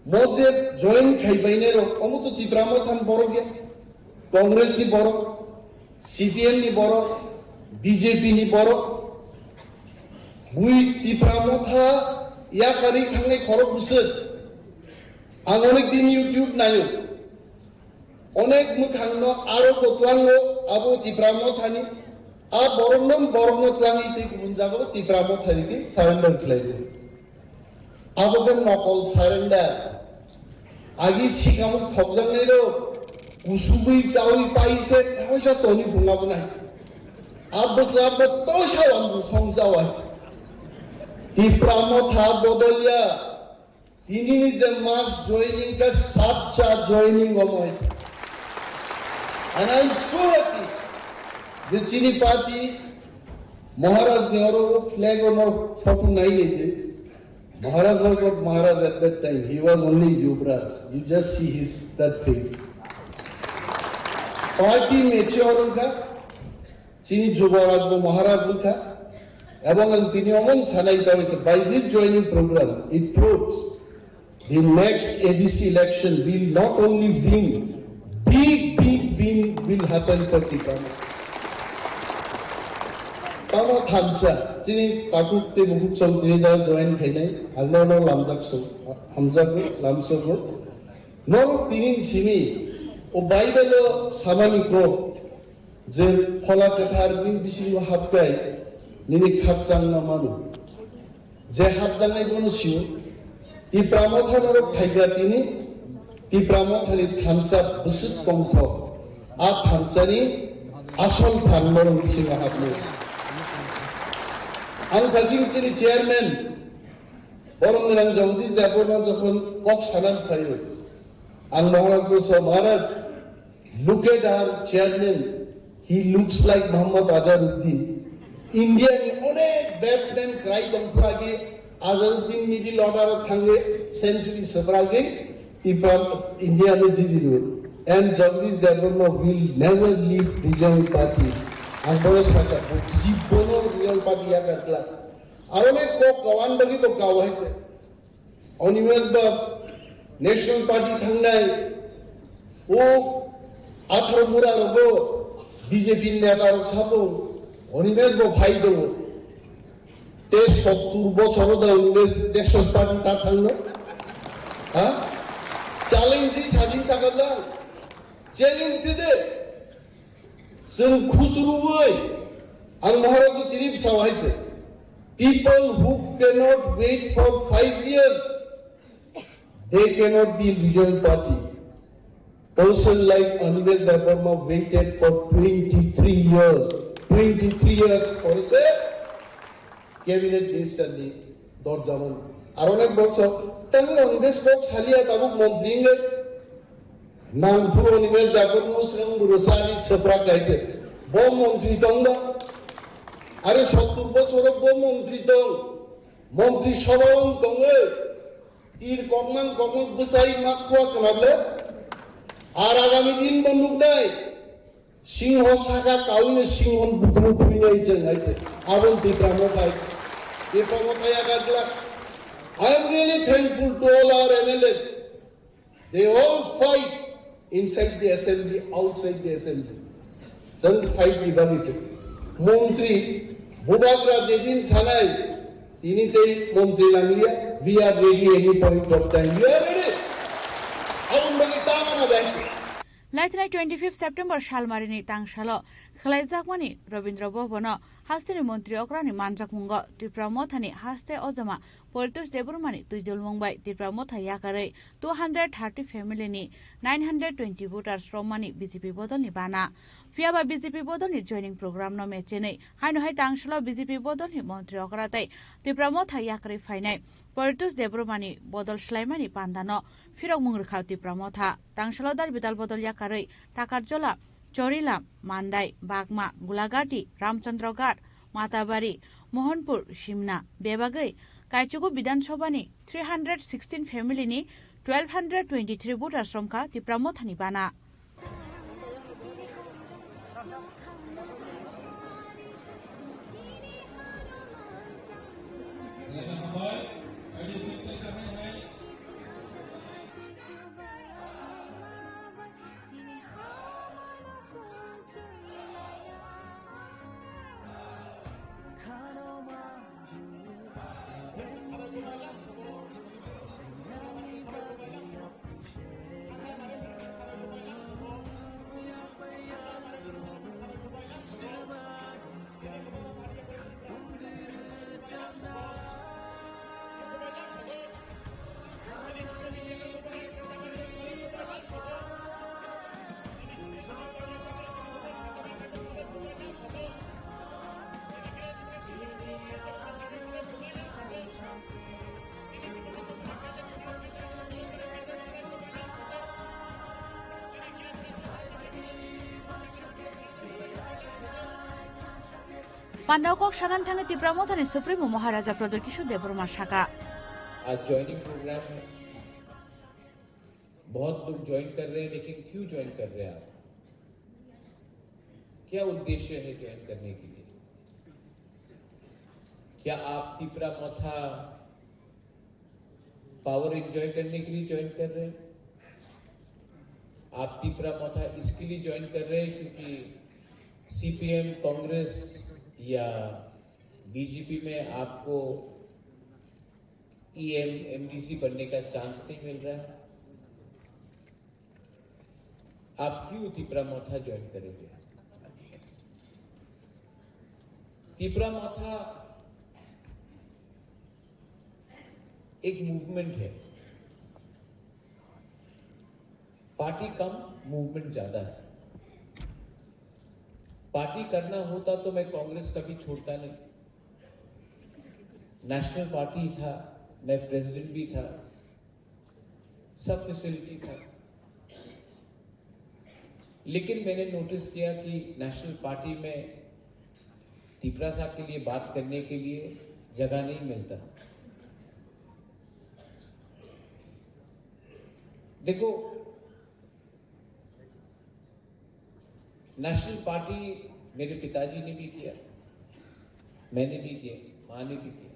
Moje join Khaibainero, Omutu Tipra Motha Boroge, Congress ni Boro, CPM ni Boro, BJP ni Boro, Bui Tipra Motha Yakari Khangai Khorok Busur, Agonik Din YouTube Nayo, Onek Mukhangno, Aro Kotlango, Abu Tipra Mothani, A Borondom Borono Tlangi Tik Bunjago, Tipra Mothani, surrender claim. Abogan Nokol surrender. Agi Shikamuk Tobzanero. Usubui Chawi Paise, Hosha Tony Pungabana. Abba Tosha Lambu Songzawat. Tipra Motha Bodolia. He needs a mass joining, the Satcha joining of my. And I'm so happy. The Chini party, Maharaj Nehru flag on our photo 9. Maharaj was not Maharaj at that time. He was only Yuvraj. You just see that face. Party mature ka, Chini Jubaraj Maharaj ka, Abang Tini Among Sanai Tawis. By this joining program, it proves the next ABC election will not only win, big win will happen for Tipra. Tama Thansa, Chini Takuk Te Bukuk Sam Tinijar join Khainai, Alno Lamzak So, Hamzago, Lamsogo, no Tinin Chini. O Bible Samani ko je phola tethar bin bisingo hapkai nini khapsang na manu je hapsangai kono siu ti pramothanaro phaiga tini ti pramothani thamsa busut tongtho a thamsani asol thanmoro bisingo haplo ang kajing chini chairman borong jagdish deborma jokhon kok sanan phayo. And Maharaj goes, so Maharaj, look at our chairman. He looks like Muhammad Azharuddin. India ni onek batsman cry tomprage Azharuddin middle order thange century sabrage India me jidiro. And Jagdish Deborma will never leave the Regional Party. And Boris Saka, Jibono Regional Party yakarkla. Arone ko kawan bagi to kawai se. Onimes ba National Party Thangnai, O Atharmura Rogo, BJP Netar Sapo, Onimes go Paido, Test of Turbo Soroda, National Party Tathangno, Challenge this Hadin Sakala, challenge de sung khusruwai ang maharagu tinib sawaiche. People who cannot wait for 5 years, they cannot be regional party. Person like Anurag Devarma waited for 23 years. 23 years for the cabinet minister ni dot zaman. Aronak box of tamu Anurag box halia tabu montringe. Nang puro Anurag Devarma sang burusari sepra kaite. Bom montri tonga. আরে 70 বছরের মন্ত্রী তো মন্ত্রী সভাও দঙ্গে তীর common বসাই মাকুয়া কানাবলে আর আগামী দিন বন্দুক নাই সিংহ শাখা কাউনে সিংহ বুকুমু কুইনাই চাইছে আবল ত্রিপ্রামতাই এ প্রমতাই আগাজলা I am really thankful to all our MLAs. They all fight inside the assembly, outside the assembly. Some fight বিভাগিছে মন্ত্রী ভূভাগরা যেদিন ছানাই তিনিতেই মন্ত্রী নামিয়া we are ready any point of time. We are ready. Aunbagi tamana banki. Laitnai 25 September Shalmarini Tangshalo Khlaizakmani Robindra Bhavana Hastini Montri Okrani Manjak Mungo Tripura Mothani Haste Ozama Politus Deburmani Tuidul Mumbai Tripura Motha Yakare 230 family ni 920 voters from Mani BJP Bodolni Bana Fiaba BJP Bodolni joining program no mechene Haino Hai Tangshalo BJP Bodolni Montri Okratai Tripura Motha Yakare Fainai Politus Deburmani Bodol Shlaimani Pandano Firok Mungrkhau Tripura Motha Tangshalo Dar Bidal Bodol Yakare Takarjola Chorila, Mandai, Bagma, Gulagati, Ramchandragarh, Matabari, Mohanpur, Shimna, Bebagai, Kaichugu Bidan Sobani, 316 family ni 1223 voters from Ka Tripura Mothani Bana. Pandakok Shanan Tange Tripura Mothani Supremo Maharaja Pradokishu Deburma Shaka. आज joining programme है बहुत लोग join कर रहे हैं लेकिन क्यों join कर रहे हैं आप क्या उद्देश्य है ज्वाइन करने के लिए क्या आप त्रिपुरा मोथा पावर एंजॉय करने के लिए ज्वाइन कर रहे हैं आप त्रिपुरा मोथा इसके लिए ज्वाइन कर रहे हैं क्योंकि सीपीएम कांग्रेस या बीजेपी में आपको ईएम एमडीसी बनने का चांस नहीं मिल रहा है आप क्यों त्रिपुरा मोथा ज्वाइन करेंगे त्रिपुरा मोथा एक मूवमेंट है पार्टी कम मूवमेंट ज्यादा है पार्टी करना होता तो मैं कांग्रेस कभी छोड़ता नहीं नेशनल पार्टी था मैं प्रेसिडेंट भी था सब फैसिलिटी था लेकिन मैंने नोटिस किया कि नेशनल पार्टी में त्रिपुरा साहब के लिए बात करने के लिए जगह नहीं मिलता देखो नेशनल पार्टी मेरे पिताजी ने भी किया मैंने भी किया मां ने भी किया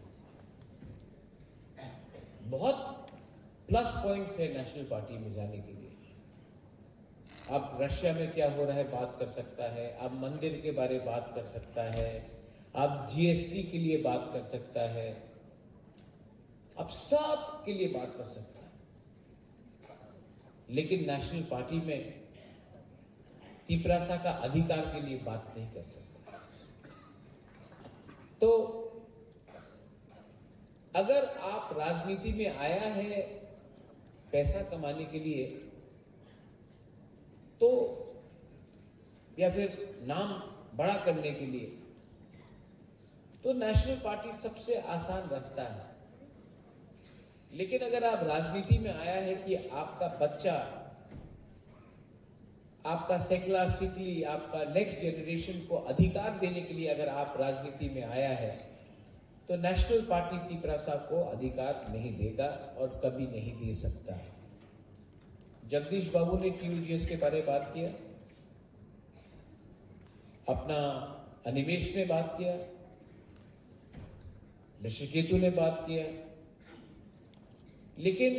बहुत प्लस पॉइंट्स है नेशनल पार्टी में जाने के लिए अब रशिया में क्या हो रहा है बात कर सकता है अब मंदिर के बारे में बात कर सकता है अब जीएसटी के लिए बात कर सकता है अब सब के लिए बात कर सकता है लेकिन नेशनल पार्टी में तिपरासा का अधिकार के लिए बात नहीं कर सकता। तो अगर आप राजनीति में आया है पैसा कमाने के लिए, तो या फिर नाम बड़ा करने के लिए, तो नेशनल पार्टी सबसे आसान रास्ता है। लेकिन अगर आप राजनीति में आया है कि आपका बच्चा, आपका सेक्युलरिटी, आपका नेक्स्ट जनरेशन को अधिकार देने के लिए अगर आप राजनीति में आया है, तो नेशनल पार्टी तिपरासा को अधिकार नहीं देगा और कभी नहीं दे सकता। जगदीश बाबू ने टीयूजीएस के बारे में बात किया, अपना अनिमेश ने बात किया, ऋषिकेतु ने बात किया, लेकिन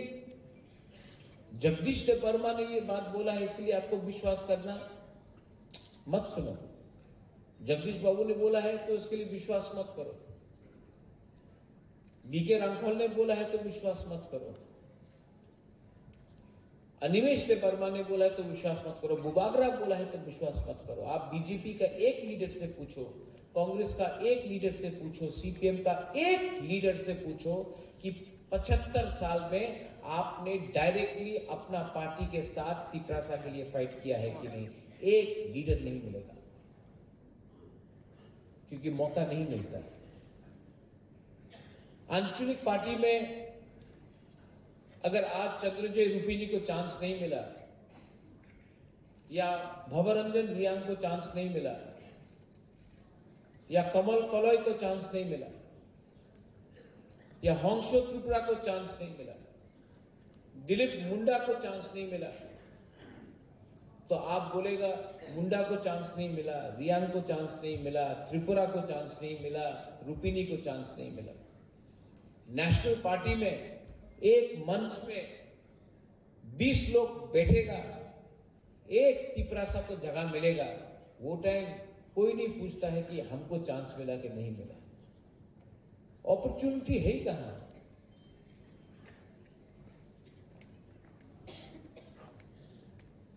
जगदीश वर्मा ने ये बात बोला है, इसके लिए आपको विश्वास करना मत सुनो। जगदीश बाबू ने बोला है तो इसके लिए विश्वास मत करो। बीके रामखोल ने बोला है तो विश्वास मत करो। अनिमेश वर्मा ने बोला है तो विश्वास मत करो। बुबागरा बोला है तो विश्वास मत करो। आप बीजेपी का एक लीडर से पूछो, कांग्रेस का एक लीडर से पूछो, सीपीएम का एक लीडर से पूछो कि 75 साल में आपने डायरेक्टली अपना पार्टी के साथ तिपरासा के लिए फाइट किया है कि नहीं। एक लीडर नहीं मिलेगा, क्योंकि मौका नहीं मिलता। आंचलिक पार्टी में अगर आज चंद्रजय रूपिनी को चांस नहीं मिला, या भवरंजन रियांग को चांस नहीं मिला, या कमल कलॉय को चांस नहीं मिला, या होंगशो त्रिपुरा को चांस नहीं मिला, दिलीप मुंडा को चांस नहीं मिला, तो आप बोलेगा मुंडा को चांस नहीं मिला, रियांग को चांस नहीं मिला, त्रिपुरा को चांस नहीं मिला, रूपिनी को चांस नहीं मिला। नेशनल पार्टी में एक मंच में 20 लोग बैठेगा, एक तिपरासा को जगह मिलेगा। वो टाइम कोई नहीं पूछता है कि हमको चांस मिला कि नहीं मिला। अपॉर्चुनिटी है ही कहां।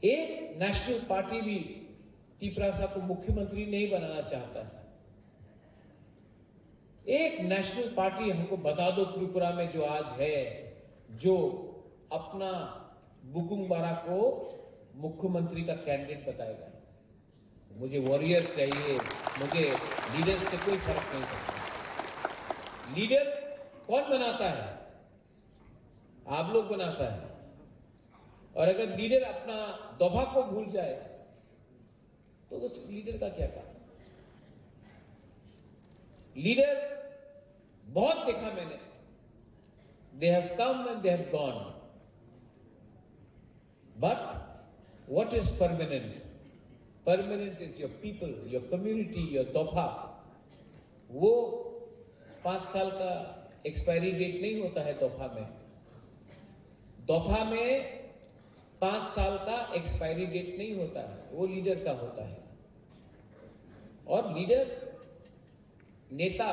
एक नेशनल पार्टी भी तिपरासा को मुख्यमंत्री नहीं बनाना चाहता है। एक नेशनल पार्टी हमको बता दो त्रिपुरा में जो आज है, जो अपना बुकुंगबारा को मुख्यमंत्री का कैंडिडेट बताएगा। मुझे वॉरियर चाहिए, मुझे लीडर से कोई फर्क नहीं पड़ता। लीडर कौन बनाता है? आप लोग बनाता है। और अगर लीडर अपना दफा को भूल जाए तो उस लीडर का क्या काम? लीडर बहुत देखा मैंने, they have come and they have gone, but what is permanent? Permanent is your people, your community, your दफा। वो 5 साल का एक्सपायरी डेट नहीं होता है दफा में। दफा में 5 साल का एक्सपायरी डेट नहीं होता है, वो लीडर का होता है। और लीडर नेता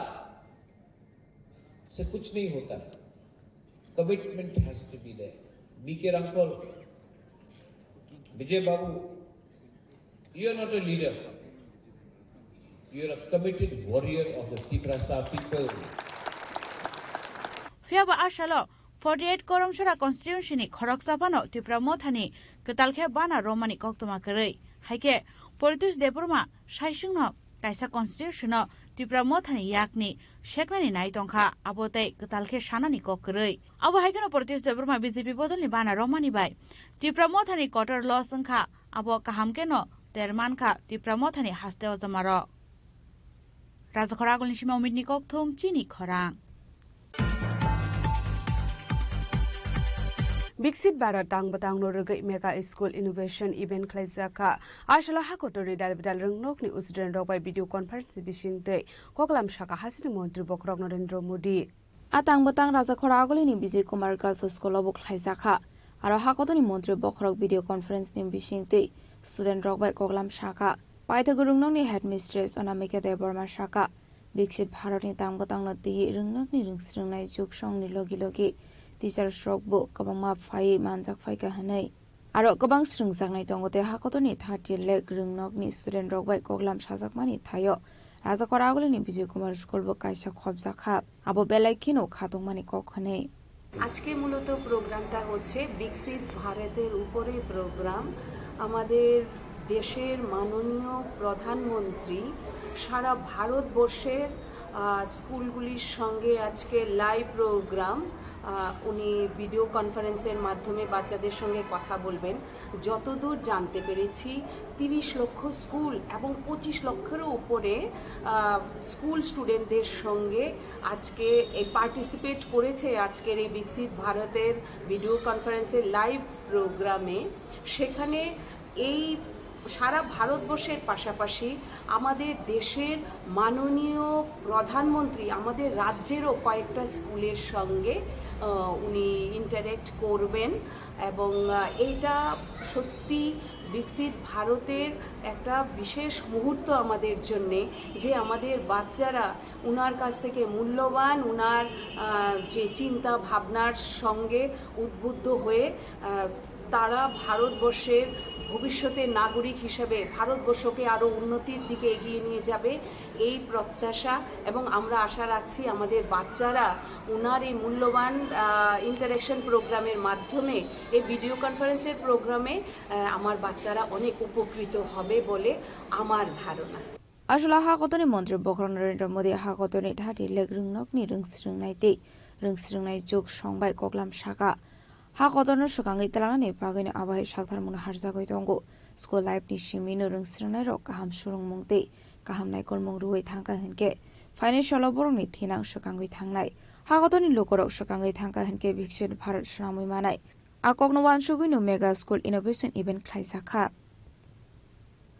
से कुछ नहीं होता है। Commitment has to be there. BK Hrangkhawl, Bijoy babu, you are not a leader, you are a committed warrior of the Tiprasa people. फियाब आशालो 48 करमसरा कॉन्स्टिट्यूशनी खरक साफानो त्रिपुरा मोथानी कतालखे बाना रोमानी कक्तमा करै हाइके परितोष देबरमा साइसुंनो काइसा कॉन्स्टिट्यूशनो त्रिपुरा मोथानी याकनी शेकनानी नाइतंखा आबोतै कतालखे सानानी ककरै अब हाइकेनो परितोष देबरमा बीजेपी बदलनि बाना रोमानी बाय त्रिपुरा मोथानी कटर लसंखा अब काहामकेनो तेरमानखा त्रिपुरा मोथानी हास्ते अजमार राजा खरागलनि सिमा उमिदनि कक्थुम चिनी खरां। विकसित भारत तांग बतांग नोरगै मेगा स्कूल इनोवेशन इवेंट खलाइजाखा आशला हाकोटोरि दालबिदाल रंगनोकनि उजरेन रबाय भिडिअ कन्फरेंस बिसिंगदै ककलाम शाखा हासिनि मन्त्री बक्रक नरेंद्र मोदी आतांग बतांग राजा खरागलिनि विजय कुमार गर्ल्स स्कूल अब खलाइजाखा आरो हाकोटोनि मन्त्री बक्रक भिडिअ कन्फरेंस नि बिसिंगदै स्टुडेंट रबाय ककलाम शाखा पाइथागुरुंगनि हेडमिस्ट्रेस अनामिका देबबर्मा शाखा विकसित भारतनि तांग बतांग नति रंगनोकनि रंगस्रिंनाय जुग संगनि लगी लगी टीचर स्ट्रोक बो कबंगमा फाइ मानजाक फाइ कहनै aro gobang srungjaknai tongo te hakotoni 30 lek rungnog ni student rok bai koklam sajakmani thayo রাজাকর আগলিনি বিজয় কুমার স্কুল বো কাইসা খবজাখা আবো বেলাই খিনো খাতংমানি কখনে আজকে মূলত প্রোগ্রামটা হচ্ছে বিকশিত ভারতের উপরে প্রোগ্রাম আমাদের দেশের মাননীয় প্রধানমন্ত্রী সারা ভারতবর্ষের স্কুলগুলির সঙ্গে আজকে লাইভ প্রোগ্রাম উনি ভিডিও কনফারেন্সের মাধ্যমে বাচ্চাদের সঙ্গে কথা বলবেন যতদূর জানতে পেরেছি 30 লক্ষ স্কুল এবং 25 লক্ষেরও উপরে স্কুল স্টুডেন্টদের সঙ্গে আজকে এই পার্টিসিপেট করেছে আজকের এই বিকশিত ভারতের ভিডিও কনফারেন্সের লাইভ প্রোগ্রামে সেখানে এই সারা ভারতবর্ষের পাশাপাশি আমাদের দেশের মাননীয় প্রধানমন্ত্রী আমাদের রাজ্যেরও কয়েকটা স্কুলের সঙ্গে উনি ইন্টারেক্ট করবেন এবং এইটা সত্যি বিকশিত ভারতের একটা বিশেষ মুহূর্ত আমাদের জন্যে যে আমাদের বাচ্চারা উনার কাছ থেকে মূল্যবান উনার যে চিন্তা ভাবনার সঙ্গে উদ্বুদ্ধ হয়ে তারা ভারতবর্ষের ভবিষ্যতের নাগরিক হিসেবে ভারতবর্ষকে আরো উন্নতির দিকে এগিয়ে নিয়ে যাবে এই প্রত্যাশা এবং আমরা আশা রাখছি আমাদের বাচ্চারা উনার এই মূল্যবান ইন্টারেকশন প্রোগ্রামের মাধ্যমে এই ভিডিও কনফারেন্সের প্রোগ্রামে আমার বাচ্চারা অনেক উপকৃত হবে বলে আমার ধারণা আসলে হাকতনি মন্ত্রী বকর নরেন্দ্র মোদী হাকতনি ধাটি লেক রুংনকনি রুংস্রিংনাই যুগ সংবাই koklam shaka hakotonu sukangai talangani bagani abai saktarmuna harjagoi tongo school life ni shimino rungsringnai rok kaham surungmungte kaham naikol mungruoi thangka henke financial borongni thinang sukangoi thangnai hakotoni lokorok sukangoi thangka henke biksit bharat sramoi manai akokno wansugino mega school innovation event khlaisakha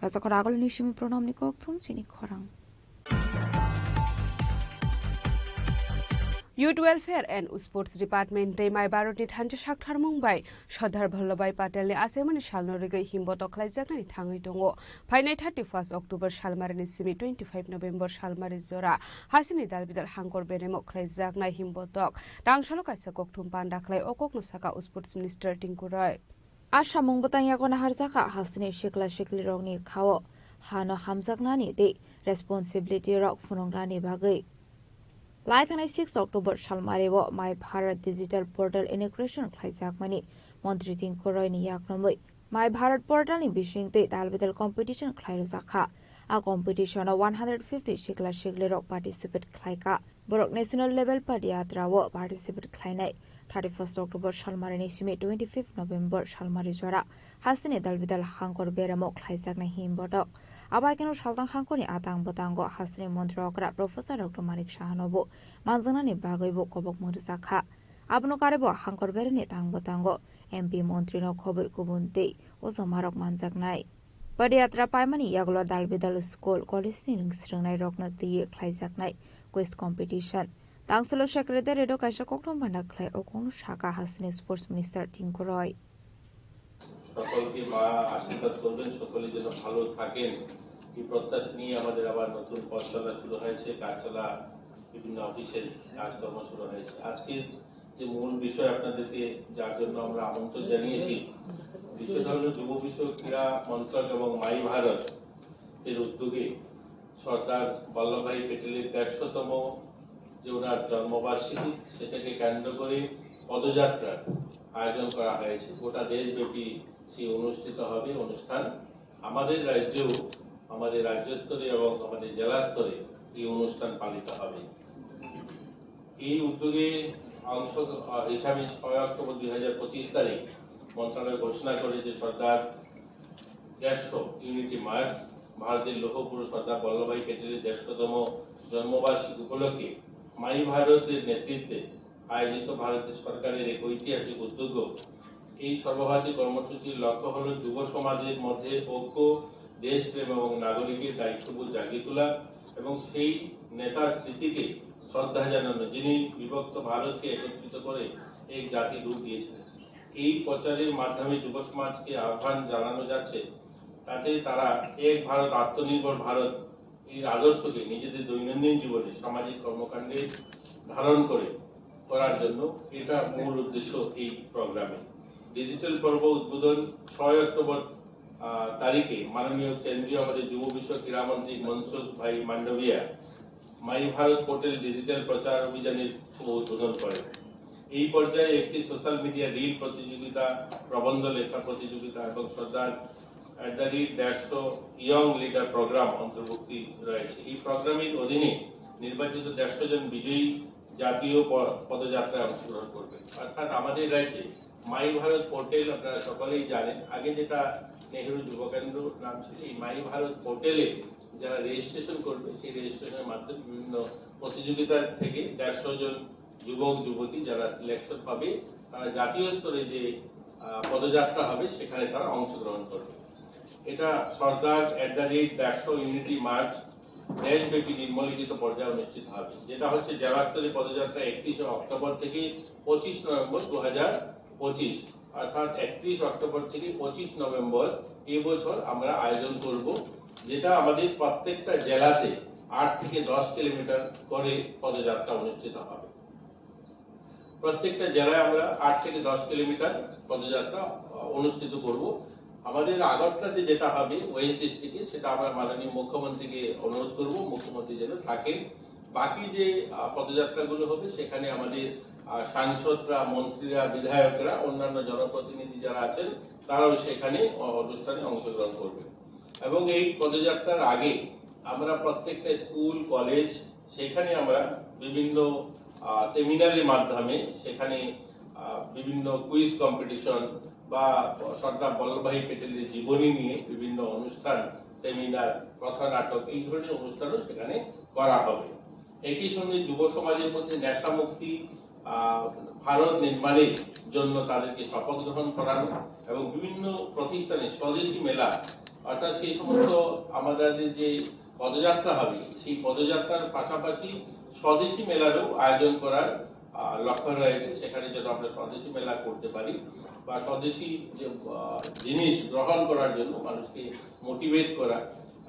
rajakor agolni shimi pronamni kokthum chini khorang Youth Welfare and Sports Department Day Mai Baroti Thanche Sakthar Mumbai Sardar Vallabhbhai Patel ni asemani salnorigei himboto khlaijaknai thangai tongo phainai 31 October salmarni simi 25 November salmari jora hasini dalbidal hangkor beremo khlaijaknai himbotok tangsalo kaisa kokthum panda khlai okokno saka Sports Minister Tinku Roy Ashamung botang yakona harjaka hasini shikla shikli rokni khao hano hamjaknani de responsibility rok funonglani bagai Laithanai 6 October salmarebo My Bharat Digital Portal integration khlaijakmani Mantri Tinku Roy ni yaknomoi My Bharat Portal ni bishingte dalbidal competition khlaijakha a competition 150 shikla shikli rok participate khlaika borok national level padiyatra wo participate khlainai 31 October salmarni simi 25 November salmari jora hasini dalbidal hangkor beramo khlaijaknai himbotok abaikeno saltang hangkoni atang botango hasini montrokra Professor Dr. Manik Shahanobo manjanani bagaibo kobok murjakha abno karebo hangkor bereni tang botango MP Montri no khoboi kubunte ojomarok manjaknai Padiyatra paimani yaglo dalbidal school college ni rungsringnai rokna tiye khlaijaknai quiz competition Tangsalo Secretary do kaisa kokthom banda khlai okong shaka hasini Sports Minister Tinku Roy সকলকে মা আশীর্বাদ করবেন সকলে যেন ভালো থাকেন এই প্রত্যাশা নিয়ে আমাদের আবার নতুন পথ চলা শুরু হয়েছে কাজ চলা বিভিন্ন অফিসের কাজকর্ম শুরু হয়েছে আজকে যে মূল বিষয় আপনাদেরকে যার জন্য আমরা আমন্ত্রণ জানিয়েছি বিষয়টা হলো যুব বিষয়ক ক্রীড়া মন্ত্রক এবং মাই ভারত এর উদ্যোগে সর্দার বল্লভভাই প্যাটেলের 150তম যে ওনার জন্মবার্ষিকী সেটাকে কেন্দ্র করে পদযাত্রার আয়োজন করা হয়েছে গোটা দেশব্যাপী সেই অনুষ্ঠিত হবে অনুষ্ঠান আমাদের রাজ্যেও আমাদের রাজ্য স্তরে এবং আমাদের জেলা স্তরে এই অনুষ্ঠান পালিত হবে এই উদ্যোগে অংশ হিসাবে 6 অক্টোবর 2025 তারিখ মন্ত্রণালয় ঘোষণা করে যে সর্দার 150 ইউনিটি মার্চ ভারতের লৌহ পুরুষ সর্দার বল্লভভাই প্যাটেলের 150তম জন্মবার্ষিকী উপলক্ষে মাই ভারতের নেতৃত্বে আয়োজিত ভারতের সরকারের এক ঐতিহাসিক উদ্যোগ এই সর্বভারতীয় কর্মসূচির লক্ষ্য হল যুব সমাজের মধ্যে ঐক্য দেশপ্রেম এবং নাগরিকের দায়িত্ববোধ জাগিয়ে তোলা এবং সেই নেতার স্মৃতিকে শ্রদ্ধা জানানো যিনি বিভক্ত ভারতকে একত্রিত করে এক জাতি রূপ দিয়েছিলেন এই প্রচারের মাধ্যমে যুব সমাজকে আহ্বান জানানো যাচ্ছে তাতে তারা এক ভারত আত্মনির্ভর ভারত এর আদর্শকে নিজেদের দৈনন্দিন জীবনে সামাজিক কর্মকাণ্ডে ধারণ করার জন্য এটা মূল উদ্দেশ্য এই প্রোগ্রামে ডিজিটাল পর্ব উদ্বোধন 6 অক্টোবর তারিখে মাননীয় কেন্দ্রীয় আমাদের যুব বিষয়ক ক্রীড়ামন্ত্রী মনসুখ ভাই মান্ডভিয়া মাই ভারত পোর্টাল ডিজিটাল প্রচার অভিযানের শুভ উদ্বোধন করেন। এই পর্যায়ে একটি সোশ্যাল মিডিয়া রিল প্রতিযোগিতা, প্রবন্ধ লেখা প্রতিযোগিতা এবং সর্দার @150 ইয়ং লিডার প্রোগ্রাম অন্তর্ভুক্তি রয়েছে। এই প্রোগ্রামের অধীনে নির্বাচিত 150 জন বিজয়ী জাতীয় পদযাত্রায় অংশগ্রহণ করবে। অর্থাৎ আমাদের রাজ্যে মাই ভারত পোর্টাল আপনারা সকলেই জানেন, আগে যেটা নেহেরু যুব কেন্দ্র নাম ছিল, এই মাই ভারত পোর্টালে যারা রেজিস্ট্রেশন করবে সেই রেজিস্ট্রেশনের মাধ্যমে বিভিন্ন প্রতিযোগিতার থেকে 150 জন যুবক যুবতী যারা সিলেকশন হবে তারা জাতীয় স্তরে যে পদযাত্রা হবে সেখানে তারা অংশগ্রহণ করবে। এটা সর্দার @150 ইউনিটি মার্চ দেশব্যাপী নিম্নলিখিত পর্যায়ে অনুষ্ঠিত হবে, যেটা হচ্ছে জেলা স্তরে পদযাত্রা 31 অক্টোবর থেকে 25 নভেম্বর 2025, অর্থাৎ 31 অক্টোবর থেকে 25 নভেম্বর এবছর আমরা আয়োজন করব, যেটা আমাদের প্রত্যেকটা জেলাতে 8 থেকে 10 কিলোমিটার করে পদযাত্রা অনুষ্ঠিত হবে। প্রত্যেকটা জেলায় আমরা 8 থেকে 10 কিলোমিটার পদযাত্রা অনুষ্ঠিত করব। আমাদের আগরতলাতে যেটা হবে ওয়েস্ট ডিস্ট্রিক্টে, সেটা আমরা মাননীয় মুখ্যমন্ত্রীকে অনুরোধ করব মুখ্যমন্ত্রী যেন থাকেন। বাকি যে পদযাত্রাগুলো হবে সেখানে আমাদের সাংসদরা, মন্ত্রীরা, বিধায়করা, অন্যান্য জনপ্রতিনিধি যারা আছেন তারাও সেখানে অনুষ্ঠানে অংশগ্রহণ করবেন। এবং এই পদযাত্রার আগে আমরা প্রত্যেকটা স্কুল, কলেজ সেখানে আমরা বিভিন্ন সেমিনারের মাধ্যমে সেখানে বিভিন্ন কুইজ কম্পিটিশন বা সর্দার বল্লভভাই প্যাটেলের জীবনী নিয়ে বিভিন্ন অনুষ্ঠান, সেমিনার, কথা নাটক, এই ধরনের অনুষ্ঠানও সেখানে করা হবে। একই সঙ্গে যুব সমাজের মধ্যে নেশা মুক্তি ভারত নির্মাণের জন্য তাদেরকে শপথ গ্রহণ করানো এবং বিভিন্ন প্রতিষ্ঠানে স্বদেশী মেলা, অর্থাৎ সেই সমস্ত আমাদের যে পদযাত্রা হবে সেই পদযাত্রার পাশাপাশি স্বদেশী মেলারও আয়োজন করার লক্ষ্য রয়েছে। সেখানে যেন আমরা স্বদেশী মেলা করতে পারি বা স্বদেশী যে জিনিস গ্রহণ করার জন্য মানুষকে মোটিভেট করা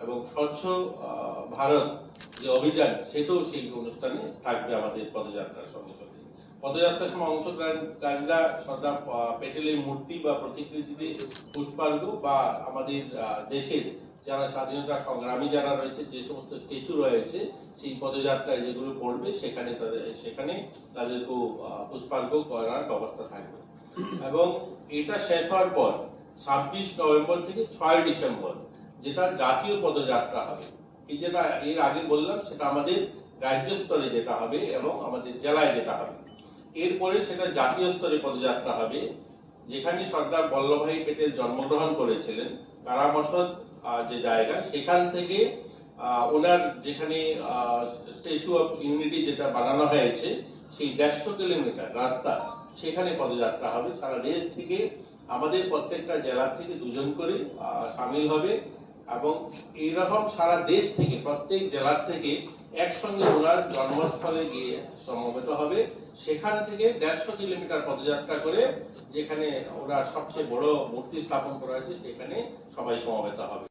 এবং স্বচ্ছ ভারত যে অভিযান সেটাও সেই অনুষ্ঠানে থাকবে আমাদের পদযাত্রার সঙ্গে সঙ্গে। পদযাত্রার সময় অংশগ্রহণকারীরা সর্দার প্যাটেলের মূর্তি বা প্রতিকৃতিতে পুষ্পার্ঘ বা আমাদের দেশের যারা স্বাধীনতা সংগ্রামী যারা রয়েছে যে সমস্ত স্ট্যাচু রয়েছে সেই পদযাত্রায় যেগুলো পড়বে সেখানে তাদেরকেও পুষ্পার্ঘ করার ব্যবস্থা থাকবে। এবং এটা শেষ হওয়ার পর 26 নভেম্বর থেকে 6 ডিসেম্বর যেটা জাতীয় পদযাত্রা হবে, এই যেটা এর আগে বললাম সেটা আমাদের রাজ্য স্তরে যেটা হবে এবং আমাদের জেলায় যেটা হবে। এরপরে সেটা জাতীয় স্তরে পদযাত্রা হবে, যেখানে সর্দার বল্লভভাই প্যাটেল জন্মগ্রহণ করেছিলেন, কারামসদ যে জায়গা সেখান থেকে ওনার যেখানে স্ট্যাচু অফ ইউনিটি যেটা বানানো হয়েছে সেই 150 কিলোমিটার রাস্তা সেখানে পদযাত্রা হবে। সারা দেশ থেকে আমাদের প্রত্যেকটা জেলা থেকে 2 জন করে সামিল হবে এবং এইরকম সারা দেশ থেকে প্রত্যেক জেলা থেকে একসঙ্গে ওনার জন্মস্থলে গিয়ে সমবেত হবে। সেখান থেকে 150 কিলোমিটার পদযাত্রা করে যেখানে ওনার সবচেয়ে বড় মূর্তি স্থাপন করা হয়েছে সেখানে সবাই সমবেত হবে।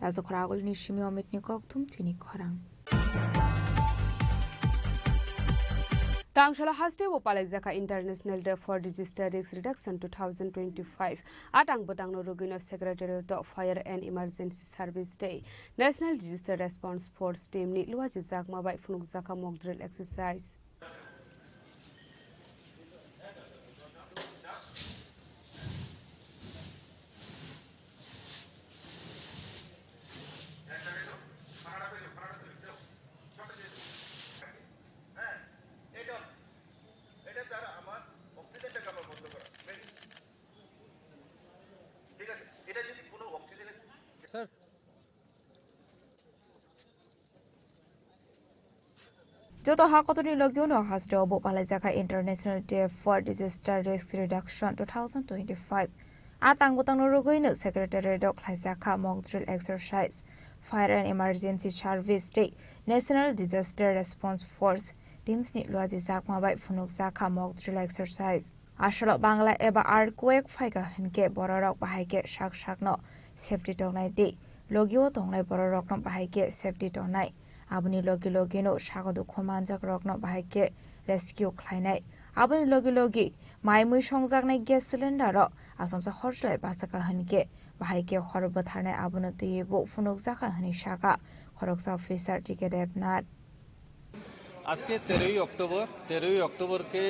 রাজখরা আগলনি সিমি অমিতনি ককথুম চিনি খরাং Tangshala haste wo Palekjaka International Day for Disaster Risk Reduction 2025 atang botangno rugino Secretariat of Fire and Emergency Service Day National Disaster Response Force Team ni luaji jakma bai funuk jaka mock drill exercise. Joto hakotoni logiono haste obo Palekjaka International Day for Disaster Risk Reduction 2025 atang botangno rugino Secretariat of Palekjaka mock drill exercise Fire and Emergency Service Day National Disaster Response Force Teams ni luaji jakma bai funuk jaka mock drill exercise আসলে বাংলা এবা earthquake ফাইকা হিনকে বড়রক বাহাইকে শাক শাকনো safety টংনাই দি লগিও টংনাই বড়রক ন বাহাইকে safety টংনাই aboni logi logi no sagadu khomanjak rokno bahike rescue khlainai aboni logi logi maimui songjaknai gas cylinder ro asomsa horslai basaka hanike bahike khorbo tharnai abono tuyebo funukjaka hani saka খরকসা officer TK Debnath आज के 13 अक्टूबर के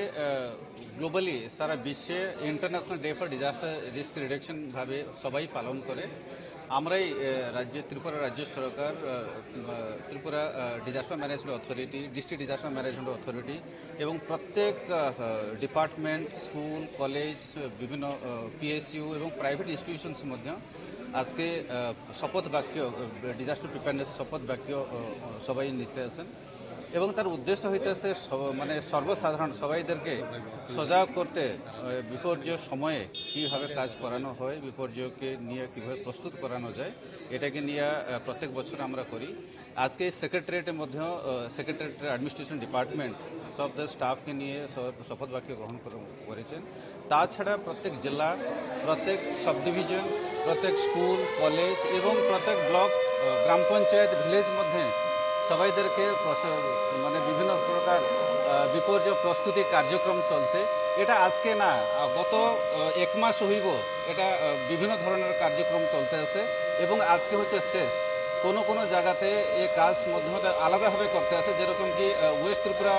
globally सारा विश्व international day for disaster risk reduction भावे सबाई पालन करे আমরাই রাজ্য ত্রিপুরা রাজ্য সরকার Tripura disaster management authority district disaster management authority এবং প্রত্যেক ডিপার্টমেন্ট স্কুল কলেজ বিভিন্ন পিএসইউ এবং প্রাইভেট ইনস্টিটিউশনস মধ্যে আজকে শপথ বাক্য ডিজাস্টার প্রিপেয়ারনেস শপথ বাক্য সবাই নিতে আছেন এবং তার উদ্দেশ্য হইতেছে মানে সর্বসাধারণ সবাইদেরকে সজাগ করতে বিপর্যয় সময়ে কিভাবে কাজ করানো হয় বিপর্যয়কে নিয়ে কিভাবে প্রস্তুত করানো যায় এটাকে নিয়ে প্রত্যেক বছর আমরা করি আজকে সেক্রেটারিয়েটের মধ্যে সেক্রেটারিয়েটের অ্যাডমিনিস্ট্রেশন ডিপার্টমেন্ট সব স্টাফকে নিয়ে শপথ বাক্য গ্রহণ করেছেন তাছাড়া প্রত্যেক জেলা প্রত্যেক সাব ডিভিশন প্রত্যেক স্কুল কলেজ এবং প্রত্যেক ব্লক গ্রাম পঞ্চায়েত ভিলেজ মধ্যে সবাইদেরকে মানে বিভিন্ন প্রকার বিপর্যয় প্রস্তুতি কার্যক্রম চলছে এটা আজকে না গত এক মাস হইব এটা বিভিন্ন ধরনের কার্যক্রম চলতে আছে এবং আজকে হচ্ছে শেষ কোনো জায়গাতে এই কাজ মধ্যে আলাদাভাবে করতে আছে যেরকম কি West Tripura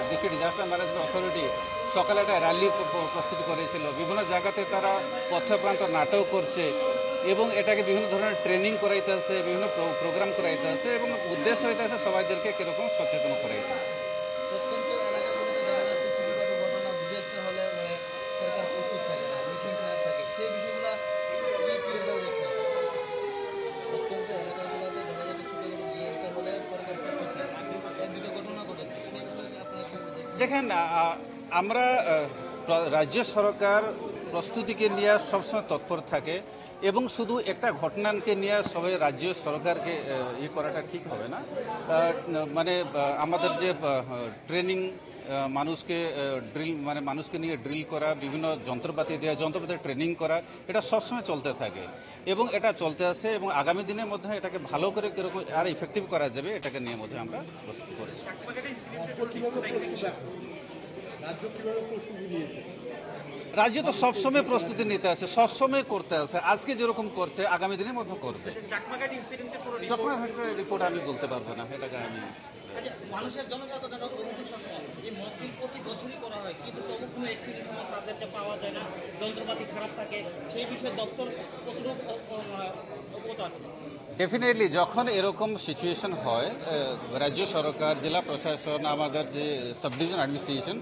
district disaster management authority সকালে একটা র্যালি প্রস্তুতি করেছিল বিভিন্ন জায়গাতে তারা পথপ্রান্ত নাটক করছে এবং এটাকে বিভিন্ন ধরনের ট্রেনিং করাইতে আছে বিভিন্ন প্রোগ্রাম করাইতে আছে এবং উদ্দেশ্য হইতে আছে সবাইদেরকে কিরকম সচেতন করাইতে দেখেন আমরা রাজ্য সরকার প্রস্তুতিকে নিয়ে সবসময় তৎপর থাকে এবং শুধু একটা ঘটনাকে নিয়ে সবাই রাজ্য সরকারকে করাটা ঠিক হবে না মানে আমাদের যে ট্রেনিং মানুষকে ড্রিল মানে মানুষকে নিয়ে ড্রিল করা বিভিন্ন যন্ত্রপাতি দেওয়া যন্ত্রপাতি ট্রেনিং করা এটা সবসময় চলতে থাকে এবং এটা চলতে আছে এবং আগামী দিনের মধ্যে এটাকে ভালো করে কিরকম আর ইফেক্টিভ করা যাবে এটাকে নিয়ে মধ্যে আমরা প্রস্তুতি করেছি রাজ্য তো সবসময় প্রস্তুতি নিতে আছে সবসময় করতে আছে আজকে যেরকম করছে আগামী দিনের মধ্যে করবে চাকমাঘাটের রিপোর্ট আমি বলতে পারবো না এটাকে আমি মানুষের জনসাধারণ অভিযোগ সবসময় এই মকবিল প্রতি বছরই করা হয় কিন্তু তবু কোনো অ্যাক্সিডেন্টের সময় তাদেরকে পাওয়া যায় না যন্ত্রপাতি খারাপ থাকে সেই বিষয়ে দপ্তর কতটুকু অবগত আছে ডেফিনেটলি যখন এরকম সিচুয়েশন হয় রাজ্য সরকার জেলা প্রশাসন আমাদের যে সাব ডিভিশন অ্যাডমিনিস্ট্রেশন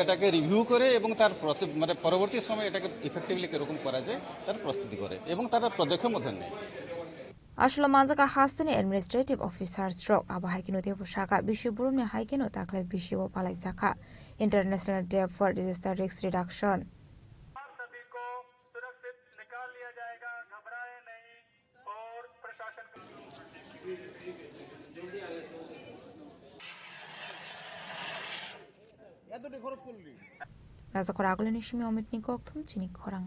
এটাকে রিভিউ করে এবং তার মানে পরবর্তী সময় এটাকে ইফেক্টিভলি কিরকম করা যায় তার প্রস্তুতি করে এবং তারা পদক্ষেপ মধ্যে নেয় আসলে মানজাকা হাস্তানি অ্যাডমিনিস্ট্রেটিভ অফিসার স্ট্রোক আবা হাইকিনো দেব শাখা বিশ্ব বুরুমনি হাইকিনো তাকলাই বিশ্ব পালাই শাখা international day for disaster risk reduction রাজাকর আগলে নিশমি অমিত নিকক থুম চিনি খরাং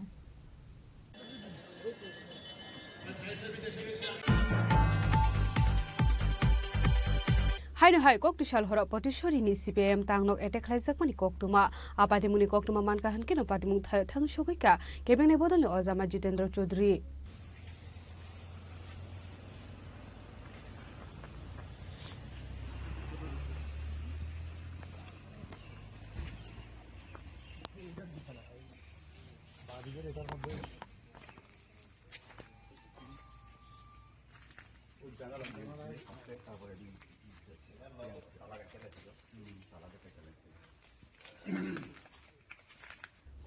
হাইনো হাই ককটুশাল হর পটিশরিনি সিপিএম তাংনক এটেক খাইজাকমানি ককটুমা আপাদিমুনি ককটুমা মানকাহান কেন পাদিমুং থায় থাং সগৈকা কেবেংনে বদলনি অজামা জিতেন্দ্র চৌধুরী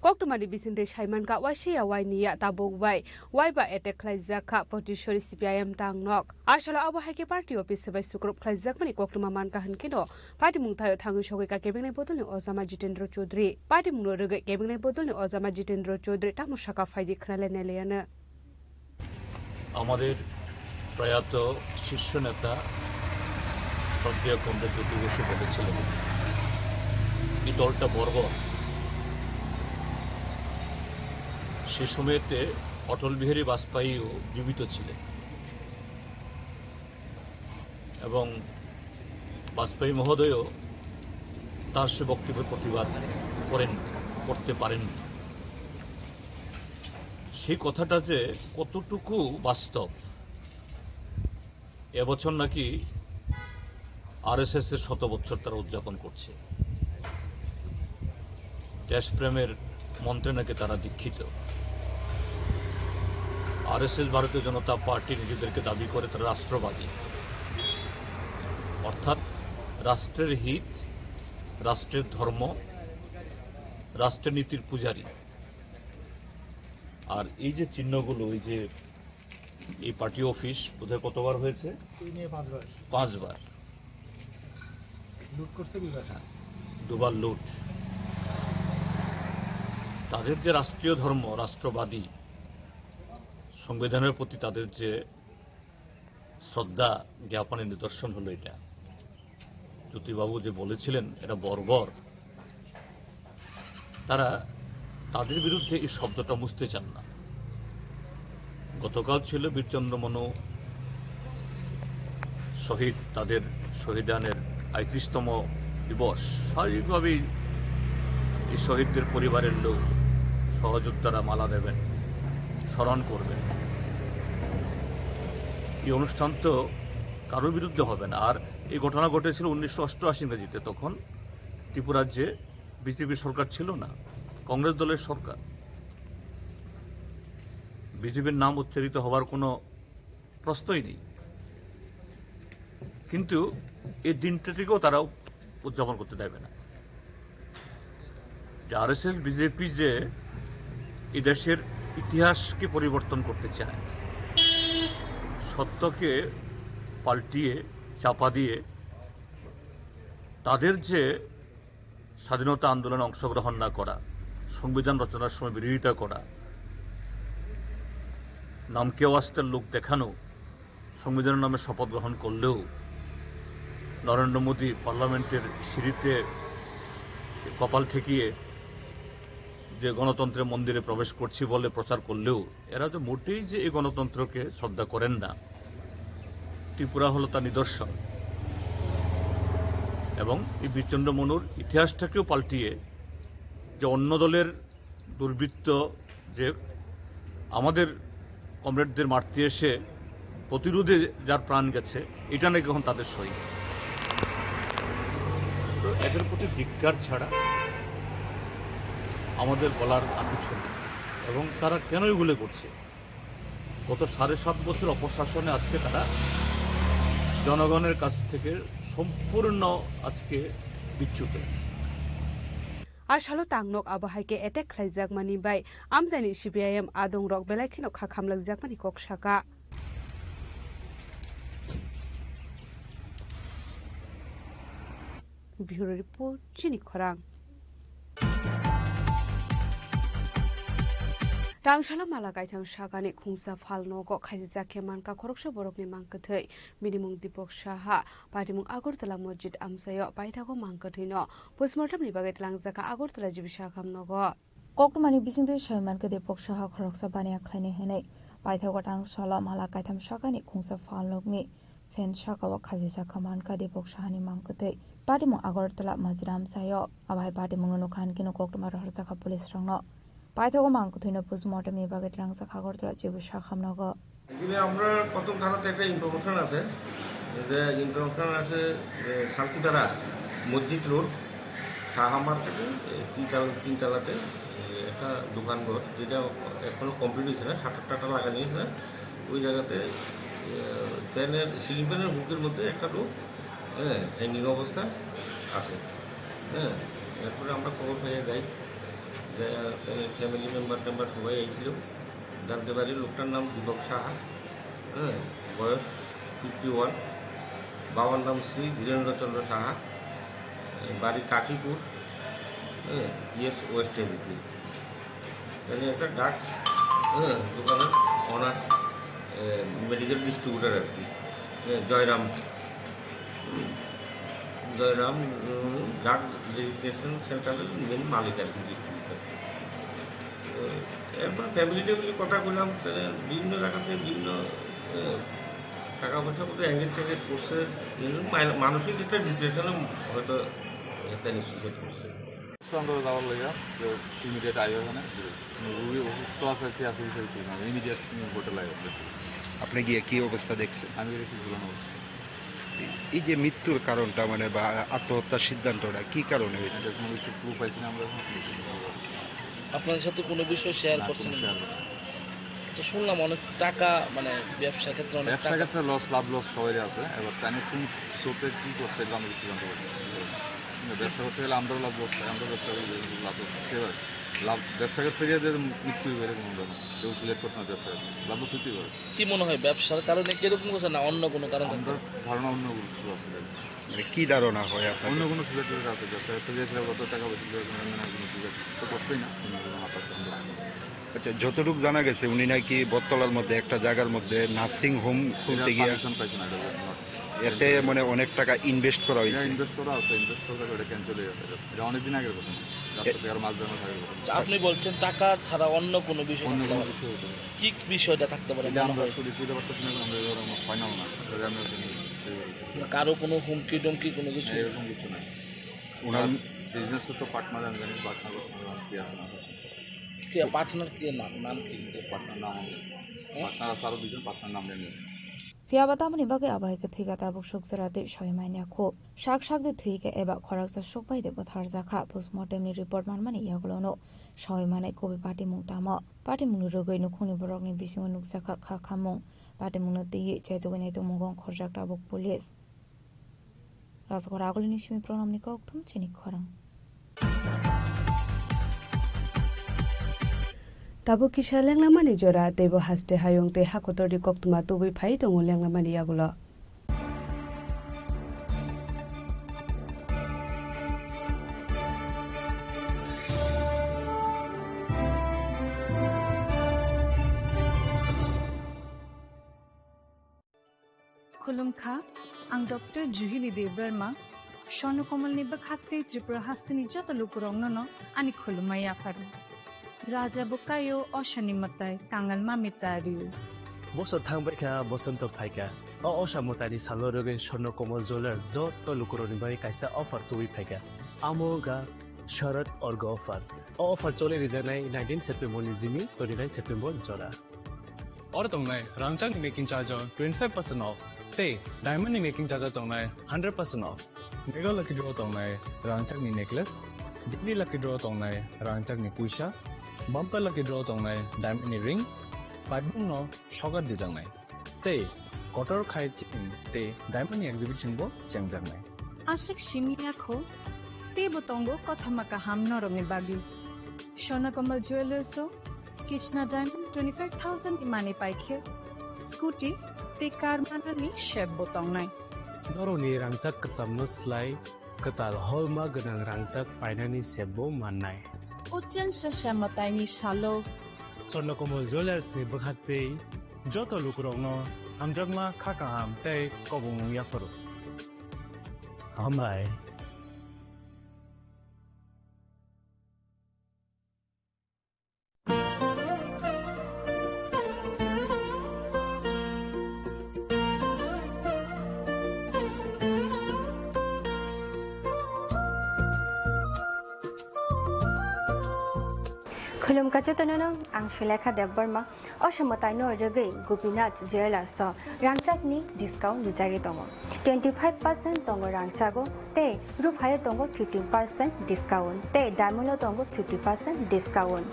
কক্টমানি বিসিন্দে সাইমানকা ওয়াইশিয়া ওয়াইনিয়া তাবুকবাই ওয়াইবা এটেক খাইজাকা পটিশরি সিপিআইএম তাংনক আসলে আবহাইকে পার্টি অফিস সবাই সুক্রুপ খাইজাকমানি কক্টমা মানকাহান কেনো পার্টি মুংথায় থাঙ্গু সগৈকা কেবেংনে বদলনি অজামা জিতেন্দ্র চৌধুরী পার্টি মুনো রগৈ কেবেংনে বদলনি অজামা জিতেন্দ্র চৌধুরী তামসাকা ফাইদি খনালে নেলেয়ানো আমাদের প্রয়াত শীর্ষ নেতা শ্রদ্ধেয় কমরেড জ্যোতি বসু বলেছিলেন এই দলটা বর্বর সে সময়তে অটল বিহারী বাজপেয়ীও জীবিত ছিলেন এবং বাজপেয়ী মহোদয়ও তার সে বক্তব্যের প্রতিবাদ করতে পারেন। সেই কথাটা যে কতটুকু বাস্তব, এবছর নাকি আরএসএস এর 100 বছর তারা উদযাপন করছে, দেশপ্রেমের মন্ত্রে নাকি তারা দীক্ষিত। আরএসএস ভারতীয় জনতা পার্টি নিজেদেরকে দাবি করে তারা রাষ্ট্রবাদী, অর্থাৎ রাষ্ট্রের হিত, রাষ্ট্রের ধর্ম, রাষ্ট্রের নীতির পূজারী। আর এই যে চিহ্নগুলো, এই পার্টি অফিস বোধহয় কতবার হয়েছে? 5 বার লুট করছে, 2বার লুট। তাদের যে রাষ্ট্রীয় ধর্ম, রাষ্ট্রবাদী, সংবিধানের প্রতি তাদের যে শ্রদ্ধা জ্ঞাপনের নিদর্শন হলো এটা। জ্যোতিবাবু যে বলেছিলেন এটা বর্বর, তারা তাদের বিরুদ্ধে এই শব্দটা মুছতে চান না। গতকাল ছিল বীরচন্দ্র মনু শহীদ, তাদের শহীদানের ৩৫তম দিবস। স্বাভাবিকভাবেই এই শহীদদের পরিবারের লোক, সহযোদ্ধারা মালা দেবেন, স্মরণ করবেন। এই অনুষ্ঠান তো কারোর বিরুদ্ধে হবে না। আর এই ঘটনা ঘটেছিল 1988 ইংরেজিতে, তখন ত্রিপুরাজ্যে বিজেপি সরকার ছিল না, কংগ্রেস দলের সরকার। বিজেপির নাম উচ্চারিত হওয়ার কোনো প্রশ্নই নেই। কিন্তু এই দিনটাকেও তারা উদযাপন করতে দেবে না। যে আরএসএস বিজেপি যে এই দেশের ইতিহাসকে পরিবর্তন করতে চায়, সত্যকে পাল্টিয়ে চাপা দিয়ে তাদের যে স্বাধীনতা আন্দোলনে অংশগ্রহণ না করা, সংবিধান রচনার সময় বিরোধিতা করা, নামকে ওয়াস্তের লোক দেখানো, সংবিধানের নামে শপথ গ্রহণ করলেও নরেন্দ্র মোদী পার্লামেন্টের সিঁড়িতে কপাল ঠেকিয়ে যে গণতন্ত্রের মন্দিরে প্রবেশ করছি বলে প্রচার করলেও এরা তো মোটেই যে এই গণতন্ত্রকে শ্রদ্ধা করেন না, ত্রিপুরা হলো তার নিদর্শন। এবং এই বীরচন্দ্র মনুর ইতিহাসটাকেও পাল্টিয়ে যে অন্য দলের দুর্বৃত্ত যে আমাদের কমরেডদের মারতে এসে প্রতিরোধে যার প্রাণ গেছে, এটা নাকি এখন তাদের সই। তো এদের প্রতি ধিক্কার ছাড়া আমাদের বলার আর কিছু নেই। এবং তারা কেন এগুলো করছে? গত 7.5 বছর অপশাসনে আজকে তারা জনগণের কাছ থেকে সম্পূর্ণ আজকে বিচ্যুত। আর সালো তাংনক আবহাইকে এটেক খাইজাক মানি বাই আমজানি সিপিআইএম আদং রক বেলাইখিনো খাখামলাক মানি কক সাকা। ব্যুরো রিপোর্ট চিনি খরাং। Tangshalo malakaitam shagani khungsa phalno go khaijak keman ka khoroksa borokni mangkathai minimung Dipok Saha patimung Agartala Masjid amsayo paithago mangkathino postmortem ni bagai tlangjaka Agartala jibi sakhamnogo kokmani bisingde shaiman ke Dipok Saha khoroksa bania khlaini henai paithago tangshalo malakaitam shagani khungsa phalnokni fen shakawa khajisa kaman ka Dipok Saha ni mangkathai patimung Agartala Masjid amsayo abai patimung no khan kino kokmar harjaka police rangno পাইথাগো মাংকুথিনো postmortem বিভাগে ট্রাংসা খাগরতলা জিবু শাখামনগর। এখানে আমরা প্রথম থানাতে একটা information আছে যে শান্তিধারা মসজিদ রোড সাহা মার্কেটে তিনতলাতে একটা দোকানঘর, যেটা এখনো কমপ্লিট হয়েছে না, 7-8টা লাগানো হয়েছে না, ওই জায়গাতে ফ্যানের সিলিং ফ্যানের বুকের মধ্যে একটা লোক হ্যাঙ্গিং অবস্থা আছে। হ্যাঁ, এরপরে আমরা খবর পেয়ে যাই, ফ্যামিলি মেম্বার সবাই এসেছিল, জানতে পারি লোকটার নাম দীপক সাহা, হ্যাঁ, বয়স 51, বাবার নাম শ্রী ধীরেন্দ্রচন্দ্র সাহা, বাড়ি কাশীপুর, হ্যাঁ, ইএস ওয়েস্ট এজিতে। একটা ডাক্স দোকানের অনার, মেডিকেল ডিস্ট্রিবিউটার আর কি, জয়রাম ড্রাগ রেজিস্ট্রেশন সেন্টারের মেন মালিক আর কি, ডিস্ট্রিবিউটার। এরপর ফ্যামিলি টেবিলে কথা বললাম, বিভিন্ন জায়গাতে বিভিন্ন টাকা পয়সা মধ্যে এঙ্গেজ টেঙ্গেজ করছে, মানসিক একটা ডিপ্রেশনে হয়তো একটা নিশ্চিত করছে। আমরা যাওয়ার লাগে ইমিডিয়েট আই ওখানে রুগী অসুস্থ আছে কি আছে ইমিডিয়েট হোটেল আয়। আপনি গিয়ে কি অবস্থা দেখছেন? আমি দেখি ঝুলানো অবস্থা। এই যে মৃত্যুর কারণটা মানে বা আত্মহত্যার সিদ্ধান্তটা কি কারণে? এটা কোনো কিছু প্রুফ পাইছি না আমরা। আপনাদের সাথে কোনো বিষয় শেয়ার করছেন না? তো শুনলাম অনেক টাকা মানে ব্যবসা ক্ষেত্রে অনেক ব্যবসা ক্ষেত্রে লস লাভ লস সবাই আছে। এবার তাই কোন সোতে কি করছে এটা আমরা কিছু জানতে পারি। ব্যবসা করতে গেলে আমরাও লাভ লস, আমরা ব্যবসা করি লাভ লস। এবার লাভ ব্যবসা ক্ষেত্রে গিয়ে যে মৃত্যু এরকম কেউ সিলেক্ট করতে না, ব্যবসা লাভ লস হতেই পারে। কি মনে হয় ব্যবসার কারণে কিরকম করছে না অন্য কোনো কারণ? আমরা ধারণা অন্য কিছু আছে। মানে কি ধারণা হয় আপনার? অন্য কোনো সুযোগ আছে ব্যবসা ক্ষেত্রে গিয়েছিল কত টাকা বেশি কোনো সুযোগ তো করতেই না। আচ্ছা, যতটুকু জানা গেছে উনি নাকি বটতলার মধ্যে একটা জায়গার মধ্যে নার্সিং হোম খুলতে গিয়ে এতে মানে অনেক টাকা ইনভেস্ট করা হয়েছে। ইনভেস্ট করা আছে, ইনভেস্ট করা এটা ক্যান্সেল হয়ে গেছে। এটা অনেকদিন আগের কথা, আর মাস দেওয়া থাকে। আপনি বলছেন টাকা ছাড়া অন্য কোনো বিষয়, অন্য কোনো কিছু কি বিষয়টা থাকতে পারে? আমরা শুধু বুঝতে পারতেছি না, আমরা ফাইনাল না কারো কোনো হুমকি টুমকি কোনো কিছু এরকম কিছু নাই। ওনার বিজনেস করতে পার্টনার আমি জানি, পার্টনার কি আছে না কি পার্টনার কি নাম কি পার্টনার নাম পার্টনার আছে আরো দুজন, পার্টনার নাম নেই। Fiabatamani bagai abai ke thuiga tabuk shokzarate shoimania kho shak de thuiga eba khoraksa shokbai de bathar jakha postmortem ni report manmani yaglono shoimane kobi party mungtama party mungnu rogoi no khoni borok ni bisingo nuksakha kha khamung party mungno tei chaitogani to mungong khorjak tabuk police razgor agolini shimi pronam ni kok thum chini khorang Tabu kisha lenglamani jora tebo haste hayong te hakotor di koktuma tubi phai tongo lenglamani yagulo. Khulumkha ang Dr. Juhili Devarma Shonu Komal ni bakhatte Tripura hastini joto lukurong no ani khulumaya faru. Raja Bukayo Oshani Matai Kangal Mamitariu Bosot Hangbaika Bosonto Paika O Osha Mutani Salorogan Shono Komal Jewelers do to Lukuroni Bai Kaisa offer to Wipeka Amoga Sharat or go offer offer Chole Ridanai 19 September Nizimi 29 September Zora Ortongai Rangchak making charge 25% off Tay Diamond making charge Tongai 100% off Mega Lucky Draw Tongai Rangchak ni necklace Daily Lucky Draw Tongai Rangchak ni Puisha Bumper lucky draw tongnai diamond ring, piping no shocker dejangnai. Te quarter khai chin te diamond exhibition bo changjangnai. Ashik shimiya kho te botongo kothamaka hamno rongi bagi. Shona Komal Jewelers so Krishna Diamond 25,000 imani paikhe. Scooty te car manani shep botongnai. Noroni rangchak kachamno slai katal holma ganang rangchak painani sebo mannai. Uchen Shashamatay ni Shalo Sornokomal Jewelers ni bakhatte joto lukurongno hamjagma khakaham tei kobung yafaru. Amai Khulum kachotonono ang Shilekha Devbarma Oshamotai no Regai Gopinath Jewelers so Rangchak ni discount lijagi tongo 25% tongo Rangchago te Ruphayo tongo 15% discount te Diamond tongo 50% discount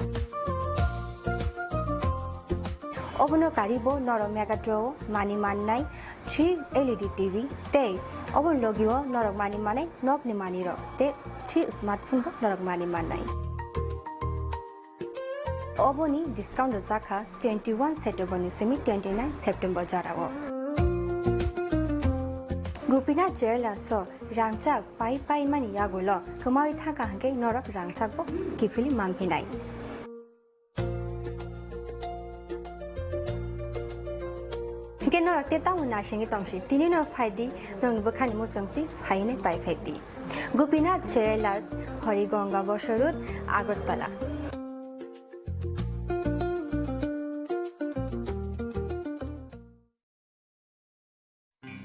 Obono karibo noro mega draw mani mannai 3 LED TV te obon logio norok mani manai nok ni mani ro te 3 smartphone bo norok mani manai Oboni discount zakha 21 September semi 29 September jarawo Gopinath Jewelers so Rangchak pai mani yagulo kemai thaka hangke norok Rangchak bo kifili mampinai Hingke norok te tamu narsingi tomsi tini no phaidi nong bukhani mo chongti phaine pai phaidi Gopinath Jewelers Horigonga Bosorut Agartala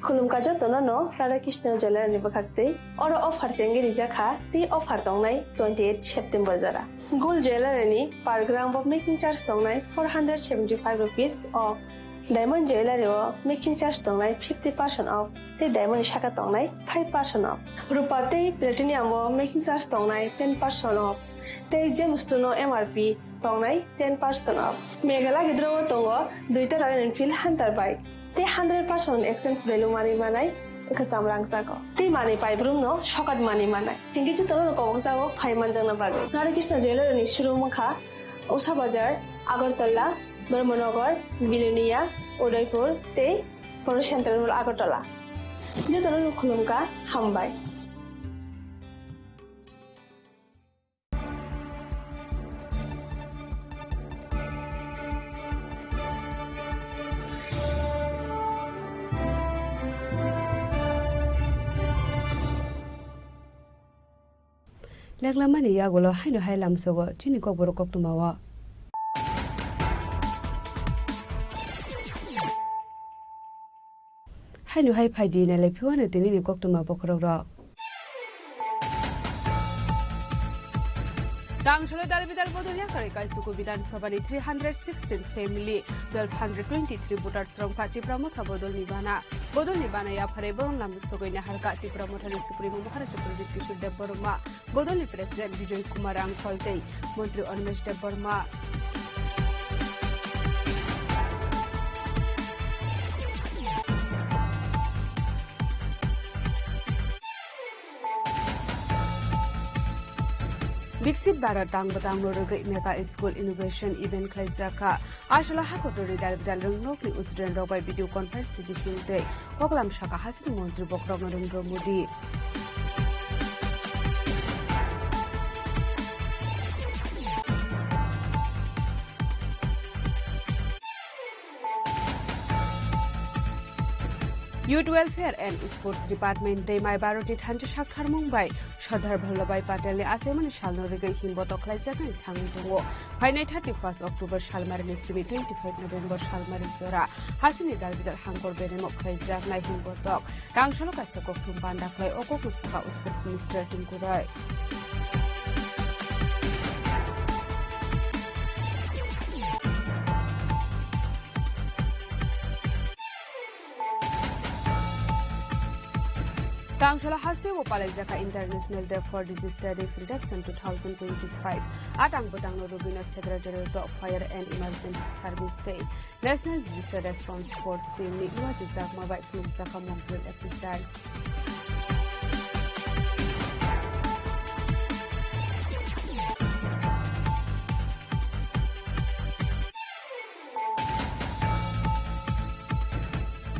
खुलुमका जतन न Radhakrishna jeweller नि बखाक्ते और offer चेंगे रिजाखा ती offer दंनाय 28 September जरा गोल्ड ज्वेलर नि per gram off making charge दंनाय 475 rupees off diamond jeweller making charge दंनाय 50% ऑफ ते डायमंड शाखा दंनाय 5% ऑफ रुपा ते प्लेटिनियम मेकिंग चार्ज दंनाय 10% ऑफ ते जेम्स टुनो एमआरपी दंनाय 10% ऑफ मेघाला गिद्रो दंगो दुइटा रॉयल एनफील्ड हंटर बाइक ते 100% एक्सचेंज वैल्यू मानि मानाय खसाम रां जागो ते मानि पाइब्रुम न शकट मानि मानाय थिंकि जतन को जागो 5 मान जंगना बागै राधाकृष्ण ज्वेलर नि शुरू मुखा उषा बाजार आगरतला धर्मनगर बिलोनिया उदयपुर ते फर सेंट्रल आगरतला जतन खुलुमका हामबाय Leklamani yagolo haino hailam sogo chini ko boro kok tumawa haino hai phaidi na lepiwana tini ni kok tuma bokrora Dangsholo dalbidal bodolia kare kaisuko bidan sabani 316 family 1223 voters from party pramotha bodol nibana ya phare borong lam sogoina harka ti pramotha ni supremo maharashtra pradesh kishore dev barma bodol president Bijoy Kumar Angkholte mantri Anmesh Dev Barma Bixit Barat Tang Batang Loroga Mega School Innovation Event Klaizaka Ashla Hakotori Dal Rungli Usren by video conference edition day Poglam Shaka Hasan Montri Bokrong Narendra Modi Youth Welfare and Sports Department Demai Baroti Thanju Shakhar Mumbai Sardar Vallabhbhai Patel Aseman Shalnorige Himboto Klaijakan Thangungo Finai 31st October Shalmarin Sibi 25 November Shalmarin Zora Hasini Dalbidal Hangor Benemo Klaijak Nai Himbotok Rangshalo Kasakok Tumpanda Klai Okok Mustafa Sports Minister Tinkurai Tangshala Hasbe Wopalajaka International Day for Disaster Risk Reduction 2025 Atang Botangno Rubina Secretary of Fire and Emergency Service Day National Disaster Response Force Team Nikwa Jizak Mabak Lumsaka Montreal exercise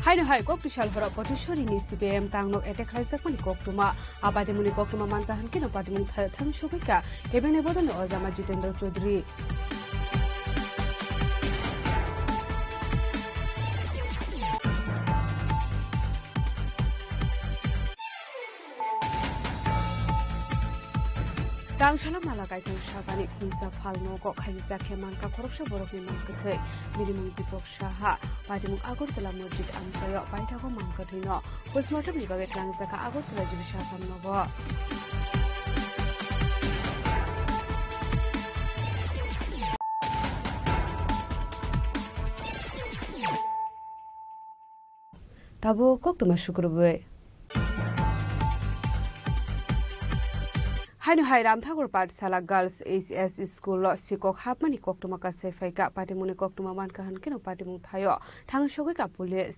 Haino hai kok tishal hora potishori ni CPM tangnok etek khlaijak mani koktuma abade muni koktuma mankahan kino pati mun thang shobika ebene bodone ojama Jitendra Chaudhary Tangshala Malakai Shagani Kunsa Palno Gok Haija Kemanka Korupsha Borok Mankathai Minimum Dipok Shaha Padimuk Agortala Masjid Amsayo Paitago Mankathino Postmortem Vibaget Langzaka Agortala Jibisha Kamnova Tabo Koktuma Shukurube Haino hai Ramthakur Pathshala Girls HS School Sikok Hapmani Koktuma ka Sefaika Patimuni Koktuma Mankahan Kino Patimung Thayo Thang Shogika Police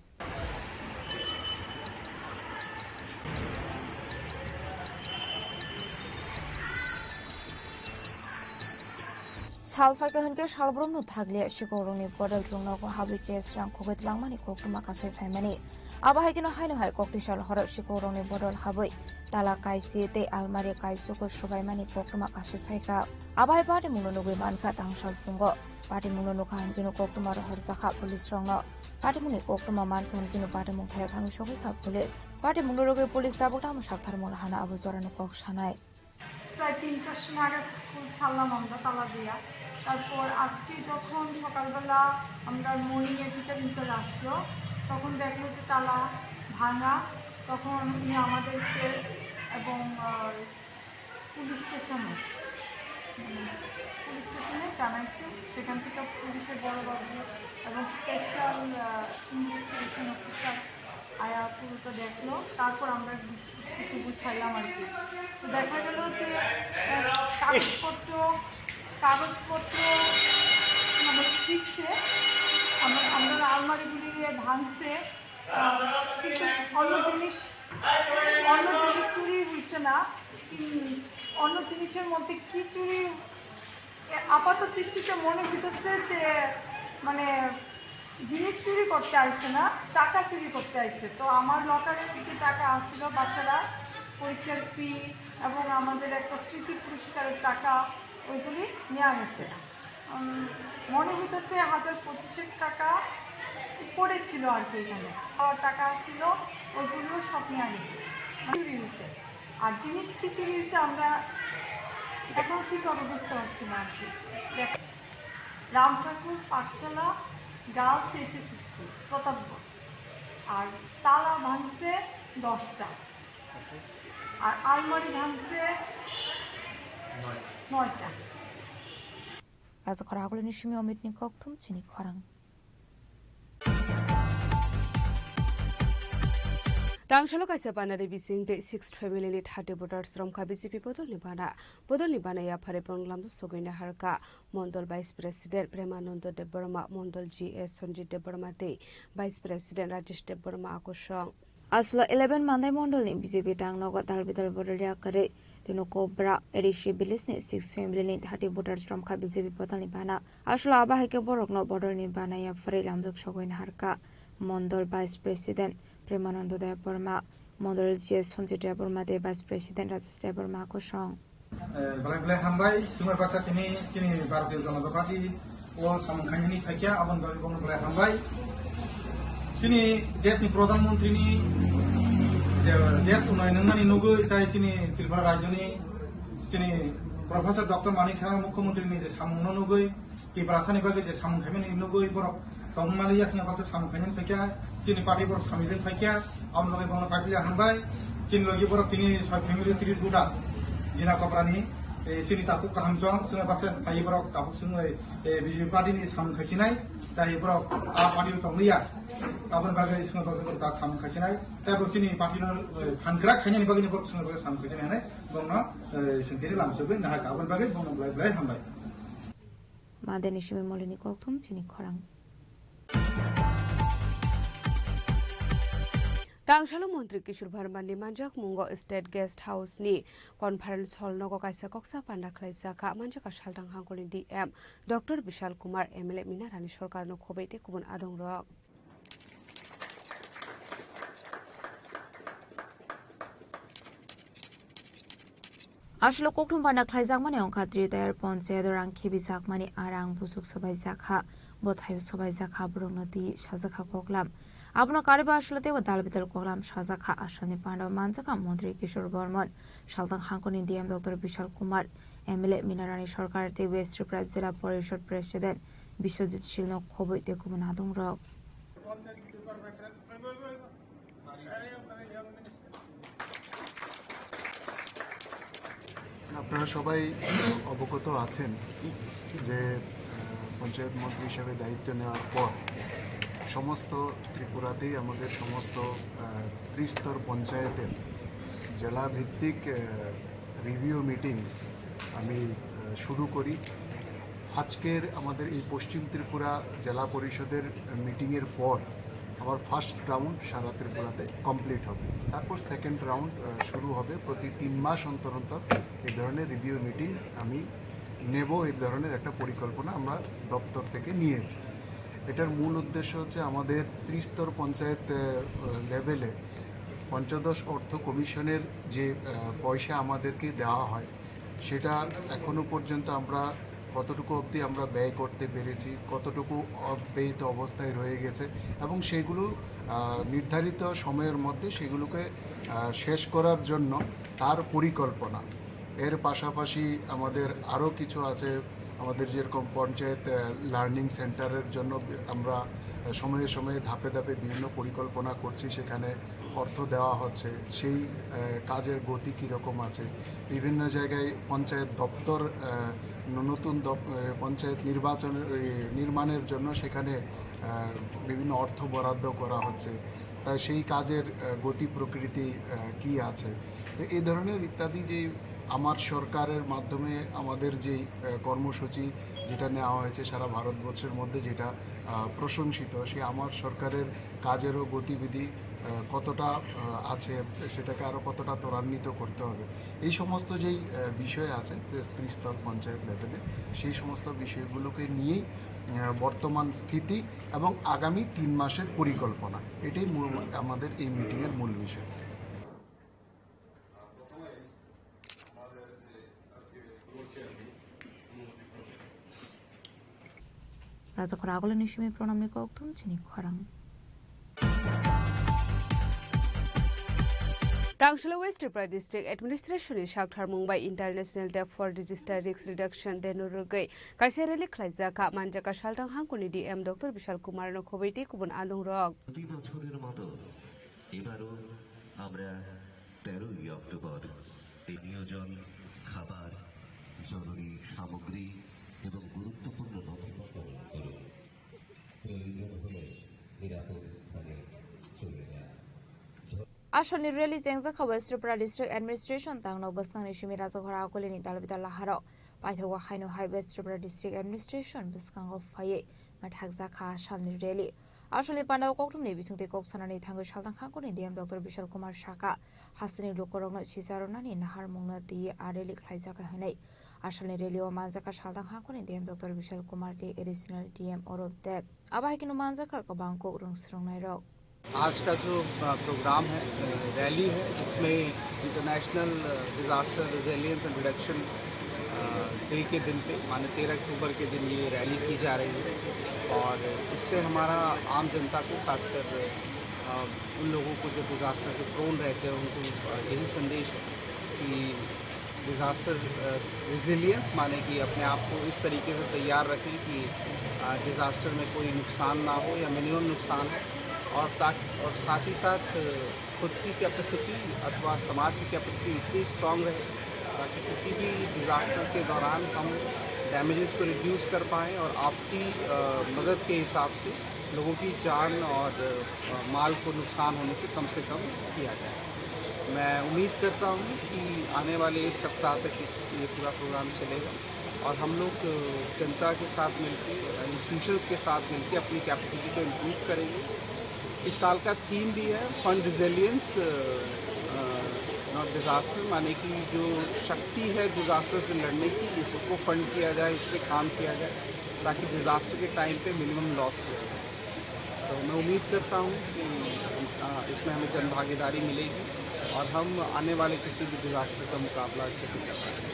Salfakahan ke Shalbrum Thaglia Shikoruni Bodal Junoko Habike Strang Koget Langmani Koktuma ka Sefamani Abahikino Haino hai Koktishal Horab Shikoruni Bodal Habai Tala Kaisi te Almari Kaisuko Shubaimani Koktuma ka Sefaika Abai Pati Mununugi Manka Tangshal Pungo Pati Mununuka Hankino Koktuma Horsaka Police Strongno Pati Muni Koktuma Manka Hankino Pati Munkaya Thang Shogika Police Pati Mununugi Police Tabota Mushakthar Mulhana Abu Zorano Kok Shanai প্রায় ৩টার সময় নাগাদ school ছাড়লাম আমরা তালা দিয়া তারপর আজকে যখন সকালবেলা আমরা মর্নিংয়ে টিচার আসলো তখন দেখলো যে তালা ভাঙা। তখন উনি আমাদেরকে এবং পুলিশ স্টেশনে জানাইছে। সেখান থেকে পুলিশের বড়বাবু এবং স্পেশাল ইনভেস্টিগেশন অফিসার আয়া পুরোটা দেখলো। তারপর আমরা কিছু বুঝাইলাম আর কি। তো দেখা গেল যে কাগজপত্র মানে শিখছে, আমরা আলমারিগুলি ভাঙছে, কিন্তু অন্য জিনিস চুরি হয়েছে না। অন্য জিনিসের মধ্যে কি চুরি আপাত দৃষ্টিতে মনে হইতেছে যে মানে জিনিস চুরি করতে আসছে না, টাকা চুরি করতে আসছে। তো আমার লকারের যে টাকা আসছিল বাচ্চারা পরীক্ষার ফি এবং আমাদের একটা স্মৃতি পুরস্কারের টাকা, ওইগুলি নেওয়া গেছে। মনে হইতেছে 1025 টাকা উপরে ছিল আর কি। এখানে টাকা আসছিল, ওইগুলো সব নেওয়া গেছে, চুরি হয়েছে। আর জিনিস কি চুরি হয়েছে আমরা এখন ঠিকভাবে বুঝতে পারছি না আর কি। রাম ঠাকুর পাঠশালা গার্লস এইচএস স্কুল প্রতাপগড়। আর তালা ভাঙছে 10টা, আর আলমারি ভাঙছে 9টা। Raza Khoragul Nishimi Omitni Koktum Chini Khorang. Rangshalo kaisa banare bising de 6th family ni 30 voters romkha BJP bodol ni bana ya phare panglam do sogoina harka Mondol Vice President Premanando Deborma Mondol GS Sonjit Deborma de Vice President Rajesh Deborma akosong Asla 11 Mandai Mondol ni BJP tang nogo dalbidal bodol ya kare tino Cobra Erishi Bilis ni 6th family ni 30 voters romkha BJP bodol ni bana asla abahike borok no bodol ni bana ya phare lamdok sogoina harka Mondol Vice President Premanando Deborma, Mondol GS Sonjit Deborma de Vice President Rajesh Deborma akosong Balai hambai sumai baksa kini Bharatiya Janata Party o samkhani thakia abon balai hambai kini desh ni pradhan mantri ni desh unayonan ni nugoi tai kini Tripura rajyo ni kini Professor Dr. Manik Saha mukhyamantri ni je samungno nugoi Tripura asani bage je samkhani ni nugoi borok tongmaliya singa baksa samkhani thakia kini party borok samiden thakia abon balai party hambai kini logi borok kini family 30 buta Gina Koprani, Sini Tapuk Kahamjong, Sungai Baksa, Tayibrok, Tapuk Sungai, BJP Party ni Sam Kachinai, Tayibrok, Party Tonglia, Kabun Bagai Sungai Baksa tak Sam Kachinai, Tayibrok Sini Party no Hankrak hanya ni bagi ni Sungai Baksa Sam Kachinai, Bongna Sendiri langsung nah Kabun Bagai Bongna Belai Hambai. Madeni Shimi Molini Koktum Chini Khorang. Rangshalo Mantri Kishore Verma ni manjak Mungo State Guest House ni Conference Hall nogo kaisa koksa panda khlaisa ka manjak saldang hangkoli DM Dr. Bishal Kumar MLA Mina Rani Sarkar no khobeite kubun adong rok Ashlo Koktum panda khlaijak mane ongkhatri tayar ponchayat rang khibi jak mani arang busuk sabai jakha bothayu sabai jakha brunati sajakha koklam Abno Kariba Ashlate with Dalbital Kolam Shazaka Ashani Panda Manzaka Montri Kishore Bormon Shaltan Hankoni DM Dr. Bishal Kumar MLA Minarani Sarkar te West Tripura Zilla Porishad President Bishojit Shilno Khoboy te Kubun Adung Rok আপনারা সবাই অবগত আছেন যে পঞ্চায়েত মন্ত্রী হিসেবে দায়িত্ব নেওয়ার পর সমস্ত ত্রিপুরাতেই আমাদের সমস্ত ত্রিস্তর পঞ্চায়েতের জেলা ভিত্তিক রিভিউ মিটিং আমি শুরু করি আজকের আমাদের এই পশ্চিম ত্রিপুরা জেলা পরিষদের মিটিংয়ের পর আমার ফার্স্ট রাউন্ড সারা ত্রিপুরাতে কমপ্লিট হবে তারপর সেকেন্ড রাউন্ড শুরু হবে প্রতি 3 মাস অন্তর অন্তর এই ধরনের রিভিউ মিটিং আমি নেব এই ধরনের একটা পরিকল্পনা আমরা দপ্তর থেকে নিয়েছি এটার মূল উদ্দেশ্য হচ্ছে আমাদের ত্রিস্তর পঞ্চায়েত লেভেলে পঞ্চদশ অর্থ কমিশনের যে পয়সা আমাদেরকে দেওয়া হয় সেটা এখনো পর্যন্ত আমরা কতটুকু অবধি আমরা ব্যয় করতে পেরেছি কতটুকু অব্যয়িত অবস্থায় রয়ে গেছে এবং সেগুলো নির্ধারিত সময়ের মধ্যে সেগুলোকে শেষ করার জন্য তার পরিকল্পনা এর পাশাপাশি আমাদের আরও কিছু আছে আমাদের যেরকম পঞ্চায়েত লার্নিং সেন্টারের জন্য আমরা সময়ে সময়ে ধাপে ধাপে বিভিন্ন পরিকল্পনা করছি, সেখানে অর্থ দেওয়া হচ্ছে, সেই কাজের গতি কীরকম আছে। বিভিন্ন জায়গায় পঞ্চায়েত দপ্তর নতুন পঞ্চায়েত নির্মাণের জন্য সেখানে বিভিন্ন অর্থ বরাদ্দ করা হচ্ছে, তাই সেই কাজের গতি প্রকৃতি কি আছে। তো এই ধরনের ইত্যাদি যে আমার সরকারের মাধ্যমে আমাদের যে কর্মসূচি যেটা নেওয়া হয়েছে সারা ভারতবর্ষের মধ্যে, যেটা প্রশংসিত, সেই আমার সরকারের কাজেরও গতিবিধি কতটা আছে, সেটাকে আরও কতটা ত্বরান্বিত করতে হবে, এই সমস্ত যেই বিষয় আছে ত্রিস্তর পঞ্চায়েত লেভেলে, সেই সমস্ত বিষয়গুলোকে নিয়েই বর্তমান স্থিতি এবং আগামী 3 মাসের পরিকল্পনা, এটাই আমাদের এই মিটিংয়ের মূল বিষয়। Raja Khoragol Nishimi Pronamni Koktum Chini Khorang. Tangshala West Tripura District Administration is Shakhtar Mumbai International Day for Register Risk Reduction Denurugai. Kaisareli Klaizaka Manjaka Shaltang Hankuni DM Dr. Vishal Kumar no Khoveti Kubun Alung Rog. এবারও আমরা 13 October নিয়োজন, খাবার, জরুরি সামগ্রী এবং গুরুত্বপূর্ণ নথিপত্র করুন। প্রয়োজন হলে নিরাপদ স্থানে চলে যান। Ashani Rally Zengzaka West Tripura District Administration Tangno Basang Nishimi Raja Khoragol ni Dalbita Laharo Paithawa Haino High West Tripura District Administration Basang of Faye Mathakzaka Ashani Rally Ashali Pandao Koktum ni Bisungte Koksanani Tango Shaltang Hakuni DM Dr. Vishal Kumar Shaka Hasani Lokorogno Chisarunani Nahar Mungna Di Areli Klaizaka Hanei Ashali Rally o Manzaka Shaltang Hakuni DM Dr. Vishal Kumar Di Additional DM Orob Deb Abahikino Manzaka Kabangko Rungsrong Nairo आज का जो programme है rally है, इसमें international disaster resilience and reduction day के दिन पे माने 13 अक्टूबर के दिन ये रैली की जा रही है और इससे हमारा आम जनता को, खासकर उन लोगों को जो डिजास्टर के प्रोन रहते हैं, उनको यही संदेश है कि डिजास्टर रिजिलियंस माने कि अपने आप को इस तरीके से तैयार रखें कि डिजास्टर में कोई नुकसान ना हो या मिनिमम नुकसान हो, और साथ ही साथ खुद की कैपेसिटी अथवा समाज की कैपेसिटी इतनी स्ट्रांग रहे ताकि किसी भी डिजास्टर के दौरान हम डैमेजेस को रिड्यूस कर पाएँ और आपसी मदद के हिसाब से लोगों की जान और माल को नुकसान होने से कम किया जाए। मैं उम्मीद करता हूँ कि आने वाले 1 सप्ताह तक ये पूरा प्रोग्राम चलेगा और हम लोग जनता के साथ मिलकर, इंस्टीट्यूशंस के साथ मिलकर अपनी कैपेसिटी को इम्प्रूव करेंगे। इस साल का थीम भी है फंड रिजिलियंस नॉट डिजास्टर, माने कि जो शक्ति है डिजास्टर से लड़ने की, इसको फंड किया जाए, इस पर काम किया जाए ताकि डिजास्टर के टाइम पे मिनिमम लॉस किया जाए। तो मैं उम्मीद करता हूँ कि इसमें हमें जन भागीदारी मिलेगी और हम आने वाले किसी भी डिजास्टर का मुकाबला अच्छे से कर पाएंगे।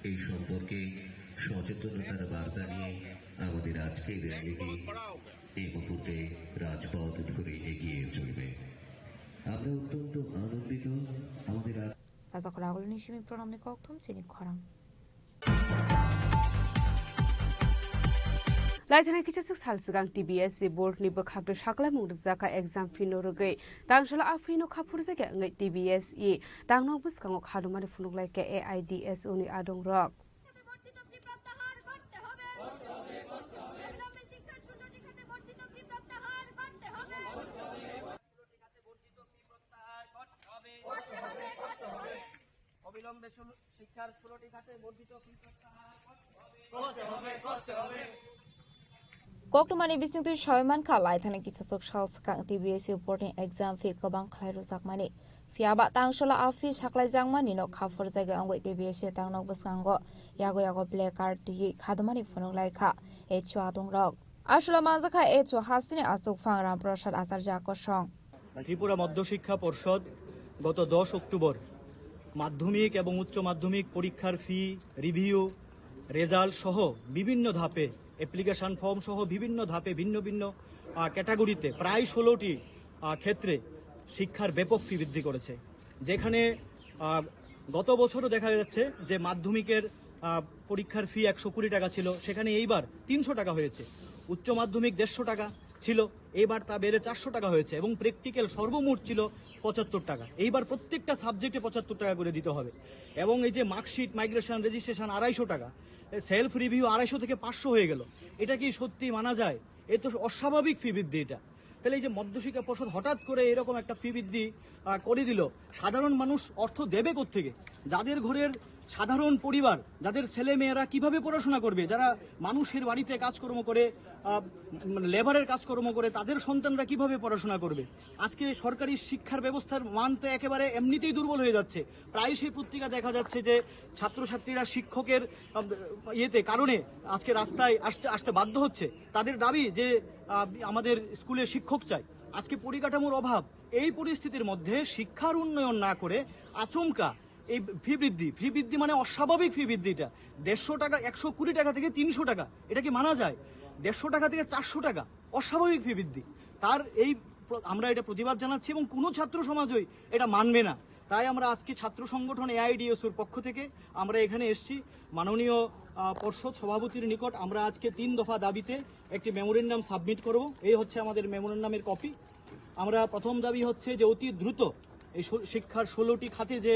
এই সম্পর্কে সচেতনতার বার্তা নিয়ে আমাদের আজকের র্যালিটি এই মুহূর্তে রাজপথ ধরে এগিয়ে চলবে। আমরা অত্যন্ত আনন্দিত আমাদের Raja Khoragol Nishimi Pronamni Koktum Chini Khorang. Laithana kichasik salsigang TBS board ni bakhagdo shakla mungzaka exam fino rogai tangshala afino khapurse ke ngai TBS e tangno buskango khadumani funuglai ke AIDS oni adong rok অবিলম্বে শিক্ষার 16টি খাতে বর্ধিত ফি প্রত্যাহার করতে হবে Koktumani Bisingtu Shoyman Ka Laithana Kisasok Shalskang TBS reporting exam fee Kabang Klairu Sakmani Fiaba Tangshala Afi Shaklai Jangmani no Kafur Zaga Angway TBS Tangno Buskango Yago Play Card T Kadamani Funung Laika Echu Adung Rog Ashula Manzaka Echu Hasini Asuk Fang Ram Prashad Asar Jako Shong Tripura মধ্যশিক্ষা পর্ষদ গত 10 October মাধ্যমিক এবং উচ্চ মাধ্যমিক পরীক্ষার ফি review result সহ বিভিন্ন ধাপে অ্যাপ্লিকেশন ফর্ম সহ বিভিন্ন ধাপে ভিন্ন ভিন্ন ক্যাটাগরিতে প্রায় 16টি ক্ষেত্রে শিক্ষার ব্যাপক ফি বৃদ্ধি করেছে, যেখানে গত বছরও দেখা যাচ্ছে যে মাধ্যমিকের পরীক্ষার ফি 120 টাকা ছিল, সেখানে এইবার 300 টাকা হয়েছে। উচ্চ মাধ্যমিক 150 টাকা ছিল, এইবার তা বেড়ে 400 টাকা হয়েছে এবং প্র্যাকটিক্যাল সর্বমোট ছিল 75 টাকা। এইবার প্রত্যেকটা সাবজেক্টে 75 টাকা করে দিতে হবে। এবং এই যে মার্কশিট, মাইগ্রেশন, রেজিস্ট্রেশন 250 টাকা, সেলফ রিভিউ 250 থেকে 500 হয়ে গেল। এটা কি সত্যি মানা যায়? এ তো অস্বাভাবিক ফি বৃদ্ধি। এটা তাহলে এই যে মধ্যশিক্ষা পর্ষদ হঠাৎ করে এরকম একটা ফি বৃদ্ধি করে দিল, সাধারণ মানুষ অর্থ দেবে কোত্থেকে? যাদের ঘরের সাধারণ পরিবার, যাদের ছেলে মেয়েরা কিভাবে পড়াশোনা করবে, যারা মানুষের বাড়িতে কাজকর্ম করে, লেবারের কাজকর্ম করে, তাদের সন্তানরা কিভাবে পড়াশোনা করবে? আজকে সরকারি শিক্ষার ব্যবস্থার মান তো একেবারে এমনিতেই দুর্বল হয়ে যাচ্ছে। প্রায় সেই পত্রিকা দেখা যাচ্ছে যে ছাত্রছাত্রীরা শিক্ষকের কারণে আজকে রাস্তায় আসতে বাধ্য হচ্ছে। তাদের দাবি যে আমাদের স্কুলে শিক্ষক চাই। আজকে পরিকাঠামোর অভাব। এই পরিস্থিতির মধ্যে শিক্ষার উন্নয়ন না করে আচমকা এই ফি বৃদ্ধি মানে অস্বাভাবিক ফি বৃদ্ধিটা। 150 টাকা 120 টাকা থেকে 300 টাকা, এটা কি মানা যায়? 150 টাকা থেকে 400 টাকা, অস্বাভাবিক ফি বৃদ্ধি। আমরা এটা প্রতিবাদ জানাচ্ছি এবং কোনো ছাত্র সমাজই এটা মানবে না। তাই আমরা আজকে ছাত্র সংগঠন এআইডিএসওর পক্ষ থেকে আমরা এখানে এসেছি। মাননীয় পর্ষদ সভাপতির নিকট আমরা আজকে 3 দফা দাবিতে একটি মেমোরেন্ডাম সাবমিট করব। এই হচ্ছে আমাদের মেমোরেন্ডামের কপি। আমরা প্রথম দাবি হচ্ছে যে অতি দ্রুত এই শিক্ষার 16টি খাতে যে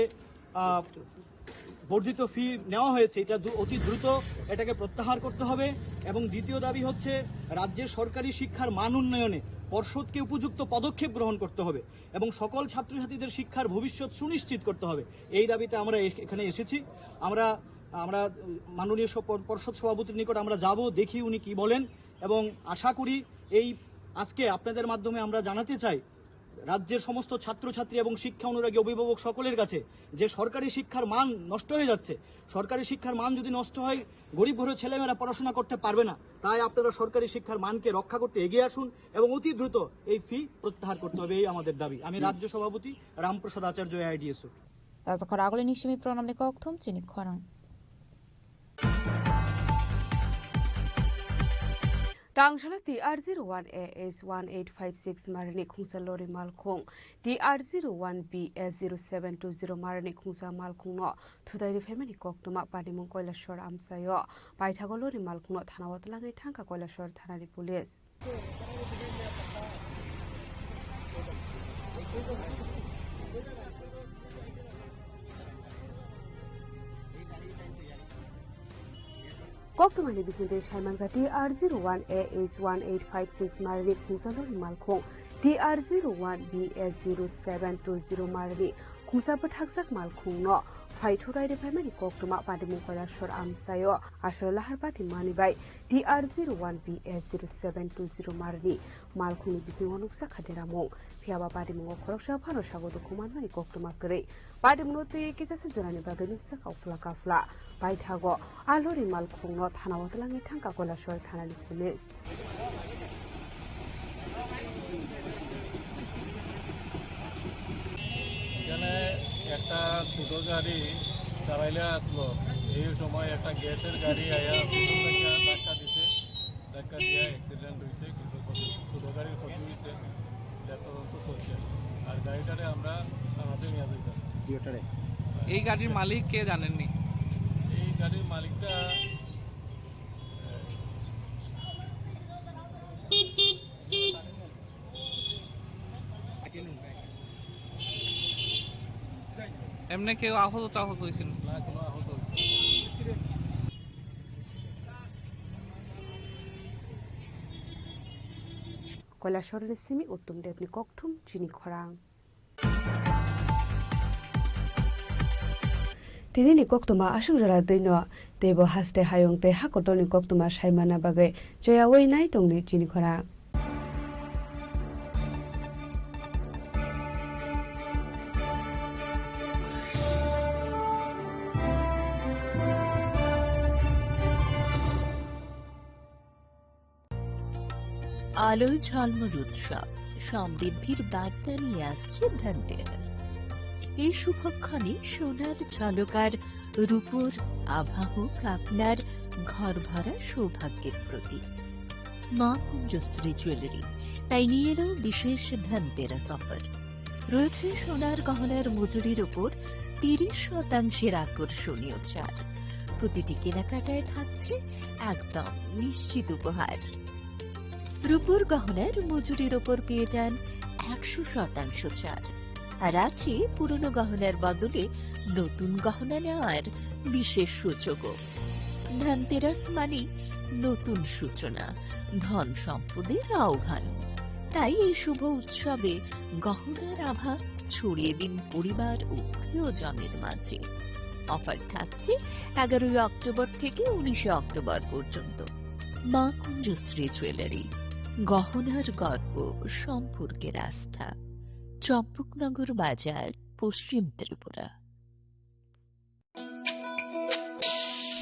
বর্ধিত ফি নেওয়া হয়েছে, এটা অতি দ্রুত এটাকে প্রত্যাহার করতে হবে। এবং দ্বিতীয় দাবি হচ্ছে রাজ্যের সরকারি শিক্ষার মান উন্নয়নে পর্ষদকে উপযুক্ত পদক্ষেপ গ্রহণ করতে হবে এবং সকল ছাত্রছাত্রীদের শিক্ষার ভবিষ্যৎ সুনিশ্চিত করতে হবে। এই দাবিতে আমরা এখানে এসেছি। আমরা মাননীয় পর্ষদ সভাপতির নিকট আমরা যাব, দেখি উনি কি বলেন এবং আশা করি এই আজকে আপনাদের মাধ্যমে আমরা জানাতে চাই রাজ্যের সমস্ত ছাত্রছাত্রী এবং শিক্ষা অনুরাগী অভিভাবক সকলের কাছে যে সরকারি শিক্ষার মান নষ্ট হয়ে যাচ্ছে। সরকারি শিক্ষার মান যদি নষ্ট হয়, গরিব ঘরের ছেলেমেয়েরা পড়াশোনা করতে পারবে না। তাই আপনারা সরকারি শিক্ষার মানকে রক্ষা করতে এগিয়ে আসুন এবং অতি দ্রুত এই ফি প্রত্যাহার করতে হবে, এই আমাদের দাবি। আমি রাজ্য সভাপতি রামপ্রসাদ আচার্য এআইডিএসও। আগলে নিশিমি প্রণামে ককথম চিনি খরাং Dangshala TR01AS1856 Marani Khungsa Lori Malkhung TR01BS0720 Marani Khungsa Malkhung no Thudai Family Koktuma Padimung Koilashor Amsayo Paithago Lori Malkhung no Thanawatlangi Thangka Koilashor Thanari Police Koktumani Bisinte Shaimanga TR01AS1856 Marani Khungsa Lori Malkhung TR01BS0720 Marani Khungsa Pathaksak Malkhung no Phaithurai de Family Koktuma Padimung Koilashor Amsayo Ashor Laharpati Manibai TR01BS0720 Marani Malkhung Bisingonuksa Khaderamong Phiaba Padimung Khoroksa Phano Shagodo Kumanmani Koktuma Kare Padimung Te Kisase Jorani Baganuksa Kafla Kafla Paithago Alori Malkhung no Thanawatlangi Thangka Koilashor Thanani Police এখানে একটা ছোট গাড়ি চালাইলে আসলো, এই সময় একটা গ্যাসের গাড়ি আয়া ধাক্কা দিছে, ধাক্কা দিয়ে অ্যাক্সিডেন্ট হয়েছে। কিন্তু ছোট গাড়ির ক্ষতি হয়েছে, তদন্ত চলছে। আর গাড়িটারে আমরা থানাতে নিয়ে যেতাম। এই গাড়ির মালিক কে জানেননি? এই গাড়ির মালিকটা এমনি কেউ আহত হয়েছিল না? কোনো আহত হয়েছে Koilashor Simi Uttum Devni Koktum Chini Khorang Tinini Koktuma Ashugrara Dino Debo Haste Hayong Te Hakotoni Koktuma Shaimana Bagai Joya Wei Nai Tongni Chini Khorang আলোয় ঝলমল উৎসব সমৃদ্ধির বার্তা নিয়ে আসছে ধনতেরাস। এই শুভক্ষণে সোনার ঝলকার রূপোর আভা হোক আপনার ঘর ভরা সৌভাগ্যের প্রতীক। মা কুঞ্জশ্রী জুয়েলারি তাই নিয়ে এলো বিশেষ ধনতেরাস অফার। রয়েছে সোনার গহনার মজুরির উপর 30% আকর্ষণীয় ছাড়। প্রতিটি কেনাকাটায় থাকছে একদম নিশ্চিত উপহার। রূপোর গহনার মজুরির ওপর পেয়ে যান 100% ছাড়, আর আছে পুরনো গহনার বদলে নতুন গহনা নেওয়ার বিশেষ সুযোগও। ধনতেরাস মানে নতুন সূচনা, ধন সম্পদের আহ্বান। তাই এই শুভ উৎসবে গহনার আভা ছড়িয়ে দিন পরিবার ও প্রিয়জনের মাঝে। অফার থাকছে 11 অক্টোবর থেকে 19 অক্টোবর পর্যন্ত। মা কুঞ্জশ্রী জুয়েলারি, গহনার গর্ব, সম্পর্কের আস্থা। চম্পকনগর বাজার, পশ্চিম ত্রিপুরা।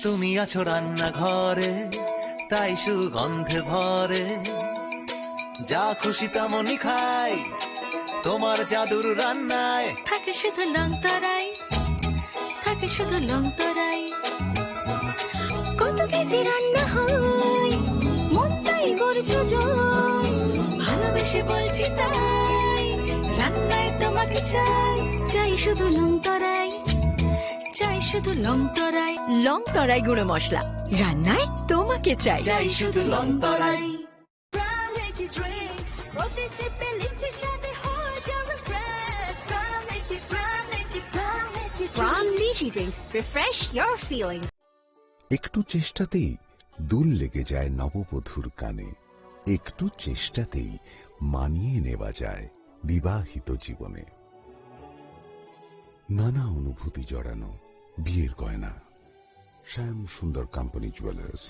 তুমি আছো রান্নাঘরে, তাই সুগন্ধে ভরে, যা খুশি তেমনই খাই তোমার জাদুর রান্নায়। থাকে শুধু লংতরাই, থাকে শুধু লংতরাই, কত কেজি রান্না হয় মনটাই করছো জয়। ভালোবেসে বলছি তাই, রান্নায় তোমাকে চাই, চাই শুধু লংতরাই, চাই শুধু লংতরাই। লংতরাই গুঁড়ো মশলা, রান্নায় তোমাকে চাই, চাই শুধু লংতরাই। একটু চেষ্টাতেই দুল লেগে যায় নববধূর কানে, একটু চেষ্টাতেই মানিয়ে নেওয়া যায় বিবাহিত জীবনে। নানা অনুভূতি জড়ানো বিয়ের গয়না। শ্যাম সুন্দর company jewellers.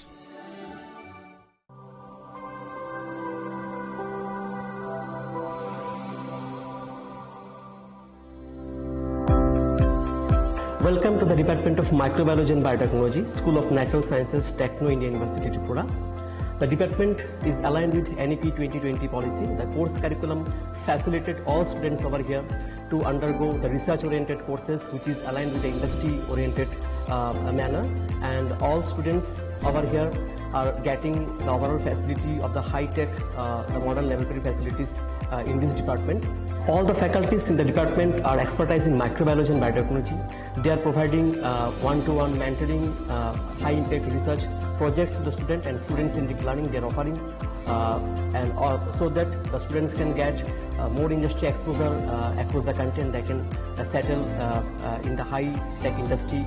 Welcome to the Department of Microbiology and Biotechnology, School of Natural Sciences, Techno India University, Tripura. The department is aligned with NEP 2020 policy. The course curriculum facilitated all students over here to undergo the research-oriented courses, which is aligned with the industry-oriented manner. And all students over here are getting the overall facility of the high-tech, the modern laboratory facilities in this department. All the faculties in the department are expertise in microbiology and biotechnology. They are providing one-to-one mentoring, high-impact research projects to the student, and students in deep learning they are offering, so that the students can get more industry exposure across the country, and they can settle in the high-tech industry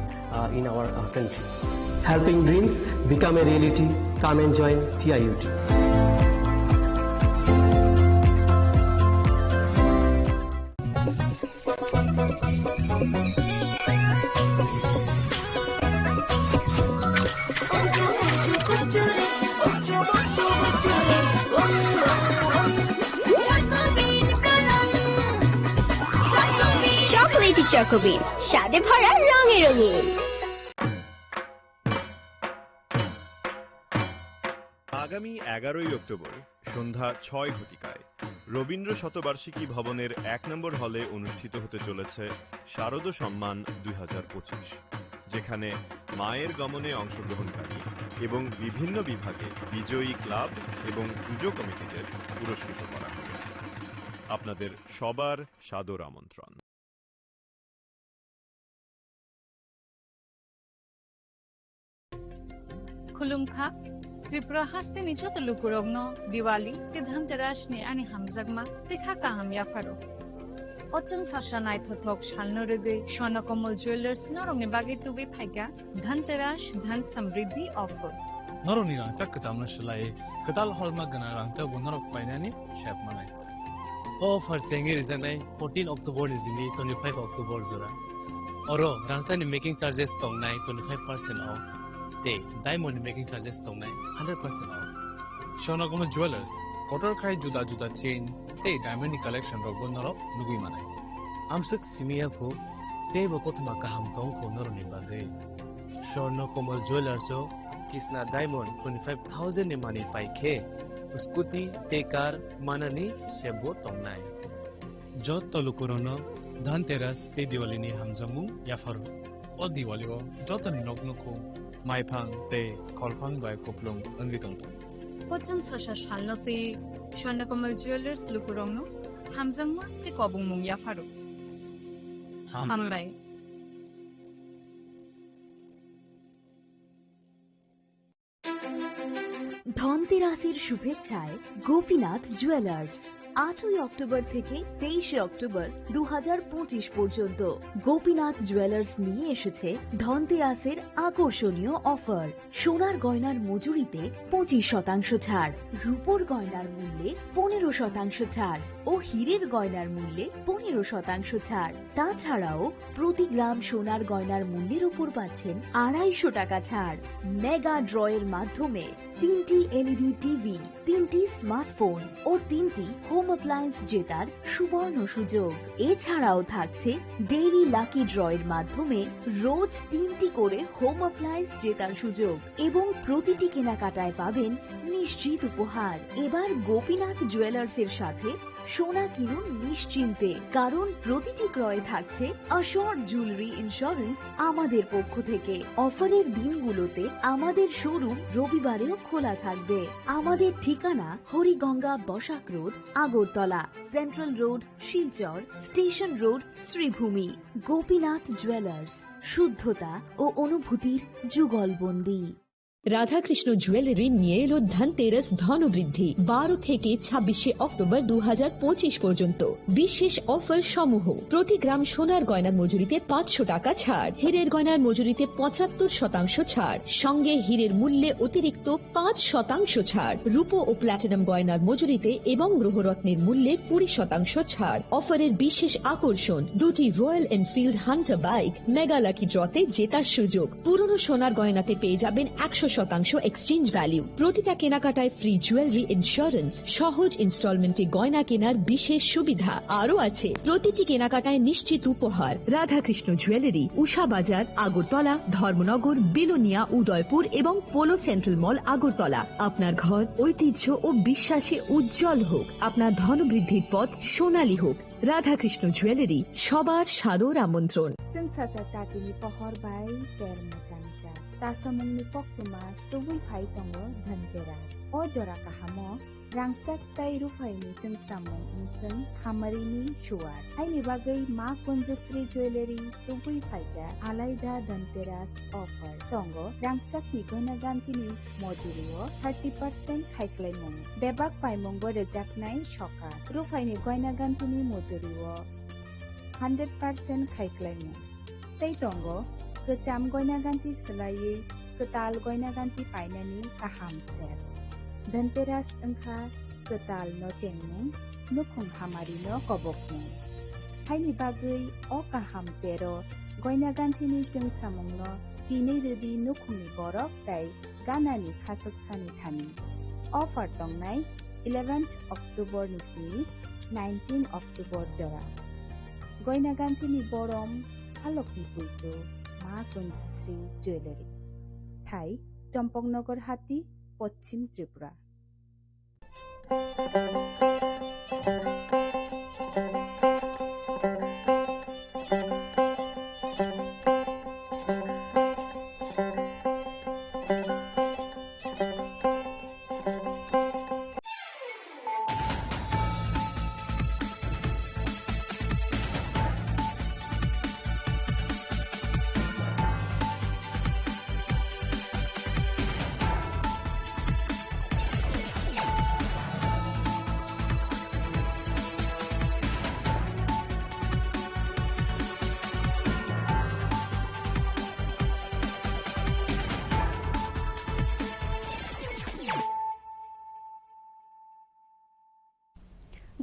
in our country. Helping dreams become a reality. Come and join TIUT. চকোবিন, স্বাদে ভরা, রঙে রঙিন। আগামী 11 October সন্ধ্যা 6 ঘটিকায় রবীন্দ্র শতবার্ষিকী ভবনের 1 নম্বর হলে অনুষ্ঠিত হতে চলেছে শারদ সম্মান 2025, যেখানে মায়ের গমনে অংশগ্রহণকারী এবং বিভিন্ন বিভাগে বিজয়ী ক্লাব এবং পুজো কমিটিদের পুরস্কৃত করা হবে। আপনাদের সবার সাদর আমন্ত্রণ। खुलुमखा त्रिपुरा हास्ते निजत लुकुरगनो दिवाली ते धनतेरस नि आनि हामजागमा देखा काहाम याफारो अचन साशा नायथथक शालनो रगै स्वर्णकमल ज्वेलर्स नरंनि बागै तुबि फाइगा धनतेरस धन समृद्धि ऑफर नरंनि रांचाक कचामना शलाय कताल हलमा गना रांचाक बनरक पाइनानि शेप मानाय ऑफर चेंगे रिजनाय 14 अक्टोबर निजिनि 25 अक्टोबर जरा अरो रांचानि मेकिंग चार्जेस तंगनाय 25% ऑफ ते डायमंड मेकिंग चार्जेस तंगनाय 100% ऑफ स्वर्णकमल ज्वेलर्स कटर खाय जुदा जुदा चेन ते डायमंड कलेक्शन रक बनरक नुगुइ मानाय आमसक सिमियाखौ ते बकतमा काहाम तंग खनरनि बागै स्वर्णकमल ज्वेलर्स कृष्णा डायमंड 25,000 नि मानि पाइखे स्कूटी ते कार माननी सेबो तंगनाय जत तलुकुरन धनतेरस ते दिवालीनि हामजामु याफार ओ दिवालीओ जतनि नगनखौ माइफां ते खलफां बाय कपलुं अंगितंतो पचन साशा शालनते स्वर्णकमल ज्वेलर्स लुकुरंनो हामजांमा ते कबुंमुं याफारो हामबाय ধনতেরাসের শুভেচ্ছায় গোপীনাথ জুয়েলার্স 8ই অক্টোবর থেকে 23শে অক্টোবর 2025 পর্যন্ত গোপীনাথ জুয়েলার্স নিয়ে এসেছে ধনতেরাসের আকর্ষণীয় অফার। সোনার গয়নার মজুরিতে 25% ছাড়, রূপোর গয়নার মূল্যে 15% ছাড় ও হীরের গয়নার মূল্যে 15% ছাড়। তাছাড়াও প্রতি গ্রাম সোনার গয়নার মূল্যের উপর পাচ্ছেন 250 টাকা ছাড়। মেগা ড্রয়ের মাধ্যমে 3টি এলইডি টিভি, 3টি স্মার্টফোন ও 3টি হোম অ্যাপ্লায়েন্স জেতার সুবর্ণ সুযোগ। এছাড়াও থাকছে ডেইলি লাকি ড্রয়ের মাধ্যমে রোজ 3টি করে হোম অ্যাপ্লায়েন্স জেতার সুযোগ এবং প্রতিটি কেনাকাটায় পাবেন নিশ্চিত উপহার। এবার গোপীনাথ জুয়েলার্স এর সাথে সোনা কিনুন নিশ্চিন্তে, কারণ প্রতিটি ক্রয়ে থাকছে অ্যাশোর্ড জুয়েলারি ইন্স্যুরেন্স আমাদের পক্ষ থেকে। অফারের দিনগুলোতে আমাদের শোরুম রবিবারেও খোলা থাকবে। আমাদের ঠিকানা Hariganga Basak road, Agartala, central road, Silchar, station road, Sribhumi. Gopinath jewellers, শুদ্ধতা ও অনুভূতির যুগলবন্দী। রাধাকৃষ্ণ জুয়েলারি নিয়ে এলো ধনতেরাস ধনবৃদ্ধি 12 থেকে 26শে অক্টোবর 2025 পর্যন্ত। বিশেষ অফার সমূহ: প্রতি গ্রাম সোনার গয়নার মজুরিতে 500 টাকা ছাড়, হীরের গয়নার মজুরিতে 75% ছাড়, সঙ্গে হীরের মূল্যে অতিরিক্ত 5% ছাড়, রূপো ও প্ল্যাটিনাম গয়নার মজুরিতে এবং গ্রহরত্নের মূল্যে 20% ছাড়। অফারের বিশেষ আকর্ষণ: 2টি Royal Enfield Hunter bike mega lucky ড্রতে জেতার সুযোগ। পুরনো সোনার গয়নাতে পেয়ে যাবেন 100% এক্সচেঞ্জ ভ্যালু। প্রতিটা কেনাকাটায় ফ্রি জুয়েলারি ইন্স্যুরেন্স, সহজ ইনস্টলমেন্টে গয়না কেনার বিশেষ সুবিধা। আরও আছে প্রতিটি কেনাকাটায় নিশ্চিত উপহার। রাধাকৃষ্ণ জুয়েলারি, উষা বাজার, আগরতলা, ধর্মনগর, বিলোনিয়া, উদয়পুর এবং পোলো সেন্ট্রাল মল, আগরতলা। আপনার ঘর ঐতিহ্য ও বিশ্বাসে উজ্জ্বল হোক, আপনার ধনবৃদ্ধির পথ সোনালী হোক। রাধাকৃষ্ণ জুয়েলারি, সবার সাদর আমন্ত্রণ। Tatini pohor bai termo changcha. Tasamungni pokuma tubui phai tongo dhantera. O jora kahamo rangsak tai rufaini sing samung inseng hamarini shuar. Aini bagai ma Kunjasri jewelry tubui phaika alaida dhanteras offer. Tongo rangsak ni gona gantini mojurio 30% khaiklaimung. Bebak paimung bo rejaknai shoka. Rufaini goina gantini mojurio 100% khaiklaimung. Tei tongo kecam goina ganti selai ketal goina ganti painani kaham ser. Dhanteras engkha ketal no tengmung nukhung hamari no kobokmung. Haini bagai o kaham tero goina ganti ni jeng samung no tini redi nukhungni borok tai ganani khasok sani thani. Offer tongnai 11th October nisni 19 October jora. Goina ganti ni borom Alokni Puito, Ma Kunjasri Jewelry. Thai, Champongnagar Hati, Pochim Tripura.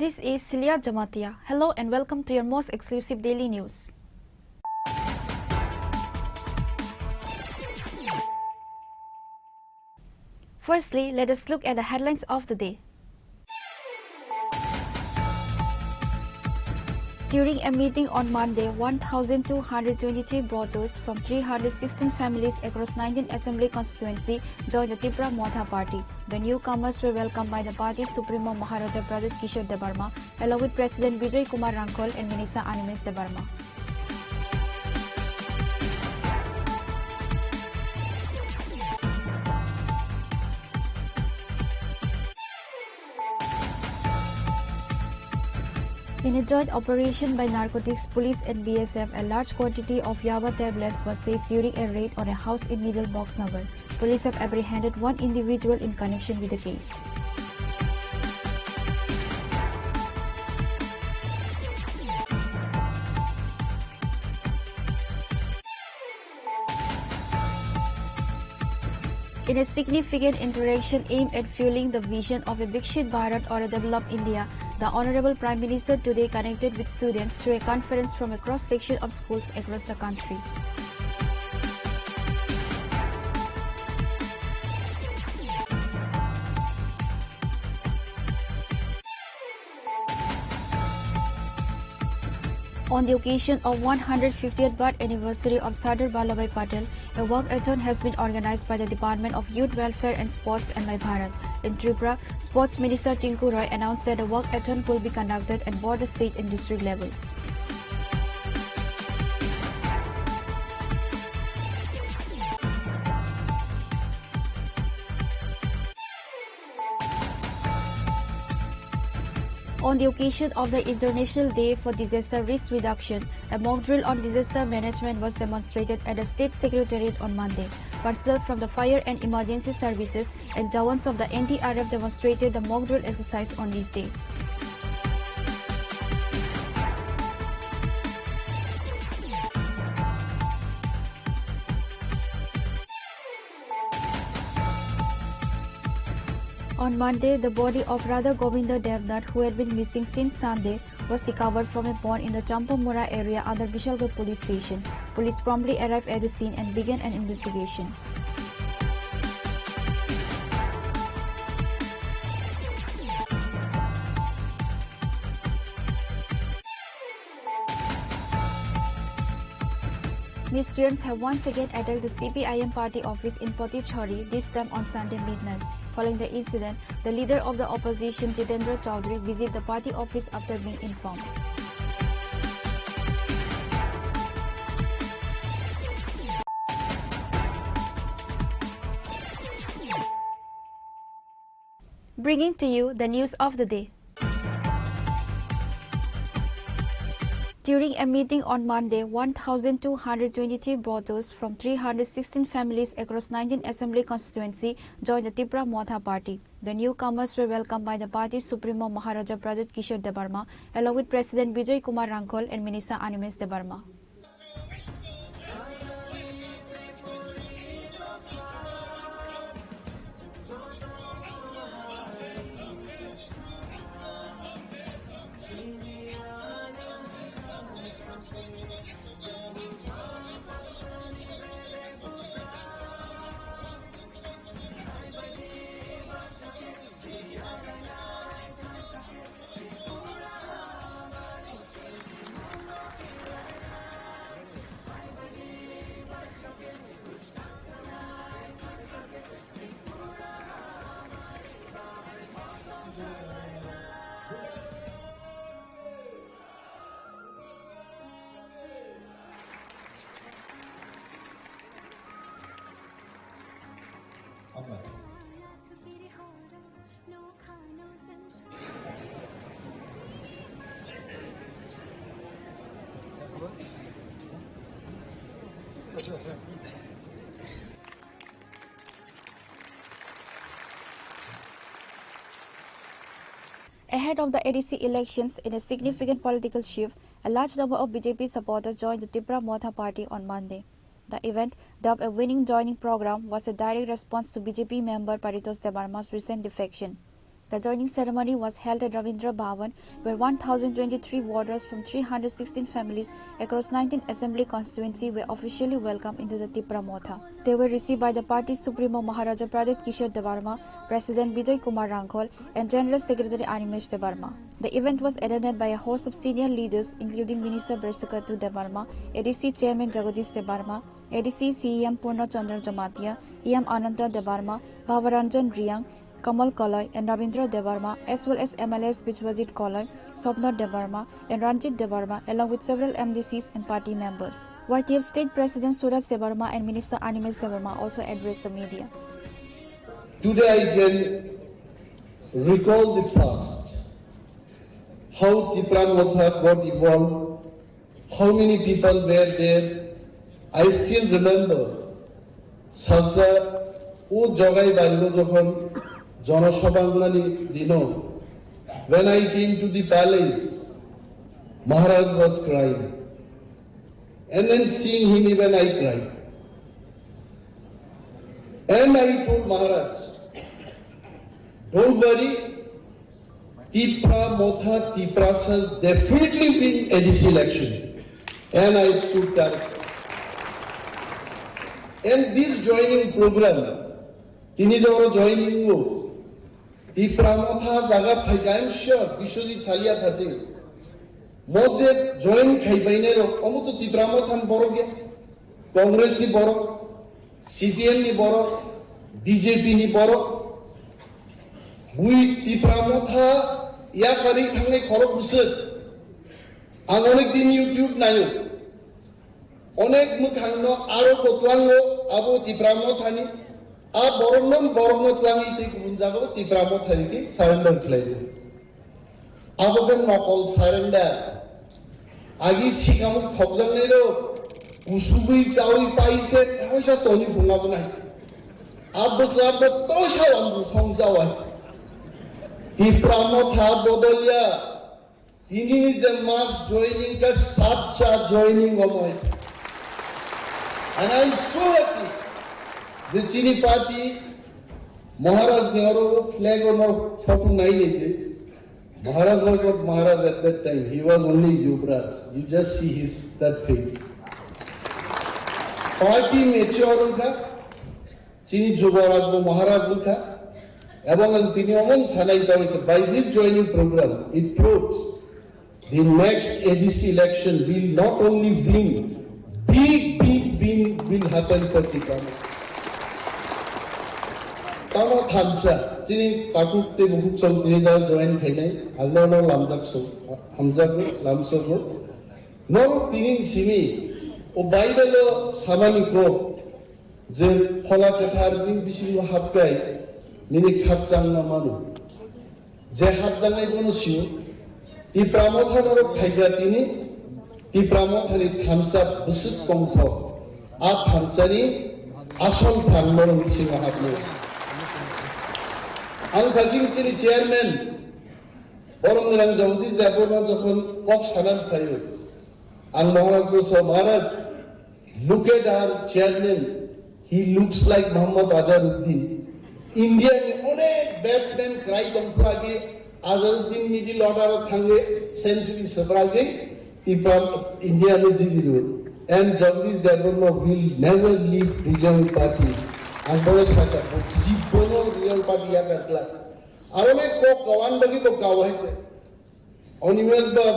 This is Celia Jamatia. Hello and welcome to your most exclusive daily news. Firstly, let us look at the headlines of the day. During a meeting on Monday, 1,223 voters from 316 families across 19 assembly constituency joined the Tripura Modha party. The newcomers were welcomed by the party's Supremo Maharaja Pradut Kishore Debarma, along with President Vijay Kumar Rankol and Minister Animesh Debarma. The In a joint operation by narcotics police and BSF, a large quantity of Yaba tablets was seized during a raid on a house in Middle Boxnagar. Police have apprehended one individual in connection with the case. In a significant interaction aimed at fueling the vision of a Vikshit Bharat or a developed India, the Honorable Prime Minister today connected with students through a conference from a cross-section of schools across the country. On the occasion of 150th birth anniversary of Sardar Vallabhbhai Patel, a walkathon has been organized by the Department of Youth Welfare and Sports and My Bharat. In Tripura, Sports Minister Tinku Roy announced that a walkathon will be conducted at both the state and district levels. On the occasion of the International Day for Disaster Risk Reduction, a mock drill on disaster management was demonstrated at the State Secretariat on Monday. Personnel from the Fire and Emergency Services and Jawans of the NDRF demonstrated the mock drill exercise on this day. On Monday, the body of Radha Govinda Devnath, who had been missing since Sunday, was recovered from a pond in the Champamura area under Vishalgarh police station. Police promptly arrived at the scene and began an investigation. Miscreants have once again attacked the CPIM party office in Potichhari, this time on Sunday midnight. Following the incident, the leader of the opposition, Jitendra Chowdhury, visited the party office after being informed. Bringing to you the news of the day. During a meeting on Monday, 1,223 voters from 316 families across 19 assembly constituency joined the Tripura Motha party. The newcomers were welcomed by the party's Supremo Maharaja Pradut Kishore Debarma, along with President Vijay Kumar Rangkol and Minister Animesh Debarma. Ahead of the ADC elections, in a significant political shift, a large number of BJP supporters joined the Tripura Motha party on Monday. The event, dubbed a winning joining program, was a direct response to BJP member Paritosh Debarma's recent defection. The joining ceremony was held at Ravindra Bhavan, where 1,023 voters from 316 families across 19 assembly constituency were officially welcomed into the Tripura Motha. They were received by the party's Supremo Maharaja Pradut Kishore Debarma, President Vijay Kumar Rangkol, and General Secretary Animesh Debarma. The event was attended by a host of senior leaders, including Minister Bresukatu Debarma, ADC Chairman Jagadish Debarma, ADC CEM Purna Chandra Jamatia, EM Ananta Debarma, Bhavaranjan Riang, Kamal Kalai and Ravindra Debarma, as well as MLAs Bijwajit Kalai, Sobnath Debarma and Ranjit Debarma, along with several MDCs and party members. YTF State President Suraj Debarma and Minister Animesh Debarma also addressed the media. Today I can recall the past how Tipra Motha got involved, how many people were there. I still remember Salsa ও জগাই বাড়লো যখন জনসভাঙ্গনী দিন, when I came to the palace, Maharaj was crying, and then seeing him even I cried, and I told Maharaj, don't worry, Tipra Motha Tipras has definitely been ADC election, and I stood there. And this joining program, তিনি যখন joining Tipra Motha জায়গা ফাইকা, I am sure Biswajit চালিয়া থাকে মজে join খাইবাইনের অমত Tipra Motha বড় গে, কংগ্রেস নি বড়, CPM নি বড়, বিজেপি নি বড়, বুই Tipra Motha ইয়া কারি থাকলে খরচ বুঝে। আং অনেকদিন ইউটিউব নাইও, অনেক মুখাঙ্গ আরো কতলাঙ্গ আবো Tipra Mothani आ बरन त्लांगी ते गुबुन जागो Tipra Mothani के सारेंडर खालायदो। आबोगन नकल सारेंडर आगि सिगामुक थबजांनायरो उसुबै जावै पाइसे थायसा तनि बुङाबो नाय आबो क्लाबो तोसा आंबो संजावा Tipra Motha बदलिया তিনি যে মাস জয়েনিং का सातचा joining Amay. And I'm so happy the Chini party, Maharaj Nehru flag on our photo nahi. Maharaj was not Maharaj at that time. He was only Yuvraj. You just see his that face. Party mature tha, Chini Yuvraj bo Maharaj tha. Ebong tini omon sanai ta hoise. By this joining program, it proves the next ADC election will not only win, big win will happen for Tipra. Tama Thansa, Chini Takukte Bukuksong, Tiniza join Kene, Alano Lamjakso, Hamzago, Lamsogo, no Tinin Simi, O Baidalo Samaniko, Zer Hola Katar, Bishim Hapkai, Nini Kapsang Namanu, Zehapzang Ibonoshu, Tipra Motha Paigatini, Tipra Motha Thamsa Busut Kongko, A Thamsani, Asol Thamor Mishing Hapno. Ang Kazing Chini chairman, Borong Nang Jautis, the Aborma Jokon, Cox Hanan Payo. And Maharaj goes, Maharaj, look at our chairman, he looks like Muhammad Azharuddin. India, onek batsman cry Kamplagi, Azharuddin middle order of Thange, century Sabragi, India Mejidiru. And Jagdish Devarma will never leave regional party. And Boris Hata, Jibono real party Yakatla. Arone ko Kawandagi ko Kawaite. Onimes the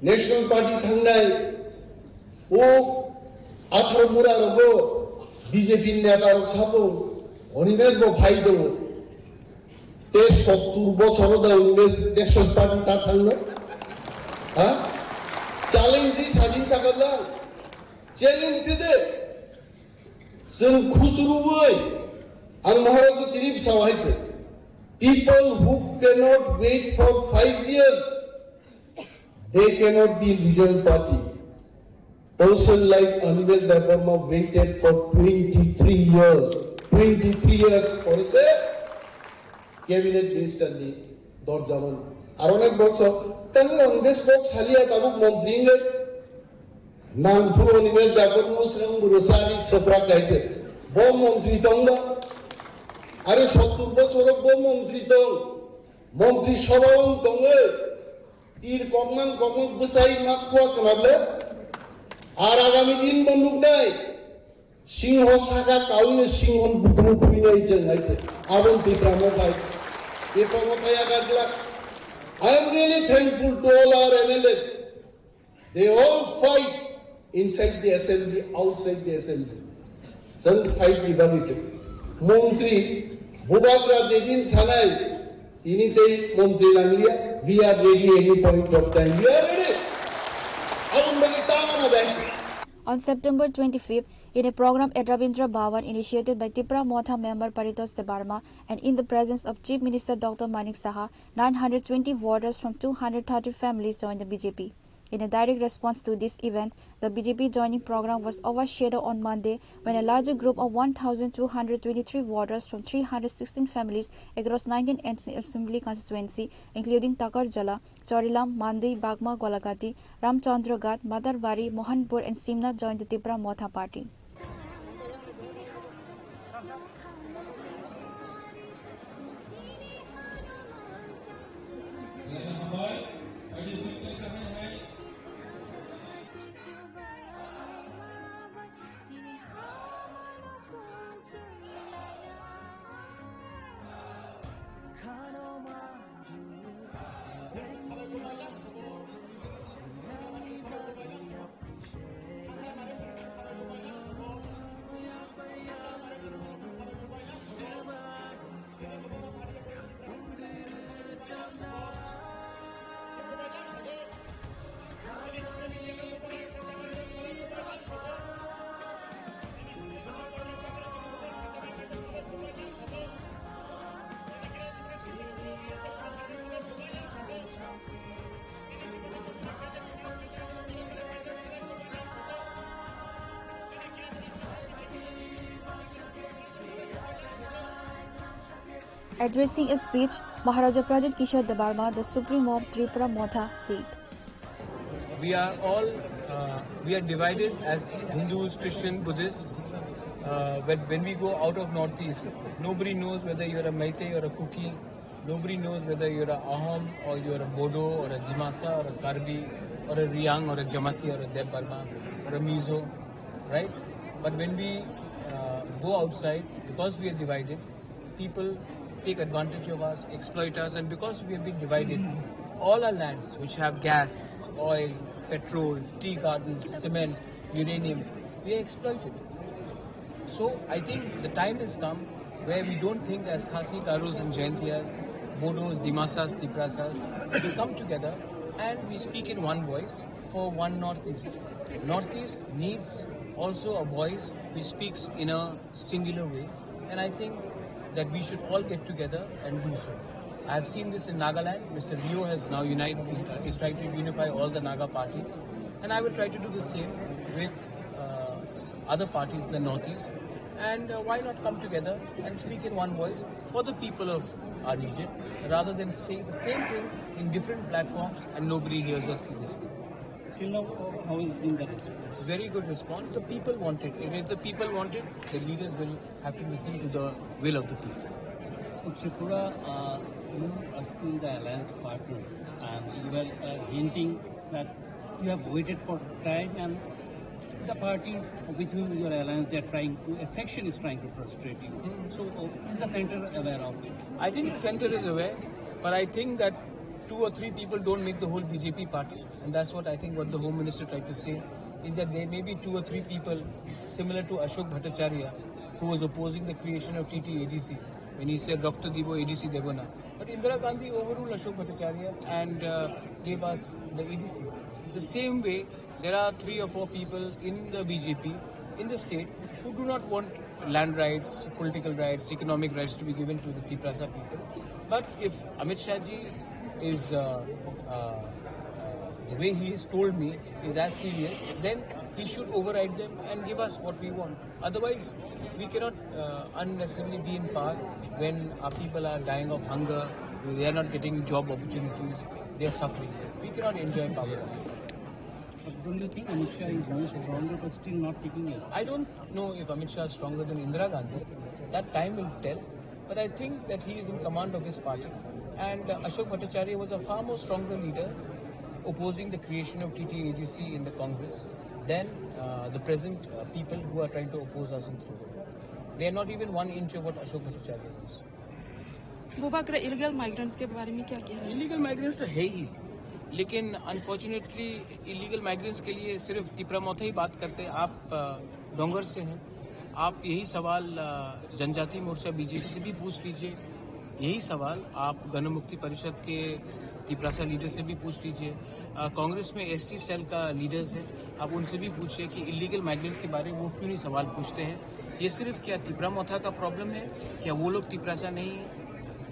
National Party Thangai, O Athamura Robo, BJP Netar Sapo, Onimes go Paido. Test of Turbo Soroda, National Party Tatanga. Challenge this Hajin Sakala. Challenge today. Some Khusruway and Maharaj Kirib Sawaite. People who cannot wait for 5 years, they cannot be in regional party. Person like Anibel Devarma waited for 23 years. 23 years for the cabinet minister Dorjaman. Aronek box of Tango on this box Halia Tabuk Montringa. Nampuro Anibel Devarma Sang Rosari Sapra Kaite. Bom Montri Tonga. আরে 70 বছরের মন্ত্রী তো মন্ত্রী সভাও দঙ্গে তীর কমান বসাই মাকুয়া কানালে আর আগামী দিন বন্দুক নাই সিংহ শাখা কাউনে সিংহ বুকুন কুইনাই জানাইছে আবল Tipra Motha Tipra Motha আগাদলা I am really thankful to all our MLAs. They all fight inside the assembly, outside the assembly. Some fight বিভাগিছে মন্ত্রী Bubakra Dedin Sanai, Inite Montri Langlia, we are ready any point of time. We are ready. On September 25th, in a program at Rabindra Bhavan initiated by Tipra Motha member Paritosh Debarma and in the presence of Chief Minister Dr. Manik Saha, 920 voters from 230 families joined the BJP. In a direct response to this event, the BJP joining program was overshadowed on Monday when a larger group of 1,223 voters from 316 families across 19 assembly constituency, including Takarjala, Chorilam, Mandi, Bagma, Golagati, Ramchandragat, Madarbari, Mohanpur and Simna joined the Tipra Motha party. Addressing a speech, Maharaja Pradit Kishore Debarma, the Supreme of Tripura Motha, said, We are all divided as Hindus, Christians, Buddhists. But when we go out of Northeast, nobody knows whether you're a Meitei or a Kuki. Nobody knows whether you're a Ahom or you're a Bodo or a Dimasa or a Karbi or a Riang or a Jamati or a Deb Barma or a Mizo, right? But when we go outside, because we are divided, people take advantage of us, exploit us, and because we have been divided, all our lands which have gas, oil, petrol, tea gardens, cement, uranium, we are exploited. So I think the time has come where we don't think as Khasi, Karos and Jaintiyas, Bodos, Dimasas, Tiprasas, we come together and we speak in one voice for one Northeast. Northeast needs also a voice which speaks in a singular way, and I think that we should all get together and do so. I have seen this in Nagaland. Mr. Rio has now is trying to unify all the Naga parties, and I will try to do the same with other parties in the Northeast. And why not come together and speak in one voice for the people of our region, rather than say the same thing in different platforms and nobody hears us seriously. Till now, how has been the response? Very good response. The people want it. If the people want it, the leaders will have to listen to the will of the people. In Tripura, you are still the alliance partner, and you were hinting that you have waited for time, and the party with whom you are alliance, they are trying to, a section is trying to frustrate you. So is the center aware of it? I think the center is aware, but I think that 2 or 3 people don't make the whole BJP party, and that's what I think what the Home Minister tried to say, is that there may be 2 or 3 people similar to Ashok Bhattacharya, who was opposing the creation of TT-ADC, when he said Dr. Debo ADC Devona. But Indira Gandhi overruled Ashok Bhattacharya and gave us the ADC. The same way, there are 3 or 4 people in the BJP, in the state, who do not want land rights, political rights, economic rights to be given to the Tiprasa people. But if Amit Shah ji is, the way he has told me, is as serious, then he should override them and give us what we want. Otherwise, we cannot unnecessarily be in power when our people are dying of hunger, they are not getting job opportunities, they are suffering. We cannot enjoy power. But don't you think Amit Shah is more stronger but still not taking it? I don't know if Amit Shah is stronger than Indira Gandhi. That time will tell. But I think that he is in command of his party. And Ashok Bhattacharya was a far more stronger leader opposing the creation of TT-ADC in the Congress than the present people who are trying to oppose us in Tripura. They are not even 1 inch of what Ashok Bhattacharya is. बुबाकरा illegal migrants के बारे में क्या कहना है? Illegal migrants तो है ही, लेकिन अनफॉर्चुनेटली इलीगल माइग्रेंट्स के लिए सिर्फ तिपरा मोथा ही बात करते हैं. आप डोंगर से हैं, आप यही सवाल जनजाति मोर्चा बीजेपी से भी पूछ लीजिए. यही सवाल आप गण मुक्ति परिषद के तिपरासा लीडर से भी पूछ लीजिए। कांग्रेस में एसटी सेल का लीडर्स है, आप उनसे भी पूछिए कि इलीगल माइग्रेंट्स के बारे में वो क्यों नहीं सवाल पूछते हैं। ये सिर्फ क्या तिपरा मोथा का प्रॉब्लम है, क्या वो लोग तिपरासा नहीं है?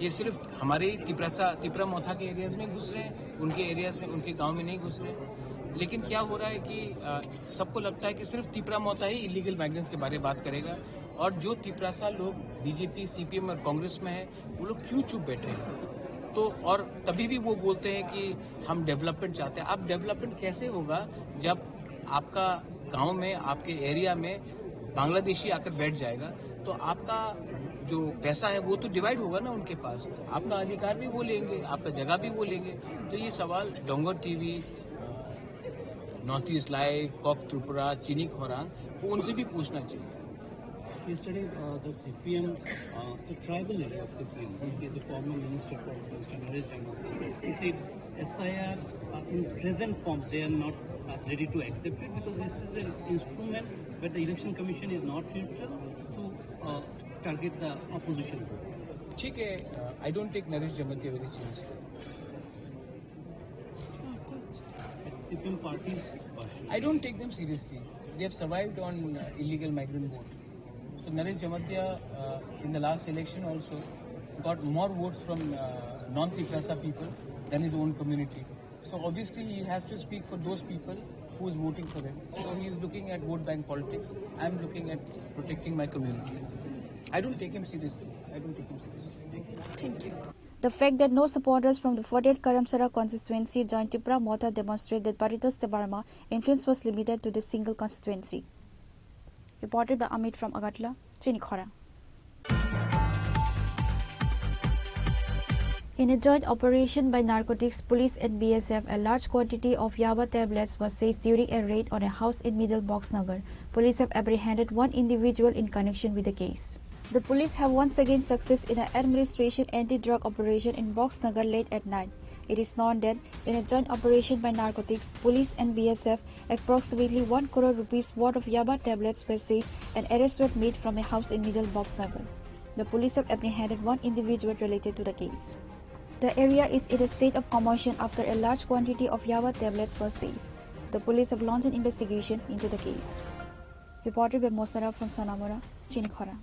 ये सिर्फ हमारे तिपरा मोथा के एरियाज में घुस रहे हैं, उनके एरियाज में, उनके गांव में नहीं घुस रहे। लेकिन क्या हो रहा है कि सबको लगता है कि सिर्फ तिपरा मोथा ही इलीगल माइग्रेंट्स के बारे में बात करेगा, और जो तिपरासा लोग बीजेपी, सीपीएम और कांग्रेस में है वो लोग क्यों चुप बैठे हैं? तो और तभी भी वो बोलते हैं कि हम डेवलपमेंट चाहते हैं। अब डेवलपमेंट कैसे होगा जब आपका गांव में, आपके एरिया में बांग्लादेशी आकर बैठ जाएगा? तो आपका जो पैसा है वो तो डिवाइड होगा ना उनके पास, आपका अधिकार भी वो लेंगे, आपका जगह भी वो लेंगे। तो ये सवाल Dongar TV, north east live, Kok Tripura, Chini Khorang, वो उनसे भी पूछना चाहिए। Yesterday, the CPM, the tribal leader of CPM, he is a former minister for Mr. Naresh Jamadya. He said SIR in present form they are not ready to accept it because this is an instrument where the election commission is not neutral to target the opposition vote. ठीक है, I don't take Naresh Jamadya very seriously. CPM party's version. I don't take them seriously. They have survived on illegal migrant vote. So Naresh Jamadya in the last election also got more votes from non-Tiprasa people than his own community. So obviously he has to speak for those people who is voting for him. So he is looking at vote bank politics. I am looking at protecting my community. I don't take him seriously. Thank you. The fact that no supporters from the 48 Karamsara constituency joined Tipra Motha demonstrated that Paritos Tebarma influence was limited to the single constituency. Reported by Amit from Agatla, Chini Khora. In a joint operation by narcotics police and BSF, a large quantity of Yaba tablets was seized during a raid on a house in Middle Boxnagar. Police have apprehended one individual in connection with the case. The police have once again succeeded in an administration anti-drug operation in Boxnagar late at night. It is known that in a joint operation by narcotics, police and BSF, approximately 1 crore rupees worth of Yaba tablets were seized and arrests were made from a house in Middle Boxnagar. The police have apprehended one individual related to the case. The area is in a state of commotion after a large quantity of Yaba tablets was seized. The police have launched an investigation into the case. Reported by Mosara from Sonamura, Chinikhora.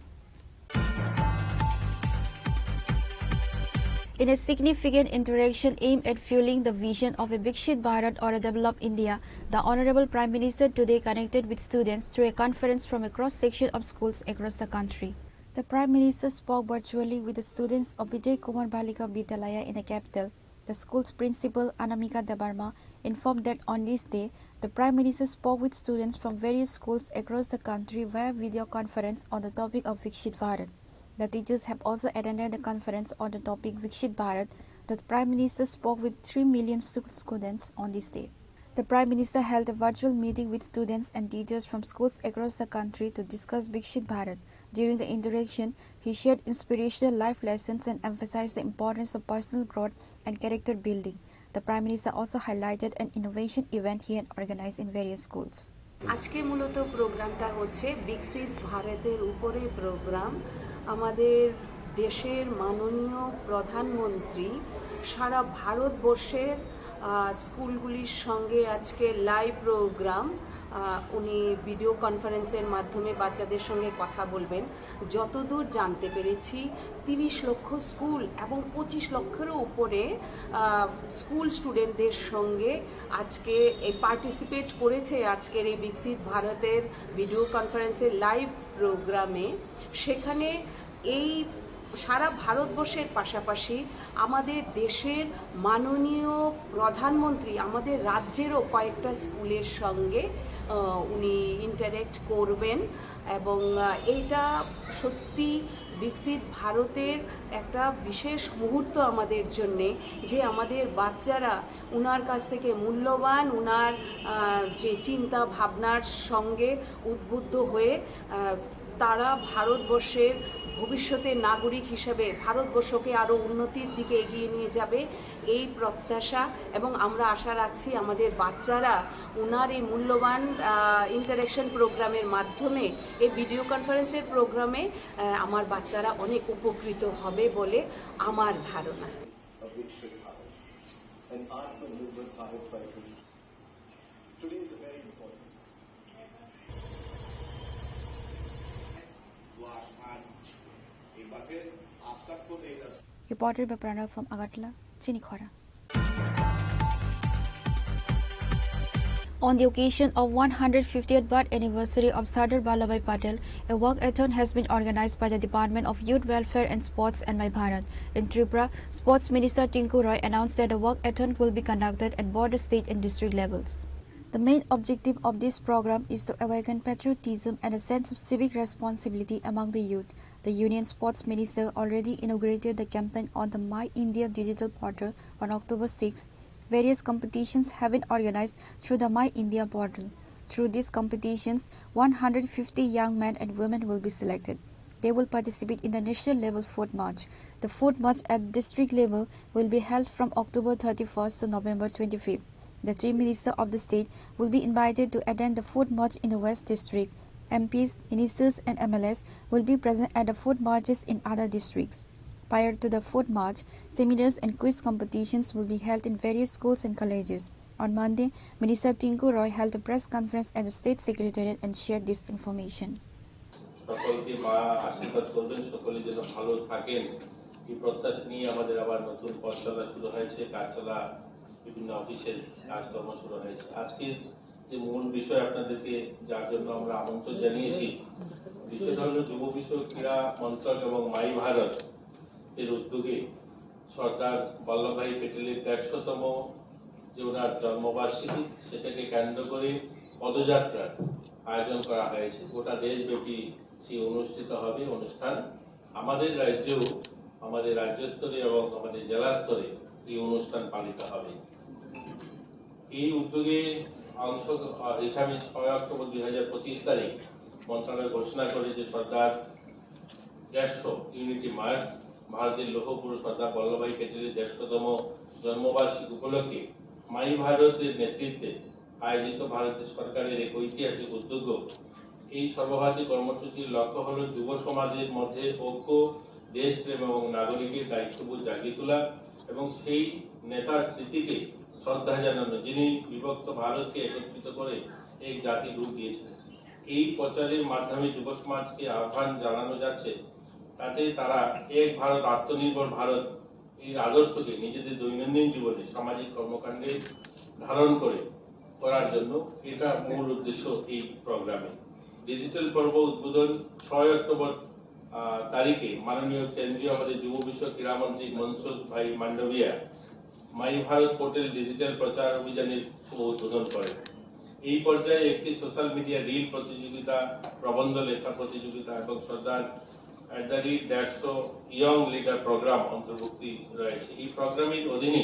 In a significant interaction aimed at fueling the vision of a Vikshit Bharat or a developed India, the Honorable Prime Minister today connected with students through a conference from a cross-section of schools across the country. The Prime Minister spoke virtually with the students of Vijay Kumar Balika Vidyalaya in the capital. The school's principal, Anamika Debarma, informed that on this day, the Prime Minister spoke with students from various schools across the country via video conference on the topic of Vikshit Bharat. The teachers have also attended the conference on the topic Vikshit Bharat. The Prime Minister spoke with 3 million students on this day. The Prime Minister held a virtual meeting with students and teachers from schools across the country to discuss Vikshit Bharat. During the interaction, he shared inspirational life lessons and emphasized the importance of personal growth and character building. The Prime Minister also highlighted an innovation event he had organized in various schools. আজকে মূলত প্রোগ্রামটা হচ্ছে বিকশিত ভারতের উপরে programme. আমাদের দেশের মাননীয় প্রধানমন্ত্রী সারা ভারতবর্ষের স্কুলগুলির সঙ্গে আজকে লাইভ প্রোগ্রাম, উনি ভিডিও কনফারেন্সের মাধ্যমে বাচ্চাদের সঙ্গে কথা বলবেন। যতদূর জানতে পেরেছি 30 লক্ষ স্কুল এবং 25 লক্ষেরও উপরে স্কুল স্টুডেন্টদের সঙ্গে আজকে এই পার্টিসিপেট করেছে আজকের এই বিকশিত ভারতের ভিডিও কনফারেন্সের লাইভ প্রোগ্রামে। সেখানে এই সারা ভারতবর্ষের পাশাপাশি আমাদের দেশের মাননীয় প্রধানমন্ত্রী আমাদের রাজ্যেরও কয়েকটা স্কুলের সঙ্গে উনি ইন্টারেক্ট করবেন এবং এইটা সত্যি বিকশিত ভারতের একটা বিশেষ মুহূর্ত আমাদের জন্যে, যে আমাদের বাচ্চারা উনার কাছ থেকে মূল্যবান উনার যে চিন্তা ভাবনার সঙ্গে উদ্বুদ্ধ হয়ে তারা ভারতবর্ষের ভবিষ্যতের নাগরিক হিসেবে ভারতবর্ষকে আরও উন্নতির দিকে এগিয়ে নিয়ে যাবে এই প্রত্যাশা, এবং আমরা আশা রাখছি আমাদের বাচ্চারা উনার এই মূল্যবান ইন্টারেকশন প্রোগ্রামের মাধ্যমে এই ভিডিও কনফারেন্সের প্রোগ্রামে আমার বাচ্চারা অনেক উপকৃত হবে বলে আমার ধারণা। and Atmanirbhar Bharat cycle. Today is a very important. Reported by Pranav from Agartala, Chinikhora. On the occasion of 150th birth anniversary of Sardar Vallabhbhai Patel, a walkathon has been organized by the Department of Youth Welfare and Sports and My Bharat. In Tripura, Sports Minister Tinku Roy announced that a walkathon will be conducted at border, state and district levels. The main objective of this program is to awaken patriotism and a sense of civic responsibility among the youth. The Union Sports Minister already inaugurated the campaign on the My India digital portal on October 6. Various competitions have been organized through the My India portal. Through these competitions, 150 young men and women will be selected. They will participate in the national level foot march. The foot march at district level will be held from October 31st to November 25th. The Chief Minister of the state will be invited to attend the foot march in the West District. MPs, ministers and MLAs will be present at the foot marches in other districts. Prior to the foot march, seminars and quiz competitions will be held in various schools and colleges. On Monday, Minister Tinku Roy held a press conference at the State Secretariat and shared this information. সকলকে মা আশীর্বাদ করবেন, সকলে যেন ভালো থাকেন এই প্রত্যাশা নিয়ে আমাদের আবার নতুন পথ চলা শুরু হয়েছে, কাজ চলা বিভিন্ন অফিসের কাজকর্ম শুরু হয়েছে। আজকে যে মূল বিষয় আপনাদেরকে যার জন্য আমরা আমন্ত্রণ জানিয়েছি, বিষয়টা হলো যুব বিষয়ক ক্রীড়া মন্ত্রক এবং মাই ভারত এর উদ্যোগে সর্দার বল্লভভাই প্যাটেলের ১৫০তম যে ওনার জন্মবার্ষিকী, সেটাকে কেন্দ্র করে পদযাত্রার আয়োজন করা হয়েছে। গোটা দেশব্যাপী সেই অনুষ্ঠিত হবে অনুষ্ঠান। আমাদের রাজ্যেও, আমাদের রাজ্য স্তরে এবং আমাদের জেলা স্তরে এই অনুষ্ঠান পালিত হবে। এই উদ্যোগে অংশ হিসাবে ৬ অক্টোবর ২০২৫ তারিখ মন্ত্রণালয় ঘোষণা করে যে সর্দার ১৫০ ইউনিটি মার্চ ভারতের লৌহ পুরুষ সর্দার বল্লভভাই প্যাটেলের ১৫০তম জন্মবার্ষিকী উপলক্ষে মাই ভারতের নেতৃত্বে আয়োজিত ভারতের সরকারের এক ঐতিহাসিক উদ্যোগ। এই সর্বভারতীয় কর্মসূচির লক্ষ্য হল যুব সমাজের মধ্যে ঐক্য, দেশপ্রেম এবং নাগরিকের দায়িত্ববোধ জাগিয়ে তোলা এবং সেই নেতার স্মৃতিকে শ্রদ্ধা জানানো যিনি বিভক্ত ভারতকে একত্রিত করে এক জাতির রূপ দিয়েছিলেন। এই প্রচারের মাধ্যমে যুব সমাজকে আহ্বান জানানো যাচ্ছে তাতে তারা এক ভারত আত্মনির্ভর ভারত এর আদর্শকে নিজেদের দৈনন্দিন জীবনে সামাজিক কর্মকাণ্ডে ধারণ করার জন্য এটা মূল উদ্দেশ্য এই প্রোগ্রামে। ডিজিটাল পর্ব উদ্বোধন ৬ অক্টোবর তারিখে মাননীয় কেন্দ্রীয় আমাদের যুব বিষয়ক ক্রীড়ামন্ত্রী মনসুখ ভাই মান্ডভিয়া মাই ভারত পোর্টাল ডিজিটাল প্রচার অভিযানের শুভ উদ্বোধন করেন। এই পর্যায়ে একটি সোশ্যাল মিডিয়া রিল প্রতিযোগিতা, প্রবন্ধ লেখা প্রতিযোগিতা এবং সর্দার @150 ইয়ং লিডার প্রোগ্রাম অন্তর্ভুক্তি রয়েছে। এই প্রোগ্রামের অধীনে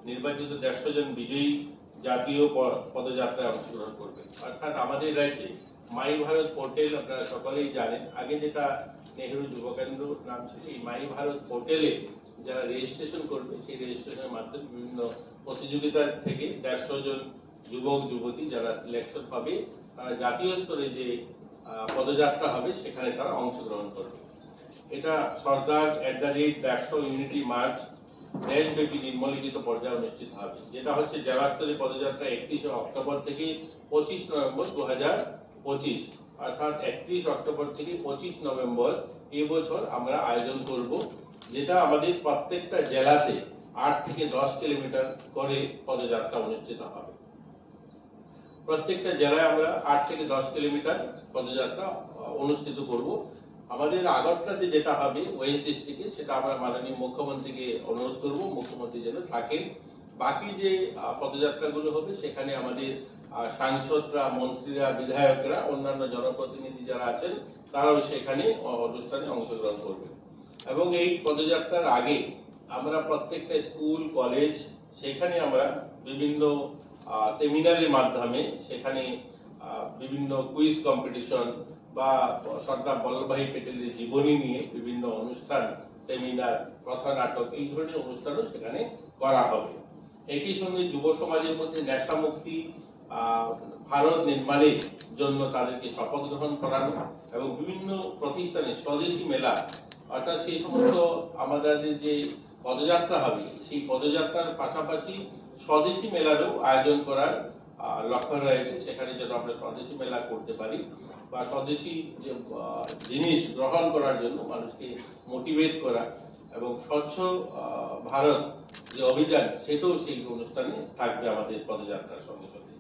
নির্বাচিত 150 জন বিজয়ী জাতীয় পদযাত্রায় অংশগ্রহণ করবে। অর্থাৎ আমাদের রাজ্যে মাই ভারত পোর্টাল আপনারা সকলেই জানেন, আগে যেটা নেহেরু যুব কেন্দ্র নাম ছিল, এই মাই ভারত পোর্টালে যারা রেজিস্ট্রেশন করবে সেই রেজিস্ট্রেশনের মাধ্যমে বিভিন্ন প্রতিযোগিতা থেকে 150 জন যুবক যুবতী যারা সিলেকশন হবে তারা জাতীয় স্তরে যে পদযাত্রা হবে সেখানে তারা অংশগ্রহণ করবে। এটা সর্দার @150 ইউনিটি মার্চ দেশব্যাপী নিম্নলিখিত পর্যায়ে অনুষ্ঠিত হবে, যেটা হচ্ছে জেলা স্তরে পদযাত্রা 31 অক্টোবর থেকে 25 নভেম্বর 2025, অর্থাৎ 31 অক্টোবর থেকে 25 নভেম্বর এবছর আমরা আয়োজন করব, যেটা আমাদের প্রত্যেকটা জেলাতে 8 থেকে 10 কিলোমিটার করে পদযাত্রা অনুষ্ঠিত হবে। প্রত্যেকটা জেলায় আমরা 8 থেকে 10 কিলোমিটার পদযাত্রা অনুষ্ঠিত করব। আমাদের আগরতলাতে যেটা হবে ওয়েস্ট ডিস্ট্রিক্টে, সেটা আমরা মাননীয় মুখ্যমন্ত্রীকে অনুরোধ করব মুখ্যমন্ত্রী যেন থাকেন। বাকি যে পদযাত্রাগুলো হবে সেখানে আমাদের সাংসদরা, মন্ত্রীরা, বিধায়করা, অন্যান্য জনপ্রতিনিধি যারা আছেন তারাও সেখানে অনুষ্ঠানে অংশগ্রহণ করবেন। এবং এই পদযাত্রার আগে আমরা প্রত্যেকটা স্কুল, কলেজ সেখানে আমরা বিভিন্ন সেমিনারের মাধ্যমে সেখানে বিভিন্ন কুইজ কম্পিটিশন বা সর্দার বল্লভভাই প্যাটেলের জীবনী নিয়ে বিভিন্ন অনুষ্ঠান, সেমিনার, কথা নাটক এই ধরনের অনুষ্ঠানও সেখানে করা হবে। একই সঙ্গে যুব সমাজের মধ্যে নেশা মুক্তি ভারত নির্মাণের জন্য তাদেরকে শপথ গ্রহণ করানো এবং বিভিন্ন প্রতিষ্ঠানে স্বদেশী মেলা, অর্থাৎ সেই সমস্ত আমাদের যে পদযাত্রা হবে সেই পদযাত্রার পাশাপাশি স্বদেশি মেলারও আয়োজন করার লক্ষ্য রয়েছে। সেখানে যেন আমরা স্বদেশি মেলা করতে পারি বা স্বদেশি যে জিনিস গ্রহণ করার জন্য মানুষকে মোটিভেট করা এবং স্বচ্ছ ভারত যে অভিযান সেটাও সেই অনুষ্ঠানে থাকবে আমাদের পদযাত্রার সঙ্গে সঙ্গে।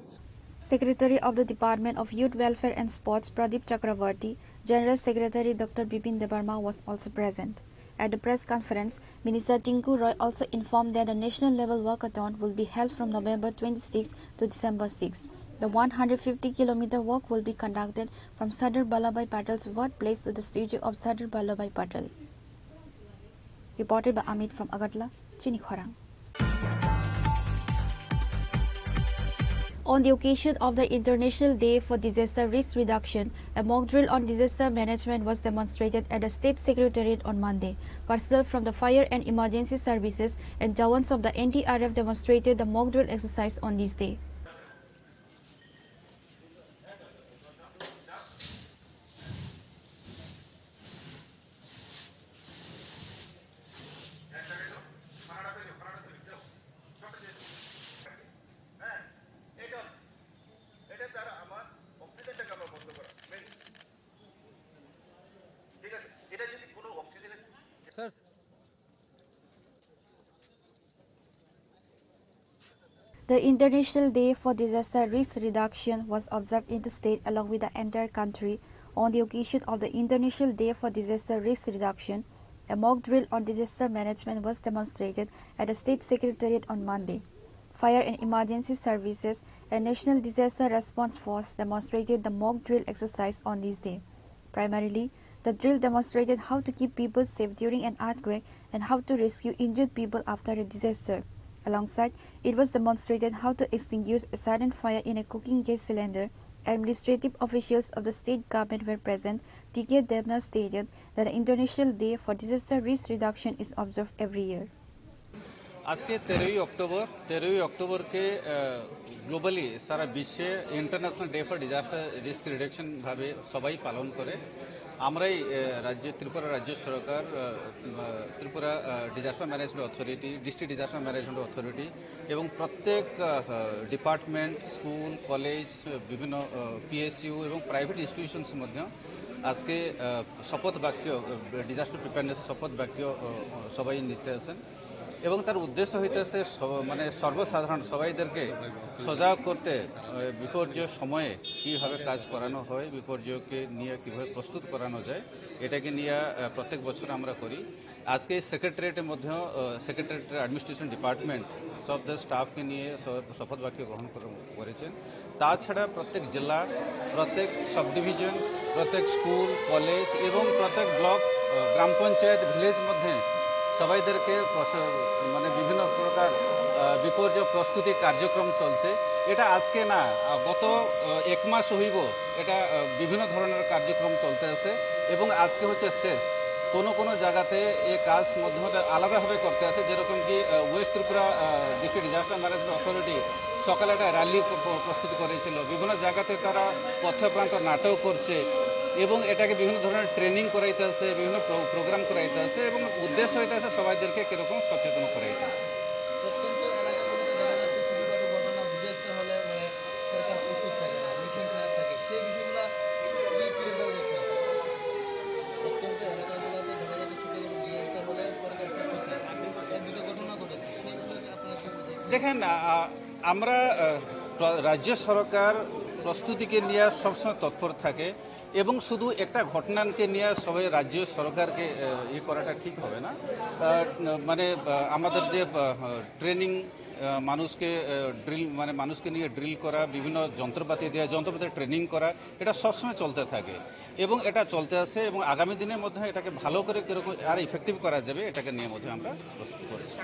Secretary of the Department of Youth Welfare and Sports Pradeep Chakravarti, General Secretary Dr. Bipin Debarma was also present. At the press conference, Minister Tinku Roy also informed that the national level walkathon will be held from November 26 to December 6. The 150-kilometer walk will be conducted from Sardar Vallabhbhai Patel's birthplace to the statue of Sardar Vallabhbhai Patel. Reported by Amit from Agartala, Chini Khorang. On the occasion of the International Day for Disaster Risk Reduction, a mock drill on disaster management was demonstrated at the State Secretariat on Monday. Personnel from the Fire and Emergency Services and Jawans of the NDRF demonstrated the mock drill exercise on this day. The International Day for Disaster Risk Reduction was observed in the state along with the entire country. On the occasion of the International Day for Disaster Risk Reduction, a mock drill on disaster management was demonstrated at the State Secretariat on Monday. Fire and Emergency Services and National Disaster Response Force demonstrated the mock drill exercise on this day. Primarily, the drill demonstrated how to keep people safe during an earthquake and how to rescue injured people after a disaster. Alongside, it was demonstrated how to extinguish a sudden fire in a cooking gas cylinder. Administrative officials of the state government were present. T.K. Devnath stated that the International Day for Disaster Risk Reduction is observed every year. आज के 13 अक्टूबर के globally सारा विश्व international day for disaster risk reduction भावे सबाई पालन करे। আমরাই রাজ্য ত্রিপুরা রাজ্য সরকার Tripura disaster management authority district disaster management authority এবং প্রত্যেক ডিপার্টমেন্ট স্কুল কলেজ বিভিন্ন পিএসইউ এবং প্রাইভেট ইনস্টিটিউশনস মধ্য আজকে শপথ বাক্য ডিজাস্টার প্রিপেয়ারনেস শপথ বাক্য সবাই নিতে আছেন এবং তার উদ্দেশ্য হইতেছে মানে সর্বসাধারণ সবাইদেরকে সজাগ করতে বিপর্যয় সময়ে কীভাবে কাজ করানো হয় বিপর্যয়কে নিয়ে কীভাবে প্রস্তুত করানো যায় এটাকে নিয়ে প্রত্যেক বছর আমরা করি। আজকে সেক্রেটারিয়েটের মধ্যে সেক্রেটারিয়েটের অ্যাডমিনিস্ট্রেশন ডিপার্টমেন্ট সব স্টাফকে নিয়ে শপথ বাক্য গ্রহণ করেছেন। তাছাড়া প্রত্যেক জেলা প্রত্যেক সাব ডিভিশন প্রত্যেক স্কুল কলেজ এবং প্রত্যেক ব্লক গ্রাম পঞ্চায়েত ভিলেজ মধ্যে সবাইদেরকে মানে বিভিন্ন প্রকার বিপর্যয় প্রস্তুতি কার্যক্রম চলছে। এটা আজকে না গত এক মাস হইব এটা বিভিন্ন ধরনের কার্যক্রম চলতে আছে এবং আজকে হচ্ছে শেষ। কোনো জায়গাতে এই কাজ মধ্যে আলাদাভাবে করতে আছে যেরকম কি West Tripura district disaster management authority সকালে একটা র্যালি প্রস্তুত করেছিল। বিভিন্ন জায়গাতে তারা পথপ্রান্ত নাটক করছে এবং এটাকে বিভিন্ন ধরনের ট্রেনিং করাইতে আছে বিভিন্ন প্রোগ্রাম করাইতে আছে এবং উদ্দেশ্য হইতে আছে সবাইদেরকে কিরকম সচেতন করাইতে। দেখেন আমরা রাজ্য সরকার প্রস্তুতিকে নিয়ে সবসময় তৎপর থাকে এবং শুধু একটা ঘটনাকে নিয়ে সবাই রাজ্য সরকারকে ইয়ে করাটা ঠিক হবে না। মানে আমাদের যে ট্রেনিং মানুষকে ড্রিল মানে মানুষকে নিয়ে ড্রিল করা বিভিন্ন যন্ত্রপাতি দেওয়া যন্ত্রপাতি ট্রেনিং করা এটা সবসময় চলতে থাকে এবং এটা চলতে আছে এবং আগামী দিনের মধ্যে এটাকে ভালো করে কীরকম আর ইফেক্টিভ করা যাবে এটাকে নিয়ে মধ্যে আমরা প্রস্তুত করেছি।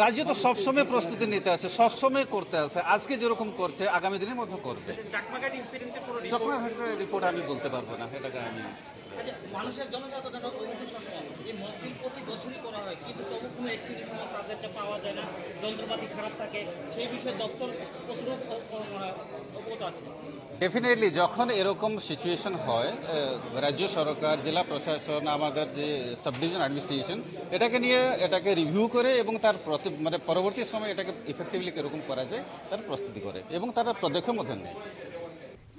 রাজ্য তো সবসময় প্রস্তুতি নিতে আছে সবসময় করতে আছে আজকে যেরকম করছে আগামী দিনের মধ্যে করবে। চাকমাঘাটের রিপোর্ট আমি বলতে পারবো না এটাকে আমি মানুষের জনসাধারণ এই মকডিল প্রতি বছরই করা হয় কিন্তু তবু কোনো এক্সিডেন্ট তাদেরকে পাওয়া যায় না যন্ত্রপাতি খারাপ থাকে সেই বিষয়ে দপ্তর অবগত আছে? ডেফিনেটলি যখন এরকম সিচুয়েশন হয় রাজ্য সরকার জেলা প্রশাসন আমাদের যে সাব ডিভিশন অ্যাডমিনিস্ট্রেশন এটাকে রিভিউ করে এবং তার মানে পরবর্তী সময় এটাকে ইফেক্টিভলি কিরকম করা যায় তার প্রস্তুতি করে এবং তারা পদক্ষেপ মধ্যে নেয়।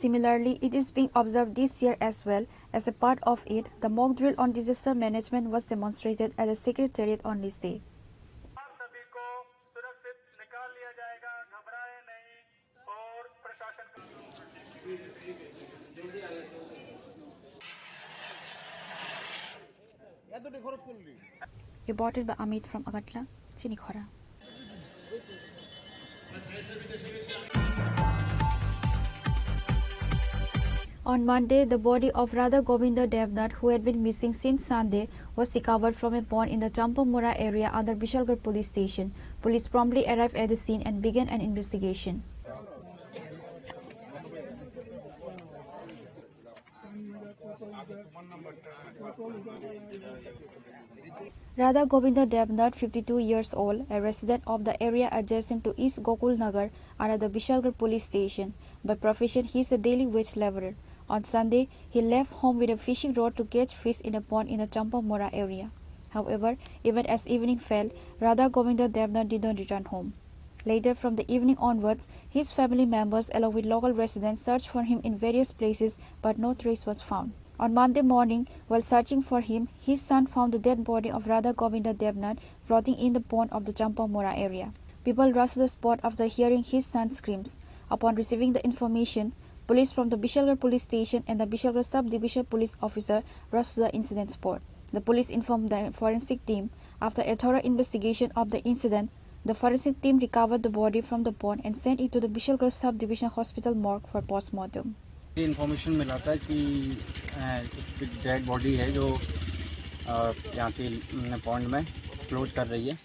Similarly, it is being observed this year as well. As a part of it, the mock drill on disaster management was demonstrated at the Secretariat on this day. Reported by Amit from Agatla, Chinikhora. On Monday, the body of Radha Govinda Devnath, who had been missing since Sunday, was recovered from a pond in the Champamura area under Bishalgarh police station. Police promptly arrived at the scene and began an investigation. Radha Govinda Devnath, 52 years old, a resident of the area adjacent to East Gokul Nagar under the Bishalgarh police station. By profession, he is a daily wage laborer. On Sunday, he left home with a fishing rod to catch fish in a pond in the Champamura area. However, even as evening fell, Radha Govinda Devnath did not return home. Later, from the evening onwards, his family members along with local residents searched for him in various places, but no trace was found. On Monday morning, while searching for him, his son found the dead body of Radha Govinda Devnath floating in the pond of the Champamura area. People rushed to the spot after hearing his son's screams. Upon receiving the information, police from the Bishalgarh police station and the Bishalgarh sub-division police officer rushed to the incident spot. The police informed the forensic team. After a thorough investigation of the incident, the forensic team recovered the body from the pond and sent it to the Bishalgarh sub-division hospital morgue for post-mortem. Information मिला था कि एक dead body है जो यहाँ के pond में float कर रही है,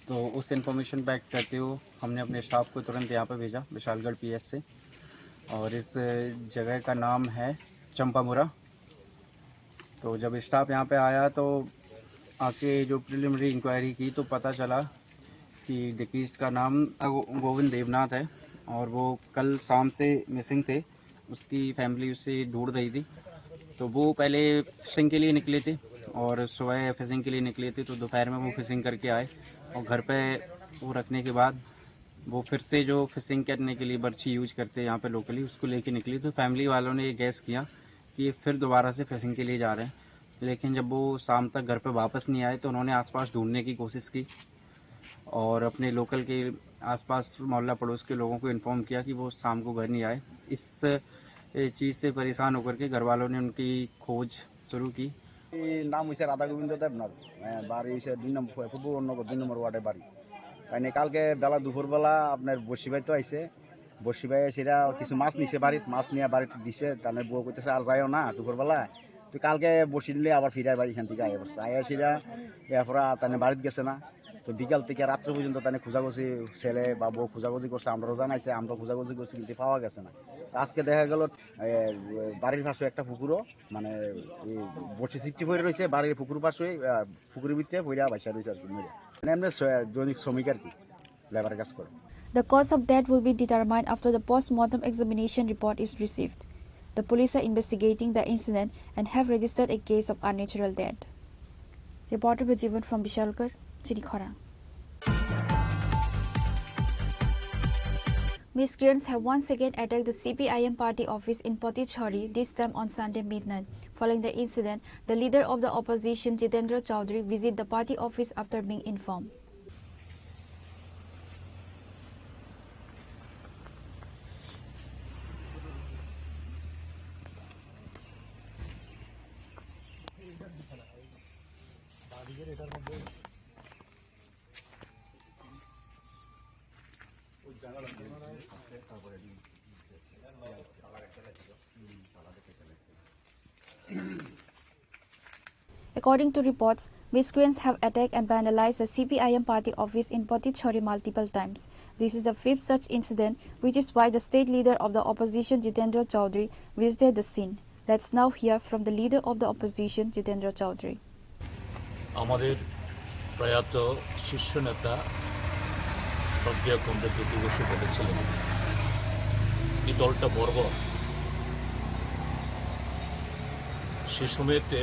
तो उस इन्फॉर्मेशन बैक करते हुए हमने अपने स्टाफ को तुरंत यहाँ पे भेजा विशालगढ़ पीएस से, और इस जगह का नाम है चंपामुरा। तो जब स्टाफ यहाँ पे आया तो आके जो प्रिलिमिनरी इंक्वायरी की तो पता चला कि डिकीस्ट का नाम गोविंद देवनाथ है और वो कल शाम से मिसिंग थे। उसकी फैमिली उसे ढूंढ रही थी, तो वो पहले फिशिंग के लिए निकले थे और सुबह फिशिंग के लिए निकले थे, तो दोपहर में वो फिशिंग करके आए और घर पे वो रखने के बाद वो फिर से जो फिशिंग करने के लिए बर्ची यूज करते हैं यहाँ पे लोकली, उसको लेके निकली। तो फैमिली वालों ने ये गैस किया कि फिर दोबारा से फिशिंग के लिए जा रहे हैं, लेकिन जब वो शाम तक घर पे वापस नहीं आए तो उन्होंने आसपास ढूंढने की कोशिश की और अपने लोकल के आसपास मोहल्ला पड़ोस के लोगों को इन्फॉर्म किया कि वो शाम को घर नहीं आए। इस चीज़ से परेशान होकर के घर वालों ने उनकी खोज शुरू की। नाम হইছে রাধা গোবিন্দ দেবনাথ, বাড়ি হইছে 2 নম্বর ফুপুরনগর 2 নম্বর ওয়ার্ডে বাড়ি। তাই কালকে বেলা দুপুরবেলা আপনার বসি ভাই তো আইছে, বসি ভাই সেটা কিছু মাছ নিছে বাড়িতে, মাছ নিয়ে বাড়িতে দিছে। তাহলে বউ কইতেছে আর যাইও না দুপুরবেলা, তো কালকে বসি নিলে আবার ফিরে বাড়ি এখান থেকে আইয়া বসছে। আইয়া সেটা এরপরে তাহলে বাড়িতে গেছে না, তো বিকাল থেকে রাত্র পর্যন্ত তাহলে খোঁজাখুঁজি ছেলে বা বউ খোঁজাখুঁজি করছে, আমরাও জানাইছে, আমরা খোঁজাখুঁজি করছি কিন্তু পাওয়া গেছে না। আজকে দেখা গেল বাড়ির পাশে একটা পুকুরও মানে বসে সিফটি পড়ে রয়েছে, বাড়ির পুকুর পাশে পুকুরের ভিতরে পড়া ভাইসা রয়েছে আর কি মরে। এমনি দৈনিক শ্রমিক আর কি, লেবারের কাজ করে। The cause of death will be determined after the post-mortem examination report is received. The police are investigating the incident and have registered a case of unnatural death. Reported by Jivan from Bishalgarh, Chinikhora. Miscreants have once again attacked the CPIM party office in Potichhari, this time on Sunday midnight. Following the incident, the leader of the opposition, Jitendra Chaudhary, visited the party office after being informed. According to reports, miscreants have attacked and vandalized the CPIM party office in Potichhari multiple times. This is the fifth such incident, which is why the state leader of the opposition, Jitendra Chaudhary, visited the scene. Let's now hear from the leader of the opposition, Jitendra Chaudhary. আমাদের প্রয়াত শীর্ষ নেতা শ্রদ্ধেয় comrade Jyoti Basu বলেছিলেন এই দলটা বর্বর। সে সময়তে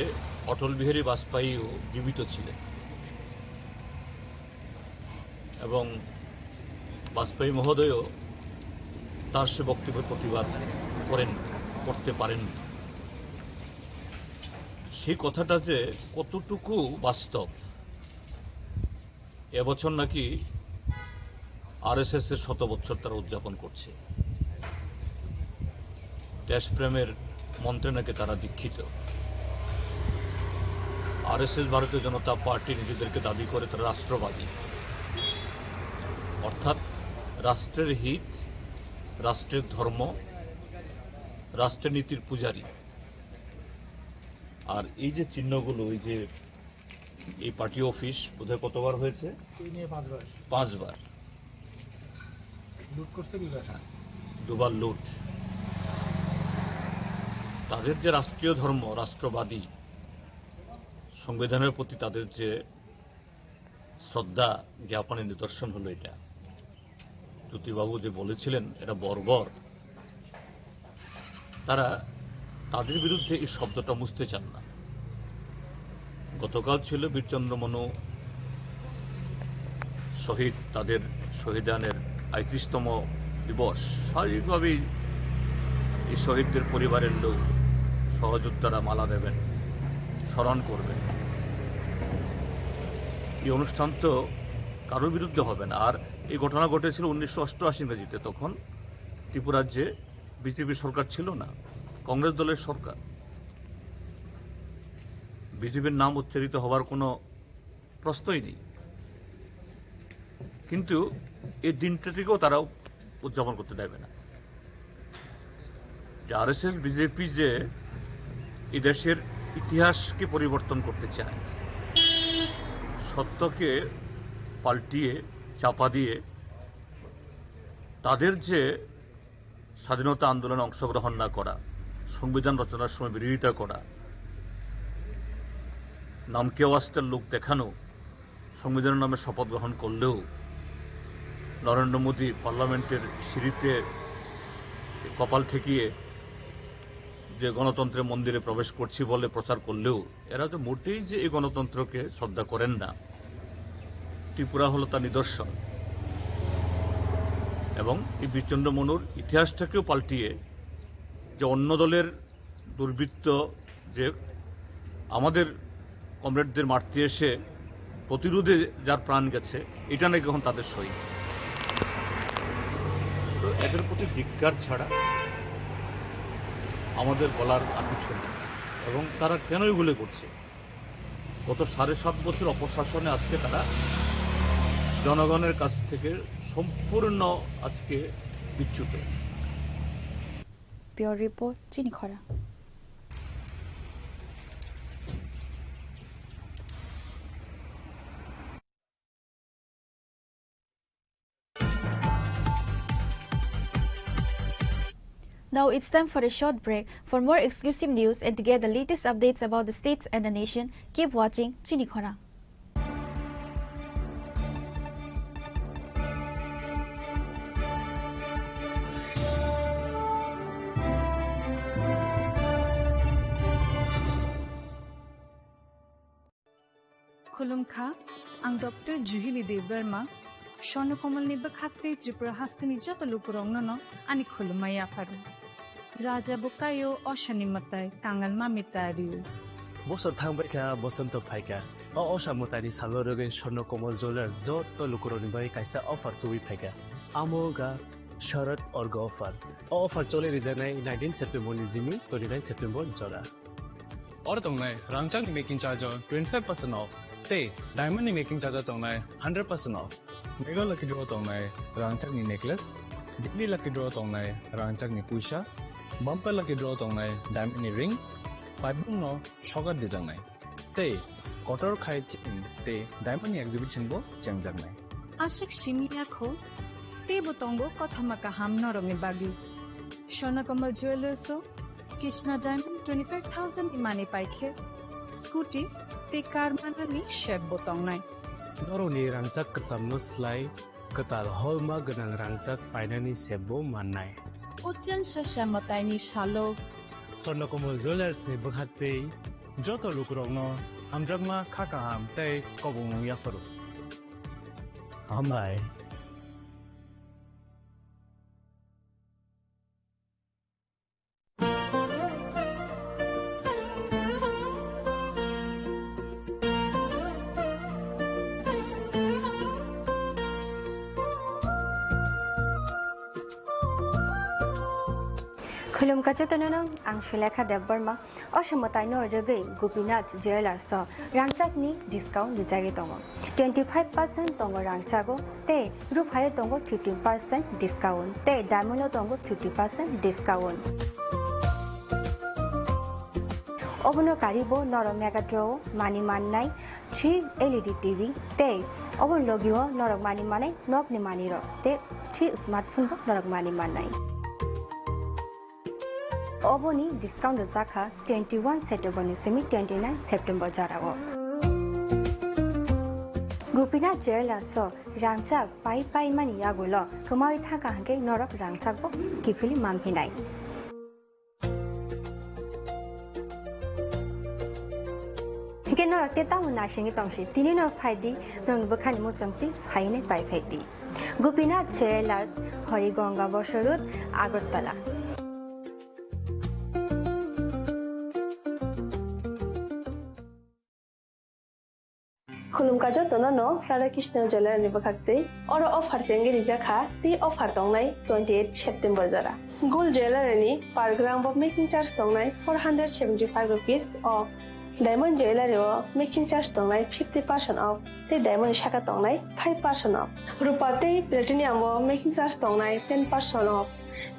অটল বিহারী বাজপেয়ীও জীবিত ছিলেন এবং বাজপেয়ী মহোদয়ও তার সে বক্তব্যের প্রতিবাদ করতে পারেন। সেই কথাটা যে কতটুকু বাস্তব, এবছর নাকি আরএসএস এর 100 বছর তারা উদযাপন করছে। দেশপ্রেমের মন্ত্রে নাকি তারা দীক্ষিত। আরএসএস ভারতীয় জনতা পার্টি নিজেদেরকে দাবি করে তারা রাষ্ট্রবাদী, অর্থাৎ রাষ্ট্রের হিত, রাষ্ট্রের ধর্ম, রাষ্ট্রের নীতির পূজারী। আর এই যে চিহ্নগুলো, এই যে এই পার্টি অফিস বোধহয় কতবার হয়েছে? 5 বার লুট করছে, 2বার লুট। তাদের যে রাষ্ট্রীয় ধর্ম, রাষ্ট্রবাদী, সংবিধানের প্রতি তাদের যে শ্রদ্ধা জ্ঞাপনের নিদর্শন হলো এটা। জ্যোতিবাবু যে বলেছিলেন এটা বর্বর, তারা তাদের বিরুদ্ধে এই শব্দটা মুছতে চান না। গতকাল ছিল বীরচন্দ্র মনু শহীদ, তাদের শহীদানের ৩৫তম দিবস। স্বাভাবিকভাবেই এই শহীদদের পরিবারের লোক, সহযোদ্ধারা মালা দেবেন, স্মরণ করবেন। এই অনুষ্ঠান তো কারোর বিরুদ্ধে হবে না। আর এই ঘটনা ঘটেছিল 1988 ইংরেজিতে, তখন ত্রিপুরাজ্যে বিজেপি সরকার ছিল না, কংগ্রেস দলের সরকার। বিজেপির নাম উচ্চারিত হওয়ার কোনো প্রশ্নই নেই। কিন্তু এই দিনটাকেও তারা উদযাপন করতে দেবে না। যে আরএসএস বিজেপি যে এই দেশের ইতিহাসকে পরিবর্তন করতে চায়, সত্যকে পাল্টিয়ে চাপা দিয়ে তাদের যে স্বাধীনতা আন্দোলনে অংশগ্রহণ না করা, সংবিধান রচনার সময় বিরোধিতা করা, নামকে ওয়াস্তের লোক দেখানো, সংবিধানের নামে শপথ গ্রহণ করলেও নরেন্দ্র মোদী পার্লামেন্টের সিঁড়িতে কপাল ঠেকিয়ে যে গণতন্ত্রের মন্দিরে প্রবেশ করছি বলে প্রচার করলেও এরা তো মোটেই যে এই গণতন্ত্রকে শ্রদ্ধা করেন না। ত্রিপুরা হলো তার নিদর্শন। এবং এই বীরচন্দ্র মনুর ইতিহাসটাকেও পাল্টিয়ে যে অন্য দলের দুর্বৃত্ত যে আমাদের কমরেডদের মারতে এসে প্রতিরোধে যার প্রাণ গেছে, এটা নাকি এখন তাদের সই। তো এদের প্রতি ধিক্কার ছাড়া আমাদের বলার আর কিছু নেই। এবং তারা কেন এগুলো করছে? গত 7.5 বছর অপশাসনে আজকে তারা জনগণের কাছ থেকে সম্পূর্ণ আজকে বিচ্যুত। Bureau Report, চিনিখরা। Now it's time for a short break. For more exclusive news and to get the latest updates about the states and the nation, keep watching চিনিখরা। खुलुमखा आं डॉक्टर जुहिली देवबर्मा स्वर्णकमलनि बखाते त्रिपुरा हास्तिनि जत लुकुरंगनो आनि खुलुमाय आफारु राजा बुकायो अशानिमताय कांगाल मामितारिउ बसर थांबायखा बसंत फायखा अशामतारि सालरगै स्वर्णकमल ज्वेलर्स जत लुकुरनि बाय कायसा अफार तुइ फायखा आमोगा शरद अर्ग अफार चले रिजानाय 19 September जिमि 29 September जरा और तंगनाय रांगचांग मेकिंग चार्ज 25% ऑफ ते डायमंड मेकिंग चार्ज तंगनाय 100% ऑफ मेगा लकी ड्रॉ तंगनाय रांगचांग नेकलेस दिल्ली लकी ड्रॉ तंगनाय रांगचांग पुइसा बम्पर लकी ड्रॉ तंगनाय डायमंड रिंग पाइबुंग शगर दिजांगनाय ते कटर खाय ते डायमंड एग्जिबिशन बो चंगजांगनाय आशिक शिमियाखो ते बतंगो कथमका हामनो रंगे बागी स्वर्णकमल ज्वेलर्स कृष्णा डायमंड 25,000 इमानी पाइखे स्कूटी ते कार मानानि शेप बोतंगनाय नरनि रांचाक कसामनो स्लाय ketal holma genang rangcak painani sebo manai. Ujian sesemataini salo. Swarnakomal Jewelers ni berhati joto lukurongno hamjagma kakaham tei kobong yafaru. Hambai. Khulum kachutanano ang Shulekha Debbarma Oshimataino Rege Gopinath Jewelers Rangchak ni discount dijagi tongo 25% tongo rangchago te ruphayo tongo 15% discount te diamond tongo 50% discount Obono karibo noro megatro mani manai 3 LED TV te obon logio norok mani manai nok ni mani ro te 3 smartphone bo norok mani manai Oboni discount zakha 21 September semi 29 September jarago. Gopinath Jewelers so rangchak pai mani yagulo kumai thaka hanke norok rangchak bo kifili mamphinai. Hike norok te tamu nashingi tongshi tini no phaidi nong bukhani mo chongti phaine pai phaidi. Gopinath Jewelers Horigonga Boshorut Agartala. Khulum kajo tonano Radhakrishna Jewelers ni bakhakte oro offer sengi rijakha ti offer tongnai 28 September jara Gold Jewelers ni per gram of making charge tongnai 475 rupees of Diamond Jewelers making charge tongnai 50% off te diamond shaka tongnai 5% off Rupa te platinum making charge tongnai 10% off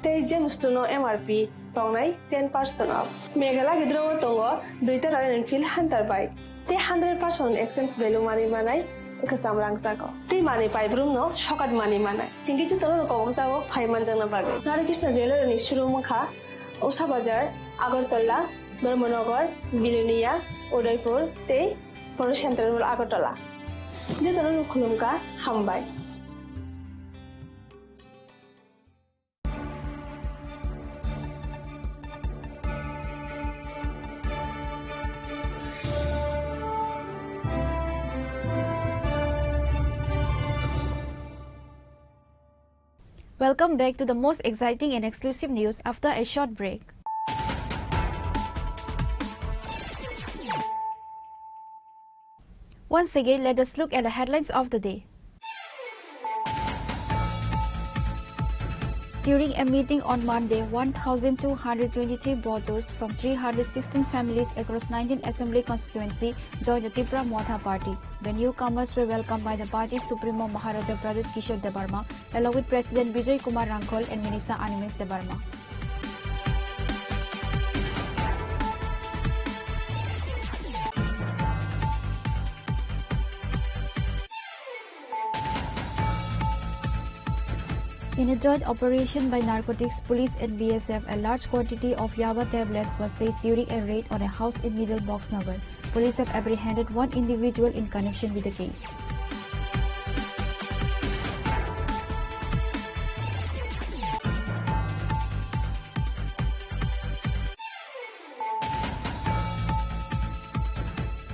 te gems tono MRP tongnai 10% off Meghala gidro tongo duita Royal Enfield Hunter bike te 100% exchange value money manai ekasam rangchako te money paibrum no shokat money manai tingi chu tono ko jago 5 manjang na bage Radhakrishna Jewelers ni showroom kha Usha Bazar Agartala Dharmanagar Bilonia Udaipur te Poro Central Agartala je tono khulum ka hambai Welcome back to the most exciting and exclusive news after a short break. Once again, let us look at the headlines of the day. During a meeting on Monday, 1,223 voters from 316 families across 19 assembly constituency joined the Tripura Modha party. The newcomers were welcomed by the party's Supremo Maharaja Pradut Kishore Debarma, along with President Vijay Kumar Rankhol and Minister Animesh Debarma. In a joint operation by narcotics police and BSF, a large quantity of Yaba tablets was seized during a raid on a house in Middle Boxnagar. Police have apprehended one individual in connection with the case.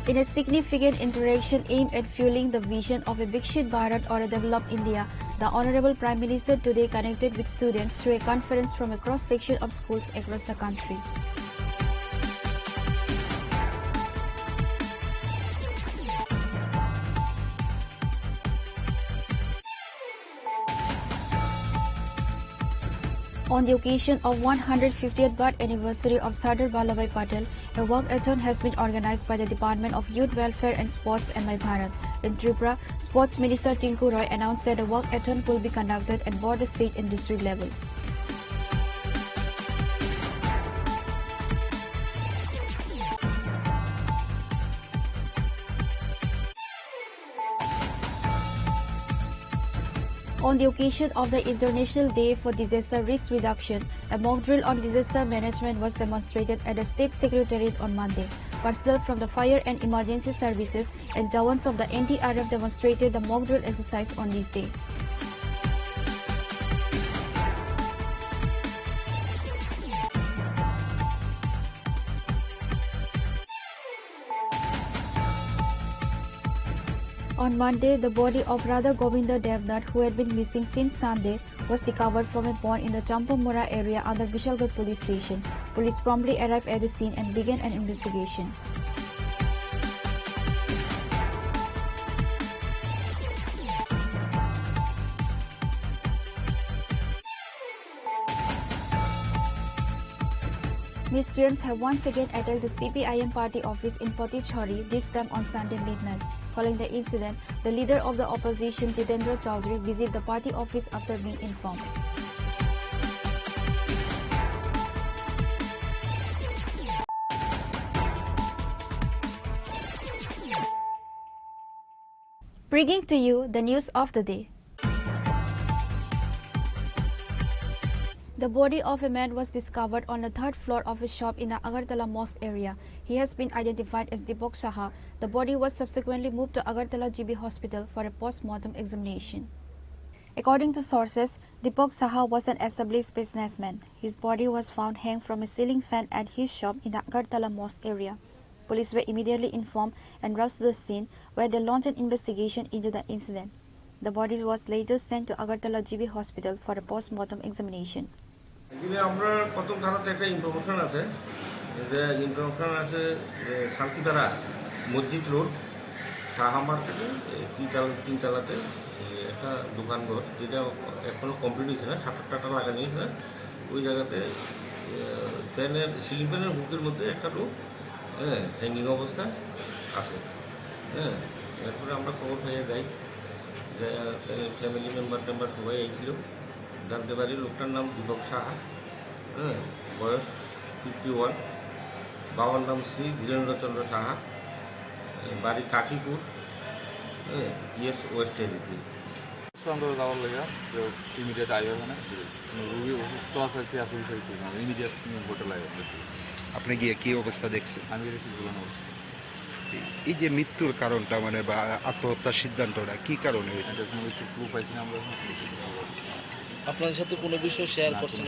In a significant interaction aimed at fueling the vision of a Vikshit Bharat or a developed India, the Honorable Prime Minister today connected with students through a conference from a cross-section of schools across the country. On the occasion of 150th birth anniversary of Sardar Vallabhbhai Patel, a walkathon has been organized by the Department of Youth Welfare and Sports and My Bharat. In Tripura, Sports Minister Tinku Roy announced that a walkathon will be conducted at both the state and district levels. On the occasion of the International Day for Disaster Risk Reduction, a mock drill on disaster management was demonstrated at the State Secretariat on Monday. Personnel from the Fire and Emergency Services and Jawans of the NDRF demonstrated the mock drill exercise on this day. On Monday, the body of Radha Govinda Devnath, who had been missing since Sunday, was recovered from a pond in the Champamura area under Vishalgarh police station. Police promptly arrived at the scene and began an investigation. Miscreants have once again attacked the CPIM party office in Patichhari, this time on Sunday midnight. Following the incident, the leader of the opposition, Jitendra Chaudhary, visited the party office after being informed. Bringing to you the news of the day. The body of a man was discovered on the third floor of a shop in the Agartala mosque area. He has been identified as Deepak Saha. The body was subsequently moved to Agartala GB Hospital for a post-mortem examination. According to sources, Deepak Saha was an established businessman. His body was found hanging from a ceiling fan at his shop in the Agartala mosque area. Police were immediately informed and rushed to the scene, where they launched an investigation into the incident. The body was later sent to Agartala GB Hospital for a post-mortem examination. এখানে আমরা প্রথম ধারাতে একটা information আছে যে শান্তিধারা মসজিদ road Saha মার্কেটে তিন চালাতে একটা দোকানঘর যেটা এখনো কমপ্লিট হয়েছে না, শাটার টাটা লাগানো হয়েছে না, ওই জায়গাতে ফ্যানের সিলিং ফ্যানের হুকের মধ্যে একটা লোক হ্যাঙ্গিং অবস্থা আছে। এরপরে আমরা খবর পেয়ে যাই, ফ্যামিলি মেম্বার সবাই এসেছিল, জানতে পারি লোকটার নাম দীপক সাহা, বয়স 51, বাবার নাম শ্রী ধীরেন্দ্রচন্দ্র সাহা, বাড়ি কাশীপুর, ইয়েস ওয়েস্ট এরিতে। আমরা যাওয়ার লেগে ইমিডিয়েট আই ওখানে রুগী অসুস্থ আছে, ইমিডিয়েট হোটেল আই। আপনি গিয়ে কি অবস্থা দেখছেন? আমি দেখি ঝুলানো অবস্থা। এই যে মৃত্যুর কারণটা মানে বা আত্মহত্যার সিদ্ধান্তটা কি কারণে? ক্লু পাইছি না আমরা। আপনাদের সাথে কোনো বিষয় শেয়ার করছেন?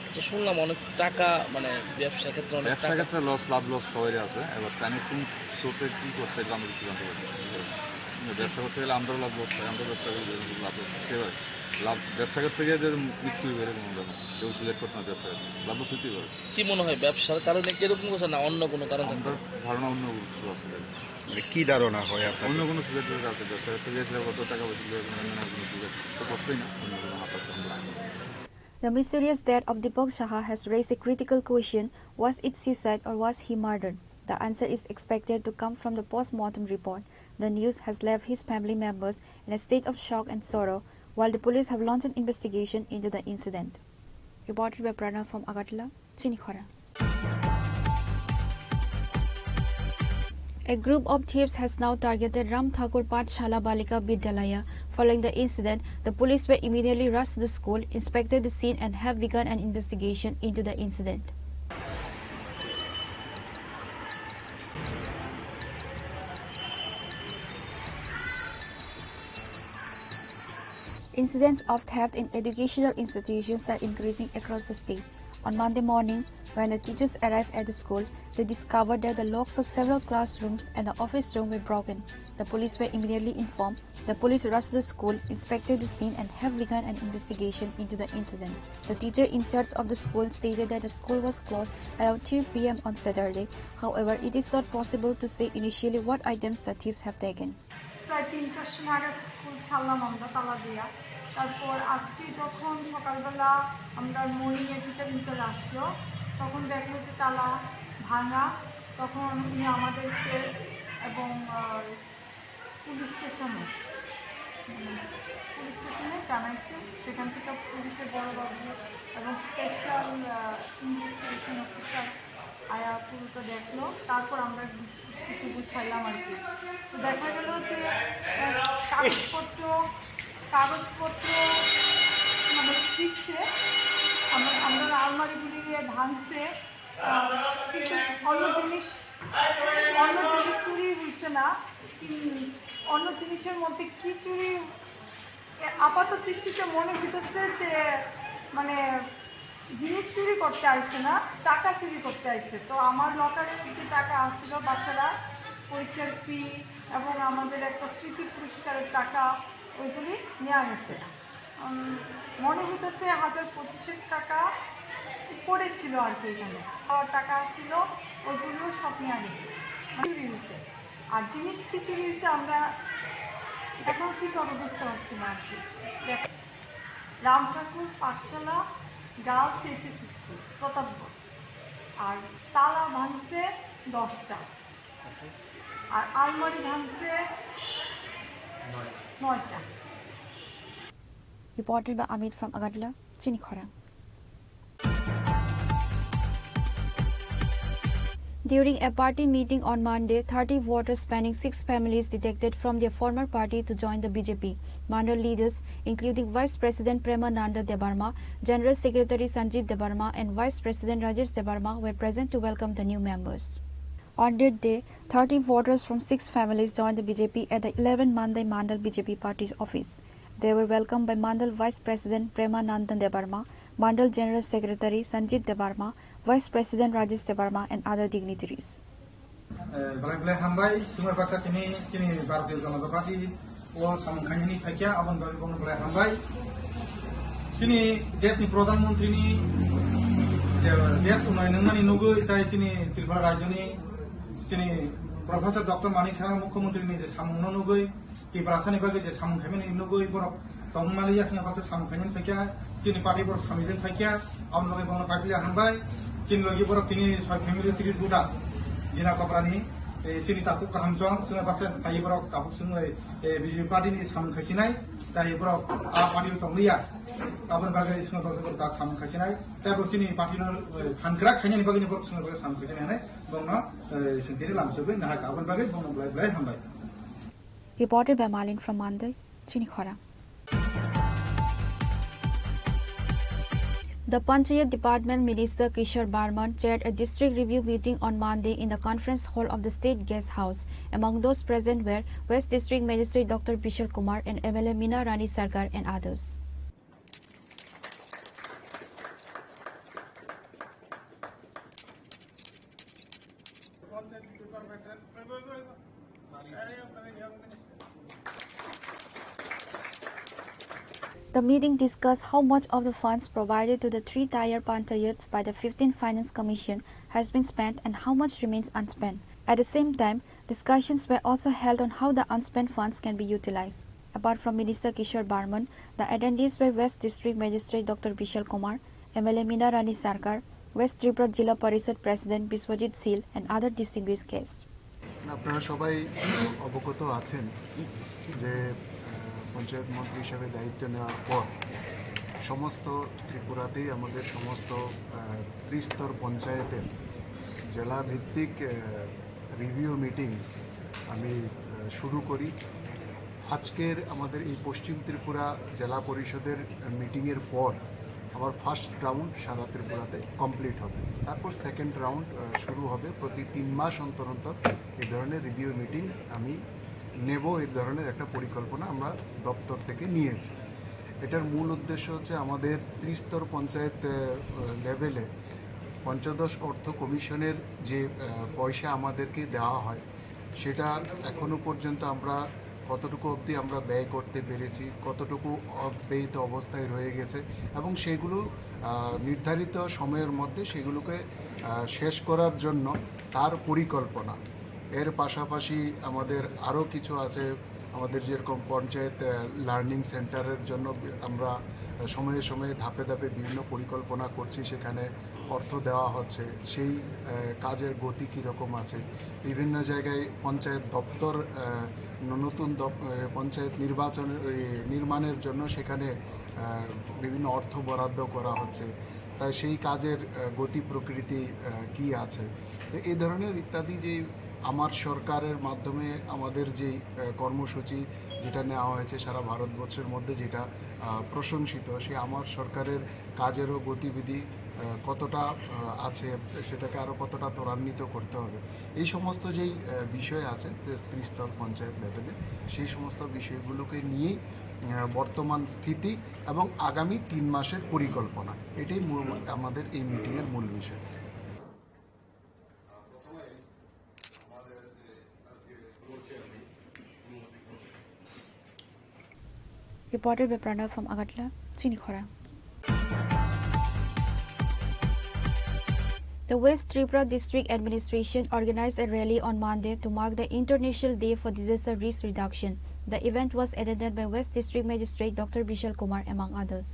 আচ্ছা, শুনলাম অনেক টাকা মানে ব্যবসা ক্ষেত্রে অনেক টাকা লাভ লস সবাই আছে। এবার টাইমে কোন সোর্সে কী করতে গেলে আমরা কিছু জানতে পারি। ব্যবসা করতে গেলে আমরাও লাভ লস পাই, আমরা ব্যবসা করতে লাভ লস সেভাবে লাভ ব্যবসা করতে গিয়ে যে মৃত্যু বেড়ে কোনো ব্যাপার কেউ সিলেক্ট করতে না, ব্যবসা লাভ লস হইতেই পারে। কি মনে হয় ব্যবসার কারণে এরকম কিছু না অন্য কোনো কারণ? আমাদের ধারণা অন্য কিছু আছে। মানে কি ধারণা হয় আপনার? অন্য কোনো সুযোগ আছে, ব্যবসা করতে গিয়েছিল কত টাকা পয়সা কোনো সুযোগ তো করতেই না, অন্য কোনো হাত আছে আমরা। The mysterious death of Deepak Saha has raised a critical question: was it suicide or was he murdered? The answer is expected to come from the post-mortem report. The news has left his family members in a state of shock and sorrow, while the police have launched an investigation into the incident. Reported by Pranav from Agartala, Chinikhara. A group of thieves has now targeted Ram Thakur Pathshala Balika Vidyalaya. Following the incident, the police were immediately rushed to the school, inspected the scene and have begun an investigation into the incident. Incidents of theft in educational institutions are increasing across the state. On Monday morning, when the teachers arrived at the school, they discovered that the locks of several classrooms and the office room were broken. The police were immediately informed. The police rushed to the school, inspected the scene and have begun an investigation into the incident. The teacher in charge of the school stated that the school was closed around 3 p.m. on Saturday. However, it is not possible to say initially what items the thieves have taken. প্রায় 3টার সময় আগে school ছাড়লাম আমরা তালা দিয়া। তারপর আজকে যখন সকালবেলা আমরা মর্নিংয়ে টিচার চলে আসলো, তখন দেখলো যে তালা ভাঙা। তখন উনি আমাদেরকে এবং পুলিশ স্টেশনে জানাইছে। সেখান থেকে পুলিশের বড়বাবু এবং স্পেশাল ইনভেস্টিগেশন অফিসার আয়া পুরোটা দেখলো। তারপর আমরা কিছু গুছাইলাম আর কি। তো দেখা গেল যে কাগজপত্র মানে শিখছে, আমরা আলমারিগুলি ভাঙছে, কিছু অন্য জিনিস চুরি হয়েছে না। অন্য জিনিসের মধ্যে কি চুরি আপাত দৃষ্টিতে মনে হইতেছে যে মানে জিনিস চুরি করতে আসছে না, টাকা চুরি করতে আসছে। তো আমার লকারে যে টাকা আসছিল বাচ্চারা পরীক্ষার ফি এবং আমাদের একটা স্মৃতি পুরস্কারের টাকা ওইগুলি নেওয়া গেছে। মনে হইতেছে 1025 টাকা উপরে ছিল আর কি, এখানে টাকা ছিল ওইগুলো সব নেওয়া গেছে, চুরি হয়েছে। আর জিনিস কি চুরি হয়েছে আমরা এখন ঠিকভাবে বুঝতে পারছি না আর কি। রাম ঠাকুর পাঠশালা গার্লস এইচএস স্কুল প্রতাপগড়, আর তালা ভাঙছে 10টা, আর আলমারি ভাঙছে 9টা। Reported by Amit from Agadla, Chinikhara. During a party meeting on Monday, 30 voters spanning 6 families defected from their former party to join the BJP. Mandal leaders, including Vice President Premananda Debarma, General Secretary Sanjit Debarma, and Vice President Rajesh Debarma, were present to welcome the new members. On that day, 30 voters from 6 families joined the BJP at the 11 Mandai Mandal BJP party's office. They were welcomed by Mandal Vice President Premananda Debarma, Mandal General Secretary Sanjit Debarma, Vice President Rajesh Debarma, and other dignitaries. Balai hambai sungai paksa kini Bharatiya Janata Party o samkhani thakia abon balai hambai kini desh ni pradhan mantri ni desh unayonan mani nugui tai kini Tripura rajya ni kini Professor Dr. Manik Saha Mukhyamantri ni je samungno nugui ki prasani bagi je samungkhani nugui borok tongmaliya sungai paksa samkhani thakia kini party borok samijen thakia abon balai paklia hambai kini logi borok kini 6 family 30 buta Jina Kaprani, sini tapuk kahamcuang, sungai paksa tayi borok tapuk sungai BJP party ni samungkhasinai, tayi borok a party tonglia, abon bagai sungai paksa borok tak samungkhasinai, tayi borok sini party no hankrak khanya ni bagi ni borok sungai paksa samungkhasinai, bongna sendiri lamsobe nah abon bagai bongna belai hambai. Reported by Malin from Mandai, Chinikhara. The Panchayat Department Minister Kishore Barman chaired a district review meeting on Monday in the conference hall of the State Guest House. Among those present were West District Magistrate Dr. Bishal Kumar and MLA Meena Rani Sarkar and others. The meeting discussed how much of the funds provided to the 3-tier panchayats by the 15th Finance Commission has been spent and how much remains unspent. At the same time, discussions were also held on how the unspent funds can be utilized. Apart from Minister Kishore Barman, the attendees were West District Magistrate Dr. Bishal Kumar, MLA Meena Rani Sarkar, West Tripura Jilla Parishad President Biswajit Sil, and other distinguished guests. আপনারা সবাই অবগত আছেন যে পঞ্চায়েত মন্ত্রী হিসেবে দায়িত্ব নেওয়ার পর সমস্ত ত্রিপুরাতেই আমাদের সমস্ত ত্রিস্তর পঞ্চায়েতের জেলা ভিত্তিক রিভিউ মিটিং আমি শুরু করি। আজকের আমাদের এই পশ্চিম ত্রিপুরা জেলা পরিষদের মিটিংয়ের পর আমার ফার্স্ট রাউন্ড সারা ত্রিপুরাতে কমপ্লিট হবে, তারপর সেকেন্ড রাউন্ড শুরু হবে। প্রতি 3 মাস অন্তর অন্তর এই ধরনের রিভিউ মিটিং আমি নেব, এই ধরনের একটা পরিকল্পনা আমরা দপ্তর থেকে নিয়েছি। এটার মূল উদ্দেশ্য হচ্ছে আমাদের ত্রিস্তর পঞ্চায়েত লেভেলে পঞ্চদশ অর্থ কমিশনের যে পয়সা আমাদেরকে দেওয়া হয় সেটা এখনো পর্যন্ত আমরা কতটুকু অবধি আমরা ব্যয় করতে পেরেছি, কতটুকু অব্যয়িত অবস্থায় রয়ে গেছে এবং সেগুলো নির্ধারিত সময়ের মধ্যে সেগুলোকে শেষ করার জন্য তার পরিকল্পনা। এর পাশাপাশি আমাদের আরও কিছু আছে, আমাদের যেরকম পঞ্চায়েত লার্নিং সেন্টারের জন্য আমরা সময়ে সময়ে ধাপে ধাপে বিভিন্ন পরিকল্পনা করছি, সেখানে অর্থ দেওয়া হচ্ছে, সেই কাজের গতি কীরকম আছে। বিভিন্ন জায়গায় পঞ্চায়েত দপ্তর নতুন পঞ্চায়েত নির্মাণের জন্য সেখানে বিভিন্ন অর্থ বরাদ্দ করা হচ্ছে, তাই সেই কাজের গতি প্রকৃতি কি আছে। তো এই ধরনের ইত্যাদি যে আমার সরকারের মাধ্যমে আমাদের যে কর্মসূচি যেটা নেওয়া হয়েছে সারা ভারতবর্ষের মধ্যে যেটা প্রশংসিত, সেই আমার সরকারের কাজেরও গতিবিধি কতটা আছে, সেটাকে আরও কতটা ত্বরান্বিত করতে হবে, এই সমস্ত যেই বিষয় আছে ত্রিস্তর পঞ্চায়েত লেভেলে, সেই সমস্ত বিষয়গুলোকে নিয়েই বর্তমান স্থিতি এবং আগামী 3 মাসের পরিকল্পনা, এটাই আমাদের এই মিটিংয়ের মূল বিষয়। Reported by Pranav from Agartala, Chinikhora. The West Tripura District Administration organized a rally on Monday to mark the International Day for Disaster Risk Reduction. The event was attended by West District Magistrate Dr. Bishal Kumar among others.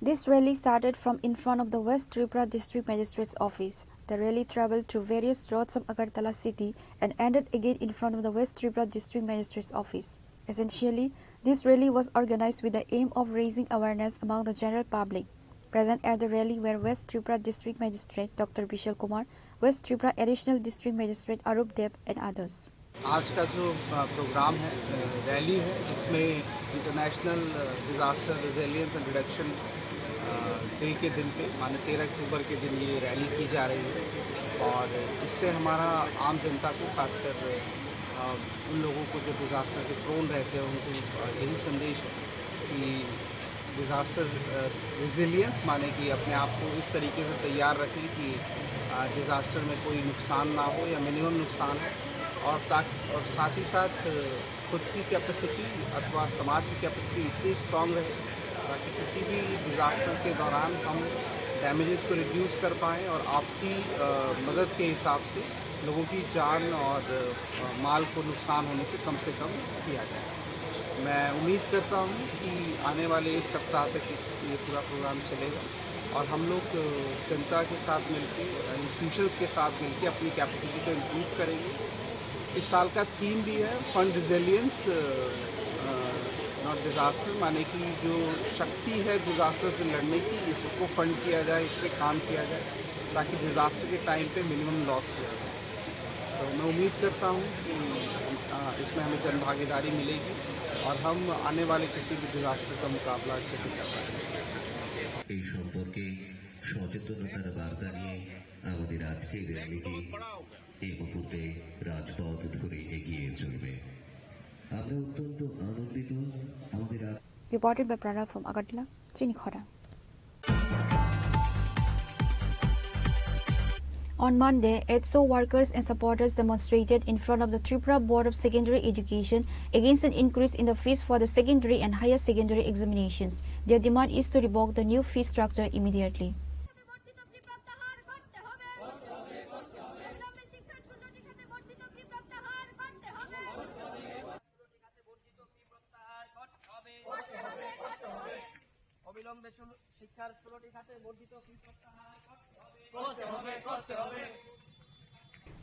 This rally started from in front of the West Tripura District Magistrate's office. The rally travelled through various roads of Agartala city and ended again in front of the West Tripura District Magistrate's office. Essentially, this rally was organized with the aim of raising awareness among the general public. Present at the rally were West Tripura District Magistrate Dr. Bishal Kumar, West Tripura Additional District Magistrate Arup Deb and others. आज का जो programme है rally है इसमें international disaster resilience and reduction day के दिन पे माने 13 अक्टूबर के दिन ये रैली की जा रही है और इससे हमारा आम जनता को खासकर उन लोगों को जो डिजास्टर के प्रोन रहते हैं उनको यही संदेश है कि डिजास्टर रिजिलियंस माने कि अपने आप को इस तरीके से तैयार रखें कि डिजास्टर में कोई नुकसान ना हो या मिनिमम नुकसान हो और साथ ही साथ खुद की कैपेसिटी अथवा समाज की कैपेसिटी इतनी स्ट्रांग रहे ताकि किसी भी डिजास्टर के दौरान हम डैमेजेस को रिड्यूस कर पाएँ और आपसी मदद के हिसाब से लोगों की जान और माल को नुकसान होने से कम किया जाए। मैं उम्मीद करता हूँ कि आने वाले एक सप्ताह तक ये पूरा प्रोग्राम चलेगा और हम लोग जनता के साथ मिलकर इंस्टीट्यूशंस के साथ मिलकर अपनी कैपेसिटी को इम्प्रूव करेंगे। इस साल का थीम भी है फंड रिजिलियंस नॉट डिजास्टर माने कि जो शक्ति है डिजास्टर से लड़ने की इसको फंड किया जाए, इस पर काम किया जाए ताकि डिजास्टर के टाइम पे मिनिमम लॉस किया जाए। तो मैं उम्मीद करता हूँ कि इसमें हमें जन भागीदारी मिलेगी और हम आने वाले किसी भी डिजास्टर का मुकाबला अच्छे से कर पाएंगे। সচেতনতার বার্তা নিয়ে আমাদের আজকের র্যালিটি এই মুহূর্তে রাজপথ ধরে এগিয়ে চলবে। আমরা অত্যন্ত আনন্দিত আমাদের Reported by Pranav from Agartala, Chinikhora. On Monday, ETSO workers and supporters demonstrated in front of the Tripura Board of Secondary Education against an increase in the fees for the secondary and higher secondary examinations. Their demand is to revoke the new fee structure immediately.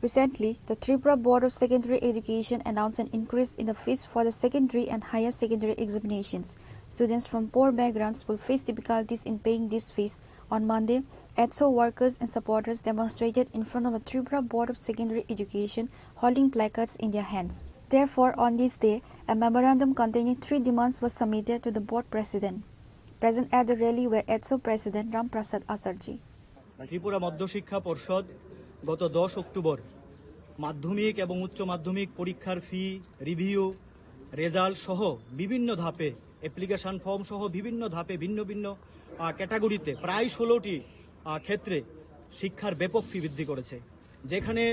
Recently, the Tripura Board of Secondary Education announced an increase in the fees for the secondary and higher secondary examinations. Students from poor backgrounds will face difficulties in paying these fees. On Monday, ETSO workers and supporters demonstrated in front of the Tripura Board of Secondary Education holding placards in their hands. Therefore, on this day, a memorandum containing 3 demands was submitted to the board president. Present at the rally were ETSO President Ram Prasad Asarji. Tripura মধ্য শিক্ষা পর্ষদ গত 10 October মাধ্যমিক এবং উচ্চ মাধ্যমিক পরীক্ষার ফি review result সহ বিভিন্ন ধাপে অ্যাপ্লিকেশন ফর্ম সহ বিভিন্ন ধাপে ভিন্ন ভিন্ন ক্যাটাগরিতে প্রায় 16টি ক্ষেত্রে শিক্ষার ব্যাপক ফি বৃদ্ধি করেছে। যেখানে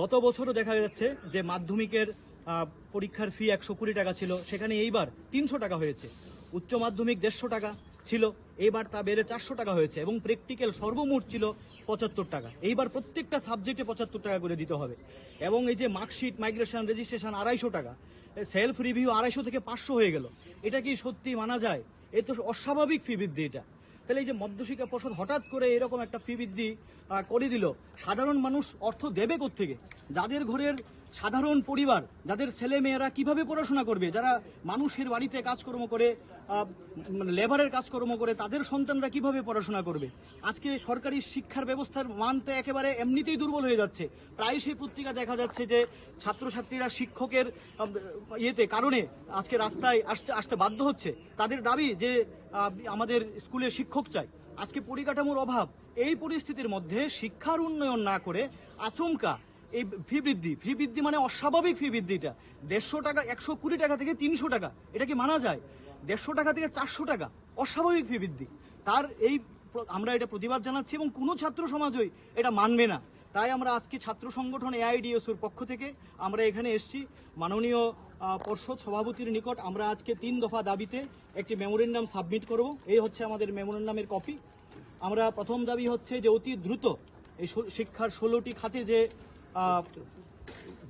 গত বছরও দেখা যাচ্ছে যে মাধ্যমিকের পরীক্ষার ফি 120 টাকা ছিল, সেখানে এইবার 300 টাকা হয়েছে। উচ্চ মাধ্যমিক 150 টাকা ছিল, এইবার তা বেড়ে 400 টাকা হয়েছে এবং প্র্যাকটিক্যাল সর্বমোট ছিল 75 টাকা। এইবার প্রত্যেকটা সাবজেক্টে 75 টাকা করে দিতে হবে এবং এই যে মার্কশিট মাইগ্রেশন রেজিস্ট্রেশন 250 টাকা, সেলফ রিভিউ 250 থেকে 500 হয়ে গেল। এটা কি সত্যি মানা যায়? এ তো অস্বাভাবিক ফি বৃদ্ধি। এটা তাহলে এই যে মধ্যশিক্ষা পর্ষদ হঠাৎ করে এরকম একটা ফি বৃদ্ধি করে দিল, সাধারণ মানুষ অর্থ দেবে কোত্থেকে? যাদের ঘরের সাধারণ পরিবার, যাদের ছেলে মেয়েরা কিভাবে পড়াশোনা করবে, যারা মানুষের বাড়িতে কাজকর্ম করে লেবারের কাজকর্ম করে, তাদের সন্তানরা কিভাবে পড়াশোনা করবে? আজকে সরকারি শিক্ষার ব্যবস্থার মান তো একেবারে এমনিতেই দুর্বল হয়ে যাচ্ছে। প্রায় সেই পত্রিকা দেখা যাচ্ছে যে ছাত্রছাত্রীরা শিক্ষকের ইয়েতে কারণে আজকে রাস্তায় আসতে বাধ্য হচ্ছে। তাদের দাবি যে আমাদের স্কুলে শিক্ষক চাই। আজকে পরিকাঠামোর অভাব। এই পরিস্থিতির মধ্যে শিক্ষার উন্নয়ন না করে আচমকা এই ফি বৃদ্ধি মানে অস্বাভাবিক ফি বৃদ্ধিটা। 150 টাকা 120 টাকা থেকে 300 টাকা, এটা কি মানা যায়? 150 টাকা থেকে 400 টাকা, অস্বাভাবিক ফি বৃদ্ধি। তার এই আমরা এটা প্রতিবাদ জানাচ্ছি এবং কোনো ছাত্র সমাজই এটা মানবে না। তাই আমরা আজকে ছাত্র সংগঠন এআইডিএসওর পক্ষ থেকে আমরা এখানে এসেছি মাননীয় পর্ষদ সভাপতির নিকট। আমরা আজকে 3 দফা দাবিতে একটি মেমোরেন্ডাম সাবমিট করব। এই হচ্ছে আমাদের মেমোরেন্ডামের কপি। আমরা প্রথম দাবি হচ্ছে যে অতি দ্রুত এই শিক্ষার 16টি খাতে যে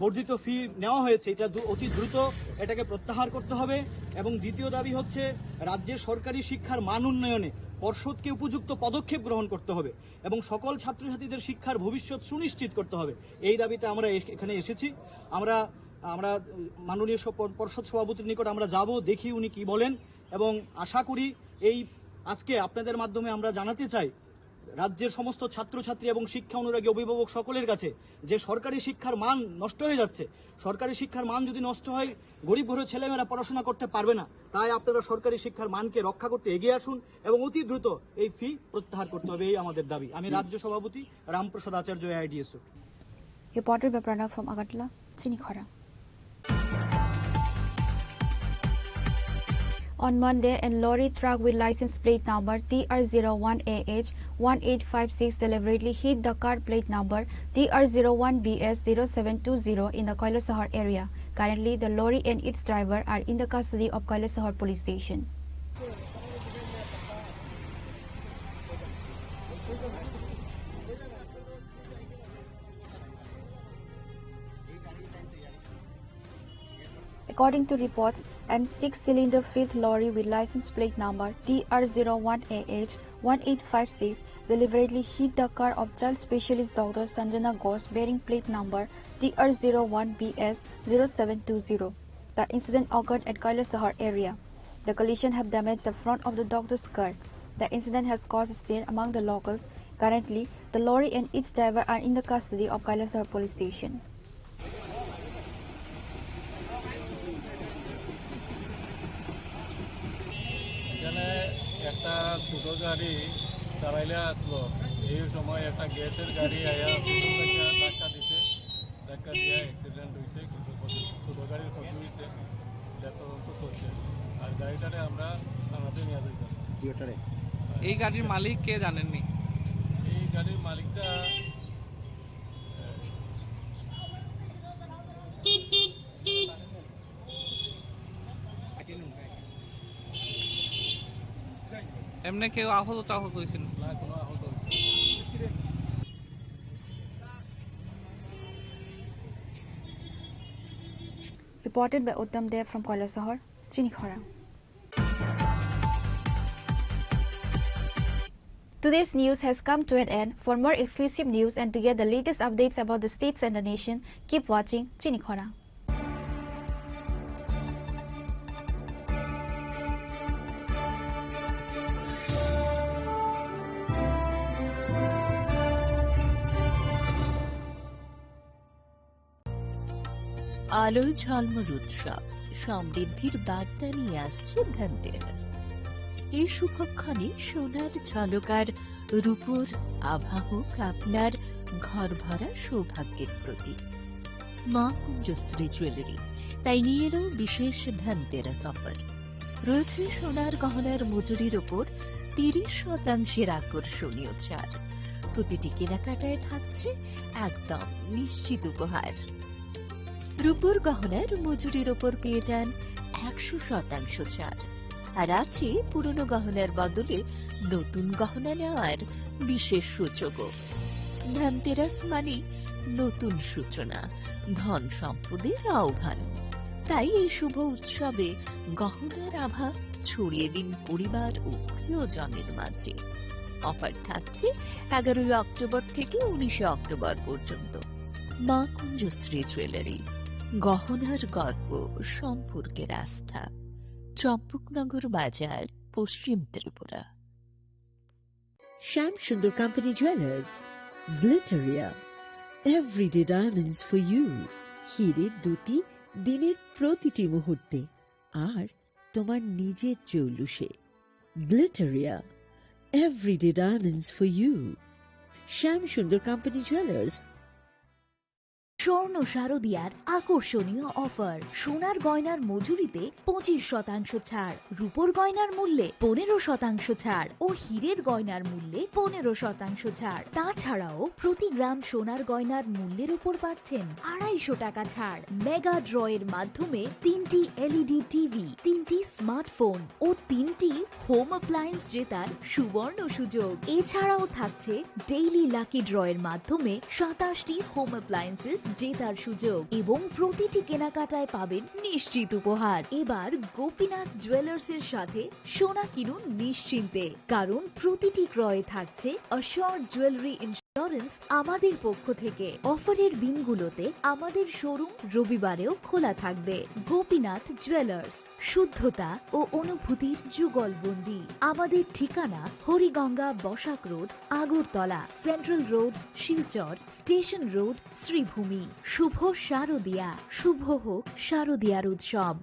বর্ধিত ফি নেওয়া হয়েছে এটা অতি দ্রুত এটাকে প্রত্যাহার করতে হবে। এবং দ্বিতীয় দাবি হচ্ছে রাজ্যের সরকারি শিক্ষার মান উন্নয়নে পর্ষদকে উপযুক্ত পদক্ষেপ গ্রহণ করতে হবে এবং সকল ছাত্রছাত্রীদের শিক্ষার ভবিষ্যৎ সুনিশ্চিত করতে হবে। এই দাবিতে আমরা এখানে এসেছি। আমরা মাননীয় পর্ষদ সভাপতির নিকট আমরা যাব, দেখি উনি কি বলেন এবং আশা করি এই আজকে আপনাদের মাধ্যমে আমরা জানাতে চাই রাজ্যের সমস্ত ছাত্রছাত্রী এবং শিক্ষা অনুরাগী অভিভাবক সকলের কাছে যে সরকারি শিক্ষার মান নষ্ট হয়ে যাচ্ছে। সরকারি শিক্ষার মান যদি নষ্ট হয় গরিব ঘরের ছেলেমেয়েরা পড়াশোনা করতে পারবে না। তাই আপনারা সরকারি শিক্ষার মানকে রক্ষা করতে এগিয়ে আসুন এবং অতি দ্রুত এই ফি প্রত্যাহার করতে হবে, এই আমাদের দাবি। আমি রাজ্য সভাপতি রামপ্রসাদ আচার্য, AIDSO. Reported by Pranav from Agartala, Chinikhara. On Monday, a lorry truck with license plate number TR01AH 1856 deliberately hit the car plate number TR01BS 0720 in the Kailasahar area. Currently, the lorry and its driver are in the custody of Kailasahar police station. According to reports, an 6-cylinder fifth lorry with license plate number TR01AH 1856 deliberately hit the car of child specialist Dr. Sanjana Ghosh bearing plate number TR01BS 0720. The incident occurred at Kailasahar area. The collision have damaged the front of the doctor's car. The incident has caused stir among the locals. Currently, the lorry and its driver are in the custody of Kailasahar police station. একটা ছোটো গাড়ি চালাইলে আসলো, এই সময় একটা গ্যাসের গাড়ি আয়া ধাক্কা দিছে, ধাক্কা দিয়ে অ্যাক্সিডেন্ট হয়েছে। কিন্তু ছোটো গাড়ির ক্ষতি হয়েছে, এটা তদন্ত চলছে। আর গাড়িটারে আমরা থানাতে নিয়ে যাইতাম। এই গাড়ির মালিক কে জানেননি? এই গাড়ির মালিকটা এমনি কেউ আহত হয়েছিল না? কোনো আহত হয়েছে? Reported by Uttam Dev from Kailasahar, Chinikhara. Today's news has come to an end. For more exclusive news and to get the latest updates about the states and the nation, keep watching Chinikhara. আলো ঝলমল উৎসব সমৃদ্ধির বার্তা নিয়ে আসছে ধনতেরাস। এই শুভক্ষণে সোনার ঝলকার রূপোর আভা হোক আপনার ঘর ভরা সৌভাগ্যের প্রতীক। মা কুঞ্জশ্রী জুয়েলারি তাই নিয়ে এলো বিশেষ ধনতেরাস অফার। রয়েছে সোনার গহনার মজুরির ওপর 30% আকর্ষণীয় ছাড়। প্রতিটি কেনাকাটায় থাকছে একদম নিশ্চিত উপহার। রূপোর গহনার মজুরির ওপর পেয়ে যান 100% ছাড়। আর আছে পুরনো গহনার বদলে নতুন গহনা নেওয়ার বিশেষ সুযোগও। ধনতেরাস মানে নতুন সূচনা, ধন সম্পদের আহ্বান। তাই এই শুভ উৎসবে গহনার আভা ছড়িয়ে দিন পরিবার ও প্রিয়জনের মাঝে। অফার থাকছে 11 অক্টোবর থেকে 19 অক্টোবর পর্যন্ত। মা কুঞ্জশ্রী জুয়েলারি, গহনার গর্ব, সম্পর্কের আস্থা। চম্পকনগর বাজার, পশ্চিম Tripura. Shyam Sundar Company Jewelers, Glitteria, everyday diamonds for you. হিরের দুটি দিনের প্রতিটি মুহূর্তে আর তোমার নিজের জৌলুসে। Glitteria, everyday diamonds for you. Shyam Sundar Company Jewelers, স্বর্ণ শারদিয়ার আকর্ষণীয় অফার। সোনার গয়নার মজুরিতে 25% ছাড়, রূপোর গয়নার মূল্যে 15% ছাড় ও হীরের গয়নার মূল্যে 15% ছাড়। তাছাড়াও প্রতি গ্রাম সোনার গয়নার মূল্যের উপর পাচ্ছেন 250 টাকা ছাড়। মেগা ড্রয়ের মাধ্যমে 3টি এলইডি টিভি, 3টি স্মার্টফোন ও 3টি হোম অ্যাপ্লায়েন্স জেতার সুবর্ণ সুযোগ। এছাড়াও থাকছে ডেইলি লাকি ড্রয়ের মাধ্যমে 27টি হোম অ্যাপ্লায়েন্সেস জেতার সুযোগ এবং প্রতিটি কেনাকাটায় পাবেন নিশ্চিত উপহার। এবার গোপীনাথ জুয়েলার্স এর সাথে সোনা কিনুন নিশ্চিন্তে, কারণ প্রতিটি ক্রয়ে থাকছে অ্যাশিওরড জুয়েলারি ইন্স্যুরেন্স আমাদের পক্ষ থেকে। অফারের দিনগুলোতে আমাদের শোরুম রবিবারেও খোলা থাকবে। গোপীনাথ জুয়েলার্স, শুদ্ধতা ও অনুভূতির যুগলবন্দি। আমাদের ঠিকানা Hariganga Basak road, Agartala, central road, Silchar, station road, Sribhumi. শুভ শারদিয়া, শুভ হোক শারদিয়ার উৎসব।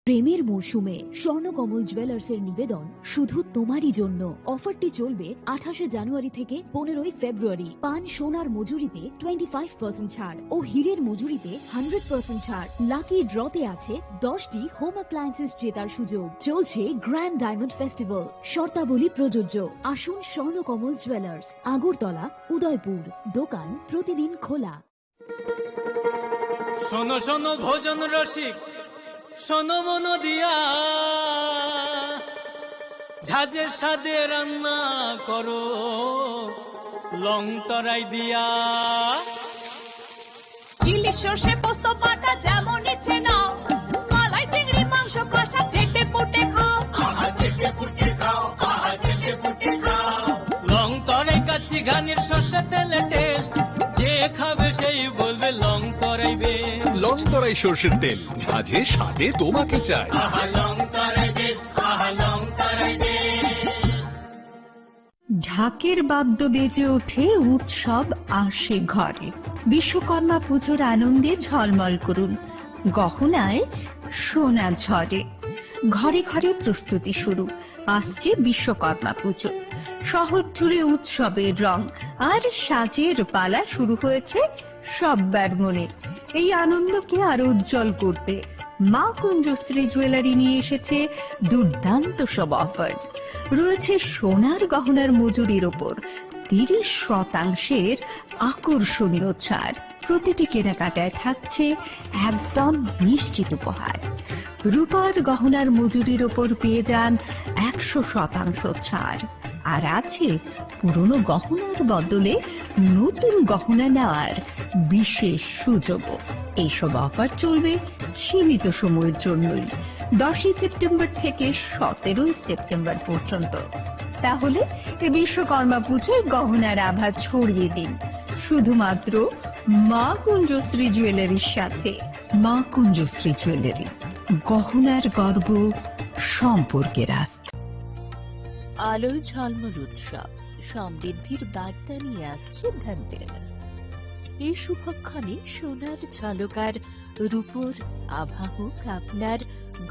প্রেমের মৌসুমে স্বর্ণকমল জুয়েলার্স এর নিবেদন শুধু তোমারই জন্য। অফারটি চলবে 28 জানুয়ারি থেকে 15 ফেব্রুয়ারি। পান সোনার মজুরিতে 25% ছাড় ও হীরের মজুরিতে 100% ছাড়। লাকি ড্রতে আছে 10টি হোম অ্যাপ্লায়েন্সেস জেতার সুযোগ। চলছে গ্র্যান্ড ডায়মন্ড ফেস্টিভ্যাল, শর্তাবলী প্রযোজ্য। আসুন স্বর্ণকমল জুয়েলার্স, আগরতলা, উদয়পুর। দোকান প্রতিদিন খোলা। শোনো শোনো ভোজন রসিক, শোনো মন দিয়া, ঝাঁঝের সাদে রান্না করো লং তরাই দিয়া। ইলিশ সর্ষে পোস্ত বাটা যেমন ইচ্ছে নাও, মালাই চিংড়ি মাংস কষা চেটে পুটে খাও, আহা চেটে পুটে খাও, আহা চেটে পুটে খাও। লং তরাই কাচ্চি ঘানির সর্ষে তেলে টেস্ট, যে খাবে সেই বলবে লং তরাই বে। লং তরাই সর্ষের তেল, ঝাঁঝে স্বাদে তোমাকে চাই। আহা লং তরাই বেশ, আহা লং তরাই বেশ। ঢাকের বাদ্য বেজে ওঠে, উৎসব আসে ঘরে। বিশ্বকর্মা পুজোর আনন্দে ঝলমল করুন, গহনায় সোনা ঝরে। ঘরে ঘরে প্রস্তুতি শুরু, আসছে বিশ্বকর্মা পুজো। শহর জুড়ে উৎসবের রং আর সাজের পালা শুরু হয়েছে সব্বার মনে। এই আনন্দকে আরো উজ্জ্বল করতে মা কুঞ্জশ্রী জুয়েলারি নিয়ে এসেছে দুর্দান্ত সব অফার। রয়েছে সোনার গহনার মজুরির ওপর 30% আকর্ষণীয় ছাড়। প্রতিটি কেনাকাটায় থাকছে একদম নিশ্চিত উপহার। রূপার গহনার মজুরির ওপর পেয়ে যান 100% ছাড়। আর আছে পুরনো গহনার বদলে নতুন গহনা নেওয়ার বিশেষ সুযোগও। এইসব অফার চলবে সীমিত সময়ের জন্যই, 10 সেপ্টেম্বর থেকে 17 সেপ্টেম্বর পর্যন্ত। তাহলে এই বিশ্বকর্মা পুজোর গহনার আভা ছড়িয়ে দিন শুধুমাত্র মা কুঞ্জশ্রী জুয়েলারির সাথে। মা কুঞ্জশ্রী জুয়েলারি, গহনার গর্ব, সম্পর্কের আস্থা। আলো ঝলমল উৎসব, সমৃদ্ধির বার্তা নিয়ে আসছে ধনতেরাস। এই শুভক্ষণে সোনার ঝলকার রূপোর আভা হোক আপনার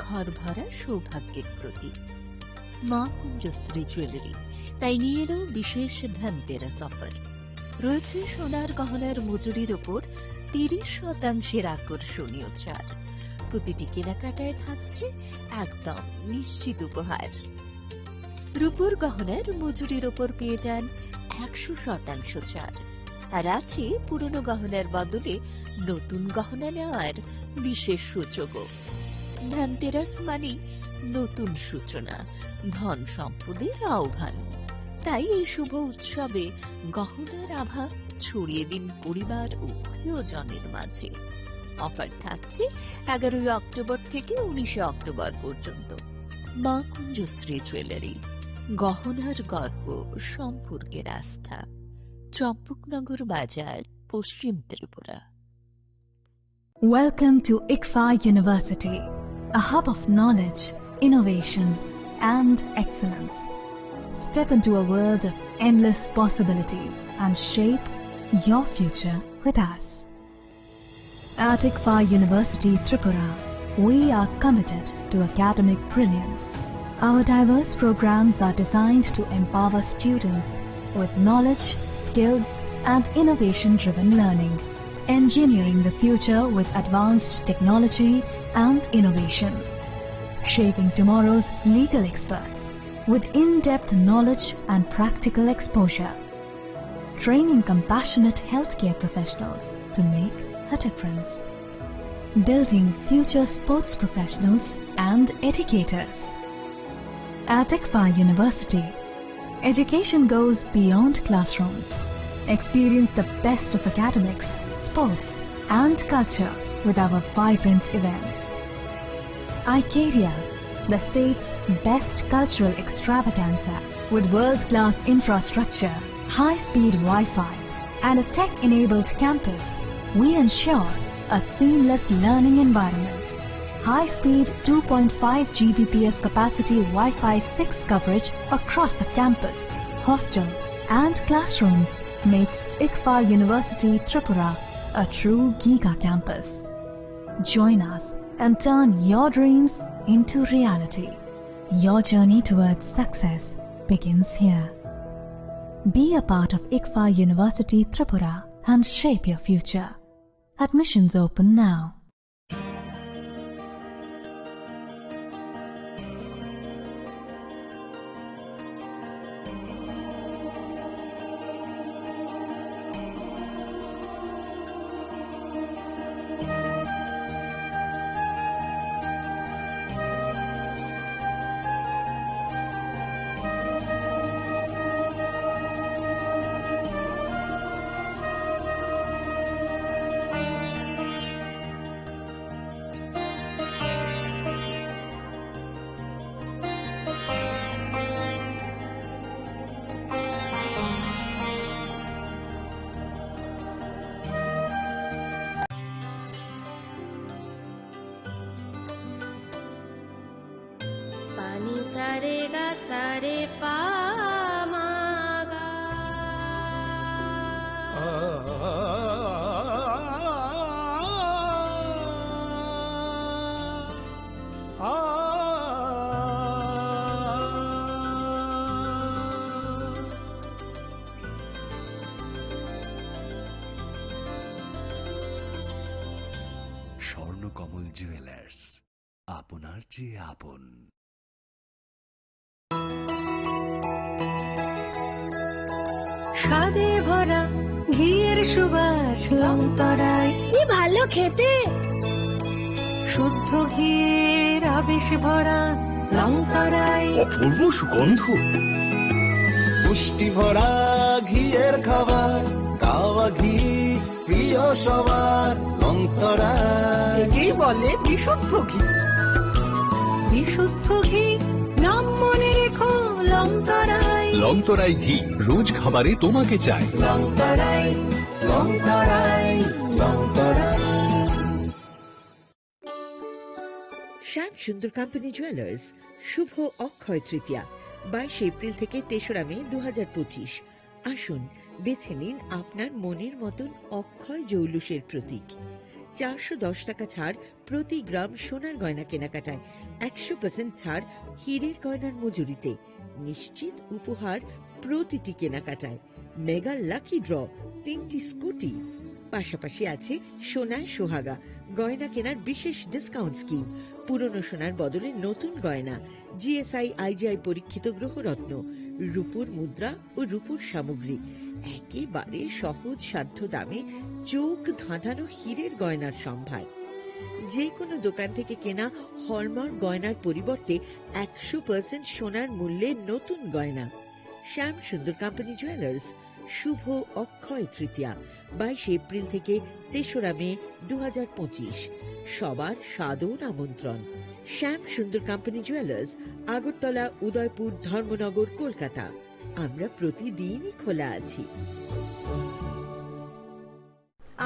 ঘর ভরা সৌভাগ্যের প্রতীক। মা কুঞ্জশ্রী জুয়েলারি তাই নিয়ে এলো বিশেষ ধনতেরাস অফার। রয়েছে সোনার গহনার মজুরির ওপর 30% আকর্ষণীয় ছাড়। প্রতিটি কেনাকাটায় থাকছে একদম নিশ্চিত উপহার। রূপোর গহনার মজুরির ওপর পেয়ে যান 100% ছাড়। আর আছে পুরনো গহনার বদলে নতুন গহনা নেওয়ার বিশেষ সুযোগও। ধনতেরাস মানে নতুন সূচনা, ধন সম্পদের আহ্বান। তাই এই শুভ উৎসবে গহনার আভা ছড়িয়ে দিন পরিবার ও প্রিয়জনের মাঝে। অফার থাকছে 11 অক্টোবর থেকে 19 অক্টোবর পর্যন্ত। মা কুঞ্জশ্রী জুয়েলারি, গহনার গর্ব, সম্পর্কের আস্থা। চম্পকনগর বাজার, পশ্চিম Tripura. Welcome to ICFA University, a hub of knowledge, innovation, and excellence. Step into a world of endless possibilities and shape your future with us. At ICFA University, Tripura, we are committed to academic brilliance. Our diverse programs are designed to empower students with knowledge, skills, and innovation-driven learning. engineering the future with advanced technology and innovation, shaping tomorrow's legal experts with in-depth knowledge and practical exposure, training compassionate healthcare professionals to make a difference, building future sports professionals and educators. At ICFA University, education goes beyond classrooms. Experience the best of academics, sports and culture with our vibrant events. ICARIA, the state's best cultural extravaganza with world-class infrastructure, high-speed Wi-Fi and a tech-enabled campus, we ensure a seamless learning environment. High-speed 2.5 Gbps capacity Wi-Fi 6 coverage across the campus, hostel and classrooms makes ICFA University Tripura a true Giga campus. Join us and turn your dreams into reality. Your journey towards success begins here. Be a part of ICFA University Tripura and shape your future. Admissions open now. Swarnakamal jewellers, আপনার চেয়ে আপন। স্বাদে ভরা ঘিয়ের সুবাস লংতরায়, কি ভালো খেতে। শুদ্ধ ঘিয়ের আবেশ ভরা লংতরায়, অপূর্ব সুগন্ধ। পুষ্টি ভরা ঘিয়ের খাবার, কাওয়া ঘি প্রিয় সবার লংতরায়। কি বলে বিশুদ্ধ ঘি। বিশুদ্ধ ঘি নাম মনে রেখো লংতরায়। লংতরাই ঘি রোজ খাবারে তোমাকে চাই। লংতরাই লংতরাই লংতরাই। শ্যাম সুন্দর কোম্পানি জুয়েলার্স শুভ অক্ষয় তৃতীয়া 22 এপ্রিল থেকে 3রা মে 2025। আসুন বেছে নিন আপনার মনের মতন অক্ষয় জৌলুসের প্রতীক। 410 টাকা ছাড় প্রতি গ্রাম সোনার গয়না কেনাকাটায়, 100% ছাড় হীরের গয়নার মজুরিতে, নিশ্চিত উপহার প্রতিটি কেনাকাটায়, মেগা লাকি ড্র 3টি স্কুটি। পাশাপাশি আছে সোনার সোহাগা গয়না কেনার বিশেষ ডিসকাউন্ট স্কিম, পুরনো সোনার বদলে নতুন গয়না, জিএসআই আইজিআই পরীক্ষিত গ্রহরত্ন, রূপোর মুদ্রা ও রূপোর সামগ্রী, একেবারে সহজ সাধ্য দামে চোখ ধাঁধানো হীরের গয়নার সম্ভার। যে কোনো দোকান থেকে কেনা হলমার্ক গয়নার পরিবর্তে 100% সোনার মূল্যে নতুন গয়না। শ্যাম সুন্দর কোম্পানি জুয়েলার্স শুভ অক্ষয় তৃতীয়া 22 এপ্রিল থেকে 3রা মে 2025। সবার সাদর আমন্ত্রণ। শ্যাম সুন্দর কোম্পানি জুয়েলার্স, আগরতলা, উদয়পুর, ধর্মনগর, কলকাতা। আমরা প্রতিদিনই খোলা আছি।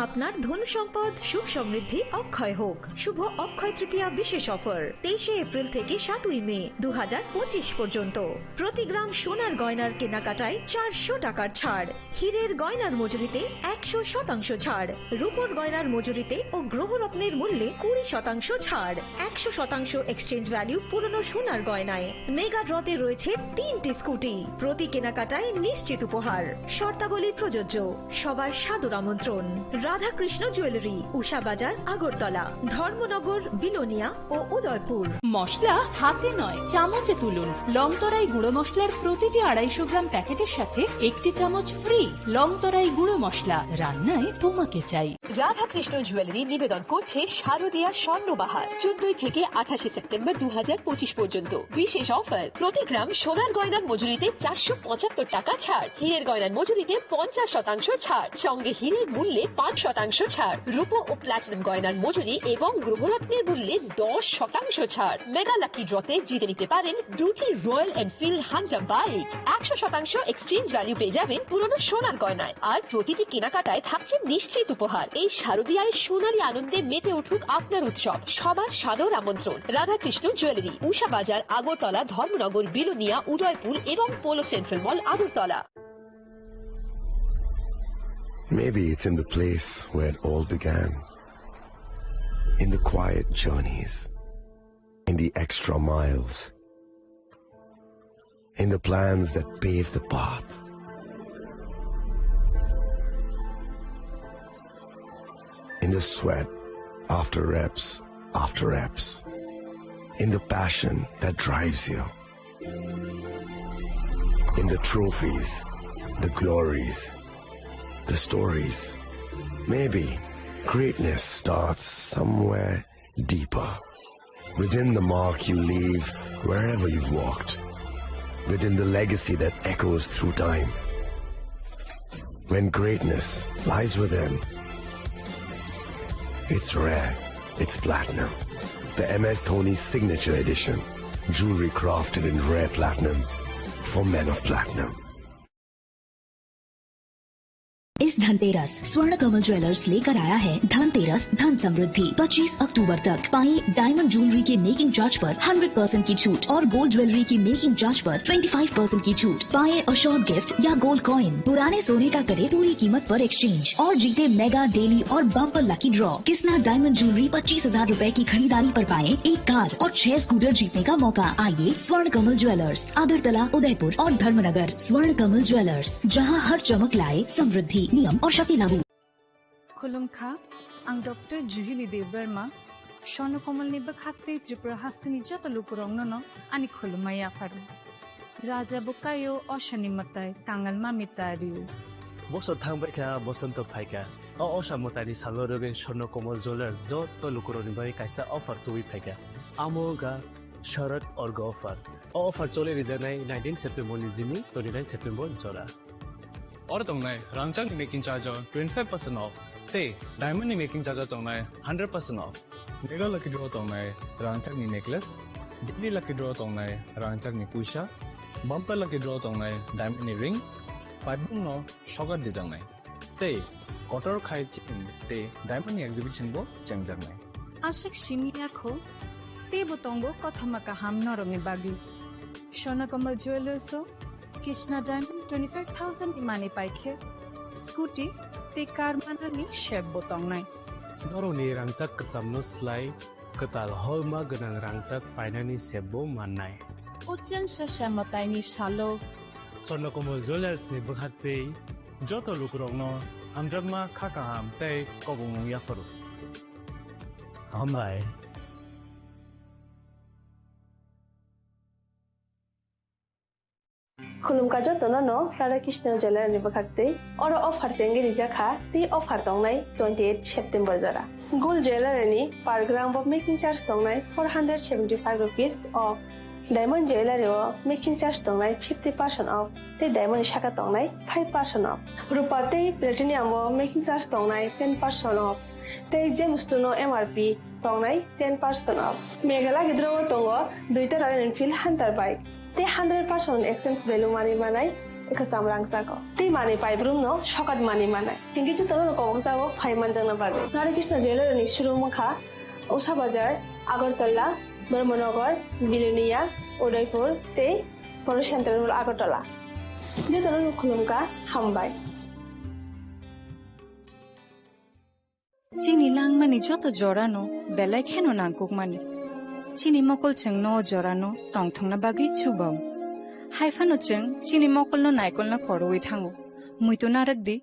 আপনার ধন সম্পদ সুখ সমৃদ্ধি অক্ষয় হোক। শুভ অক্ষয় তৃতীয়া বিশেষ অফার 23 এপ্রিল থেকে 7ই মে 2025 পর্যন্ত। প্রতি গ্রাম সোনার গয়নার কেনাকাটায় 400 টাকার ছাড়, হীরের গয়নার মজুরিতে 100% ছাড়, রূপোর গয়নার মজুরিতে ও গ্রহরত্নের মূল্যে 20% ছাড়, 100% এক্সচেঞ্জ ভ্যালু পুরনো সোনার গয়নায়। মেগা ড্রতে রয়েছে 3টি স্কুটি, প্রতি কেনাকাটায় নিশ্চিত উপহার। শর্তাবলী প্রযোজ্য। সবার সাদর আমন্ত্রণ। রাধাকৃষ্ণ জুয়েলারি, উষা বাজার, আগরতলা, ধর্মনগর, বিলোনিয়া ও উদয়পুর। মশলা হাতে নয় চামচে তুলুন। লংতরাই গুঁড়ো মশলার প্রতিটি 250 গ্রাম প্যাকেটের সাথে 1টি চামচ ফ্রি। লংতরাই গুঁড়ো মশলা, রান্নায় তোমাকে চাই। রাধাকৃষ্ণ জুয়েলারি নিবেদন করছে শারদীয়া স্বর্ণবাহার 14 থেকে 28 সেপ্টেম্বর 2025 পর্যন্ত। বিশেষ অফার, প্রতি গ্রাম সোনার গয়নার মজুরিতে 475 টাকা ছাড়, হীরের গয়নার মজুরিতে 50% ছাড়, সঙ্গে হীরের মূল্যে 5% ছাড়, রূপো ও প্লাটিনাম গয়নার মজুরি এবং গ্রহরত্নের মূল্যে 10% ছাড়। মেগা লাকি ড্রতে জিতে নিতে পারেন 2টি Royal Enfield Hunter bike. 100% exchange value পেয়ে যাবেন পুরনো সোনার গয়নায়, আর প্রতিটি কেনাকাটায় থাকছে নিশ্চিত উপহার। এই শারদীয়ায় সোনালী আনন্দে মেতে উঠুক আপনার উৎসব। সবার সাদর আমন্ত্রণ। রাধাকৃষ্ণ জুয়েলারি, উষা বাজার, আগরতলা, ধর্মনগর, বিলোনিয়া, উদয়পুর এবং polo central mall, Agartala. Maybe it's in the place where it all began, in the quiet journeys, in the extra miles, in the plans that pave the path. In the sweat after reps, in the passion that drives you, in the trophies, the glories, the stories. Maybe greatness starts somewhere deeper, within the mark you leave wherever you've walked, within the legacy that echoes through time. When greatness lies within, it's rare, it's platinum. The MS Dhoni Signature Edition, jewelry crafted in rare platinum for men of platinum. इस धनतेरस स्वर्ण कमल jewellers लेकर आया है धनतेरस धन समृद्धि। 25 अक्टूबर तक पाई diamond jewellery के making charge पर 100% की छूट और गोल्ड ज्वेलरी की मेकिंग चार्ज पर 25% की छूट। पाए अशोर्ड गिफ्ट या गोल्ड कॉइन। पुराने सोने का करे पूरी कीमत पर एक्सचेंज और जीते मेगा डेली और bumper lucky draw. Kisna diamond jewellery 25,000 रूपए की खरीदारी पर पाए 1 कार और 6 स्कूटर जीतने का मौका। आइए स्वर्ण कमल ज्वेलर्स, आगरतला, उदयपुर और धर्मनगर। स्वर्ण कमल ज्वेलर्स, जहाँ हर चमक लाए समृद्धि। नियम और शक्ति लागू। खुलुमखा आं डॉक्टर जुहिली देवबर्मा स्वर्णकमलनि बखाते त्रिपुरा हास्तिनि जत लुकुरंगनो आनि खुलुमाया फारु राजा बुकायो अशनिमताय तांगाल मामितारिउ बसर थांबायखा बसंत फायखा असामतानि सालरोगे स्वर्णकमल ज्वेलर्स जत लुकुरनि बाय कायसा ऑफर तुइ फायखा आमोगा शरद अर्ग ऑफर चले रिजानाय 19 सेप्टेम्बर नि जिनि 29 सेप्टेम्बर जरा और तंगनाय रांचांग मेकिंग चार्ज 25% ऑफ ते डायमंड नि मेकिंग चार्ज तंगनाय 100% ऑफ मेगा लकी ड्रॉ तंगनाय रांचांग नि नेकलेस डेली लकी ड्रॉ तंगनाय रांचांग नि पुइसा बम्पर लकी ड्रॉ तंगनाय डायमंड नि रिंग पाइबुंग नो शगर दिजांगनाय ते कटर खाइ चिन ते डायमंड नि एग्जिबिशन बो चेंगजांगनाय आशिक शिमियाखौ ते बतंगो कथामाका हाम नरमि बागि स्वर्णकमल ज्वेलर्सो कृष्णा डायमंड 25,000 इमानी पाइखे स्कूटी ते कार मानानि शेक बोतंगनाय नरनि रांचाक कचामनो स्लाय कताल हलमा गोनां रांचाक फाइनानि सेबो माननाय उज्जैन ससामतायनि सालो स्वर्णकमल ज्वेलर्स नि बखाते जत लुकुरंगनो आमजागमा खाकाहाम तै कबुंग याफोर हामबाय खुलुमका जतनो नो राधाकृष्ण ज्वेलरी बखाते और ऑफर सेंगे रिजाखा ती ऑफर तंगनाय 28 सेप्टेम्बर जरा gold jewellery per gram off making charge तंगनाय 475 rupees off diamond jewellery making charge तंगनाय 50% ऑफ ते डायमंड शाखा तंगनाय 5% ऑफ रूपा ते प्लेटिनियम मेकिंग चार्ज तंगनाय 10% ऑफ ते जेमस्टोनो एमआरपी तंगनाय 10% ऑफ मेघाला गिद्रो तंगो दुइटा रॉयल एनफील्ड हंटर बाइक ते 100% एक्सचेंज वैल्यू मानी मानाय एकसाम रांचाको ते माने पाइब्रुम नो शकट मानी मानाय हिंगितु तनो कोगसागो फाइमान जंगना बागे राधाकृष्ण ज्वेलरी शुरुमुखा उषा बाजार আগরতলা ধর্মনগর বিলোনিয়া উদয়পুর ते पोलो सेंट्रल আগরতলা जे तनो खुलुमका हामबाय चिनी लांगमानि जत जरानो बेलाय खेनो नांकुकमानि चिनी मकल चंगनो जरानो तंगथंना बागै चुबाव हाइफानो चंग चिनी मकलनो नायकलनो खरoi थांगो मुइतो नारकदि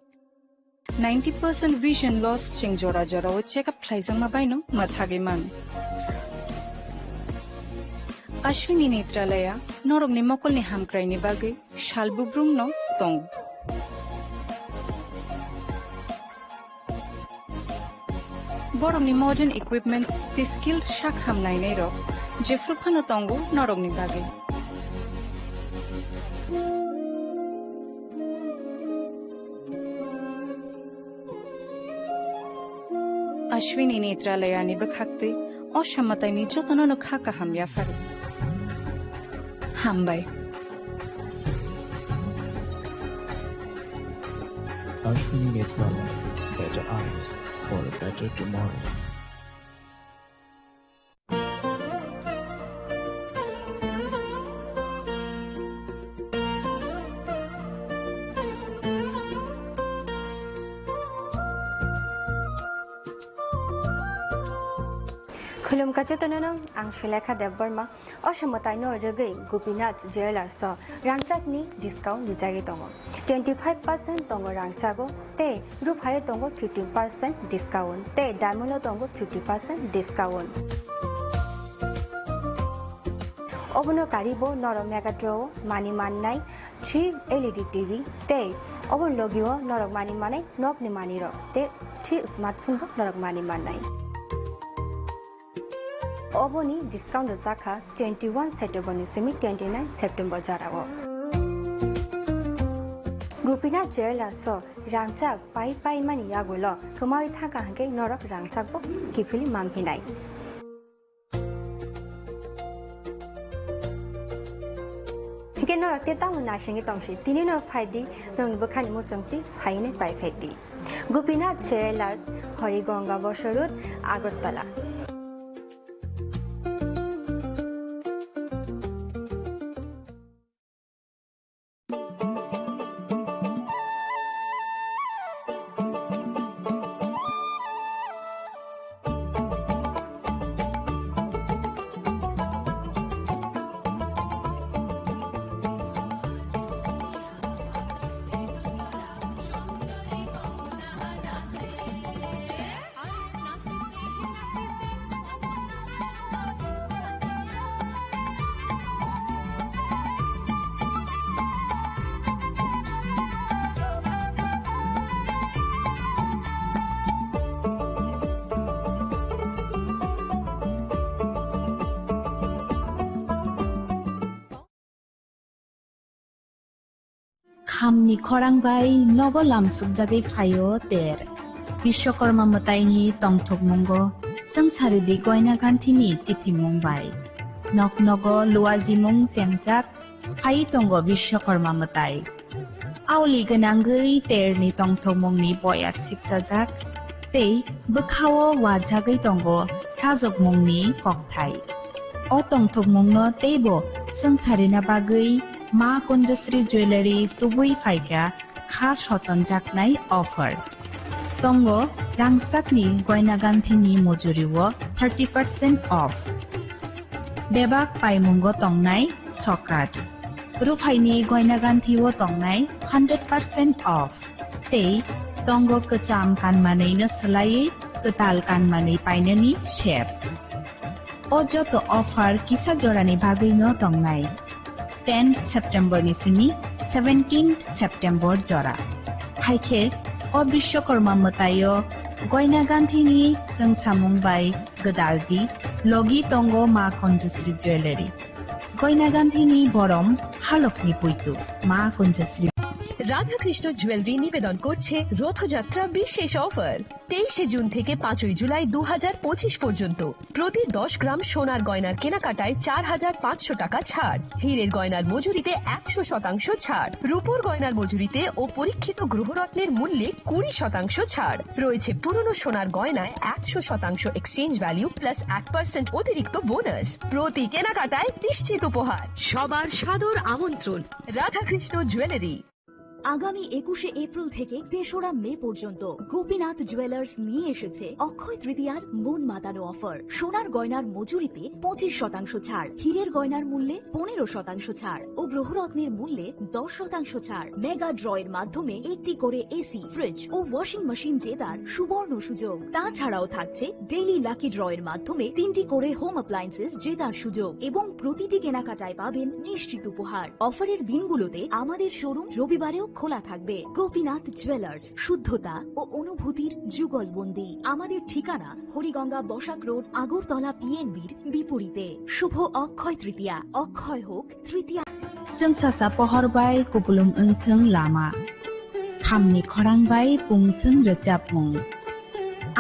90% vision loss ching jora jora o check up khlaijang ma baino ma thage man Ashwini Netralaya norog ni mokol ni hamkrai ni bagai shalbubrum no tong borong ni modern equipments the skilled shak hamnai nei ro jefru phano tongu norog ni bagai Ashwini Netralaya ni bakhakte অসামতাই নির্যাতন খাকা হামিয়া ফারে হামবাই Ashwini Netralaya, better eyes for a better tomorrow. खुलुम कचेतननम आं शिलेखा Debbarma असमताइनो रगै Gopinath jewellers रांचाकनि discount निजागे दङ 25% दङ रांचागो ते रुफाय दङ 15% discount ते diamond दङ 50% discount अबनो कारिबो नरम मेगाट्रो मानि माननाय 3 LED TV ते अबन लगियो नरक मानि मानाय नकनि मानि र ते 3 स्मार्टफोन बो नरक मानि माननाय Oboni discount zaka 21 September ni semi 29 September jarawo. Gopinath Jewelers so rangchak pai mani yagulo kemai thaka hangke norok rangchak bo kifili mamphinai. Hingke norok te tamu nashingi tomshi tini no phaidi nong bukhani mo chongti phaine pai phaidi. Gopinath Jewelers Horigonga Bosorut Agartala. Hamni khorangbai nobolam subjagai phayo ter Bishwakarma mataini tongthok mongo sangsari di goina ganthini chithi mongbai noknogo luaji mong chengjak phai tongo Bishwakarma matai auli ganangai terni tongthok mongni boyat siksajak tei bukhawo wajagai tongo sajok mongni kokthai o tongthok mongno teibo sangsari na bagai Ma Kundasri Jewelry Tubui Faika Khas Hoton Jaknai Offer Tongo Rangsakni Goina Ganthini Mojuriwo 30% off Debak Paimungo Tongnai Sokat Rufaini Goina Ganthiwo Tongnai 100% off Tei Tongo Kecham Kanmanai no Salai Ketal Kanmanai Painani Shep Ojo to offer Kisa Jorani Bagai no Tongnai 10th September ni simi 17th September jora haike o Bishwakarma matayo goina ganthini jang samungbai gadaldi logi tongo Ma Kundasri Jewelry goina ganthini borom halokni puitu Ma Kundasri Radhakrishna jewellery নিবেদন করছে রথযাত্রা বিশেষ offer 23 June থেকে 5 জুলাই 2025 পর্যন্ত প্রতি 10 গ্রাম সোনার গয়নার কেনাকাটায় 4500 টাকা ছাড় হীরের গয়নার মজুরিতে 100% ছাড় রূপোর গয়নার মজুরিতে ও পরীক্ষিত গ্রহরত্নের মূল্যে 20% ছাড় রয়েছে পুরনো সোনার গয়নায় 100% এক্সচেঞ্জ ভ্যালু প্লাস 1% অতিরিক্ত বোনাস প্রতি কেনাকাটায় নিশ্চিত উপহার সবার সাদর আমন্ত্রণ রাধাকৃষ্ণ জুয়েলারি আগামী 21শে এপ্রিল থেকে 3রা মে পর্যন্ত গোপীনাথ জুয়েলার্স নিয়ে এসেছে অক্ষয় তৃতীয়ার মন মাতানো অফার। সোনার গয়নার মজুরিতে 25% ছাড়, হীরের গয়নার মূল্যে 15% ছাড় ও গ্রহরত্নের মূল্যে 10% ছাড়। মেগা ড্রয়ের মাধ্যমে একটি করে এসি, ফ্রিজ ও ওয়াশিং মেশিন জেতার সুবর্ণ সুযোগ। তাছাড়াও থাকছে ডেইলি লাকি ড্রয়ের মাধ্যমে 3টি করে হোম অ্যাপ্লায়েন্সেস জেতার সুযোগ এবং প্রতিটি কেনাকাটায় পাবেন নিশ্চিত উপহার। অফারের দিনগুলোতে আমাদের শোরুম রবিবারেও খোলা থাকবে। গোপীনাথ জুয়েলার্স, শুদ্ধতা ও অনুভূতির যুগলবন্দি। আমাদের ঠিকানা হরিগঙ্গা বসাক রোড, আগরতলা পিএনবির বিপরীতে। শুভ অক্ষয় তৃতীয়া, অক্ষয় হোক তৃতীয়া। जों सासा पहरबाय कुबुलुम ओंथों लामा खामनि खरांबाय पुंथों रोजाबमुं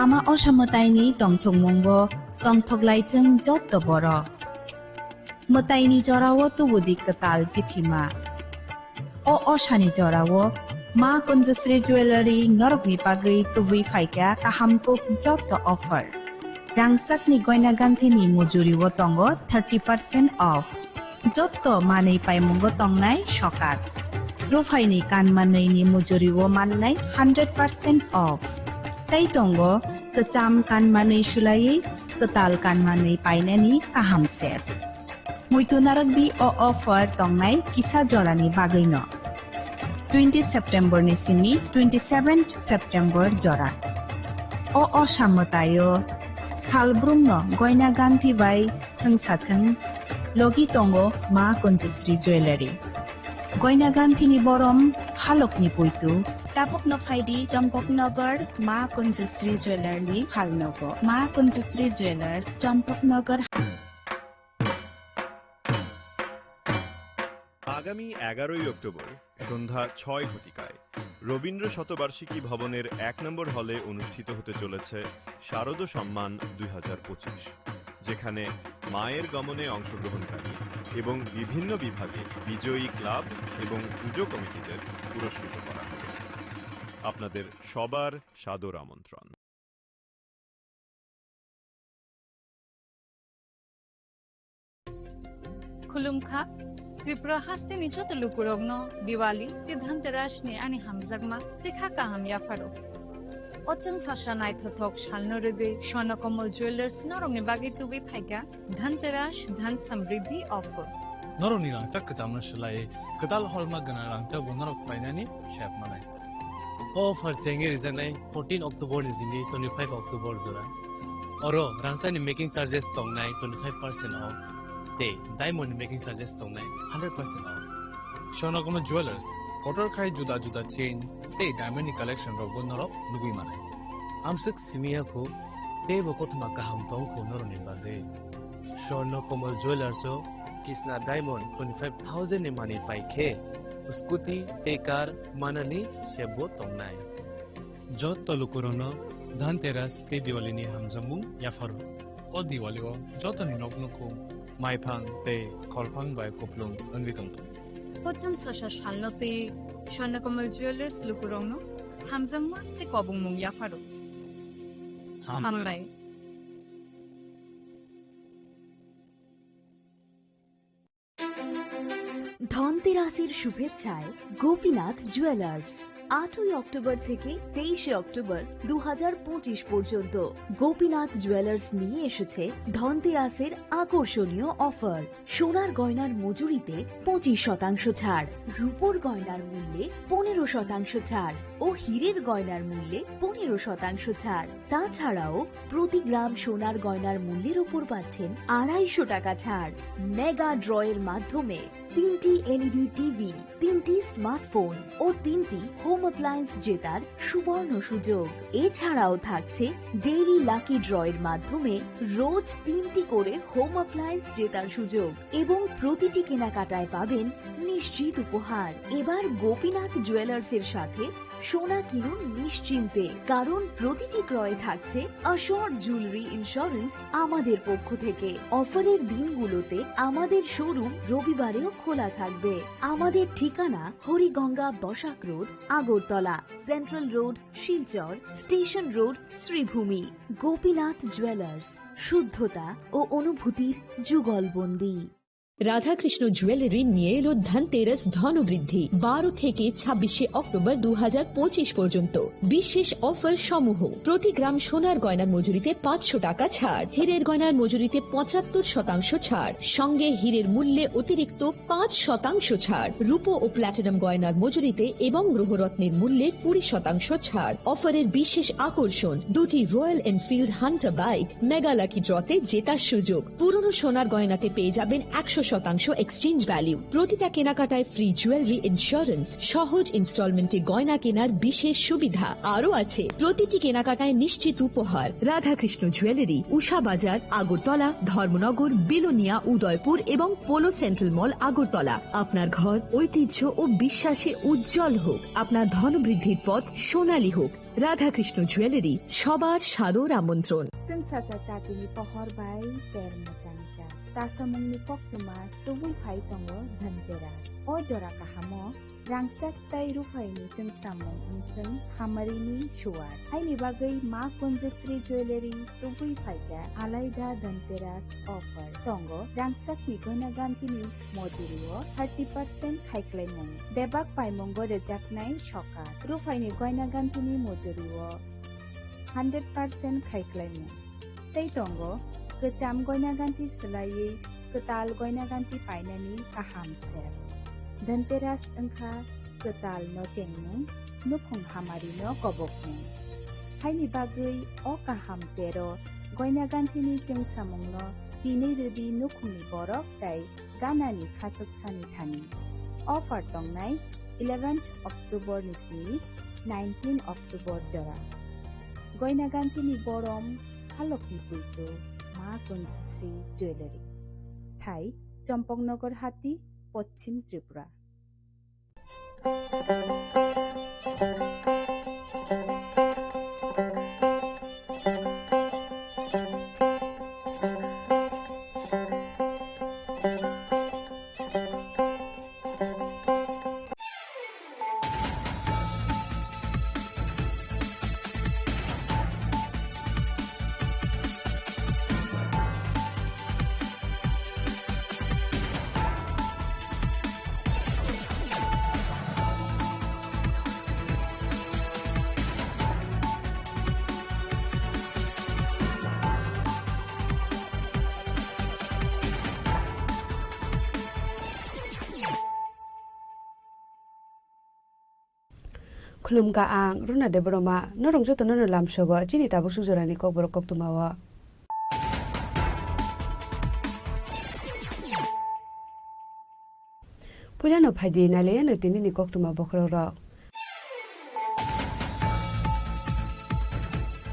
आमा असामतायनि तंथंमुंबो तंथगलायथों जत बर मतायनि जरावो तुबुदि कताल जिथिमा अ असानि जरावो मा कुंजश्री ज्वेलरी नरकनि बागै तुबुइ फायका काहामको जत अफार रांसाकनि गयना गान्थेनि मजुरिवो तंगो 30% अफ जत मानै पाइमुंगो तंनाय सकात रुफाइनि कानमानैनि मुजुरिवो माननाय 100% अफ तै तंगो कचाम कानमानै सुलायै कताल कानमानै पाइनानि काहाम सेट मुइतुनारक बि अफार तंनाय किसा जरानि बागैन 20 सेप्टेम्बर नि सिमी 27 सेप्टेम्बर जरा असामतायो सालब्रुमनो गयना गान्थि बाय थंसाथों लगी तंगो मा कुंजश्री ज्वेलरी गयना गान्थिनि बरम हालकनि पुइतु तापकनो फाइदि चम्पकनगर मा कुंजश्री ज्वेलरी हालनगो मा कुंजश्री ज्वेलर्स चम्पकनगर। আগামী 11ই অক্টোবর সন্ধ্যা 6 ঘটিকায় রবীন্দ্র শতবার্ষিকী ভবনের 1 নম্বর হলে অনুষ্ঠিত হতে চলেছে শারদ সম্মান 2025, যেখানে মায়ের গমনে অংশগ্রহণকারী এবং বিভিন্ন বিভাগে বিজয়ী ক্লাব এবং পুজো কমিটিদের পুরস্কৃত করা হবে। আপনাদের সবার সাদর আমন্ত্রণ। खुलुमखा त्रिपुरा हास्तेनि जतलुकुरगनो दिवाली ते धनतेरस नि आनि हामजागमा देखा काहाम याफारो अचन सासा नायथथक सालनो रगै स्वर्णकमल ज्वेलर्स नरमनि बागै तुबै फायगा धनतेरस धन समृद्धि ऑफर नरमनि रांचाक कजामनो सलाय कदाल हलमा गना रांचा बनरक फायनानि शेप मानाय ऑफर चेंगे रिजनाय 14 अक्टोबर नि जिनि 25 अक्टोबर जरा अरो रांचानि मेकिंग चार्जेस तंनाय 25% ऑफ ते डायमंड मेकिंग चार्जेस तंनाय 100% ऑफ स्वर्णकमल ज्वेलर्स कटर खाय जुदा जुदा चेन ते डायमंड कलेक्शन रो बनरक लुगै मानाय आमसक सिमियाखौ ते बकथमा गाहाम तंखौ नरनि बागै स्वर्णकमल ज्वेलर्स कृष्णा डायमंड 25,000 नि मानि पाइखे स्कूटी ते कार माननि सेबो तंनाय जत तलुकुरनो धनतेरस ते दिवाली नि हामजामु याफारो ओ दिवालीओ जतनि नगनखौ माइफां ते खलफां बाय कपलुं अंगितंतो पचन सासा सालनते स्वर्णकमल ज्वेलर्स लुकुरंनो हामजांमा ते कबुंमुं याफारो हामलाय ধনতেরাসের শুভেচ্ছায় গোপীনাথ জুয়েলার্স 8ই অক্টোবর থেকে 23শে অক্টোবর 2025 পর্যন্ত গোপীনাথ জুয়েলার্স নিয়ে এসেছে ধনতেরাসের আকর্ষণীয় অফার। সোনার গয়নার মজুরিতে 25% ছাড়, রূপোর গয়নার মূল্যে 15% ছাড় ও হীরের গয়নার মূল্যে 15% ছাড়। তাছাড়াও প্রতি গ্রাম সোনার গয়নার মূল্যের উপর পাচ্ছেন 250 টাকা ছাড়। মেগা ড্রয়ের মাধ্যমে 3টি এলইডি টিভি, 3টি স্মার্টফোন ও 3টি হোম অ্যাপ্লায়েন্স জেতার সুবর্ণ সুযোগ। এছাড়াও থাকছে ডেইলি লাকি ড্রয়ের মাধ্যমে রোজ 3টি করে হোম অ্যাপ্লায়েন্স জেতার সুযোগ এবং প্রতিটি কেনাকাটায় পাবেন নিশ্চিত উপহার। এবার গোপীনাথ জুয়েলার্সের সাথে সোনা কিনুন নিশ্চিন্তে, কারণ প্রতিটি ক্রয়ে থাকছে অ্যাশোর্ড জুয়েলারি ইন্স্যুরেন্স আমাদের পক্ষ থেকে। অফারের দিনগুলোতে আমাদের শোরুম রবিবারেও খোলা থাকবে। আমাদের ঠিকানা Hariganga Basak road, Agartala, central road, Silchar, station road, Sribhumi. Gopinath jewellers, শুদ্ধতা ও অনুভূতির যুগলবন্দি। রাধাকৃষ্ণ জুয়েলারি নিয়ে এলো ধনতেরাস ধনবৃদ্ধি 12 থেকে 26 অক্টোবর 2025 পর্যন্ত বিশেষ অফার সমূহ প্রতি গ্রাম সোনার গয়নার মজুরিতে 500 টাকা ছাড়, হীরের গয়নার মজুরিতে 75% ছাড়, সঙ্গে হীরের মূল্যে অতিরিক্ত 5% ছাড়, রূপো ও প্ল্যাটিনাম গয়নার মজুরিতে এবং গ্রহরত্নের মূল্যে 20% ছাড়। অফারের বিশেষ আকর্ষণ দুটি Royal Enfield Hunter bike mega lucky ড্রতে জেতার সুযোগ। পুরনো সোনার গয়নাতে পেয়ে যাবেন 100% এক্সচেঞ্জ ভ্যালু। প্রতিটা কেনাকাটায় ফ্রি জুয়েলারি ইন্স্যুরেন্স, সহজ ইনস্টলমেন্টে গয়না কেনার বিশেষ সুবিধা আরও আছে। প্রতিটি কেনাকাটায় নিশ্চিত উপহার। রাধাকৃষ্ণ জুয়েলারি, উষা বাজার, আগরতলা, ধর্মনগর, বিলোনিয়া, উদয়পুর এবং পোলো সেন্ট্রাল মল, আগরতলা। আপনার ঘর ঐতিহ্য ও বিশ্বাসে উজ্জ্বল হোক, আপনার ধনবৃদ্ধির পথ সোনালী হোক। রাধাকৃষ্ণ জুয়েলারি, সবার সাদর আমন্ত্রণ। চাচাচাতিনি পহর বাই তের মোচানিকা তাসামুংনি পক্তুমা তুবুই ফাই তঙ্গ Dhanteras o jora kahamo rangsak tai rufaini samung unsung hamarini shuar haini bagai ma konjestri jewelry tubui phaika alaida dhanteras offer tongo rangsak ni goina gantini mojurio 30% khaiklaimung debak paimongo rejaknai shoka rufaini goina gantini mojurio 100% khaiklaimung tei tongo kecham goina ganti selai ketal goina ganti painani kaham ser धनतेरास अंखा केताल no tengmung nukhung hamari no kobokmung haini bagui o kaham tero goina gantini jengsamung no tinei rudi nukhungni borok tai ganani khachoksani thani offer tongnai 11th October nisini 19 October jora goina gantini borom halokni puito ma konjশ্রী jewelry thai Champaknagar হাতি পশ্চিম Tripura Khulumka ang runa de broma norong joto nono lamsogo chini tabuk sujorani kok borok kok tumawa Pulano phaidi nale no tinini kok tuma bokhro ro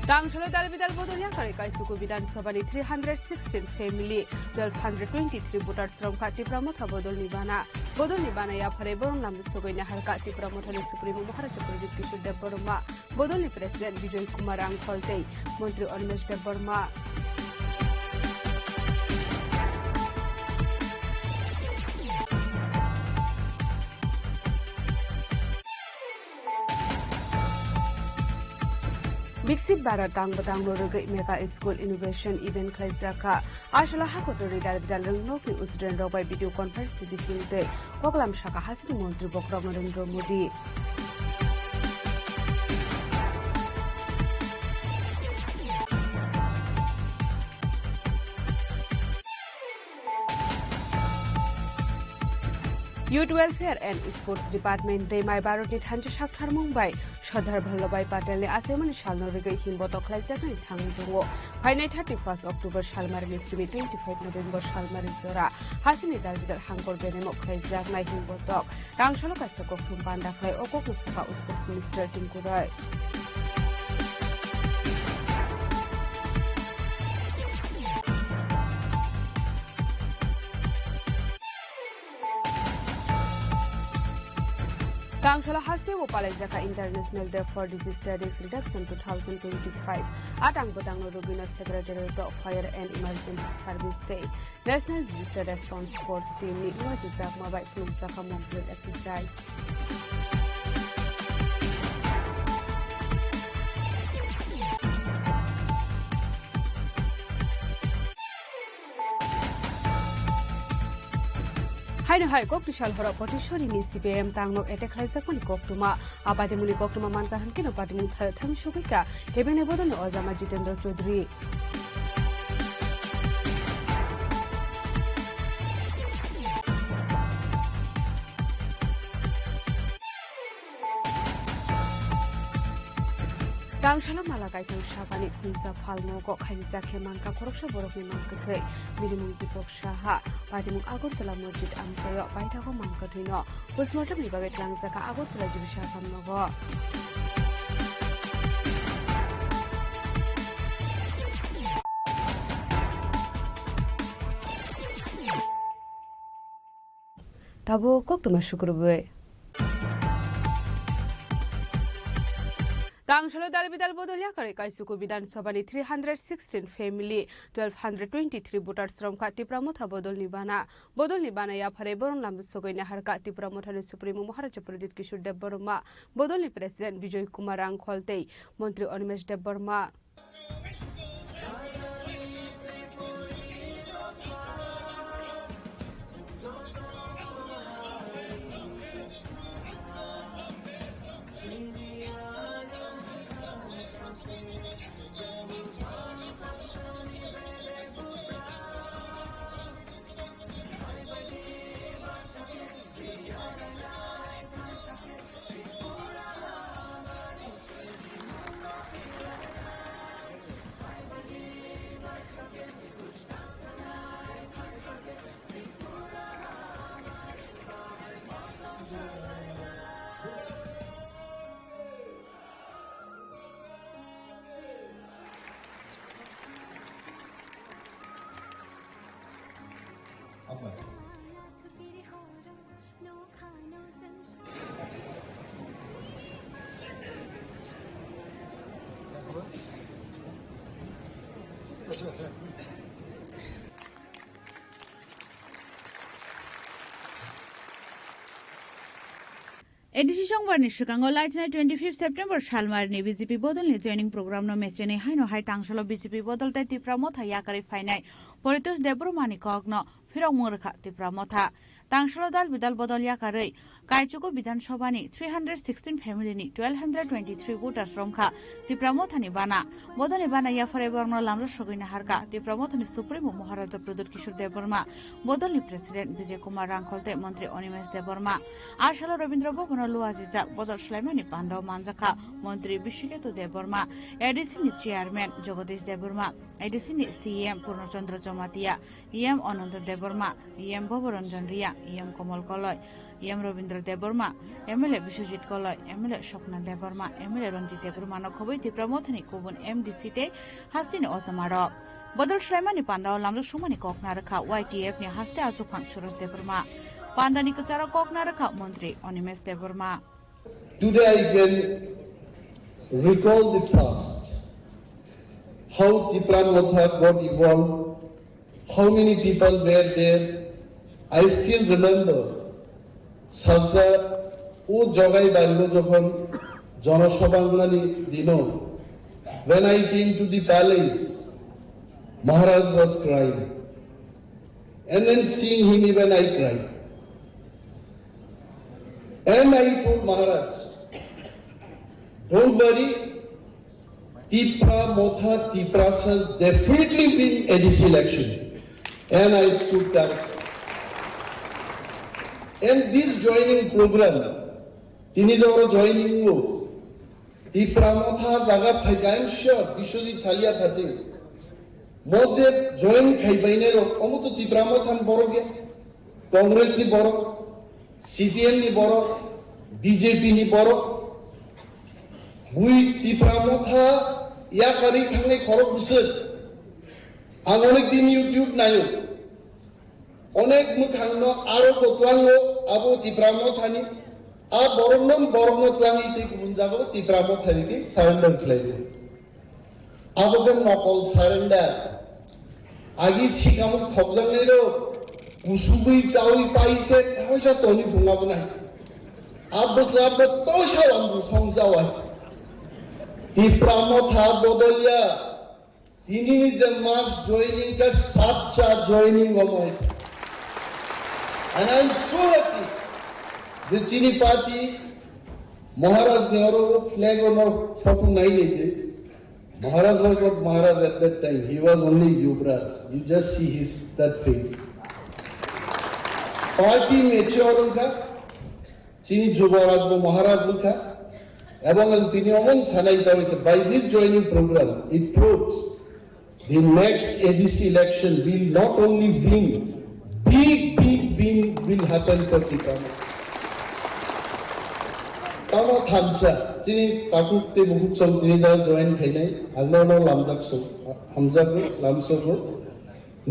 Tangsholo dalbidal bodoliya kare kaisuku bidan sabani 316 family 1223 voters from Kati Pramotha bodol nibana ya phare borong nam sogoina harka Kati Pramotha ni supremo Maharashtra Project Kishore Dev Barma bodol ni president Bijoy Kumar Angkholtei mantri Ormesh Dev Barma Bixit Barat Tang Batang Roga Mega School Innovation Event Klaisaka Ashla Hakotori Dal Noki Usden by video conference to the Tuesday Koklam Shaka Hasan Montri Bokram Narendra Modi Youth Welfare and Sports Department they my Baroti Thanji Shakhar Mumbai Shadhar Bhallabhai Patel Asemani Shalnorega Himboto Klaijani Thangduo Paine 31st October Shalmar Listimi 25 November Shalmar Zora Hasini Dalbidal Hangor Benemo Klaijak Nai Himbotok Rangshalo Kasako from Panda Klai Oko Kusaka Sports Minister Tinkurai Tangsholo Hasbe Wopalajaka International Day for Disease Studies Reduction 2025 at Angbotang Rubina Secretariat of Fire and Emergency Service Day National Disaster Response Force Team ni Iwajizak Mabay Flumsaka Monkland Exercise haino hai koktisal horo potishori ni CPM tangno etek khlaisakuni koktuma apadimuni koktuma mantahan kino patimun thami shobika hebene bodon ozama Jitendra Chaudhary Tangshalo malakai tang shabani kunsa falno ko khaisa khemangka khoroksa borokni mangkathai minimum dipok shaha patimung Agartala Masjid amsayo paithago mangkathaino postmortem ni bagai tlangjaka Agartala jibisha samnogo tabo koktuma shukurbe Tangshalo dalbidal bodolya kare kaisuko Bidhan Sabhani 316 family 1223 voters from Tipramotha bodol nibana ya phare boron lam sogoina harka Tipramotha ni supremo Maharaja Pradit Kishore Dev Barma bodol ni president Bijoy Kumar Rangkholte mantri Animesh Dev Barma ADC संगबारनि सिगाङाव लाइटना 25 September सालमारनि BJP बदलनि जयनिं प्रग्रामनो मेचनि हाइनो हाइ टांसलो बिजेपि बदलते तिप्रामथा याकारि फाइनाय परितोष देब्रमानि कगनो फिराव मुरखा तिप्रामथा टांसलो दाल बिदाल बदल याकारै काइचुको विधानसभानि 316 फेमिलिनि 1223 भोटार्स रमखा तिप्रामथानि बाना बदलनि बाना याफरे बर्न लामरो सगैना हारका तिप्रामथानि सुप्रिमो महाराजा प्रदोत किशोर देबबर्मा बदलनि प्रेसिडेन्ट विजय कुमार रांखलते मन्त्री अनिमेश देबबर्मा आशालो रविन्द्र भवन लुआजिजा बदल सुलाइमानि पाण्डव मानजाखा मन्त्री विश्वकेतु देबबर्मा एडिसिनि चेयरम्यान जगदीश देबबर्मा एडिसिनि सीएम पूर्णचन्द्र जमातिया इएम अनन्त देबबर्मा इएम भवरञ्जन रिया इएम कमल कलय इएम रविन्द्र देबबर्मा एमएलए विश्वजित कलय एमएलए स्वप्न देबबर्मा एमएलए रञ्जित देबबर्मा नखबै तिप्रामथानि गुबुन एमडिसिते हास्तिनि अजमारक बदल सुलाइमानि पाण्डव लामलो सुमानि ककनारखा वाइटिएफनि हास्ते आजुखान सुरज देबबर्मा पाण्डानि कचारा ककनारखा मन्त्री Animesh Debbarma Today I can recall the past, how Tipramotha got evolved, how many people were there. I still remember Salsa O Jogai Barilo Jokhon Janasabhaglani Dino. When I came to the palace, Maharaj was crying. And then seeing him even I cried. And I told Maharaj, don't worry, Tipramotha Tipras has definitely been ADC election. And I stood there. And this joining program, Tinidoro joining you, Tipramotha Zaga Phaikayam sure, Vishwajit Chalia Thaching. Moje join Khaibainero, Omoto Tipramothan Boroge, Congress ni Boro, CPM ni Boro, BJP ni Boro, Bui Tipramotha Yakari Thangni Khorok Busur, Amonik Din YouTube Nayo, Onek Mukhangno Aro Kotwango, Abo Tipramothani, A Borondom Boronotlangi Tik Munjago, Tipramothani, surrender claim. Abogan Nopol surrender. Agi Shikamuk Tobzanero, Usubui Chawi Paise, Hosha Tony Bungabana. Abba Tosha Ambu Songzawa. Tipramotha Bodolia. Ini is a mass joining, the Satcha joining of my. And I'm so happy the Chini party, Maharaj Nehru flag on our photo 980. Maharaj was not Maharaj at that time. He was only Yuvraj. You just see that face. Party mature ka, Chini Jubaraj bo Maharaj ka, এবং তিনি অমন ছানাইতে হয়েছে by this joining program it proves the next ABC election will not only win, big win will happen for Tikam. Tama Thansa, Chini Takukte Bukuksam তিনি যারা join খাই নাই আল্লাহ লামজাকসো হামজাগো লামসোগো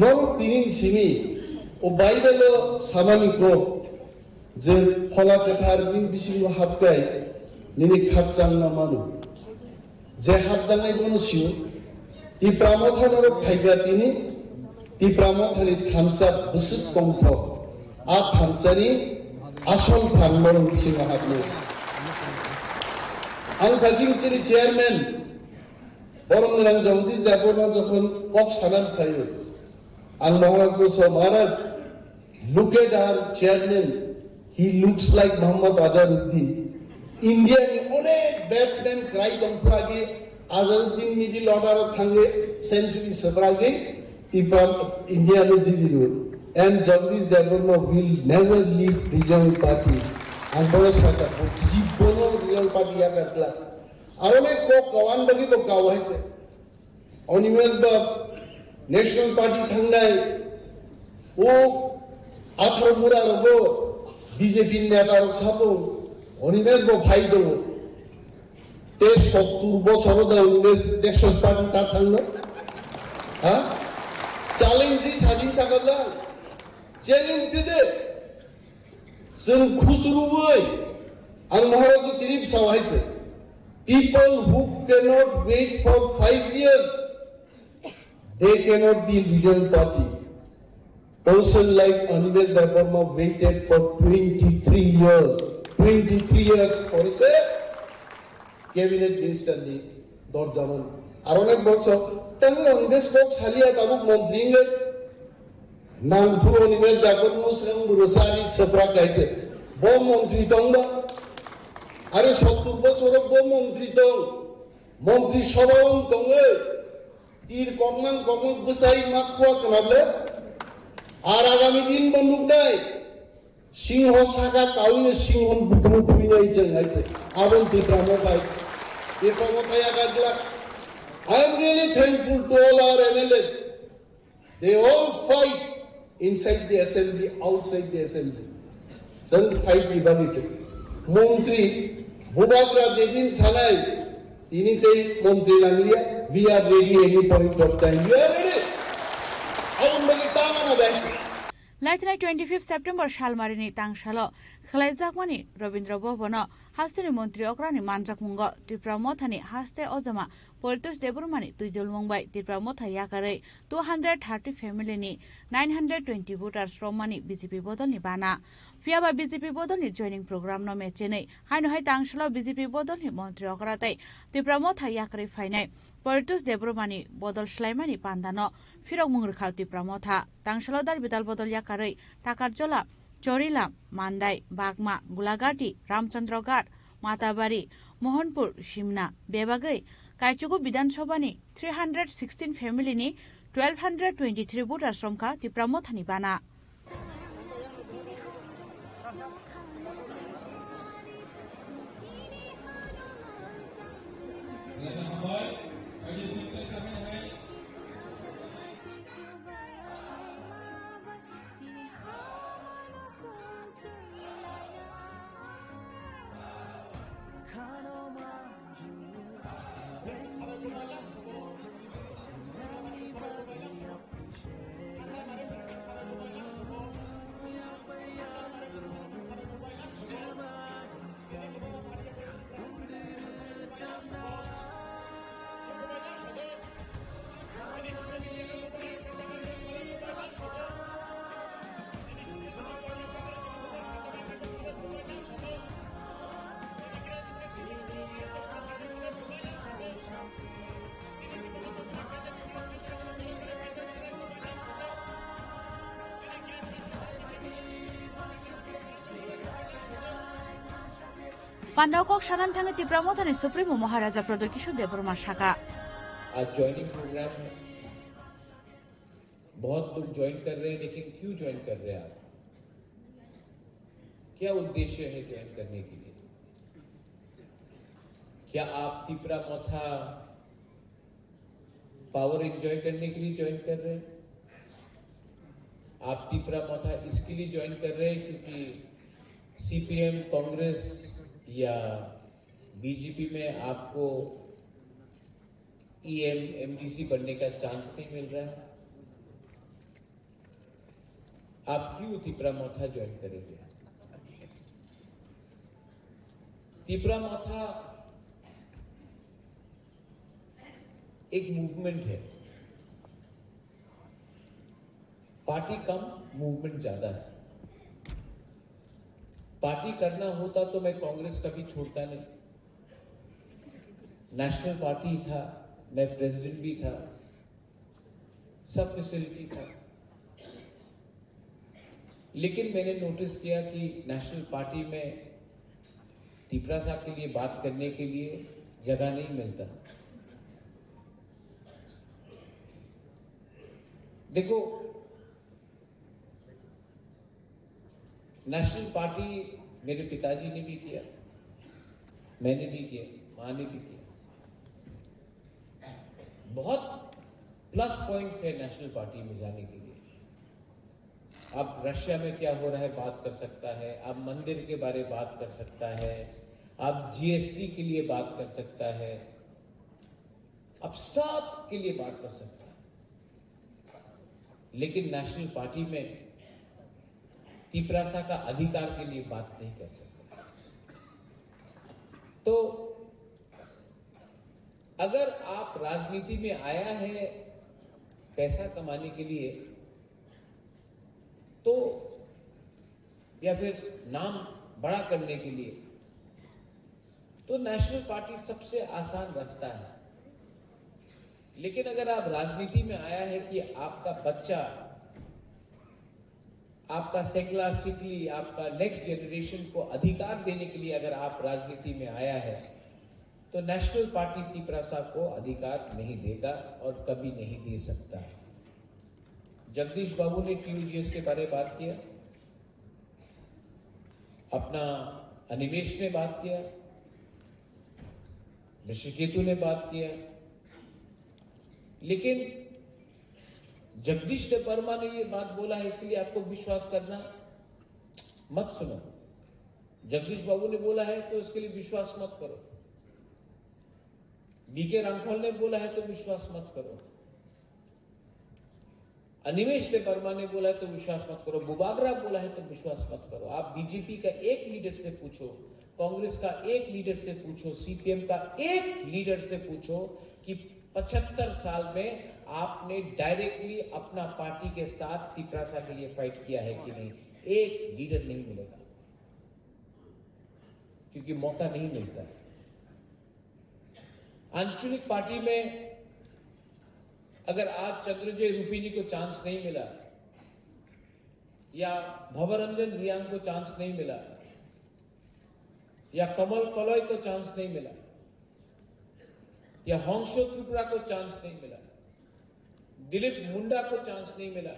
নর তিনি সিমি ও বাইবেলো সামানিকো যে ফলা কথার বিশিঙ্গ হাবগাই নিনি খাপজাং না মানু যে হাবজাঙাই কোনো সিও ই প্রামথানোর ফাইগা তিনি ই প্রামথানি থামসা বুসুত কংথ আ থামসানি আসল ফানমর বিশিঙ্গ হাবলো আং কাজিংচিনি চেয়ারম্যান বরং জগদীশ দেববর্মা যখন কক সানান খাইও আং মহারাজ বলছো মহারাজ look at our chairman, he looks like Muhammad Azharuddin. India ni onek batsman cry domprage Azharuddin middle order thange century sabrage ipam India me jidiro and Jagdish Devarma will never leave regional party and boro sata jibono regional party yakatla arone ko kawan bagi ko kaw hoyse onimes ba national party thangnai o 18 Mura রগো BJP নেতার ছাপো অনিমেষ গো ভাই দেবো 70 বছর national party তার থাকলো হ্যাঁ challenge দি স্বাধীন সাগরলা challenge দিতে जों खुसरुबै आं महाराज তিনি সাওয়াইছে people who cannot wait for 5 years they cannot be leader party. Person like Animesh Devarma waited for 23 years. 23 years for the cabinet minister ni Dorjaman. Aronek bokso, tango Animesh bok salia tabuk montringe. Nang puro Animesh Devarma sang burusari sepra kaite. Bo montri tonga. Are 70 বছর bo montri tong. Montri সবাই tonge. তীর common বুসাই মাকুয়া kanable. আর আগামী দিন বন্দুক নাই সিংহ শাখা কাউনে সিংহ বুকমু কুইনাই চাইছে আবল দিপ্রামতাই এ প্রমতাই আগাজলা I am really thankful to all our MLAs. They all fight inside the assembly, outside the assembly. Some fight বিভাগিছে মন্ত্রী ভূবাকরা যেদিন ছানাই তিনি তেই মন্ত্রী নামিয়া we are ready any point of time. We are ready. लाइथनाय 25 सेप्टेम्बर सालमारिनि तांसाल खलाइजाकमानि रवीन्द्र भवन हास्तेनि मन्त्री अक्रानि मानजाक मुंग त्रिपुरा मथानि हास्ते अजमा परितोष देबरमानि तुइदुल मुंबाई त्रिपुरा मथा याकारै 230 फेमिलिनि 920 भोटार्स रमानि बीजेपी बदलनि बाना फियाबा बीजेपी बदलनि जॉइनिंग प्रोग्राम न मेचेनै हाइनहाय तांसाल बीजेपी बदलनि मन्त्री अक्रातै त्रिपुरा मथा याकारै फाइनाय परितोष देबरमानि बदल स्लाइमानि पान्दान फिरक मुंगरखा त्रिपुरा मथा तांसाल दार बिदाल बदल याकारै टाकारजला चोरिलाम मान्दाई बागमा गुलाघाटी रामचंद्रघाट माताबारी मोहनपुर सिमना बेबागै काइचुगु विधानसभानि 316 फेमिलिनि 1223 भोटार श्रमखा त्रिपुरा मथानि बाना पान्डावकक सानान थांगे त्रिपुरा मोथानि सुप्रीमो महाराजा प्रदर किशोर देबबर्मा शाखा आज ज्वाइनिंग प्रोग्राम है, बहुत लोग ज्वाइन कर रहे हैं, लेकिन क्यों ज्वाइन कर रहे हैं आप? क्या उद्देश्य है ज्वाइन करने के लिए? क्या आप त्रिपुरा मोथा पावर एंजॉय करने के लिए ज्वाइन कर रहे हैं? आप त्रिपुरा मोथा इसके लिए ज्वाइन कर रहे हैं क्योंकि सीपीएम, कांग्रेस या बीजेपी में आपको ईएम, एमडीसी बनने का चांस नहीं मिल रहा है? आप क्यों त्रिपुरा मोथा ज्वाइन करेंगे? त्रिपुरा मोथा एक मूवमेंट है, पार्टी कम, मूवमेंट ज्यादा है। पार्टी करना होता तो मैं कांग्रेस कभी छोड़ता नहीं। नेशनल पार्टी था, मैं प्रेसिडेंट भी था, सब फैसिलिटी था, लेकिन मैंने नोटिस किया कि नेशनल पार्टी में त्रिपुरा साहब के लिए बात करने के लिए जगह नहीं मिलता। देखो, नेशनल पार्टी मेरे पिताजी ने भी किया, मैंने भी किया, मां ने भी किया। बहुत प्लस पॉइंट्स है नेशनल पार्टी में जाने के लिए। अब रशिया में क्या हो रहा है बात कर सकता है, अब मंदिर के बारे में बात कर सकता है, अब जीएसटी के लिए बात कर सकता है, अब सब के लिए बात कर सकता है, लेकिन नेशनल पार्टी में त्रिपुरा का अधिकार के लिए बात नहीं कर सकता। तो अगर आप राजनीति में आया है पैसा कमाने के लिए, तो या फिर नाम बड़ा करने के लिए, तो नेशनल पार्टी सबसे आसान रास्ता है। लेकिन अगर आप राजनीति में आया है कि आपका बच्चा, आपका सेकला सिकली, आपका नेक्स्ट जनरेशन को अधिकार देने के लिए अगर आप राजनीति में आया है, तो नेशनल पार्टी त्रिपुरा साहब को अधिकार नहीं देगा और कभी नहीं दे सकता है। जगदीश बाबू ने टीयूजीएस के बारे में बात किया, अपना अनिमेश ने बात किया, ऋषिकेतु ने बात किया, लेकिन जगदीश वर्मा ने ये बात बोला है, इसके लिए आपको विश्वास करना मत सुनो। जगदीश बाबू ने बोला है तो इसके लिए विश्वास मत करो। बीके रामफल ने बोला है तो विश्वास मत करो। अनिमेश वर्मा ने बोला है तो विश्वास मत करो। बुबागरा बोला है तो विश्वास मत करो। आप बीजेपी का एक लीडर से पूछो, कांग्रेस का एक लीडर से पूछो, सीपीएम का एक लीडर से पूछो कि 75 साल में आपने डायरेक्टली अपना पार्टी के साथ त्रिपुरा के लिए फाइट किया है कि नहीं? एक लीडर नहीं मिलेगा, क्योंकि मौका नहीं मिलता है। आंचलिक पार्टी में अगर आज चंद्रजय रूपिनी को चांस नहीं मिला, या भवरंजन रियांग को चांस नहीं मिला, या कमल कलॉय को चांस नहीं मिला, या होंगशो त्रिपुरा को चांस नहीं मिला, दिलीप मुंडा को चांस नहीं मिला,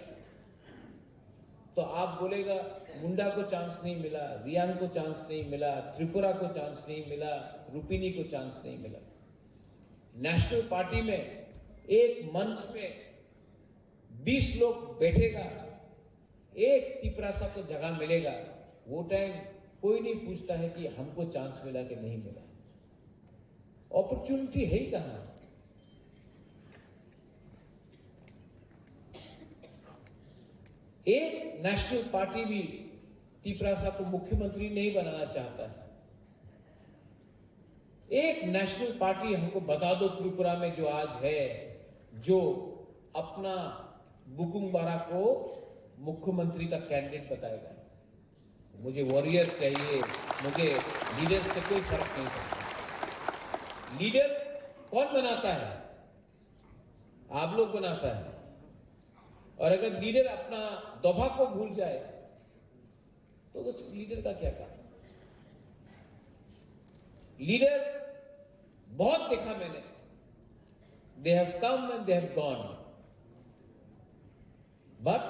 तो आप बोलेगा मुंडा को चांस नहीं मिला, रियांग को चांस नहीं मिला, त्रिपुरा को चांस नहीं मिला, रूपिनी को चांस नहीं मिला। नेशनल पार्टी में एक मंच में 20 लोग बैठेगा, एक त्रिपुरा को जगह मिलेगा। वो टाइम कोई नहीं पूछता है कि हमको चांस मिला कि नहीं मिला। अपॉर्चुनिटी है ही कहां? एक नेशनल पार्टी भी त्रिपुरा को मुख्यमंत्री नहीं बनाना चाहता है। एक नेशनल पार्टी हमको बता दो त्रिपुरा में जो आज है, जो अपना बुकुंगबारा को मुख्यमंत्री का कैंडिडेट बताएगा। मुझे वॉरियर चाहिए, मुझे लीडर से कोई फर्क नहीं पड़ता। लीडर कौन बनाता है? आप लोग बनाता है। और अगर लीडर अपना दफा को भूल जाए तो उस लीडर का क्या काम? लीडर बहुत देखा मैंने, they have come and they have gone, but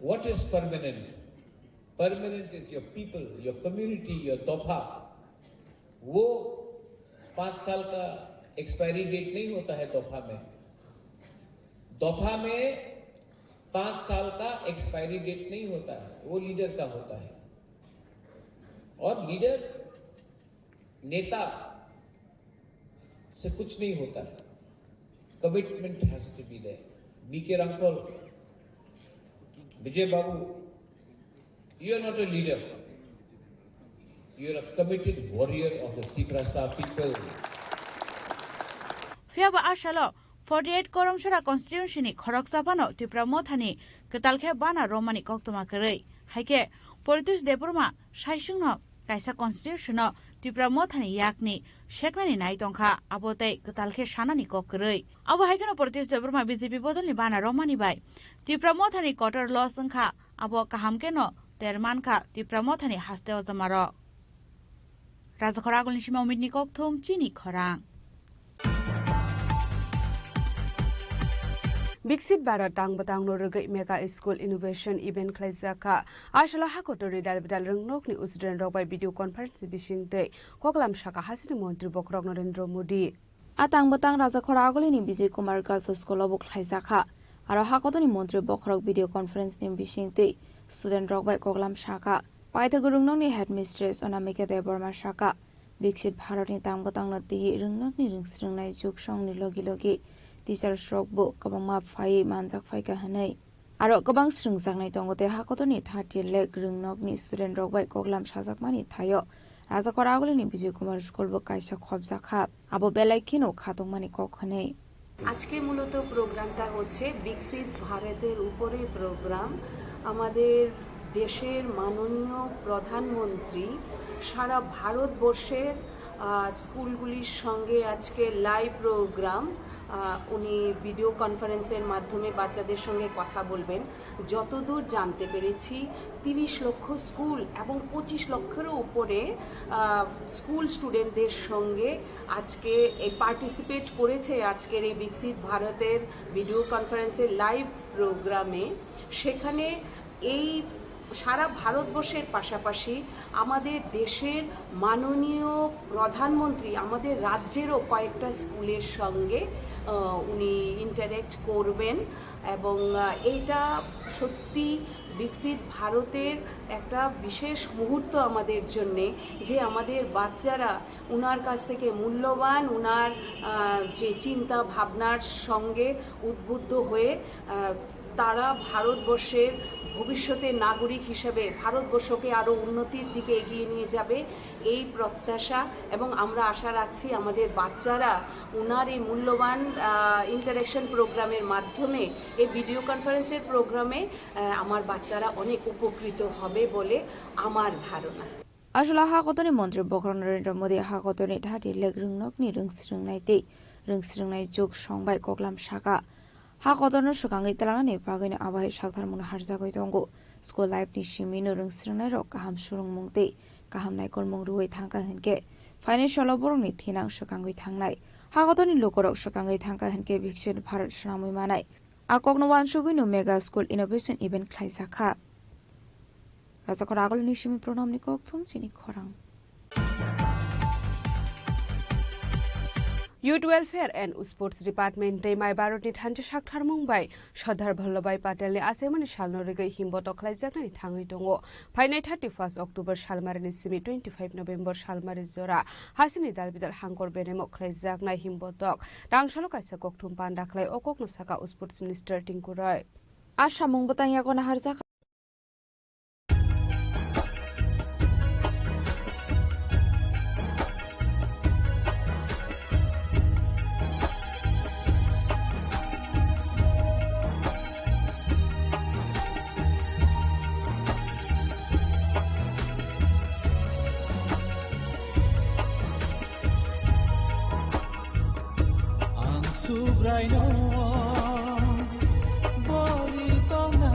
what is permanent? Permanent is your people, your community, your तोहफा। वो 5 साल का एक्सपायरी डेट नहीं होता है तोहफा में। तोहफा में 5 साल का एक्सपायरी डेट नहीं होता है, वो लीडर का होता है। और लीडर नेता से कुछ नहीं होता है, commitment has to be there. BK Ramphal, Vijay Babu, you are not a leader, you are a committed warrior of the Tiprasa people. Fiaba Ashalo 48 Koromshara constitution ni Khorok Sapano Tipra Mothani Ketalkhe Bana Romani Koktoma Kare Haike Politus Deburma Shaishungno Kaisa constitution Tipra Mothani Yakni Sheknani Naitonka Abote Ketalkhe Shanani Kokre Abo Haikano Politus Deburma BJP Bodoni Bana Romani Bai Tipra Mothani Kotor Losanka Abo Kahamkeno Termanka Tipra Mothani Hasteo Zamaro Razakoragul Nishima Umidni Koktum Chini Korang Bixit Barat Tang Batang Norga Mega School Innovation Event Klaisaka Ashala Hakotori Dalbidal Rungokni Usden by video conference Bishing Day Koklam Shaka Hasini Montri Bokrok Narendra Modi Atang Batang Raza Koragolini Bizi Kumar Girls School of Klaisaka Aro Hakotoni Montri Bokrok video conference in Bishing Day Student Rock by Koklam Shaka Paita Gurungnoni headmistress on Amika de Burma Shaka Bixit Barati Tang Batang Nati Rungokni Rungsrungnai Juk Shong Nilogi Logi Teacher Stroke book kabang map fai manjak fai ka hanai aro kabang srungjak nai tongote hakotoni 30 leg rungnok ni student rok bai koklam sajak mani thayo raja koragoli ni Vijay Kumar School book kaisa khobjak kha abo belai kino khatong mani kok hanai আজকে মূলত প্রোগ্রামটা হচ্ছে বিকশিত ভারতের উপরে programme আমাদের দেশের মাননীয় প্রধানমন্ত্রী সারা ভারতবর্ষের স্কুলগুলির সঙ্গে আজকে লাইভ প্রোগ্রাম উনি ভিডিও কনফারেন্সের মাধ্যমে বাচ্চাদের সঙ্গে কথা বলবেন যতদূর জানতে পেরেছি 30 লক্ষ স্কুল এবং 25 লক্ষেরও উপরে স্কুল স্টুডেন্টদের সঙ্গে আজকে এই পার্টিসিপেট করেছে আজকের এই বিকশিত ভারতের ভিডিও কনফারেন্সের লাইভ প্রোগ্রামে সেখানে এই সারা ভারতবর্ষের পাশাপাশি আমাদের দেশের মাননীয় প্রধানমন্ত্রী আমাদের রাজ্যেরও কয়েকটা স্কুলের সঙ্গে উনি ইন্টারঅ্যাক্ট করবেন এবং এটা সত্যি বিকশিত ভারতের একটা বিশেষ মুহূর্ত আমাদের জন্য যে আমাদের বাচ্চারা উনার কাছ থেকে মূল্যবান উনার যে চিন্তা ভাবনার সঙ্গে উদ্বুদ্ধ হয়ে তারা ভারতবর্ষের ভবিষ্যতের নাগরিক হিসেবে ভারতবর্ষকে আরো উন্নতির দিকে এগিয়ে নিয়ে যাবে এই প্রত্যাশা এবং আমরা আশা রাখছি আমাদের বাচ্চারা উনার এই মূল্যবান ইন্টারঅ্যাকশন প্রোগ্রামের মাধ্যমে এই ভিডিও কনফারেন্সের প্রোগ্রামে আমার বাচ্চারা অনেক উপকৃত হবে বলে আমার ধারণা Ashla Hakotoni Montri Bokron Narendra Modi Hakotoni Thati Leg Rungnok ni Rungsrungnai Te Rungsrungnai Juk Shong bai Koklam Shaka Hakotono Shukangai Talangani Pagani Abai Shakthar Mun Harjagoi Tongo School Life ni Shimino Rungsrungnai Rok Kaham Shurung Mungte Kaham Naikol Mungruoi Thangka Henke Financial Oborong ni Thinang Shukangoi Thangnai Hakotoni Lokorok Shukangoi Thangka Henke Bikshit Bharat Shnamoi Manai Akokno Wanshuguino Mega School Innovation Event Klaisaka Raza Koragol Nishimi Pronom Nikok Tum Chini Korang Youth Welfare and Sports Department Day Mai Baroti Thanche Shakhtar Mumbai Sardar Vallabhbhai Patel ni Asemani Shalnorega Himboto Khlaijaknani Thangi Tongo Phainai 31 October Shalmarani Simi 25 November Shalmari Jora Hasini Dalbidal Hangkor Benemo Khlaijaknai Himbotok Rangshalo Kaisa Kokthum Pandaklai Okokno Saka Sports Minister Tinku Roy Asha Mungbotang Yakona Harjak Subraino Boritona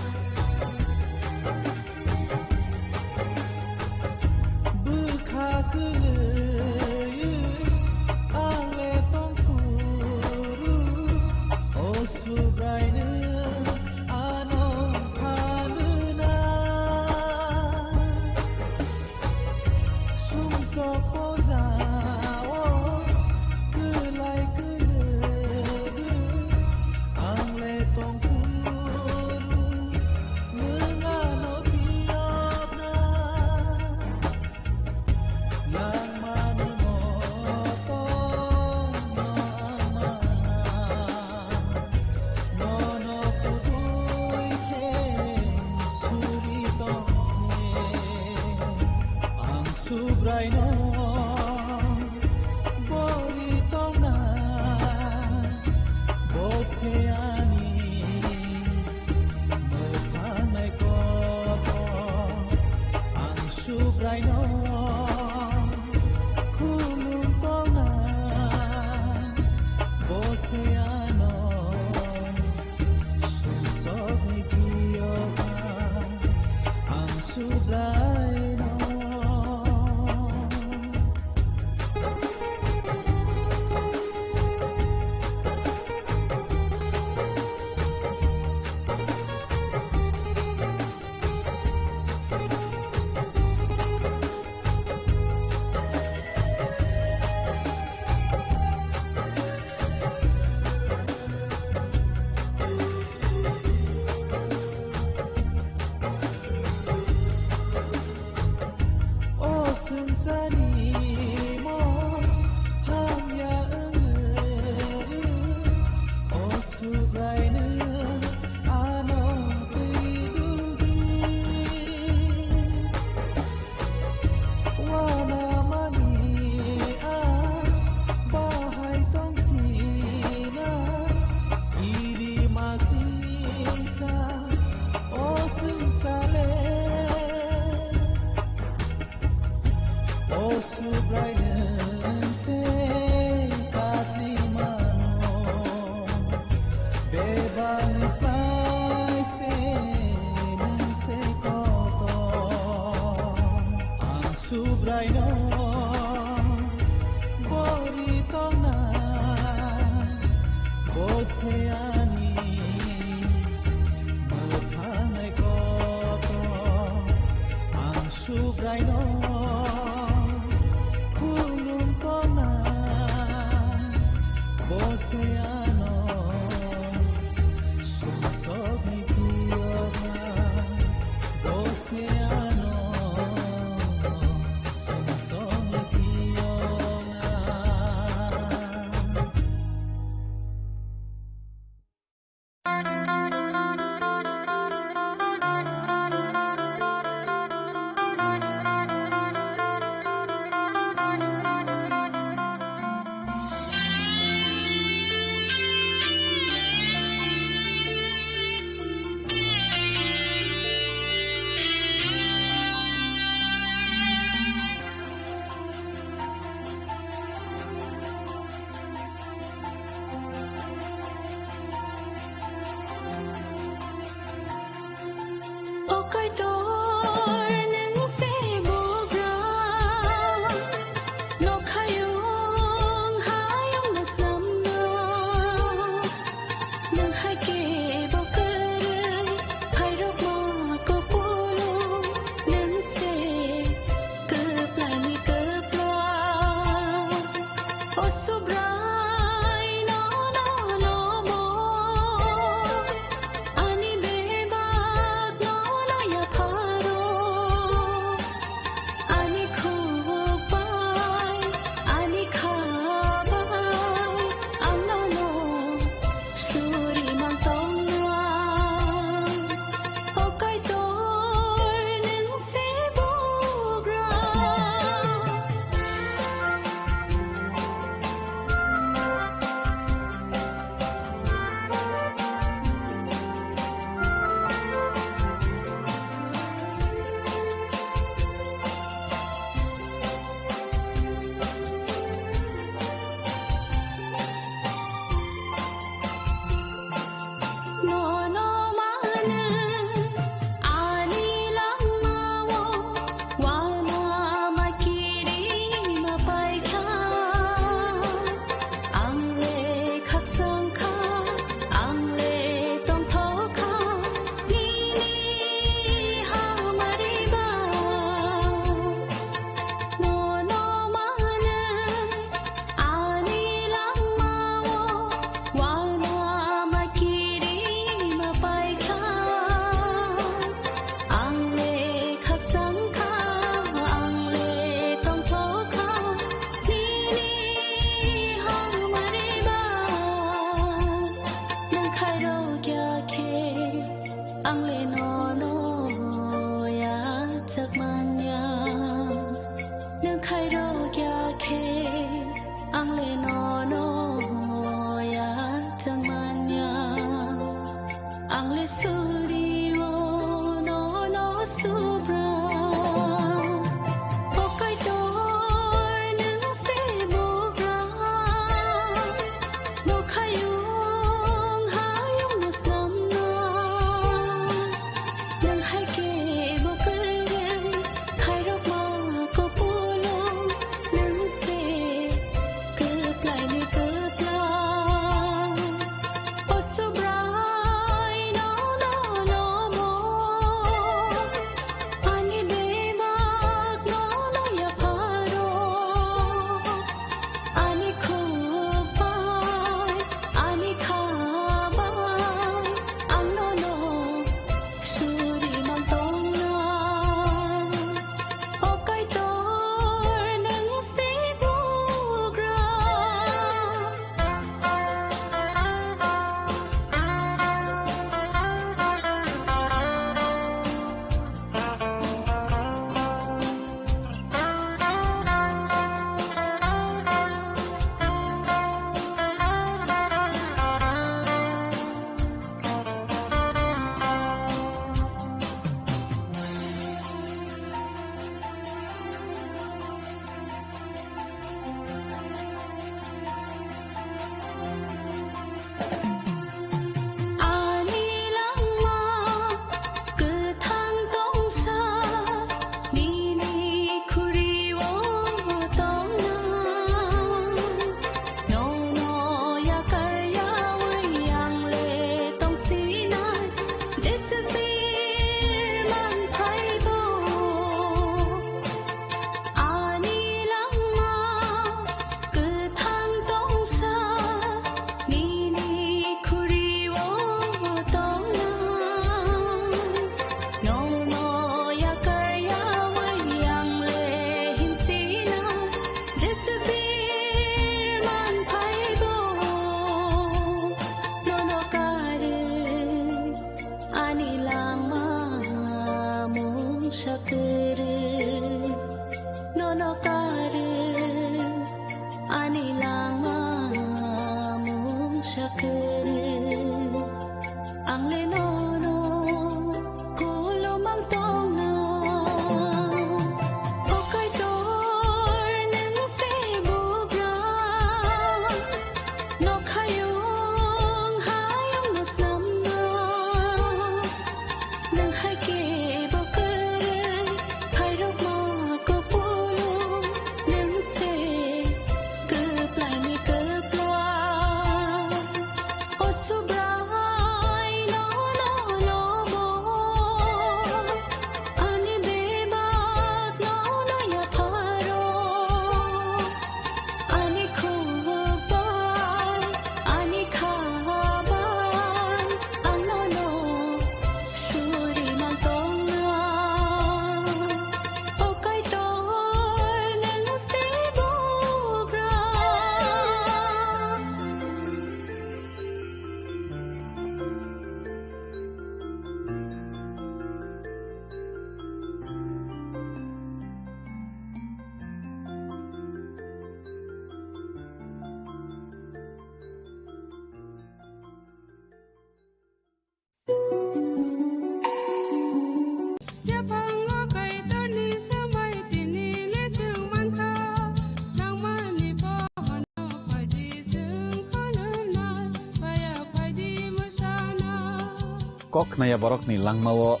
koknaya borokni langmao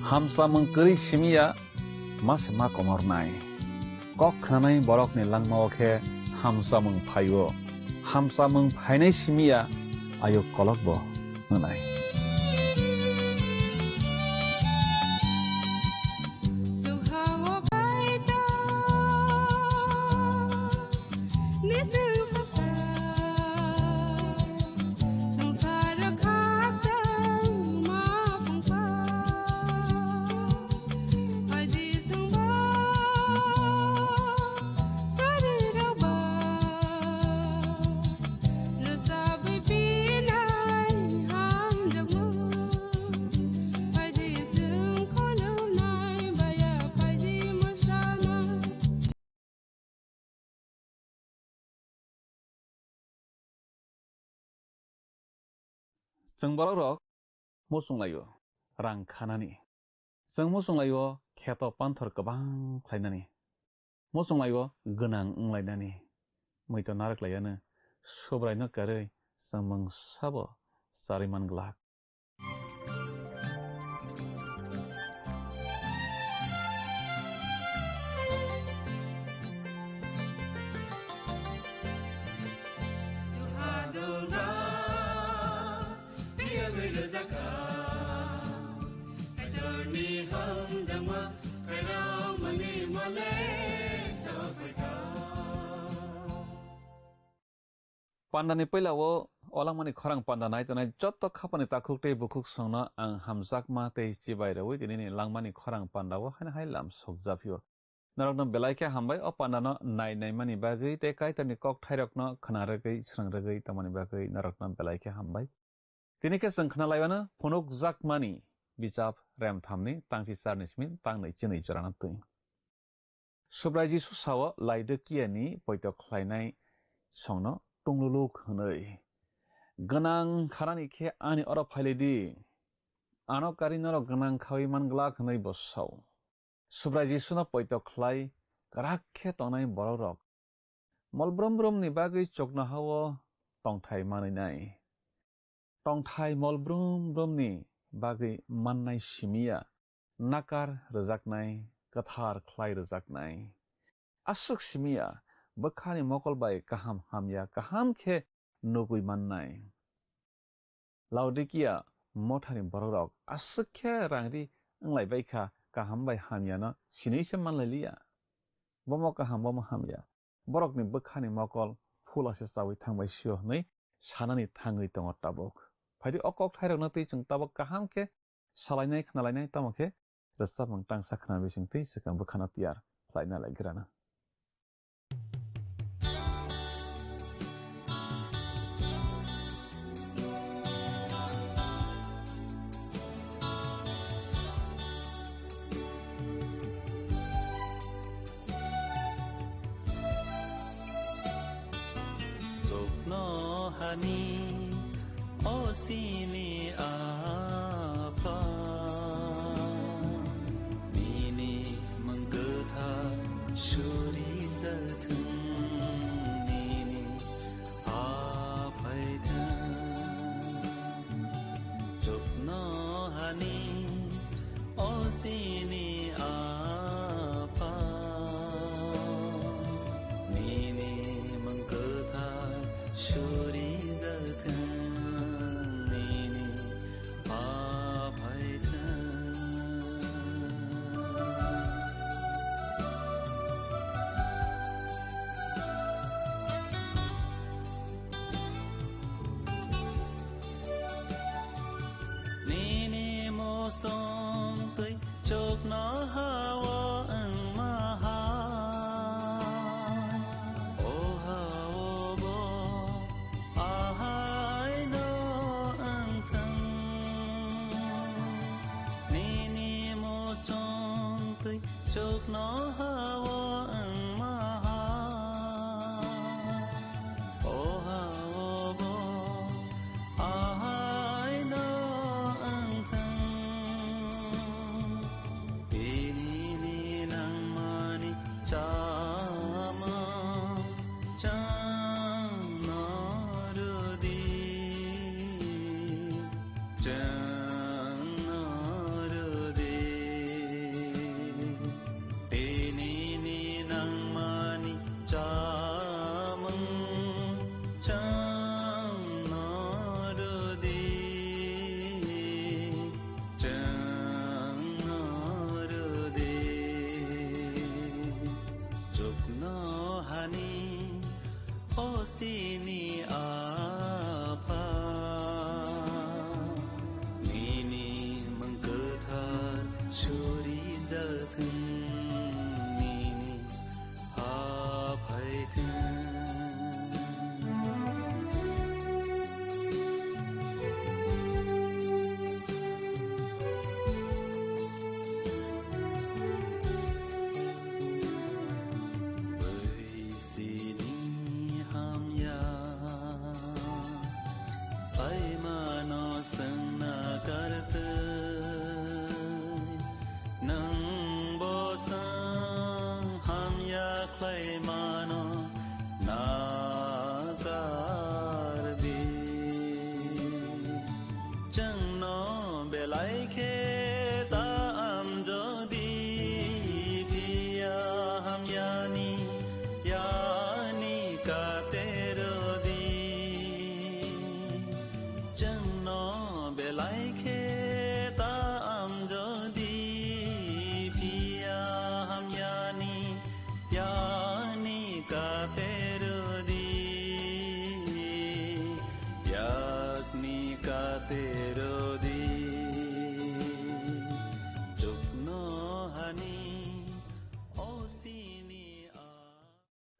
hamsamung kuri simia mas ma komornai koknai borokni langmao khe hamsamung phayo hamsamung phainai simia ayo kolokbo nai जों बरक मोसुंलायो रां खानानि जों मोसुंलायो खेतो पान्थर गोबां खायनानि मोसुंलायो गोनां उंलायनानि मैतो नारख्लायानो सोब्रायनो कारै जों मोंसाबो जारिमान ग्लाक Pandani pailawo olamani khorang pandanai tonai jotto khapani takhukte bukuk songna ang hamjak ma tei chibai rawi dinini langmani khorang pandawo haina hai lam sokjapio narokno belaike hambai o pandano nai mani bagui te kaitani kok thairokno khnaragui srangragui tamani bagui narokno belaike hambai tinike sangkhna laibana phunuk jakmani bijap ram thamni tangsi charnismin tangnai chinai jorana tui subraji susawo laide kiani poito khlainai songno tungluluk hanai ganang kharani khe ani ora phailedi ano kari noro ganang khawi manglak hanai bosau subraji suna poito khlai karakhe tonai borok molbrom ni bagui chokna hawo tongthai maninai tongthai molbrom ni bagui mannai simia nakar rejaknai kathar khlai rejaknai asuk simia bakhani mokol bai kaham hamya kaham khe nugui mannai laudikia mothani borok asukhe rangri anglai baikha kaham bai hamya no sinise manlailia bomo kaham bomo hamya borokni bakhani mokol phulase chawi thangbai sio nei sanani thangui tongo tabok phaidi okok thairokno tei chung tabok kaham khe salainai khnalainai tamokhe resapang tang sakhna bising tei sekang bakhana tiar khlaina laigrana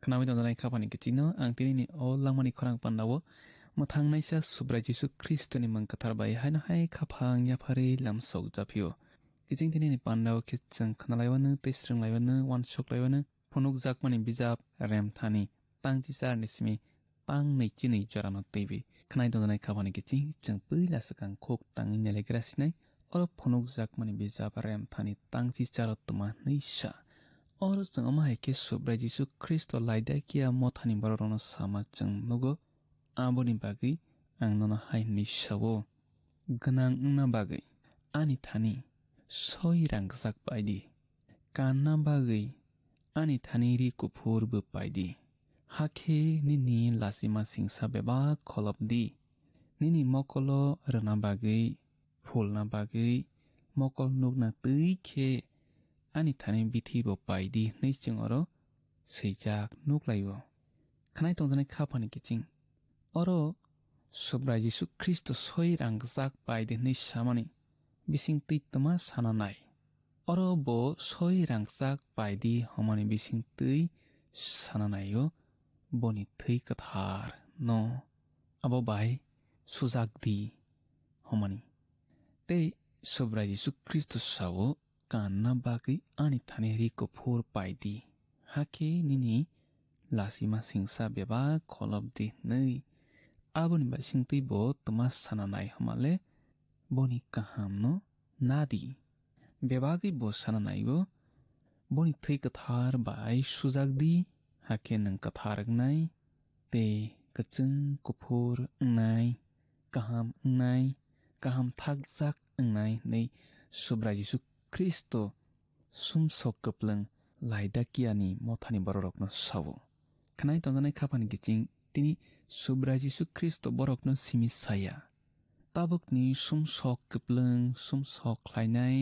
Kenawi tonton ay kapan ikicino ang tini ni o langmani korang pandawo matang naisa subra Jisu Kristo ni mangkatar bai hai na hai kapang ya pari lam sok japio kicing tini ni pandawo kicang kanalaiwana pesreng laiwana wan sok laiwana punuk jakmani bijap rem thani tang cisar nismi tang nei chini jorano tv kenai tonton ay kapan ikicing jang pila sekang kok tang nyelegra sinai oro punuk jakmani bijap rem thani tang cisar tuma neisa और जों माहे के सुब्रा जिसु Christ लाइदा किया मथानि बररनो सामा जों नुगो आबोनि बागै आं ननो हाय निसावो गनां ना बागै आनि थानि सय रांगजाक बायदि कान्ना बागै आनि थानि रि कुफुरबो बायदि हाखे निनि लासिमा सिंसा बेबा खलबदि निनि मकलो रना बागै फुलना बागै मकल नुगना तैखे ani thani bithi bo paidi nei chingoro seijak nuklaibo khanai tongjanai khapani kiching oro subra Jisu Kristo soi rangjak paidi nei samani bising titma sananai oro bo soi rangjak paidi homani bising tui sananayo boni thei kathar no abo bai sujak di homani te subra Jisu Kristo sawo kanna bagi ani thani ri ko phur paidi hake nini lasima singsa beba kholob di nei aboni ba singti bo tuma sananai hamale boni kaham no nadi bebagi bo sananai bo boni thei kathar bai sujak di hake nang kathar nai te kachung kuphur nai kaham thakjak nai nei subra Jisu Kristo sumsok kepleng laidakiani mothani borokno sawo khnai tonjanai khapani giching tini subra Jisu Kristo borokno simi saya tabukni sumsok kepleng sumsok khlainai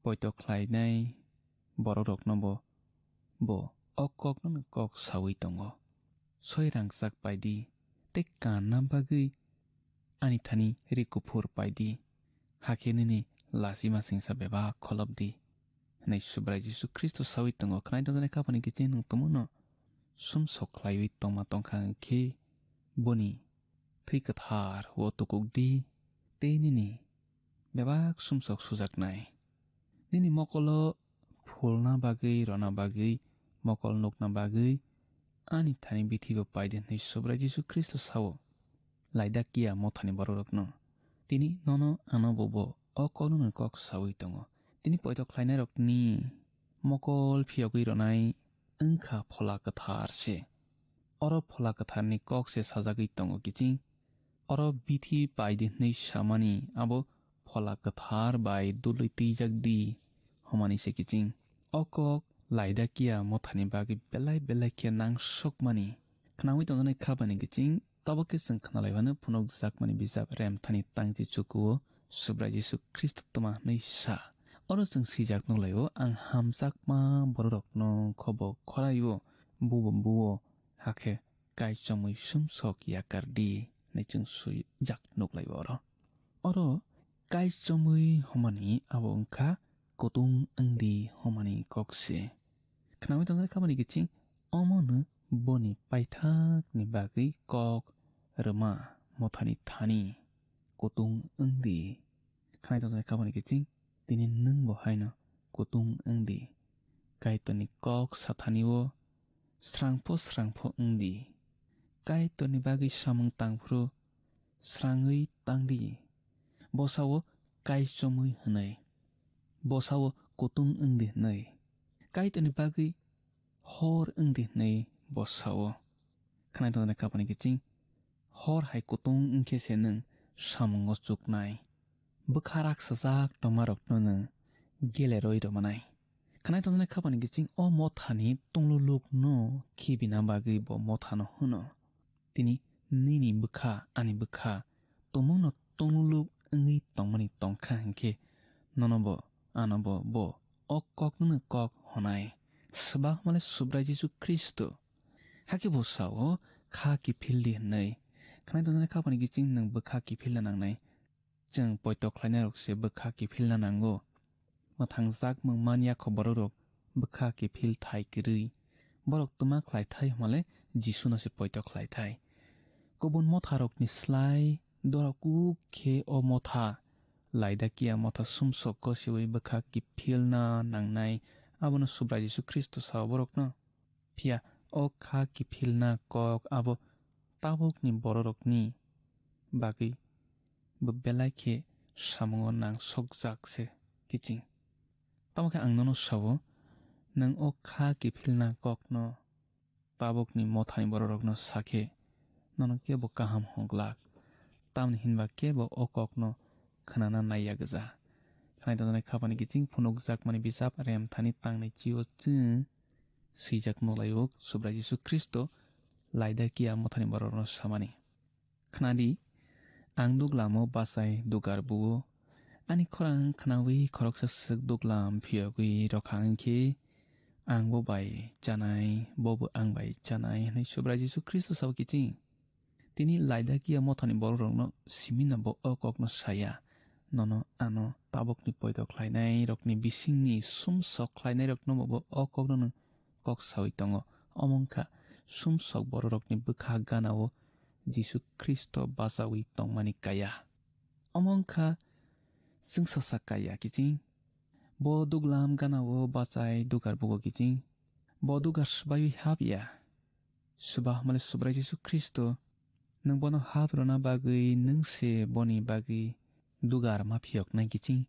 poito khlainai borokno bo okokno kok sawi tongo soirangsak paidi te kanna bagui ani thani rikupur paidi hakenini lasima singsa beba kholobdi nei subra Jisu Kristo sawi tongo khnai dongane kapani kiche nung tumuno sum soklaiwi tongma tongkhang ke boni thikathar wo tukukdi te nini beba sum sok sujak nai nini mokolo phulna bagui rona bagui mokol nokna bagui ani thani bithibo paide nei subra Jisu Kristo sawo laidakia mothani borokno tini nono anobobo okolun kok sawi tongo tini poito khlainai rokni mokol phiogui ronai angkha phola kathar se oro phola kathar ni kok se sajagui tongo kiching oro bithi paide nei samani abo phola kathar bai dului tijagdi homani se kiching okok laidakia mothani bagi belai kia nang sokmani khnawi tonganai khabani kiching tabake sing khnalaibano phunok jakmani bijap rem thani tangji chukuo subra Jisu Kristo toma nei sa oro sing sijak nolaibo ang hamjakma borokno khobo khoraibo bubo hake kai chomui sumsok yakardi nei chung sui jak noklaibo oro kai chomui homani abo ongkha kutung angdi homani kokse khnawi tang khamani giching omonu boni paithak ni bagi kok rema mothani thani kutung angdi khnai tang khamani giching tini nung bo haino kutung angdi kaitoni kok sathaniwo srangpho angdi kaitoni bagi samung tangfru srangui tangdi bosawo kaisomui hnai bosawo kutung angdi hnai kaitoni bagi hor angdi hnai bosawo khnai tang khamani giching hor hai kutung angke seneng samungo chuknai bukharak sajak tomarok nung geleroi romanai khnai tang khamani giching o mothani tungluluk no khibina bagi bo mothano huno tini nini bukha ani bukha tomungno tungluluk ngi tongmani tongkha hingke nonobo anobo bo okok nung kok honai sabah male subrai Jesu Kristo haki bosawo kha ki philli nei khnai tang khamani giching nung bukha ki philla nangnai jeng poitok khlainai rok se bukha ki philla nango mathang mung mania khoborok bukha ki phil thai kirui borok tuma khlai thai male Jisu na se poitok khlai thai kobun motharok ni slai doraku khe o motha laida kia motha sumsok ko siwi bukha ki phil na nangnai abono subra Jesu Kristo sa borok no phia o kha ki phil na kok abo tabuk ni borok ni bagi belai khe samungo nang sokjak se kiching tamake ang nono sawo nang o kha ki philna kokno tabukni mothani borok no sakhe nono kebo kaham honglak tamni hinba kebo o kokno khnana naiya gja khnai dona khapani kiching phunuk jakmani bisap rem thani tangnai chiwo chu sijak nolayuk subra Jesu Kristo laida kia mothani borok no samani khnadi ang duglamo basai dugar buo ani khorang khnawi khoroksa sik duglam phiogui rokhangki ang bo bai chanai bobu ang bai chanai nei subra Jesu Kristo saw kiching tini laida kia mothani borok no simina bo okok no saya nono ano tabok ni poido khlainai rokni bisingni sumsok khlainai rok no bo okok no kok sawi tongo omongkha sumsok borok ni bukha ganao Jesu Kristo basawi tongmani kaya omongkha singsa kaya kiching bo duglam ganao bachai dugar bugo kiching bo dugar sbai habya subah male subra Jesu Kristo nang bono habrona bagui nungse boni bagui dugar ma phiok nai kiching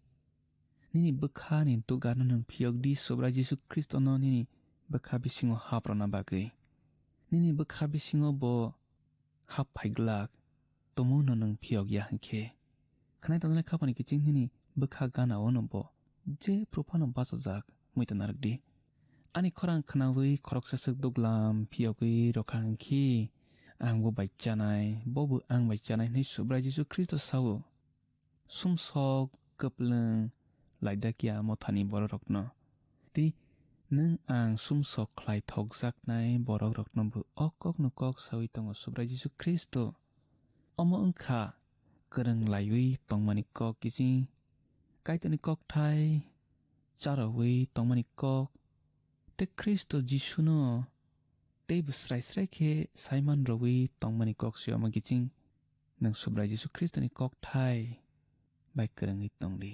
nini bukha ni dugar nung phiok di subra Jesu Kristo no nini bukha bisingo habrona bagui nini bukha bisingo bo hap phaiglak tomuno nung phiok ya hangke khnai tongna khapani kiching nini bukha gana ono bo je profano basajak muitanardi ani khorang khnawi khoroksa sik duglam phiokui rokhangki angbo baichanai bobu ang baichanai nei subra Jesu Kristo sawo sumsok kapleng laida kia mothani borokno ti nung ang sumsok khlai thokjak nai borok rokno bu okok no kok sawi tongo subra Jesu Kristo omo ongkha kereng laiwi tongmani kok kiching kaitoni kok thai charawi tongmani kok te Kristo Jesu no te busrai khe Simon Rawi tongmani kok sioma kiching nang subra Jesu Kristo ni kok thai bai kerengi tongdi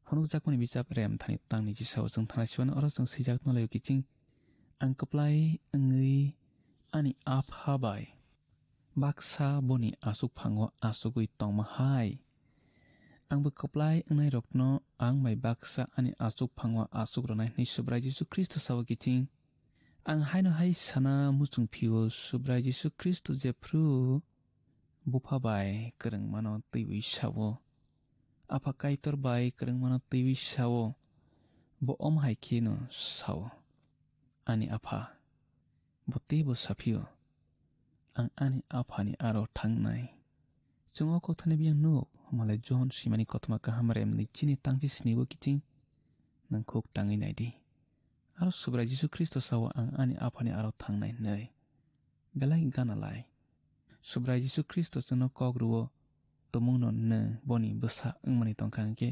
phonuk jakmani bichap rem thani tangni ji saw jeng thana siwan oro jeng sijak no layo kiching ang kaplai angui ani apha bai baksa boni asuk phango asugui tongma hai angbo kaplai angnai rokno ang bai baksa ani asuk phango asuk ronai ni subra Jesu Kristo saw kiching ang haino hai sana muchung phiwo subra Jesu Kristo jefru bufa bai kereng mano teiwi sawo apa kaitor bai kereng mano teiwi sawo bo om hai kino sawo ani apa bo tebo saphio ang ani apa ni aro thangnai chungo ko thane biang no male John simani kotma kaham rem ni chini tangji sniwo kiching nang khok tangi naidi aro subra Jesu Kristo sawo ang ani apa ni aro thangnai nei belai ganalai subra Jesu Kristo jono kogruo tomungno ne boni busa angmani tongkangke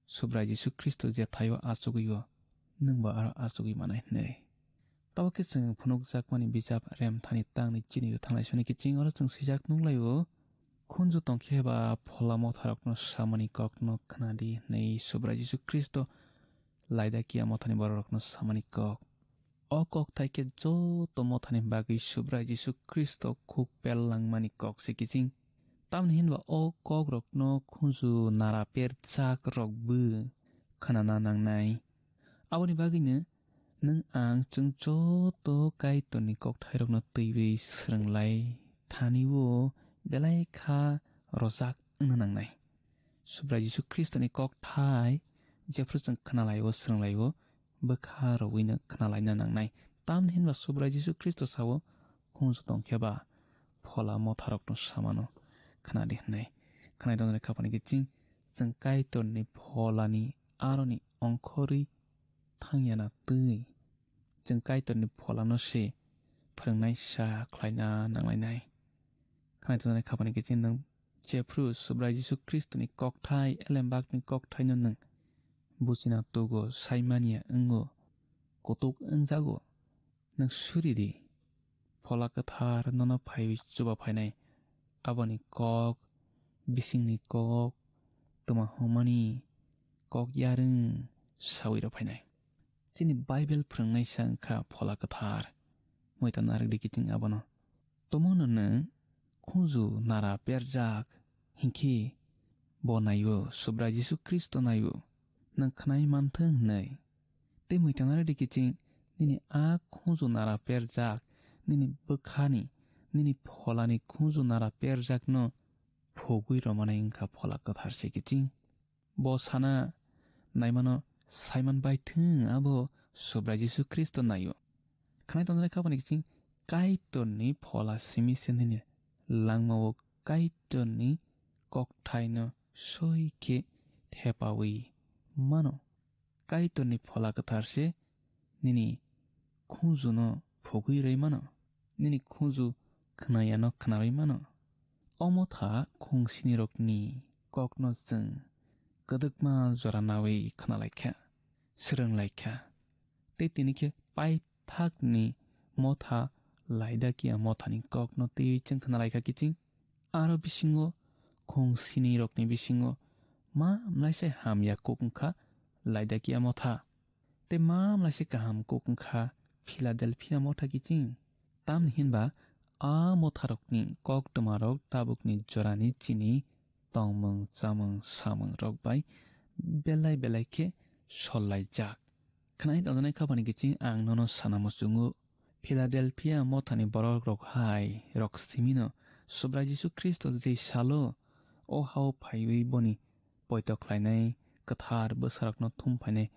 subra Jisu Kristo je thayo achugiyo nungba aro achugi manai nei taw ke chung phunuk jakmani bijap rem thani tangni chini thanglai soni ki ching aro chung sijak nunglayo khunju tongkheba pholamo tharokno samani kokno khnadi nei subra Jisu Kristo laida kia mothani borokno samani kok o kok thaike jo to mothani bagi subra Jisu Kristo khuk pellangmani kok sikiching tamni hinba o kok rokno khunju nara per chak rokbu khanana nangnai aboni bagine nung ang chung jo to kai toni kok thairokno teibi sranglai thaniwo belai kha rojak nangnai subra Jisu Kristo ni kok thai jefru chung khnalaiwo sranglaiwo bokha rowina khnalaina nangnai tamni hinba subra Jisu Kristo sawo khunju tongkheba phola motharokno samano khnadi hnai khnai dongre khapani kiching chung kai toni pholani aroni ongkhori thangyana tui chung kai toni pholano se phrangnai sa khlaina nanglainai khnai dongre khapani kiching nang jefru subra Jisu Kristo ni kok thai elembak ni kok thai nang buchina togo saimania engo kotuk engjago nang suridi phola kathar nono phai chuba phainai aboni kok bisingni kok tuma homani kok yarung sawiro phainai chini bible phrungnai sangkha phola kathar moita narik dikiting abono tomono nang khunju nara perjak hinki bonayo subra Jisu Kristo nayo nang khnai manthang nei te moita narik dikiting nini a khunju nara perjak nini bokhani nini pholani khunju nara perjak no phogui romanai ingkha phola kathar sikiching bo sana naimano Simon bai thung abo subra Jisu Kristo nayo khnai tonjai khapani kiching kaitoni phola simi senini langmawo kaitoni kokthaino soike thepawi mano kaitoni phola kathar se nini khunju no phogui rei mano nini khunju khnayano khnaroi mano omotha khungsini rokni kokno jeng kadakma joranawi khnalaikha sranglaikha te tinike pai thakni motha laidakia mothani kokno te cheng khnalaikha kiching aro bisingo khungsini rokni bisingo ma mlaise hamya kokungkha laidakia motha te ma mlaise kaham kokungkha Philadelphia motha kiching tamni hinba a motharokni kok tumarok tabukni jorani chini tongmung chamung samung rokbai belai belai ke sollai jak khnai donai khapani kiching ang nono sanamusungu Philadelphia mothani borok rok hai rok simino subra Jisu Kristo je salo o hau phaiwi boni poito khlainai kathar bosarokno thumphainai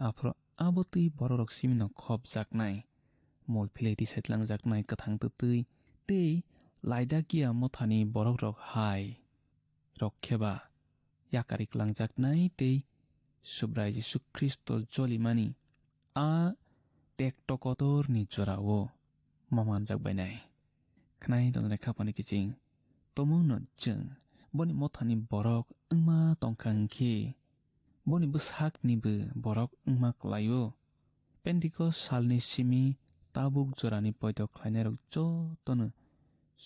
afro aboti borok simino khop jaknai mol phileti saitlang jaknai kathang tutui te laidakia mothani borok rok hai rokheba yakarik langjaknai te subra Jisu Kristo jolimani a tektokotor ni jorao maman jakbainai khnai donai khapani kiching tomungno jeng boni mothani borok engma tongkangki boni busak nibu borok engma klayo Pentecost salni simi tabuk jorani poito khlainarok jotono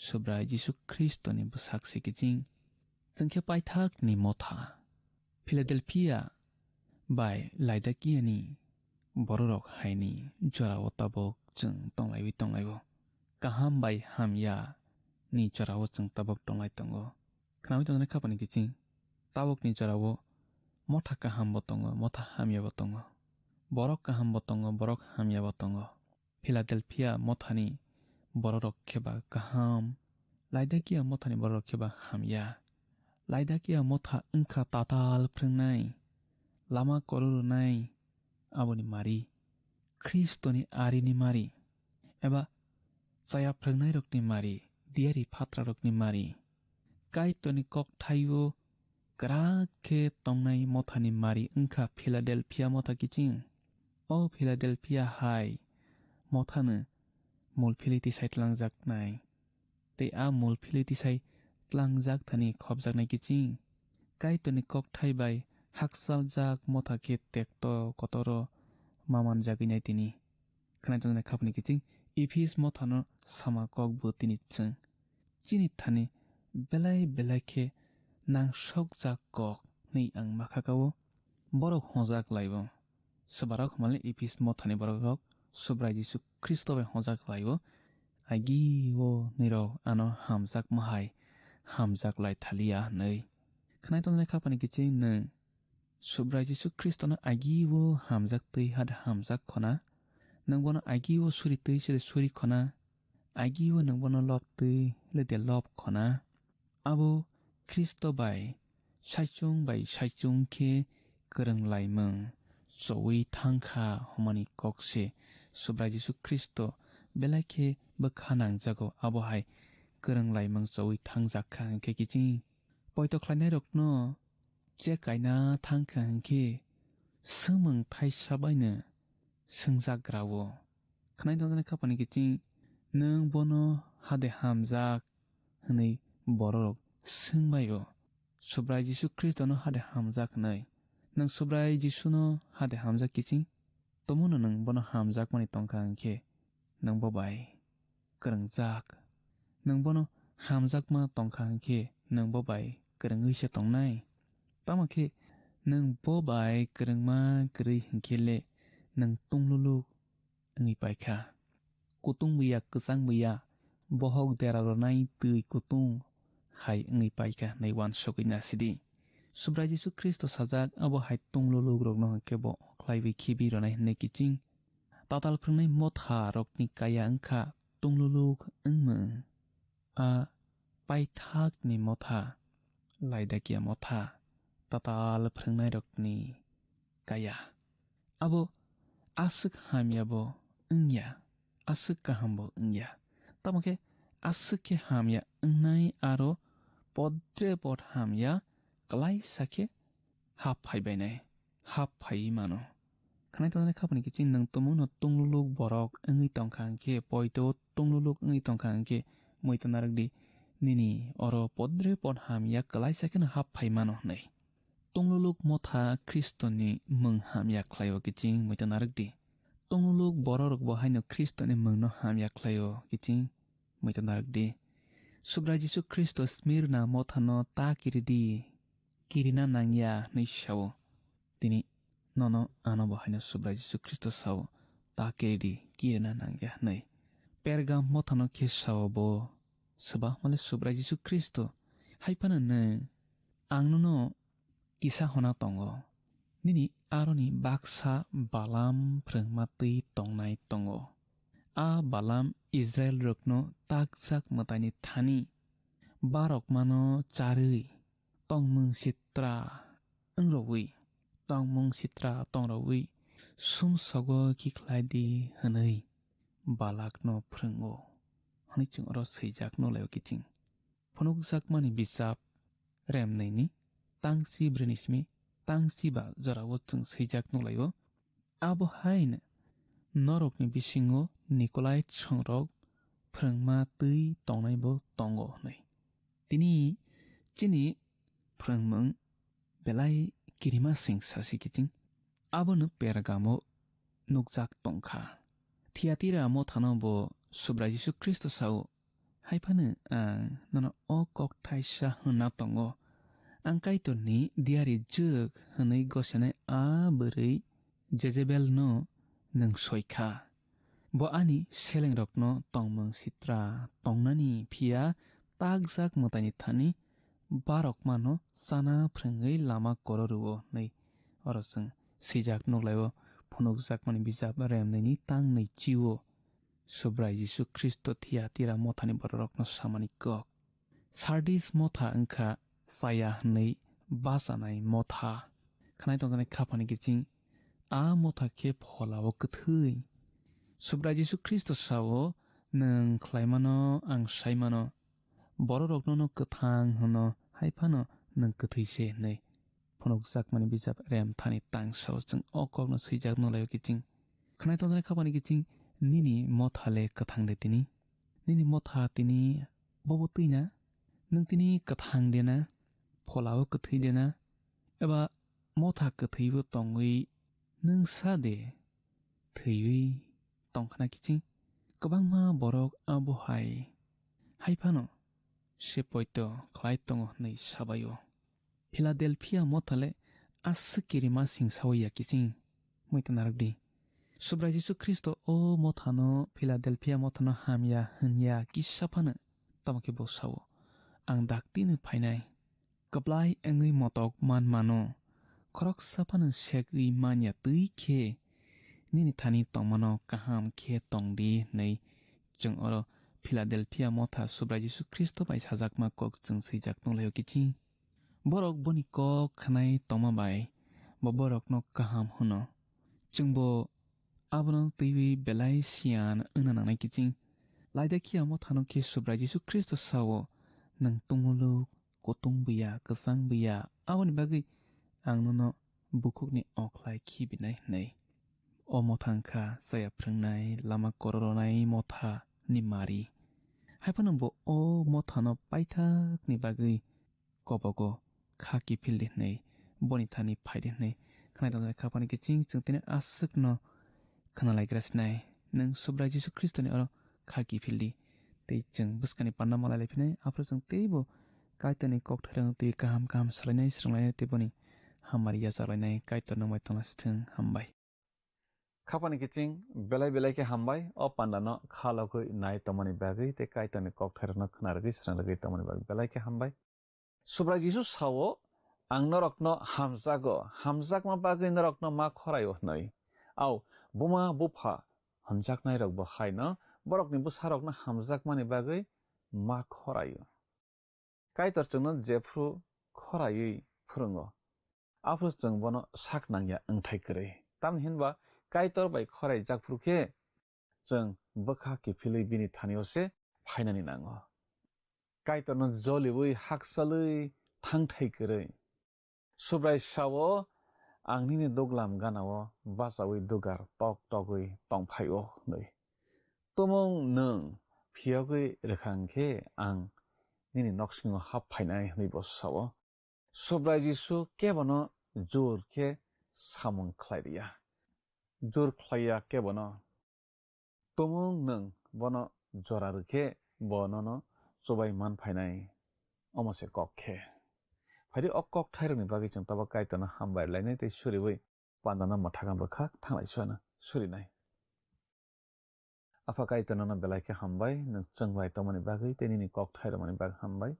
subra Jisu Kristo ni busak sikiching jengkhe paithak ni motha Philadelphia bai laidakia ni borok haini jorao tabok jeng tonglaiwi tonglaibo kaham bai hamya ni jorao jeng tabok tonglai tongo khnawi tonjani khapani kiching tabok ni jorao motha kaham bo tongo motha hamya bo tongo borok kaham bo tongo borok hamya bo tongo Philadelphia mothani borok kheba kaham laidakia mothani borok kheba hamya laidakia motha engkha tatal phrengnai lama korunai aboni mari Kristoni arini mari eba chaya phrengnai rokni mari diari phatra rokni mari kaitoni kok thayo krakhe tongnai mothani mari engkha Philadelphia motha kiching o Philadelphia hai mothano mulphiliti saitlangjak nai te a mulphiliti sai tlangjak thani khopjaknai kiching kaitoni kok thai bai haksal jak motha ke tekto kotoro maman jaginai tini khnai tong khapni kiching epis mothano sama kok bu tini chung chini thani belai ke nang sok jak kok nei ang makhakao borok hojak laibo sabarok male epis mothani borok rok subrai jisu kristo bai hojak laibo agi o niro ano hamjak mahai hamjak lai thalia nei khnai tong khapni kiching nang subrai jisu kristo na agi o hamjak tei had hamjak khona nangbono agi o suri tei suri khona agi o nangbono lob tei le de lob khona abo kristo bai saichung ke kereng laimeng choi thangkha homani kokse subrai jisu kristo belake bakhanang jago abo hai kereng laimeng choi thangjakha ke kichi poito khlainai rokno che kaina thangkha ke sumung thaisa baina sungjagrawo khnai dongane khapani kichi nang bono hade hamjak hनै borok sungbayo subrai jisu kristo no hade hamjak nai nang subrai jisu no hade hamjak kichi tomono nang bono hamjak mani tongkha ke nang bobai kerengjak nang bono hamjak ma tongkha ke nang bobai kerengui se tongnai tamake nang bobai kerengma kerei hingkele nang tungluluk ngi paikha kutung buya kesang buya bohok deraronai tui kutung hai ngi paikha nei wan sokina sidi subrai jisu kristo sajak abo hai tungluluk rokno kebo khlaibi khibi ronai ne kiching tatal phungnai motha rokni kaya angkha tungluluk angmung a paithak ni motha laidakia motha tatal phungnai rokni kaya abo asuk hamyabo ungya asuk kahambo ungya tamake asuk ke hamya ungnai aro podre pod hamya klai sake hap phaibainai hap phai mano khnai tone khapni ki chin nang tomono tungluluk borok ungui tongkhang ke poito tungluluk ungui tongkhang ke moitonarak di nini oro podre pod hamya klai sake na hap phai mano nei tungluluk motha kristoni mung hamya khlaio kiching moitonarak di tungluluk borok bo haino kristoni mungno hamya khlaio kiching moitonarak di subrai jisu kristo smirna mothano ta kiridi kirina nangya nei shawo tini nono ano bo haino subrai jisu kristo sawo ta kiridi kirina nangya nei pergam mothano ke sawo bo seba male subrai jisu kristo haipana ne angno kisa hona tongo nini aroni baksa balam prengmatei tongnai tongo a balam Israel rokno takjak matani thani barok mano charui tongmung sitra angrowi tongmung sitra tongrowi sumsogo kikhlaidi hanai balakno phrengo hani chung ro seijak no layo kiching phonukjak mani bisap remnaini tangsi brenismi tangsi ba jorawo chung seijak no layo abo hain norokni bisingo Nikolai Chongrok Prangma tui tongnai bo tongo nei tini chini prangmung belai kirima sing sasi kiching abono pergamo nukjak tongkha Thiatira mothano bo subrai jisu kristo sao haipanu nono o kok thaisa hna tongo angkaitorni diari jug hanai gosene a bwrei Jezebel no nang soikha bo ani seleng rokno tongmung sitra tongnani phia tagjak motani thani barok mano sana phrengei lama kororuo nei orosung sijak noglayo phunukjak mani bijap remnaini tang nei chiwo subrai jisu kristo thiatira mothani borokno samani kok sardis motha angkha saya nei basanai motha khnai tongjanai khapani kiching a motha ke pholawo kthui subrai jisu kristo sawo nang khlaimano ang saimano bororokno no kathang hono haifano nang kathise nei phonokjak mani bijap rem thani tang saw chung okokno sijak no layo kiching khnai tongjanai khapani kiching nini mothale kathang de tini nini motha tini bobo tuina nang tini kathang dena pholawo kathui dena eba motha kathaibu tongui nung sade thaiwi tongkhana kiching kabangma borok abohai haifano se poito khlai tongo nei sabayo Philadelphia mothale asukirima singsawiya kiching moitanaragdi Subra Jesu Kristo o mothano Philadelphia mothano hamya hanya kisapana tamake bosawo ang daktinu phainai kaplai angui motok manmano khorok sapana sekui manya tuikhe nini thani tongmano kaham khe tongdi nei jeng oro Philadelphia motha Subra Jesu Kristo bai sajakma kok jeng sijak tonglayo kichi borok boni kok khanai tongma bai bo borok no kaham huno jengbo abono tui belai sian unananai kiching laida kia mothano khe Subra Jesu Kristo sawo nang tungulu kotung buya kasang buya aboni bagi angno bukukni oklai khibinai nei o mothangkha saya phrungnai lama kororonai motha nimari haipanambo o mothano paithak ni bagi kobogo khaki phildi nei boni thani phaide nei khnai dang khapani kiching chungtene asukno khana laikrasnai nang Subra Jesu Kristo ni oro khaki phildi tei jeng buskani panna malai lephine apro jeng teibo kaitani koktharang tei kaham kaham salainai sranglai teboni hamariya salainai kaitano maitona stheng hambai khapani kiching belai ke hambai o pandano khalokoi nai tomani bagi te kaitani koktharno khnaragi sranglagi tomani bagi belai ke hambai Subra Jesu sawo ang norokno hamjakma bagi norokno ma khorayo nei au buma bufa hamjaknai rok bo haino borokni busarokno hamjakmani bagi ma khorayo kaitor chungno jefru khorayui phurungo afro chungbono saknangya engthai kre tam hinba kaitor bai khorai jakfrukhe chung bokha kifili bini thaniose phainani nango kaitorno jolibui haksalui thangthai kre subrai sawo angnini doglam ganao basawi dugar tok togui tongphaio nei tomong nung phiogui rekhangkhe ang nini noksingo haphainai nei bosawo Subra Jesu kebono jor khe samung khlairia jor khlaiya kebono tomong nung bono jorarkhe bonono chobai man phainai omose kokhe phari okok thaironi bagi chung taba kaitana hambai lainai tei suribui pandana mathagam bokha thanglai suana surinai afa kaitana na belaike hambai nung chungbai tomani bagi tei nini kok thairomani bagi hambai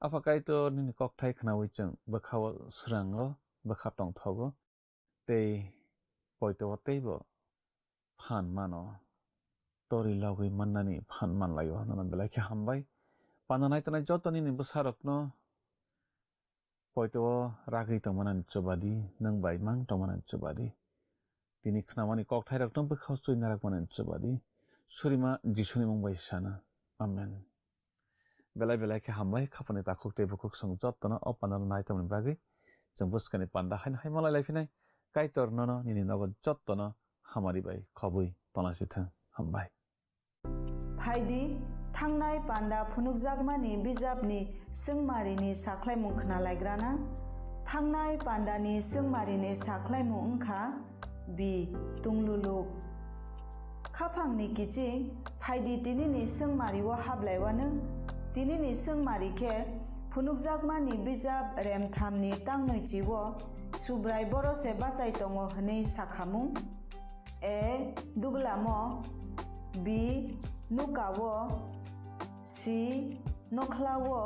afa kaito nini kok thai khnawi chung bokhawo srango bokha tongthogo tei poito teibo phan mano tori lagui mannani phan manlayo nana belaike hambai pananai tanai joto nini busarokno poito ragui tongmanan chobadi nang bai mang tongmanan chobadi tini khnamani kok thairokno bokhaw chuina rakmanan chobadi surima jisuni mungbai sana amen belai ke hambai khapani takhuk tei bukuk song jottona opanana naitamani bagi jeng buskani panda haina haimalai laifinai kaitor nono nini nogo jottona hamari bai khobui tonasithang hambai Phaidi thangnai panda phunukjakmani bijapni sungmarini saklaimung khna laigrana thangnai pandani sungmarini saklaimung ungkha bi tungluluk khapangni kiching phaidi tinini sungmariwo hablaiwano tinini sungmari khe phunukjakmani bijap remthamni tangnoi chiwo subrai borose bachai tongo hwnei sakhamung a duglamo b nukawo c nokhlawo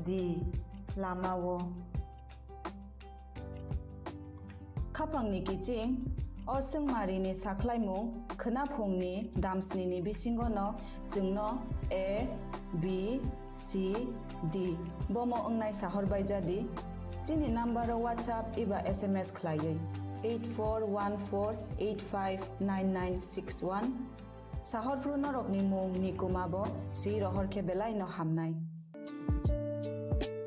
d lamawo khapangni kiching o sungmarini saklaimung khnaphongni damsnini bisingono jungno a b c d bomo ongnai sahorbai jadi chini number WhatsApp iba SMS khlaiei 8414859961 sahorpru norokni mung nikumabo si rohorkhe belai no hamnai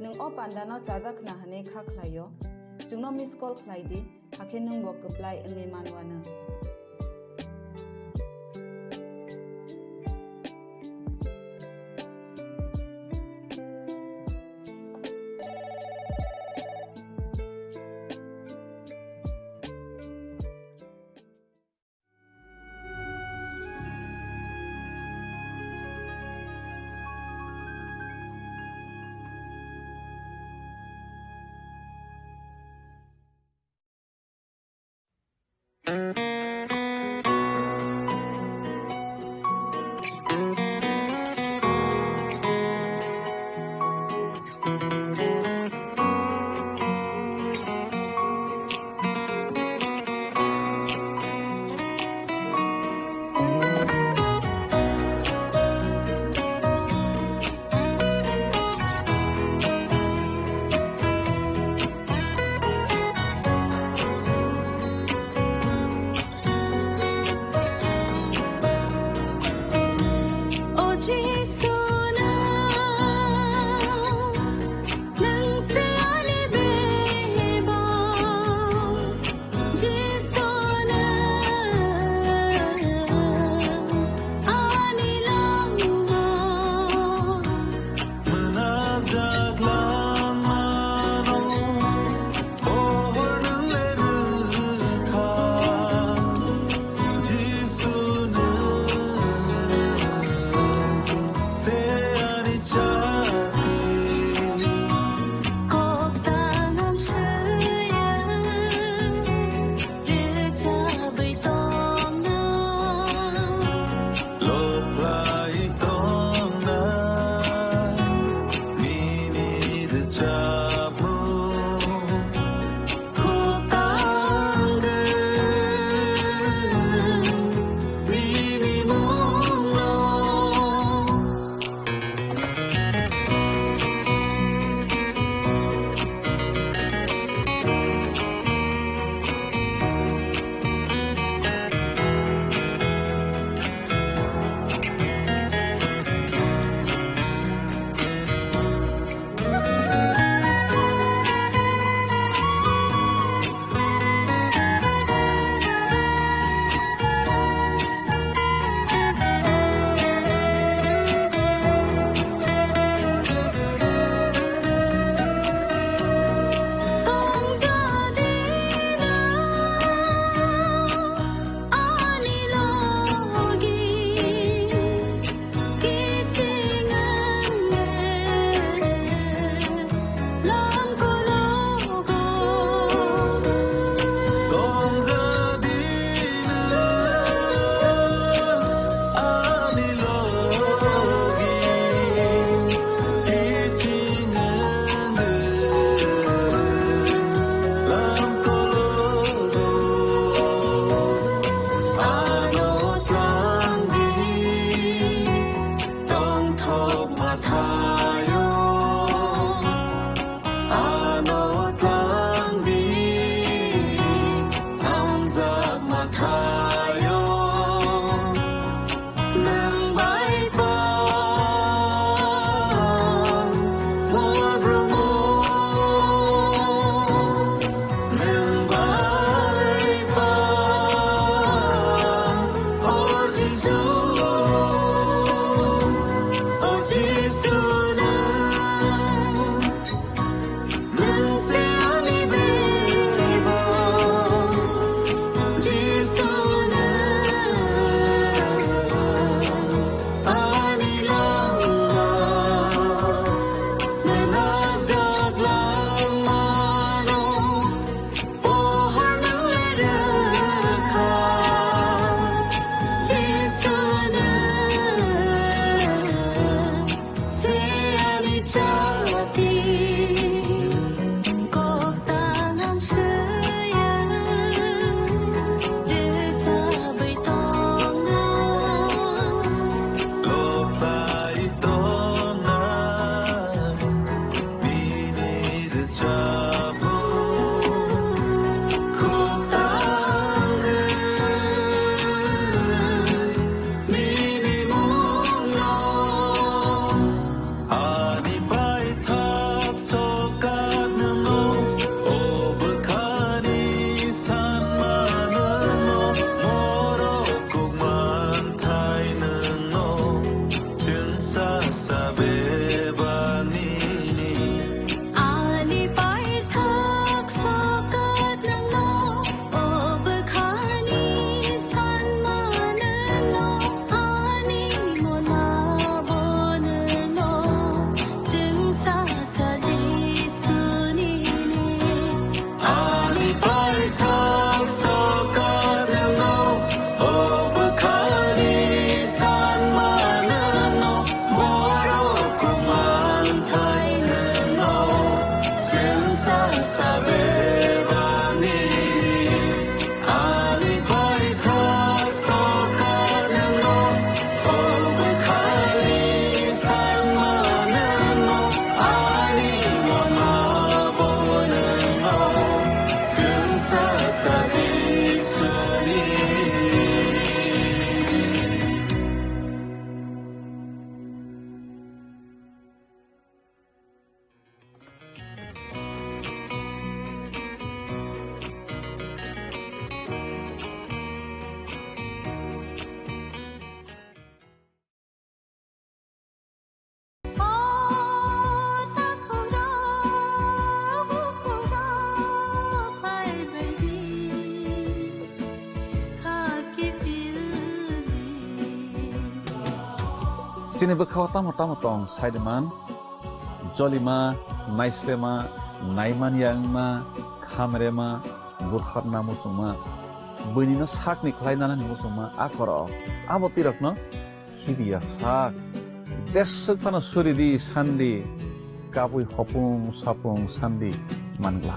nung o pandano chajakna hane kha khlaio jungno miss call khlaidi hakhe nung bo kaplai angai manwana Chinebe khawa tamo tong saideman jolima naislema naiman yangma khamrema bukharna musuma bunina sakni khlainana ni musuma akoro aboti rakno hidia sak jesuk pana suridi sandi kapui hopung sapung sandi mangla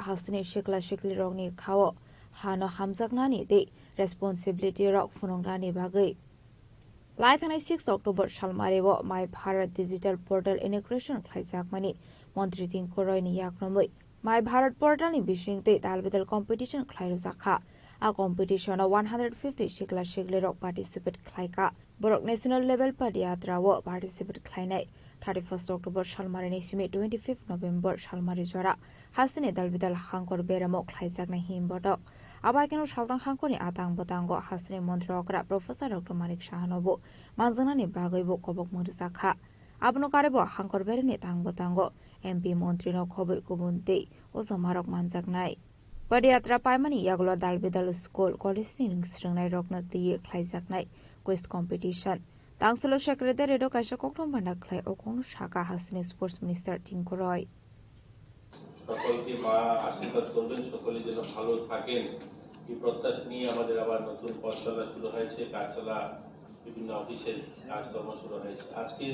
Hasni shikla shikli rogni khao hano hamjaknani de responsibility rok funongnani bagai lai thanai 6 October salmarewo my Bharat digital portal integration khlaijakmani mantri ting koroi ni yaknomoi my Bharat portal ni bishingte dalbedal competition khlairjakha a competition 150 shikla shikli rok participate khlaika borok national level padiatrawo participate khlainai 31 October Shalmarini Simi 25 November Shalmari Jora Hasini Dalbidal Hankor Beramo Klaisak na Himbodok Abakeno Shaldang Hankoni Atang Botango Hasini Montrokra Professor Dr. Manik Shahanobo Manzanani Bagoibo Kobok Murzakha Abno Karebo Hankor Berini Tang Botango MP Montrino Kobo Kubunte Ozomarok Manzaknai Padiatra Paimani Yaglo Dalbidal School College Sringnai Rokna Ti Klaisak Quest Competition Tangselo Secretary do Kaisa Koktom Bandaklai Okon Shaka Hasini Sports Minister Tinku Roy সকলকে মা আশীর্বাদ করবেন সকলে যেন ভালো থাকেন এই প্রত্যাশা নিয়ে আমাদের আবার নতুন পথ চলা শুরু হয়েছে কাজ চলা বিভিন্ন অফিসের কাজকর্ম শুরু হয়েছে আজকে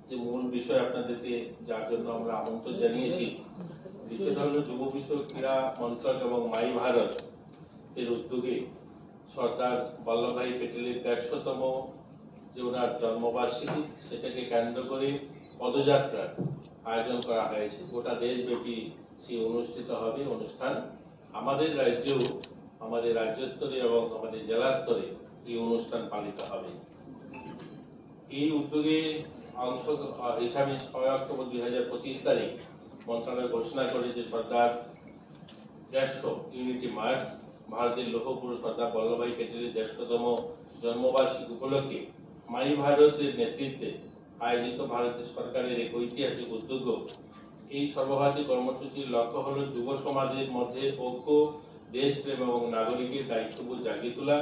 যে মূল বিষয় আপনাদেরকে যার জন্য আমরা আমন্ত্রণ জানিয়েছি বিষয়টা হলো যুব বিষয়ক ক্রীড়া মন্ত্রক এবং মাই ভারত এর উদ্যোগে সরদার বল্লভভাই প্যাটেলের ১৫০তম যে ওনার জন্মবার্ষিকী সেটাকে কেন্দ্র করে পদযাত্রার আয়োজন করা হয়েছে গোটা দেশব্যাপী সেই অনুষ্ঠিত হবে অনুষ্ঠান আমাদের রাজ্যেও আমাদের রাজ্য স্তরে এবং আমাদের জেলা স্তরে এই অনুষ্ঠান পালিত হবে এই উদ্যোগে অংশ হিসাবে ৬ অক্টোবর ২০২৫ তারিখ মন্ত্রণালয় ঘোষণা করে যে সরকার ১৫০ ইউনিটি মার্চ ভারতের লৌহ পুরুষ সর্দার বল্লভভাই প্যাটেলের ১৫০তম জন্মবার্ষিকী উপলক্ষে মাই ভারতের নেতৃত্বে আয়োজিত ভারতের সরকারের এক ঐতিহাসিক উদ্যোগ এই সর্বভারতীয় কর্মসূচির লক্ষ্য হল যুব সমাজের মধ্যে ঐক্য দেশপ্রেম এবং নাগরিকের দায়িত্ববোধ জাগিয়ে তোলা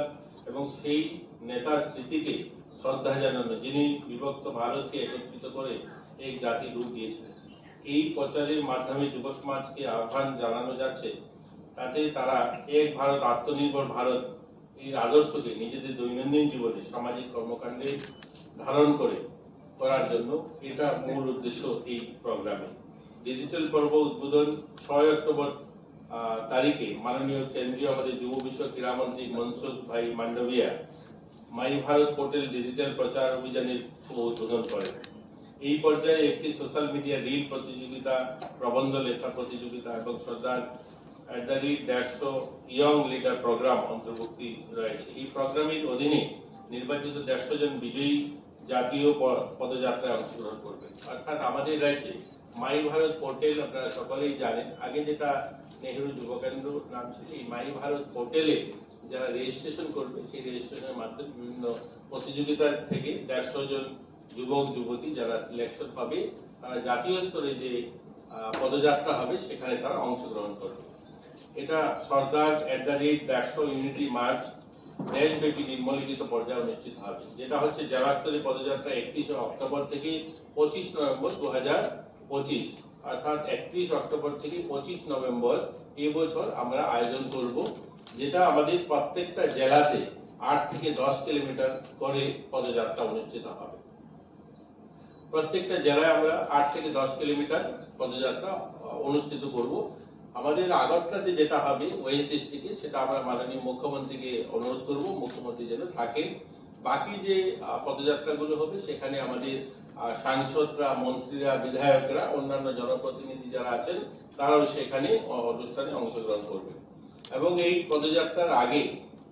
এবং সেই নেতার স্মৃতিকে শ্রদ্ধা জানানো যিনি বিভক্ত ভারতকে একত্রিত করে এক জাতির রূপ দিয়েছিলেন এই প্রচারের মাধ্যমে যুব সমাজকে আহ্বান জানানো যাচ্ছে তাতে তারা এক ভারত আত্মনির্ভর ভারত এই আদর্শকে নিজেদের দৈনন্দিন জীবনে সামাজিক কর্মকাণ্ডে ধারণ করার জন্য এটা মূল উদ্দেশ্য এই প্রোগ্রামে ডিজিটাল পর্ব উদ্বোধন ৬ অক্টোবর তারিখে মাননীয় কেন্দ্রীয় আমাদের যুব বিষয়ক ক্রীড়ামন্ত্রী মনসুখ ভাই মান্ডভিয়া মাই ভারত পোর্টাল ডিজিটাল প্রচার অভিযানের শুভ উদ্বোধন করেন এই পর্যায়ে একটি সোশ্যাল মিডিয়া রিল প্রতিযোগিতা প্রবন্ধ লেখা প্রতিযোগিতা এবং সর্দার @150 ইয়ং লিডার প্রোগ্রাম অন্তর্ভুক্তি রয়েছে এই প্রোগ্রামের অধীনে নির্বাচিত 150 জন বিজয়ী জাতীয় পদযাত্রায় অংশগ্রহণ করবেন অর্থাৎ আমাদের রাজ্যে মাই ভারত পোর্টাল আপনারা সকলেই জানেন আগে যেটা নেহেরু যুব কেন্দ্র নাম ছিল এই মাই ভারত পোর্টালে যারা রেজিস্ট্রেশন করবে সেই রেজিস্ট্রেশনের মাধ্যমে বিভিন্ন প্রতিযোগিতার থেকে 150 জন যুবক যুবতী যারা সিলেকশন হবে তারা জাতীয় স্তরে যে পদযাত্রা হবে সেখানে তারা অংশগ্রহণ করবে এটা সরদার @150 ইউনিটি মার্চ দেশব্যাপী নিম্নলিখিত পর্যায়ে অনুষ্ঠিত হবে যেটা হচ্ছে জেলা স্তরে পদযাত্রা 31 অক্টোবর থেকে 25 নভেম্বর 2025 অর্থাৎ 31 অক্টোবর থেকে 25 নভেম্বর এবছর আমরা আয়োজন করব যেটা আমাদের প্রত্যেকটা জেলাতে 8 থেকে 10 কিলোমিটার করে পদযাত্রা অনুষ্ঠিত হবে প্রত্যেকটা জেলায় আমরা 8 থেকে 10 কিলোমিটার পদযাত্রা অনুষ্ঠিত করব আমাদের আগরতলাতে যেটা হবে ওয়েস্ট ডিস্ট্রিক্টে সেটা আমরা মাননীয় মুখ্যমন্ত্রীকে অনুরোধ করব মুখ্যমন্ত্রী যেন থাকেন বাকি যে পদযাত্রাগুলো হবে সেখানে আমাদের সাংসদরা মন্ত্রীরা বিধায়করা অন্যান্য জনপ্রতিনিধি যারা আছেন তারাও সেখানে অনুষ্ঠানে অংশগ্রহণ করবেন এবং এই পদযাত্রার আগে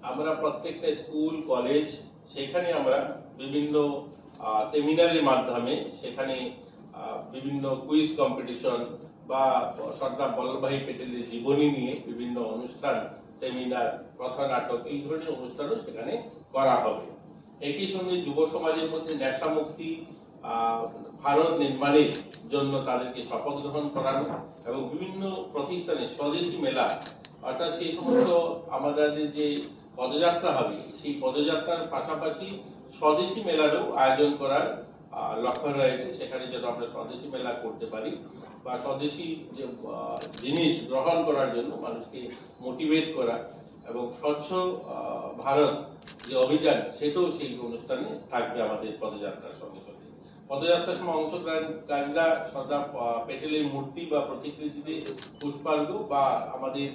আমরা প্রত্যেকটা স্কুল কলেজ সেখানে আমরা বিভিন্ন সেমিনারের মাধ্যমে সেখানে বিভিন্ন কুইজ কম্পিটিশন বা সর্দার বল্লভভাই প্যাটেলের জীবনী নিয়ে বিভিন্ন অনুষ্ঠান সেমিনার কথা নাটক এই ধরনের অনুষ্ঠানও সেখানে করা হবে একই সঙ্গে যুব সমাজের মধ্যে নেশা মুক্তি ভারত নির্মাণের জন্য তাদেরকে শপথ গ্রহণ করানো এবং বিভিন্ন প্রতিষ্ঠানে স্বদেশী মেলা অর্থাৎ সেই সমস্ত আমাদের যে পদযাত্রা হবে সেই পদযাত্রার পাশাপাশি স্বদেশী মেলারও আয়োজন করার লক্ষ্য রয়েছে সেখানে যেন আমরা স্বদেশী মেলা করতে পারি বা স্বদেশী যে জিনিস গ্রহণ করার জন্য মানুষকে মোটিভেট করা এবং স্বচ্ছ ভারত যে অভিযান সেটাও সেই অনুষ্ঠানে থাকবে আমাদের পদযাত্রার সঙ্গে সঙ্গে পদযাত্রার সময় অংশগ্রহণকারীরা সর্দার প্যাটেলের মূর্তি বা প্রতিকৃতিতে পুষ্পার্ঘ্য বা আমাদের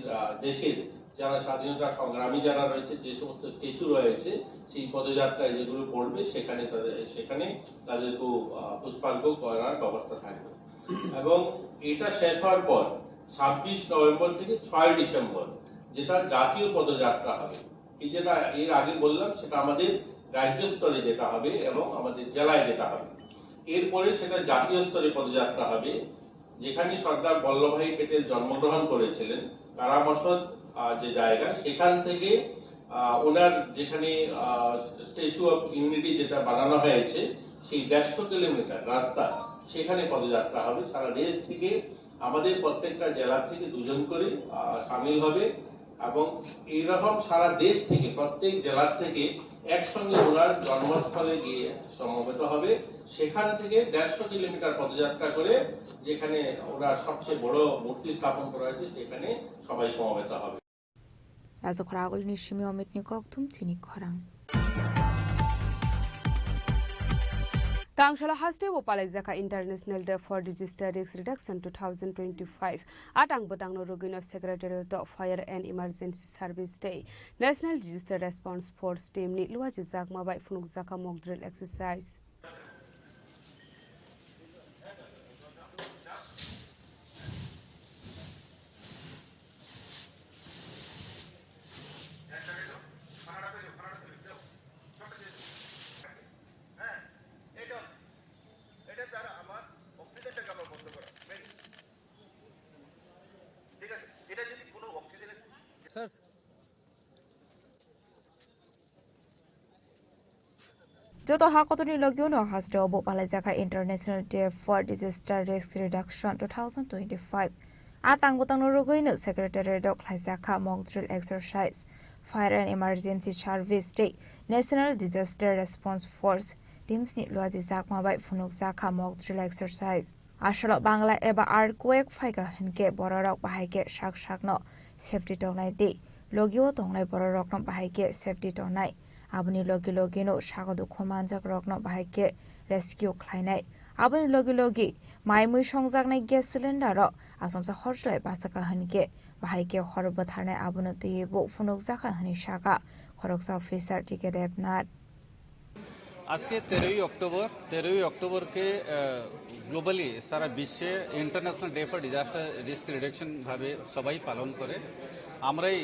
দেশের যারা স্বাধীনতা সংগ্রামী যারা রয়েছে যে সমস্ত স্ট্যাচু রয়েছে সেই পদযাত্রায় যেগুলো পড়বে সেখানে তাদেরকে পুষ্পার্ঘ্য করার ব্যবস্থা থাকবে এবং এটা শেষ হওয়ার পর 26 নভেম্বর থেকে 6 ডিসেম্বর যেটা জাতীয় পদযাত্রা হবে এই যেটা এর আগে বললাম সেটা আমাদের রাজ্য স্তরে যেটা হবে এবং আমাদের জেলায় যেটা হবে এরপরে সেটা জাতীয় স্তরে পদযাত্রা হবে, যেখানে সর্দার বল্লভভাই প্যাটেল জন্মগ্রহণ করেছিলেন কারামসদ যে জায়গা, সেখান থেকে ওনার যেখানে স্ট্যাচু অফ ইউনিটি যেটা বানানো হয়েছে সেই 150 কিলোমিটার রাস্তা, সেখানে পদযাত্রা হবে। সারা দেশ থেকে আমাদের প্রত্যেকটা জেলা থেকে 2 জন করে সামিল হবে এবং এইরকম সারা দেশ থেকে প্রত্যেক জেলা থেকে একসঙ্গে ওনার জন্মস্থলে গিয়ে সমবেত হবে। সেখান থেকে 150 কিলোমিটার পদযাত্রা করে যেখানে ওনার সবচেয়ে বড় মূর্তি স্থাপন করা হয়েছে সেখানে সবাই সমবেত হবে। রাজখরা আগলনি সিমি অমিতনি ককথুম চিনি খরাং Tangshalo Hasde wo Palaizaka International Day for Disaster Risk Reduction 2025 atang botang no rugino Secretariat of Fire and Emergency Service Day National Disaster Response Force Team ni luaji zakma bai funuk zaka mock drill exercise. Joto hakotoni logiono hasde obo Palaizaka International Day for Disaster Risk Reduction 2025 atang botang no rugino Secretariat of Palaizaka mock drill exercise Fire and Emergency Service Day National Disaster Response Force Teams ni luaji zakma bai funuk zaka mock drill exercise Ashalo Bangla eba earthquake faiga hinke bororok bahaike shak shakno safety tongnai di logio tongnai bororok no bahaike safety tongnai aboni logi logi no shagodu khomanjak rokno bahaike rescue khlainai aboni logi logi maimui songjaknai gas cylinder ro asomsa horslai basaka hinke bahaike horbo tharnai abono tebo funuk jaka hani shaka khoroksa officer tike devnath আজকে 13ই October কে globally সারা বিশ্বে international day for disaster risk reduction ভাবে সবাই পালন করে। আমরাই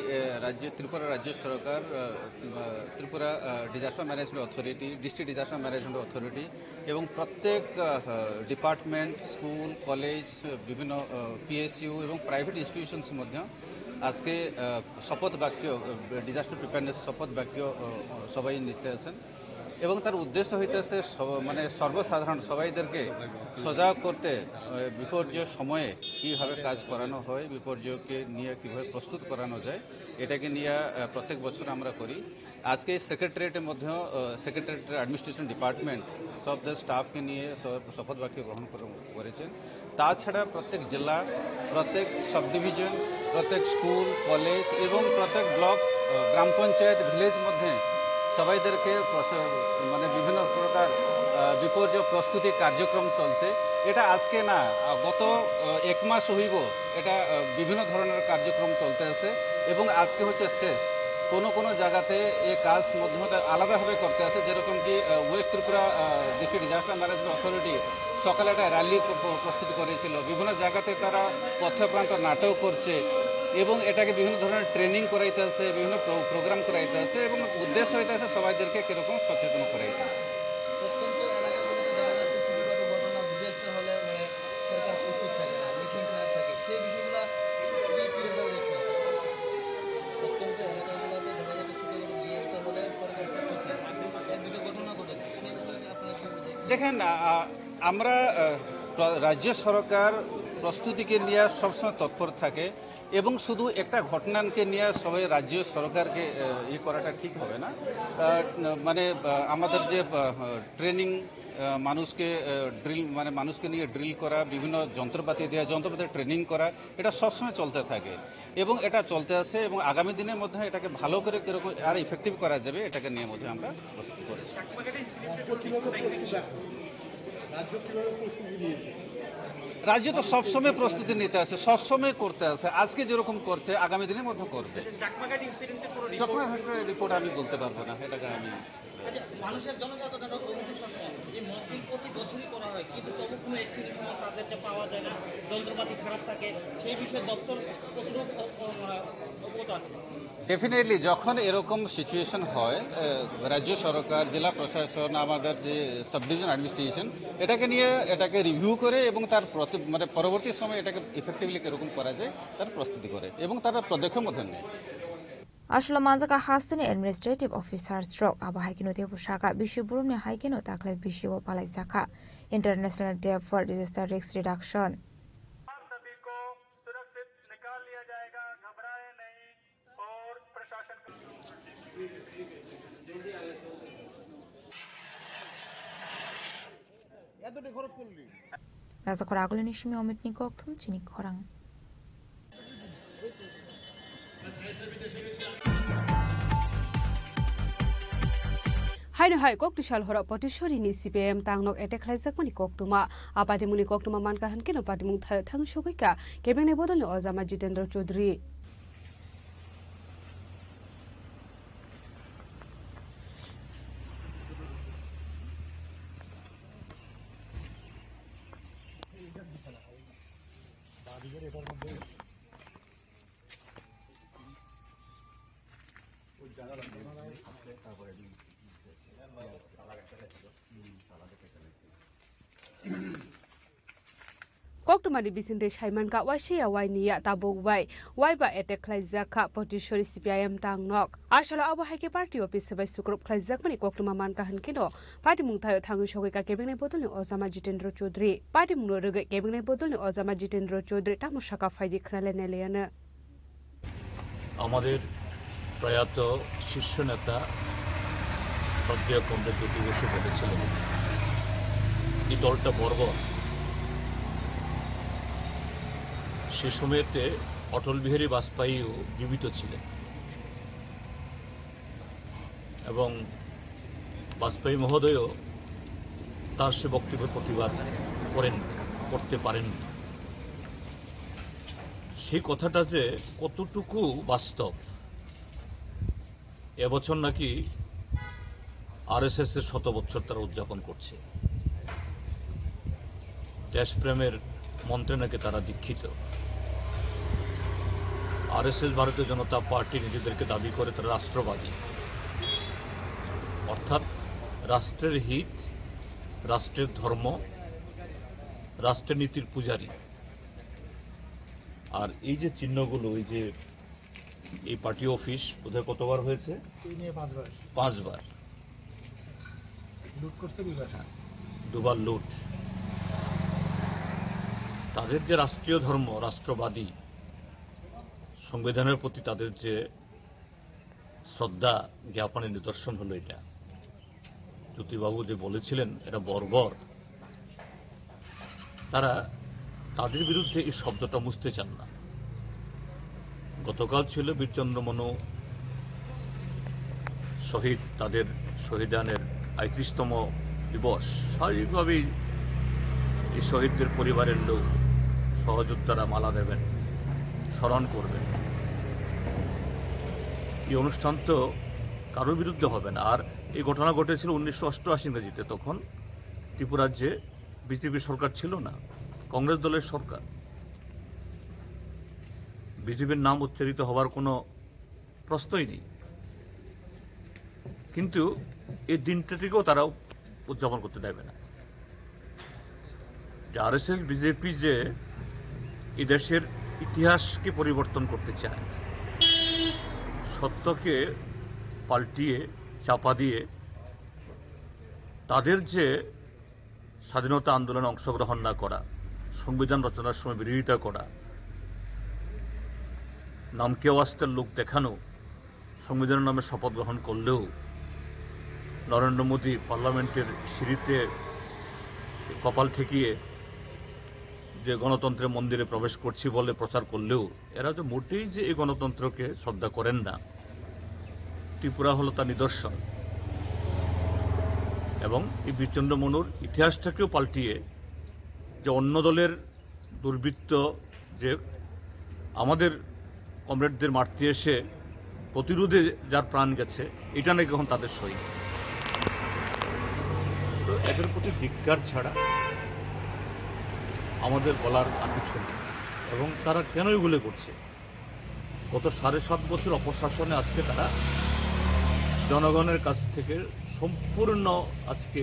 ত্রিপুরা রাজ্য সরকার, Tripura disaster management authority, district disaster management authority এবং প্রত্যেক ডিপার্টমেন্ট, স্কুল, কলেজ, বিভিন্ন পিএসইউ এবং প্রাইভেট ইনস্টিটিউশনস মধ্যে আজকে শপথ বাক্য ডিজাস্টার প্রিপেয়ারনেস শপথ বাক্য সবাই নিতে আছেন এবং তার উদ্দেশ্য হইতেছে মানে সর্বসাধারণ সবাইদেরকে সজাগ করতে বিপর্যয় সময়ে কিভাবে কাজ করানো হয়, বিপর্যয়কে নিয়ে কিভাবে প্রস্তুত করানো যায়, এটাকে নিয়ে প্রত্যেক বছর আমরা করি। আজকে সেক্রেটারিয়েটের মধ্যে সেক্রেটারিয়েটের অ্যাডমিনিস্ট্রেশন ডিপার্টমেন্ট সব স্টাফকে নিয়ে শপথ বাক্য গ্রহণ করেছেন। তাছাড়া প্রত্যেক জেলা, প্রত্যেক সাব ডিভিশন, প্রত্যেক স্কুল, কলেজ এবং প্রত্যেক ব্লক, গ্রাম পঞ্চায়েত, ভিলেজ মধ্যে সবাইদেরকে মানে বিভিন্ন প্রকার বিপর্যয় প্রস্তুতি কার্যক্রম চলছে। এটা আজকে না, গত 1 মাস হইব এটা বিভিন্ন ধরনের কার্যক্রম চলতে আছে এবং আজকে হচ্ছে শেষ। কোনো জায়গাতে এই কাজ মধ্যে আলাদাভাবে করতে আছে, যেরকম কি West Tripura district disaster management authority সকালে একটা র্যালি প্রস্তুত করেছিল, বিভিন্ন জায়গাতে তারা পথপ্রান্ত নাটক করছে এবং এটাকে বিভিন্ন ধরনের ট্রেনিং করাইতে আছে, বিভিন্ন প্রোগ্রাম করাইতে আছে এবং উদ্দেশ্য হইতে আছে সবাইদেরকে কিরকম সচেতন করাইতে। দেখেন, আমরা রাজ্য সরকার প্রস্তুতিকে নিয়ে সবসময় তৎপর থাকে এবং শুধু একটা ঘটনাকে নিয়ে সবাই রাজ্য সরকারকে করাটা ঠিক হবে না। মানে আমাদের যে ট্রেনিং, মানুষকে ড্রিল মানে মানুষকে নিয়ে ড্রিল করা, বিভিন্ন যন্ত্রপাতি দেওয়া, যন্ত্রপাতি ট্রেনিং করা, এটা সবসময় চলতে থাকে এবং এটা চলতে আছে এবং আগামী দিনের মধ্যে এটাকে ভালো করে কিরকম আর ইফেক্টিভ করা যাবে এটাকে নিয়ে মধ্যে আমরা প্রস্তুতি করেছি। রাজ্য তো সবসময় প্রস্তুতি নিতে আছে, সবসময় করতে আছে, আজকে যেরকম করছে আগামী দিনের মধ্যে করবে। রিপোর্ট আমি বলতে পারবো না, এটাকে আমি আচ্ছা, মানুষের জনসাধারণের অভিযোগ সবসময় এই মকমিল প্রতি বছরই করা হয়, কিন্তু তবু কোনো অ্যাক্সিডেন্ট সময় তাদেরকে পাওয়া যায় না, যন্ত্রপাতি খারাপ থাকে, সেই বিষয়ে দপ্তর কতটুকু অবগত আছে? ডেফিনেটলি যখন এরকম সিচুয়েশন হয়, রাজ্য সরকার, জেলা প্রশাসন, আমাদের যে সাব ডিভিশন অ্যাডমিনিস্ট্রেশন এটাকে রিভিউ করে এবং তার মানে পরবর্তী সময় এটাকে ইফেক্টিভলি কিরকম করা যায় তার প্রস্তুতি করে এবং তারা পদক্ষেপ মধ্যে নেয়। আসলে মানজাকা হাস্তিনি অ্যাডমিনিস্ট্রেটিভ অফিসার স্ট্রোক আবা হাইকিনো তেবু শাখা বিশ্ব বুরুমনি হাইকিনো তাকলাই বিশ্ব পালাই শাখা international day for disaster risk reduction. রাজা খরা আগলে নিশমি অমিত নিকক থুম চিনি খরাং। হাইনো হাই ককটিশাল হর পটিশরিনি সিপিএম তাংনক এটেক খাইজাকমানি ককটুমা আপাদিमुनि ককটুমা মানকা হানকেनो पादिमुं थांग सगैका केबेंनि बदलनि अजामा जितेन्द्र चौधरी কক্টমানি বিসিন্দে সাইমানকা ওয়াইসিয়া ওয়াইনিয়া তাবুকবাই ওয়াইবা এটেক খাইজাকা পটিশরি সিপিআইএম তাংনক আসলে আবহাইকে পার্টি অফিস সবাই সুক্রুপ খাইজাকমানি কক্টমা মানকা হানকেनो पार्टी मुंथाय थांगु सगैका केबिनेट बदलनि अजामा जितेन्द्र चौधरी पार्टी मुंनो रगै केबिनेट बदलनि अजामा जितेन्द्र चौधरी तामुसाका फाइदि खनालेनेलेयानो আমাদের প্রয়াত শীর্ষ নেতা শ্রদ্ধেয় কমরেড জ্যোতি বসু বলেছিলেন এই দলটা বর্বর। সে সময়তে অটল বিহারী বাজপেয়ীও জীবিত ছিলেন এবং বাজপেয়ী মহোদয়ও তার সে বক্তব্যের প্রতিবাদ করতে পারেননি। সেই কথাটা যে কতটুকু বাস্তব, এবছর নাকি আরএসএস এর 100 বছর তারা উদযাপন করছে, দেশপ্রেমের মন্ত্রে নাকি তারা দীক্ষিত। আরএসএস ভারতীয় জনতা পার্টি নিজেদেরকে দাবি করে তারা রাষ্ট্রবাদী, অর্থাৎ রাষ্ট্রের হিত, রাষ্ট্রের ধর্ম, রাষ্ট্রের নীতির পূজারী। আর এই যে চিহ্নগুলো, এই যে এই পার্টি অফিস বোধহয় কতবার হয়েছে? 5 বার লুট করছে, 2বার লুট। তাদের যে রাষ্ট্রীয় ধর্ম, রাষ্ট্রবাদী, সংবিধানের প্রতি তাদের যে শ্রদ্ধা জ্ঞাপনের নিদর্শন হলো এটা। জ্যোতিবাবু যে বলেছিলেন এটা বর্বর, তারা তাদের বিরুদ্ধে এই শব্দটা মুছতে চান না। গতকাল ছিল বীরচন্দ্র মনু শহীদ, তাদের শহীদানের ৩৫তম দিবস। স্বাভাবিকভাবেই এই শহীদদের পরিবারের লোক, সহযোদ্ধারা মালা দেবেন, স্মরণ করবেন। এই অনুষ্ঠান তো কারোর বিরুদ্ধে হবে না। আর এই ঘটনা ঘটেছিল 1988 ইংরেজিতে, তখন ত্রিপুরাজ্যে বিজেপি সরকার ছিল না, কংগ্রেস দলের সরকার। বিজেপির নাম উচ্চারিত হওয়ার কোনো প্রশ্নই নেই, কিন্তু এই দিনটাটিকেও তারা উদযাপন করতে দেবে না। যে আরএসএস বিজেপি যে এই দেশের ইতিহাসকে পরিবর্তন করতে চায়, সত্যকে পাল্টিয়ে চাপা দিয়ে তাদের যে স্বাধীনতা আন্দোলনে অংশগ্রহণ না করা, সংবিধান রচনার সময় বিরোধিতা করা, নামকে ওয়াস্তের লোক দেখানো, সংবিধানের নামে শপথ গ্রহণ করলেও নরেন্দ্র মোদী পার্লামেন্টের সিঁড়িতে কপাল ঠেকিয়ে যে গণতন্ত্রের মন্দিরে প্রবেশ করছি বলে প্রচার করলেও এরা যে মোটেই যে এই গণতন্ত্রকে শ্রদ্ধা করেন না, ত্রিপুরা হলো তার নিদর্শন। এবং এই বীরচন্দ্র মনুর ইতিহাসটাকেও পাল্টিয়ে যে অন্য দলের দুর্বৃত্ত যে আমাদের কমরেডদের মারতে এসে প্রতিরোধে যার প্রাণ গেছে, এটা নাকি এখন তাদের সই। তো এদের প্রতি ধিক্কার ছাড়া আমাদের বলার আর কিছু নেই। এবং তারা কেন এগুলো করছে? গত 7.5 বছর অপশাসনে আজকে তারা জনগণের কাছ থেকে সম্পূর্ণ আজকে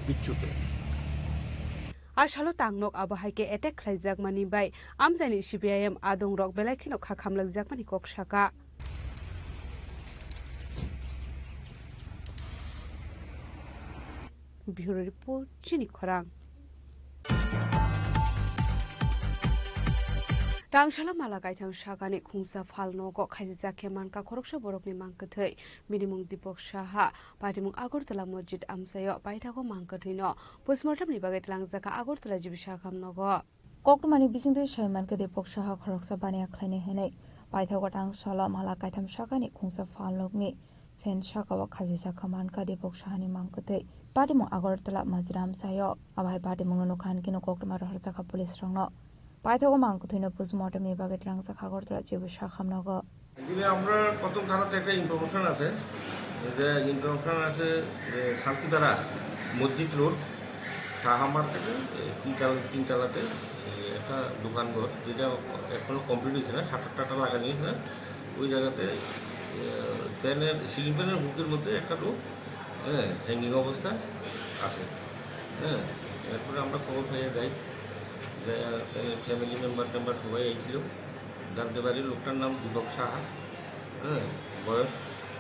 বিচ্যুত। আর সালো তাংনক আবহাইকে এটেক খাইজাক মানি বাই আমজানি সিপিআইএম আদং রক বেলাই খিনো খাখামলাক মানি কক সাকা Bureau Report Chini Khorang Tangshala Malagai Tam Shagani Khungsa Falno Go Khaisa Kemanka Khoroksha Borokni Mankathai Minimum Dipok Shaha Patimung Agortala Masjid Amsayo Paitago Mankathino Postmortem ni bagai Langjaka Agortala Jibishakam Nogo Kokmani Bisingdu Shaimanka Dipok Shaha Khoroksa Bania Khlani Hene Paitago Tangshala Malagai Tam Shagani Khungsa Falnokni Fen Shakawa Khajisa Kamanka Dipok Shahani Mankathai Patimung Agortala Masjid Amsayo Abai Patimung Nokhan Kino Kokma Harsaka Police Rangno Paithago Mankathino Postmortem ni bagai Langsa Agortala Jibishakam Nogo এখানে আমরা প্রথম ধারাতে একটা information আছে যে শান্তিধারা মসজিদ road Saha মার্কেটে তিনতলাতে একটা দোকানঘর যেটা এখনো কমপ্লিট হয়েছে না, শাটার লাগানো হয়েছে না, ওই জায়গাতে সিলিং ফ্যানের হুকের মধ্যে একটা লোক হ্যাঙ্গিং অবস্থা আছে। এরপরে আমরা খবর পেয়ে যাই, ফ্যামিলি মেম্বার সবাই এসেছিল, জানতে পারি লোকটার নাম দীপক সাহা, বয়স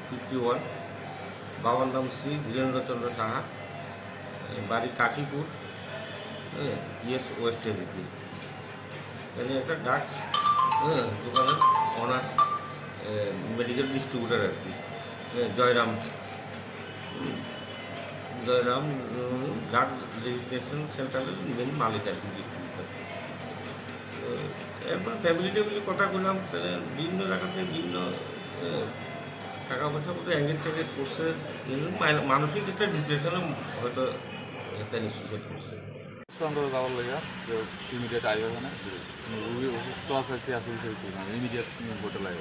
51, বাবার নাম শ্রী ধীরেন্দ্রচন্দ্র সাহা, বাড়ি কাশীপুর, ইয়েস ওয়েস্ট এরিতে। একটা ডাক্স দোকানের অনার, মেডিকেল ডিস্ট্রিবিউটার আর কি, জয়রাম ড্রাগ রেজিস্ট্রেশন সেন্টারের মেন মালিক আর কি, ডিস্ট্রিবিউটার। এরপর ফ্যামিলি কথা বললাম, বিভিন্ন জায়গাতে বিভিন্ন টাকা পয়সা মধ্যে অ্যাঙ্গেজ ট্যাঙ্গেজ করছে, মানসিক একটা ডিপ্রেশনে হয়তো একটা সুইসাইড করছে। সঙ্গে যাওয়ার লেগে যে ইমিডিয়েট আইবে না, রুগী অসুস্থ আছে কি আছে ইমিডিয়েট ভোটে লাগে।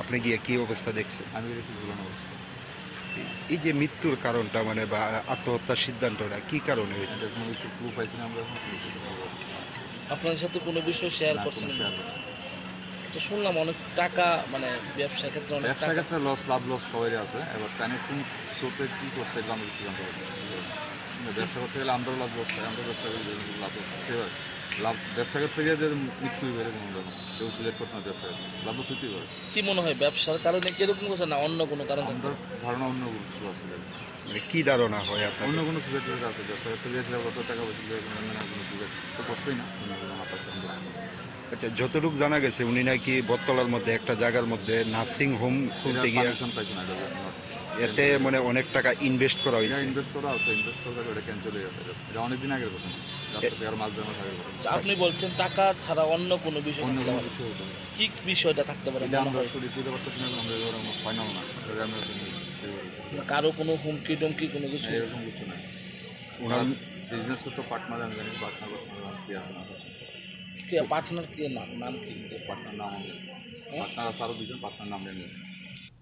আপনি গিয়ে কি অবস্থা দেখছেন? আমি দেখি ঝুলানো অবস্থা। এই যে মৃত্যুর কারণটা মানে বা আত্মহত্যার সিদ্ধান্তটা কি কারণে? কোনো কিছু ক্লু পাইছি না আমরা এখন। আপনাদের সাথে কোনো বিষয় শেয়ার করছেন? আচ্ছা, শুনলাম অনেক টাকা মানে ব্যবসা ক্ষেত্রে অনেক টাকা লাভ লস সবাই আছে। এবার কানে কোন সোপে কি করতে গেলে আমরা কিছু জানতে পারি। ব্যবসা করতে গেলে আমরাও লাভ লস পাই, আমরা ব্যবসা করি লাভ লস সেবার লাভ ব্যবসা করতে গিয়ে যে মৃত্যু বেড়ে কেউ সিলেক্ট করতে না, ব্যবসা লাভ লস হতেই পারে। কি মনে হয় ব্যবসার কারণে কিরকম করছে না অন্য কোনো কারণ? ধারণা অন্য কিছু আছে। মানে কি ধারণা হয় আপনার? অন্য কোনো সুযোগ আছে, ব্যবসা করতে গিয়েছিল কত টাকা পয়সা কোনো সুযোগ তো করছেই না। আচ্ছা, যতটুকু জানা গেছে উনি নাকি বটতলার মধ্যে একটা জায়গার মধ্যে নার্সিং হোম খুলতে গিয়ে এতে মানে অনেক টাকা ইনভেস্ট করা হয়েছে। ইনভেস্ট করা আছে, ইনভেস্ট করা এটা ক্যান্সেল হয়ে গেছে। এটা অনেকদিন আগের কথা, আর মাস দেড় মাস আগের কথা। আপনি বলছেন টাকা ছাড়া অন্য কোনো বিষয়, অন্য কোনো কিছু কি বিষয়টা থাকতে পারে? আমরা বুঝতে পারতেছি না, আমরা ফাইনাল না, কারো কোনো হুমকি টুমকি কোনো কিছু এরকম কিছু নাই। ওনার বিজনেস করতে পার্টনার আমি জানি, পার্টনার কি আছে না, পার্টনার কি নাম কি? পার্টনার নাম পার্টনার আছে আরো দুজন, পার্টনার নাম জানি।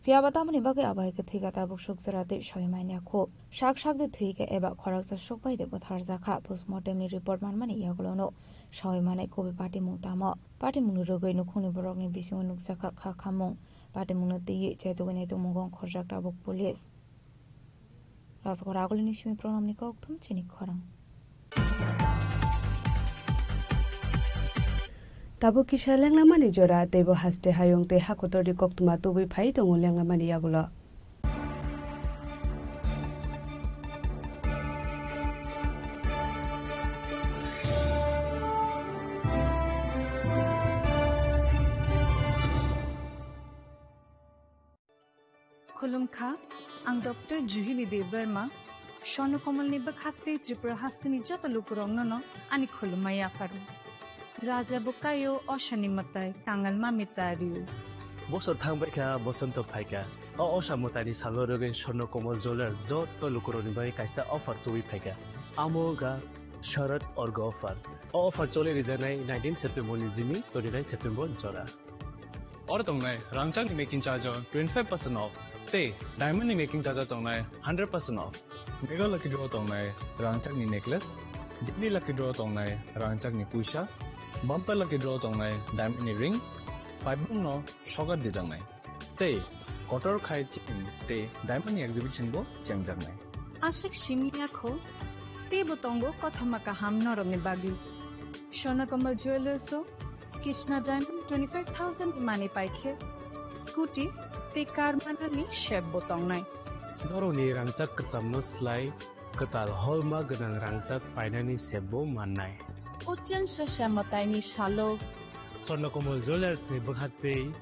Fiabatamani bagai abaike thigata buksuk zarate shoimainya kho shak de thuike eba khoraksa shokbai de bothar zakha postmortem ni report manmani yaglono shoimane kobe party mungtama party mungni rogoi nukhuni borokni bisingo nuksakha kha khamung party mungna tiye chaitogani to mungong khorjakta buk police rasgora agolini shimi pronamni ka okthum chini khorang Tabo kisha lenglamani jora tebo haste hayong te hakotori koktuma tubi phai tongo lenglamani yagulo Khulumkha ang Dr. Juhili Deverma Shonokomal ni bakhatte Tripura hastini joto lukurong no ani khulumaya faru Raja Bukayo Oshani Matai Tangal Mamitariu বছর থাংবাইকা বসন্ত ফাইকা অসা মতারি সালরগেন স্বর্ণ কোমল jewellers যত লুকুরনি by কাইসা offer তুই ফাইকা আমোগা শরৎ org offer চলে রিজানাই 19 September নিজিমি 29 September জরা और तंगनाय रांगचांग making charge 25% off ते डायमंड मेकिंग चार्ज तंगनाय 100% off Mega lucky draw tongnai rangchak ni necklace, daily lucky draw tongnai rangchak ni puisa, bumper lucky draw tongnai diamond ni ring, paibung no shogar dijangnai. Tei kotor khai chin te diamond ni exhibition bo changjangnai. Ashik shimlia kho te botongo kothamaka hamnorong ni bagi. Shona Kamal Jewelers so Krishna Diamond 25,000 imani paikhe. Scooty te car manani shep botongnai. Noroni rangchak kacamno slai ketal holma ganang rangchak painani sebo mannai. Uchen shamatai ni shalo Swarnakomal Jewelers ni bakhate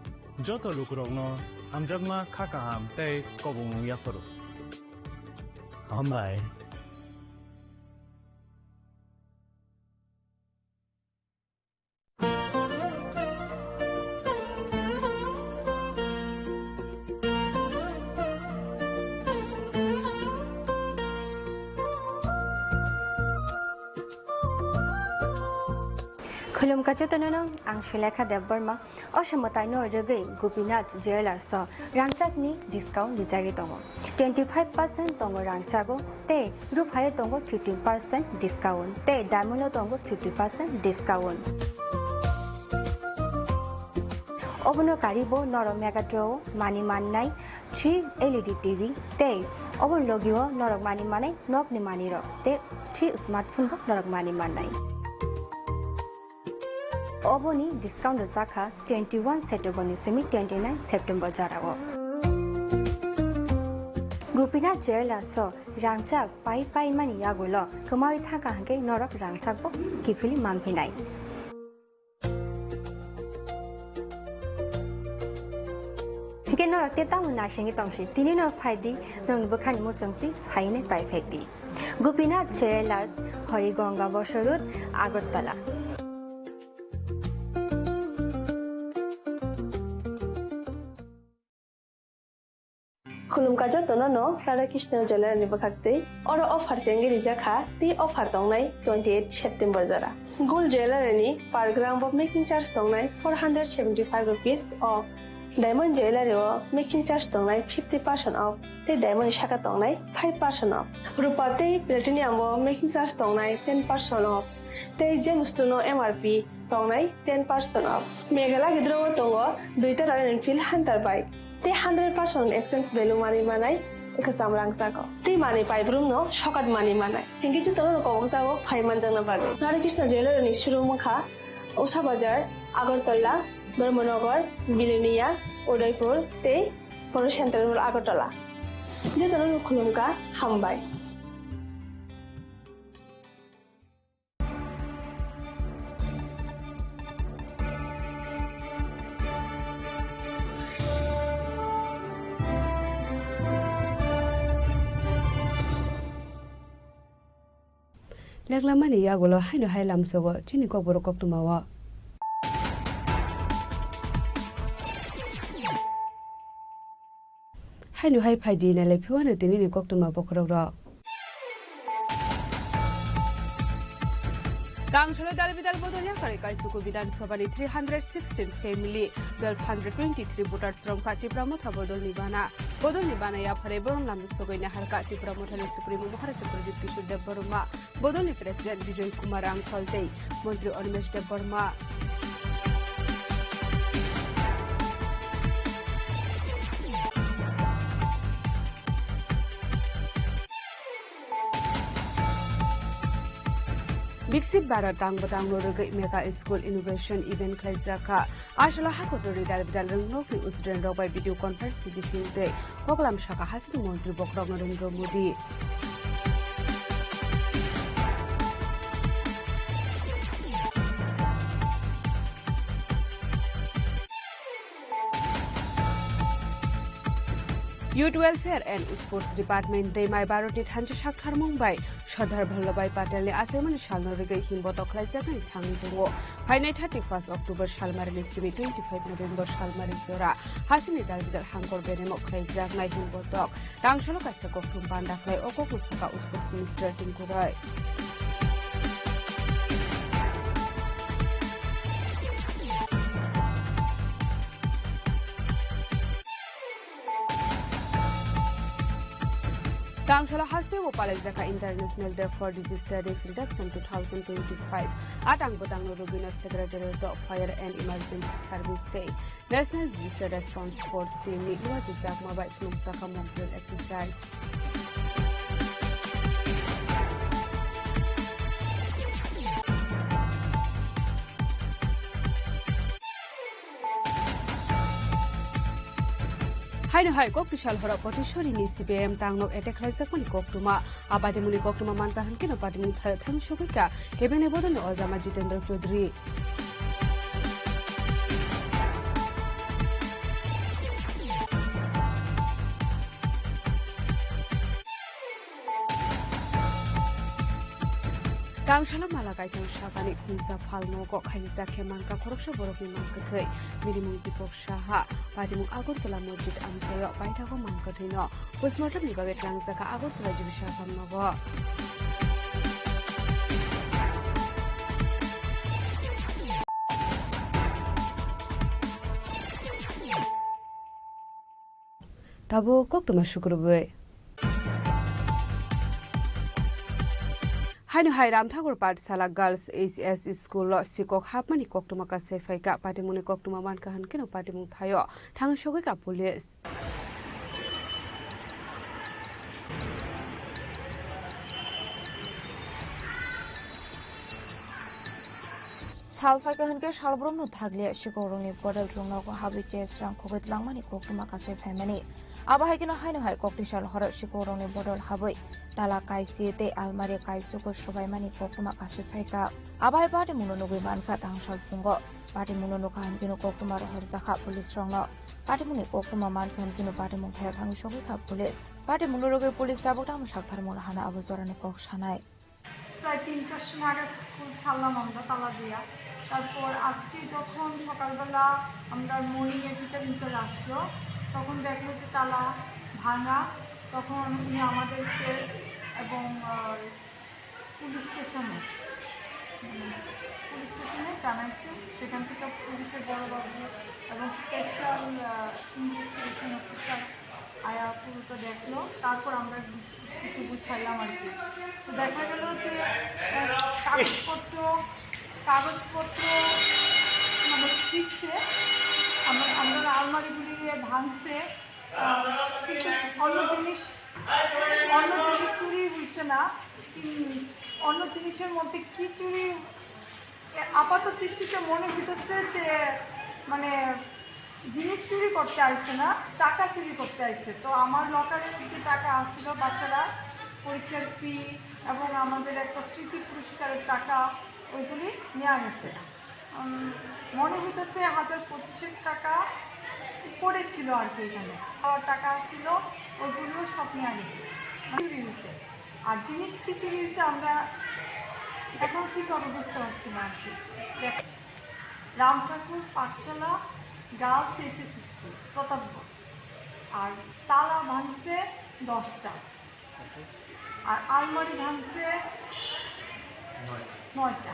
joto lukrongno amjagma khakaham tei kobung yafaru. Hambai Khulum kachutanano ang Shilekha Devbarma Oshamotai no Rege Gopinath Jewelers so rangchak ni discount dijagi tongo 25% tongo rangchago te rupai tongo 15% discount te diamond tongo 50% discount Obono karibo noro megatro mani mannai 3 LED TV te obon logio norok mani manai nok ni mani ro te 3 smartphone bo norok mani mannai Oboni discount zakha 21 September semi 29 September jarago. Gopinath Jewelers so rangchak pai mani yagulo kamai thaka hanke norok rangchak bo kifili mamphinai. Hike norok te tamu nashingi tongshi tini no phaidi nong bukhani mo chongti phaine pai phekti. Gopinath Jewelers Horigonga Bosorut Agartala. Khulum kajo tonono Radha Krishna Jewelers ni bakhakte oro offer chengi rijaka ti offer tongnai 28 September jara Gold Jewelry ni per gram of making charge tongnai 475 rupees or Diamond Jewelry o making charge tongnai 50% off te diamond shaka tongnai 5% off Rupa te platinum o making charge tongnai 10% off te gems no MRP tongnai 10% off Megala gidro tongo duita Royal Enfield Hunter bike te 100% exchange value money manai ekasam rangchako te money pai brum no shokat money manai hingi chu tono ko bangsago 5 manjang na bade Radha Krishna Jewelers ni shuru mukha Usha Bazar Agartala Dharmanagar Bilonia Udaipur te Poro Central Agartala je tono khulumka hambai Leglamani yagulo haino hailam sogo chini ko borokok tumawa haino hai phaidi na lepiwana tinini kok tuma bokrok Kangsholo Dalbidal Bodonia Karikaisuku Bidan Sobani 316 family 1223 voters from Katipramotha Bodol Nibana Bodol Nibana Yaparebon Lamsogoina Harka Tipramotha Supreme Maharashtra Pradeep Kishore Devarma Bodoli President Vijay Kumar Angkolte Montri Animesh Devarma Bixit Barat Tang Batang Loroga Mega School Innovation Event Klaijaka Ashala Hakotori Dalbidal Rungnoki Usren Rock by video conference Bishing Day Poglam Shaka Hasan Montri Bokrog Narendra Modi Youth Welfare and Sports Department Demai Baroti Thanji Shakhar Mumbai Sardar Vallabhbhai Patel ni Asemani Shalnorige Himboto Khlaijagani Thangdungo Phainai 31 October Shalmarni Simi 25 November Shalmari Zora Hasini Dalbidal Hangkor Beremo Khlaijagnai Himbotok Tangshalo Kaisakok Tumpan Daklai Okok Musaka Sports Minister Tinkurai Tangshalo Hasteo Palajaka International Day for Disease Studies Reduction 2025. Atang Botang Rubino Secretary of Fire and Emergency Service Day. National Disaster Response Force Team Nidwa Jizak Mobile Saka Montreal exercise. Haino hai kok tishal hora potishori ni CPM tangnok attack laisa kun koktuma abade muni koktuma mankahan kino pati mun thayo thang shobika kebene bodon ozama Jitendra Chaudhary Tangshalo Malakai Tang Shakani Kunsa Palno Gok Haisa Kemanka Korosha Borofi Mankakai, Minimum Dipok Shaha, Padimu Agotula Mojit Amtayo, Paitago Mankatino, Postmortem Nibavet Langzaka Agotula Jibisha from Novo. Tabo Koktuma Shukurube. Haino Hairam Thakur Pathshala Girls HS School Sikok Hapmani Koktuma ka Sefaika Patimuni Koktuma Mankahan Kino Patimung Thayo Thang Shogika Police Salfaikahan ke Shalbrum Thaglia Shikoroni Podal Rungo Habites Rang Koget Langmani Koktuma ka Sefamani Abahagino Haino Hai Koktishal Hora Shikoroni Bodol Haboi Tala Kaisi te Almari Kaisuko Shobaimani Koktuma ka Sefaika Abai Pati Munonugi Manka Tangshal Fungo Pati Munonukan Kino Koktuma Horzaka Police Rongo Pati Muni Koktuma Mankan Kino Pati Mungkaya Thang Shogika Police Pati Munonugi Police Tabutam Shaktar Mulhana Abuzorani Kok Shanai প্রায় ৩টার সময় নাগাদ school ছাড়লাম আমরা তালা দিয়া তারপর আজকে যখন সকালবেলা আমরা মর্নিংয়ে টিচার ইনচার্জ আসলো তখন দেখলো যে তালা ভাঙা তখন উনি আমাদেরকে এবং পুলিশ স্টেশনে জানাইছে সেখান থেকে পুলিশের বড়বাবু এবং স্পেশাল ইনভেস্টিগেশন অফিসার আয়া পুরোটা দেখলো তারপর আমরা কিছু বুঝাইলাম আর কি তো দেখা গেল যে কাগজপত্র মানে শিখছে আমরা আলমারিগুলি ভাঙছে কিন্তু অন্য জিনিস চুরি হয়েছে না অন্য জিনিসের মধ্যে কি চুরি আপাত দৃষ্টিতে মনে হইতেছে যে মানে জিনিস চুরি করতে আসছে না টাকা চুরি করতে আসছে তো আমার লকারের যে টাকা আসছিল বাচ্চারা পরীক্ষার ফি এবং আমাদের একটা স্মৃতি পুরস্কারের টাকা ওইগুলি নেওয়া গেছে মনে হইতেছে 1025 টাকা উপরে ছিল আর কি এখানে আর টাকা ছিল ওইগুলো সব নেওয়া গেছে চুরি হয়েছে আর জিনিস কি চুরি হয়েছে আমরা এখন ঠিকভাবে বুঝতে পারছি না আর কি রাম ঠাকুর পাঠশালা গার্লস এইচএস স্কুল প্রতাপগড় আর তালা ভাঙছে 10টা আর আলমারি ভাঙছে 9টা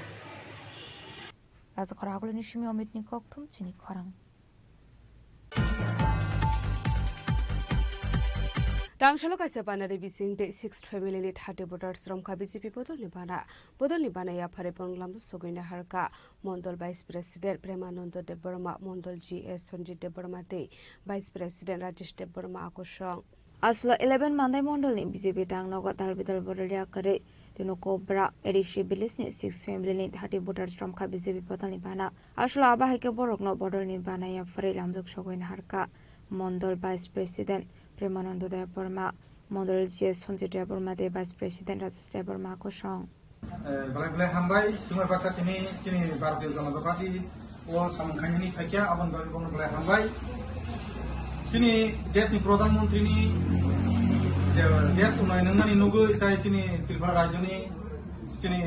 Razakora Agulini Shimi Omitni Koktum Chini Korang Tangshalo kaisa banari bising de 6th family ni 30 voters romka BJP bodol ni bana ya phare panglam sogoina harka Mondol Vice President Premanando Deborma Mondol GS Sonjit Deborma te Vice President Rajesh Deborma akosong Asla 11 Mandai Mondol ni BJP tangnoga dalbidal bodolya kare tino Cobra Edishi Bilis ni 6th family ni 30 voters romka BJP bodol ni bana Asla abahike borokno bodol ni bana ya phare lamjok sogoina harka Mondol Vice President Premanando Deborma Mondol GS Sonjit Deborma te Vice President Rajesh Deborma akosong Balai hambai semua paksa kini Bharatiya Janata Party o samkhani thakia abon balai hambai kini desh ni pradhan mantri ni desh unayanan ni nugoi tai kini Tripura rajya ni kini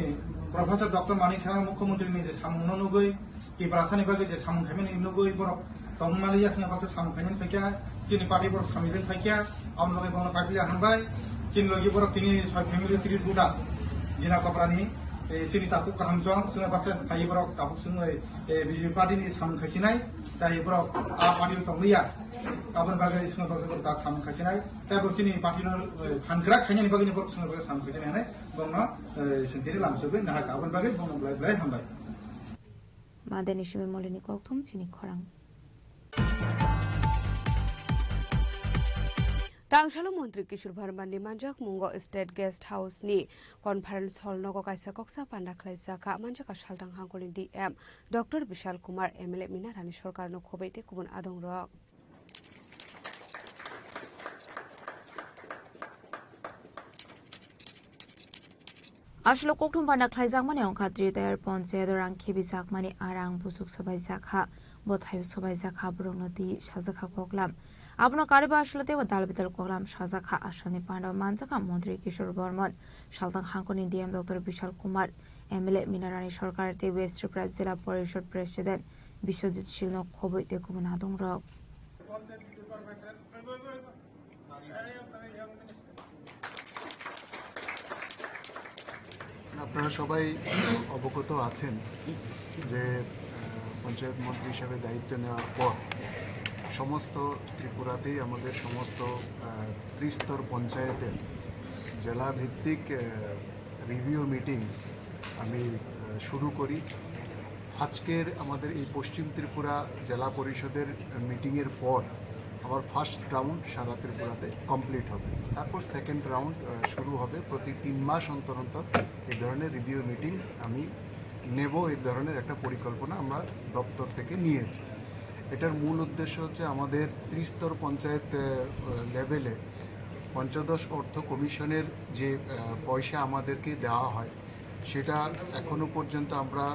Professor Dr. Manik Saha mukhyamantri ni je samno nugoi ki prasani bage je samkhani ni nugoi borok tongmaliya semua paksa samkhani thakia kini party borok samiden thakia abon balai paksa hambai kini logi borok kini family 30 buta Gina Kaprani, sini tapuk kahamjong, sungai paksa kayu berok tapuk sungai BJP party ni sam khasinai, ताई Brock party तो लिया अपन बागे इसमें बक्सर का सामने खचनाई ताई बच्ची party न फानग्रा खाने बागे ने बक्सर बागे सामने खचनाई है बंगना सेंटेरी लामसबे ना अपन बागे बंगना ब्लाई हमबाय मादेनि शिमे मलिनी कक्थुम चिनि खरां टांगसालो मंत्री किशोर भरमानि मानजाक मुंगो स्टेट गेस्ट हाउस नि कॉन्फ्रेंस हॉल नगो काइसा कक्सा पांडा खलाइजाखा मानजाका सालदां हांगोनि DM doctor Vishal Kumar MLA मिनारानि सरकार नो खबैते गुबुन आदं रक आशलो कोकथुम पांडा खलाइजाक माने अंखाद्रि दायर पंचायत रांखि बिजाक माने आरां बुसुक सबाइजाखा बथाय सबाइजाखा ब्रंनदि साजाखा कोकलाम आपनो कार्यबा आशलते व दालबिदल कोकलाम साजाखा आशनि पांडा मानजाका मंत्री किशोर बर्मन सालदां हांगोनि DM doctor Vishal Kumar MLA मिनारानि सरकार ते वेस्ट त्रिपुरा जिला परिषद प्रेसिडेंट विश्वजित शिलनो खबैते गुबुन आदं रक আপনারা সবাই অবগত আছেন যে পঞ্চায়েত মন্ত্রী হিসেবে দায়িত্ব নেওয়ার পর সমস্ত ত্রিপুরাতেই আমাদের সমস্ত ত্রিস্তর পঞ্চায়েতের জেলা ভিত্তিক রিভিউ মিটিং আমি শুরু করি আজকের আমাদের এই পশ্চিম ত্রিপুরা জেলা পরিষদের মিটিংয়ের পর আমার ফার্স্ট রাউন্ড সারা ত্রিপুরাতে কমপ্লিট হবে তারপর সেকেন্ড রাউন্ড শুরু হবে প্রতি 3 মাস অন্তর অন্তর এই ধরনের রিভিউ মিটিং আমি নেব এই ধরনের একটা পরিকল্পনা আমরা দপ্তর থেকে নিয়েছি এটার মূল উদ্দেশ্য হচ্ছে আমাদের ত্রিস্তর পঞ্চায়েত লেভেলে পঞ্চদশ অর্থ কমিশনের যে পয়সা আমাদেরকে দেওয়া হয় সেটা এখনো পর্যন্ত আমরা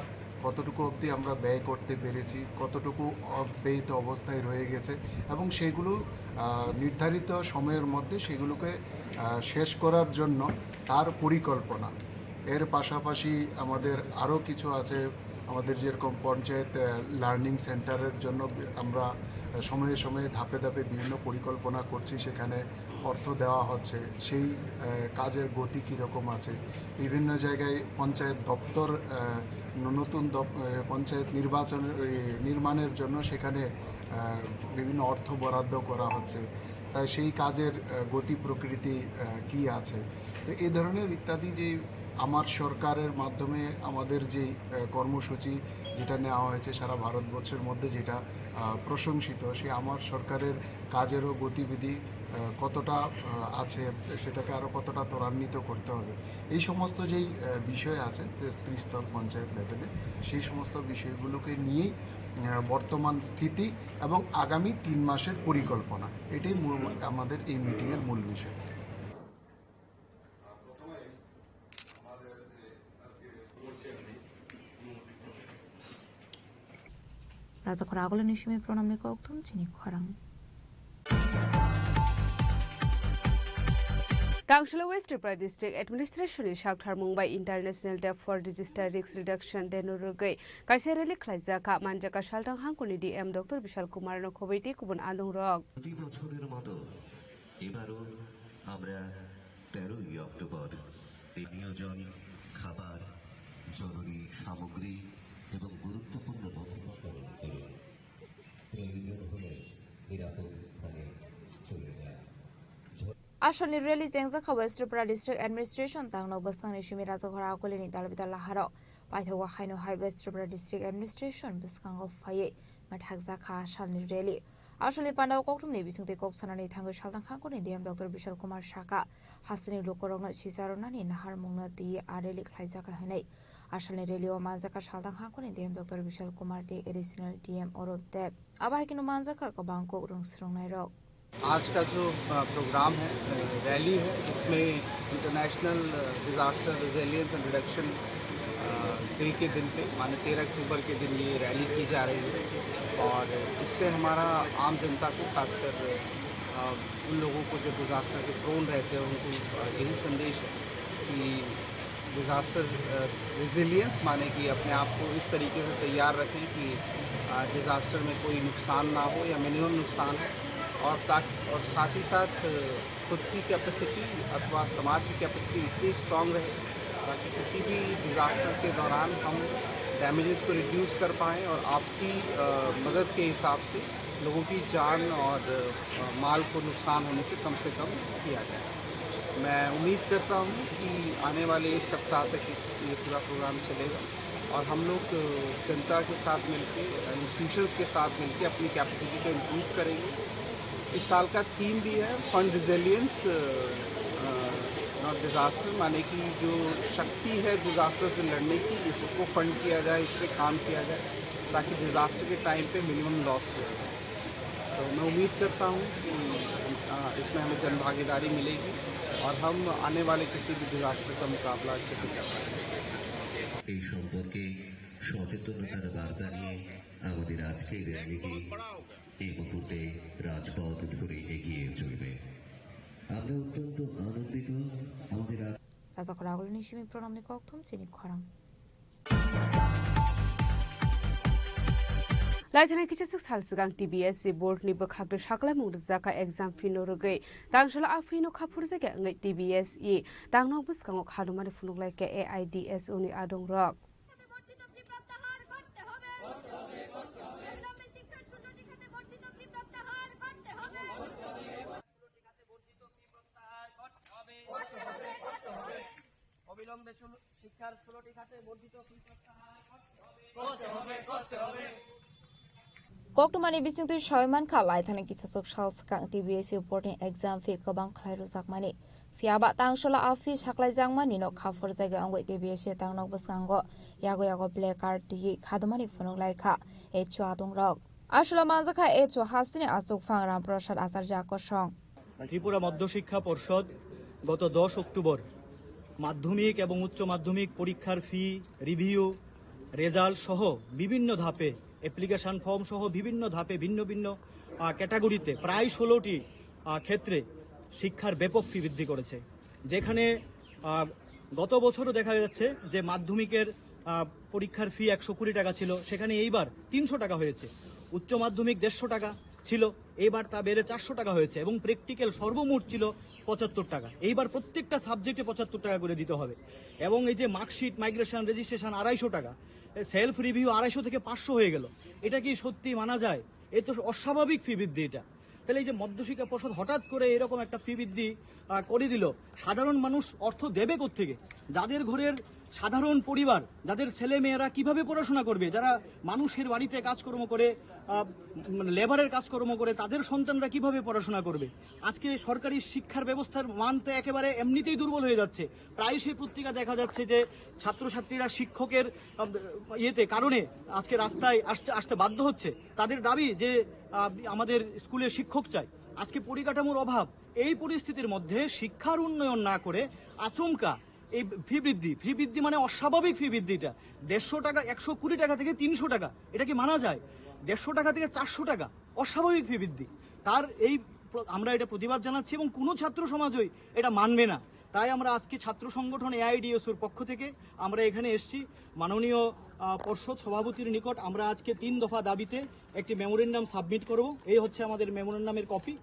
কতটুকু অবধি আমরা ব্যয় করতে পেরেছি কতটুকু অব্যয়িত অবস্থায় রয়ে গেছে এবং সেগুলো নির্ধারিত সময়ের মধ্যে সেগুলোকে শেষ করার জন্য তার পরিকল্পনা এর পাশাপাশি আমাদের আরও কিছু আছে আমাদের যেরকম পঞ্চায়েত লার্নিং সেন্টারের জন্য আমরা সময়ে সময়ে ধাপে ধাপে বিভিন্ন পরিকল্পনা করছি সেখানে অর্থ দেওয়া হচ্ছে সেই কাজের গতি কীরকম আছে বিভিন্ন জায়গায় পঞ্চায়েত দপ্তর নতুন পঞ্চায়েত নির্মাণের জন্য সেখানে বিভিন্ন অর্থ বরাদ্দ করা হচ্ছে তাই সেই কাজের গতি প্রকৃতি কি আছে তো এই ধরনের ইত্যাদি যে আমার সরকারের মাধ্যমে আমাদের যে কর্মসূচি যেটা নেওয়া হয়েছে সারা ভারতবর্ষের মধ্যে যেটা প্রশংসিত সেই আমার সরকারের কাজেরও গতিবিধি কতটা আছে সেটাকে আরও কতটা ত্বরান্বিত করতে হবে এই সমস্ত যেই বিষয় আছে ত্রিস্তর পঞ্চায়েত লেভেলে সেই সমস্ত বিষয়গুলোকে নিয়েই বর্তমান স্থিতি এবং আগামী 3 মাসের পরিকল্পনা এটাই আমাদের এই মিটিংয়ের মূল বিষয় राजाखर आगोलनि सिमे प्रणामनि कक्थुम चिनि खरां टांगसालो वेस्ट त्रिपुरा डिस्ट्रिक्ट एडमिनिस्ट्रेशन सागथार मुंबाई international day for disaster risk reduction देनुरुगै काइसे रेली खलाइजाखा मानजाका सालदां हांगोनि डीएम डॉक्टर विशाल कुमार नो खबैते गुबुन आदं रक প্রতি বছরের মতো এবারও আমরা 13 অক্টোবর এই নিয়োজন খাবার জরুরি সামগ্রী এবং গুরুত্বপূর্ণ নথিপত্র প্রয়োজন হলে নিরাপদ স্থানে চলে যায় आशनि रेली जेंगजाखा वेस्ट त्रिपुरा डिस्ट्रिक्ट एडमिनिस्ट्रेशन तांगनो बसखांनि सिमे राजाखर आगोलनि दालबिदाल लाहाराव पाइथावा हाइनो हाइ वेस्ट त्रिपुरा डिस्ट्रिक्ट एडमिनिस्ट्रेशन बसखांगाव फायै माथागजाखा आशनि रेली आशनि पांडाव कक्थुमनि बिसुंथि कक्सानानि थांगो सालदां हांगोनि डीएम डॉक्टर विशाल कुमार साका हासनि लोकरंनो सिजारनानि नाहार मुंनो दी आरेली खलाइजाखा हनै आशनि रेलिओ मानजाखा सालदां हांगोनि डीएम डॉक्टर विशाल कुमार दी एडिशनल डीएम अरुप देव आबाहिकिनो मानजाखा गोबांको रुंस्रुंनाय रक आज का जो प्रोग्राम है रैली है इसमें international disaster resilience and reduction day के दिन पे माने 13 अक्टूबर के दिन ये रैली की जा रही है और इससे हमारा आम जनता को खासकर उन लोगों को जो डिजास्टर के प्रोन रहते हैं उनको यही संदेश है कि डिजास्टर रिजिलियंस माने कि अपने आप को इस तरीके से तैयार रखें कि डिजास्टर में कोई नुकसान ना हो या मिनिमम नुकसान हो और साथ ही साथ खुद की कैपेसिटी अथवा समाज की कैपेसिटी इतनी स्ट्रांग रहे ताकि किसी भी डिजास्टर के दौरान हम डैमेजेस को रिड्यूस कर पाएँ और आपसी मदद के हिसाब से लोगों की जान और माल को नुकसान होने से कम किया जाए। मैं उम्मीद करता हूँ कि आने वाले एक सप्ताह तक ये पूरा प्रोग्राम चलेगा और हम लोग जनता के साथ मिलकर इंस्टीट्यूशंस के साथ मिलकर अपनी कैपेसिटी को इम्प्रूव करेंगे। इस साल का थीम भी है फंड रिजिलियंस नॉट डिज़ास्टर, माने कि जो शक्ति है डिज़ास्टर से लड़ने की, इसको फंड किया जाए, इस पर काम किया जाए ताकि डिज़ास्टर के टाइम पे मिनिमम लॉस किया जाए। तो मैं उम्मीद करता हूँ कि इसमें हमें जन भागीदारी मिलेगी और हम आने वाले किसी भी डिज़ास्टर का मुकाबला अच्छे से कर पाएंगे। এই সম্পর্কে সচেতনতার বার্তা নিয়ে আমাদের আজকের র্যালিটি এই মুহূর্তে রাজপথ ধরে এগিয়ে চলবে। আমরা অত্যন্ত আনন্দিত আমাদের রাজাখরাগুলিনি সিমি প্রণামনি কক্থম চিনি খরাং लाइथानाय किसिक साल सिगां TBS बोर्ड नि बखागदो सागलाय मुंग जाका एग्जाम फिनो रगै दांसला आफिनो खाफुर जागे ngै TBS दांनाव बसकाङाव खादुमानि फुनुगलाय के AIDS उनि आदं रक অবিলম্বে শিক্ষার 16টি খাতে বর্ধিত ফি প্রত্যাহার করতে হবে Koktumani bisingtu shoyman kha laithani kisasok shal skang TBS reporting exam fi kobang khlai rujakmani fiaba tangshola afi saklai jangmani no khafur jaiga angoi TBS tangnok bskango yago black card ti khadumani phunung laikha echu adung rok আসলে মানজাখা echo হাসিনে আসুক ফাংরাম প্রসাদ আচার্য আকর্ষণ ত্রিপুরা মধ্যশিক্ষা পর্ষদ গত 10 October মাধ্যমিক এবং উচ্চ মাধ্যমিক পরীক্ষার ফি রিভিউ রেজাল্ট সহ বিভিন্ন ধাপে অ্যাপ্লিকেশন ফর্ম সহ বিভিন্ন ধাপে ভিন্ন ভিন্ন ক্যাটাগরিতে প্রায় 16টি ক্ষেত্রে শিক্ষার ব্যাপক ফি বৃদ্ধি করেছে। যেখানে গত বছরও দেখা যাচ্ছে যে মাধ্যমিকের পরীক্ষার ফি 120 টাকা ছিল, সেখানে এইবার 300 টাকা হয়েছে। উচ্চ মাধ্যমিক 150 টাকা ছিল, এইবার তা বেড়ে 400 টাকা হয়েছে এবং প্র্যাকটিক্যাল সর্বমোট ছিল 75 টাকা। এইবার প্রত্যেকটা সাবজেক্টে 75 টাকা করে দিতে হবে এবং এই যে মার্কশিট মাইগ্রেশন রেজিস্ট্রেশন 250 টাকা, সেলফ রিভিউ 250 থেকে 500 হয়ে গেল। এটা কি সত্যি মানা যায়? এ তো অস্বাভাবিক ফি বৃদ্ধি। এটা তাহলে এই যে মধ্যশিক্ষা পর্ষদ হঠাৎ করে এরকম একটা ফি বৃদ্ধি করে দিল, সাধারণ মানুষ অর্থ দেবে কোত্থেকে? যাদের ঘরের সাধারণ পরিবার, যাদের ছেলে মেয়েরা কিভাবে পড়াশোনা করবে, যারা মানুষের বাড়িতে কাজকর্ম করে লেবারের কাজকর্ম করে, তাদের সন্তানরা কিভাবে পড়াশোনা করবে? আজকে সরকারি শিক্ষার ব্যবস্থার মান তো একেবারে এমনিতেই দুর্বল হয়ে যাচ্ছে। প্রায় সেই পত্রিকা দেখা যাচ্ছে যে ছাত্রছাত্রীরা শিক্ষকের কারণে আজকে রাস্তায় আসতে বাধ্য হচ্ছে। তাদের দাবি যে আমাদের স্কুলে শিক্ষক চাই। আজকে পরিকাঠামোর অভাব। এই পরিস্থিতির মধ্যে শিক্ষার উন্নয়ন না করে আচমকা এই ফি বৃদ্ধি মানে অস্বাভাবিক ফি বৃদ্ধিটা 150 টাকা 120 টাকা থেকে 300 টাকা, এটা কি মানা যায়? 150 টাকা থেকে 400 টাকা অস্বাভাবিক ফি বৃদ্ধি। তার আমরা এটা প্রতিবাদ জানাচ্ছি এবং কোনো ছাত্র সমাজই এটা মানবে না। তাই আমরা আজকে ছাত্র সংগঠন AIDSOর পক্ষ থেকে আমরা এখানে এসেছি। মাননীয় পর্ষদ সভাপতির নিকট আমরা আজকে 3 দফা দাবিতে একটি মেমোরেন্ডাম সাবমিট করব। এই হচ্ছে আমাদের মেমোরেন্ডামের কপি।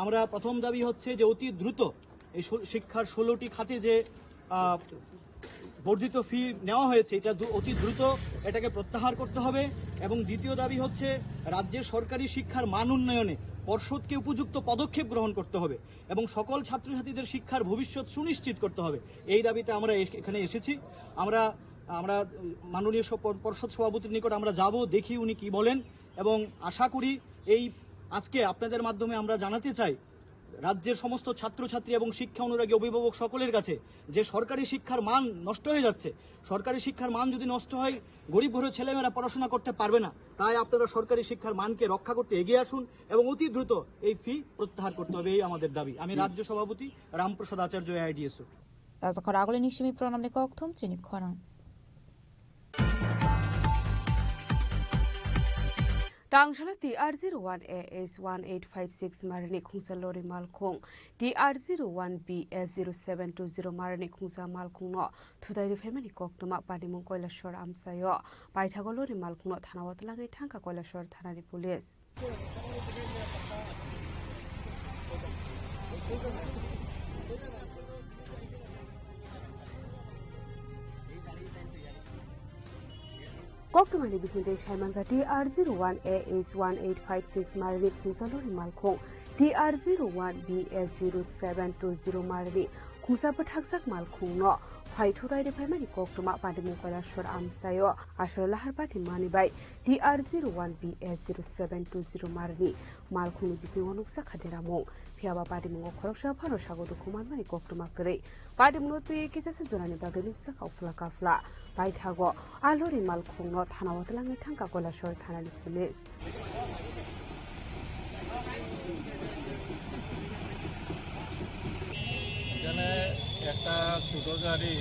আমরা প্রথম দাবি হচ্ছে যে অতি দ্রুত এই শিক্ষার 16টি খাতে যে বর্ধিত ফি নেওয়া হয়েছে, এটা অতি দ্রুত এটাকে প্রত্যাহার করতে হবে। এবং দ্বিতীয় দাবি হচ্ছে রাজ্যের সরকারি শিক্ষার মান উন্নয়নে পর্ষদকে উপযুক্ত পদক্ষেপ গ্রহণ করতে হবে এবং সকল ছাত্রছাত্রীদের শিক্ষার ভবিষ্যৎ সুনিশ্চিত করতে হবে। এই দাবিতে আমরা এখানে এসেছি। আমরা মাননীয় পর্ষদ সভাপতির নিকট আমরা যাব, দেখি উনি কি বলেন এবং আশা করি এই আজকে আপনাদের মাধ্যমে আমরা জানাতে চাই রাজ্যের সমস্ত ছাত্রছাত্রী এবং শিক্ষা অনুরাগী অভিভাবক সকলের কাছে যে সরকারি শিক্ষার মান নষ্ট হয়ে যাচ্ছে। সরকারি শিক্ষার মান যদি নষ্ট হয়, গরিব ঘরের ছেলেমেয়েরা পড়াশোনা করতে পারবে না। তাই আপনারা সরকারি শিক্ষার মানকে রক্ষা করতে এগিয়ে আসুন এবং অতি দ্রুত এই ফি প্রত্যাহার করতে হবে, এই আমাদের দাবি। আমি রাজ্য সভাপতি রামপ্রসাদ আচার্য AIDSO। রাজাখরাগুলি নিশিমি প্রণামনি কক্থম চিনি খরাং Dangshala TR01AS1856 Marani Khungsa Lori Malkhung TR01BS0720 Marani Khungsa Malkhung no Thudai Family Koktuma Padimung Koilashor Amsayo Paithago Lori Malkhung no Thanawatlangi Thanka Koilashor Thanani Police Koktumani Bismite Shaimanga TR01AS1856 Marni Kusalori Malkong TR01BS0720 Marni Kusa Pathaksak Malkong no Phaithurai de Phaimani Koktuma Pandemu Kolashor Amsayo Ashor Lahar Pati Manibai TR01BS0720 Marni Malkong Bisingonuksa Khaderamo Piaba Padimu Korosha Pano Shagodu Kumanmani Koktuma Kare Padimu Tui Kisasa Zorani Bagalipsa Kaufla Kafla Baithago Alori Malkong no Tanawatlangi Tanka Kolashor Tanali Police একটা ছোট গাড়ি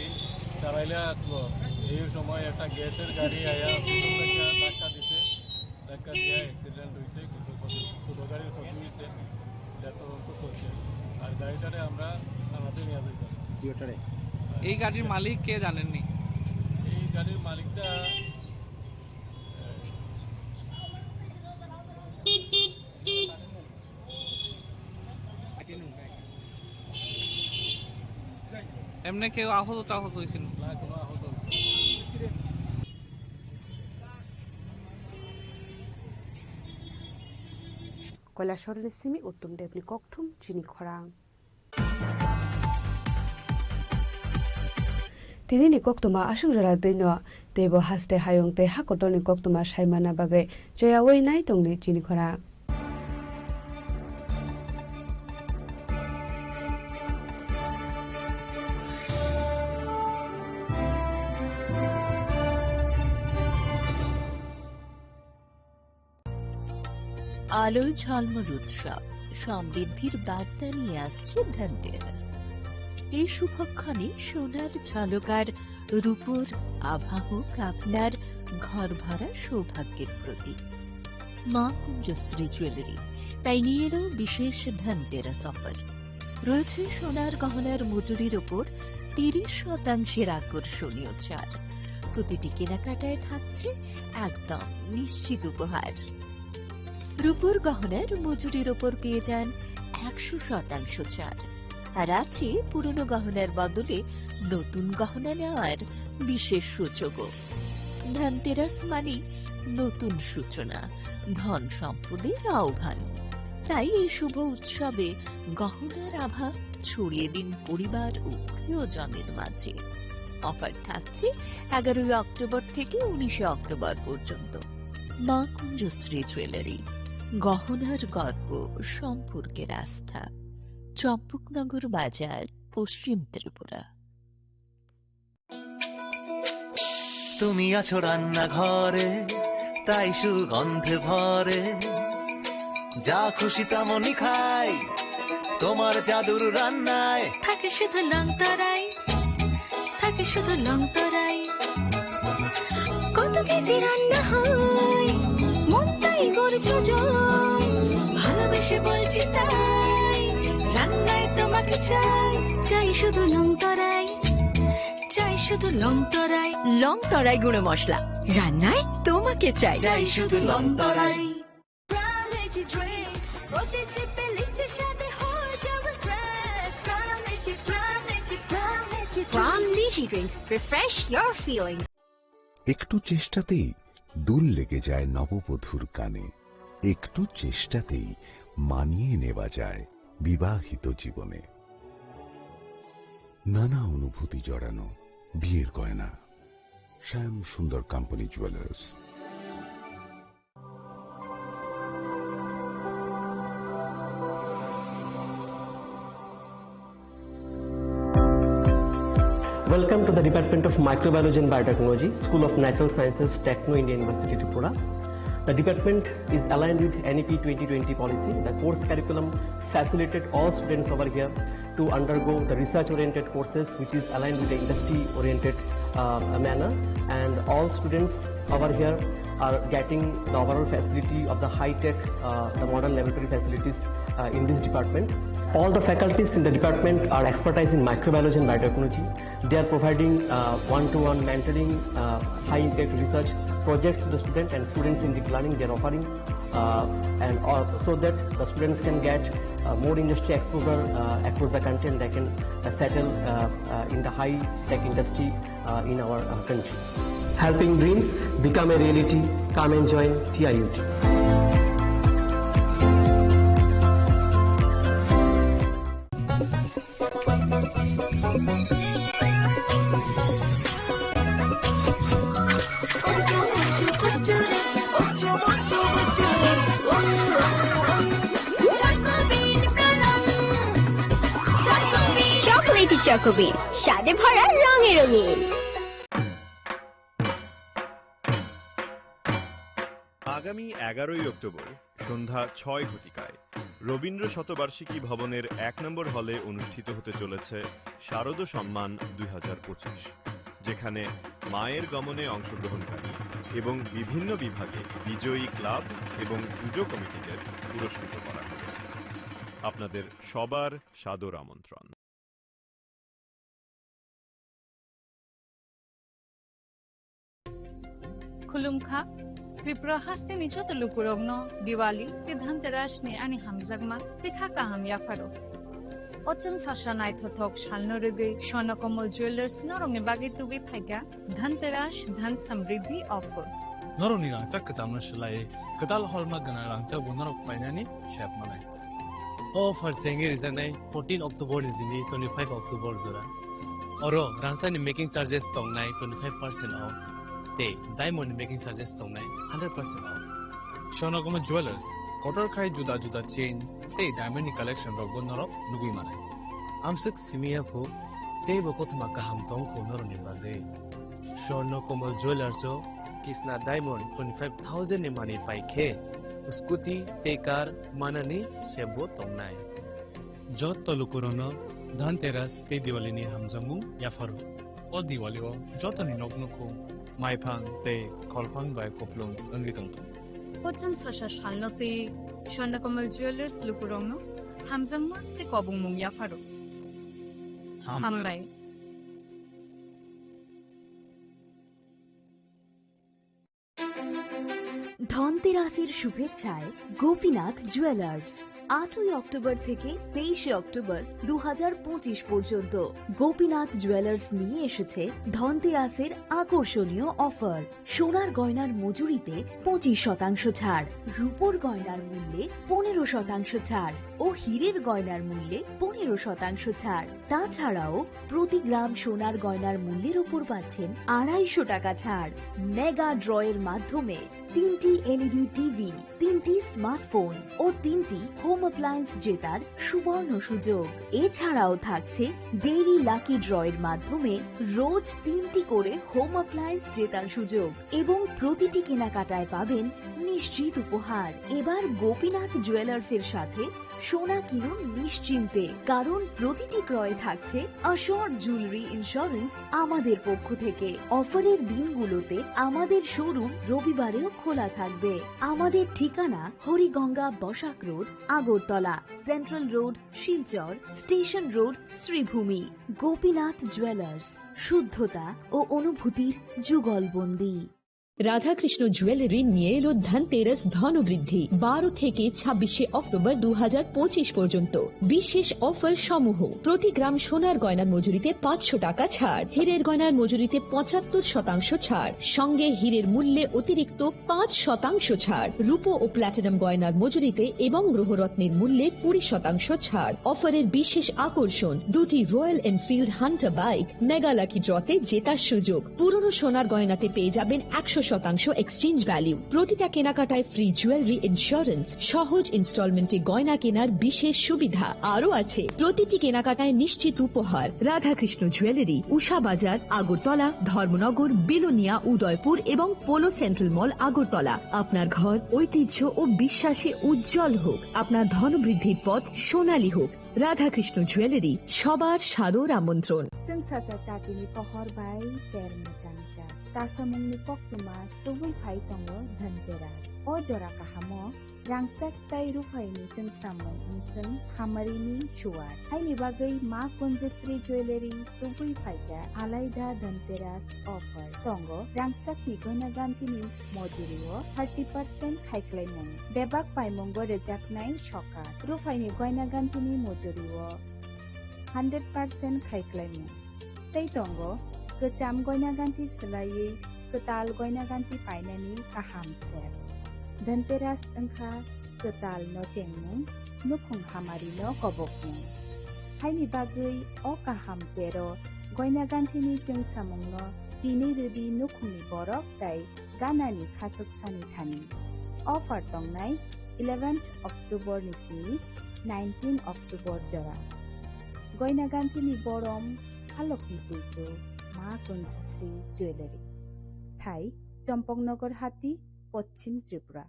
চালাইলে আসলো এই সময় একটা গ্যাসের গাড়ি আয়া ধাক্কা দিছে ধাক্কা দিয়ে অ্যাক্সিডেন্ট হয়েছে কিন্তু ছোট গাড়ির ক্ষতি হয়েছে এটা তদন্ত চলছে আর গাড়িটারে আমরা থানাতে নিয়ে যেতাম এই গাড়ির মালিক কে জানেননি এই গাড়ির মালিকটা এমনি কেউ আহত হয়েছিল না কোনো আহত হয়েছে Kolashor Simi Uttum Debni Koktum Jini Khorang Tinini Koktuma Ashungra Dino Debo Haste Hayong Te Hakotoni Koktuma Shaimana Bage Joyaway Naitongni Jini Khorang আলোয় ঝলমল উৎসব সমৃদ্ধির বার্তা নিয়ে আসছে ধনতেরাস এই শুভক্ষণে সোনার ঝলকার রূপোর আভা হোক আপনার ঘর ভরা সৌভাগ্যের প্রতীক মা কুঞ্জশ্রী জুয়েলারি তাই নিয়ে এলো বিশেষ ধনতেরাস অফার রয়েছে সোনার গহনার মজুরির ওপর 30% আকর্ষণীয় ছাড় প্রতিটি কেনাকাটায় থাকছে একদম নিশ্চিত উপহার রূপোর গহনার মজুরির ওপর পেয়ে যান 100% ছাড় আর আছে পুরনো গহনার বদলে নতুন গহনা নেওয়ার বিশেষ সুযোগও ধনতেরাস মানে নতুন সূচনা ধন সম্পদের আহ্বান তাই এই শুভ উৎসবে গহনার আভা ছড়িয়ে দিন পরিবার ও প্রিয়জনের মাঝে অফার থাকছে 11 অক্টোবর থেকে 19 অক্টোবর পর্যন্ত মা কুঞ্জশ্রী জুয়েলারি গহনার গর্ব সম্পর্কের আস্থা চম্পকনগর বাজার পশ্চিম ত্রিপুরা তুমি আছো রান্নাঘরে তাই সুগন্ধে ভরে যা খুশি তেমনই খাই তোমার জাদুর রান্নায় থাকে শুধু লংতরাই থাকে শুধু লংতরাই কত কেজি রান্না হয় মনটাই করছো জয় ভালোবেসে বলছি তাই রান্নায় তোমাকে চাই চাই শুধু লংতরাই চাই শুধু লংতরাই লংতরাই গুঁড়ো মশলা রান্নায় তোমাকে চাই চাই শুধু লংতরাই From Lychee Drinks, refresh your feelings. একটু চেষ্টাতেই দুল লেগে যায় নববধূর কানে একটু চেষ্টাতেই মানিয়ে নেওয়া যায় বিবাহিত জীবনে নানা অনুভূতি জড়ানো বিয়ের গয়না শ্যাম সুন্দর company jewellers Welcome to the Department of Microbiology and Biotechnology, School of Natural Sciences, Techno India University, Tripura. The department is aligned with NEP 2020 policy. The course curriculum facilitated all students over here to undergo the research-oriented courses, which is aligned with the industry-oriented manner. And all students over here are getting the overall facility of the high-tech, the modern laboratory facilities in this department. All the faculties in the department are expertise in microbiology and biotechnology. They are providing one-to-one mentoring, high-impact research projects to the students, and students in deep learning they are offering, so that the students can get more industry exposure across the country, and they can settle in the high-tech industry in our country. Helping dreams become a reality. Come and join TIUT. চকোবিন স্বাদে ভরা রঙে রঙিন। আগামী 11ই October সন্ধ্যা 6 ঘটিকায় রবীন্দ্র শতবার্ষিকী ভবনের 1 নম্বর হলে অনুষ্ঠিত হতে চলেছে শারদ সম্মান 2025, যেখানে মায়ের গমনে অংশগ্রহণকারী এবং বিভিন্ন বিভাগে বিজয়ী ক্লাব এবং পুজো কমিটিদের পুরস্কৃত করা হবে। আপনাদের সবার সাদর আমন্ত্রণ। खुलुमखा त्रिपुरा हास्तेनि जतलुकुरगनो दिवाली ते धनतेरास नि आनि हामजागमा ते खाका हाम याफारो अचन सासा नायथथक सालनो रगै स्वर्णकमल ज्वेलार्स नरंनि बागै तुबि फाइगा धनतेरास धन समृद्धि ऑफर नरंनि रांचा कतामनो सलाय कदाल हलमा गना रांचा बनरक पाइनानि शेप मानाय ऑफर चेंगे रिजनाय 14 अक्टोबर जिनि 25 अक्टोबर जरा अरो रांचानि मेकिंग चार्जेस तंगनाय 25% ऑफ ते डायमंड मेकिंग चार्जेस तंगनाय 100% ऑफ स्वर्णकमल ज्वेलर्स कटर खाय जुदा जुदा चेन ते डायमंड कलेक्शन रक बनरक नुगुइ मानाय आमसक सिमिया फो ते बकतमा गाहाम तंग खोनर निबागे स्वर्णकमल ज्वेलर्स कृष्णा डायमंड 25000 नि माने पाइखे स्कूटी ते कार माननी सेबो तंगनाय जत तलुकुरन धनतेरस पे दिवालीनि हामजामु याफारो ओ दिवालीओ जतनि नगनखौ माइफां ते खलफां बाय कपलुं अंगितंतो पचन सासा सालनते स्वर्णकमल ज्वेलर्स लुकुरंनो हामजामु ते कबुंमुं याफारो हामबाय ধনতেরাসের শুভেচ্ছায় গোপীনাথ জুয়েলার্স 8ই অক্টোবর থেকে 23শে অক্টোবর 2025 পর্যন্ত গোপীনাথ জুয়েলার্স নিয়ে এসেছে ধনতেরাসের আকর্ষণীয় অফার। সোনার গয়নার মজুরিতে 25% ছাড়, রূপোর গয়নার মূল্যে 15% ছাড় ও হীরের গয়নার মূল্যে 15% ছাড়। তাছাড়াও প্রতি গ্রাম সোনার গয়নার মূল্যের উপর পাচ্ছেন 250 টাকা ছাড়। মেগা ড্রয়ের মাধ্যমে 3টি এলইডি টিভি, 3টি স্মার্টফোন ও 3টি হোম অ্যাপ্লায়েন্স জেতার সুবর্ণ সুযোগ। এছাড়াও থাকছে ডেইলি লাকি ড্রয়ের মাধ্যমে রোজ 3টি করে হোম অ্যাপ্লায়েন্স জেতার সুযোগ এবং প্রতিটি কেনাকাটায় পাবেন নিশ্চিত উপহার। এবার গোপীনাথ জুয়েলার্সের সাথে সোনা কিনুন নিশ্চিন্তে, কারণ প্রতিটি ক্রয়ে থাকছে অ্যাশোর্ড জুয়েলারি ইন্স্যুরেন্স আমাদের পক্ষ থেকে। অফারের দিনগুলোতে আমাদের শোরুম রবিবারেও খোলা থাকবে। আমাদের ঠিকানা Hariganga Basak road, Agartala, central road, Silchar, station road, Sribhumi. Gopinath jewellers, শুদ্ধতা ও অনুভূতির যুগলবন্দি। রাধাকৃষ্ণ জুয়েলারি নিয়ে এলো ধনতেরাস ধনবৃদ্ধি 12 থেকে 26শে অক্টোবর 2025 পর্যন্ত বিশেষ অফার সমূহ। প্রতি গ্রাম সোনার গয়নার মজুরিতে 500 টাকা ছাড়, হীরের গয়নার মজুরিতে 75% ছাড়, সঙ্গে হীরের মূল্যে অতিরিক্ত 5% ছাড়, রূপো ও প্ল্যাটিনাম গয়নার মজুরিতে এবং গ্রহরত্নের মূল্যে 20% ছাড়। অফারের বিশেষ আকর্ষণ, 2টি Royal Enfield Hunter bike mega lucky ড্রতে জেতার সুযোগ। পুরনো সোনার গয়নাতে পেয়ে যাবেন 100% এক্সচেঞ্জ ভ্যালু। প্রতিটা কেনাকাটায় ফ্রি জুয়েলারি ইন্স্যুরেন্স, সহজ ইনস্টলমেন্টে গয়না কেনার বিশেষ সুবিধা আরও আছে। প্রতিটি কেনাকাটায় নিশ্চিত উপহার। রাধাকৃষ্ণ জুয়েলারি, উষা বাজার, আগরতলা, ধর্মনগর, বিলোনিয়া, উদয়পুর এবং পোলো সেন্ট্রাল মল, আগরতলা। আপনার ঘর ঐতিহ্য ও বিশ্বাসে উজ্জ্বল হোক, আপনার ধনবৃদ্ধির পথ সোনালী হোক। রাধাকৃষ্ণ জুয়েলারি, সবার সাদর আমন্ত্রণ। Sensasa tatini pohor bai termi tangsa. Tasamungni pokuma tuwi phai tongo dhanteras. O jora kahamo rangsak tai rufaini sengsamon unseng hamarini chuar. Haini bagai ma konjestri jewelry tubui faika alaida dhanteras offer. Tongo rangsak ni goina gantini mojurio 30% khaiklaimung. Bebak paimungo rejaknai shoka. Rufaini goina gantini mojurio 100% khaiklaimung. Tei tongo kecam goina ganti selai ketal goina ganti painani kaham ser. Dhanteras engkha ketal no cengmung nukhung hamari no kobokmung. Haini bagai o kaham tero goina gantini jeng samung no tini rudi nukhungni borok tai ganani khachuk sani thani. Offer tongnai 11th October nisini 19 October jora. Goina gantini borom halokni puitu ma kunstri jewelry. Thai Champongnagar Hati, Paschim Tripura.